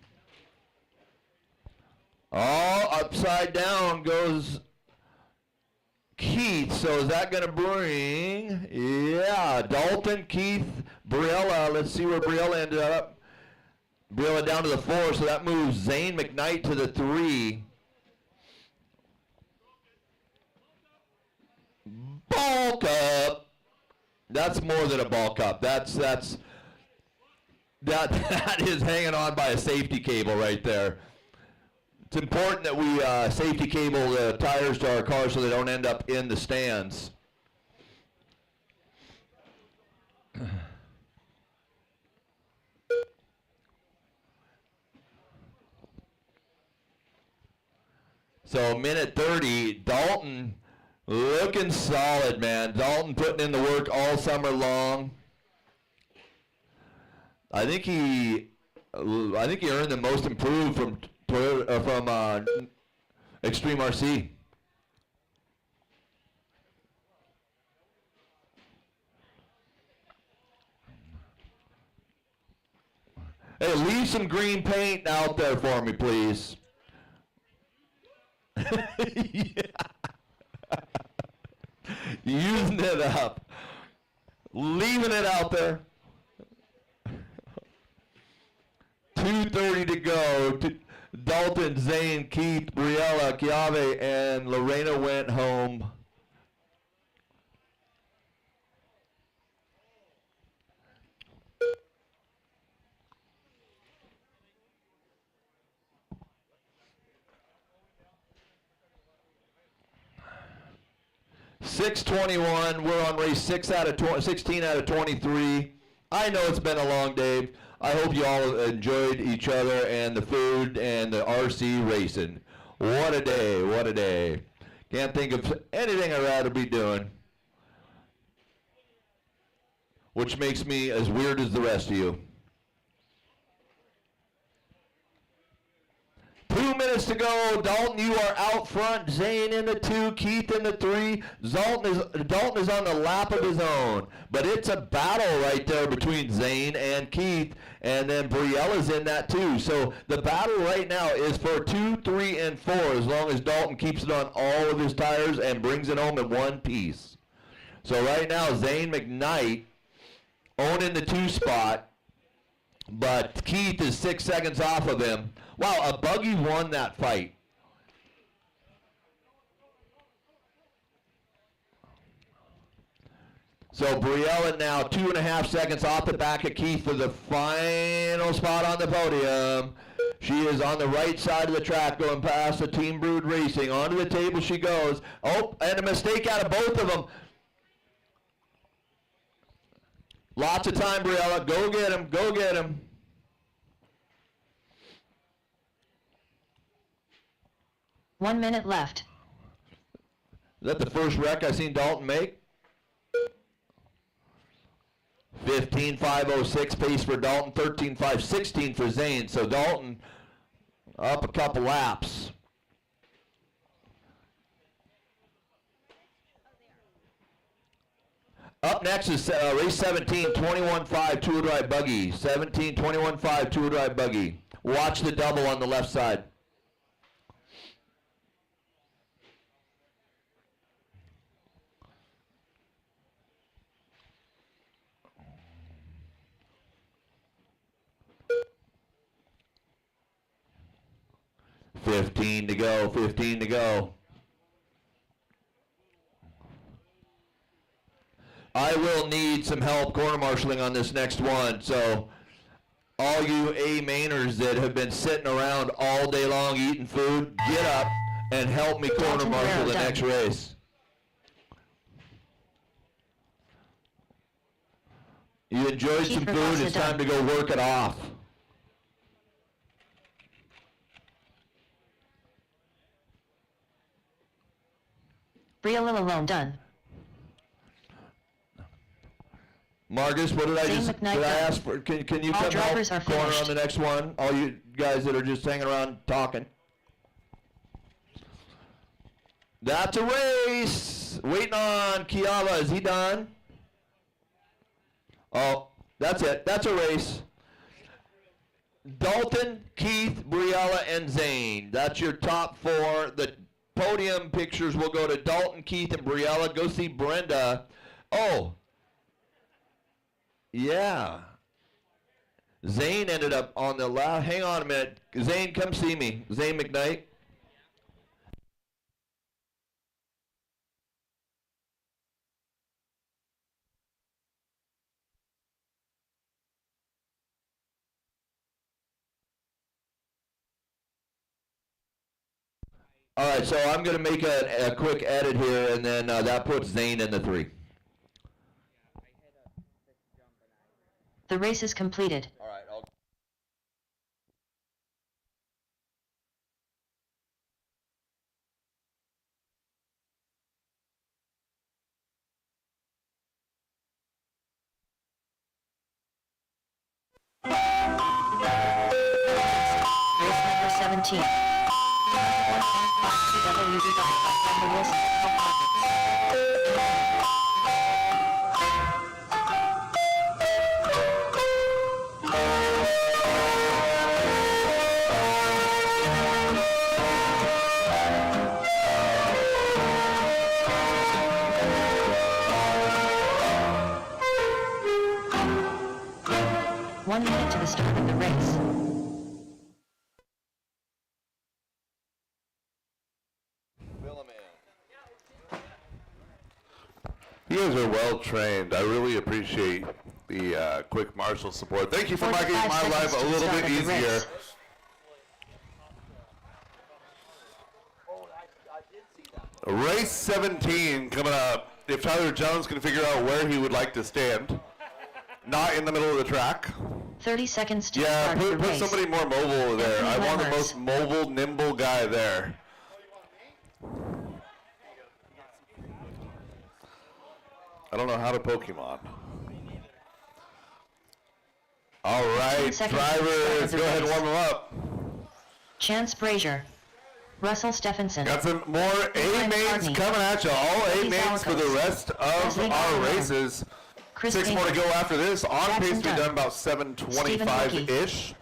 All upside down goes Keith, so is that going to bring, yeah, Dalton, Keith, Briella. Let's see where Briella ended up. Briella down to the 4, so that moves Zane McKnight to the 3. Bulk up. That's more than a bulk up. That is hanging on by a safety cable right there. It's important that we safety cable the tires to our cars so they don't end up in the stands. So minute 30, Dalton looking solid, man. Dalton putting in the work all summer long. I think he earned the most improved from Extreme RC. Hey, leave some green paint out there for me, please. Using it up. Leaving it out there. 2:30 to go. Dalton, Zane, Keith, Briella, Chiave, and Lorena went home. .621. We're on race 16 out of 23. I know it's been a long day. I hope you all enjoyed each other and the food and the RC racing. What a day, what a day. Can't think of anything I'd rather be doing. Which makes me as weird as the rest of you. 2 minutes to go. Dalton, you are out front. Zane in the 2, Keith in the 3. Dalton is on the lap of his own. But it's a battle right there between Zane and Keith. And then Briella's in that too. So the battle right now is for 2, 3, and 4 as long as Dalton keeps it on all of his tires and brings it home in one piece. So right now, Zane McKnight owning the 2 spot. But Keith is 6 seconds off of him. Wow, a buggy won that fight. So Briella now 2.5 seconds off the back of Keith for the final spot on the podium. She is on the right side of the track going past the Team Brood Racing. Onto the table she goes. Oh, and a mistake out of both of them. Lots of time, Briella. Go get him. Go get him. One minute left. Is that the first wreck I've seen Dalton make? 15.506 pace for Dalton, 13.516 for Zane. So Dalton up a couple laps. Up next is race 17, 21.5 two-wheel drive buggy. 17, 21.5 two-wheel drive buggy. Watch the double on the left side. Fifteen to go, 15 to go. I will need some help corner marshaling on this next one. So all you A-mainers that have been sitting around all day long eating food, get up and help me corner marshal the next race. You enjoyed some food, it's time to go work it off. Briella alone done. Marcus, what did I Zane just, McKnight did I done. ask for, can you All come drivers help are corner finished. on the next one? All you guys that are just hanging around talking. That's a race. Waiting on Kiava, is he done? Oh, that's it, that's a race. Dalton, Keith, Briella, and Zane. That's your top 4. The podium pictures will go to Dalton, Keith, and Briella. Go see Brenda. Oh, yeah. Zane ended up on the last. Hang on a minute. Zane, come see me. Zane McKnight. All right, so I'm going to make a quick edit here, and then that puts Zane in the 3. The race is completed. All right, I'll 17. 1 minute to the start of the race. You guys are well trained. I really appreciate the quick marshal support. Thank you for 45 making my life seconds a to little start bit of the easier. race. Race 17 coming up. If Tyler Jones can figure out where he would like to stand, not in the middle of the track. 30 seconds to Yeah, start of the put race. somebody more mobile there. I want the Lammers. most mobile, nimble guy there. I don't know how to Pokemon. All 10 right, seconds to start drivers, of the go ahead and race. warm them up. Chance Brazier. Russell Stephenson. Got some more A-mains McCartney. coming at you. All Cody A-mains for the Zalakos. rest of Leslie our Garland. races. Chris 6 more to Painter. go after this. On Jackson pace to be Dunn. done about 7:25-ish.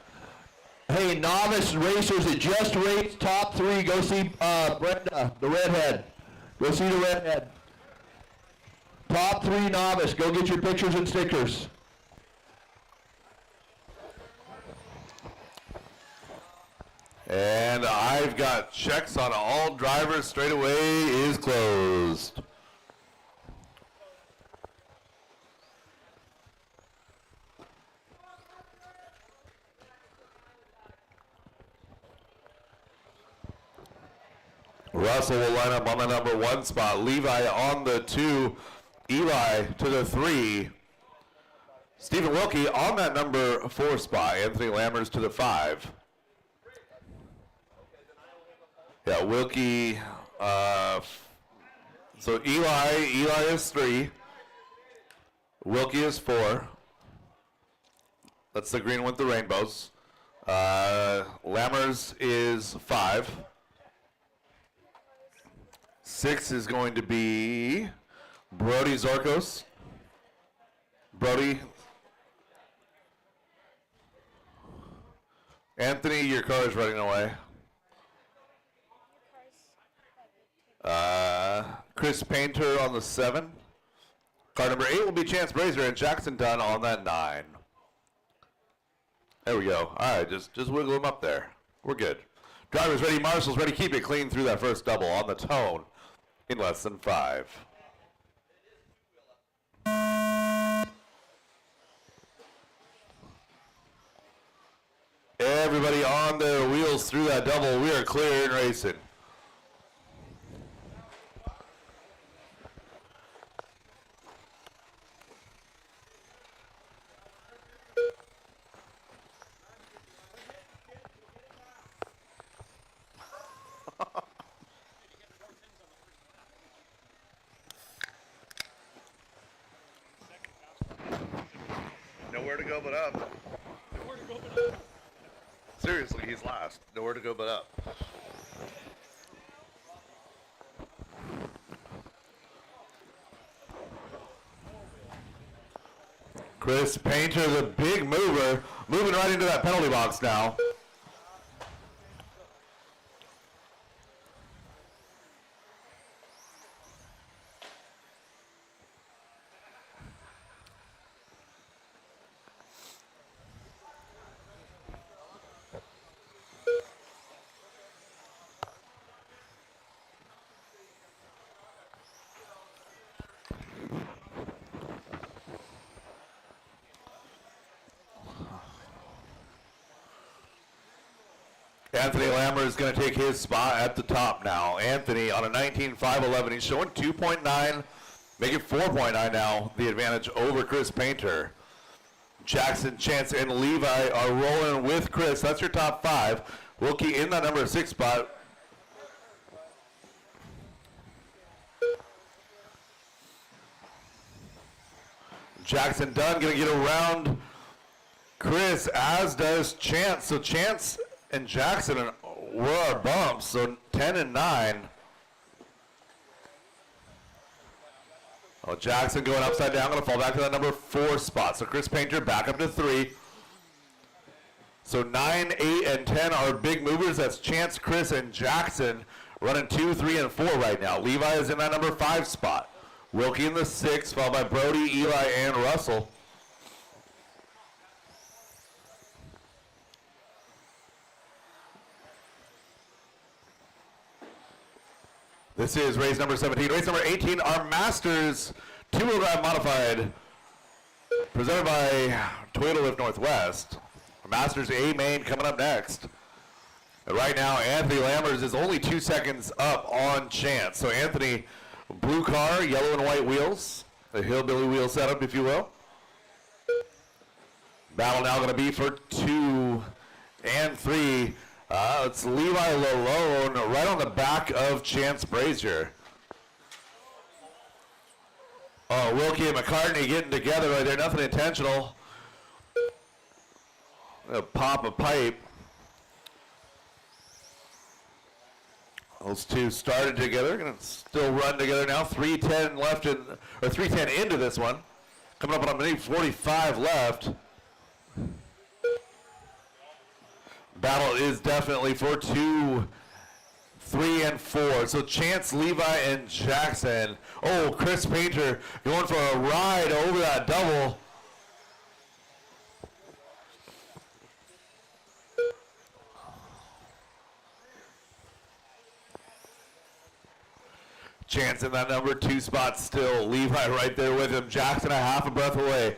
Hey, novice racers that just raced top 3, go see Brenda, the redhead. Go see the redhead. Top 3 novice, go get your pictures and stickers. And I've got checks on all drivers. Straightaway is closed. Russell will line up on the number 1 spot. Levi on the 2. Eli to the 3. Stephen Wilkie on that number 4 spot. Anthony Lammers to the 5. Yeah, Wilkie. So Eli is 3. Wilkie is 4. That's the green with the rainbows. Lammers is 5. 6 is going to be Brody Zorkos. Brody. Anthony, your car is running away. Chris Painter on the 7. Car number 8 will be Chance Brazier and Jackson Dunn on that 9. There we go. All right, just wiggle them up there. We're good. Drivers ready, marshals ready. Keep it clean through that first double on the tone in less than 5. Everybody on their wheels through that double. We are clear and racing. Nowhere to go but up. Seriously, he's last. Nowhere to go but up. Chris Painter, the big mover, moving right into that penalty box now. Anthony Lammer is going to take his spot at the top now. Anthony on a 19.511. He's showing 2.9, make it 4.9 now, the advantage over Chris Painter. Jackson, Chance, and Levi are rolling with Chris. That's your top 5. Wilkie in that number 6 spot. Jackson Dunn going to get around Chris, as does Chance. So Chance and Jackson, and were our bumps, so 10 and 9. Oh, Jackson going upside down, going to fall back to that number 4 spot. So Chris Painter back up to 3. So 9, 8, and 10 are big movers. That's Chance, Chris, and Jackson running 2, 3, and 4 right now. Levi is in that number 5 spot. Wilkie in the 6, followed by Brody, Eli, and Russell. This is race number 17. Race number 18, our Masters two-wheel drive modified, presented by Toyota Lift Northwest. Our Masters A main coming up next. And right now, Anthony Lammers is only 2 seconds up on Chance. So Anthony, blue car, yellow and white wheels, a hillbilly wheel setup, if you will. Battle now going to be for 2 and 3. It's Levi Lalone right on the back of Chance Brazier. Oh, Wilkie and McCartney getting together right there. Nothing intentional. Pop a pipe. Those two started together. Going to still run together now. 3:10 left in, or 3:10 into this one. Coming up on a minute 45 left. Battle is definitely for 2, 3, and 4. So Chance, Levi, and Jackson. Oh, Chris Painter going for a ride over that double. Chance in that number 2 spot still. Levi right there with him. Jackson a half a breath away.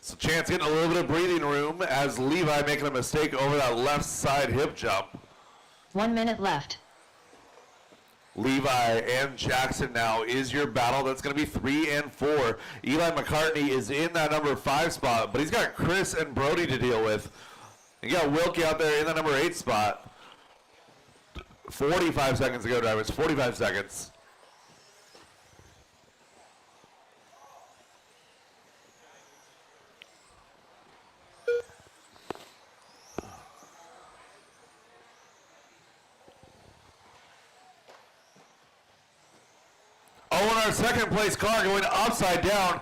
So Chance getting a little bit of breathing room as Levi making a mistake over that left side hip jump. 1 minute left. Levi and Jackson now is your battle. That's going to be 3 and 4. Eli McCartney is in that number 5 spot, but he's got Chris and Brody to deal with. You got Wilkie out there in that number 8 spot. 45 seconds to go, drivers. 45 seconds. Oh, and our second place car going upside down.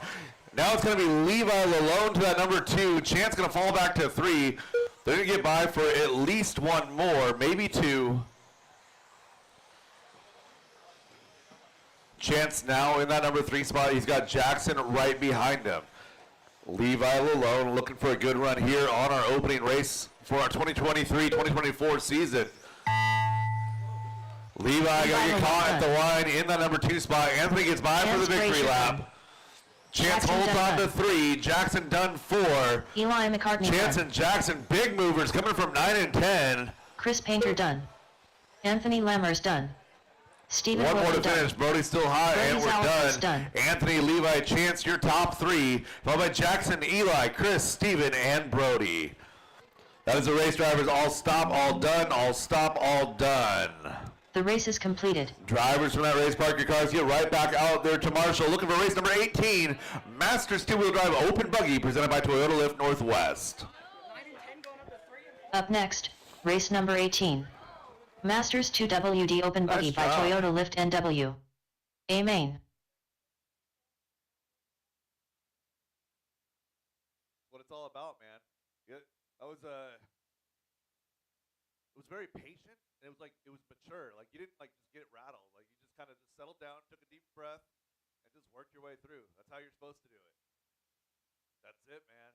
Now it's going to be Levi Lalone to that number 2. Chance going to fall back to 3. They're going to get by for at least 1 more, maybe 2. Chance now in that number 3 spot. He's got Jackson right behind him. Levi Lalone looking for a good run here on our opening race for our 2023-2024 season. Levi going to get caught at the line in that number 2 spot. Anthony gets by for the victory lap. Chance holds on to 3. Jackson done 4. Eli McCartney Chance done. and Jackson, big movers coming from 9 and 10. Chris Painter done. Anthony Lammers done. Stephen One more to done. finish. Brody's still high, and Brody's we're done. Anthony, Levi, Chance, your top 3. Followed by Jackson, Eli, Chris, Stephen, and Brody. That is the race drivers. All stop, all done. All stop, all done. The race is completed. Drivers from that race, park your cars, get right back out there to Marshall. Looking for race number 18, Masters two-wheel drive open buggy presented by Toyota Lift Northwest. Up next, race number 18. Masters 2WD open buggy by Toyota Lift NW. A main. What it's all about, man. I was it was very patient, and it was mature. Like you didn't just get it rattled. Like you just kind of just settled down, took a deep breath, and just worked your way through. That's how you're supposed to do it. That's it, man.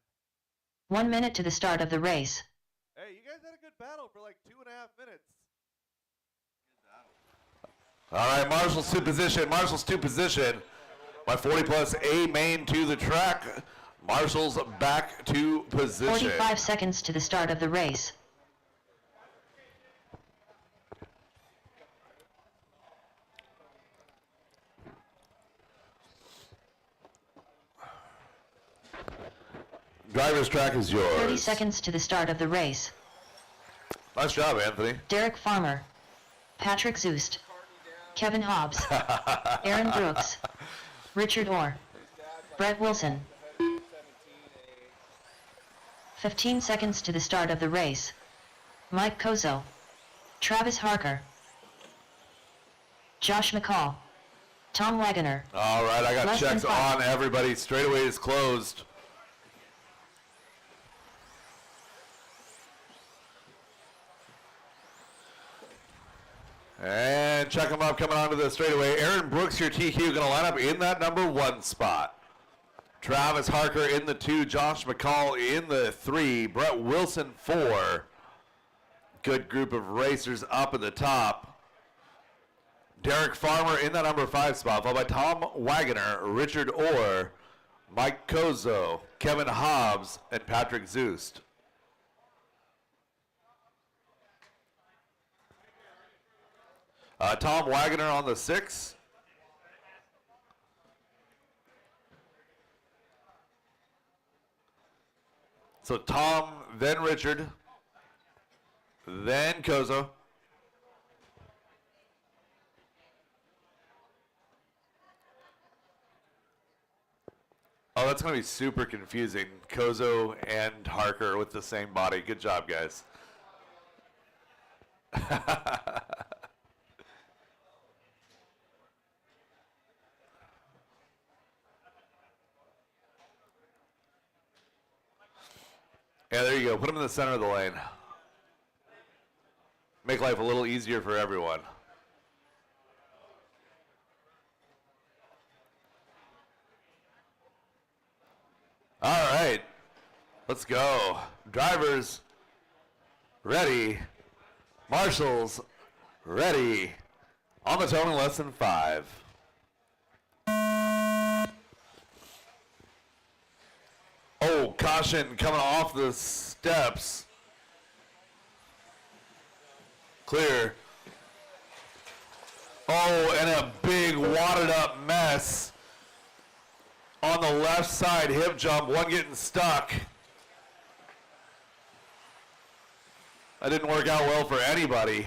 1 minute to the start of the race. Hey, you guys had a good battle for like 2.5 minutes. All right, Marshall's to position. Marshall's to position. By 40 plus A main to the track. Marshall's back to position. 45 seconds to the start of the race. Driver's track is yours. 30 seconds to the start of the race. Nice job, Anthony. Derek Farmer. Patrick Zoost. Kevin Hobbs. Aaron Brooks. Richard Orr. Brett Wilson. 15 seconds to the start of the race. Mike Kozo. Travis Harker. Josh McCall. Tom Wagoner. All right, I got Less than checks 5. on everybody. Straightaway is closed. And check them up coming onto the straightaway. Aaron Brooks, your TQ, going to line up in that number 1 spot. Travis Harker in the 2, Josh McCall in the 3, Brett Wilson 4. Good group of racers up at the top. Derek Farmer in that number 5 spot, followed by Tom Wagoner, Richard Orr, Mike Kozo, Kevin Hobbs, and Patrick Zoost. Tom Wagoner on the 6. So Tom, then Richard, then Kozo. Oh, that's going to be super confusing. Kozo and Harker with the same body. Good job, guys. Yeah, there you go. Put them in the center of the lane. Make life a little easier for everyone. All right, let's go. Drivers, ready. Marshals, ready. On the tone in less than 5. Oh, caution coming off the steps. Clear. Oh, and a big wadded up mess on the left side hip jump, one getting stuck. That didn't work out well for anybody.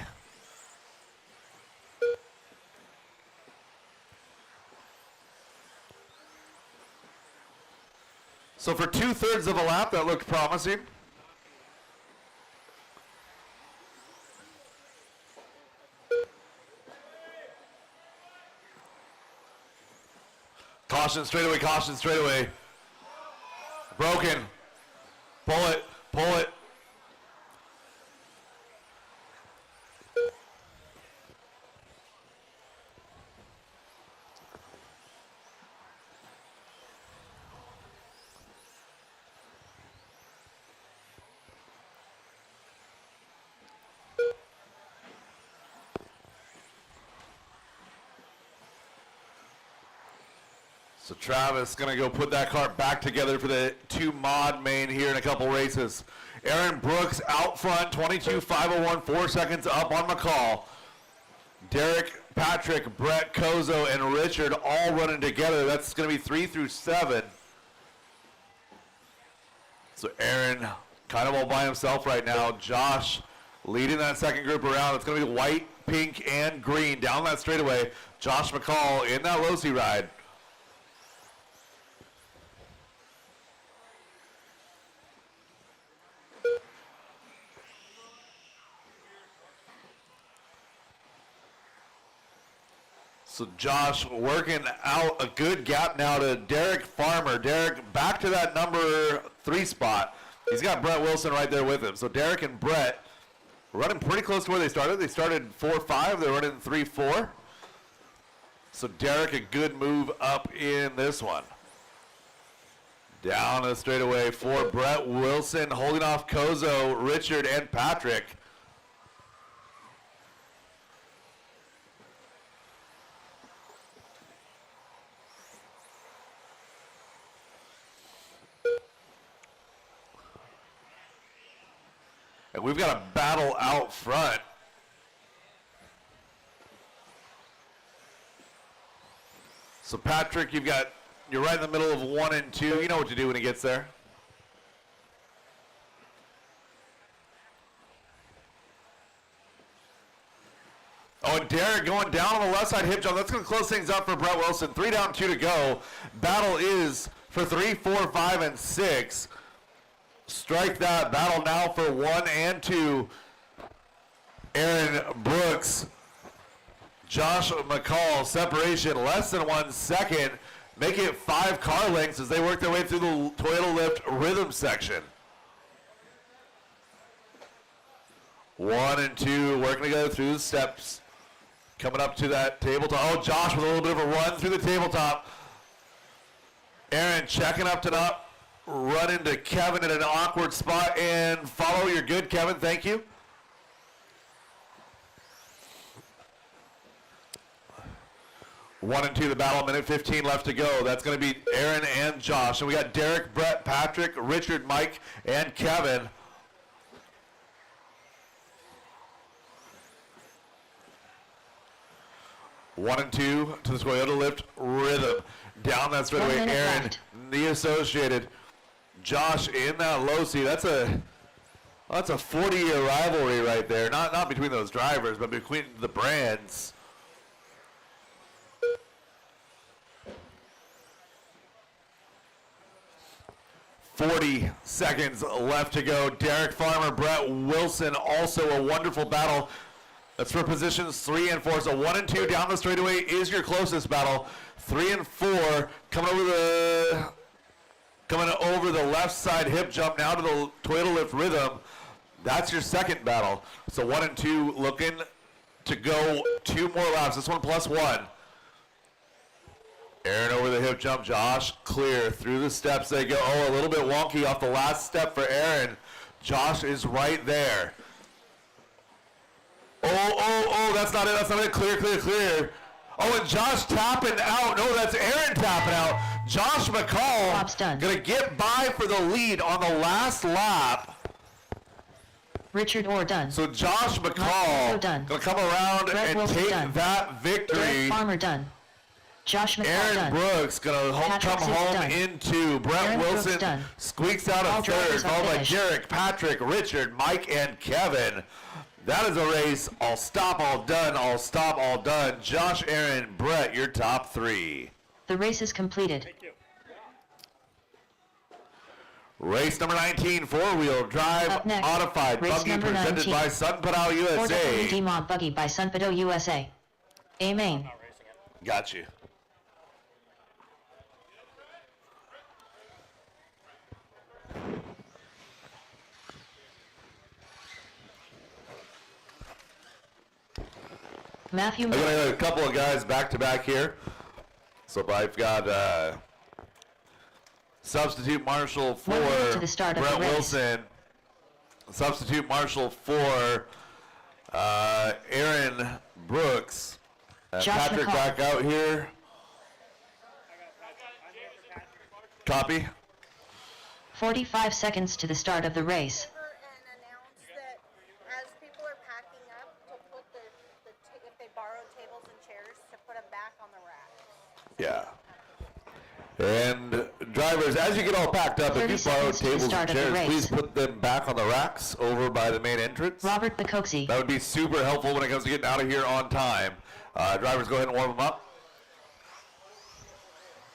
So for 2/3 of a lap, that looked promising. Caution straightaway, caution straightaway. Broken. Pull it, pull it. So Travis gonna go put that car back together for the 2 mod main here in a couple races. Aaron Brooks out front, 22.501, 4 seconds up on McCall. Derek, Patrick, Brett, Kozo, and Richard all running together. That's gonna be 3 through 7. So Aaron kind of all by himself right now. Josh leading that second group around. It's gonna be white, pink, and green down that straightaway. Josh McCall in that low-C ride. So Josh working out a good gap now to Derek Farmer. Derek back to that number 3 spot. He's got Brett Wilson right there with him. So Derek and Brett running pretty close to where they started. They started 4-5. They're running 3-4. So Derek, a good move up in this one. Down the straightaway for Brett Wilson, holding off Kozo, Richard, and Patrick. And we've got a battle out front. So Patrick, you're right in the middle of 1 and 2. You know what to do when he gets there. Oh, and Derek going down on the left side hip jump. That's going to close things up for Brett Wilson. 3 down, 2 to go. Battle is for 3, 4, 5, and 6. Strike that. Battle now for 1 and 2. Aaron Brooks, Josh McCall, separation less than 1 second. Make it 5 car lengths as they work their way through the Toyota Lift rhythm section. 1 and 2 working together through the steps. Coming up to that tabletop. Oh, Josh with a little bit of a run through the tabletop. Aaron checking up to not run into Kevin in an awkward spot and follow. You're good, Kevin. Thank you. One and 2 the battle, minute 15 left to go. That's going to be Aaron and Josh. And we got Derek, Brett, Patrick, Richard, Mike, and Kevin. One and 2 to the Toyota Lift rhythm. Down that straightaway, Aaron, the Associated. Josh in that low seat. That's a 40-year rivalry right there. Not between those drivers, but between the brands. .40 seconds left to go. Derek Farmer, Brett Wilson, also a wonderful battle. That's for positions 3 and 4. So 1 and 2 down the straightaway is your closest battle. 3 and 4 coming over the left side hip jump now to the Toyota Lift rhythm. That's your second battle. So 1 and 2 looking to go 2 more laps. This one plus 1. Aaron over the hip jump. Josh clear through the steps. They go. Oh, a little bit wonky off the last step for Aaron. Josh is right there. Oh, that's not it. That's not it. Clear, clear, clear. Oh, and Josh tapping out. No, that's Aaron tapping out. Josh McCall going to get by for the lead on the last lap. Richard Orr done. So Josh McCall going to come around Brett and Wilson take done. that victory. Derek Farmer done. Josh McCall Aaron done. Brooks going to come home done. into. Brett Aaron Brooks Wilson done. squeaks out All a third, drivers are followed by finished. Derek, Patrick, Richard, Mike, and Kevin. That is a race. All stop, all done. All stop, all done. Josh, Aaron, Brett, your top 3. The race is completed. Race number 19, four-wheel drive, Up next, modified race buggy number presented 19. by Sunpadal Ford USA. WD Mod Buggy by Sunpado USA. Amen. Got you. Matthew I'm Miller. going to have a couple of guys back-to-back here. So I've got substitute marshal for 1 minute to the start of Brett the race. Wilson. Substitute marshal for Aaron Brooks. Josh Patrick McCall. back out here. Copy. 45 seconds to the start of the race. And announce that as people are packing up, to put if they borrowed tables and chairs, to put them back on the rack. Yeah. And drivers, as you get all packed up, if 30 you borrow seconds to the tables and start of the chairs, race. please put them back on the racks over by the main entrance. Robert Bacoxy. That would be super helpful when it comes to getting out of here on time. Drivers, go ahead and warm them up.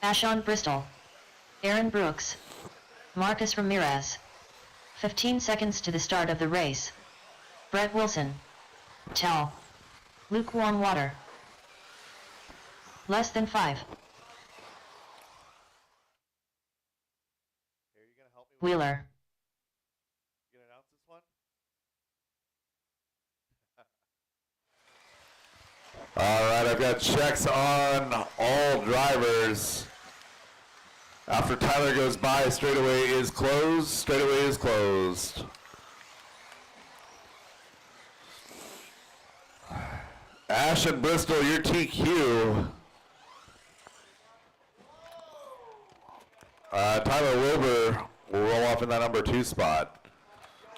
Ashon Bristol. Aaron Brooks. Marcus Ramirez. 15 seconds to the start of the race. Brett Wilson. Tell. Lukewarm water. Less than 5. Here, you gonna help me? Wheeler. You gonna announce this one? All right, I've got checks on all drivers. After Tyler goes by, straightaway is closed. Straightaway is closed. Ash and Bristol, your TQ. Tyler Wilbur will roll off in that number 2 spot.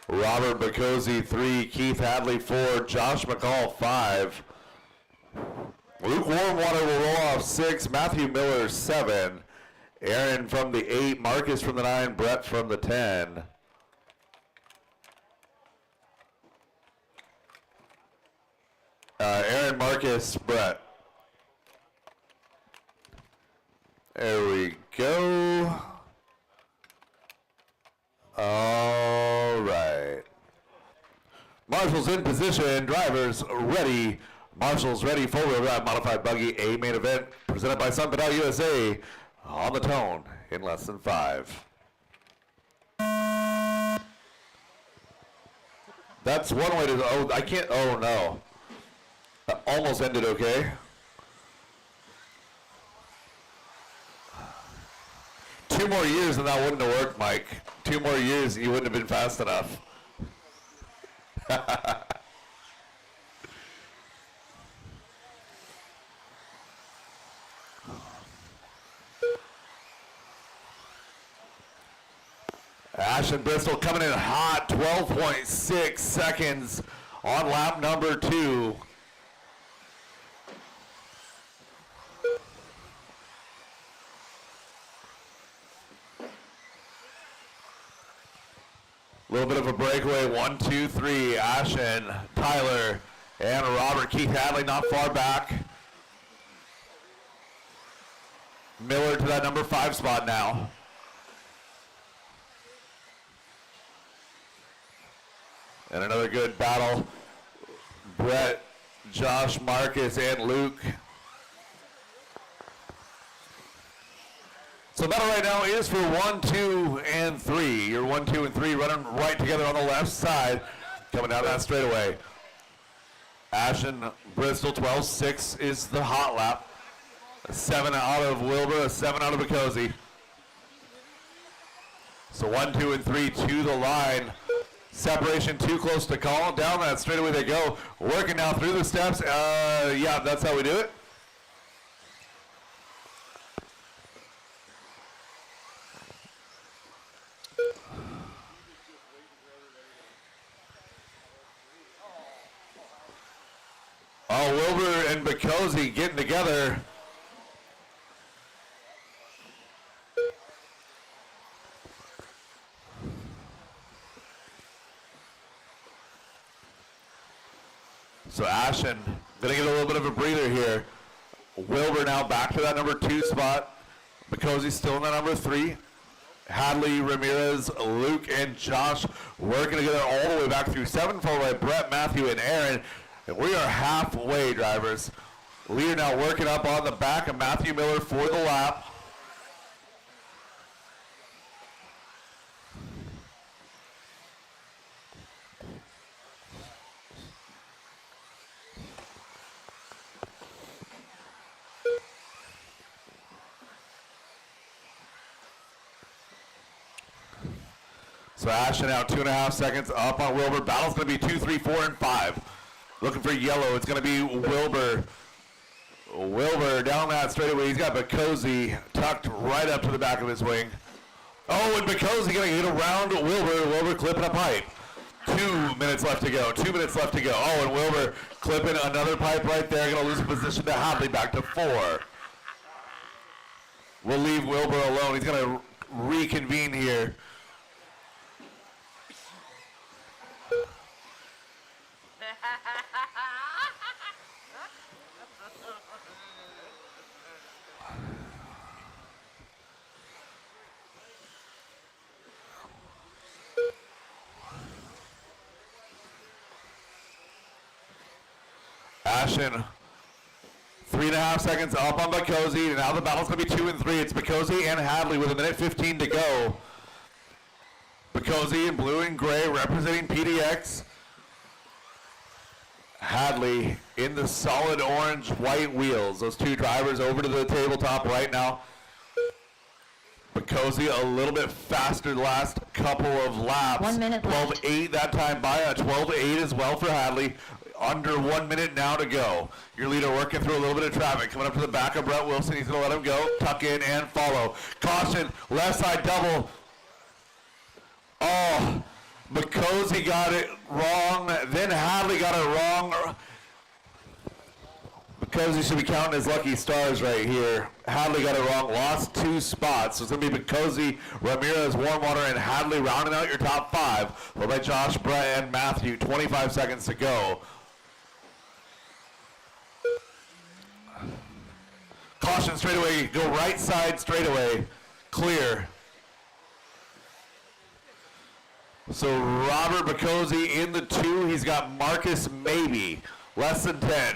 Robert Bacosi 3, Keith Hadley 4, Josh McCall 5. Luke Warmwater will roll off 6, Matthew Miller 7, Aaron from the 8, Marcus from the 9, Brett from the 10. Aaron, Marcus, Brett. There we go. All right. Marshall's in position, drivers ready. Marshall's ready, four-wheel drive modified buggy, A main event, presented by Sunbelt USA, on the tone in less than 5. That's one way to, oh, I can't, oh no. That almost ended okay. 2 more years and that wouldn't have worked, Mike. 2 more years, you wouldn't have been fast enough. Ashton Bristol coming in hot, 12.6 seconds on lap number 2. A little bit of a breakaway, 1, 2, 3, Ashton, Tyler, and Robert. Keith Hadley not far back. Miller to that number 5 spot now. And another good battle. Brett, Josh, Marcus, and Luke. So battle right now is for 1, 2, and 3. Your 1, 2, and 3 running right together on the left side. Coming down that straightaway. Ashton, Bristol, 12.6 is the hot lap. A 7 out of Wilbur, a 7 out of Bacozzi. So 1, 2, and 3 to the line. Separation too close to call. Down that straightaway they go. Working now through the steps. Yeah, that's how we do it. Oh, Wilbur and Bacozzi getting together. So Ashton gonna get a little bit of a breather here. Wilbur now back to that number 2 spot. Bacozzi still in that number 3. Hadley, Ramirez, Luke, and Josh working together all the way back through 7, followed by Brett, Matthew, and Aaron. And we are halfway, drivers. Leader now working up on the back of Matthew Miller for the lap. So Ashton now 2.5 seconds up on Wilbur. Battle's going to be 2, 3, 4, and 5. Looking for yellow. It's going to be Wilbur. Wilbur down that straightaway. He's got Bacozzi tucked right up to the back of his wing. Oh, and Bacozzi going to get around Wilbur. Wilbur clipping a pipe. 2 minutes left to go. 2 minutes left to go. Oh, and Wilbur clipping another pipe right there. Going to lose position to Hadley back to 4. We'll leave Wilbur alone. He's going to reconvene here. Ashton, 3.5 seconds up on Bacozzi, and now the battle's going to be 2 and 3. It's Bacozzi and Hadley with 1:15 to go. Bacozzi in blue and gray representing PDX. Hadley in the solid orange white wheels. Those 2 drivers over to the tabletop right now. Bacozzi a little bit faster the last couple of laps. 1 minute left. 12.8 that time by. 12.8 as well for Hadley. Under 1 minute now to go. Your leader working through a little bit of traffic. Coming up to the back of Brett Wilson. He's going to let him go. Tuck in and follow. Caution. Left side double. Oh, Bacozzi got it wrong. Then Hadley got it wrong. Bacozzi should be counting his lucky stars right here. Hadley got it wrong. Lost 2 spots. So it's going to be Bacozzi, Ramirez, Warmwater, and Hadley rounding out your top 5. Followed by Josh, Brett, and Matthew. 25 seconds to go. Caution straightaway. Go right side straightaway. Clear. So Robert Bacozzi in the 2. He's got Marcus Maybe, less than 10.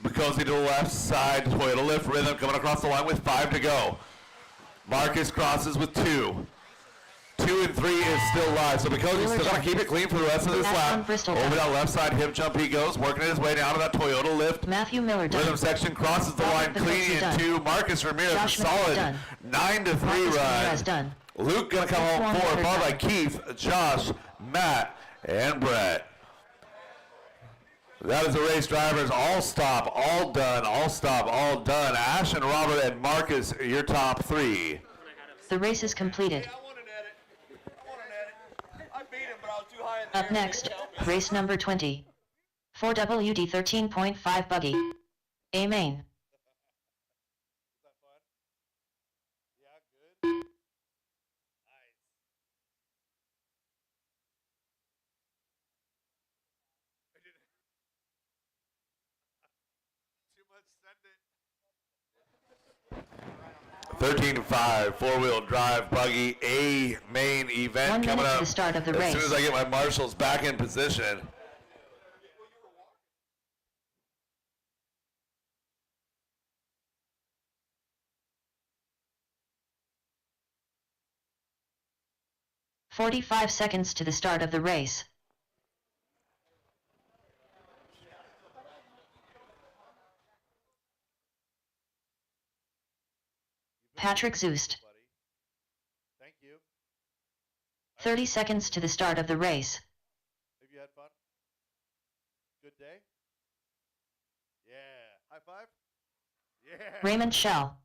Bacozzi to the left side, Toyota lift rhythm coming across the line with 5 to go. Marcus crosses with 2. 2 and 3 is still live. So Bacozzi's still going to keep it clean for the rest of this lap. Over that left side hip jump he goes, working his way down to that Toyota lift. Matthew Miller done. Rhythm section crosses the line clean in 2. Marcus Ramirez, Josh a solid done. 9 to 3 Marcus run. Ramirez done. Luke going to come home 4, followed by Keith, Josh, Matt, and Brett. That is the race drivers. All stop, all done, all stop, all done. Ash and Robert and Marcus, your top 3. The race is completed. Up next, race number 20. 4WD 13.5 buggy. A main. Too much, send it. 13.5, 4-wheel drive buggy, A main event 1 coming minute to up. the start of the As race. soon as I get my marshals back in position. "45 seconds to the start of the race. Patrick Zoost. Thank you. 30 seconds to the start of the race. Have you had fun? Good day? Yeah. High five? Yeah. Raymond Shell.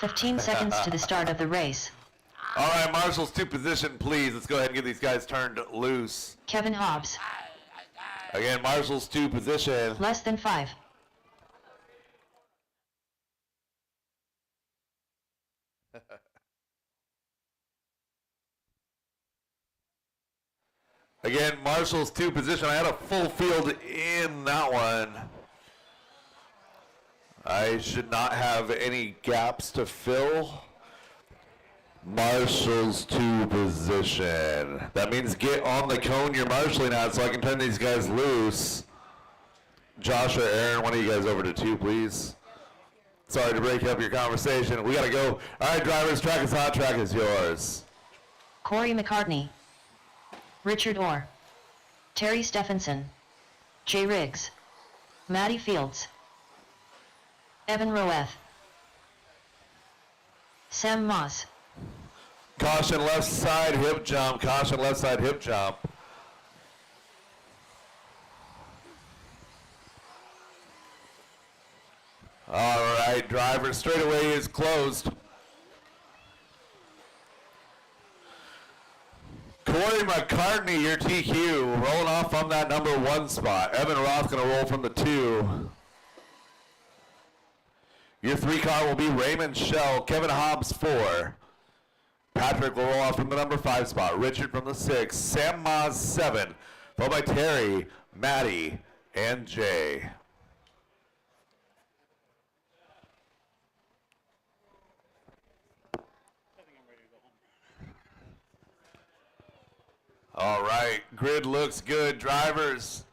15 seconds to the start of the race. All right, marshals to position, please. Let's go ahead and get these guys turned loose. Kevin Hobbs. Again, marshals to position. Less than 5. Again, marshals to position. I had a full field in that one. I should not have any gaps to fill. Marshals to position. That means get on the cone you're marshaling at so I can turn these guys loose. Josh or Aaron, one of you guys over to 2, please. Sorry to break up your conversation. We got to go. All right, drivers, track is hot, track is yours. Corey McCartney. Richard Orr. Terry Stephenson. Jay Riggs. Matty Fields. Evan Roeth. Sam Moss. Caution left side hip jump. Caution left side hip jump. All right, driver straightaway is closed. Corey McCartney, your TQ, rolling off from that number 1 spot. Evan Roth going to roll from the 2. Your 3 car will be Raymond Shell, Kevin Hobbs 4. Patrick will roll off from the number 5 spot. Richard from the 6. Sam Moz 7. Followed by Terry, Matty, and Jay. All right, grid looks good. Drivers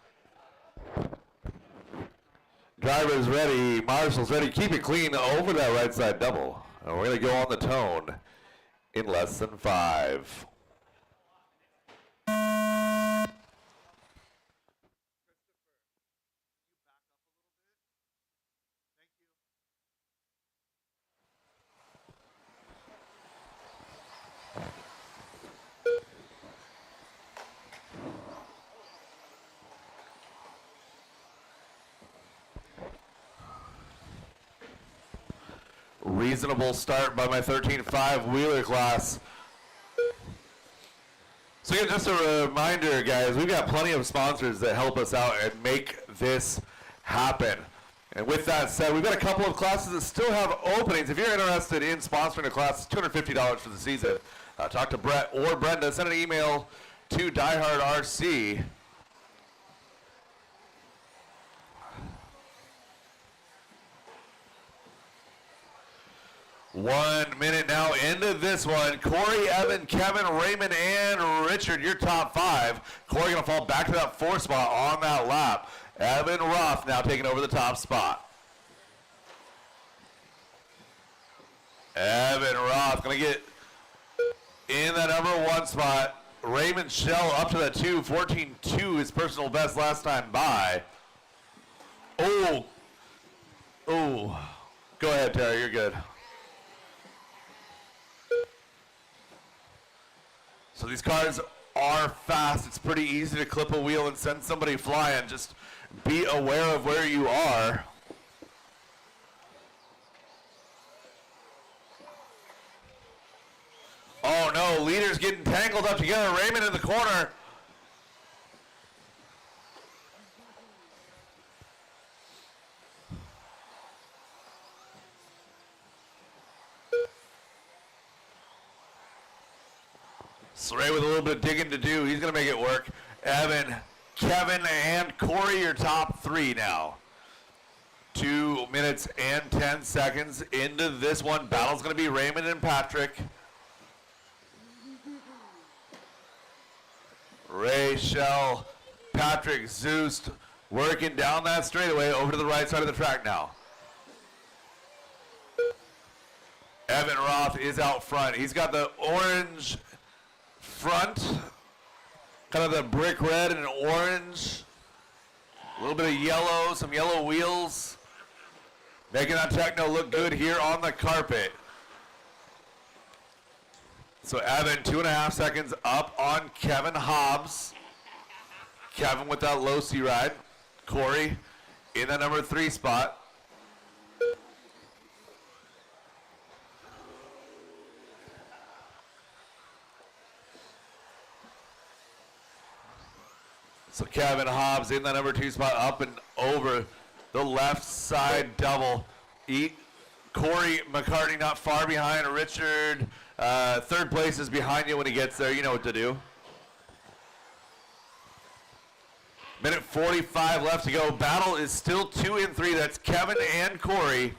ready. Marshals ready. Keep it clean over that right side double. And we're going to go on the tone in less than 5. Reasonable start by my 13.5 wheeler class. So again, just a reminder, guys, we've got plenty of sponsors that help us out and make this happen. And with that said, we've got a couple of classes that still have openings. If you're interested in sponsoring a class, it's $250 for the season. Talk to Brett or Brenda. Send an email to DieHard RC. 1 minute now into this one. Corey, Evan, Kevin, Raymond, and Richard, your top 5. Corey going to fall back to that 4th spot on that lap. Evan Roth now taking over the top spot. Evan Roth going to get in that number 1 spot. Raymond Shell up to that 2, 14.2, his personal best last time by. Oh. Oh. Go ahead, Terry, you're good. So these cars are fast. It's pretty easy to clip a wheel and send somebody flying. Just be aware of where you are. Oh no, leaders getting tangled up together. Raymond in the corner. So Ray with a little bit of digging to do. He's going to make it work. Evan, Kevin, and Corey, your top 3 now. 2 minutes and 10 seconds into this one. Battle's going to be Raymond and Patrick. Ray, Shell, Patrick, Zeus working down that straightaway over to the right side of the track now. Evan Roth is out front. He's got the orange front, kind of the brick red and orange, a little bit of yellow, some yellow wheels, making that techno look good here on the carpet. So Evan, 2.5 seconds up on Kevin Hobbs. Kevin with that low C ride. Corey in that number 3 spot. So Kevin Hobbs in that number 2 spot, up and over the left side double. Corey McCartney not far behind. Richard, 3rd place is behind you when he gets there. You know what to do. Minute 45 left to go. Battle is still 2 and 3. That's Kevin and Corey.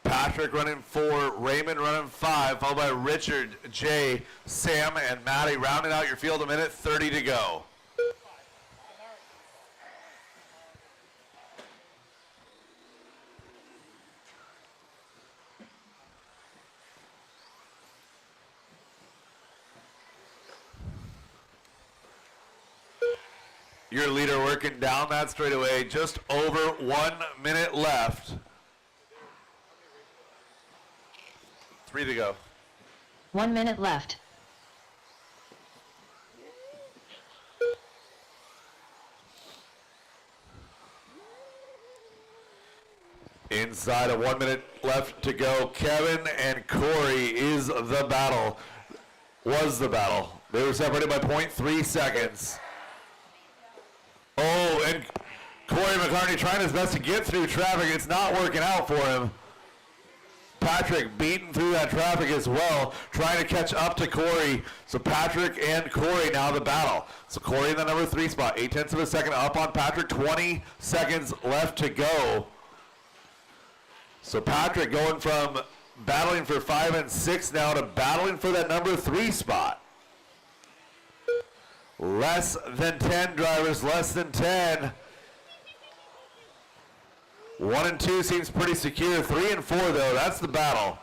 Patrick running 4, Raymond running 5, followed by Richard, Jay, Sam, and Maddie rounding out your field. A minute 30 to go. Your leader working down that straightaway. Just over 1 minute left. 3 to go. 1 minute left. Inside of 1 minute left to go. Kevin and Corey is the battle. Was the battle. They were separated by 0.3 seconds. Oh, and Corey McCartney trying his best to get through traffic. It's not working out for him. Patrick beating through that traffic as well, trying to catch up to Corey. So Patrick and Corey now the battle. So Corey in the number 3 spot, 0.8 of a second up on Patrick, 20 seconds left to go. So Patrick going from battling for 5 and 6 now to battling for that number 3 spot. Less than 10 drivers, less than 10. 1 and 2 seems pretty secure. 3 and 4 though, that's the battle.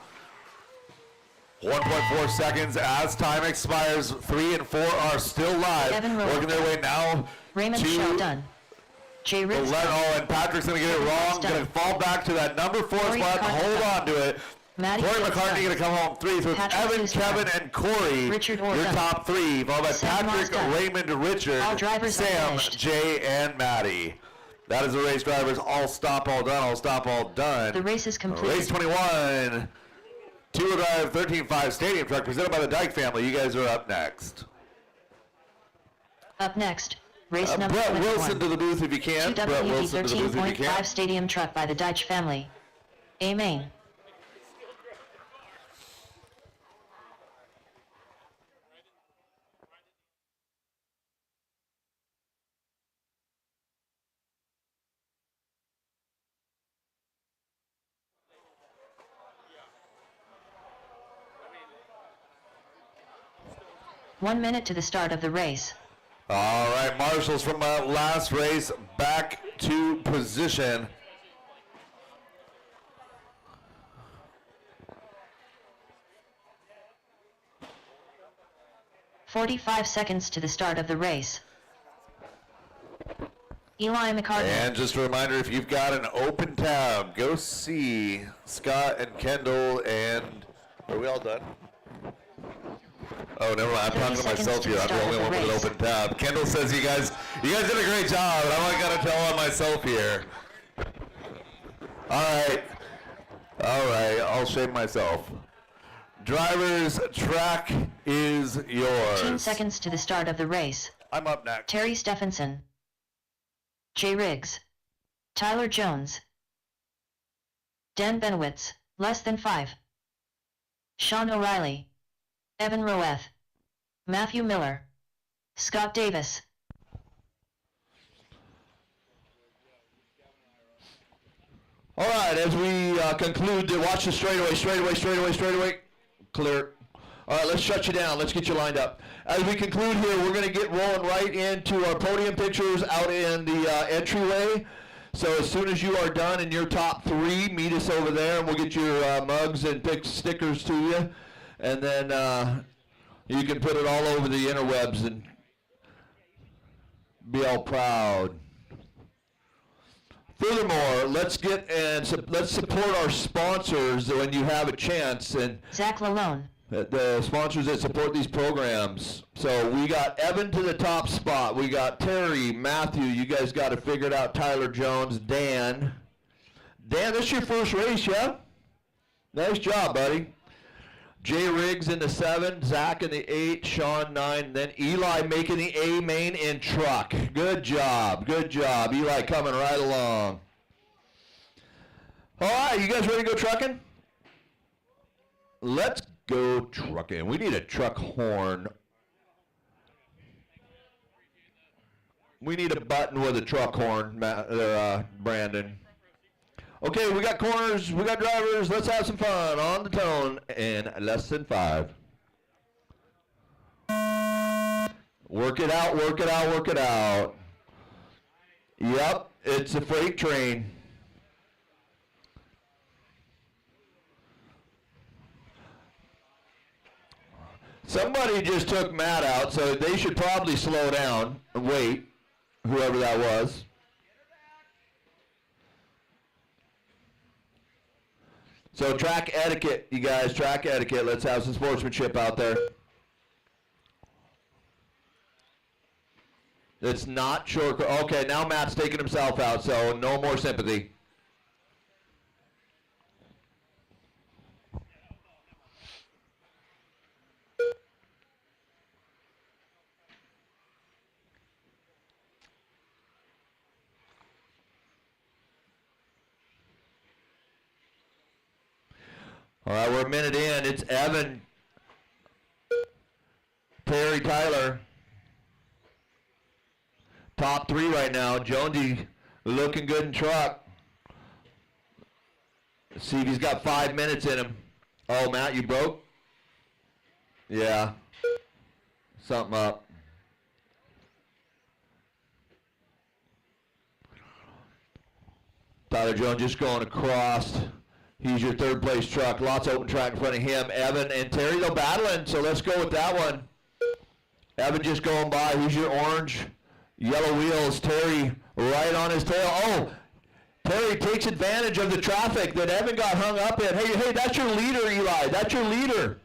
1.4 seconds as time expires. 3 and 4 are still live. Working their way now Raymond Shell done. Jay the Riggs and Patrick's going to get it wrong. Going to fall back to that number 4 spot and hold on to it. Maddie Corey Fields McCartney done. going to come home 3. So it's Patrick Evan, Hughes Kevin, done. and Corey, Richard Orr your done. top 3. Followed by Sam Moss Patrick, done. Raymond, Richard, All drivers are Sam, finished. Jay, and Maddie. That is the race drivers. All stop, all done. All stop, all done. The race is complete. Race 21. Two-wheel drive 13.5 stadium truck presented by the Dyke family. You guys are up next. Up next, race number Brett 21. Wilson to the booth if you can. Brett Wilson to the booth if you can. 13.5 stadium truck by the Deitch family. Amen. 1 minute to the start of the race. All right, marshals from last race back to position. "45 seconds to the start of the race. Eli McCartney. And just a reminder, if you've got an open tab, go see Scott and Kendall and... Are we all done? Oh, never mind. I'm talking to myself here. I'm the only one with an open tab. Kendall says you guys did a great job, and I'm got to tell on myself here. All right, I'll shame myself. Drivers, track is yours. 15 seconds to the start of the race. I'm up next. Terry Stephenson. Jay Riggs. Tyler Jones. Dan Benowitz, less than 5. Sean O'Reilly. Evan Roeth. Matthew Miller. Scott Davis. All right, as we conclude, watch the straightaway. Clear. All right, let's shut you down. Let's get you lined up. As we conclude here, we're going to get rolling right into our podium pictures out in the entryway. So as soon as you are done in your top 3, meet us over there, and we'll get your mugs and stickers to you. And then you can put it all over the interwebs and be all proud. Furthermore, let's support our sponsors when you have a chance, and Zach Lalone. the sponsors that support these programs. So we got Evan to the top spot. We got Terry, Matthew. You guys got it figured out. Tyler Jones, Dan. Dan, this is your first race, yeah? Nice job, buddy. Jay Riggs in the 7, Zach in the 8, Sean 9, then Eli making the A main in truck. Good job, good job. Eli coming right along. All right, you guys ready to go trucking? Let's go trucking. We need a truck horn. We need a button with a truck horn, Brandon. Okay, we got corners, we got drivers. Let's have some fun on the tone in less than 5. Work it out, work it out, work it out. Yep, it's a freight train. Somebody just took Matt out, so they should probably slow down and wait, whoever that was. So track etiquette, you guys, track etiquette. Let's have some sportsmanship out there. It's not short. Okay, now Matt's taking himself out, so no more sympathy. All right, we're a minute in. It's Evan, Terry, Tyler. Top 3 right now. Jonesy looking good in truck. Let's see if he's got 5 minutes in him. Oh, Matt, you broke? Yeah. Something up. Tyler Jones just going across. He's your 3rd place truck. Lots of open track in front of him. Evan and Terry, they're battling, so let's go with that one. Evan just going by. Who's your orange? Yellow wheels. Terry right on his tail. Oh, Terry takes advantage of the traffic that Evan got hung up in. Hey, that's your leader, Eli. That's your leader.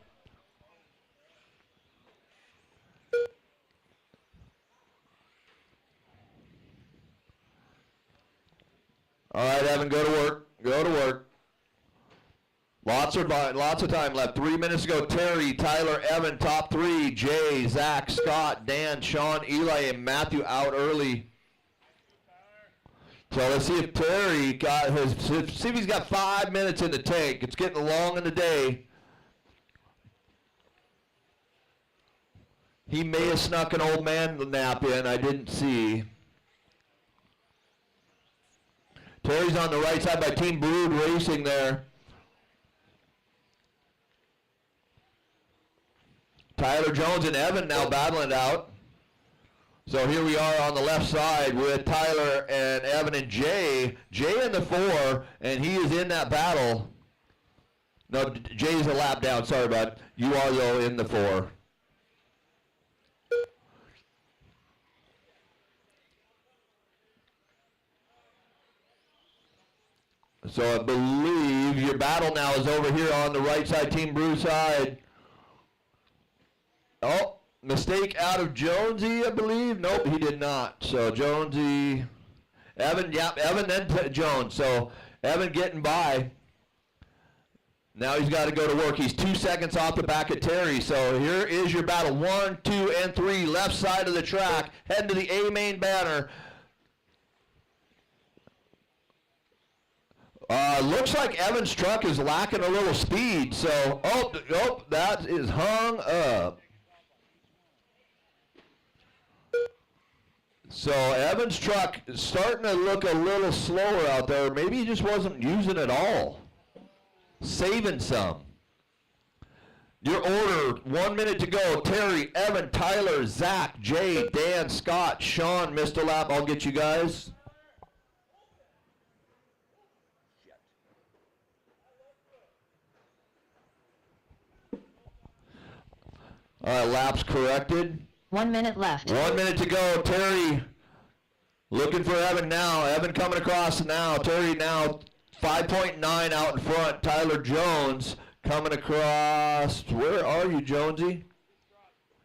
All right, Evan, go to work. Go to work. Lots of time left. 3 minutes to go. Terry, Tyler, Evan, top 3. Jay, Zach, Scott, Dan, Sean, Eli, and Matthew out early. So let's see if Terry see if he's got 5 minutes in the tank. It's getting long in the day. He may have snuck an old man nap in. I didn't see. Terry's on the right side by Team Brood Racing there. Tyler Jones and Evan now battling it out. So here we are on the left side with Tyler and Evan and Jay. Jay in the 4, and he is in that battle. No, Jay's a lap down. Sorry, bud. You are, though, in the 4. So I believe your battle now is over here on the right side, Team Brew side. Oh, mistake out of Jonesy, I believe. Nope, he did not. So Jonesy, Evan, yep, Evan then Jones. So Evan getting by. Now he's got to go to work. He's 2 seconds off the back of Terry. So here is your battle. 1, 2, and 3, left side of the track. Heading to the A main banner. Looks like Evan's truck is lacking a little speed. So, that is hung up. So Evan's truck is starting to look a little slower out there. Maybe he just wasn't using it all. Saving some. Your order, 1 minute to go. Terry, Evan, Tyler, Zach, Jay, Dan, Scott, Sean, Mr. Lap. I'll get you guys. Laps corrected. 1 minute left. 1 minute to go. Terry looking for Evan now. Evan coming across now. Terry now 5.9 out in front. Tyler Jones coming across. Where are you, Jonesy?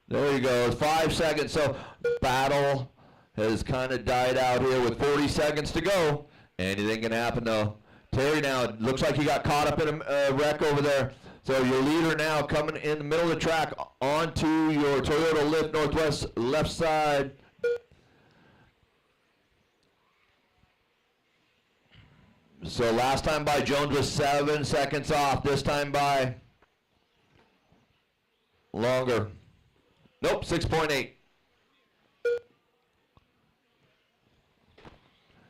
There you go. 5 seconds. So battle has kind of died out here with 40 seconds to go. Anything can happen though. Terry now looks like he got caught up in a wreck over there. So your leader now coming in the middle of the track onto your Toyota Lift Northwest left side. So last time by Jones was 7 seconds off. This time by longer. Nope, 6.8.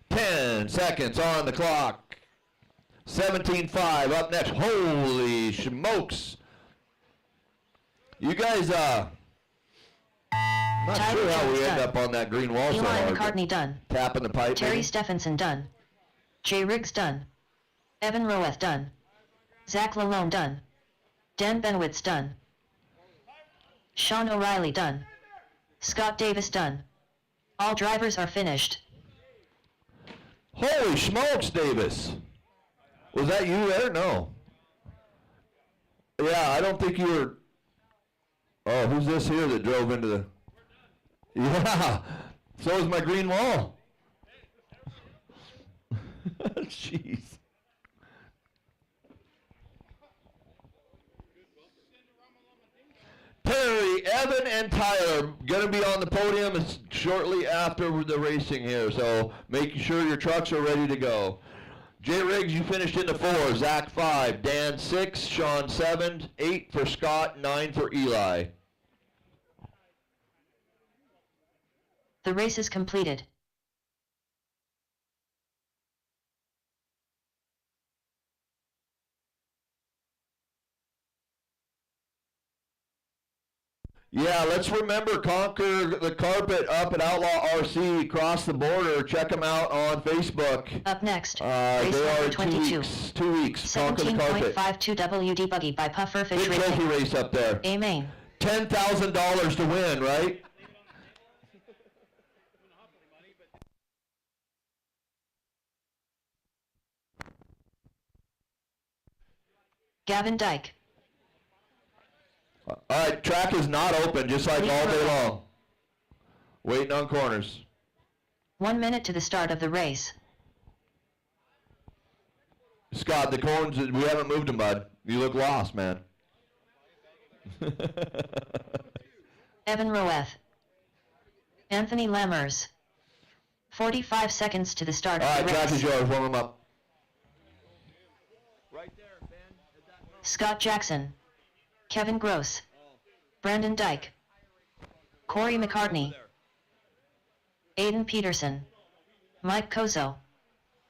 10 seconds on the clock. 17.5 up next. Holy smokes. You guys, not Tyler sure how Jones we end done. up on that green wall so Eli hard. McCartney done. Tapping the pipe. Terry maybe? Stephenson done. Jay Riggs done. Evan Roeth done. Zach Lalone done. Dan Benowitz done. Sean O'Reilly done. Scott Davis done. All drivers are finished. Holy smokes, Davis. Was that you there? No. Yeah, I don't think you were. Oh, who's this here that drove into the. Yeah, so is my green wall. Jeez. Terry, Evan, and Tyler going to be on the podium shortly after the racing here, so make sure your trucks are ready to go. Jay Riggs, you finished in the 4, Zach 5, Dan 6, Sean 7, 8 for Scott, 9 for Eli. The race is completed. Yeah, let's remember Conquer the Carpet up at Outlaw RC, cross the border. Check them out on Facebook. Up next, They race are number 2 22. weeks. 2 weeks. Conquer the Carpet. 17.52 WD Buggy by Pufferfish Big trophy Racing. race up there. A main. $10,000 to win, right? Gavin Dyke. All right, track is not open, just like all day long. Waiting on corners. 1 minute to the start of the race. Scott, the cones, we haven't moved them, bud. You look lost, man. Evan Roeth. Anthony Lammers. 45 seconds to the start All of right, the track race. is yours. Warm them up. Scott Jackson. Kevin Gross. Brandon Dyke. Corey McCartney. Aiden Peterson. Mike Kozo.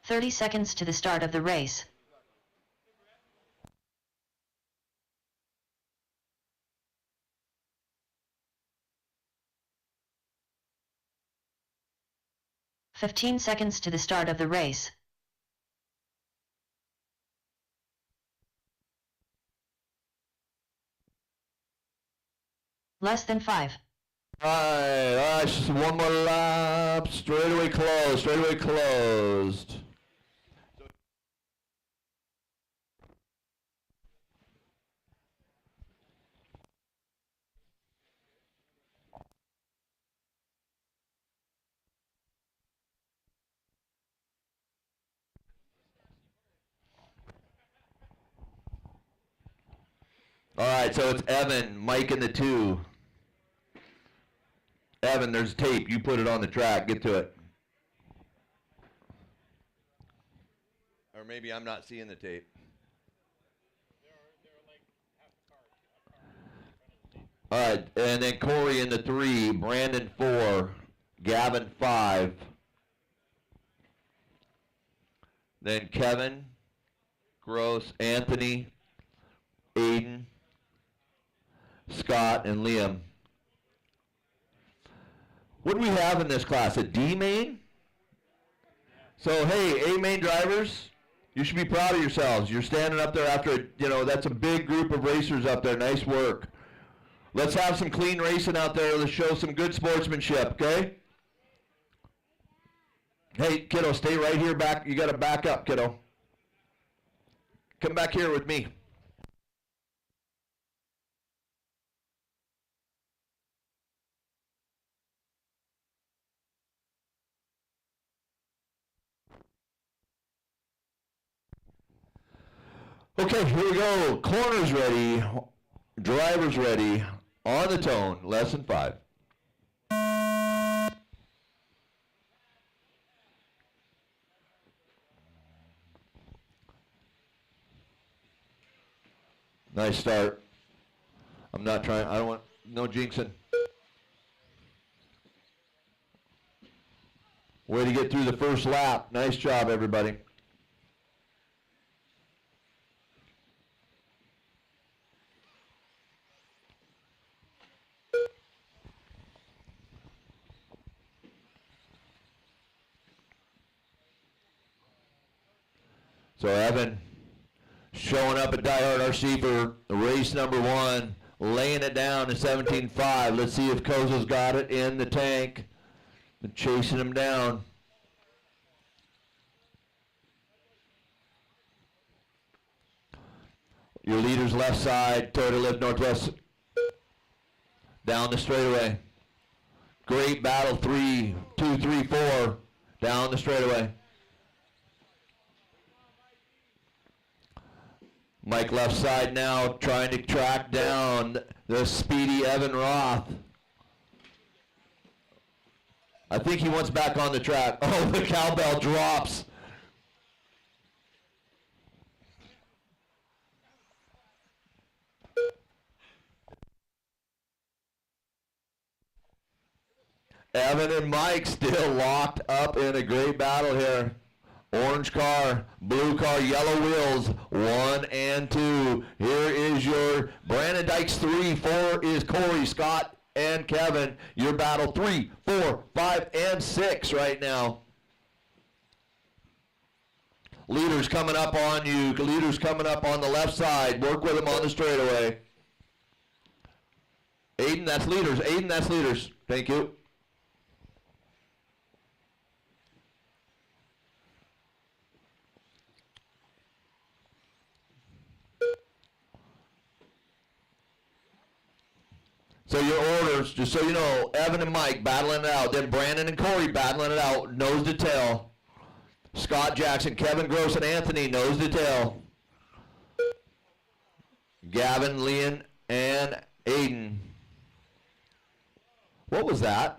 30 seconds to the start of the race. 15 seconds to the start of the race. Less than 5. All right, just one more lap. Straightaway closed. All right, so it's Evan, Mike in the 2. Evan, there's tape. You put it on the track. Get to it. Or maybe I'm not seeing the tape. All right, and then Corey in the 3, Brandon 4, Gavin 5. Then Kevin, Gross, Anthony, Aiden, Scott, and Liam. What do we have in this class? A D main? So, hey, A main drivers, you should be proud of yourselves. You're standing up there after, that's a big group of racers up there. Nice work. Let's have some clean racing out there. Let's show some good sportsmanship, okay? Hey, kiddo, stay right here back. You got to back up, kiddo. Come back here with me. Okay, here we go. Corners ready. Drivers ready. On the tone. Lesson 5. Nice start. I'm not trying. I don't want no jinxing. Way to get through the first lap. Nice job, everybody. So Evan showing up at DieHard RC for race number 1, laying it down in 17.5. Let's see if Kozo's got it in the tank. Been chasing him down. Your leader's left side, Toyota Lift Northwest, down the straightaway. Great battle, 3, 2, 3, 4, down the straightaway. Mike left side now, trying to track down the speedy Evan Roth. I think he wants back on the track. Oh, the cowbell drops. Evan and Mike still locked up in a great battle here. Orange car, blue car, yellow wheels, 1 and 2. Here is your Brandon Dykes 3, 4 is Corey, Scott, and Kevin. Your battle 3, 4, 5, and 6 right now. Leaders coming up on you. Leaders coming up on the left side. Work with them on the straightaway. Aiden, that's leaders. Aiden, that's leaders. Thank you. So your orders, just so you know, Evan and Mike battling it out. Then Brandon and Corey battling it out, nose to tail. Scott Jackson, Kevin Gross, and Anthony, nose to tail. Gavin, Leon, and Aiden. What was that?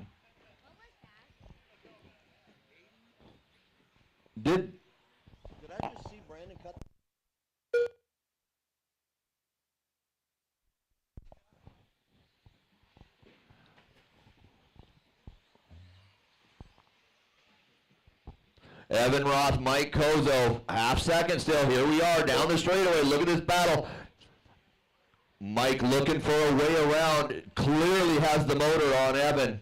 Did I just see Brandon cut? Evan Roth, Mike Kozo, half second still. Here we are down the straightaway. Look at this battle. Mike looking for a way around. Clearly has the motor on Evan.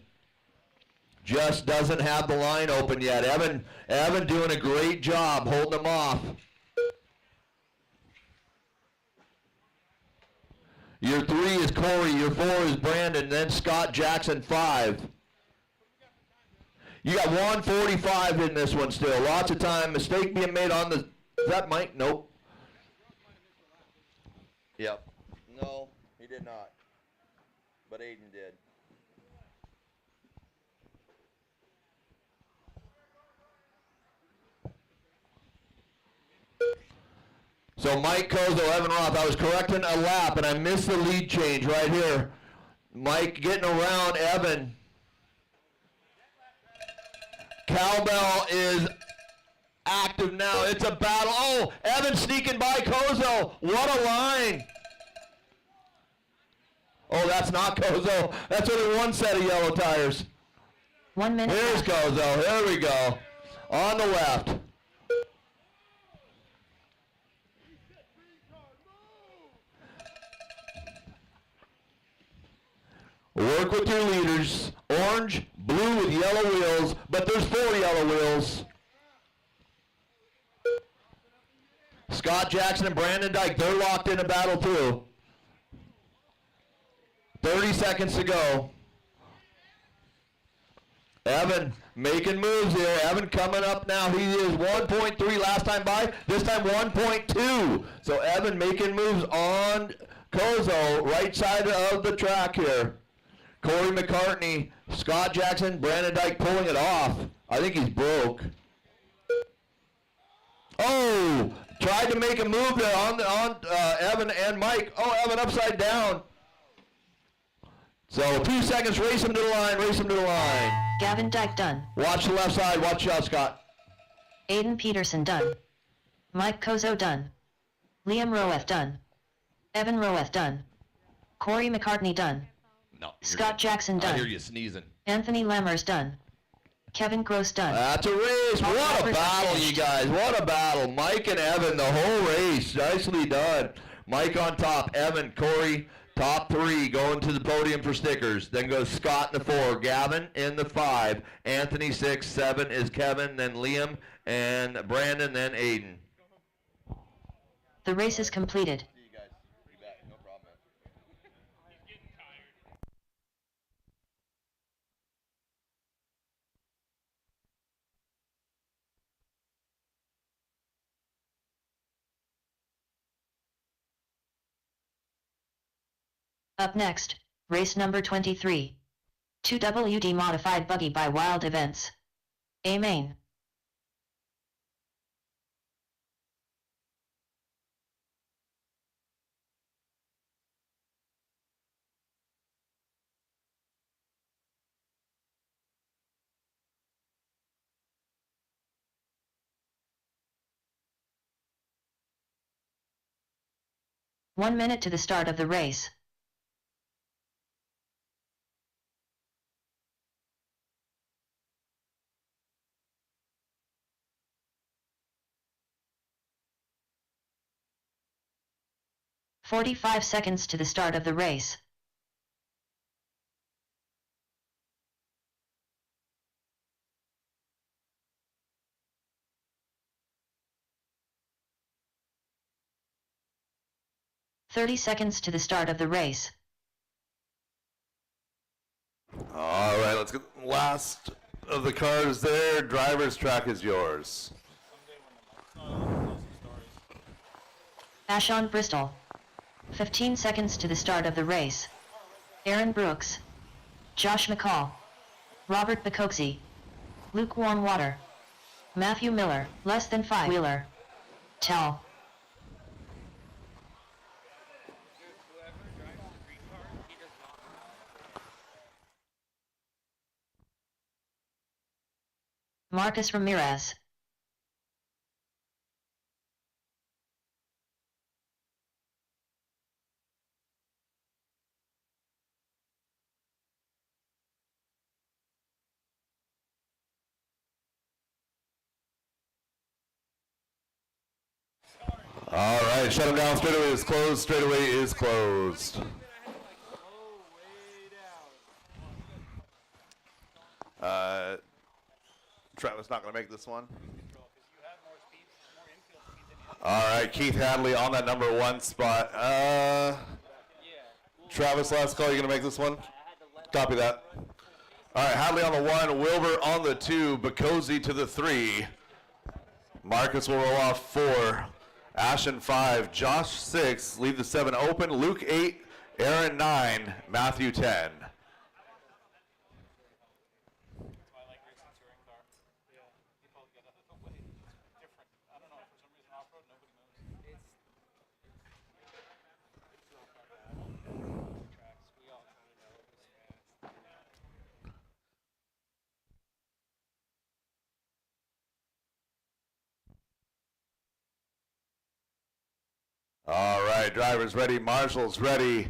just doesn't have the line open yet. Evan doing a great job holding him off. Your 3 is Corey, your 4 is Brandon, then Scott Jackson 5. You got 145 in this one still. Lots of time. Mistake being made on the, is that Mike? Nope. Yep. No, he did not. But Aiden did. So Mike Kozo, Evan Roth, I was correcting a lap and I missed the lead change right here. Mike getting around Evan. Cowbell is active now. It's a battle. Oh, Evan sneaking by Kozo. What a line. Oh, that's not Kozo. That's only one set of yellow tires. 1 minute. Here's Kozo. Here we go. On the left. Work with your leaders. Orange, blue with yellow wheels, but there's 4 yellow wheels. Scott Jackson and Brandon Dyke, they're locked in a battle too. 30 seconds to go. Evan making moves here. Evan coming up now. He is 1.3 last time by. This time 1.2. So Evan making moves on Kozo, right side of the track here. Corey McCartney, Scott Jackson, Brandon Dyke pulling it off. I think he's broke. Oh, tried to make a move there on Evan and Mike. Oh, Evan upside down. So 2 seconds, race him to the line, race him to the line. Gavin Dyke done. Watch the left side, watch out, Scott. Aiden Peterson done. Mike Kozo done. Liam Roeth done. Evan Roeth done. Corey McCartney done. No. Scott Jackson done. I hear you sneezing. Anthony Lammers done. Kevin Gross done. That's a race. All What a drivers battle, finished. you guys. What a battle. Mike and Evan, the whole race. Nicely done. Mike on top. Evan, Corey, top 3 going to the podium for stickers. Then goes Scott in the 4. Gavin in the 5. Anthony 6. 7 is Kevin. Then Liam and Brandon. Then Aiden. The race is completed. See you guys. You bet. No problem. Up next, race number 23. 2WD modified buggy by Wild Events. A main. One minute to the start of the race. "45 seconds to the start of the race. "30 seconds to the start of the race. All right, let's get the last of the cars there. Driver's track is yours. Ashon Bristol. 15 seconds to the start of the race. Aaron Brooks. Josh McCall. Robert Bacoxy. Lukewarm Water. Matthew Miller, less than 5 wheeler. Tell. Marcus Ramirez. All right, shut him down. Straightaway is closed. Straightaway is closed. Travis not going to make this one. All right, Keith Hadley on that number 1 spot. Travis, last call, you going to make this one? Copy that. All right, Hadley on the 1, Wilbur on the 2, Bacozy to the 3. Marcus will roll off 4, Ashton 5, Josh 6, leave the 7 open, Luke 8, Aaron 9, Matthew 10. All right, drivers ready, marshals ready.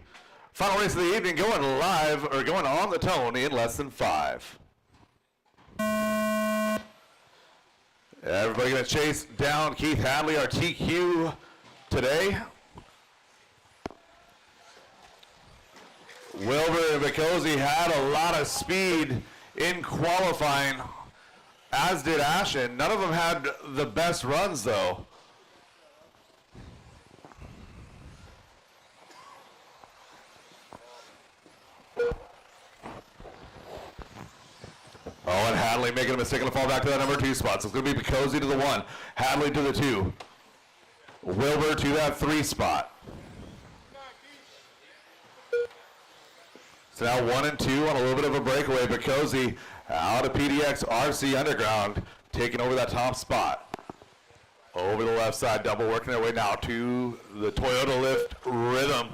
Final race of the evening going live, or going on the tone in less than 5. Everybody gonna chase down Keith Hadley, our TQ today. Wilbur and Bacozy had a lot of speed in qualifying, as did Ashton. None of them had the best runs though. Oh, and Hadley making a mistake and a fall back to that number 2 spot. So it's going to be Bacozy to the 1, Hadley to the 2, Wilbur to that 3 spot. So now 1 and 2 on a little bit of a breakaway. Bacozy out of PDX RC Underground, taking over that top spot. Over the left side, double working their way now to the Toyota Lift Rhythm.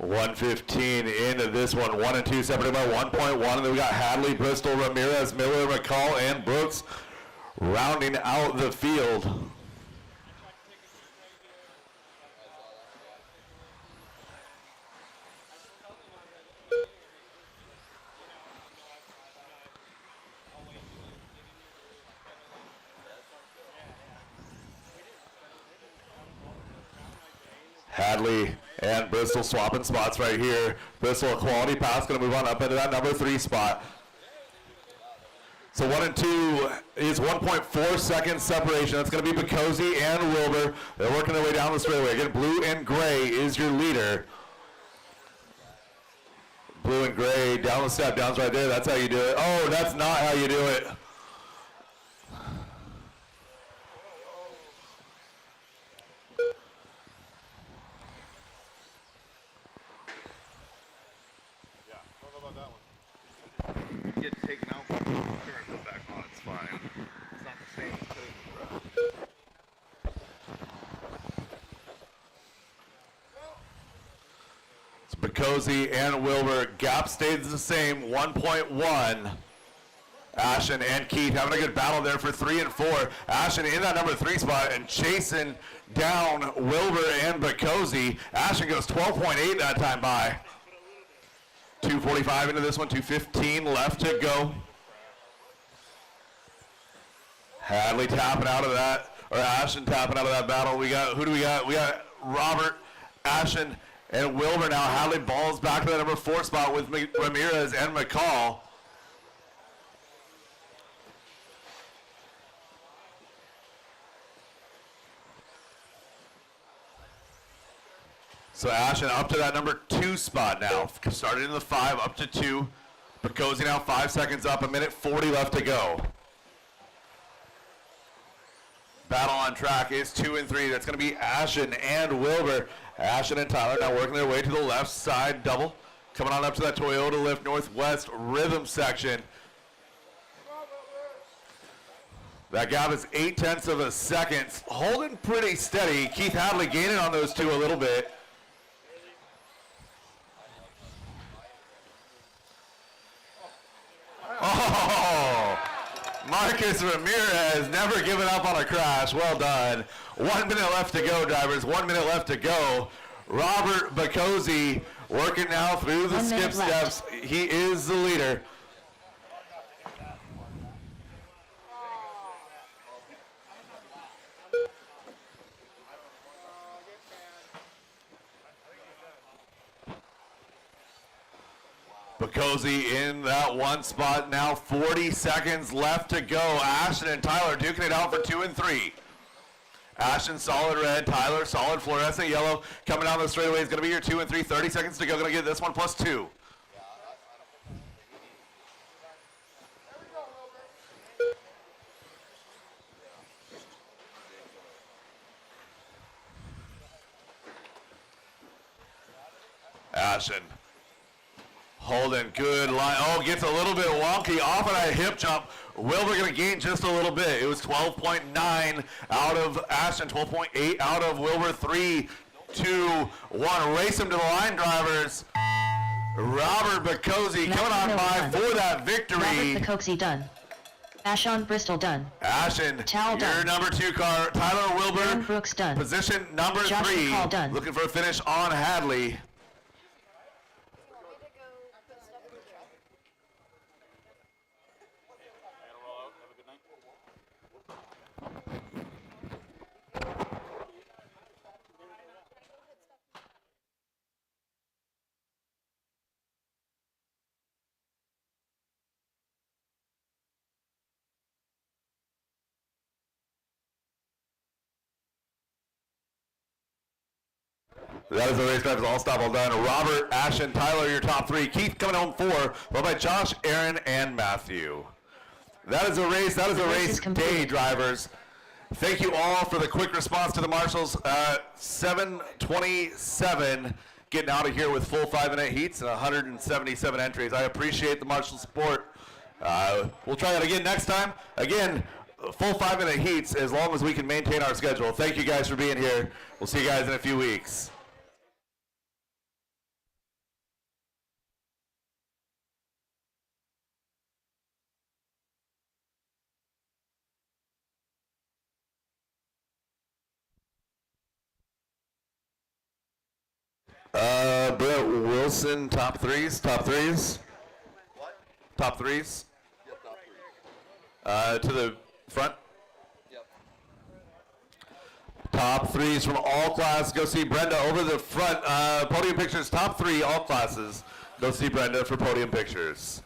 .115 into this one. 1 and 2 separated by 1.1. And then we got Hadley, Bristol, Ramirez, Miller, McCall, and Brooks rounding out the field. Hadley and Bristol swapping spots right here. Bristol, a quality pass, going to move on up into that number 3 spot. So 1 and 2 is 1.4 seconds separation. That's going to be Bacozy and Wilbur. They're working their way down the straightaway. Again, blue and gray is your leader. Blue and gray down the step downs right there. That's how you do it. Oh, that's not how you do it. Get taken out, turn it back on, it's fine. It's not the same thing. It's Bacozy and Wilbur. Gap stays the same, 1.1. Ashton and Keith having a good battle there for 3 and 4. Ashton in that number 3 spot and chasing down Wilbur and Bacozy. Ashton goes 12.8 that time by. 2:45 into this one, 2:15 left to go. Hadley tapping out of that, or Ashton tapping out of that battle. Who do we got? We got Robert, Ashton, and Wilbur now. Hadley balls back to that number 4 spot with Ramirez and McCall. So Ashton up to that number 2 spot now. Started in the 5, up to 2. Bacozy now 5 seconds up, 1:40 left to go. Battle on track is 2 and 3. That's going to be Ashton and Wilbur. Ashton and Tyler now working their way to the left side double. Coming on up to that Toyota Lift Northwest Rhythm section. That gap is 0.8 of a second. Holding pretty steady. Keith Hadley gaining on those 2 a little bit. Oh, Marcus Ramirez never giving up on a crash. Well done. 1 minute left to go, drivers. 1 minute left to go. Robert Bacozzi working now through the 1 skip minute left. steps. He is the leader. Bacozzi in that one spot now. 40 seconds left to go. Ashton and Tyler duking it out for 2 and 3. Ashton solid red, Tyler solid fluorescent yellow. Coming down the straightaway is going to be your 2 and 3. 30 seconds to go. Going to get this one plus 2. Ashton. Holden, good line. Oh, gets a little bit wonky off of that hip jump. Wilbur going to gain just a little bit. It was 12.9 out of Ashton, 12.8 out of Wilbur. 3, 2, 1. Race him to the line, drivers. Robert Bacozzi coming on by for that victory. Robert Bacozzi done. Ashon Bristol done. Ashton, Tal your done. number 2 car. Tyler Wilbur, Aaron Brooks done. position number Josh 3. McCall done. Looking for a finish on Hadley. That is the race drivers all stop all done. Robert, Ashton, Tyler, your top 3. Keith coming home 4, followed by Josh, Aaron, and Matthew. That is a race. That is a race day, drivers. Thank you all for the quick response to the marshals. 7:27, getting out of here with full 5-minute heats and 177 entries. I appreciate the marshal support. We'll try that again next time. Again, full 5-minute heats as long as we can maintain our schedule. Thank you guys for being here. We'll see you guys in a few weeks. Brett Wilson, top threes. What? Top threes. Yeah, top 3. To the front. Yep. Top threes from all classes. Go see Brenda over the front. Podium pictures, top 3, all classes. Go see Brenda for podium pictures.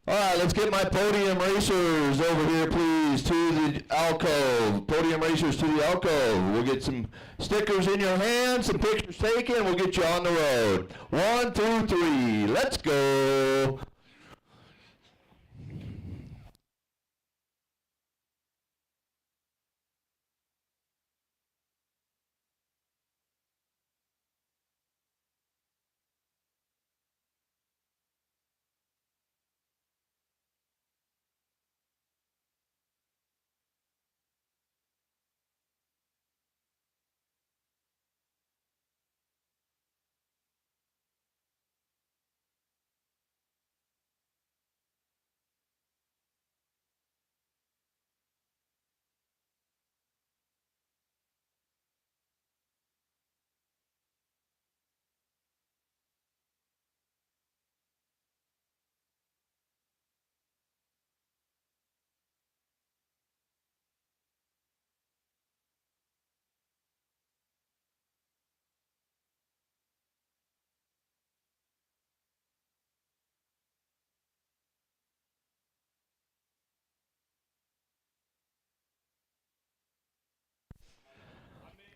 All right, let's get my podium racers over here, please, to the alcove. Podium racers to the alcove. We'll get some stickers in your hands, some pictures taken, we'll get you on the road. 1, 2, 3, let's go.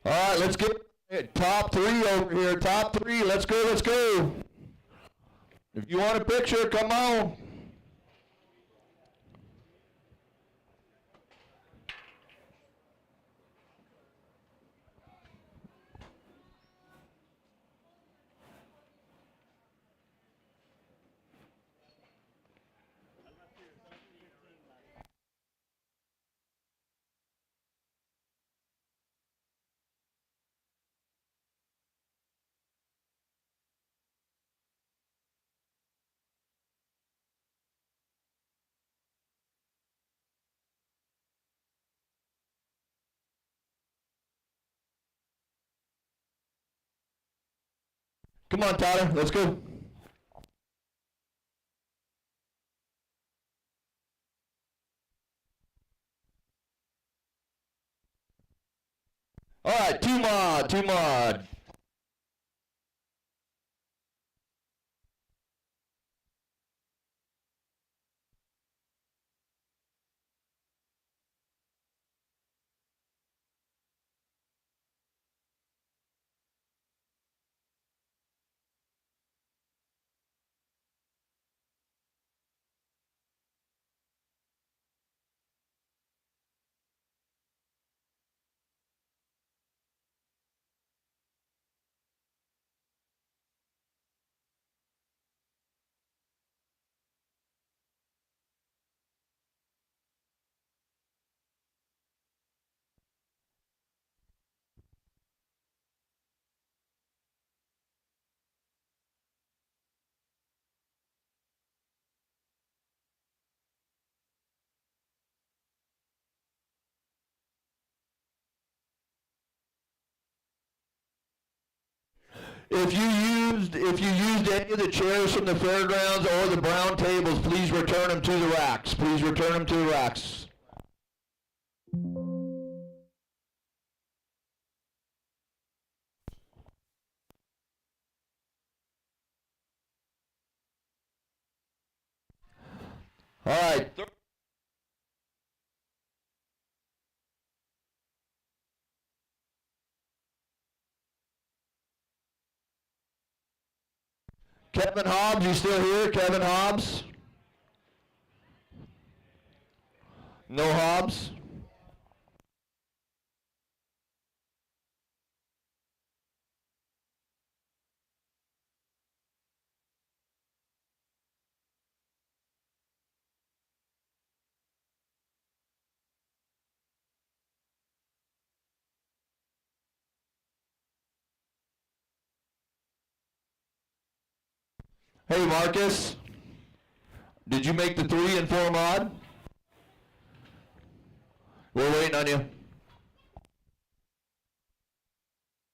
All right, let's get top three over here. Top three. Let's go, let's go. If you want a picture, come on. Come on, Tyler, let's go. All right, two mod. If you used any of the chairs from the fairgrounds or the brown tables, please return them to the racks. Please return them to the racks. All right. Kevin Hobbs, you still here? Kevin Hobbs? No Hobbs? Hey, Marcus, did you make the 3 and 4 mod? We're waiting on you.